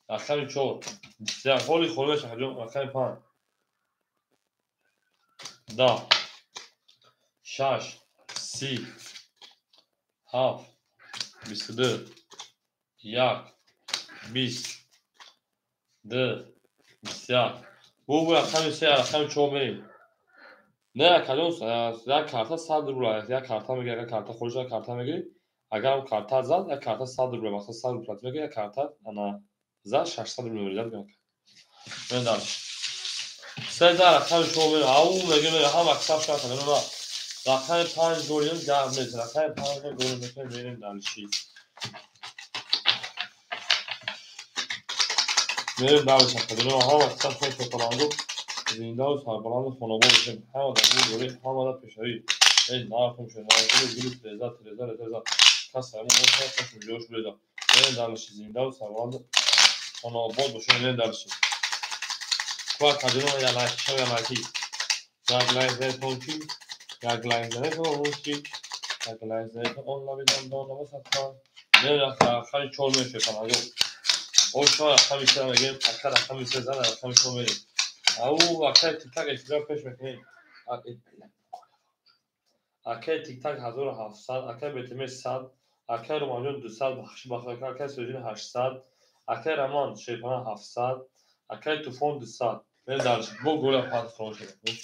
رقم 4 بسیار خالی خورش حجم رقم 5 10 6 30 7 22 1 20 2 بسیار بو رقم 3 رقم 4 بریم نه کدوم یک کارت 100 روبل یک کارت میگه یک کارت خودش یک کارت میگیری اگر اون کارت زد یک کارت 100 روبل مثلا 100 روبل میگه یک کارت انا زد 600 روبل میاد من دارم سه تا رقم شما او میگه هم اکثر شده نه رقم 5 گلیم در میز رقم 5 گلیم میشه میریم دانشی میریم دانش کنیم هم اکثر شده پرانگو زنده و سربلند خانواده باشیم همه در بود گلی همه در پیشایی این نارکم شد گلی تریزا کس همون کس جوش بیدا این دانشی زنده و سربلند خانواده باشیم این دانشی کوه کجنو یا لایکی یک لایک زنی یک لایک زنی اون لبیدم دان نبسد نه رقم 4 میشه پناهجو او شما رقم 3 میگیم اکر رقم 3 زن رقم 4 میریم او اکر تیک تاک اشتراک پیش میکنیم اکر تیک تاک 1700 اکر بتیمه 100 اکر رومانجون 200 بخشی بخشی اکر سوجین 800 اکر رمان شیپان 700 اکر توفون 200 من دارش بو گوله پاد فروش میکنیم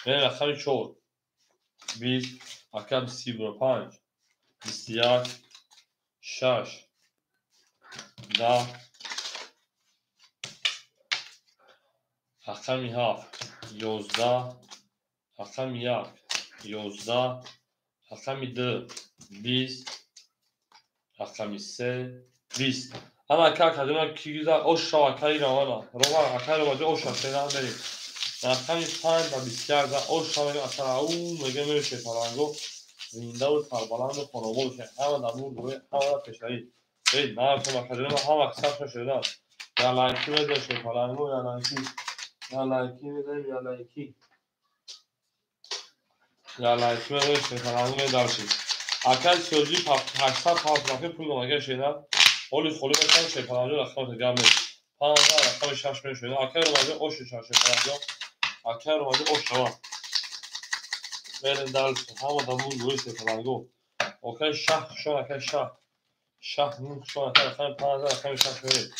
من رقم 4 20 اکر 35 21 6 10 رقم 7 11 رقم 1 11 رقم 2 20 رقم 3 20 اما اکر کدوم کی گذار او شو اکری روان اکر رو او شو شدن بریم رقم 5 و 21 او شو اکر او میگه میشه پرانگو زنده و سربلند خانواده باشه همه در بود گوه همه در پیشایی این نه که مکدوم هم اکثر شدن یا لایکی میزه پرانگو یا لایکی میزه یا لایکی میزه پرانگو میدارشید اکر سوزی 800 رقم پول مگه شدن اولی خالی بکنم شیپرانجو رقم تگرم نیست 15 رقم 6 میشه شدن اکر اومده اوش شیپرانجو اکر اومده اوش شما بریم درست همه دمون گوی شیپرانجو اوکی شما اکر شاه شما اکر رقم 15 رقم 6 میشه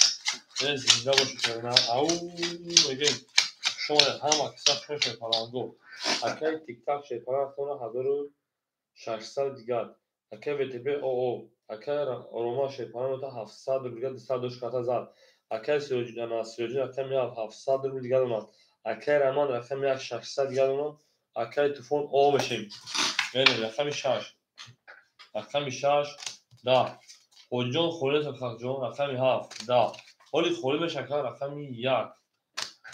این زنده باشه شدن او میگیم شما همه اکثر شیپرانجو اکر تیک تاک شیپرانجو 1600 دیگر اکر ویتیپی او اکر روما شیپان تا 700 روبل 200 کارت زد اکر سوجین اکر میاد 700 روبل دیگر اومد اکر امان رقم 600 دیگر اومد اکر تلفن او میشیم بریم رقم 6 رقم 6 10 حجون خوره تا خجون رقم 7 10 حالی خوره به شکل رقم 1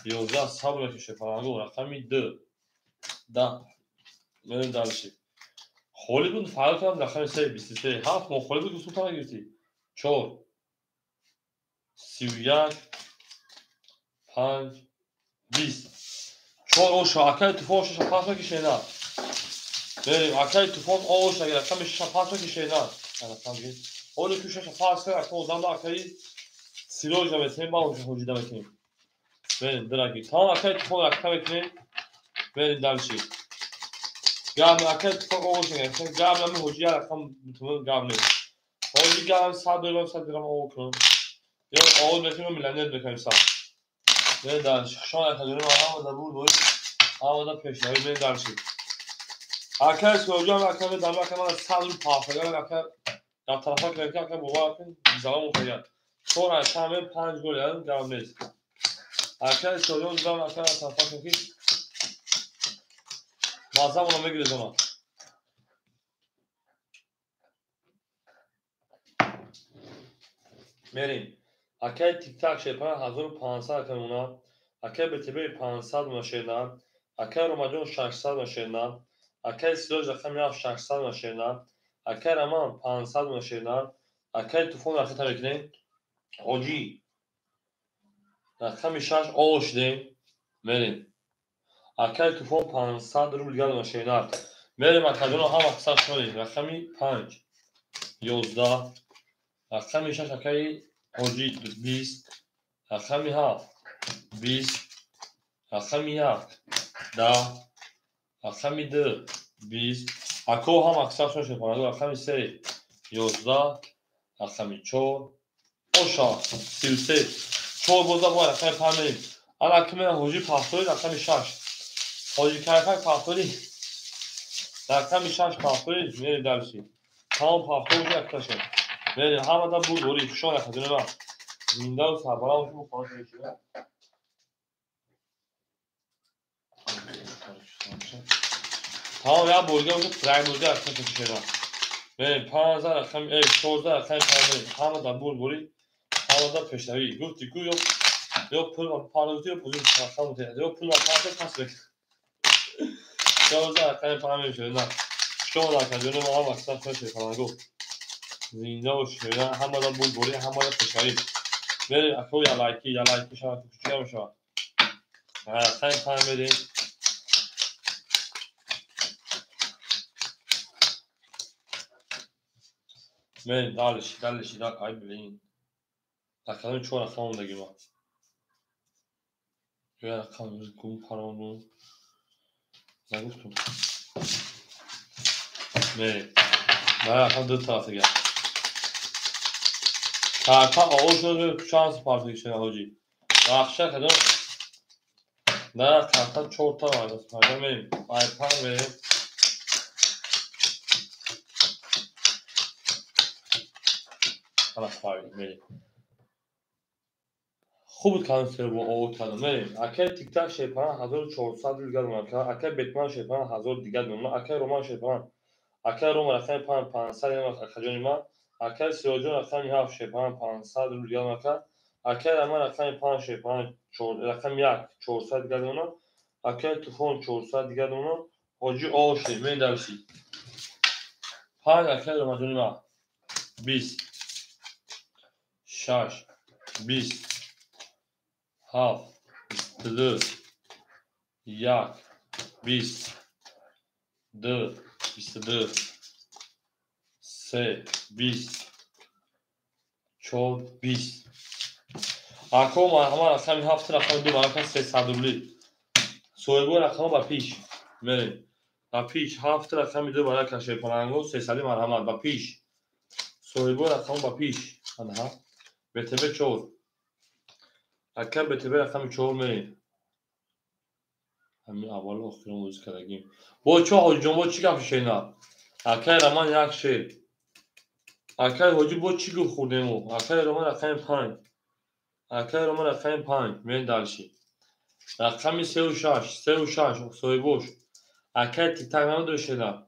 11 صبر که شفرانگو رقم 2 10 بریم دالشی خوری بود فرق کنم رقم 3 23 7 مخوری بود که سلطان گرفتی 4 31 5 20 4 اوشا اکای توفان شش پاس میکشه نه بریم اکای توفان اوشا اگر رقم 6 پاس میکشه نه رقم گیر اون که 6 پاس کرد تو زمان اکای سیروج هم تیم با اون حجیده میکنیم بریم درگی تمام اکای توفان رقم میکنیم بریم دالشی گام اکای توفان اوشا اگر گام نمی حجیه رقم میتونه گام نیست حالی گام 100 درم او کنم یا اول میتونیم میلندر بکنیم صاف بریم دالشی شما اکادمی ما هم بود آماده پیشنهاد بریم دالشی اکای سوجان اکای دلوا که من 100 پافگان اکای در طرفا که اکای بابا کن زلام خیال sonra تمام 5 گل یادم گام نیست اکای سوجان زلام اکای طرفا که مازم اونو میگیره زمان میریم اکای تیک تاک شپان 1500 اکای اونا اکای بتبه 500 ماشینا اکای روماجون 600 ماشینا اکای سیروج رقم 600 ماشینا اکای رمان 500 ماشینا اکای توفون رقم تبکنه اوجی رقم 6 اوش دیم میریم اکای توفون 500 روبل گل ماشینا میریم اکادون هم اکثر شدیم رقم 5 11 رقم 6 اکای اوجی 20 رقم 7 20 رقم 1 10 رقم 2 20 اکو هم اکثر شدیم رقم 3 11 رقم 4 اوشا 33 4 بودا با رقم 5 میریم الان کمی حجی پافتوری رقم 6 حجی کایفک پافتوری رقم 6 پافتوری میریم دالشی تمام پافتوری اکتا شد میریم همه دا بود دوری فشان اکادونه من زنده و سربرا و شما خانه شده تمام یا برگه و فرای برگه اکتا شده میریم 15 رقم 14 رقم 5 میریم همه دا بود دوری همه دا پیشنوی گفتی کو یا پول پارازی و پوزی رقم متعدد یا پول پارازی پس بکن 12 رقم 5 میریم شده نه شما اکادونه ما هم اکتا شده کنانگو زنده و شده همه دا بود دوری همه دا پیشنوی بریم اکو یا لایکی شما تو کچی هم شما رقم 5 میریم بریم دالشی دال ای بلین رقم 4 رقم اوندگی ما یا رقم گم پرامون نگفتم بریم رقم 2 طرف دیگه کارتا آو شده شانس پارتی شده حاجی راخشه کدوم نه کارتا 4 تا است بریم آیپاد بریم خلاص بریم خوب کانسر و او کردم بریم اکای تیک تاک شیپان 1400 دیگر اونها اکای بتمن شیپان 1000 دیگر اونها اکای رومان شیپان اکای روم رقم 500 اکاجون ما اکای سیروجون رقم 7 شیپان 500 دیگر اونها اکای رمان رقم 5 شیپان رقم 1 400 دیگر اونها اکای توفون 400 دیگر اونها حاجی اوشی می درسی 5 اکای روماجون ما 20 6 20 7 22 1 20 2 22 3 20 4 20 اکو ما همه رقم 7 رقم 2 رقم 300 روبلی سویبو رقم با پیش میریم با پیش 7 رقم 2 برای کشه پنانگو 300 مرحمت با پیش سویبو رقم با پیش آنها بتبه 4 اکا بتبه رقم 4 میریم همین اول اخیر موزیک کردگیم با چه حاجی جنبا چی گفت شینا اکای رمان یک شیر اکای حاجی با چی گفت خوردیم او اکای رمان رقم 5 اکای رمان رقم 5 میریم دالشی رقم 3 و 6 3 و 6 سوی بوش اکای تیک تاک نمو دو شینا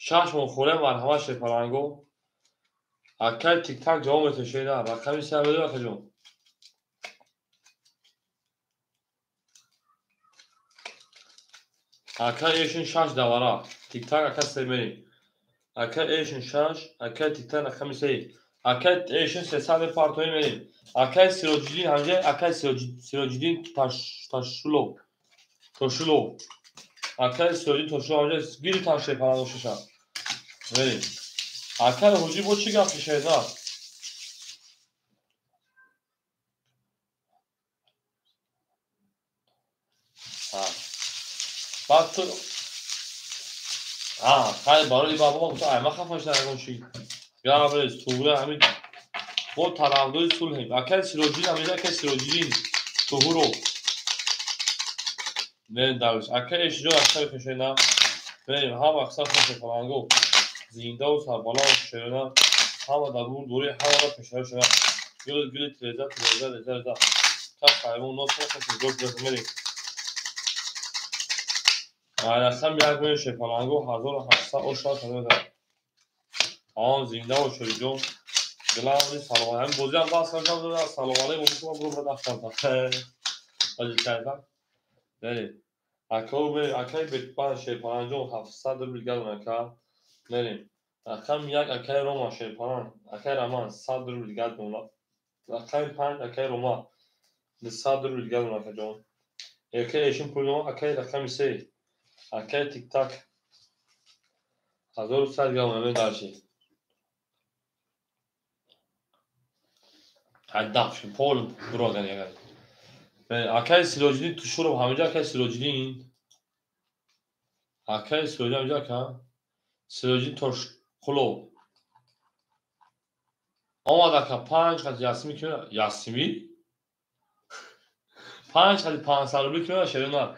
شش مخوره مرحمت شیپارنگو اکل تیک تاک جواب تشیده رقمی سه بده اکل جون اکل ایشون شش دواره تیک تاک اکل سه بری اکل ایشون شش اکل تیک تاک رقمی سه اکل ایشون سه سال پارتوی میریم اکل سیروجدین همجه اکل سیروجدین تاشولو اکل سیروجدین تاشولو همجه گیری تان شیپارنگو ششم بریم اکل حجی بود چی گفت شیده بعد تو خیلی برای بابا تو ایمه خفاش نگون شی یا برس توبره همین با طرفدار صلح اکل سیروجدین همجه اکل سیروجدین توهورو بریم درش اکل ایشجا اکل کشیده بریم هم اکثر خواست فرانگو زینده و سربالا و شیرونه همه در بور دوری همه را پشتر شده گل تریزه کس خیمون ناس خواست گل تریزه میریم رقم یک میره شیپارنگو 1700 اشتر کنه ده آن زینده و شریجون گلام سلام علیکم بوزی هم باز کنم داده سلام علیکم برو بدفتر آجی کردم بریم اکای بیتبان شیپارنگو 700 روبل گل نکرد بریم رقم یک اکای روما شیپارن اکای رمان 100 روبل گل دونلا رقم 5 اکای روما 100 روبل گل نکرد جون اکای ایشون پولما اکای رقم 3 اکای تیک تاک 1100 گل نمی داشتی هدف پول براغن یگان اکای سیروجدین تو شروع همینجا اکای سیروجدین همینجا که سیروجدین توش خلو آمده که 5 خط یاسمی کنه یاسمی 5 خط 500 روبل کنه شیرونه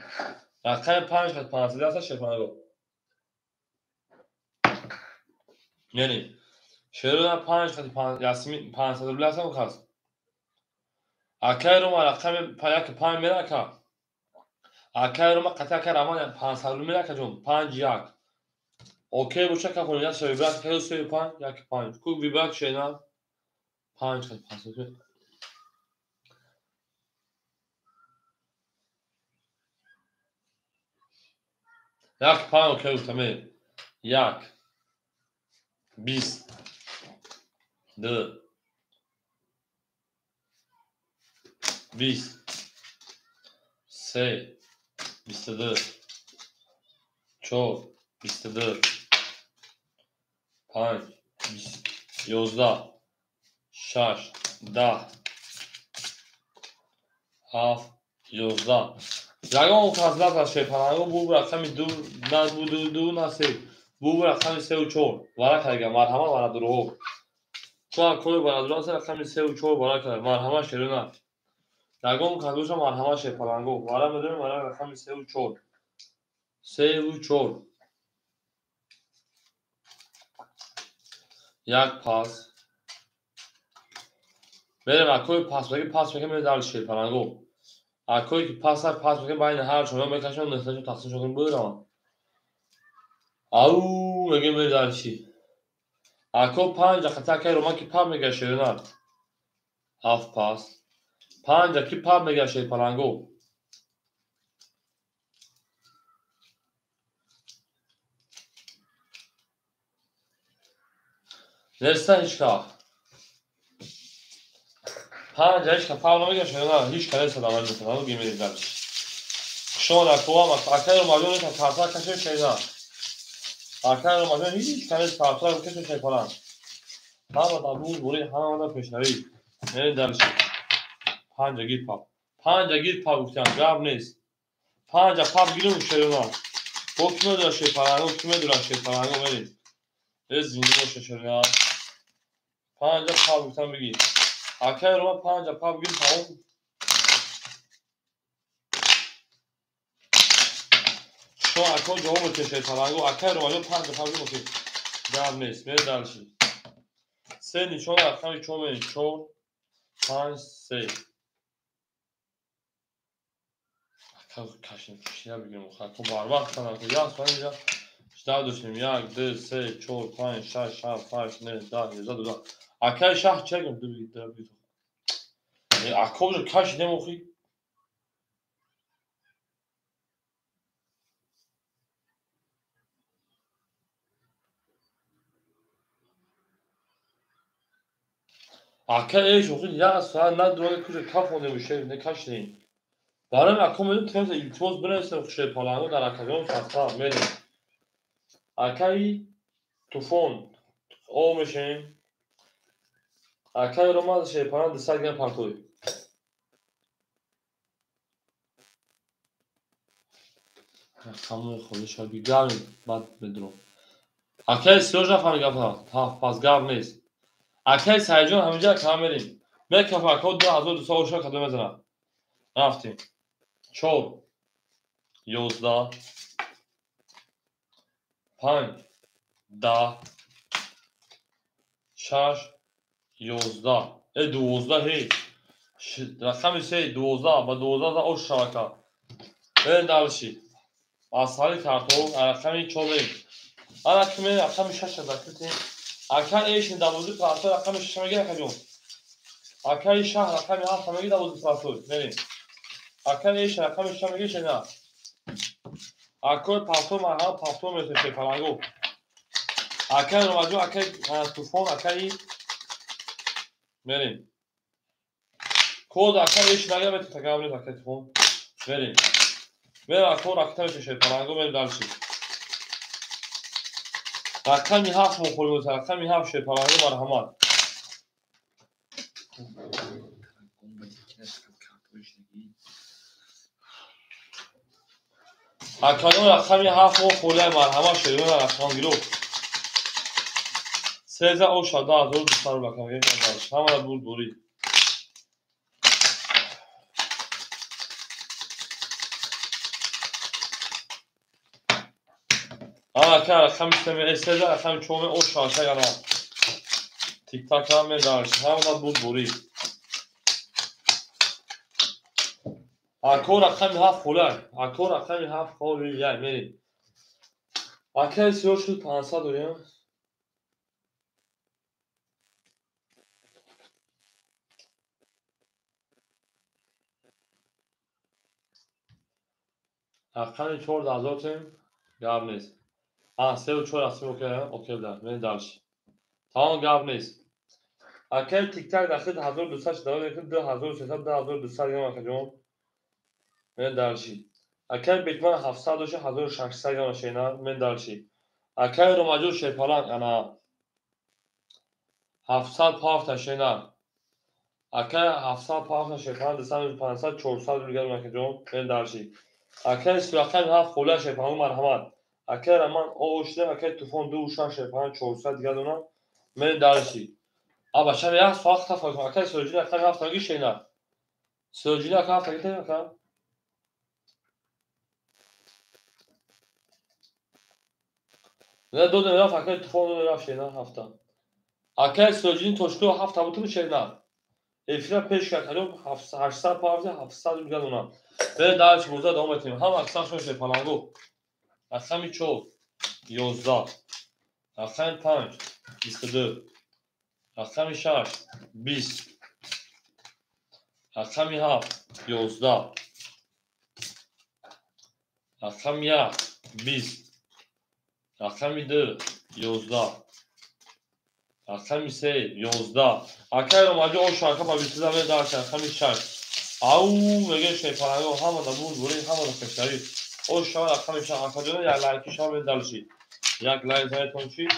رقم 5 خط 500 هست شیپارنگو یعنی شیرونه 5 خط یاسمی 500 روبل هست اون کس اکای رو ما رقم 5 میره که اکای رو ما قطعه که رمان 500 روبل میره که جون 5 یک اوکی بوشه که کنید سوی ویبرات که سوی 5 یک 5 کوک ویبرات شیرونه 5 خط 500 یک 5 اوکی بوده یک 20 دو 20 سه 22 4 22 5 11 6 10 7 11 یگان فضلت از شیپارنگو بو رقم دو نه سه بو رقم 3 و 4 ورق اگه مرحمت ورق درو تو اکل ورق درو رقم 3 و 4 ورق مرحمت شیرونه یگان کدوش مرحمت شیپارنگو ورق میدونیم ورق رقم 3 و 4 3 و 4 یک پاس بریم اکوی پاس بگیم میره در شیپارنگو اکوی که پاس بگیم بین هر شما بکشم نتیجه تقسیم شدن بودم او میگه میره در چی اکو 5 خطا که روما که پا میگه شیرونه 7 پاس 5 که پا میگه شیپارنگو نرسته هیچکا 5 هیچکا پا نمیگه شیرونه هیچ کاری صدا من میکنه اون گیمیری در شما اکو هم اکای رو مجموعه که کارتا کشید شیرونه اکای رو مجموعه هیچ کاری کارتا رو کشید شیپارن همه در بود بوری همه در پیشنوی میره در چی 5 گیر پا 5 گیر پا گفتیم گرم نیست 5 پا گیرم شیرونه با کمه در شیپارنگو کمه در شیپارنگو برید از زنده باشه شیرونه 5 پا گفتم بگی اکای رو 5 پا بگیر تمام شو اکای جواب بچه شیپارنگو اکای رو 5 پا بگیر مفید گرم نیست میره در چی 3 نیشون رقم 4 4 5 3 اکای کشیم کشیده بگیرم اکای بار وقت کنم که یاد کنم اینجا Daha düşünüm. 1, 2, 3, 4, 5, 6, 7, 8, 9, 10, 11. Akay şah çekim. Dur bir. Akavcı kaç ne okuy? Akay eş olsun ya sen ne duvarı kuşu kaf oluyor bir şey ne kaç neyin. Barım akımın temizle iltifoz bıraksa kuşu palango dar akavyon farklı meri. Akay tufon olmuşum. Akay romaz şey paran dışarı gelen partoyu. Kamu خودش ها بیگار بعد بدرو. Akay سوژا فهمی گفتا تا پاسگاه نیست. Akay سایجون همینجا کامریم. به کفا کد 2200 کدوم بزنم. رفتیم. چور 11 5 10 6 11 12 هی رقم سه 12 با 12 او شبکه بریم دلشی اصحالی کارتون رقمی چولیم رقمی 6 دکتیم اکر ایشین 12 کارتون رقمی 6 میگه رقمی اکر شهر رقمی 7 میگه 12 کارتون بریم اکر ایش رقمی 6 میگه شنا اکر پارتون مرها پارتون میتشه پلنگو اکر نماجو اکر توفون اکری بریم کد اکر ایش نگه میتونه تکاملی اکر توفون بریم بریم اکر اکر میتشه پلنگو بریم دلشی رقمی 7 مخوری رقمی 7 شه پلنگو مرحمت اکانون رقمی 7 مخوری مرحمت شده و رقم گیرو سیزه او شده از اون دوستان رو بکنم همه را بود بوری اکر رقمی سیزه رقمی چومه او شده یا نه تیک تاک هم می دارش همه را بود بوری اکر رقمی 7 خوله اکر رقمی 7 خوله یعنی میریم اکر سیور شد 500 داریم رقمی 4 دازاتیم گرم نیست 3 و 4 هستیم اوکی در میریم دلش تمام گرم نیست اکر تیک تاک داخل 1200 شده و 2300 2200 گرم اکر جون من دلشی اکر بیتمان 700 و 1600 گرم شینا من دلشی اکر رو مجور شیپالان انا 700 پافت شینا اکر 700 پافت شیپالان 2500 400 گرم اکر جون من دلشی اکر سوخن 7 خوله شیپالان مرحمت اکر امان اوشته اکر توفون 2 شیپالان 400 گرم من دلشی Aba şem ya sağ kafa akay sözcüğüne akay haftangi şeyler. Sözcüğüne akay haftangi değil mi akay? Ne do ne raf akay tufonu ne raf şeyler hafta. Akay sözcüğün toşku hafta bütün şeyler. Efra peş kalıyor hafta 800 parça hafta milyon ona. Ve daha hiç burada devam etmiyor. Ham aksan şöyle şey falan bu. Akşam çok 11. Akşam 5 22. Akşam 6 20. Akşam 7 11. Akşam 20. Akşam 2 11. Akşam 11. Akşam amacı o şarkı babisinden ve daha akşam 6. Au ve şey falan o hamada bu burayı hamada kaçarı. O şarkı akşam 6 akşam ya like şarkı dalşı. Yak like tonçi.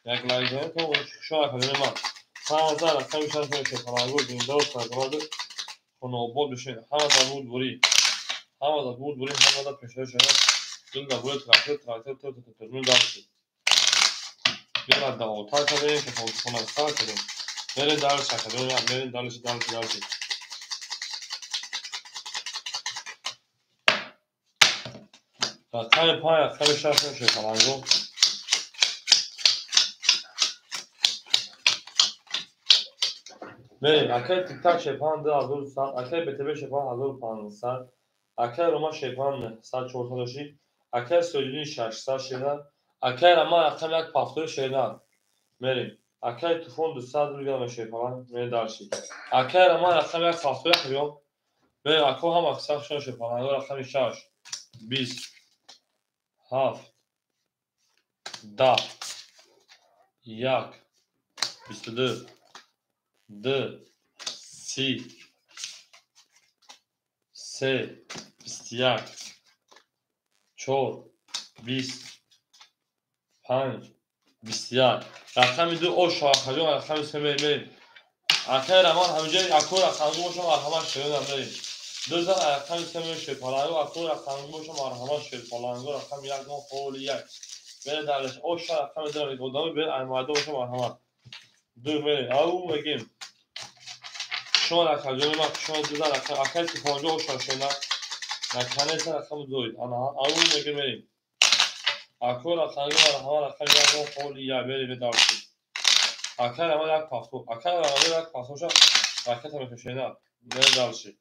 Yak like to şu akşam ma. Hamada akşam 6 şey falan o gün doğru sardı. Onu bol bir şey. Hamada bu burayı. Hamada bu burayı hamada kaçarı şey. Dün de buraya traktör dalşı. Biraz daha o tarz edelim ki fonksiyonel start edelim. Nereye dalış akademi ya nereye dalış. Tane paya tane şarkı şey falan bu. Ve akay tiktak şey falan da hazır saat akay BTB şey falan hazır falan saat akay Roma şey falan ne saat çortalışı akay söylediğin şarkı saat şeyler اگر ما رقم یک پافتور شیرنر میریم اگر توفون 200 روبل میشه falan می دارشی اگر ما رقم یک پافتور خریدم میریم اکو هم اکثر شون شه falan و رقم 6 20 7 10 1 22 2 3 3 21 4 20 5 21 رقم دو او شاخه و رقم سه میریم اگر امان همینجا اکو رقم باشم مرحمت شدن میریم دو تا رقم سه میشه falan و اکو رقم باشم مرحمت شد falan و رقم یک نو قول یک به درش او شاخه رقم دارم قدام به اماده باشم مرحمت دو میریم او میگیم شما رقم جون ما شما دو تا رقم اکل که پنجاه او شاخه نه نکنه سر رقم دوید آنها او میگیم میریم اکو رقم مرحمت رقم یک نو قول یک میریم به درش اگر اما یک پاسپورت اگر اما یک پاسپورت راکت هم میشه نه دالشی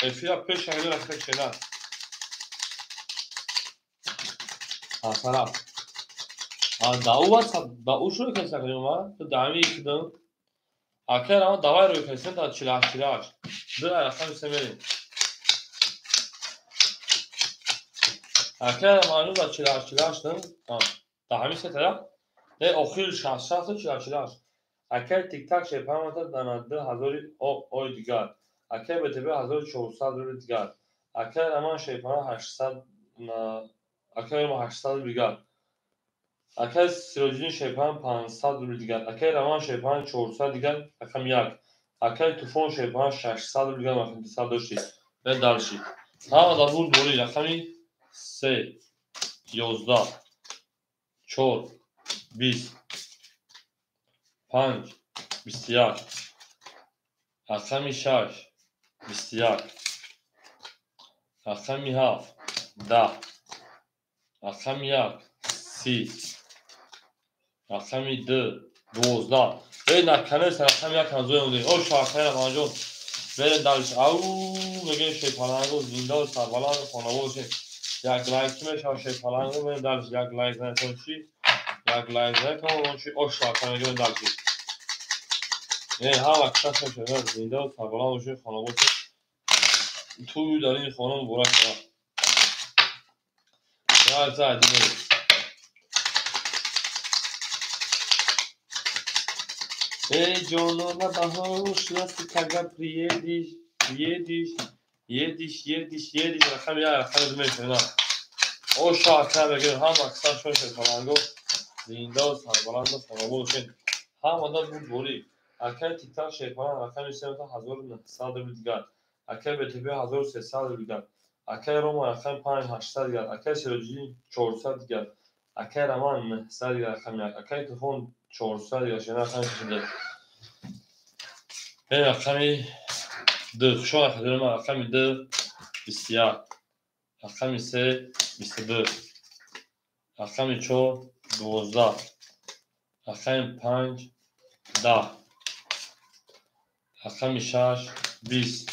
افیا پیش شهیدو رفته شدن طرف دا او واسه دا او شو که سکریم ما تو دامی کدوم اگر اما دوای روی کسیم تا چلاش دو رقم سمری اگر اما نو دا چلاش نه دامی سه طرف نه آخر شاست چلاش اگر تیک تاک شپام تا دانده هزاری او دیگر اگر به تبع 1400 رو دیگر اگر اما شپام 800 اگر ما 800 دیگر اگر سیروجین شپان 500 رو دیگر اگر روان شپان 400 دیگر رقم یک اگر توفون شپان 600 رو دیگر رقم 200 داشتی به دارشی ها دا بود دوری رقمی 3 11 4 20 5 21 رقمی 6 21 رقمی 7 10 رقمی 1 30 رقمی 2 12 به نکنه سر رقم یک همزوی مونده او شاکر مانجون بریم درش او میگه شیطانانگو زنده و سربلند خانواده شد یک لایک میشه شیطانانگو بریم درش یک لایک نکنشی یک لایک نکنشی او شاکر میگه بریم درشی نه هم اکتر شده زنده و سربلند شد خانواده توی در این خانم برای کنم یا زدی بریم ای جانانه بهاش راستی کگه پریدیش یه دیش رقم یک رقم زمین نه او شاکر بگیر هم اکثر شون شد فلانگو زنده و سربلند و خانواده شد هم آدم بود بوری اکر تیک تاک شیطان رقم سه تا 1900 رو دیگر اکر به تبع 1300 رو دیگر اکر روم رقم 5800 دیگر اکر سیروجی 400 دیگر اکر امان 900 دیگر رقم یک اکر تلفن 400 دیگر شده رقم شده به رقمی دو شو رقم ما رقمی دو 21 رقمی سه 22 رقمی 4 12 رقمی 5 10 رقمی 6 20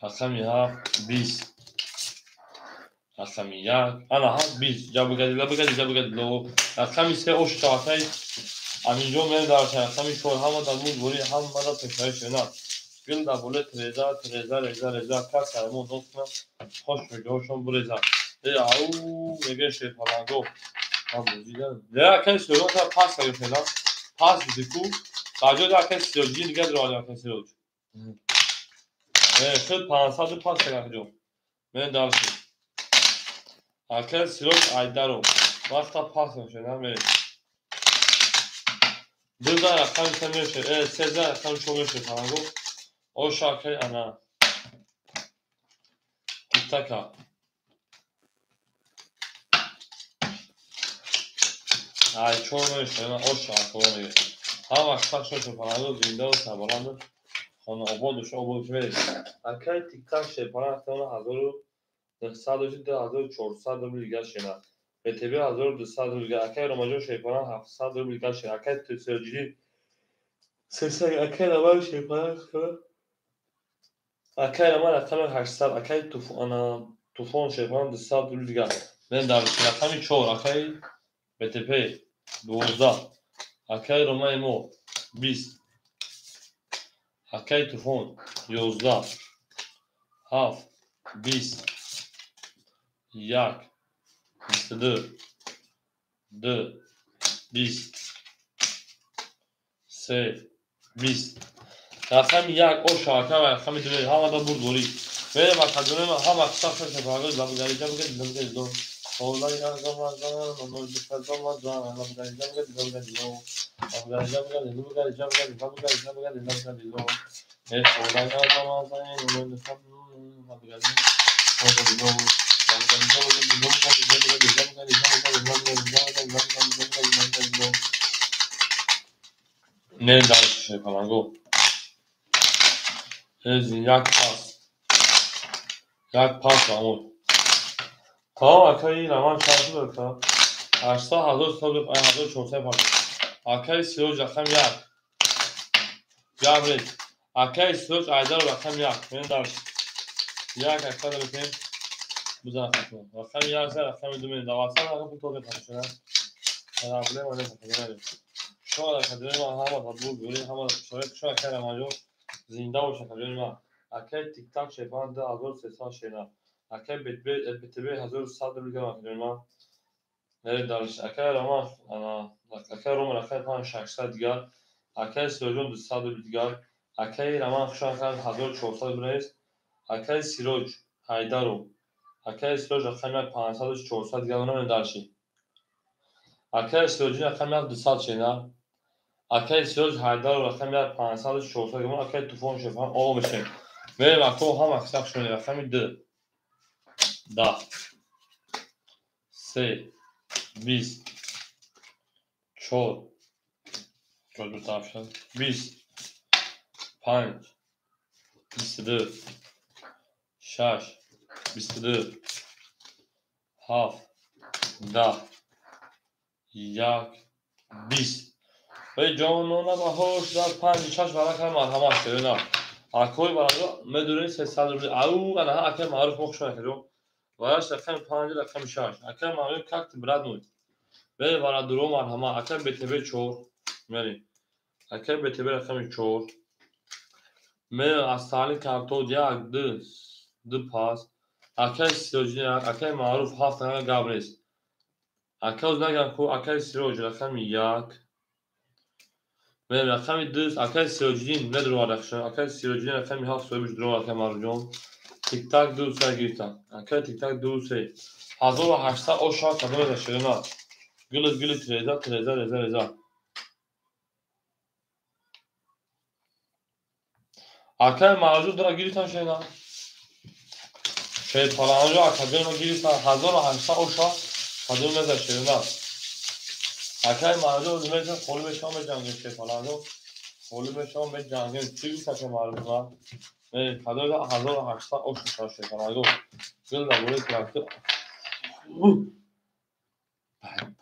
رقمی 7 20 رقمی 1 انا 20 جا بگردی لو رقمی 3 اوش تاکی همینجا میره در رقمی 4 همه در بود بوری هم مدد پیشایش نه گل در بوله تریزا کس همون دوستم خوش میگه هاشون بریزا او میگه شیطانگو هم بزیدن نه کسی سویان تا پاس کنیم فینا پاس بیدکو باجو در کسی سیروجی دیگه در آدم کسی سیروج خیلی 500 پاس کنیم جو من دارشیم اکر سیروج ایده رو وقتا پاس میشه نمیره دو در رقم سه میشه 13 رقم شو میشه فلانگو او شاکر انا تکا ای چون میشه او شاکر میگه هم اکثر شو فلانگو زنده و سربلند خانه آبادش میره اکر تیک تاک شیپانه احتمال 1900 تا 1400 روبل دیگر شده به تبع 1200 روبل دیگر اکر روماجو شیپانه 700 روبل دیگر شده اکر تسرجی سه اکر اول شیپانه اکر ما رقم 800 اکر توفان شیپانه 200 روبل دیگر من در رقم 4 اکی BTP 12 اکی رومای مو 20 اکی تلفن 11 7 20 1 22 2 20 3 20 رقم 1 او شاکه و رقم 2 همه دا برد بوری بریم و تجربه ما هم اکساف شفاقل لبگری لبگری دو اولای زمان نمول بکر زمان لبگری لبگری دو لبگری دو اولای زمان نمول بکر نه دارش کنم گو از یک پاس آمود تا اکای نمان شرطی بکن 8,000 تا 1,400 پاس اکای سیروج رقم 1 جابری اکای سیروج ایدار رقم 1 من دارش یک اکتا بکن بزن رقم 1 رقم 2 من دوازده رقم تو بپرشن رابطه ماله بکنه شما در کدوم ما هم تطبیق بیاری هم شاید شما کار ماجو زنده باشه کدوم ما اکه تیک تاک شفان ده 1300 شینا اکه BTP 1100 میگم کدوم ما نرید دارش اکه روما انا اکه روما رقم 5600 دیگر اکه سیروجون 200 دیگر اکه روما شما کار 1400 بریز اکه سیروج هایدارو اکه سیروج رقم 500 400 دیگر اونم دارشی اکه سیروجین رقم 200 شینا اکه سیروج هایدار رقم 500 400 گمون اکه طوفان شفان آب بشه بریم اکو هم اکساق شونه رقم 2 10 3 20 4 4 تافشن 20 5 22 6 22 7 10 1 20 به جانونا با هوش در 5 6 برای کار مرحمت شده اکوی برای مدرن 300 او انا اکه معروف مخشونه کجا وارش رقم 5 رقم 6 اکه معلوم کاکت براد نوت به برای درو مرحمت اکه BTP 4 میری اکه BTP رقم 4 می اصلی کارتو یک دو پاس اکه سیروجی اکه معروف هفت نگه گابریس اکه از نگه کو اکه سیروج رقم 1 من رقم 2 اکه سیروجین ندرو وارخشن اکه سیروجین رقم 7 سویش درو اکه مارجون تیک تاک دو سه گیرتا اکه تیک تاک دو سه 1800 او شاک کدوم داشته نه گلت رزا اکه مارجون درا گیرتا شینا شاید پالانجو اکادمی گیرتا 1800 او شاک کدوم داشته نه اکه مارجون میشه خول بشام جنگل شاید پالانجو خول بشام به جنگل چی بیست که مارجون نه کدوم 1800 او شاک شاید پالانجو گل داره تراکتور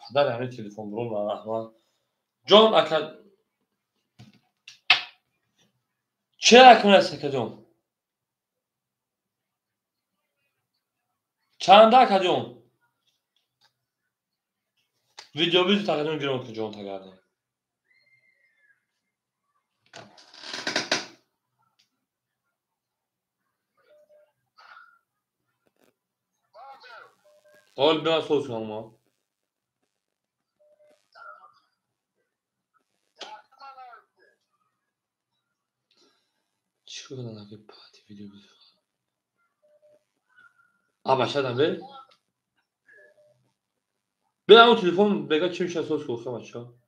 پدر همه تلفن برون و احمد جان اکد چه اکنون است که جون چند اکد جون ویدیو بیدی تقدیم گیرم که جون تگرده حال بیان سوز کنم ما چی کنم اگه پاتی ویدیو بیدی بشه دم به اون تلفن بگه چی میشه سوز کنم بچه ها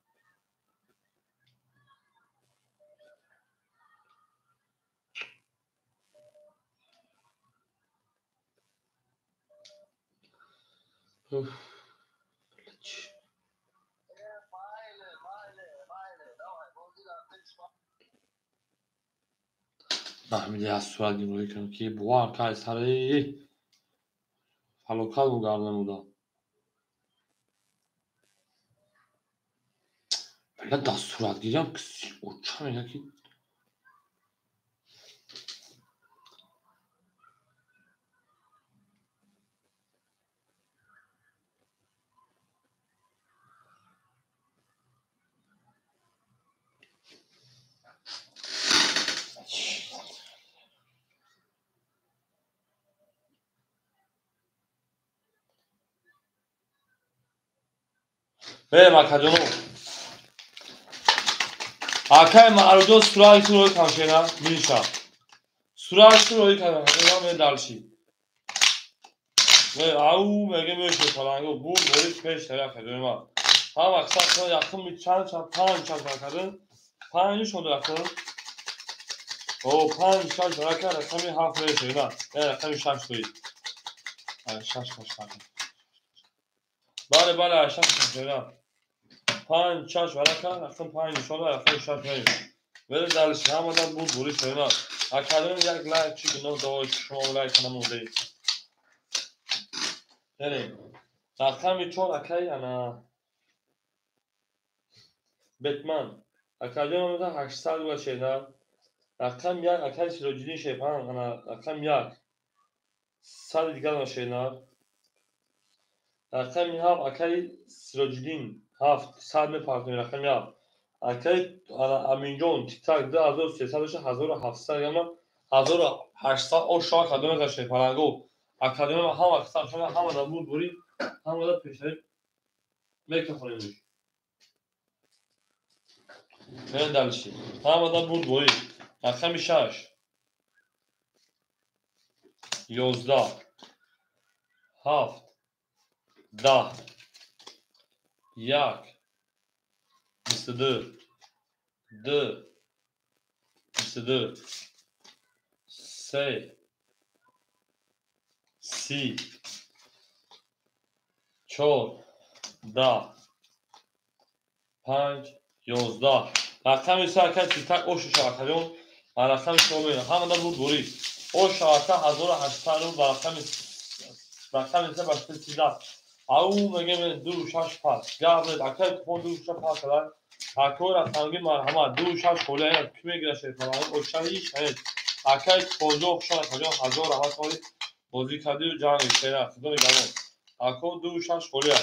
فهمیدی از سوال گیروی کنم که بوار که سری فلوکال بگردم بودا بله دستورات گیرم کسی اوچه میگه که بریم اکادونو اکای معروض سرعت روی کامشینا میشه سرعت روی کامشینا می دالشی او میگه میشه فلانگو بود ولی پیش طرف ما هم اکثر yakın bir çan kadın pan şunu yakın o pan şarj rakar kami hafle şeyna yani kami şarj koy şarj bale şarj şeyna pan şarj rakar yakın pan şunu yakın şarj koy böyle dalış hamadan bu buri şeyna akademi yak like çünkü no do show like kanamı değil yani akami çok akay ana Batman akademimizde 800 و şeyler رقم یک اکل سیروجینی شیپان انا رقم یک صد دیگر ماشینا رقم یک اکل سیروجین هفت صد می پارتنی رقم یک اکل امینجون تیک تاک 2300 1700 یا 1800 او شاک ادامه در شیپانگو اکادمی هم اکثر شما هم در بود بوری هم در پیشنهاد میکنیم نه دلشی هم در بود بوری رقم 6 11 7 10 یک 22 2 22 3 30 4 10 5 11 رقم سرکت تک اوش شاکرون و رقم شما همه بود بوری او شاکر 1800 رو رقم سه بسته 13 او میگه دو شش پاس گابل اکل کپون دو شش پاس کرد اکور رقمی مرحمت دو شش خوله اینا کی میگیره شیطان او شهیش هست اکل کپون دو شش کجا 1800 تولی بازی کردی و جان ایشتره خدا میگم اکو دو شش خوله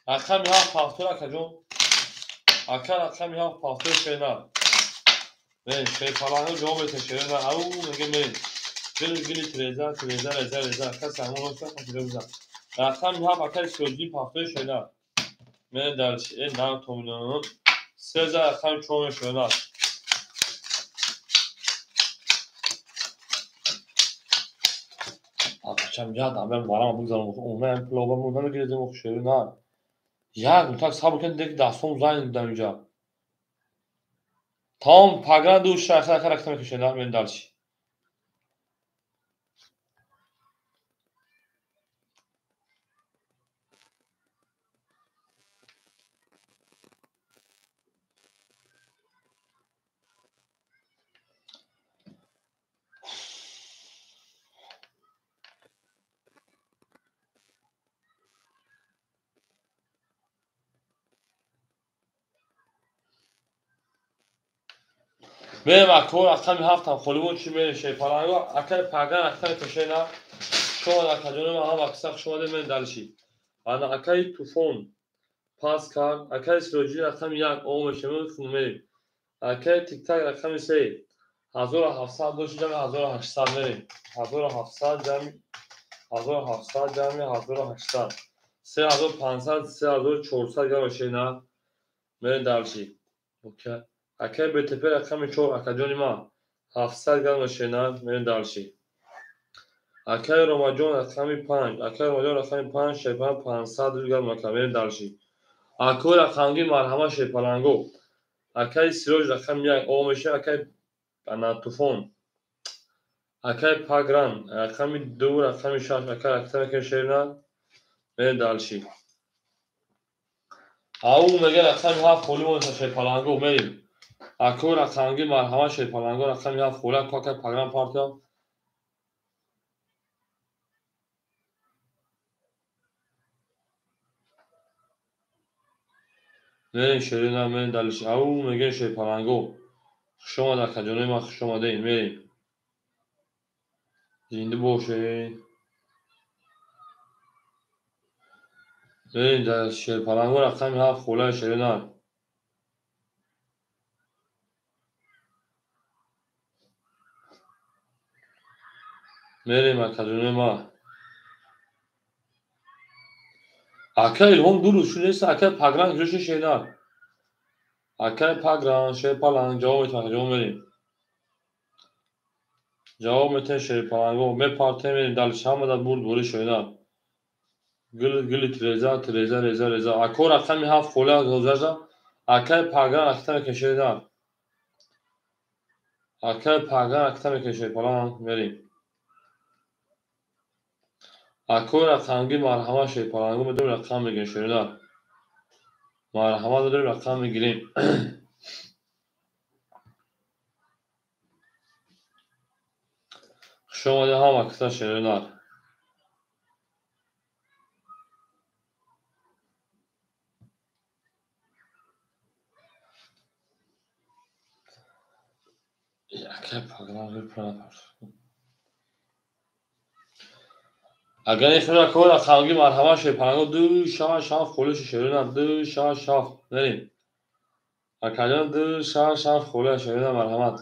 رقم ها فاکتور کجا اکل رقم ها فاکتور شینا نه شیطان جواب تشریح او میگه گلی تریزر کس همون رو کنید رقم هم اکل سوزی پاکتور شینا من درش این نام تومنون 3000 رقم چون شینا akşam ya da ben varama bu zaman onu problem bundan gireceğim okşuyor ne ya bu tak sabıken de daha son zayn döneceğim tam pagra duş şarkı karakter köşeler ben dalış benim akor akşam haftam Hollywood çimeni şey falan yok akar pagra akar köşeler şu an akademi ama aksak şu an ben dalışi ana akay tufon Pascal akay süreci rakam yak olmuşumu sunmayayım akay tiktak rakam şey 1700 dolaşacağım 1800 vereyim 1700 cami 1700 cami 1800 3500 3400 ya şeyna من další اوکی اکه به تپه رقم چهار اکادیون ما 700 گرم شنا من další اکه روماجون رقم 5 اکه روماجون رقم 5 شیپان 500 گرم من další اکو رقمگی مرحمه شیپالانگو اکه سیروج رقم 1 او میشه اکه اناتوفون اکه پاگران رقم 2 رقم 6 اکه رقم که شیرنا من další او میگه رقم 7 پولیمون شیپالانگو میریم اکو رقمگی مرحمه شیپالانگو رقم 7 خوله کاکه پاگران پارتیا میریم شیرین میریم دلش او میگه شیپالانگو شما در کجانه ما شما دین میریم زنده باشین میریم در شیپالانگو رقم 7 خوله شیرین میریم در کجانه ما Aka ilhom duruz şu neyse aka pagran gülüşü şeyler. Aka pagran şey palan cevap etmek cevap vereyim. Cevap eten şey palan go me partiye vereyim dal şamada bur şeyler. Gül reza. Akor akşam bir hafta kola gozaza. Aka pagran akşam keşeyler. Aka pagran akşam keşey palan vereyim. Akor akşamki marhama şey palan go medum rakam bigin şeyler. Marhama medum rakam bigireyim. شما ده هم aksa şeyler. Jaké programy vyprávět. اگر این خیلی کار خانگی مرحمه شد پنگو دو شاف خولش شدن دو شاف نریم. اکادون دو شاف خولش شدن مرحمت.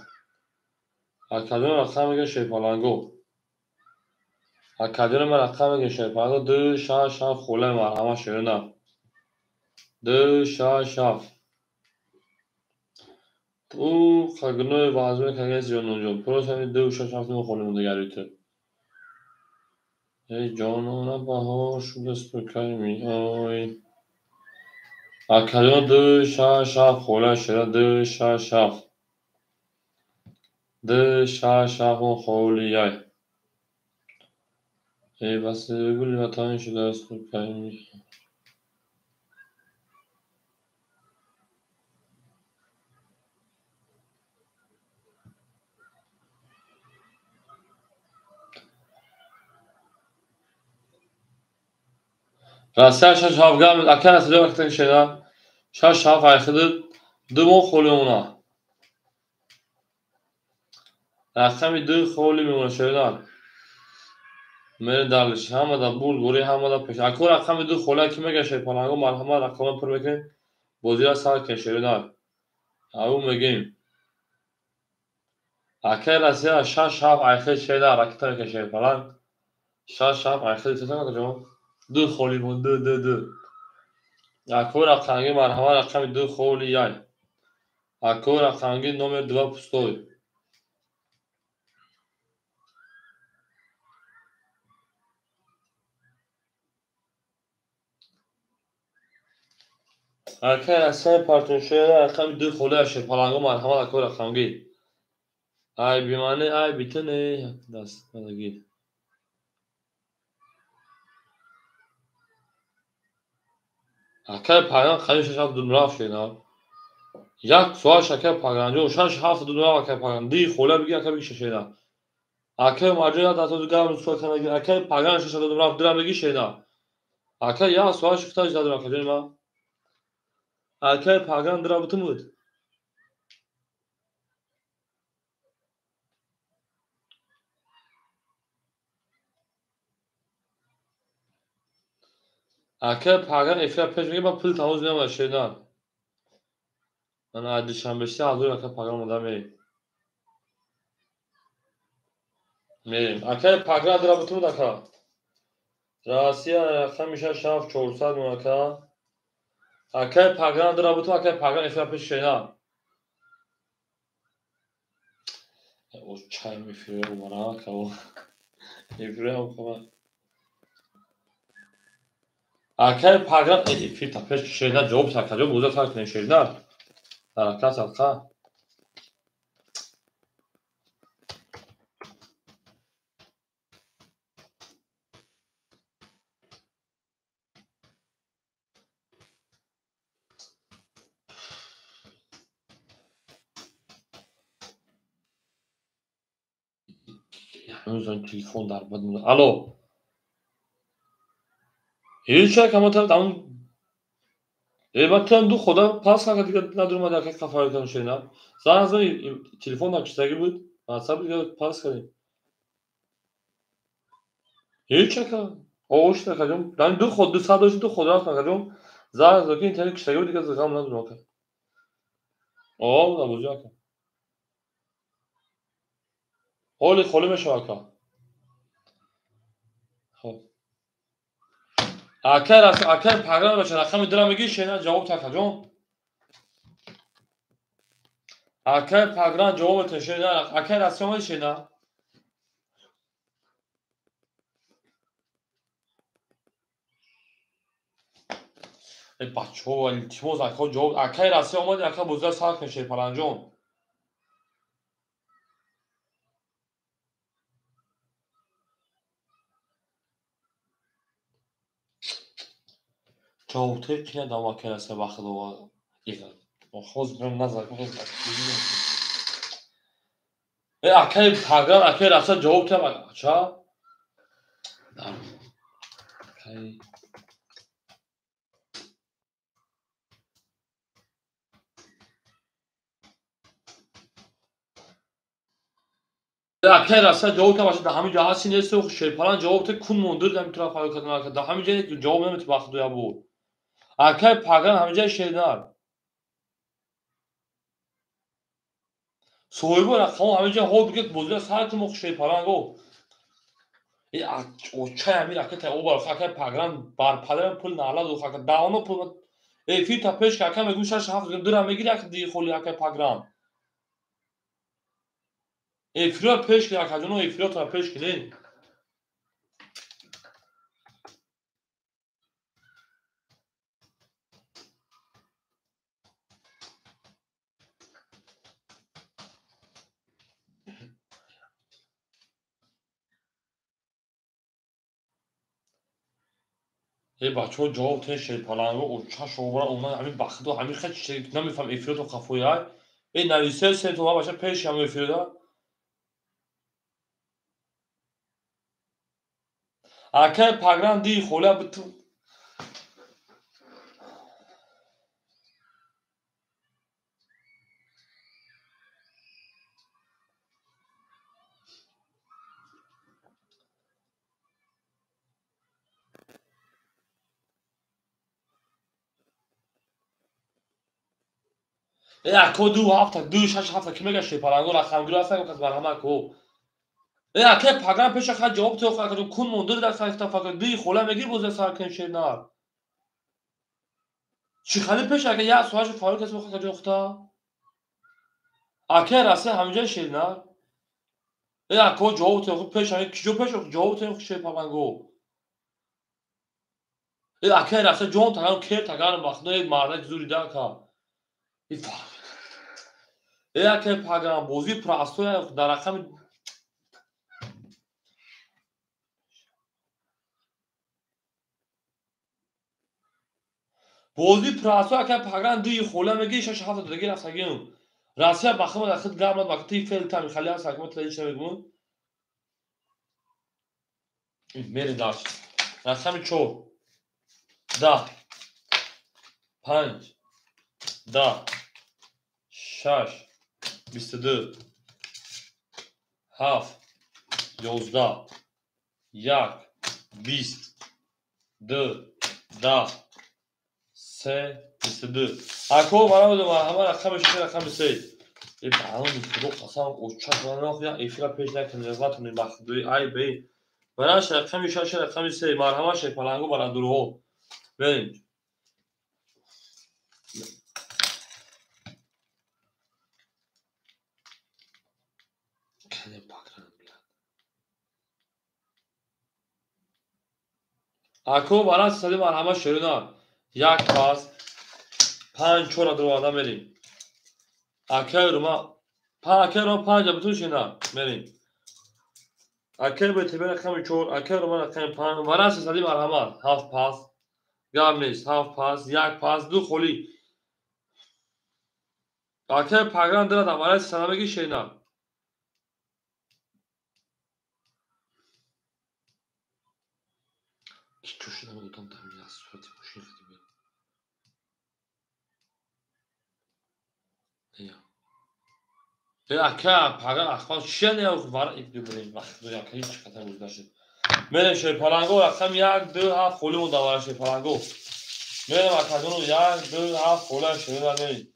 اکادون رقم میگه شد پنگو. اکادون من رقم میگه شد پنگو دو شاف خوله مرحمه شدن. دو شاف. او خگنوی وازمه کنگه زیانونجو. پروس همین دو شاف نمی خوله مندگریته. ای جانانه بهار شده سپکای می آی. اکادون دو شاف خوله شده دو شاف. دو شاف خولیای. ای بس گل وطن شده سپکای می. راسته شاف گام اکن از دو وقتی شده. شاف ایخده دو مو خولی اونا. رقمی دو خولی میمونه شده. میره دالش همه دا بوری همه دا پیش. اکو رقمی دو خوله کی میگه شد پناهگاه مرحمه رقم پر بکن. بازی را سال کشیده. او میگیم. اکه راسته شاف ایخده شده رکتر کشید پناه. شاف ایخده چطور کنم؟ دو خولی بود دو. اکو رقمی مرحمه رقمی دو خولی یای. اکو رقمی نمر دو پستوی. اکه راسته پارتون شده رقمی دو خولی شد پناهگاه مرحمه اکو رقمی. ای بیمانه ای بیتنه دست مدگی. اکه پایان خیلی شاف دو نراف شده. یک سوال شکر پاگانجو شش هفت دو نراف اکه پاگان دی خوله بگی اکه بگی شده. اکه ماجرا دست دو گام سوال کنه اکه پاگان شش دو نراف درام بگی شده. اکه یا سوال شفته جدا درام کنیم ما. اکه پاگان درام بتمود. اکه پاگان افرا پیش میگه با پول تموز نمیشه شده. من عادی شنبهشی حاضر اکه پاگان مدام میریم. اکه پاگان درام بتمود اکه. راستی رقم میشه شاف 400 اکه. اکه پاگان درام بتمود اکه پاگان افرا پیش شده. او چای میفیره مرا که او میفیره او کنه. اکه پاگان افرا پیش شده جواب ساکه جو موزه ساکه نشده. اکه ساکه. هنوز این تلفن در باد میاد. الو. هیچ یک اما تام البته دو خدا پاس کنه دیگه ندارم ما در کفایت کنم شینا. زن از این تلفن داشتگی بود. واتساپ دیگه پاس کنیم. هیچ یک اوش نکردم. من دو خود دو ساعت دو خدا نکردم. زن از این اینترنت کشتگی بود دیگه زغم ندارم که. آه نبودی که. حالی خالی میشه که. خب. اکر پگران بچه رقم درم میگی شینا جواب تکا جون اکر پگران جواب تشینا اکر راستی اومد شینا ای بچه ها التماس اکر جواب اکر راستی اومد اکر بزرگ ساک نشه پلنجون جواب تکیه دام اکر راستی وقت دو ایگل خوز برم نظر خوز ای اکر پگران اکر راستی جواب تکا چه اکر اکر راستی جواب تکا باشه همین جهت سینه و شیپالان جواب تک کن موندور دم تو را فایل کردن که همین جهت جواب نمیت وقت دو یا بود اکر پگران همین جهت شینا so'yib raqam hamiga hozirga bozlar saatim o'qishay parango e ocha amir aka ta obar aka program bar padram pul nala do aka dawno pul e fita pesh aka me gusha shaf dura me gira di kholi aka program e firo pesh aka jono e firo ta pesh kile e bacho jawab te shay parango ocha shobra ona hamir baxdo hamir khaч namifam e firo to qafoya e navise se to basha pesh ham e firo aka program di khola bitu e ako du hafta du shash hafta kimega shay parango raqam giro asa kas barhama ko aka program pesh aka jawab to aka kun mondur dar sa istafa di khola megir boza sakin shena چی خالی پیش اگه یه سوالش فایل کسی بخواد جوختا اکه راسته همینجا شیر نه ای اکو جواب تو پیش اگه کی جو پیش جواب تو شیر پامانگو ای اکه راسته جون تا که تا مخنه مارد زوری دا کا ای اکه پاگام بوزی پراستو در رقم بوزی پراستو اکه پاگام دی خوله میگی شش هفته دیگه رفتگیم راسته بخم داخل گام وقتی فعل تا میخلی از حکمت لیش میگم میری داش رقم 4 10 5 10 6 22 7 11 1 20 2 10 3 22 اكو برا بدو همه رقم شده رقم 3 ای برام میگه قسم اوچا برام یا افرا پیج نکنه لغتون مخدوی ای بی براش رقم 6 رقم 3 مرحمه شه پلنگو برا درو بریم کنه پاکران اكو برا سلی مرحمه شرونا یک پاس 5 4 درو آدم بریم اکر ما اکر رو 5 بتون شینا بریم اکر به تبر رقم 4 اکر رو رقم 5 براش سلی مرحمه هاف پاس گام نیست هاف پاس یک پاس دو خولی اکر پاگران داره برای سلامگی شینا کی توش نمیدونم تامین از صورت ماشین خیلی بیا اکر پاگران اخوان شنه و وار ایدو بریم وقت دو اکر هیچ خطر بود نشه میریم شی پلنگو رقم 1 2 7 خولی مون دوباره شی پلنگو میریم اکادونو 1 2 7 خولا شینا بریم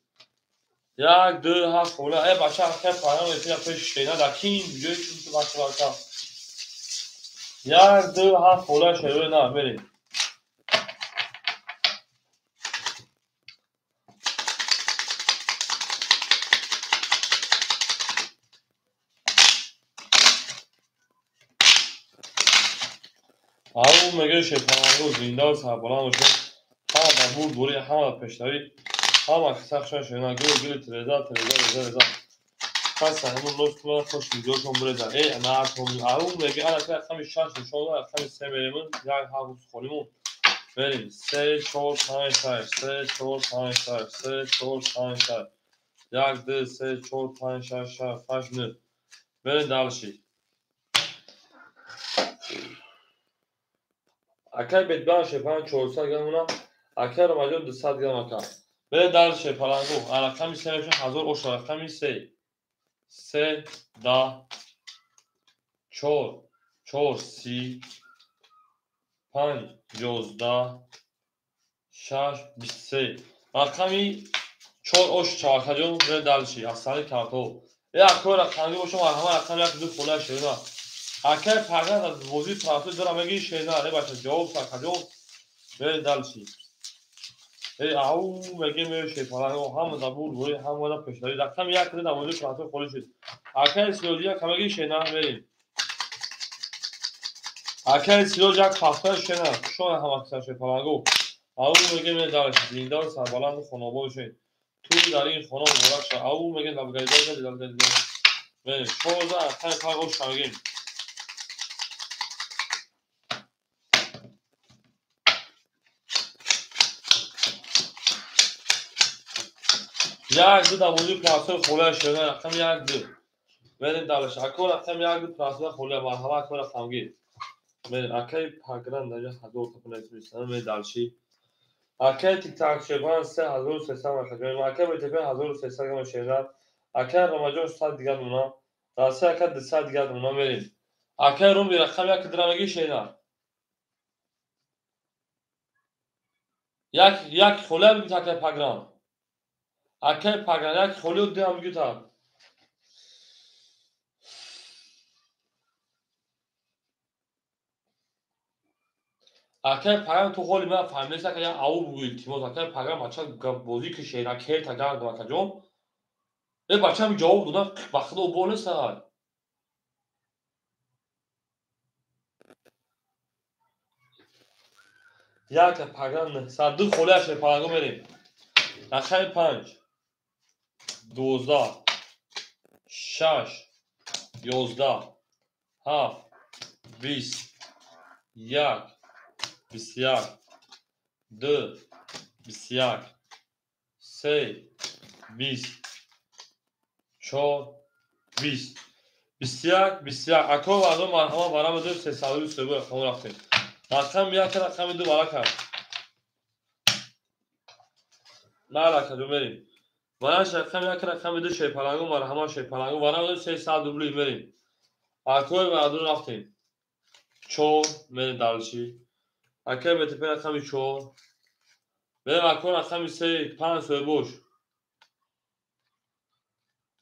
1 2 7 خولا ای بچه اکر پاگران میتونه پیش شینا دکیم جوی چون تو بچه 1 2 7 خولا شینا بریم او میگه شیطان زنده و سربلند باشه. همه در بود بوری همه در پیشتری همه که سخشان شیطان گل تریزا پس همون نوست کنه خوش ویدیوشون بریزن ای نه او میگه انا که کمی شش نشون کمی سه میلیمون یک هفت خوریمون بریم 3 4 5 6 3 4 5 6 3 4 5 6 یک دو سه چهار پنج شش هفت هشت نه برین دالشی اکر بدبان شپان 400 گرم اکر ماجون 200 گرم اکر برین دالشی پلنگو انا کمی سه میشه هزار اوشا کمی سه ده چهار سی پنج یازده شش 23 رقمی 4 اوش چهار جون برین دالشی افسانه کارتو ای اکر رقمی باشم همه رقم یک دو فولا شده اکر پاگان از بازی پراتو دارم میگی شینا نه باشه جواب ساکجو برین دالشی ای او میگه میشه پلنگو هم زبور بوی هم ودا پیشداری رقم یک در بازی پراتو خالی شد اکر سیولیا کمگی شینا برین اکر سیول جک هفته شینا شون هم اکثر شه پلنگو او میگه می دالشی زنده سربلند خانوابه شین تو در این خانه مبارک شه او میگه دلگیدا برین شوزا اکر پاگوش کمگی یک دو در بازی پراتو خالی شد رقم یک دو برین دالش اکو رقم یک دو پراتو خالی مرحبا اکو رقمگی برین اکای پاگران در هزار تا نمی‌رسن می دالشی اکای تیک تاک شبان 3300 مرحبا اکای بتپ 1300 گرم شهر اکای رمجان 100 دیگر اونا راسته اکای 200 دیگر اونا برین اکای روم رقم یک درامگی شینا یک خاله بگید اکای پاگران اکای پاگران یک خاله و دیام بگید اکر پاگام تو خالی من فهمیدم که یا او بگویید تیموز اکر پاگام بچه بازی که شیرا که تا گرد و کجام ای بچه هم جواب دادن وقت او بونه سر یک پاگام نه سر دو خاله شه پاگام بریم اکر 5 12 6 11 7 20 یک 21 2 21 3 20 4 20 21 اکو و ازو مرحبا برام دو 300 خون رفتیم رقم یک رقم دو برکم نه رقم دو بریم برایش رقم یک رقم دو شی پلنگو مرحبا شی پلنگو برام دو 300 دوبلی بریم اکو و ازو رفتیم چور من دالشی اکو به تپه رقم چور بریم اکو رقم 3 5 سوی بوش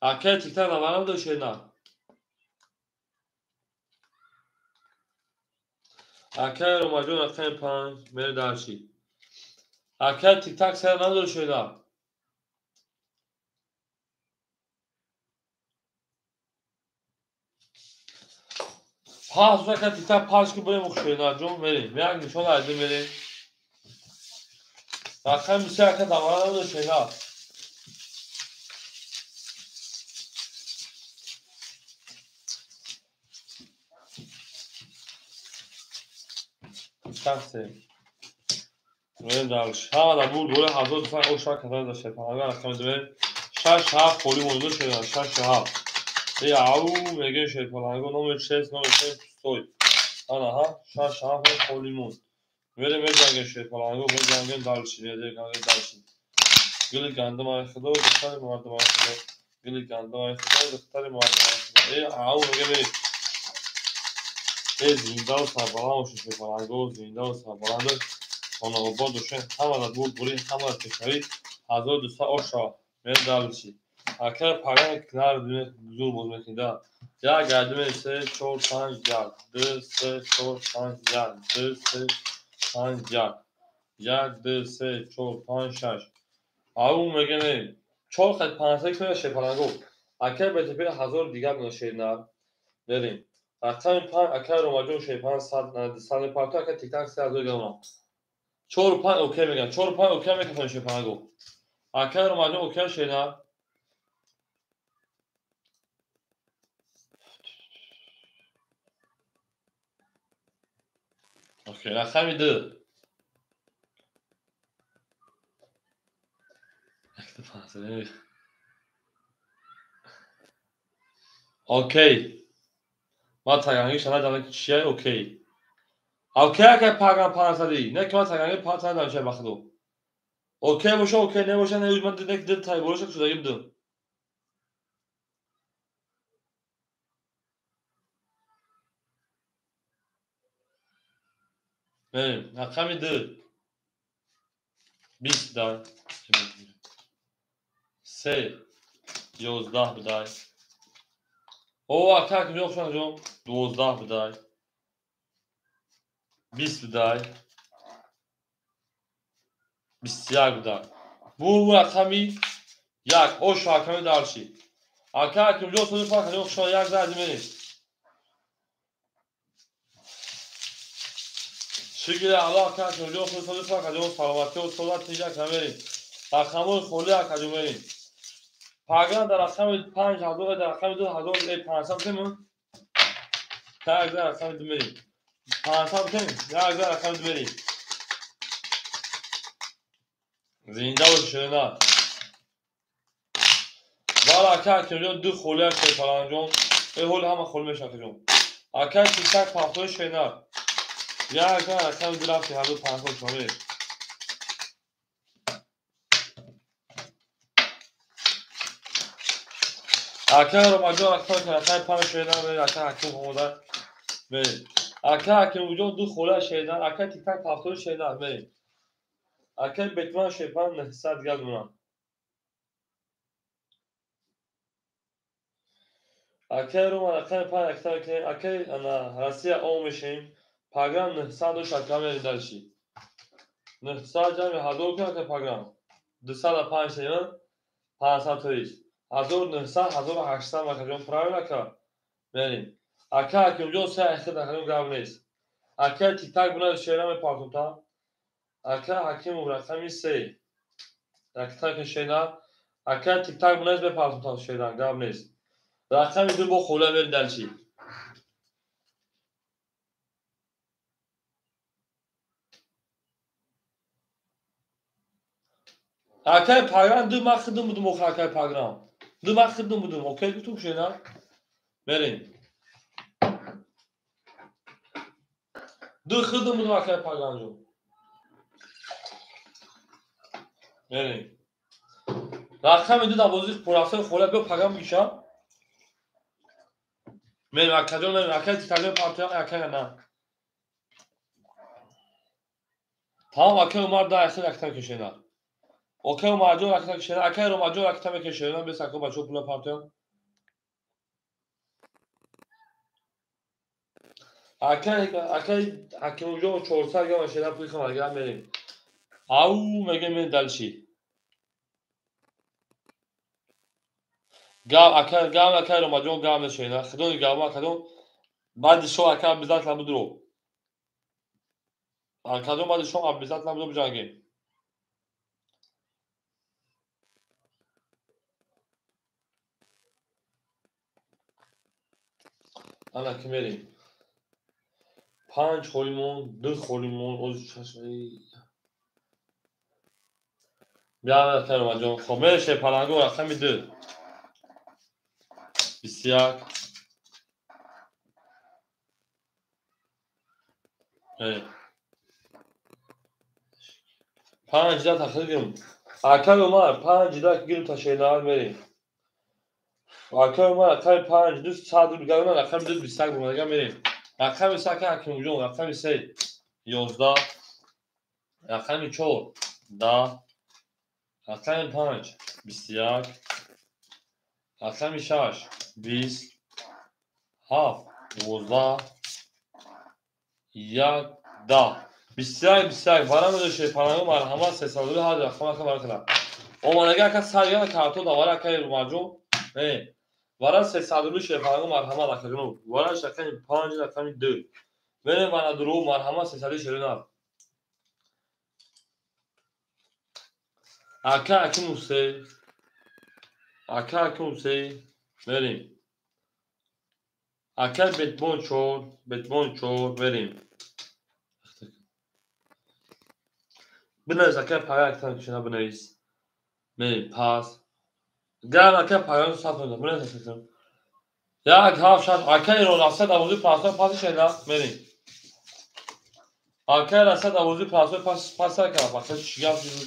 اکو تیک تاک برام دو شی نه اکو رو مجون رقم 5 من دالشی اکو تیک تاک سر ندو شی نه پاس وقت تیک تاک پاس که بریم شی نه جون بریم یک نشون ازم بریم رقم 3 اکو برام دو شی نه شخصه بریم دالش ها در بود بوله هزار دوستان او شاک هزار داشته پناهگاه رقم دوه 6 7 خالی مونده شده 6 7 ای او میگه شد پناهگاه نمر 6 نمر 6 سوی آنا ها 6 7 خالی موند بریم جنگ شد پناهگاه بریم جنگ دالشی دیگه جنگ دالشی گل گندم های خدا و دختر مردم های خدا گل گندم های خدا و دختر مردم های خدا ای او میگه بریم ای زنده و سربلند شد پناهگاه زنده و سربلند خانواباد دوشن همه در بود بولی همه در کشوری 1200 آشا من دالشی اکر پاگان کنار دونه زور بود میکنده یا گردم 3 4 5 1 2 3 4 5 1 2 3 5 1 1 2 3 4 5 6 او میگه نه چهار خط 5 کنه شپلنگو اکر به تپه هزار دیگر نشه نه بریم رقم 5 اکر اومد شی 500 سال پارتا که تیک تاک 3000 گرم 4 5 اوکی میگن 4 5 اوکی میگن شی 5 گو اکر اومد اوکی شینا اوکی رقم 2 اوکی ما تاگانگی شما دارم چیه اوکی اوکی که پاگان 500 نه که ما تاگانگی 500 دارم چه بخدو اوکی باشه اوکی نباشه نه من دیگه دل تای باشه شده گیم بریم رقم 2 20 دار 3 11 بدای او اکر که yok شما جون 12 بدای 20 بدای 21 بدای bu rakami yak o şarkımı darşı اکر که جو تو فقط yok شما یک زدی منی شکل علا که جو تو فقط جو سلامتی و صحت دیگه کاملی رقم خلی اکر جو منی پاگان در رقم 5000 در رقم 2500 تمام tak در رقم 2 منی 500 تمام یک در رقم 2 منی زنده و شنا والا اکر که جو دو خلی که فلان جون ای هول همه خل میشه که جون اکر تیک تاک پافتوش شنا یک در رقم 2 رفتی هر دو 500 شامل اکر رو مجبور اکر که رقم 5 شنا به اکر حکم اومدن بریم اکر حکم وجود دو خوله شیدن اکر تیک تاک پافتور شیدن بریم اکر بتمن شیپان 900 گل دونم اکر رو من اکر 5 اکتر کنیم اکر انا رسی او میشیم پاگرام 900 و شکل میری درشی 900 جمعی هزار کنم که پاگرام 205 شیدن 500 تویش 1900 1800 مکجون پراوی نکر بریم اکر حکم وجود سه اخیر دخلیم گرم نیست اکر تیک تاک بنا شیدن می پارتون تا اکر حکیم و رقمی 3 اکر که شیدن اکر تیک تاک بنا به پارتون تا شیدن گرم نیست رقم 2 با خوله میری دلچی اکر پاگرام 2 من خدم بودم اکر پاگرام 2 من خدم بودم اوکی گفتم شیدن بریم 2 خدم بودم اکر پاگرام جون بریم رقم 2 در بازی پرافسر خوله به پاگرام میشه بریم اکر جون بریم اکر تیک تاک پارتون اکر نه tamam اکر اومد در اخیر اکتر کشیدن اوکی اومد جو اکتر کشیدن اکر اومد جو اکتر کشیدن به سکو بچو پول پارتون اکر حکم جو 400 گرم شیدن پول خمر گرم بریم او میگه من دلشی گام اکر اومد جو گام شیدن خدون گام اکر بعد شو اکر بزات لام درو اکر بعد شو بزات لام درو بجانگی انا کمیریم 5 خولیمون 2 خولیمون از چشمی بیا اکر اومد جو خب میشه پلنگو رقم 2 21 5 دا تخریبیم اکر اومد 5 دا گیرم تا شیدن بریم اکر اومد اکر 5 دوست 100 بگم رقم 2 21 بگم بریم رقم 21 حکم جون رقم 3 11 رقم 4 10 رقم 5 21 رقم 6 20 7 12 1 10 21 برام داشته پناهگاه مرحمت 300 هر رقم که برات اومد اگر که سریع کارتون دوباره که رو ماجو وارد 302 شفاهی مرحمه لکنو وارد شکن 5 رقم 2 بریم و درو مرحمه 349 اکا اکموسه اکا اکموسه بریم اکا بتبون چور بریم بنویس اکا پایا اکتا کشنا بنویس بریم پاس گرم اکا پایان سات کنید بنویس اکتا یک هفت شد اکا رو راسته دوازی پاس شده بریم اکا راسته دوازی پاس کرد پاس شیاب جلو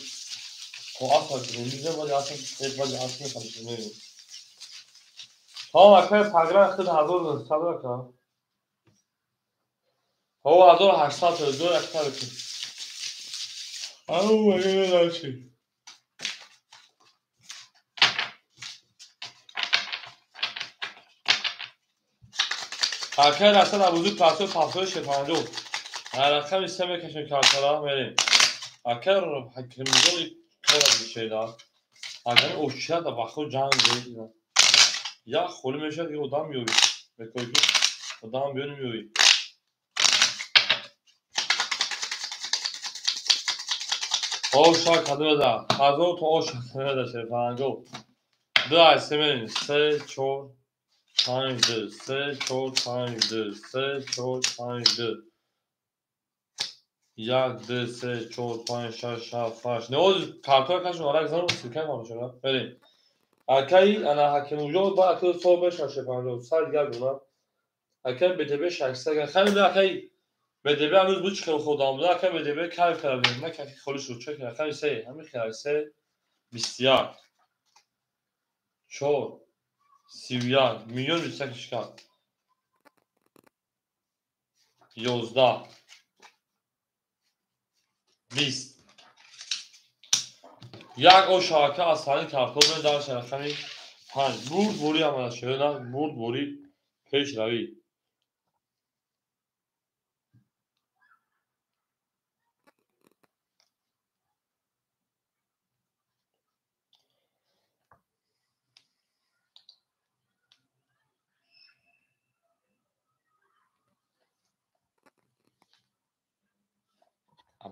خب اصلا کنیم میزه باید اصلا خواهد بریم ها اکا پاگران خود هزار صدر اکا ها 1800 دو اکتا بکن او مگه نداشتی اکا راسته دوازی پاس شفاندو رقم سه بکشیم کارتلا بریم اکا رو حکمیزوی کار بیشیده اگر اوشیده da bakıyor can değil ya خالی میشه دیگه آدم میوی بکنی آدم بیون میوی آشا کدوم ده هزار تو آشا کدوم ده شد پنجو دو اسمین سه چور پنج دو سه چور پنج دو سه چور پنج دو یک دو سه چور پنج شش هفت هشت نه کارتون کشون آرک زنم سیکه کنم شما بریم اکایی انا حکم وجود با اکل صبح شش پنجو سال گردونه اکل بده 600 خیلی اکایی BDB هنوز بود که خود آمده که BDB کار کردیم نه که خودش رو چک نکنه سه همین خیلی سه 21 4 31 میلیون 28 شکل 11 20 یک او شاکه از سانی کارتون دار شرخمی 5 بود بوری عمل شده نه بود بوری پیش روی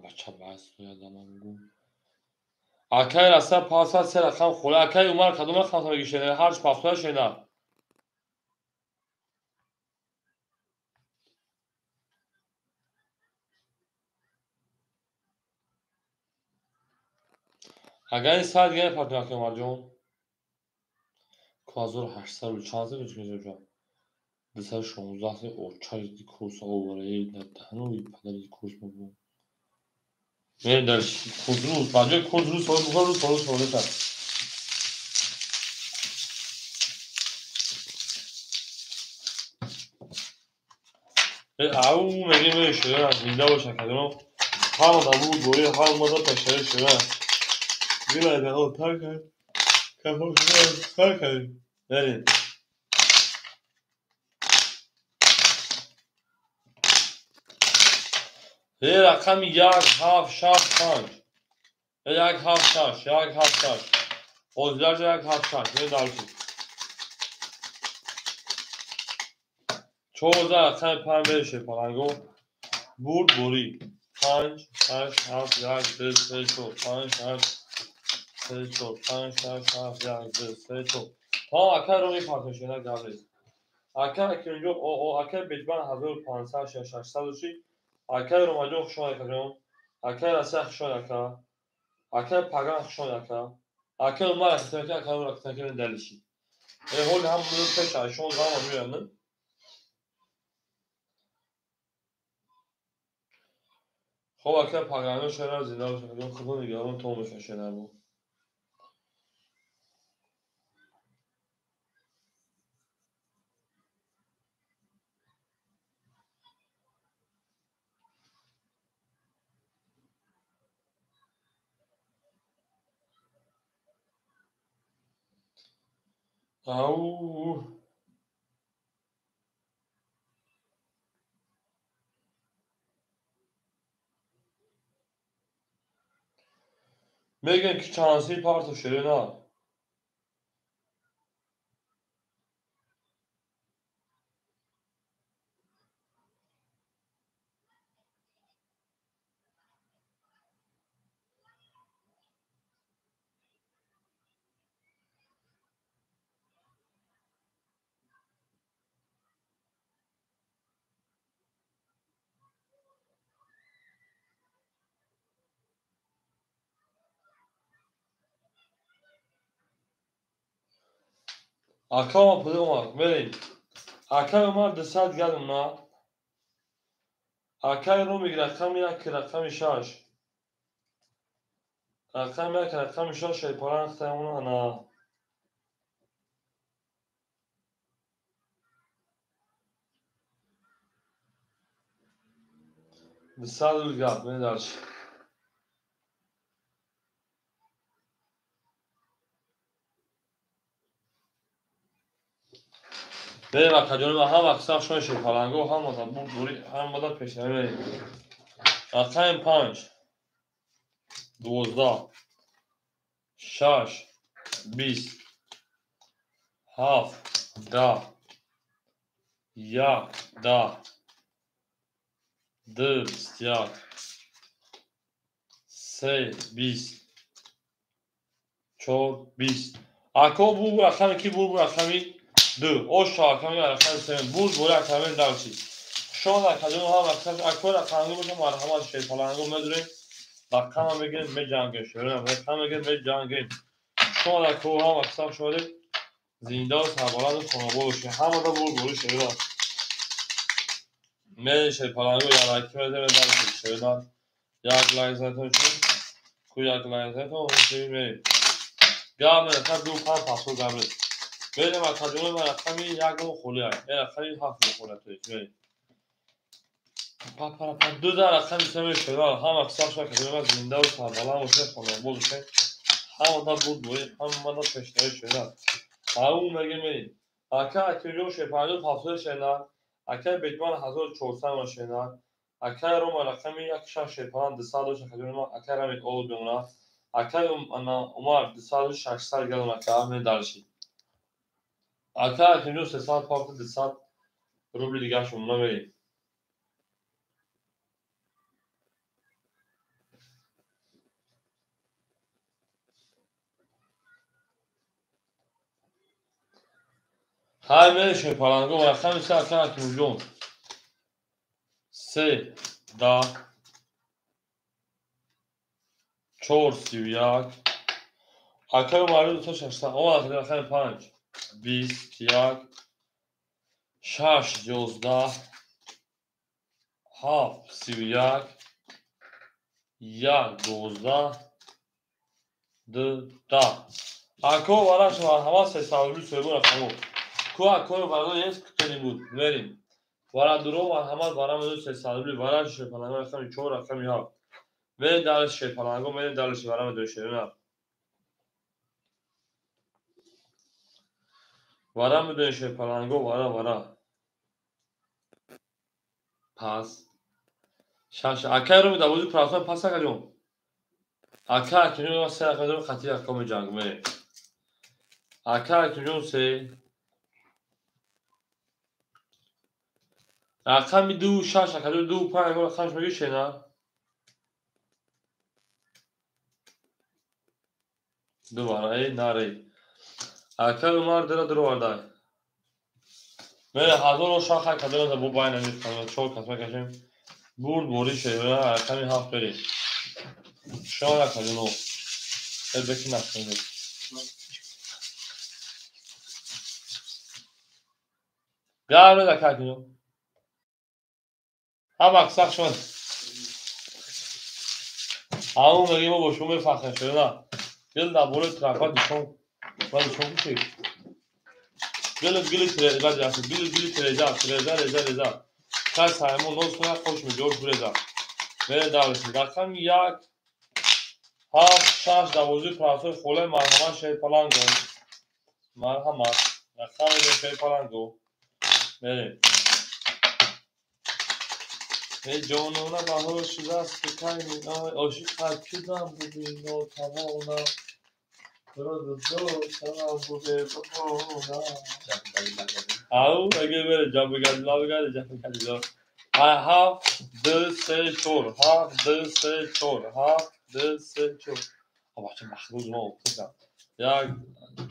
بچه بحث رو یادم گو اکای رسته پاسا سه رقم خوله اکای اومر کدوم رقم بگی شده هرچ پاسا شده اگر این ساعت دیگه پاتنا که اومر جون 2800 چانسه بچه جا 216 очереди курс оварии дар даҳнои падари курс бубуд мерем дар курсрӯз ба ҷои курсрӯз соли бухор рӯз солу солиса ав мегӣ мешуда зинда боша кадро ҳама буд бори ҳама пешаи шуда билайда отар кард кар кардем берем рақами 1765 176 озиларҷа 176 медалчи 14 рақами 5 беше паланго бурд борӣ 5 6 7 1 2 3 4 5 6 3 4 5 6 7 1 2 3 4 ها ака ро мепартошена гавлес ака акинҷо ака бетман 1500 600 ши ака ро маҷо хушон акаҷон ака раса хушон ака паган хушон ака умар акитаки ака ро акитаки далиши ҳоли ҳам пеша шон зама меёнад خب اکر پاگانو شهر زنده باشد خب نگران تو میشه شهر بود او میگن که چانسی پارتو شده نه Akama pıdı olmak. Vereyim. Akama desat geldim na. Akay Rumi rakam yak rakam şaş. Rakam yak rakam şaş şey paran kıtamına ana. Desat ulgat ne dersin? Vereyim akacığım ha baksak şöyle şey falan go ham da bu duri ham da peşine vereyim. Rakam panç. 12 شش 20 7 10 1 10 2 21 3 20 4 20 Ako bu rakami ki bu rakami 2 o şu rakami rakami 7 bu rakami dalşi şu rakami ha rakami ako rakami bu marhama şey falan bu medre rakama begin me jange şöyle rakama begin me jange şu rakami ha baksam şöyle زینده و سربلند خانواده باشه همه دا بول شده میشه پلنگو یا لایک بده در شده یک لایک زدن کو یک لایک زدن اون چی میری گام تا دو پنج پاسو گام میره ما تجربه ما رقمی یک دو خولی ای رقمی هفت خولی توی میری پا دو در رقمی سمی شده هم اکثر شده که ما زنده و سربلند باشه خانواده باشه همه دا بول همه دا پشتای شده اون مگه میری اکا اکیلو شپاندو پاسو شنا اکا بیتمان 1400 ماشینا اکا روم رقمی یک شش شپان 200 شکلما اکا رمی اول دونا اکا انا عمر 2600 گلم اکا من دارشی اکا اکیلو 300 پاکت 200 روبل دیگه شما میری های میری شپانگو رقمی سه اکا اکیلو 3 10 4 31 اکا معلوم تو 600 اون رقم 5 20 1 6 11 7 31 1 12 2 اکو وراش var hava sesavlu söylüyor kamu ku akو vardo jest kuteli بود vereyim vara duro var hava varamı sesavlu varaş falan rakam çoğu rakam ya ve dalış şey falan go benim dalış varamı döşerim varamı döşe falan go vara pas şaş akaro da bu prasman pas akacağım akar ki ne var akacağım khati akam jang me akar ki ne se رقمی 2 6 اکلو 2 5 رقمش میگه شنا دوباره ناری اکل مار درو ورده میره هزار و شاخ اکلو ده بو باین نمیکنه چون کسمه کشیم بوری شده رقمی هفت بری شان اکلو نو بکی نکنه گرمه ده اکلو هم اکساق شد همون میگه ما با شما فخر شده نه گل ده بوری ترافت دیشون و دیشون کشی گل تریجا گل تریجا کس همون نوز کنه خوش میجور تریجا میره دارشی رقم یک هفت شش دوازده پراسوی خوله مرحمت شهی پلنگو مرحمت رقم شهی پلنگو میره ای جانونه بهار شده است که کهی عاشق خرکی دم بودی و تمانا برو سلام بوده بمانا او اگه بره جا بگرد لا بگرد جا بگرد لا هفت دو سه چور هفت دو سه چور هفت دو سه چور بچه مخروض ما افتادم یک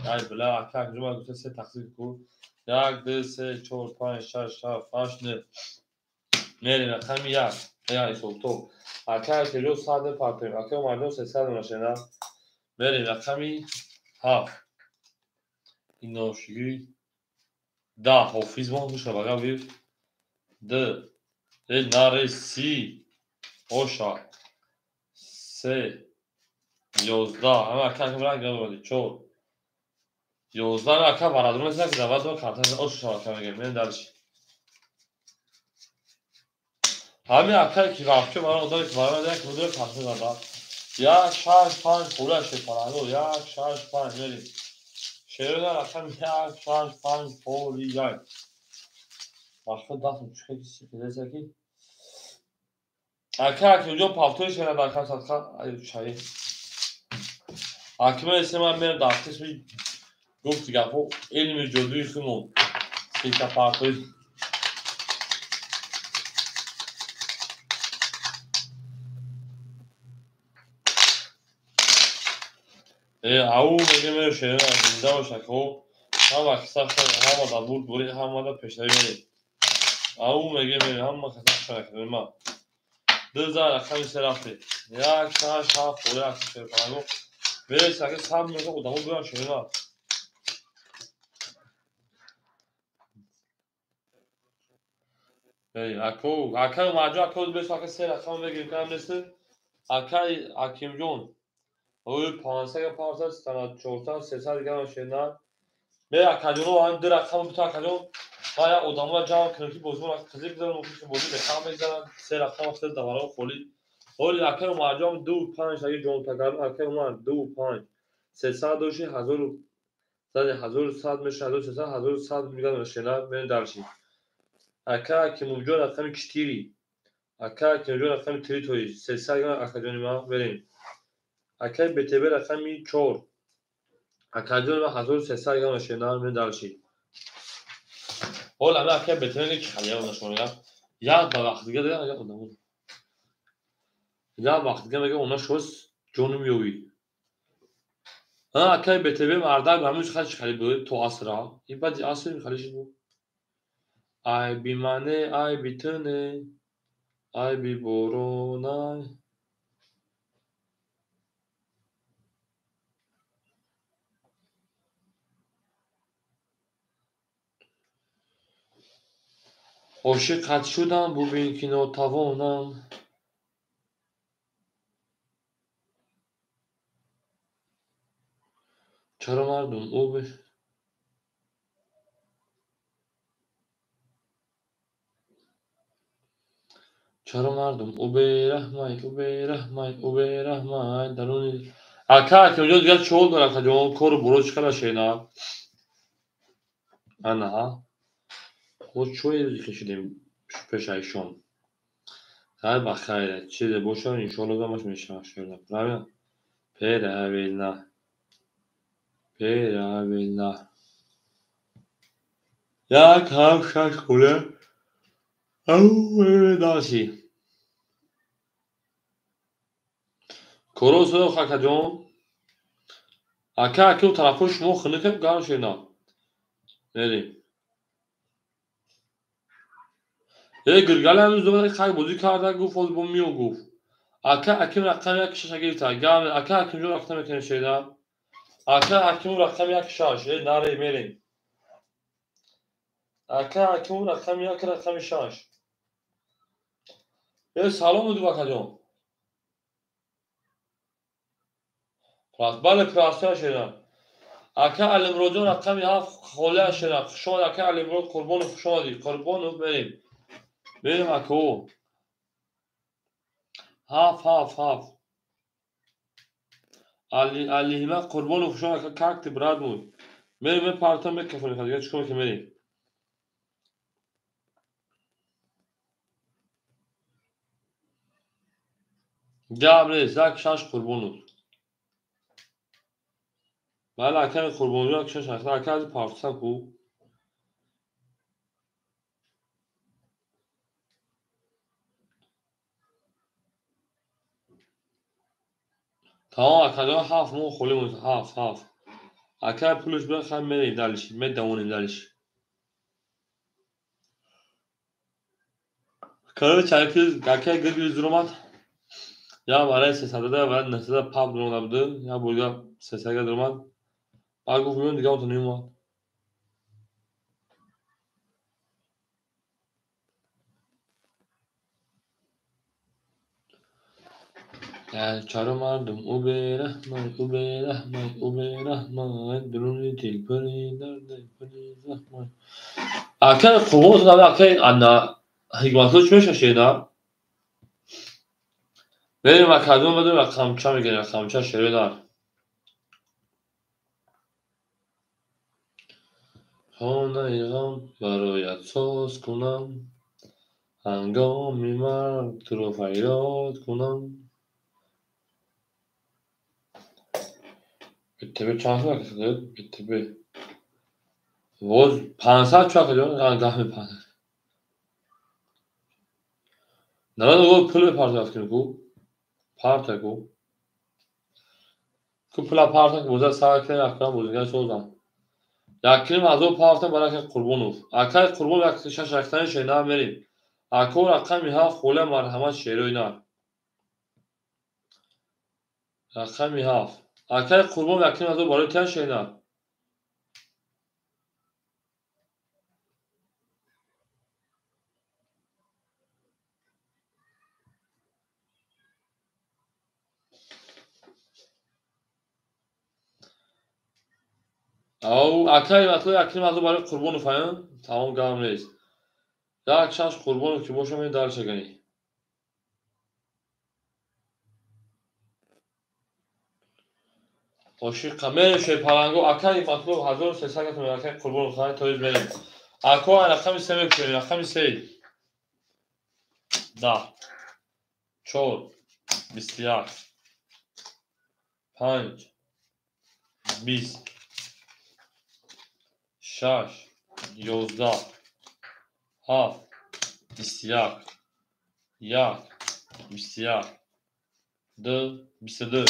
ای بله اکه جمعه گفته سه تقصیل کن یک دو سه چور پنج شش هفت هشت نه میریم رقم یک ای سلطو اکه که جو ساده پرتیم اکه مردم سه ساده نشنه میریم رقمی هفت ایناشگی ده حافظ ما میشه بگم بیف ده نره سی اوشا سه 11 همه اکا که برای گرم بودی چور 11 اکا برادرون از نکده و دو کارتن اوش شما اکا میگه من درش همه اکا که وقتی برای آدمی که برای آدمی که بودو کارتن دادا یک شش پنج پوله شپرانو یک شش پنج میدیم شیرون اکا یک شش پنج پولی یک başka dağıtım çıkıyor ki ki اکا اونجا پافتوری شده در کم صدقه چایی حاکمه اسم من میرم در قسمی گفت دیگه خب علم جدوی خونون سیتا پافتوری او میگه میره شده زنده باشه خب هم اکسا شده هم در بود بوری هم در پشتری میره او میگه میره هم اکسا شده کنه ما دو زار اکمی سه رفته یک شش هفت بوری اکسا شده کنه میره سکه سب میگه خودمون بیان شده نه اکا ماجو اکا بیش سکه سه اکا میگه کنم نیست اکا اکیم جون او 500 500 ستانا 400 300 دیگه ماشینا به اکادونو هم در رقم تو اکادون ما یا ادامه جام کنکی بازمون از قضیه بزنم ممکن بازی به کام بزنم سه رقم افتاد دوباره خالی اولی اکر ماجام 2 5 اگه جون تگرم اکر ما 2 5 300 دوشی 1000 1100 میشه 1300 1100 میگن ماشینا من درشی اکا که موجود رقم کشتیری اکا که موجود رقم تری توی 300 اکادونی ما بریم اکا بتبه رقمی 4 اکادون و 1300 گرم ماشینا من درشی حالا من اکا بتبه که خیلی اونش میگم یا با وقت دیگه دیگه یا اونم یا وقت دیگه میگه اونش شوس جونم یوی ها اکا بتبه مردم همش خیلی بود تو اسرا این بعد اسر میخلیش بود ای بی منه ای بی تنه ای بی بورونای عاشق شدم ببین که ناتوانم چرا مردم او به چرا مردم او به رحمای او به رحمای او به رحمای درون اکا که اونجا دیگه چول دارم که جوان کور بروش کنه شینا انا خود چوی روزی کشیدیم پیش ایشون هر بخیره چیزی باشه انشالله دامش میشه شده برای پیر اویلنا پیر اویلنا یک هم شش خوله او داشی کورو سو خاکا جون اکا که طرفش مو خنکه گان شینا بریم یه گرگل هم زود خیلی بازی کرده گفت فوز بوم میو گفت اکا اکیم رقم یک شش گرفت گام اکا اکیم جو رقم کنه شیدا اکا اکیم رقم یک شش نره میریم اکا اکیم رقم یک رقم شش یه سلام دو اکا جون پس بله پراسیا شیدا اکا الامروز رقم هفت خوله شیدا شما اکا الامروز قربان شما دی قربان بریم بریم اکو هفت علی همه قربان شما اکا کاکت براد بود بریم پارتان بکفونی دیگه چیکار که بریم جابر زاک شاش قربونو بله اکر قربونی رو شاش اصلا اکر از پارتسان کو تمام اکر هفت مو خالی مون هفت اکر پولش بخرم میره دلش می دوون دلش کارو چرکی اکر گرگی زرومات یا برای 300 برای 900 پاپ درون بوده یا بولگا 300 درون بعد گفت میون دیگه اون تو نیومد چارو مردم او به رحمت او به رحمت او به رحمت درونی تیل پری درده پری زحمت اکل قربون tabii اکل anna hikmatlı uçmuş şeyler benim akademi بدون رقمچه میگه رقمچه شریدار خانه غم برایت ساز کنم هنگامی مرگ تو رو فریاد کنم bitti چند سال کشیده bitti وز 500 چاک دیدم گاه می 500 نه نه پول پارت کنه کو پارت کو کو پول پارت کو بوده ساکت اکرام بوده سوزان یکیم از او پارت برای که قربون اوف اکای قربون یک شش رختن شینا بریم اکو رقمی ها خوله مرحمت شیروی نار رقمی ها اکای قربون یکیم از او برای تن شینا او اکای مثلا یکیم از او برای قربون اوفایم تمام گام نیست یک شش قربون که باشم این دار شگنی خوشی قمه شی پالانگو اکای مطلوب 1300 که اکای قربون خواهی تویز بریم اکو رقمی سه میکنی رقمی سه ده چهار 21 5 20 6 11 7 21 1 21 2 22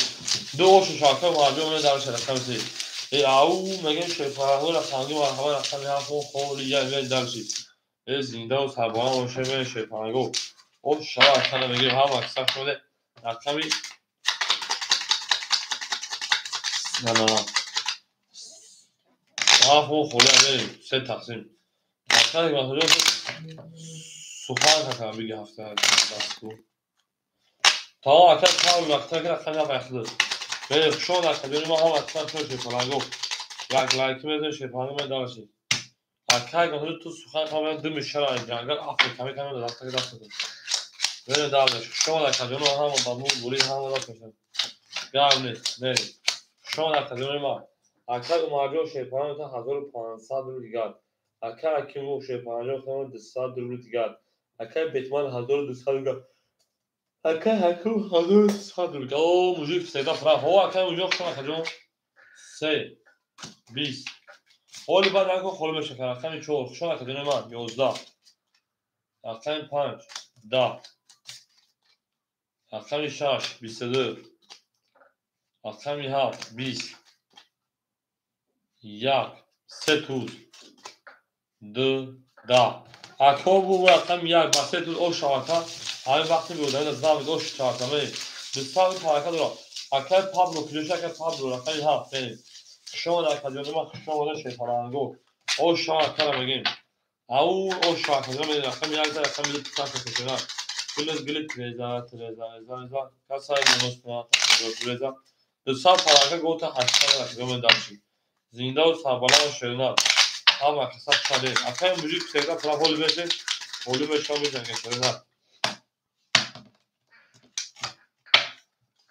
دو اوش شاکر مردم در شرکت می‌کنی ای او مگه شفاهو را خانگی و هوا را خمی ها خو خولی یا میل درشی ای زنده و سربان و شبه شفاهو او شما کنه میگه هم اکثر شده رقمی نه ها خو خولی بریم سه تقسیم رقمی با حضور سخن کنم بگه هفته دست کو تا اکثر کار وقتا که رقمی هم اخذ بریم شما در کدومی ما هم اکثر شده شفاهو یک لایک میزن شفاهو می دارشی اکای گفتم تو سخن کنم دم شرای جنگل آفریقا می کنم دست که دست کنم بره دارش شما در کدومی ما هم با مو بولی هم دست میشن گام نیست نه شما در کدومی ما اکای ماجو شفاهو تا 1500 رو دیگر اکای اکیمو شفاهو کنم 200 رو دیگر اکای بیتمان 1200 رو اکای حکوم 1200 رو دیگر او موزیک صدا فرا هو اکای موزیک شما کدوم 3 20 حالی بعد اگه خلوم شکر رقم 4 شما کدوم من 11 رقم 5 10 رقم 6 22 رقم 7 20 1 3 توز 2 10 اکو بو رقم 1 با 3 توز او شاکا همین وقتی بودن از زمان او شاکا می دوستان تاکا دارم اکای پابلو کجوش اکای پابلو رقم 7 بریم شما در کدوم ما شما در شیطانانگو او شاکا رو بگیم او شاکا رو بگیم رقم 1 رقم 2 تاکا Plus gelir Treza. Kasay Monosma, Treza. The South Paraga go to Hashana Gomendachi. Zindo Sabala Sherna. Ama Kasap Chale. I can't believe Sega Prahol Vete. Volume Shomi and Sherna.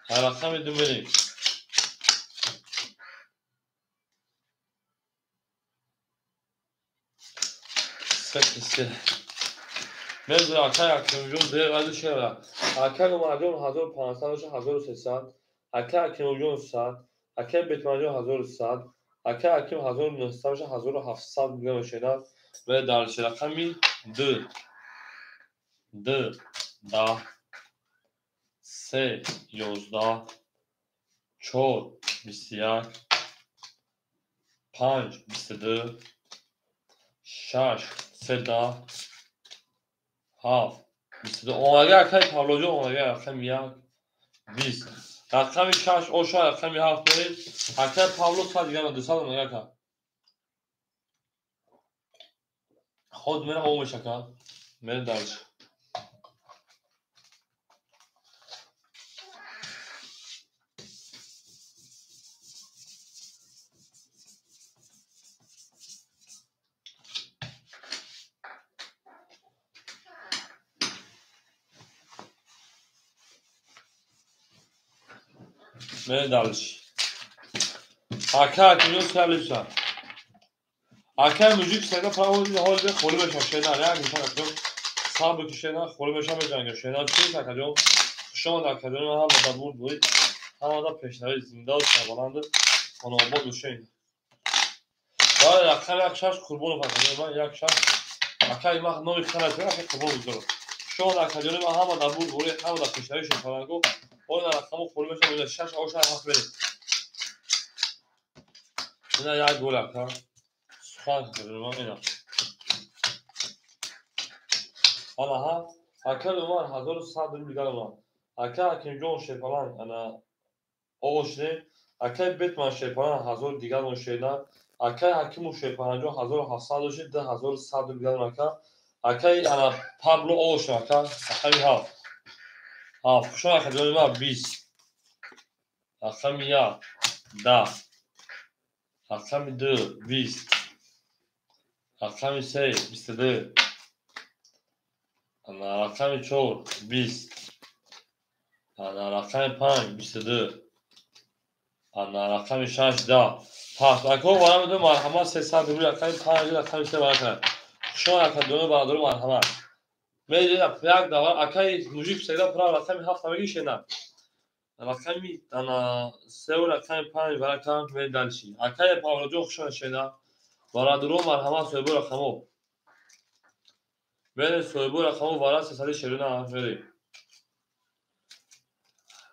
Harakami Dumini. Set. مثل اکای اکیموجون زیر وزن شده اکای مردم 1500 1300 اکای اکیموجون 100 اکای بیتمانجون 1100 اکای اکیم 1900 1700 میلیون شده و در رقمی 2 2 10 3 11 4 21 5 22 6 13 7 22 اومده اکای پابلو جون اومده رقم 1 20 رقم 6 اوشا رقم 7 برید اکای پابلو صد دیگه 200 اومده که خود میره او میشه که میره درش medalci. Aka kilo servisler. Aka müzik sene falan hol ve kolu beşer şeyler ya güzel akıyor. Sabı şeyler kolu beşer becan şeyler şey akıyor. Şu anda akıyor ama da bu ama da peşleri zinde sağlandı. Onu bu şey. Var ya kan akşam kurbanı bakıyor ben yakşam. Akay mah noy kanatı akay kurban uzun. Şu anda akıyor ama da bu buraya ama da peşleri şey falan go. Ona rakamı kolu beşer böyle şaş aşağı hak verir. Yine ya gol akar. Suhan kırılma ina. Anaha akar umar hazır sadır bilgar umar. Akar hakim John şey falan ana o şey akar Batman şey falan hazır diğer o şeyler. Akar hakim o şey falan John hazır hasad o şey de hazır sadır bilgar akar. Akar ana Pablo o şey akar ha. Ha şu akar diyorlar biz. Akar ya da. Akar de biz. Akar şey bizde. Ana akar çok biz. Ana rakam 5 22 ana rakam 6 10 پس اکو وارم دو مرحمت 300 روی رقم 5 رقم 3 وارم کنم شما رقم دو برادر مرحمت میدید یک دوار اکای موجیک سیدا پر رقم 7 میگی شنا رقم انا 3 و رقم 5 وارم کنم می دانشی اکای پاولو خوشا شنا برادر مرحمت سوبر رقمو میدید سوبر رقمو وارم 300 شرونا میدید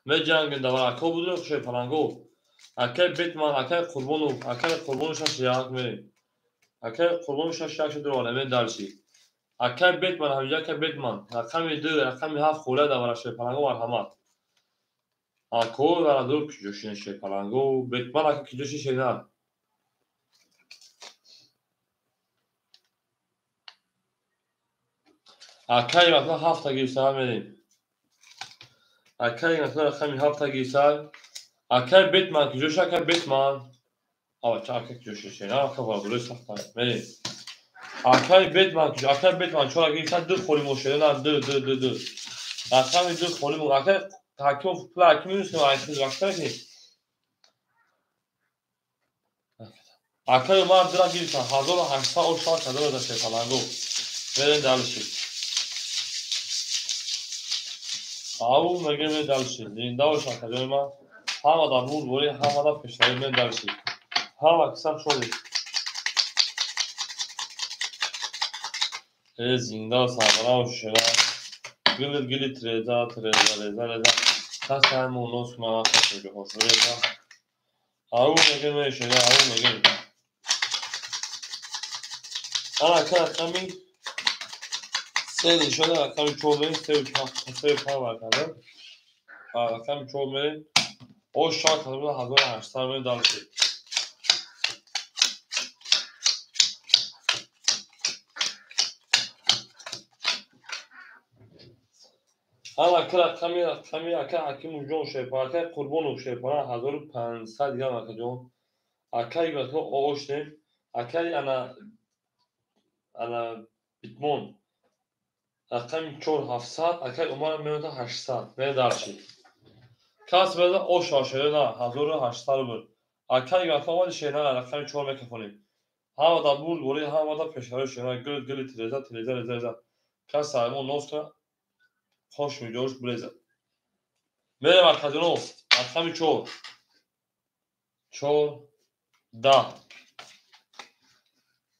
می جنگ دوار اکو بود خوشا پلنگو اکای بیتمان اکای قربانو شش یاد میریم اکای قربانو شش یک شد روانه دارشی اکای بیتمان همینجا که بیتمان رقم 2 رقم 7 خوله دوار شش پلنگو مرحمت اکو دارا دور پیشوشین شش پلنگو بیتمان اکای کیجوشی شیدن اکای مثلا 7 تا گیسا میریم اکای مثلا رقم 7 تا گیسا اکای بیتمان کیجوش اکای بیتمان آوا چه اکای کیجوشی شیدن اکای وارگوله سخت میریم اکای بیتمان چون اگه اینسان دو خوری مشهده نه دو اکای دو خوری مو اکای تاکیو فلا اکی میدونست که اکی وقتا که اکای اومد درا گیرسان 1800 او شاید کده بده شد پلنگو میرین دلشی او مگه میرین دلشی لینده و شاید کده ما همه دا مول بوری همه دا پشتایی میرین دلشی همه کسان شدی زنده و سرمانه و شده گلی تریزا کس همون نوز کنه وقتا شده خوش بریزا او مگه میشده او مگه انا که رقمی سه شده رقمی چول برین سه پا برکنه رقمی چول برین او شاک هزار بود 1800 برین دالشی انا که رقمی اکه حکیم جون شیپا اکه قربانو شیپا 1500 دیگه اکه جون اکه ایگه تو اوشتیم اکه انا بیتمون رقم 4700 اکه عمر میمونه 800 میره درشی کس بده او شاشه نه 1800 بود اکه ایگه تو ولی شینا رقم 4 میکفونیم همه دا بول بولی همه دا پشتره شینا گلی تریزه کس سایمون نوز کنه خوش میجوش بریزه میره مرکزونو رقم 4 10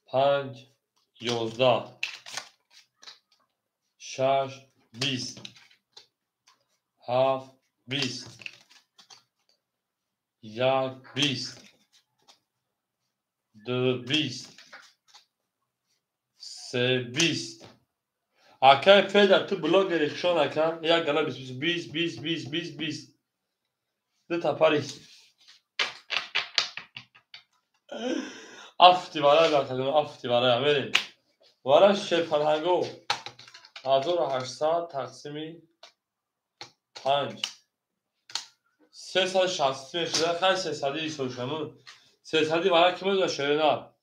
5 11 6 20 7 20 1 20 2 20 3 20 اکه پیدا تو بلاگ ریکشان اکن یک گله 20 دو تا پاری افتی برای برکدون افتی برای میریم برای شیپنهنگو 1800 تقسیمی 5 360 میشه خیلی 300 ایستوشمون 300 برای که میدونه شده نه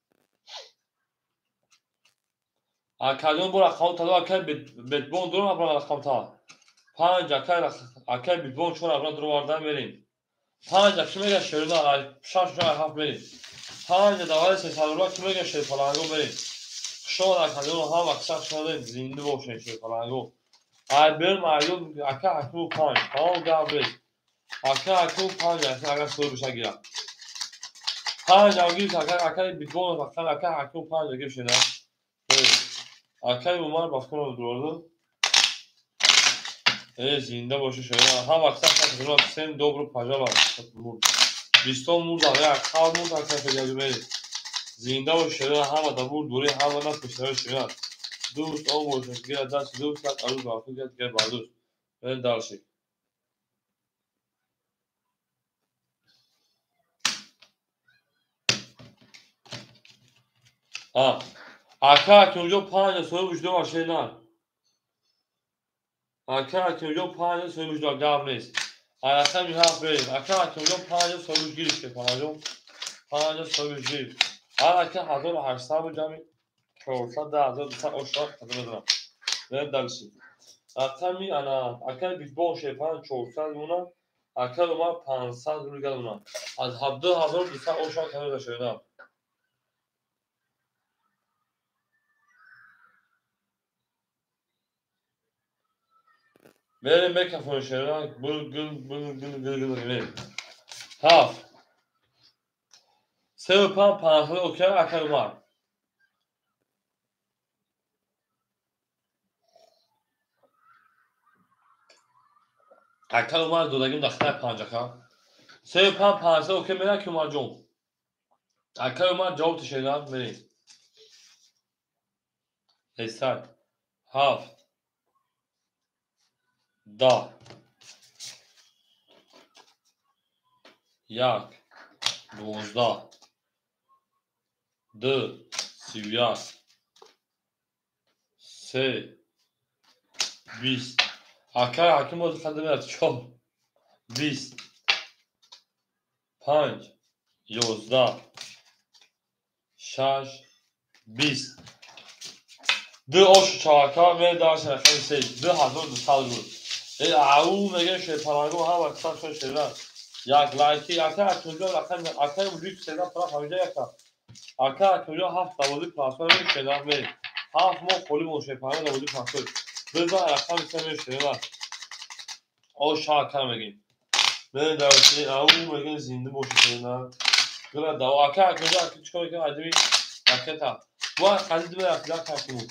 اکادون برای رقم تا دو اکای بیتبون درو برای رقم تا 5 اکای بیتبون چون برای درو واردن میریم پنج کیمه گشته نه شش جای هفت بریم پنج دوازده سه سال کیمه گشته فلانگو بریم شما در کدوم هم اکثر شده زنده باشه شده فلانگو بریم ایو اکا اکو پنج تمام گابریز اکا اکو پنج اگر سوی بشه گیرم پنج اوگیر اکا بیتگون اکا اکو پنج اگه شده اکا اومد باسکن رو دورده زنده باشه شده هم اکثر شده سن دوبرو پجال بیستون مورد آقای اکار مورد اکا فجاجو برید زنده باشه شده همه دبور دوری همه نفت پشتره شده دوست او باشه گیر دست دوست لک آلو گافو گرد گرد بردوست برید دارشی اکا که اونجا پنج سوی وجده باشه نه اکا که اونجا پنج سوی وجده گاب نیست اکا می هفت برید اکا که اونجا پنج سوی وجده گیرش که پنج سوی وجده گیر اکا 1800 جمعی 400 10200 اشتراک خدمه دارم برید دارشی اکا می انا اکا بیت باشه پنج 400 مونم اکا اومد 500 روی گل مونم از 12200 اشتراک خدمه داشته بریم بکفون شیران گل بریم هفت سه و پنج 500 اوکی اکا اومد اکا اومد دودگیم دختر پنج اکا سه و پنج 500 اوکی میره که اومد جون اکا اومد جواب تشیران بریم هیستر هفت ده یک 12 دو 31 سه 20 اکا حکیم باز خدمه از 4 20 5 11 6 20 دو آش چاکا می داشت رقم سه 2200 بود او میگه شیطانگو هم اکثر شد شده یک لایکی اکا اکنجا رقم اکا وجود سیدن طرف همینجا یکا اکا اکنجا هفت دوازی پلاسور می شده می هفت ما خولی مون شیطانگو دوازی پلاسور بزا رقم سه می شده او شاکا میگیم می داشتی او میگه زنده باشه شده گره دو اکا اکنجا اکا چکا میگه عجبی اکا تا و قدید به اکا کشمون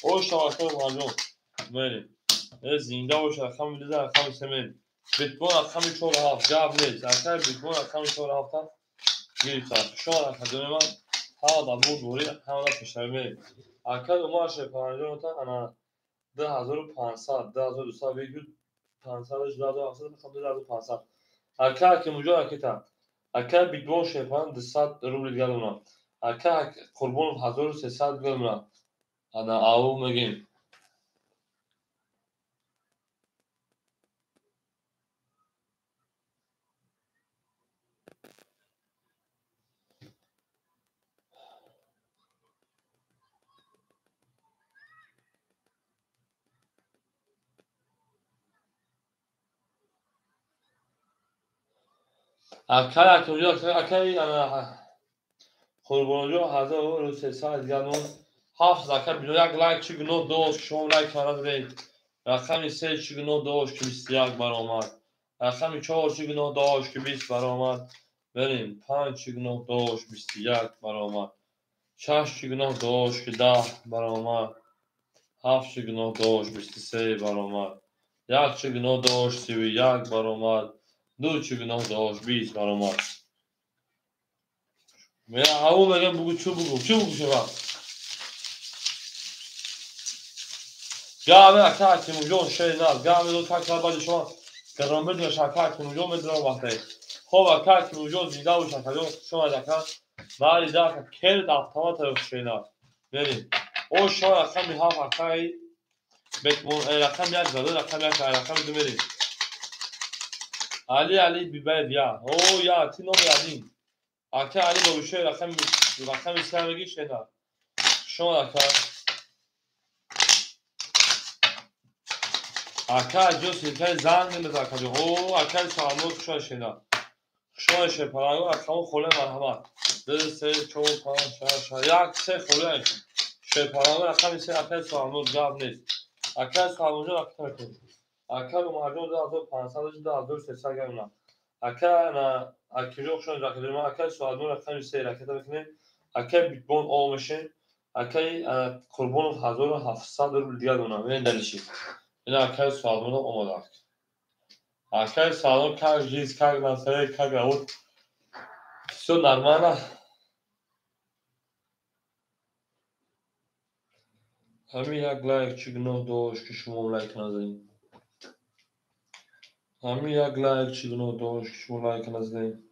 او شاکا مانجون بریم زنده باشه رقم بلیزه رقم سمین بیتکوین رقم 47 جاب نیست اکر بیتکوین رقم 47 گیرید شما رقم دونه من ها دبور دوری همه دا پشتر بریم اکر اومار شپرانجون تا انا 2500 10200 ویدیو 500 12700 رقم 2500 اکر که مجا اکتا اکر بیتکوین شپران 200 روبل دیگر اونا اکر قربون 1300 دیگر اونا انا او میگیم اکر که مجا اکر انا قربانجو 1300 دیگر اون هفت زکر بیلو یک لایک چگنو دوش شما لایک کنند بید رقمی سه چگنو دوش که 21 برآمد رقمی چهار چگنو دوش که 20 برآمد بریم پنج چگنو دوش 21 برآمد شش چگنو دوش که 10 برآمد هفت چگنو دوش 23 برآمد یک چگنو دوش 31 برآمد دو چگنو دوش 20 برآمد میرا او میگم بگو چو شما قاعد اكلت مليون شيء ناس قاعد يقول لك بعد شو كرم بدنا شاكات مليون بدنا وقتي هو اكلت مليون زياده وشاكالو شو هذا بعد ذاك كل دعوات شيء ناس بریم او شو رقم ها اكاي بتمون رقم یک زده رقم یک رقم دو بریم علی بیبر یا او یا تی نو یادین اکا علی با بشه رقم اسلامی شنا شو اکا Aka Joseph زنگ نمی‌زنه. او اکل سالمون شده. شوش پرانگو اکامو خوله مرحمت. دل سه چون پران شش. یک سه خوله. شه پرانگو اکامی سه اکل سالمون جاب نیست. اکل سالمون جو اکل کنه. اکل مردم دو هزار پانصد دو هزار سیصد گرم. اکل نه اکیلو شون راکت ما اکل سالمون اکامی سه راکت بکنه. اکل بیتبون آموزش. اکل قربان 1700 روبل دیگر دونم. این دلیشی. این اکل سالمون آماده. اکل سالمون کار جیز کار مسئله کار گاوت. Все нормально. همین یک لایک چگونه داشت که شما لایک نزدین. همین یک لایک چگونه داشت که شما لایک نزدین.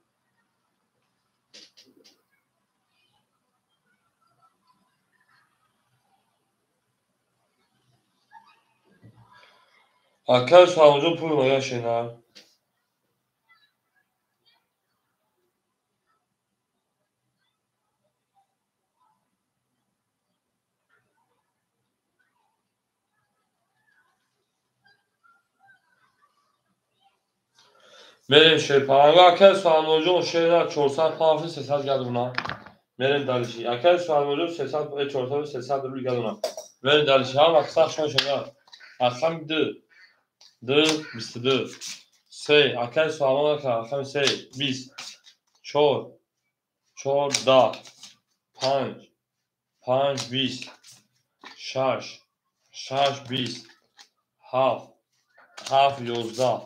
اکل سالمون پول مایه نه. میریم شیپانگو اکل سالمون شیرا 450 300 گردونا. میریم دالشی اکل سالمون 300 400 300 روبل گردونا. میریم دالشی ها وقتا شما شما. اصلا دو 22 سه اکل سالمون که اصلا سه 20 4 10 5 20 6 20 7 11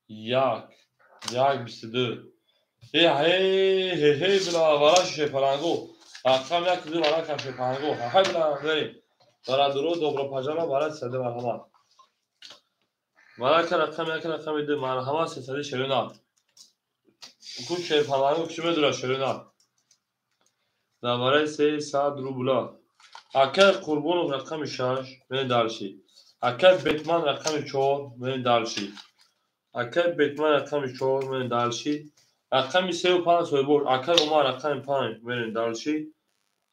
1 22 هی بلا وراش شپرانگو اقام یک دو وراش شپرانگو هی بلا بریم برا درو dobro pajama برای سده مرحمت برای که رقم یک رقم دو مرحمت سده شروع کن شپرانگو کشی بدونه شروع در برای 300 روبلا اکل قربون رقم 6 من دالشی اکل بیتمان رقم 4 من دالشی اکل بیتمان رقم 4 من دالشی رقم 35 سویبور اکل اومار رقم 5 من دالشی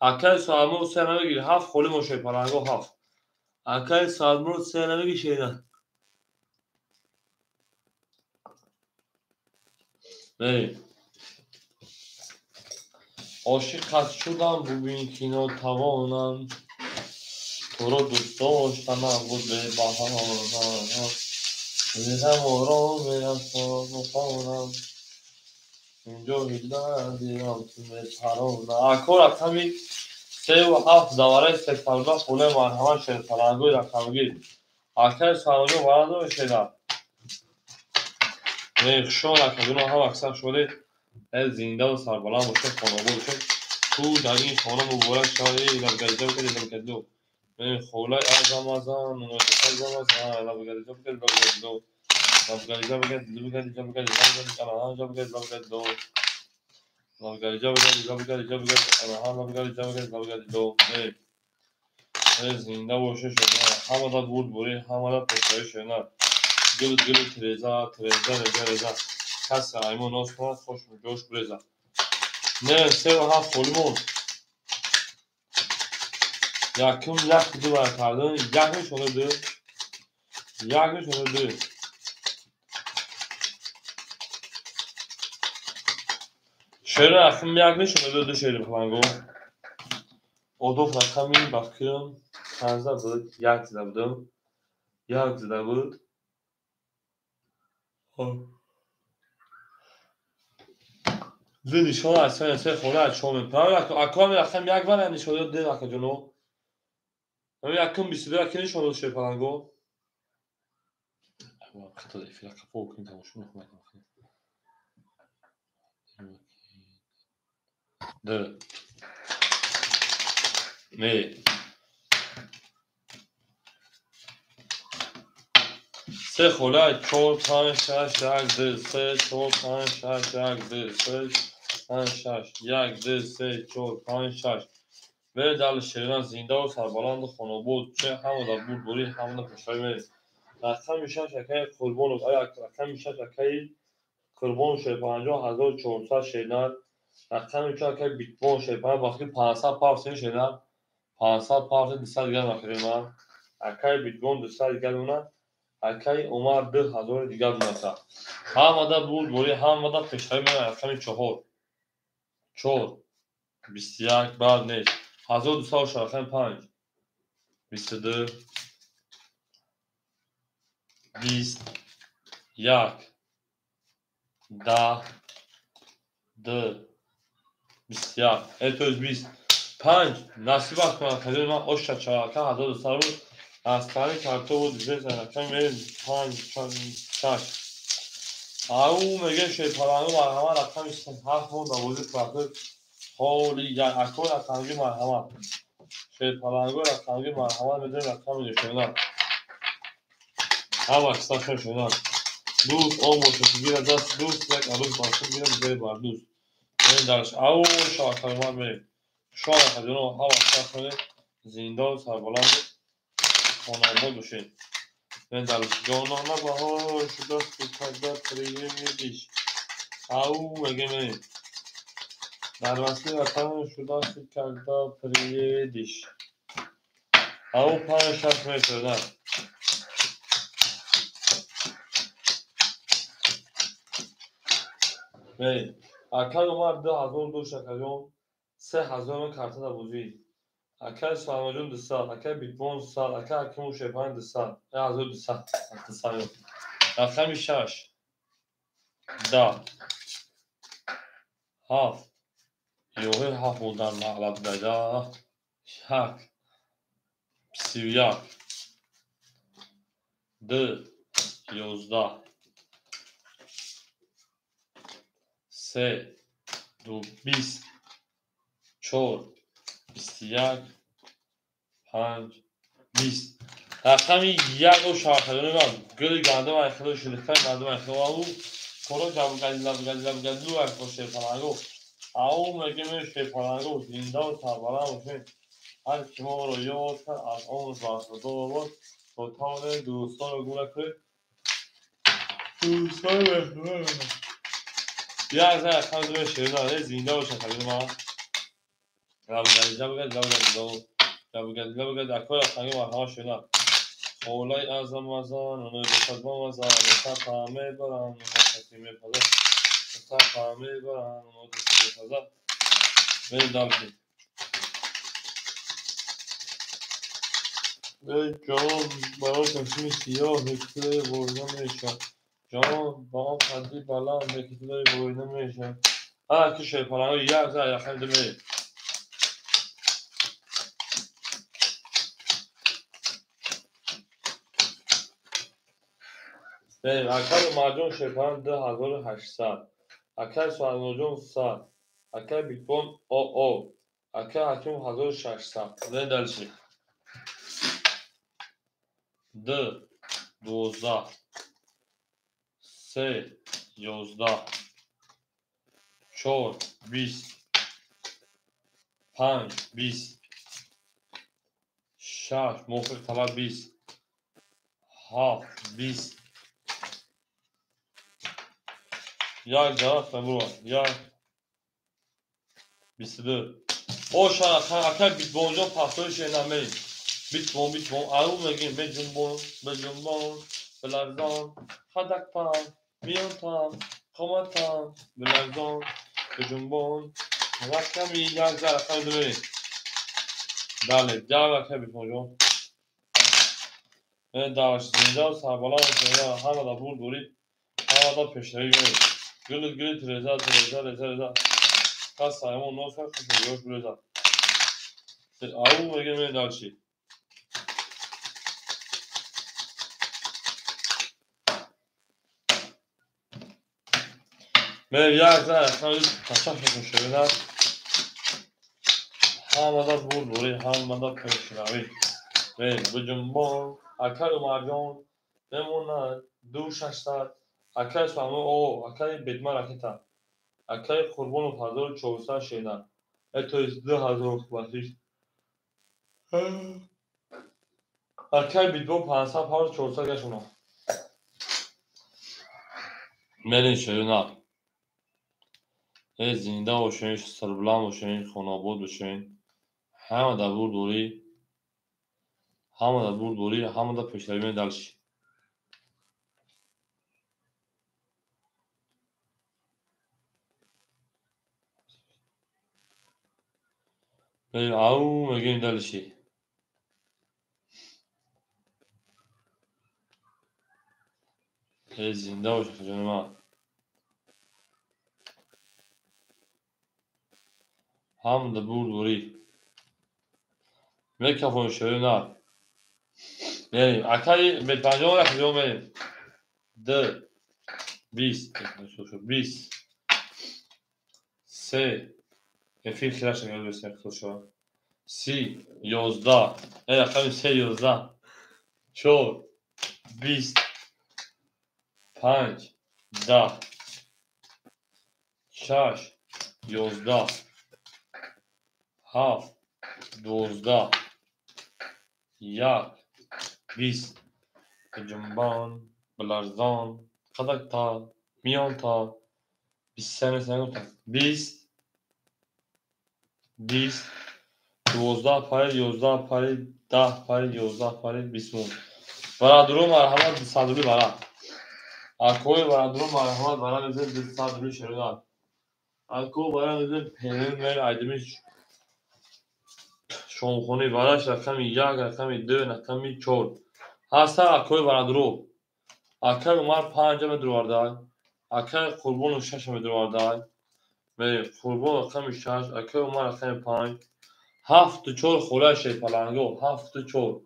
اکل سالمون سه نمیگیری 7 خولی موشه پرانگو 7 اکل سالمون سه نمیگی شیده بریم عاشقت شدم ببین که ناتوانم تو رو دوست داشتم بود به بهار دیدم آرام مخانم اینجا میدن دیرم تو مترانم اکل رقمی 3 و 7 دواره 312 خوله مرحمت شد پرانگوی رقمگیر اکل سالمون وارد بشیدم نیخشان اکدون هم اکثر شده از زنده و سربلند باشه خانواده باشه تو در این خانه مبارک شایی لبگریزه بکردی لبگریزه من خوله از رمضان مناسبت رمضان لبگریزه بکردی لبگریزه لبگریزه بکردی لبگریزه بکردی لبگریزه بکردی لبگریزه بکردی لبگریزه بکردی لبگریزه بکردی لبگریزه از زنده باشه شده همه دا بود بوری همه دا پشتایی شده گل تریزه رزه کس ایمون ناس کنه خوش جوش بریزه نه 3 و 7 خولیمون یکم یک دو بر کردن یک میشونه دو شعر رقم یک میشونه دو شعر پلنگو ادوف رقمی bakıyorum tanzda بود یک زده بودم یک زده بود زدی شما اصلا سه خوله از شما میپرم اکامی رقم یک بر یعنی شده ده اکا جنو همین یکم 22 اکی نشونه شعر پلنگو خطا دی فیلق فوق این تماشون نخونم ده نه سه خوله 4 5 6 1 2 3 4 5 6 1 2 3 5 6 1 2 3 4 5 6 بره دل شیران زنده و سربلند خانه بود چه همه در بود بوری همه در پشتای میری رقم میشه شکای قربان رقم میشه شکای قربان شه 50400 شیدن رقم میشه شکای بیتبون شه وقتی 500 پارسین شیدن 500 پارسین 200 گرم نخیریم اکای بیتبون 200 گرم اکی اومد 10,000 دیگر بناسا همه بود بوری همه پیشتری من رقم 4 21 بعد نیست 1200 رقم 5 22 20 1 10 2 21 اتوز 20 5 نصیب کنم خیلی من اوش چراکم 1200 رو از طریق کارتو بود دیگه رقم میریم 5 6 او میگه شیطانو مرحمت رقم 7 بود بوزی پراتو خالی یک اکل رقمی مرحمت شیطانو رقمی مرحمت میده رقم نشونم هم اکساشون شونم دوست او موشکگیر دست دوست یک عروض باشد میره بزیر بر دوست این درش او شاکرمان میریم شما خجانو هم اکساشون زندان سربلند خانواده باشین این درش جانانه بهار شده کرده پریدیش او میگه میریم در وصلی وطن شده کرده پریدیش او 5 میشدن میریم اکل اومد 10,000 دو شکریون 3,000 کارتون بوزی اکل سلامجون 200 اکل بیتبون 100 اکل حکیمو شیپان 200 1200 رقم 6 10 7 یوهی 7 بودن مغلب داده 1 31 2 11 3 2 20 4 21 5 20 رقم 1 و شاخدانه من گل گنده من خیلی شلخته گنده من خیلی او کورو جابو گلیلو اکو شیپانگو او میگه شیپانگو زنده و سربلند باشین هر کی ما رو یاد کرد از اون زاستو بود تو تاون دوستان رو گوله کرد دوستان بخونه یک زن رقم دوی شیرنه زنده و شکلی ما جابو گلیلو اکو رقمی مرحمه شیرنه اولای اعظم وزان اونو بخد با وزان مستقامه برن اونو تکیمه پزا مستقامه برن اونو تکیمه پزا بریم دالشی ای جان برای کشیم سیاه هکتره بریده میشن جان با خدی بلند هکتره بریده میشن ها که شیپانه یک زن یخم دمه بریم اکل مرجون شیپانه 10,800 اکل سوالموجون 100 اکل بیتبون او اکل حکیم 1600 بریم دالشی 2 12 3 11 4 20 5 20 6 موافق طبق 20 7 20 یک جرات برو یک 22 او شرط اکر بیت بونجا پاسوش نمی بیت بون آرو میگیم به جنبون بلرزان خدک پام میان تام کماتام بلرزان به جنبون رقمی یک جرات نمی بله جواب اکر بیت بونجا من داوش زنده و سربلند شده همه دا بول دوری همه دا پیشتری گل تریزا کس سایمون نوز کرد خیلی گوش بریزا او میگه من دالشی من یک زن خیلی تشخص شده همه دا بول دوری همه دا پیشتری من بجنبان اکر و مرجان بمونن 2600 اکر سوامه او اکر بیدمه رکیتا اکر قربان و فضل 400 شیدن اتو از 2000 بسیش اکر بیدمه 500 پاور 400 گشونه مرین شیدن زنده باشین سربلند باشین خاناباد باشین همه در بور دوری همه در پیشتری من دلشی بریم او میگیم دلشی زنده باشه جون ما هم ده بوری میکروفون شروع نه بریم اکای به 50 دقیقه بریم ده 20 20 سه فیل خیلی شنگل بسیم خودشو سی 11 رقم 3 11 4 20 5 10 6 11 7 12 1 20 جنبان بلرزان قدک تا میان تا 20 سنه سنه تا 20 20 12 پای 11 پای 10 پای 11 پای 20 برا درو مرحمت صدوری برا اکوی برا درو مرحمت برا میزه صدوری شروع اکو برا میزه پیرن میل ایدمیش شامخونی براش رقمی 1 رقمی 2 رقمی 4 هستا اکوی برا درو اکای عمر 5 درو وردای اکای قربون 6 درو وردای می قربون رقمی 6 اکای عمر رقمی 5 7 4 خوله شی پلنگو 7 4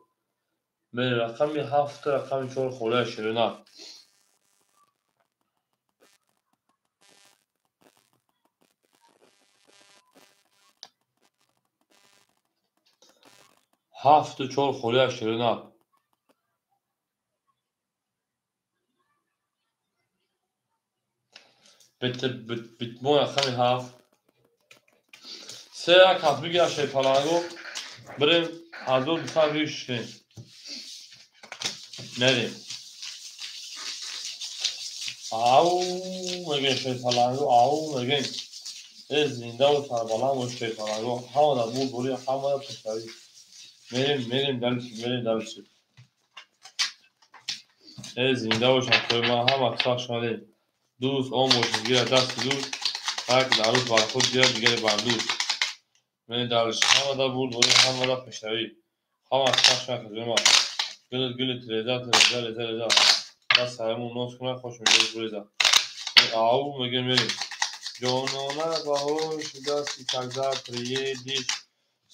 می رقمی 7 رقمی 4 خوله شروع 7 4 خوله شروع bitmon raqami 7 سه کف بگیر شی پلنگو بریم از دو سر ریش کنیم نریم او میگه شی پلنگو او میگه زنده و سربلند و شی پلنگو همه در بود بوری همه در پشتری میریم دلشی زنده و شکر ما هم اکساق شمالیم دوست آن باشید گیر دست دوست هر که در روز بر خود گیر دیگری بر دوست میریم دلشی همه در بود بوری همه در پشتری همه اکساق شمال ما گل تریزا دست سرمون ناز کنه خوش میگه بریزا او میگه میریم جانانه باهوش دستی تگزر پریه دیش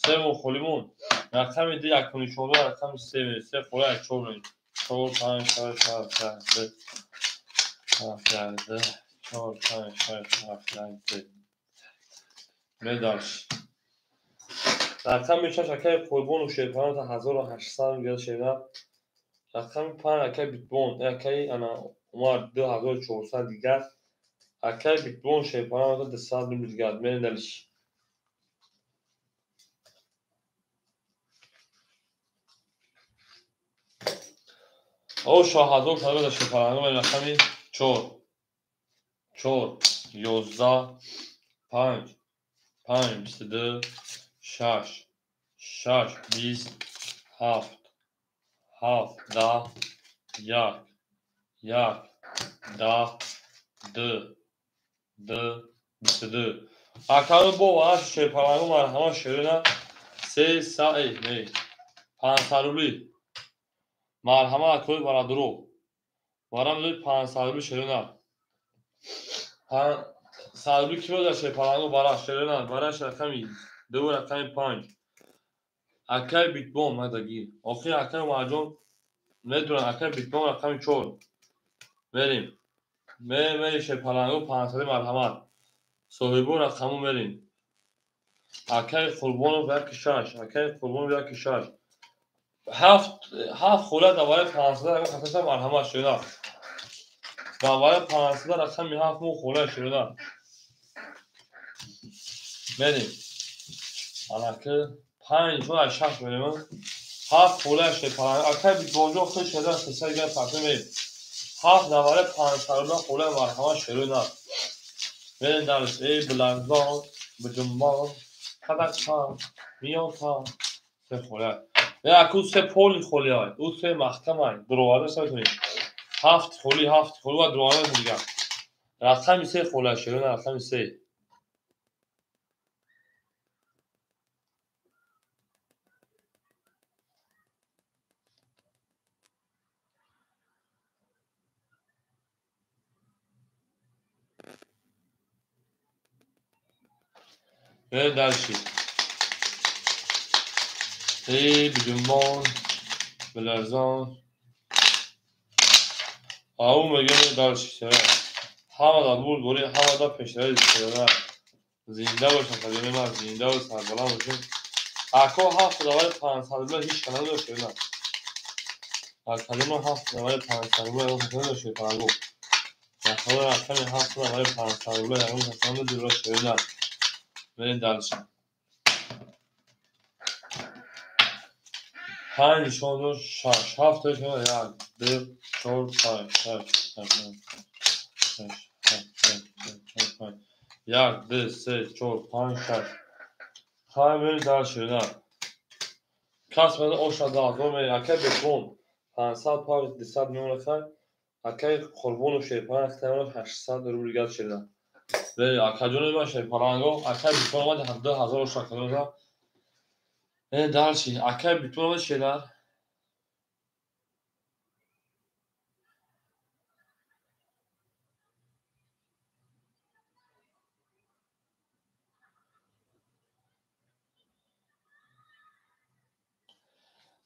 سه مون خولیمون رقم دی یک کنی شده رقم سه میره سه خوله یک چور میریم 4 5 6 7 8 9 4 5 6 7 8 میدارش رقم میشه شکر قربون و شیطان تا 1800 میگه شیطان رقم 5 اکای بیتبون اکای انا اومد 2400 دیگر اکای بیتبون شیطان تا 200 دیگر میرین دلش او شاهدو کارو داشته فرانگو به رقمی 4 11 5 22 6 20 7 10 1 10 2 22 اکانو با واش چه فرانگو مرحمت شروع 3 ساعت می 500 روبلی مرحمت اکوی برا درو وارم لوی 500 روبلی شروع سالوی کیلو داشته پلنگو براش شروع براش رقمی 2 رقمی 5 اکای بیت بوم مدگیر آخر اکای ماجون ندونم اکای بیت بوم رقمی 4 بریم میشه پلنگو 500 مرحمت صاحبو رقمو بریم اکای قربون و یک 6 اکای قربون و یک 6 هفت خوله دواره 500 رقم خاطر مرحمت شده دواره 500 رقمی هفت مو خوله شده بریم الکه 5 شو 6 بریم هفت خوله شده پلنگ اکای بیت بونجو خود شده سه گرم تقسیم بریم هفت دواره 500 خوله مرحمت شروع نه بریم درش ای بلندان به جنبان قدک تا میان تا سه خوله اکو سه پولی خولی های او سه محکم های دروازه سه کنیم هفت خولی و دروازه دیگه رقمی سه خوله شروع نه رقمی سه بریم další. Hej, بدون بلرزان. Avu میگه další. همه دا بود دوری همه دا پیشتری دیگه. زنده باشن خیلی من زنده و سربلند باشیم. اکو هفت دوای 500 هیچ کنم داشته نه. کلمه هفت دوای 500 هیچ داشته پنگو. مثلا رقم هفت دوای 500 یعنی مثلا درست نه. بریم další. 5 شما 6 7 تا شما 1 2 4 5 6 1 2 3 4 5 6 همین další نه. کس من آشنا دارم اکی بتون 500 پاوند 200 میلیون خای اکی قربون و شیپان احتمال 800 روبل گرد شده و اکی جون ما شیپانگو اکی بتون ما 10000 شکل داد další اکی بتون ما شده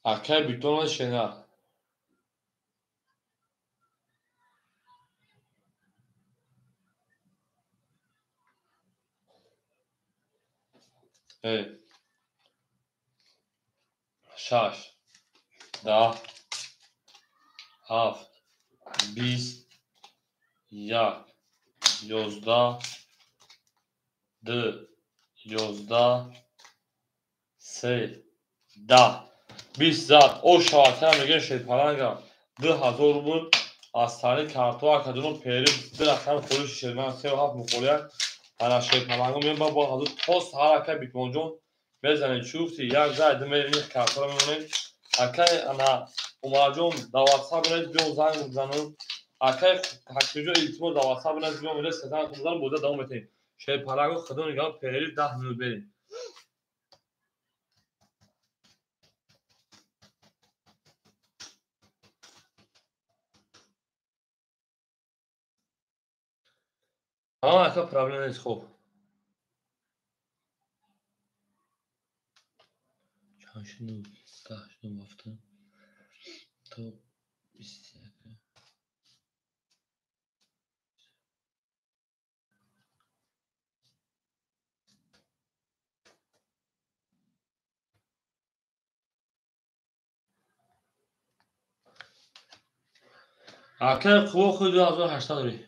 اکی بتون ما شده شش 10 7 20 1 11 2 11 3 10 20 زد او شاعتر میگه شیپانگا 2000 روبل از طریق کارتو اکادون پیری درختم فروش شیرمان 37 مخولیت انا شیپانگا میگه با حضور توست هر اکی بیتون جون بزنید چوفتی یک زاید میرین کارتو رو میمونید اکی انا اوماجون دا واتساپ بنید بیون زنگ بزنون اکی حکیجو ایتمو دا واتساپ بنید بیون میره سزن کنزن بوده دوم بتین شیپانگا خودون نگاه پیری 10 میلیون برین اکا پرابلم نیست خوب چهارشنبه 10 هفته تا 20 اکی خوب خود 2800 داری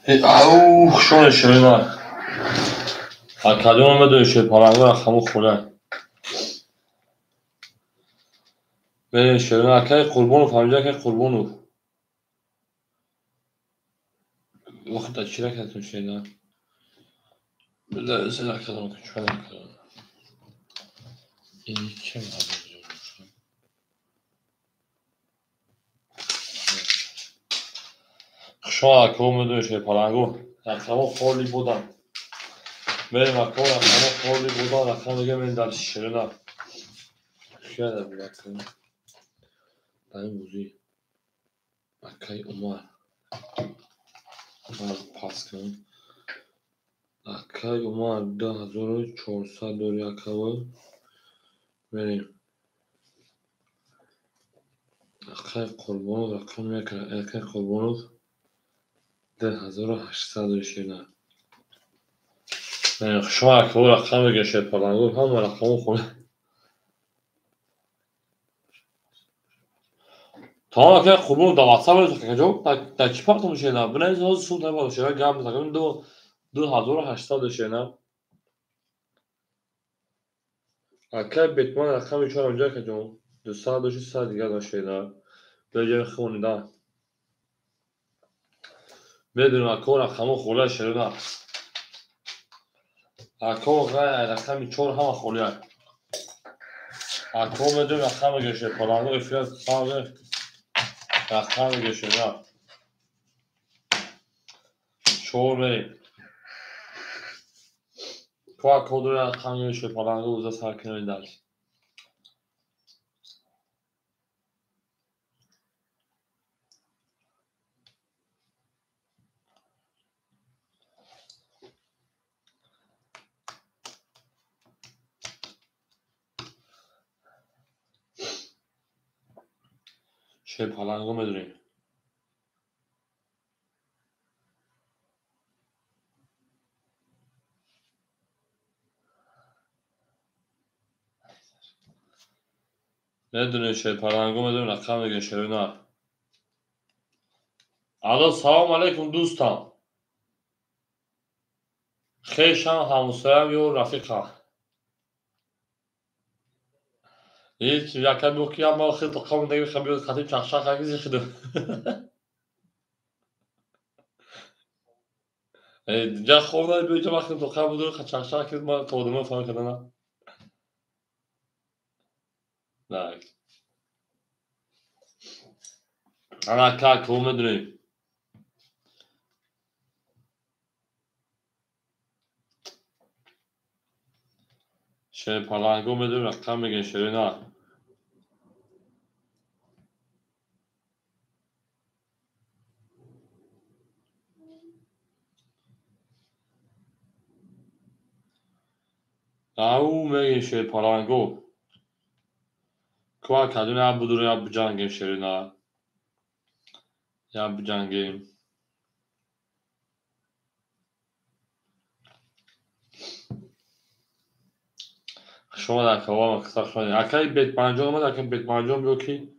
اوه شلون شلون کدوم بدون شه پالنگو رقم خوله به شلون که قربونو فهمیده که قربونو وقت چی رکتون شیدن بله سه کدوم که چون کدوم این چه مدرجون شما کدوم بدون شه پالنگو رقم خولی بودن بریم اکو رقم خولی بودن رقم دیگه من در شلون شاید بودن در این موضوعی اکای اومر پاس کنم اکای اومر 10400 دوری اکاو بریم اکای قربانو رقم میکنه اکای قربانو 10800 شیرنه شما اکاو رقم بگه شه پالنگو هم رقم خونه تا اکای قربانو دا واتساپ که جو تا چی پاکتون شیرنه بنایز هاز سود نبا شیرنه گم بزنگم 2800 شیرنه اکای بیتمان رقم چهار اونجا که جو 200 دیگه داشته بجای خونده بدون اکو رقم خوله شیرنه اکو رقم چهار هم خوله اکو بدون رقم گشه پالنگو افیاد ساده رقم گشه نه چهار بریم کو اکو دو رقم گشه پالنگو اوزا سرکنه درش شه پالنگو بدونیم بدونیم شه پالنگو بدونیم رقم گشه نه الو سلام علیکم دوستان خیشم همسایم یو رفیقم هیچ یکم بوکی اما خیلی تقام دیگه خبیر خطی چخشخ هنگیزی خیلی جا خوب داری بیوچه وقتی تقام بودو خط چخشخ که ما تودمه فهم کنه نه نه انا که کوم بدونیم شه پالنگو بدونیم رقم گشه نه او میشه پالنگو که کدوم هم بودو یا بجنگیم شیرینه یا بجنگیم شما در کوام اکثر شدید اکی بیت پنجم اومد اکی بیت پنجم بیو کی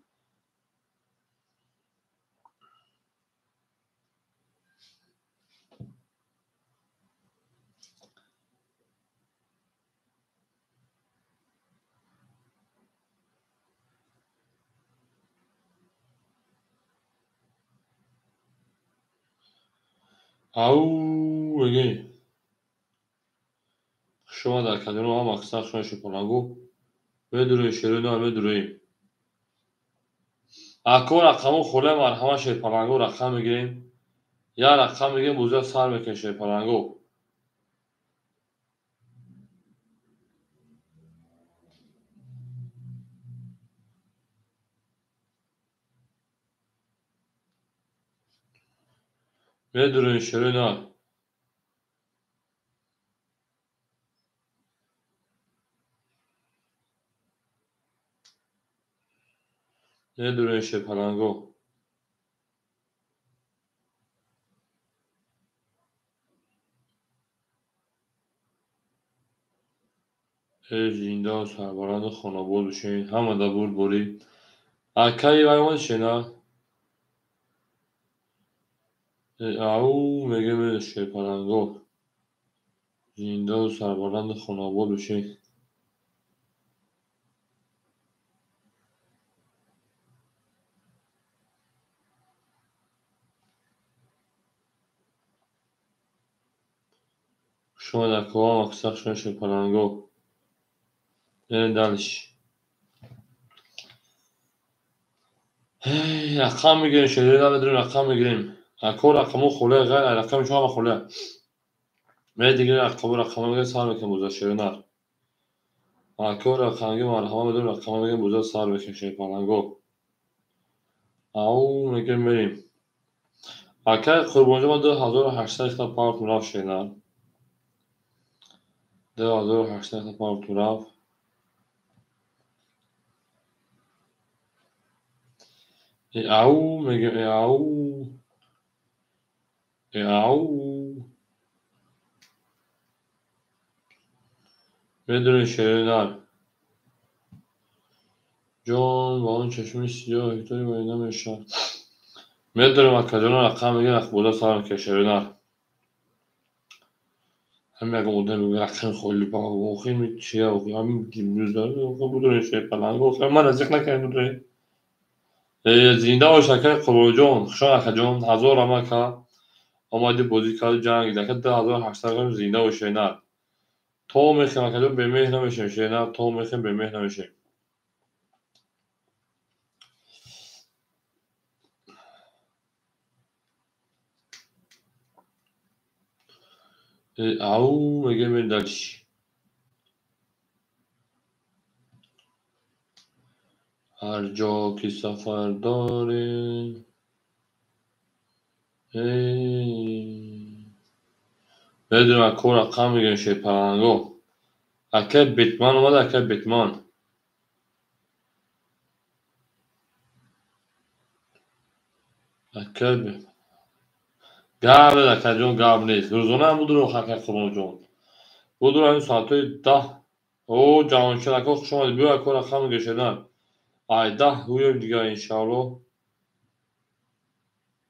او بگی شما در کدوم هم اکثر شدید پالنگو بدروی شیرینه بدرویم اکو رقمو خوله مرحمه شید پالنگو رقم میگیریم یا رقم میگیم بوزه سر میکن شید پالنگو بدروی شیرینه بدروی شید پالنگو زنده و سربلند خانواده بشین همه دا بود بوری اکی وای من شینا او میگه به شیپلنگو زنده و سربلند خوناباد بشی. شما در کوام اکساق شما شیپلنگو دلش رقم میگیریم شده نداریم رقم میگیریم اکو رقمو خوله غیر رقم شما خوله میره دیگه رقم میگه سر بکن بوزا شده نر اکو رقم میگه مرحبا بدون رقم میگه بوزا سر بکن شیپلنگو او میگه میریم اکه قربانجا ما 2800 تا پارت مراف شده 2800 تا پارت مراف او میگه او بدون شده نر جان با اون چشم سیاه هیتاری با اینا میشن میدونم اکجان رقم میگه بودا سر بکن شده نر هم اگه مدل میگه رقم خیلی با وخیم چیه و همین دیمروز داره بودون شیپلنگو گفتم من از یک نکنیم دوره زنده و شکر قروجون خشان اکجان هزار امکا آماده بازی کرد جنگ دکت 2800 گرم زنده و شینر تو میخیم اکجان به مهر نمیشیم شینر تو میخیم به مهر نمیشیم او میگه من دلش هر جا که سفر داره بدون اکو رقم میگه شیپلنگو اکه بیتمان اومد اکه بیتمان اکه گاب اکه جون گاب نیست روزانه هم بودو رو خاکه خبان جون بودو رو این ساعتای 10 او جوانشد اکه خوش اومد بیو اکو رقم میگه شدن ای 10 هویم دیگه انشاءالله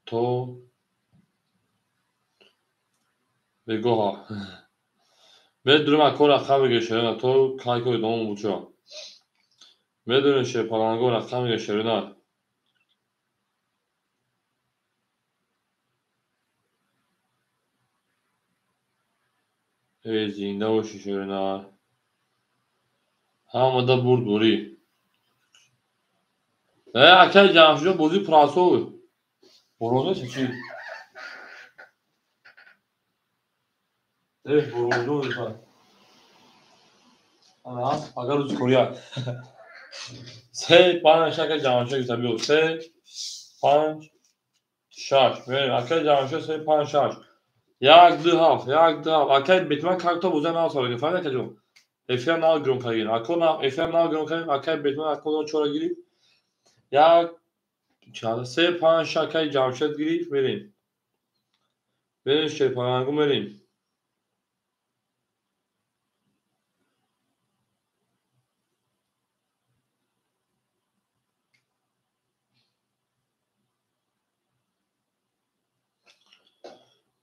تو بگو ها بدون اکو رقم میگه شدن تو کای کوی دوم بوچو بدون شیپلنگو رقم میگه شدن ای زنده باشی شدن هم da برد بوری اکه جمشجو بوزی پراسو برونه چی برونه دیگه آها اگر روز کوریا سه پنج شکل جمشجو کتابیو سه پنج شش ببین اکه جمشجو سه پنج شش یک دو هفت اکه بیتمن کارتا بوزه نه سال فهمیدی که جو افیا نه گرون کاری اکو نه افیا نه گرون کاری اکه بیتمن اکو دو چورا گیری یک چهار سه پنج شکل جمشجو گیری بریم شیپارانگو بریم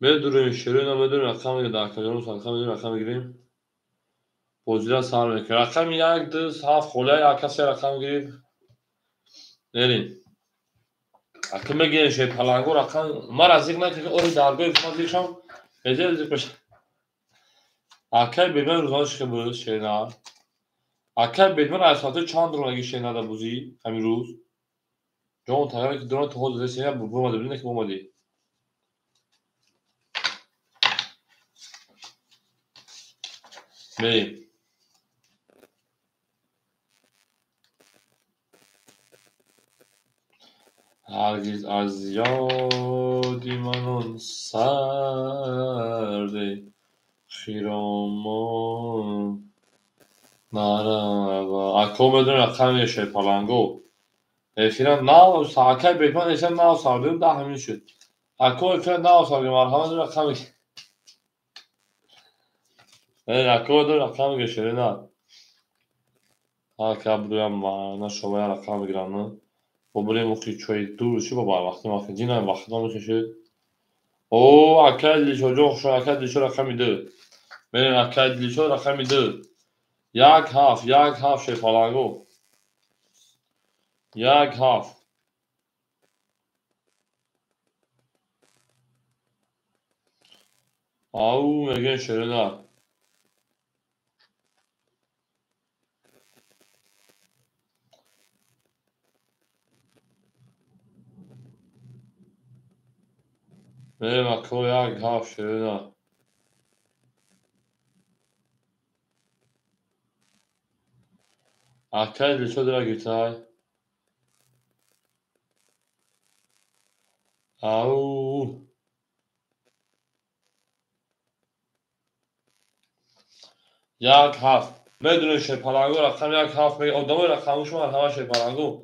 بدون شروع نه بدون رقم در کجا رقم گیریم بازی سر میکنه رقم یک دو هفت خوله یا کسی رقم گیریم نریم اکه میگه شیپلنگو رقم ما رزیق نکنه اوری درگاه فازیشم اجازه بشه اکه بیمه روزانش که بود شینا اکه بیمه از ساعت چند رو نگی شینا دا بوزی همین روز جون تایر که دوران تو خود دست شینا بومده ببینه که بومدی بریم هرگز از یادی من آن سرد خیرامان نرود اکو بدون رقم شیپلنگو افیرم نه ساعت بیتمان ایشم نه ساردیم ده همین شد اکو افیرم نه ساردیم مرحبا بدون رقم اکو بدون رقم گشتری نه اکو بدون نه شما رقم بگیرم نه و بریم اخی چوی دور چی با وقتی ما خیلی نه وقتی ما میشه اکدلی çocuk şu اکدلی شو رقمی دو benim اکدلی شو رقمی دو یک هفت شیپالانگو یک هفت او میگن شیرینه benim akıl یک هفت شیرینه اکدلی شو درا گیتای او یک هفت بدون شیپالانگو رقم یک هفت میگه ادامه رقمش من همه شیپالانگو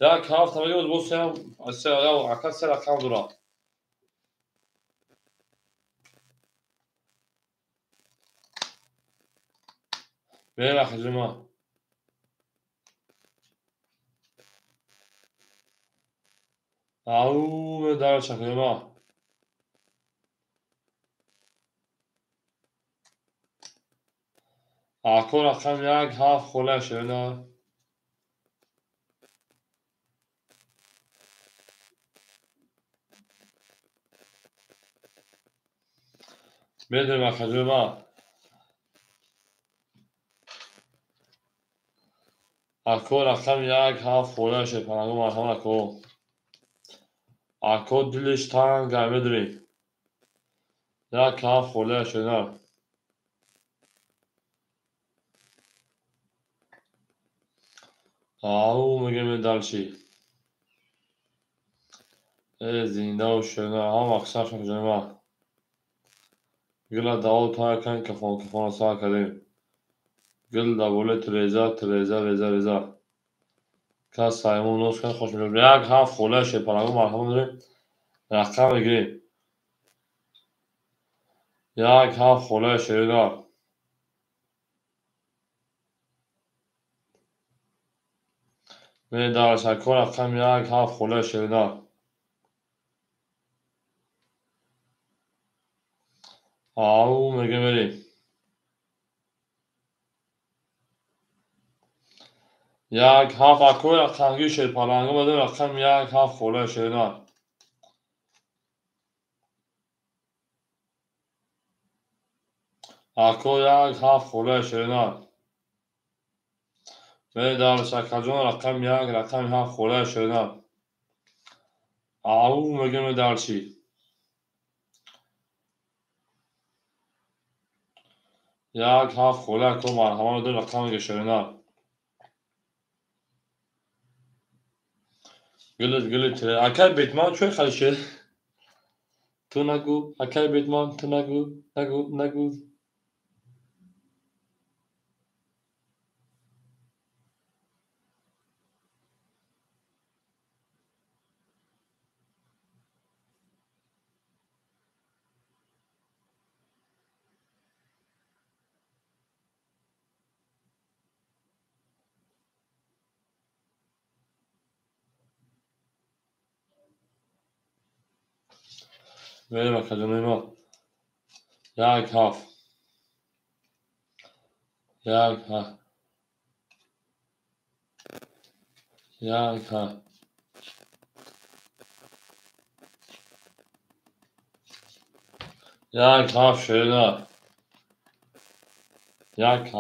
یک هفت میگه بود سه سه اکد سه رقم دورا benim akıcıma او در çakıma akıl رقم یک هفت خوله شیرینه بدون akıcıma akıl رقم یک هفت خوله شیپالانگو مرحمت کو akıl دلش تنگ بدونی یک هفت خوله شیرینه او میگه من دلشی زینده و شیرینه هم اکثر شکجمه گل داول تای کن کفان سا کردیم گل داوله تریزه که سایمون نوز کن خوش میگه یک هفت خوله شیپالانگو مرحمت داریم رقم میگیریم یک هفت خوله شیرینه می در شکر رقم یک هفت خوله شیرینه او میگه میریم یک هفت اکوی رقمگی شیپالانگو بدیم رقم یک هفت خوله شیرینه اکو یک هفت خوله شیرینه می در شکر جون رقم یک رقم هفت خوله شیرینه او میگه می در چی یک هفت خوله کو مرحمت دو رقم شیرینه گلت اکر بیتمان چوی خلیشه تو نگو اکر بیتمان تو نگو بریم اکادمی ما یک هفت یک هفت یک هفت یک هفت شیرینه یک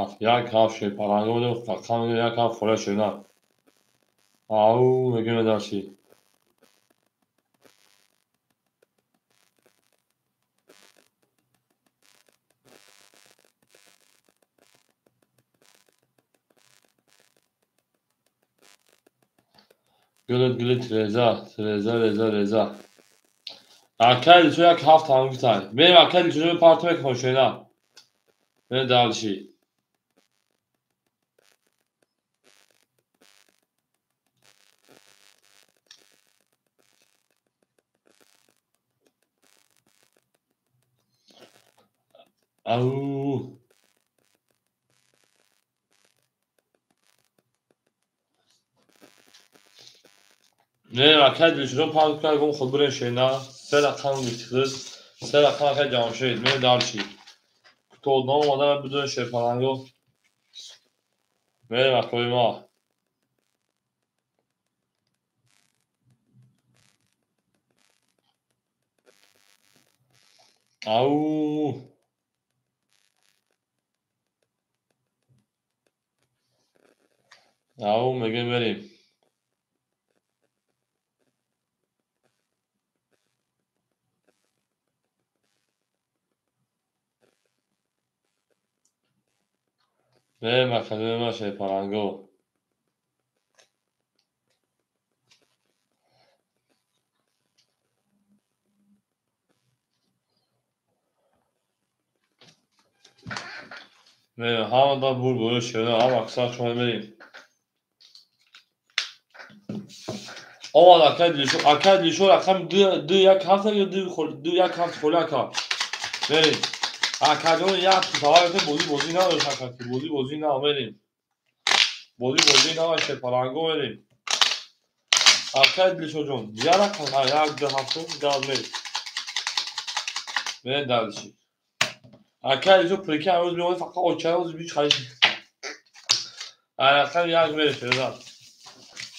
هفت شیپالانگو بدیم رقم یک هفت خوله شیرینه او میگه می در چی گلت ریزه اکل تو یک هفت هم گیتای بریم اکل تو به پارتو بکن شیرینه می در چی او نه اکل تو پارتو بکن خود برین شیرینه سه رقم گیتیدیz سه رقم اکد جمشید میریم دارچی کتودنامه اومدن بدون شیپارنگو میریم اکوی ما او میگیم بریم بریم اکادمی ما شیپارنگو بریم همه دا بول شده هم اکسار شما بریم آمد اکد لیشو رقم دو یک هفته یا دو یک هفته خوله اکا بریم اکادون یک تاوایت بودی نداشت اکد بودی نه بریم بودی نه شیپارنگو بریم اکد لیشو جون یک رقم یک دو هفته داد بریم بریم دلشی اکد لیشو پریکه امروز بیمونی فقط اوچه روز بیچ خیلی رقم یک بریم شده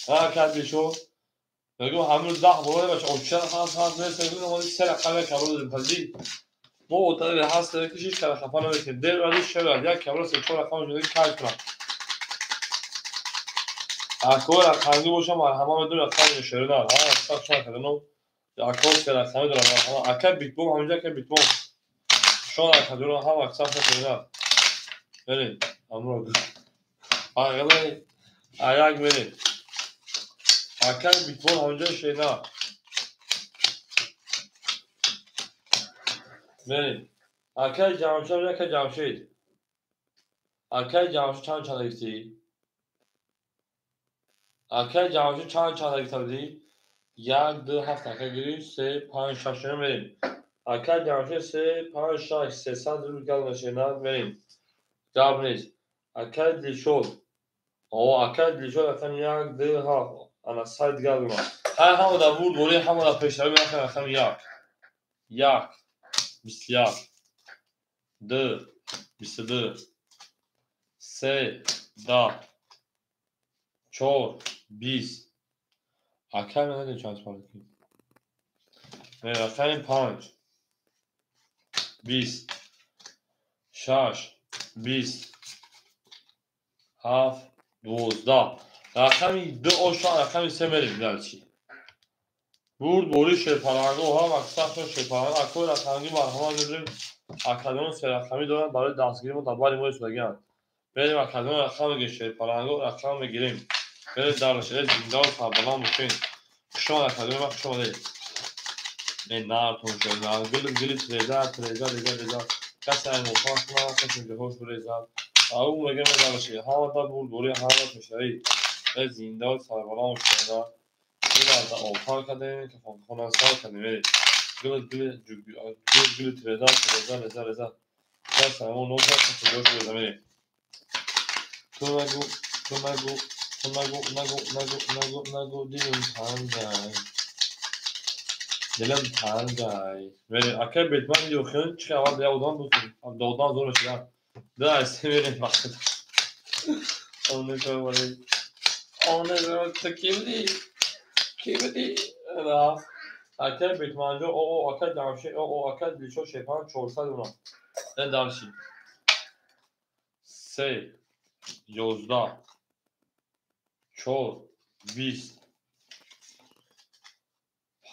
اکد لیشو بگو همون ده بوده باشه اوچه خواهد برسه بگو نمازی سه رقم یک کبرو داریم پذی ما اوتایی هست داره که شیش کل خفا نمیکنیم دیر ولی شد یک کبرو سه چون رقم شده که کج کنم اکو رقمی باشم مرحمه بدون رقم شده دار ها اصلا شما کدنو اکو سه رقمی دارم مرحمه اکه بیت بوم همینجا که بیت بوم شما اکدونو هم اکسان شده دار بریم امرو آقای آیاک بریم اکه بیت بوم همینجا شده دار بریم اکه جمشید یک جمشید اکه جمشید چند ایستی اکه جمشید چند ایستی یک دو هفت اکه گیریم سه پنج شش بریم اکه جمشید سه پنج شش سه صد رو گل نشینن بریم جواب نیست اکه دیل شد اکه دیل شد اکه یک دو هفت انا ساید گل بیم همه دا بود بوری همه دا پیشتر بیم اکه یک بیست یک دو بیست دو سه ده چهار بیست اکه نداریم چند سپاره کنیم اکه پنج بیست شش بیست هفت دوزده رقمی دو آشان رقمی سه بریم دلچی بود بوری شیپارنگو هم اکثر شد شیپارنگو اکوی رقمی مرحمه میدونیم اکادون سه رقمی دارن برای دستگیری ما دنبال موی شدگیان بریم اکادون رقم بگیر شیپارنگو رقم بگیریم بریم درش زنده و سربلان بکنیم شما اکادون ما شما دید این نارتون شد گلی تریزر کسی این مفاق کنه کسی اینجا خوش بریزر او میگه میدارشی همه دا بود بوری همه مشتری زنده و سربلان بکنیم این از آفار کردیم که خونه سال کردیم گل تریزر کسی همون نوکر کسی جوش بریزر میریم تو نگو دلم تنگای بریم اکه بیتمن ویدیو خیلی چی اول بیا اودان دوستیم دودان زور شدن ده استی بریم وقت اونه که باری اونه که کی بدی نه اکه بیتمن جو او اکه جمشی او اکه لیشو شیپان 400 اونا این دارشی 3 11 4 20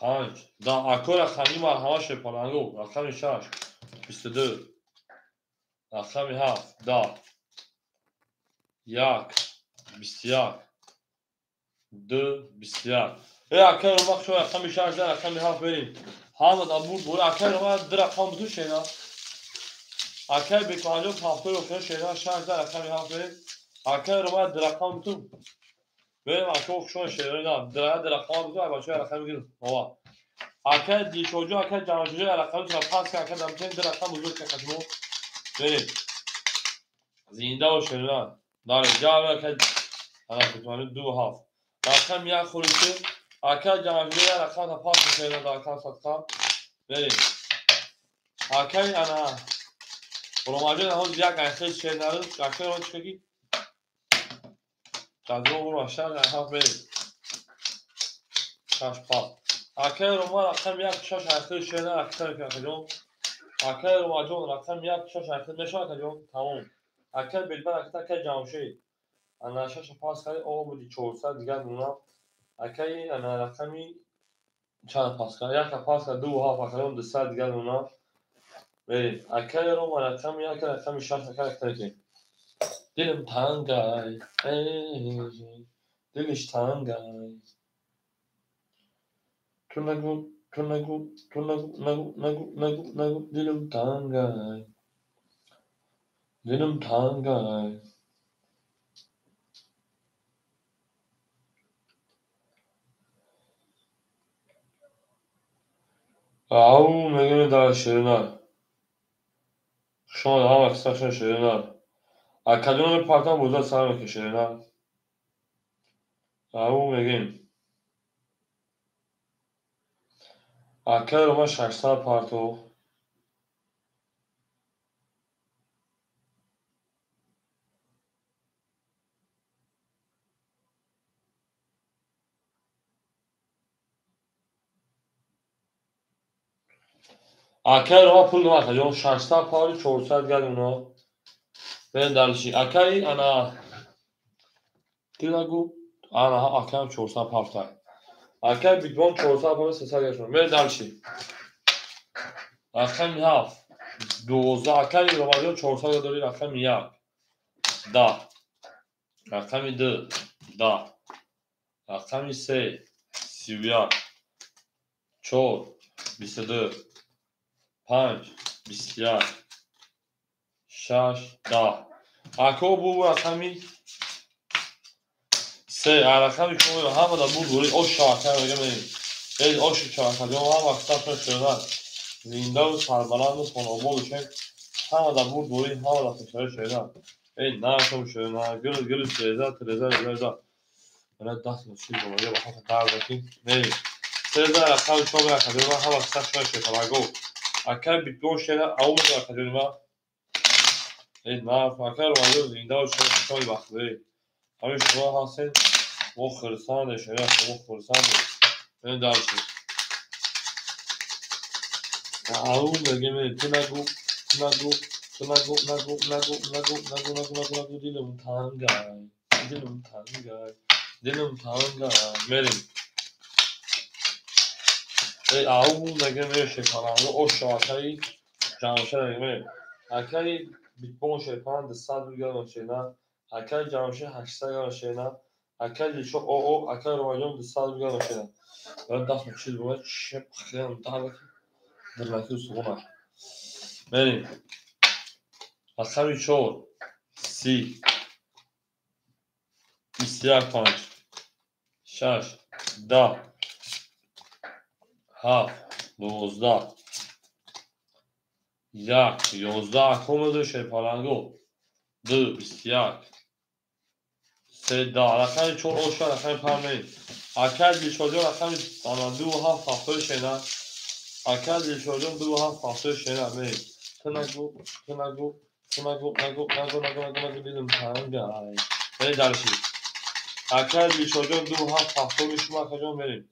5 ده اکو رقمی مرحمه شیپانگو رقمی 6 22 رقمی 7 10 یک 21 دو 21 اکه رو وقت شو رقمی 6 ده رقمی 7 بریم حامد ابود بول اکه رو وقت در رقم بدو شینا اکه بیتمانجو پافتو رو کنه شینا 6 ده رقمی 7 بریم اکه رو وقت در رقم بدو بریم اکه شو شینا در رقم بدو اگه شو رقم بگیرم بابا اکه دیشوجو اکه جانجوجو رقم تو پاس که اکه دمتین در رقم بزرگ که خدمو بریم زنده و شینا داره جاوه اکه انا بیتمانجو دو هفت رقم یک خورشی اکه جانجوجو رقم تا پاس که شینا در رقم صدقه بریم اکی انا روماجه نه یک اخیر شنر اخیر اون چکی جذاب و روشن نه به شش پا اکی روما رقم یک شش اخیر شنر اکثر کنجون اکی روماجون رقم یک شش اخیر نشان کنجون تمام اکی بیلبر اکی جامشه انا شش پاس کردی او بودی 400 دیگر اونا اکی انا رقمی چند پاس کرد یک پاس کرد دو ها فقط 200 دیگر اونا بریم اکی رو مرقم یک رقمی شش اکی کنیم دلم تنگای دلش تنگای تو نگو تو نگو تو نگو نگو نگو نگو نگو دلم تنگای دلم تنگای او میگم در شیرینار شما هم اکثرشون شیرینار اکادون پارتان بودا سر میکشه شیرینار او میگیم اکل رو ما 600 پارتو اکل رو ما پول نمید 600 پاری 400 گل اونا ben další akaj ana tilagu ana akam 400 paftay akaj bitbon 400 paf 300 yaşım ben další akam haf 12 akaj romajon 400 dori akam yak da akam 2 da akam 3 30 4 22 5 21 6 da ako bu akami سه عرقمی که میگم همه دا بود دوری او شاکر میگم این او شاکر دیگه هم وقتا شدن زنده و سربلند و تنوبه بشه همه دا بود دوری همه دا فشاره شدن این نه کم شدن گل شده ترزه من دست نشید بمانده با حق درد بکیم نیم ترزه عرقمی شما بگه کدیم هم وقتا شده اگو اکر بیتون شده او میگه کدیم این نه اکر رو مانده زنده و شده وقت بری همین شما هستین مخلصانه شما مخلصانه این درسی او میگم تو نگو دیلم تنگای مریم ای او میگم شکانه او شاکری جامشه نگیم اکری بیتبون شکان 200 بیگر نشینا اکری جامشه 800 نشینا اکری شو او اکری روماجون 200 بیگر نشینا ben دست میشید بود چه خیلی دارم درناکی سونا benim akşam 4 سی 25 6 10 7 12 یک 11 کومده شپالانگو 2 21 سه 10 رقم 4 اوشا رقم پرمین اکر دیشوجون رقم 2 7 هفته شنا اکر دیشوجون 2 7 هفته شنا می تو نگو دیدم تنگای بری درشی اکر دیشوجون 2 7 هفته میشما کجا میریم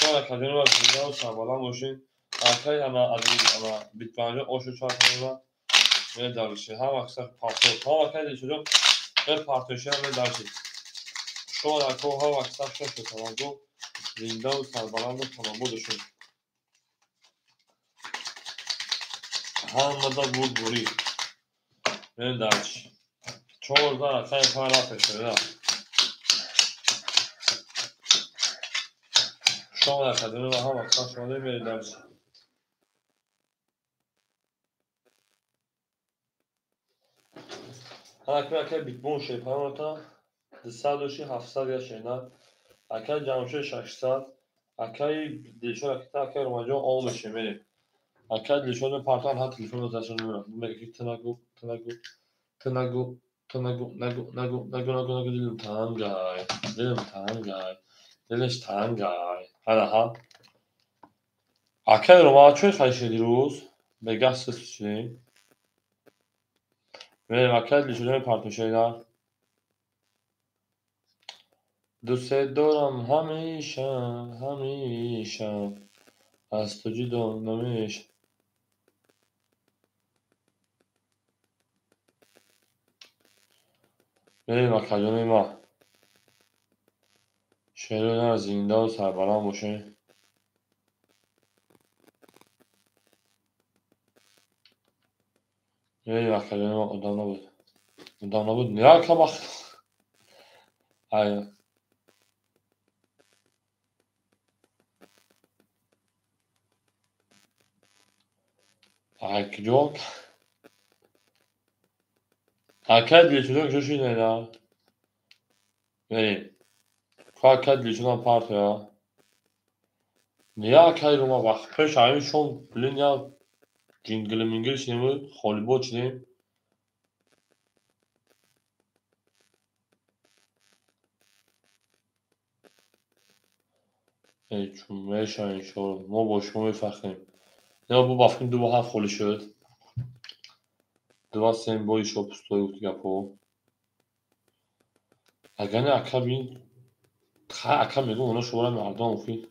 شما کجا رو زنده و سربالان باشین اکر انا عزیز انا بیتوانجا اوشو چهار کنیم بری درشی هم اکثر پاپور هم اکر دیشوجون به پارتوشی هم بری درشی شما اکر هم اکثر شد کنم زنده و سربالان کنم بودشون همه دا بود بوری بری درشی 14 اکر پای رفت شده شما اکادمی و هم اکثر شده بری درشی اکر بیتبون شیپان تا 200 700 یا شینا اکر جامشه 600 اکر دیشون اکر روماجون او میشه میریم اکر دیشون پارتان ها تلیفون رو دستشون میرم میگه تو نگو دیلم تنگای دلش تنگای حالا ها اکر روما چه خیلی دیروز بگه سس چی؟ بریم اکد لیشونه پرتو şeyler. دوست دارم همیشه همیشه از تو جدا نمیشه. بریم اکدیمی ما شعرونه زنده و سربلند باشه. بریم اکدیمی ما قدام نبود قدام نبود نیا که بخت aynen. Yok. Akad لیشونه کجاش اینه نه؟ بریم که akad لیشونه پارت ya. Niye akad رو ما وقت پیش همین شون بلین یا جینگل مینگل شنیمو خالی با چنیم. ای چون میشه این شور ما با شما میفخیم. یا bu bafkin du har خالی شد. Два семь бой шоп стоит гапо. Agar ne akad bin akad میگه اونا شورا مردم اوخی.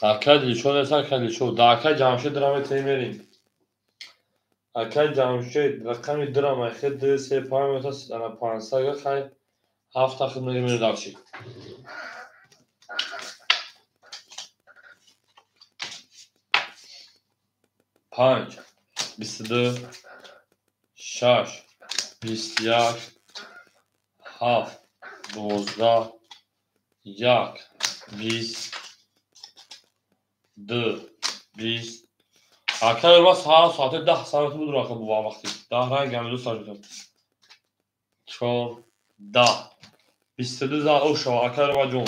akad لیشون اصلا akad لیشون دا akad جمشید درام تیمرین. akad جمشید رقمی درام اخد سه پای متاس انا پانسا خای هفت تا خدمت میره داشتی. پنج 22 6 21 7 12 1 20 2 20 akad ما ساعت 10 ساعت بود رو آخه با وقتی 10 رنگ هم دو ساعت بود 4 10 22 زاد او شو akad ما جون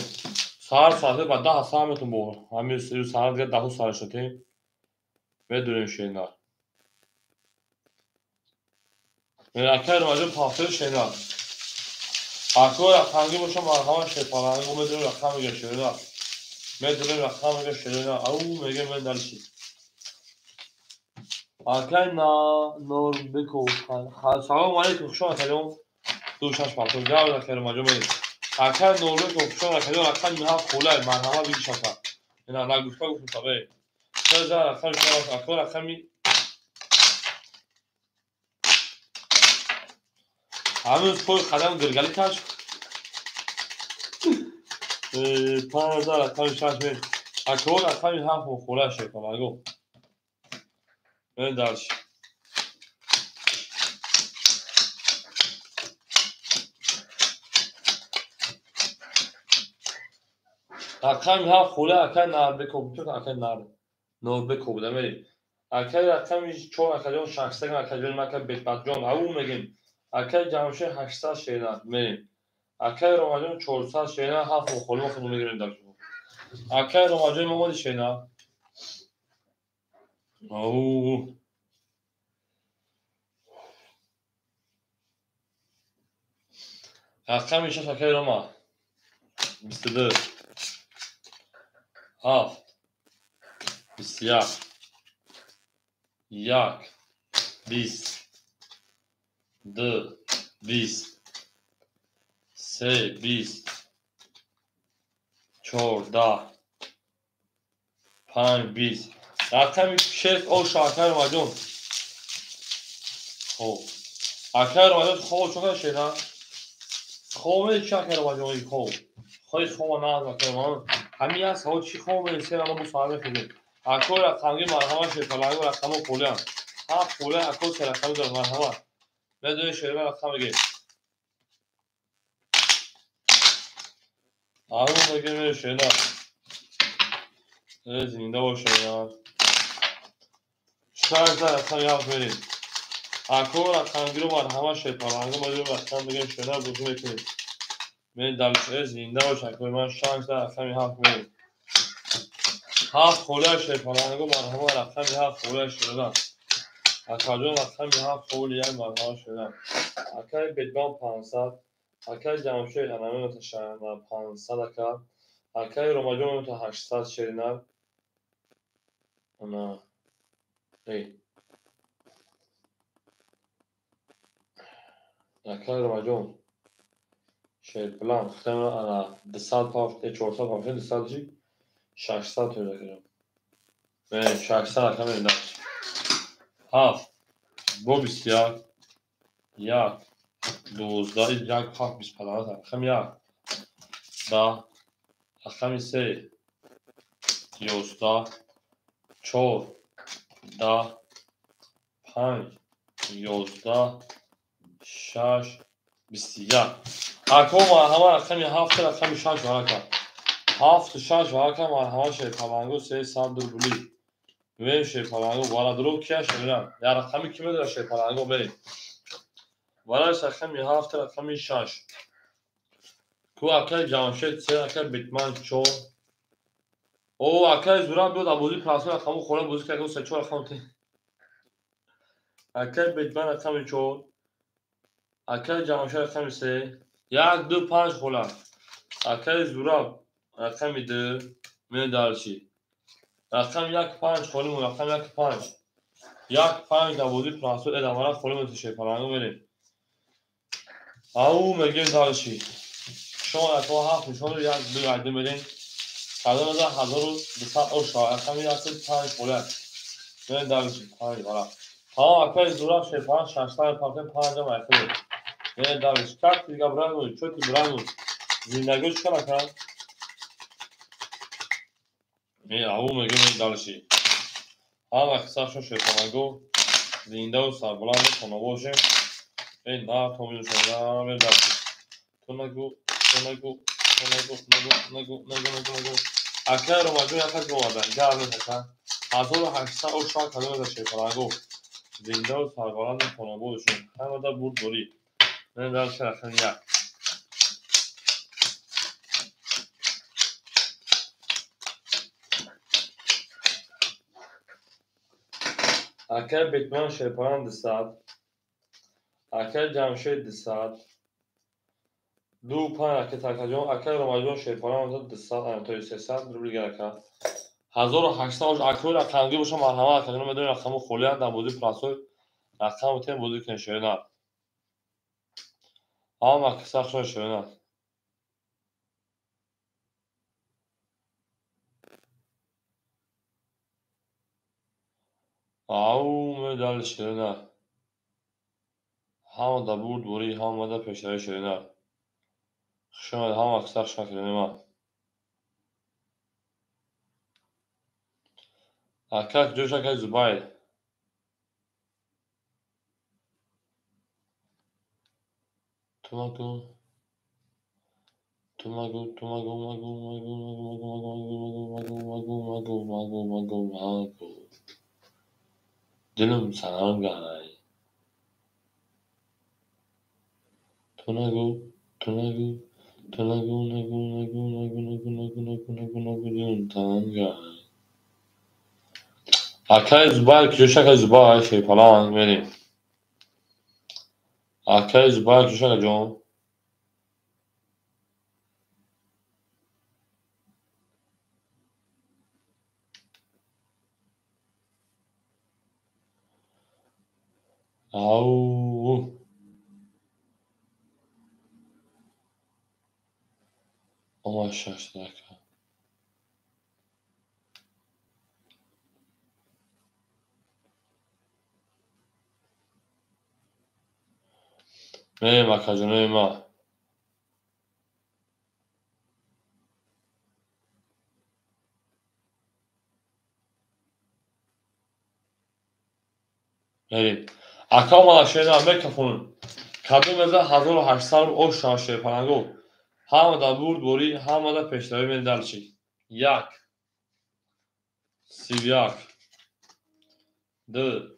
ساعت بعد 10 ساعتتون بود همین ساعت 10 ساعت شده بدون şeyler. akad ما جون پافتر şeyler. akad رقمی باشه مرحبا شیطان رو بدون رقم میگه şeyler. بدون رقم میگه şeyler. او میگه من دلشی. akad نور بکو سلام علیکم شما سلام دوشش پافتر جواب akad ما جون میگه akad نور بکو شما akad رقم میها خوله مرحبا بیش شفا. اینا نگوش پا گفتم تابه. چرا رقم شما akad رقمی هنوز پای قدم گرگلی کش 5000 رقم شش می akad رقمی هم خوله شیطان اگو من دلشی. رقم هم خوله akad نار بکو تو akad نور بکو بودم ولی akad رقمی چون akad اون شخصه akad ولی مکه بیت جان او میگیم akad جمشه 800 şeyler میریم akad روماجون 400 şeyler هفت خوله خودمون میگیریم داشت akad روماجون ما şeyler او رقم میشه akad روما 22 7 21 1 20 2 20 3 20 14 5 20 رقم شرط او شاکر اومدون. خب akad اومدون خوب چون شده خوبه شاکر اومدون خوب خیلی خوب نه akad همین است ها چی خوبه سر ما مصاحبه شده akad رقمی مرحبا شکلانگو رقم خوله ها خوله akad سر رقم در مرحبا بدون شعر رقم میگه آروم میگه میره شعر زنده باشه یا شاید رقم یاد بریم akad رقم گیرو مرحبا شکلانگو بدون رقم میگه شعر بزرگ میکنیم من دلش زنده باشه akad من شانس رقم یاد بریم هفت خوله شیپالانگو مرحبا رقم هفت خوله شدن اکاجون رقم هفت خوله یک مرحبا شدن اکای بدگان 500 اکای جمشید انامه متشنن 500 اکا اکای روماجون متو 800 شدن انا ای اکای روماجون شیپالان ختم انا 200 پاف 400 پاف 200 جی 600 توله کنم به 600 اکا میدن هفت بو بسیار یک 12 یک هفت 25 اکم یک ده اکم 3 11 4 10 5 11 6 21 اکو مرحبا اکم هفت اکم 6 ورکم هفت 6 ورکم مرحبا شیپالانگو 300 دربولی ویم شیپالانگو والا درو کیا شمیرم یا رقمی کی میدونه شیپالانگو بریم والا اکم هفت اکم 6 کو اکای جمشید 3 اکای بیتمن 4 او اکای زورا بود ابوزی پراسو اکمو خوره بوزی که 3 4 اکم اکای بیتمن اکم 4 اکای جمشید اکم 3 یک دو 5 خوله اکای زورا اکم 2 می دارچی اکم 1 5 خوله مون اکم 1 5 1 5 ابوزی پراسو ادامه خوله مون شیپالانگو بریم او میگیم دارچی شما اکو هفت نشون یک دو عده بریم کادو نزا 1200 اوشا اکم 1 5 خوله می دارچی 5 والا ها اکای زورا شیپالان 600 پاکن 5 مایخه می دارچی کات دیگه برانگو چوتی برانگو زندگی چیکار کنم می او میگیم دارچی ها وقتا شو شیپالانگو زنده و سربلند خانواده این نه تو میشونم می دارچی تو نگو اکای روماجون اکای گوادن گرم نکن 1800 اوشا کادو نزا شیپالانگو زنده و سربلند خانوادهشون همه دا بود دوری من در شرخن یک اکای بیتمن شیپالان 200 اکای جمشید 200 دو 5 اکای تاکاجون اکای روماجون شیپالان 200 انتوی 300 دربلی گرکن 1800 اکای رقمگی باشم مرحبا اکاجون میدونی رقمو خولیان در بودی پراسوی رقم تیم بودی کنشوینا ها مکسر شو شوینا او مدال شوینا هم دا بود دوری هم دا پیشتری شوینا شما هم اکثر شکرینما اکاک جوش اکای زبایل توماگو توماگو توماگو ماگو ماگو ماگو ماگو ماگو ماگو ماگو ماگو ماگو دلم سلام گای توناگو توناگو توناگو نگو نگو نگو نگو نگو نگو نگو نگو دلم سلام گای اکای زبایل جوش اکای زبایل شیپالان بریم اکای زبایل جوش اکای جون او اما شش دکا بریم اکاجونه ما بریم اکا ما شینا میکفون کادو مزه 1800 او شاشه پنگو هم دا بود بوری هم دا پیشتری من دلچی یک 31 دو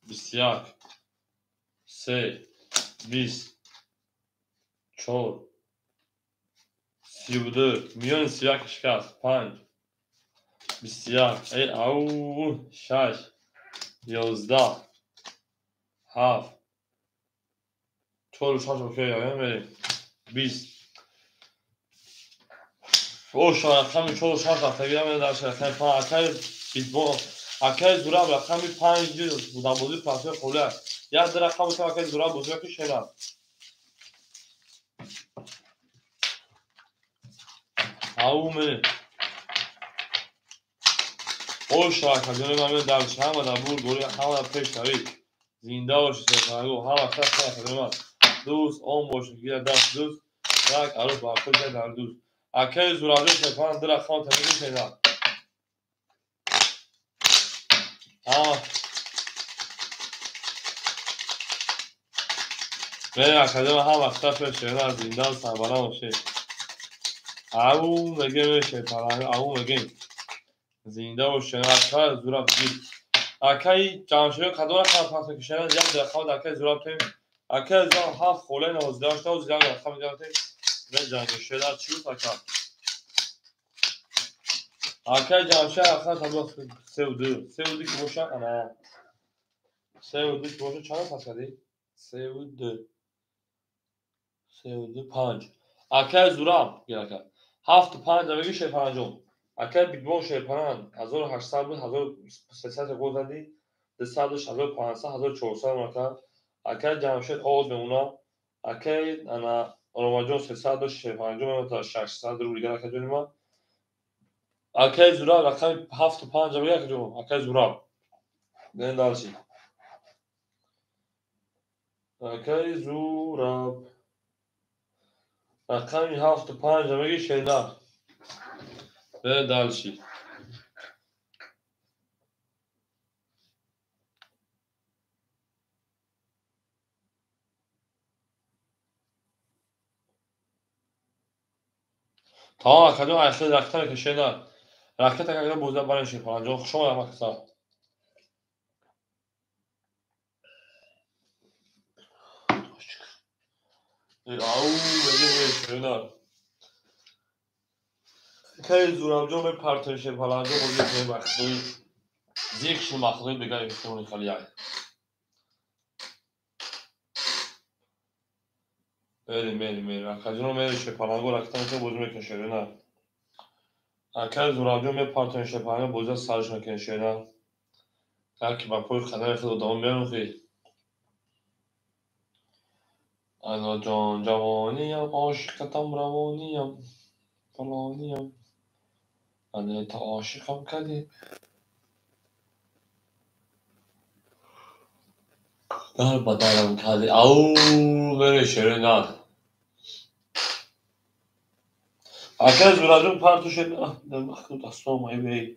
21 سه 20 4 32 میون 31 شکست 5 بسیار ای او 6 11 7 46 اوکی بریم 20 اوشا رقم 46 رفته بیرم در شرکت پا اکای بیتبول اکای زورا رقم 5 بودم بودی پاسه خوله یاد رقم تو اکای زورا بودی که شنا او من اوشا اکای من در شهر و دبور گوری همه پیش تاری زنده باشه سرکارگو همه خسته خدمت دوست اون باشه گیر دست دوست یک عروب با خود در دوست اکای زورا شکان در رقم تمیزی شنا من اکادم هم اختلاف شهر زندان سربران باشه او مگه میشه پرنده او مگه زنده و شناخته زورا بگیر اکای جانشوی کدوم رقم پاسه که شنا یک درخواد اکای زورا تیم اکای زورا هفت خوله نوزداشته و زیاد رقم جانتیم به جانگ شده چی بود اکای جانشوی اخواد تبا سه و دو که باشه نه سه و دو که باشه چند پاس کردی؟ سه و دو 5 اکای زورا گیر اکای 7 و 5 نمیگی شه پنجم اکای بیتبول شه پنج 1800 بود 1300 گل زدی 200 1500 1400 مرتب اکای جمشید آود بمونا اکای انا روماجون 300 شه پنجم تا 600 رو دیگه اکای جونیم اکای زورا رقم 7 و 5 نمیگی اکای جون اکای زورا نه دالشی اکای زورا رقم 7 و 5 نمیگی شه نه به دالشی تا اکادو اصل رقم که شه نه رقم اکادو بوزه برای شه پنجم شما هم اکسا او بگه شه نه اکای زورا جون پرتون شه پنجم بوزه شه مخدوی زیک شه مخدوی بگه ایستون خالی میری اکادو میری شه پنجم رقم که بوزه میکنه نه اکای زورا جون پرتون شه پنجم بوزه سرش میکنه نه هر کی با پای خدای خود دوام بیارم خیلی انا جان جوانیم عاشقتم روانیم فلانیم انا تا عاشقم کردی در بدرم کردی او بره شیره نه اکای زورا جون پرتو شد در مخلوط اصلا مایی بی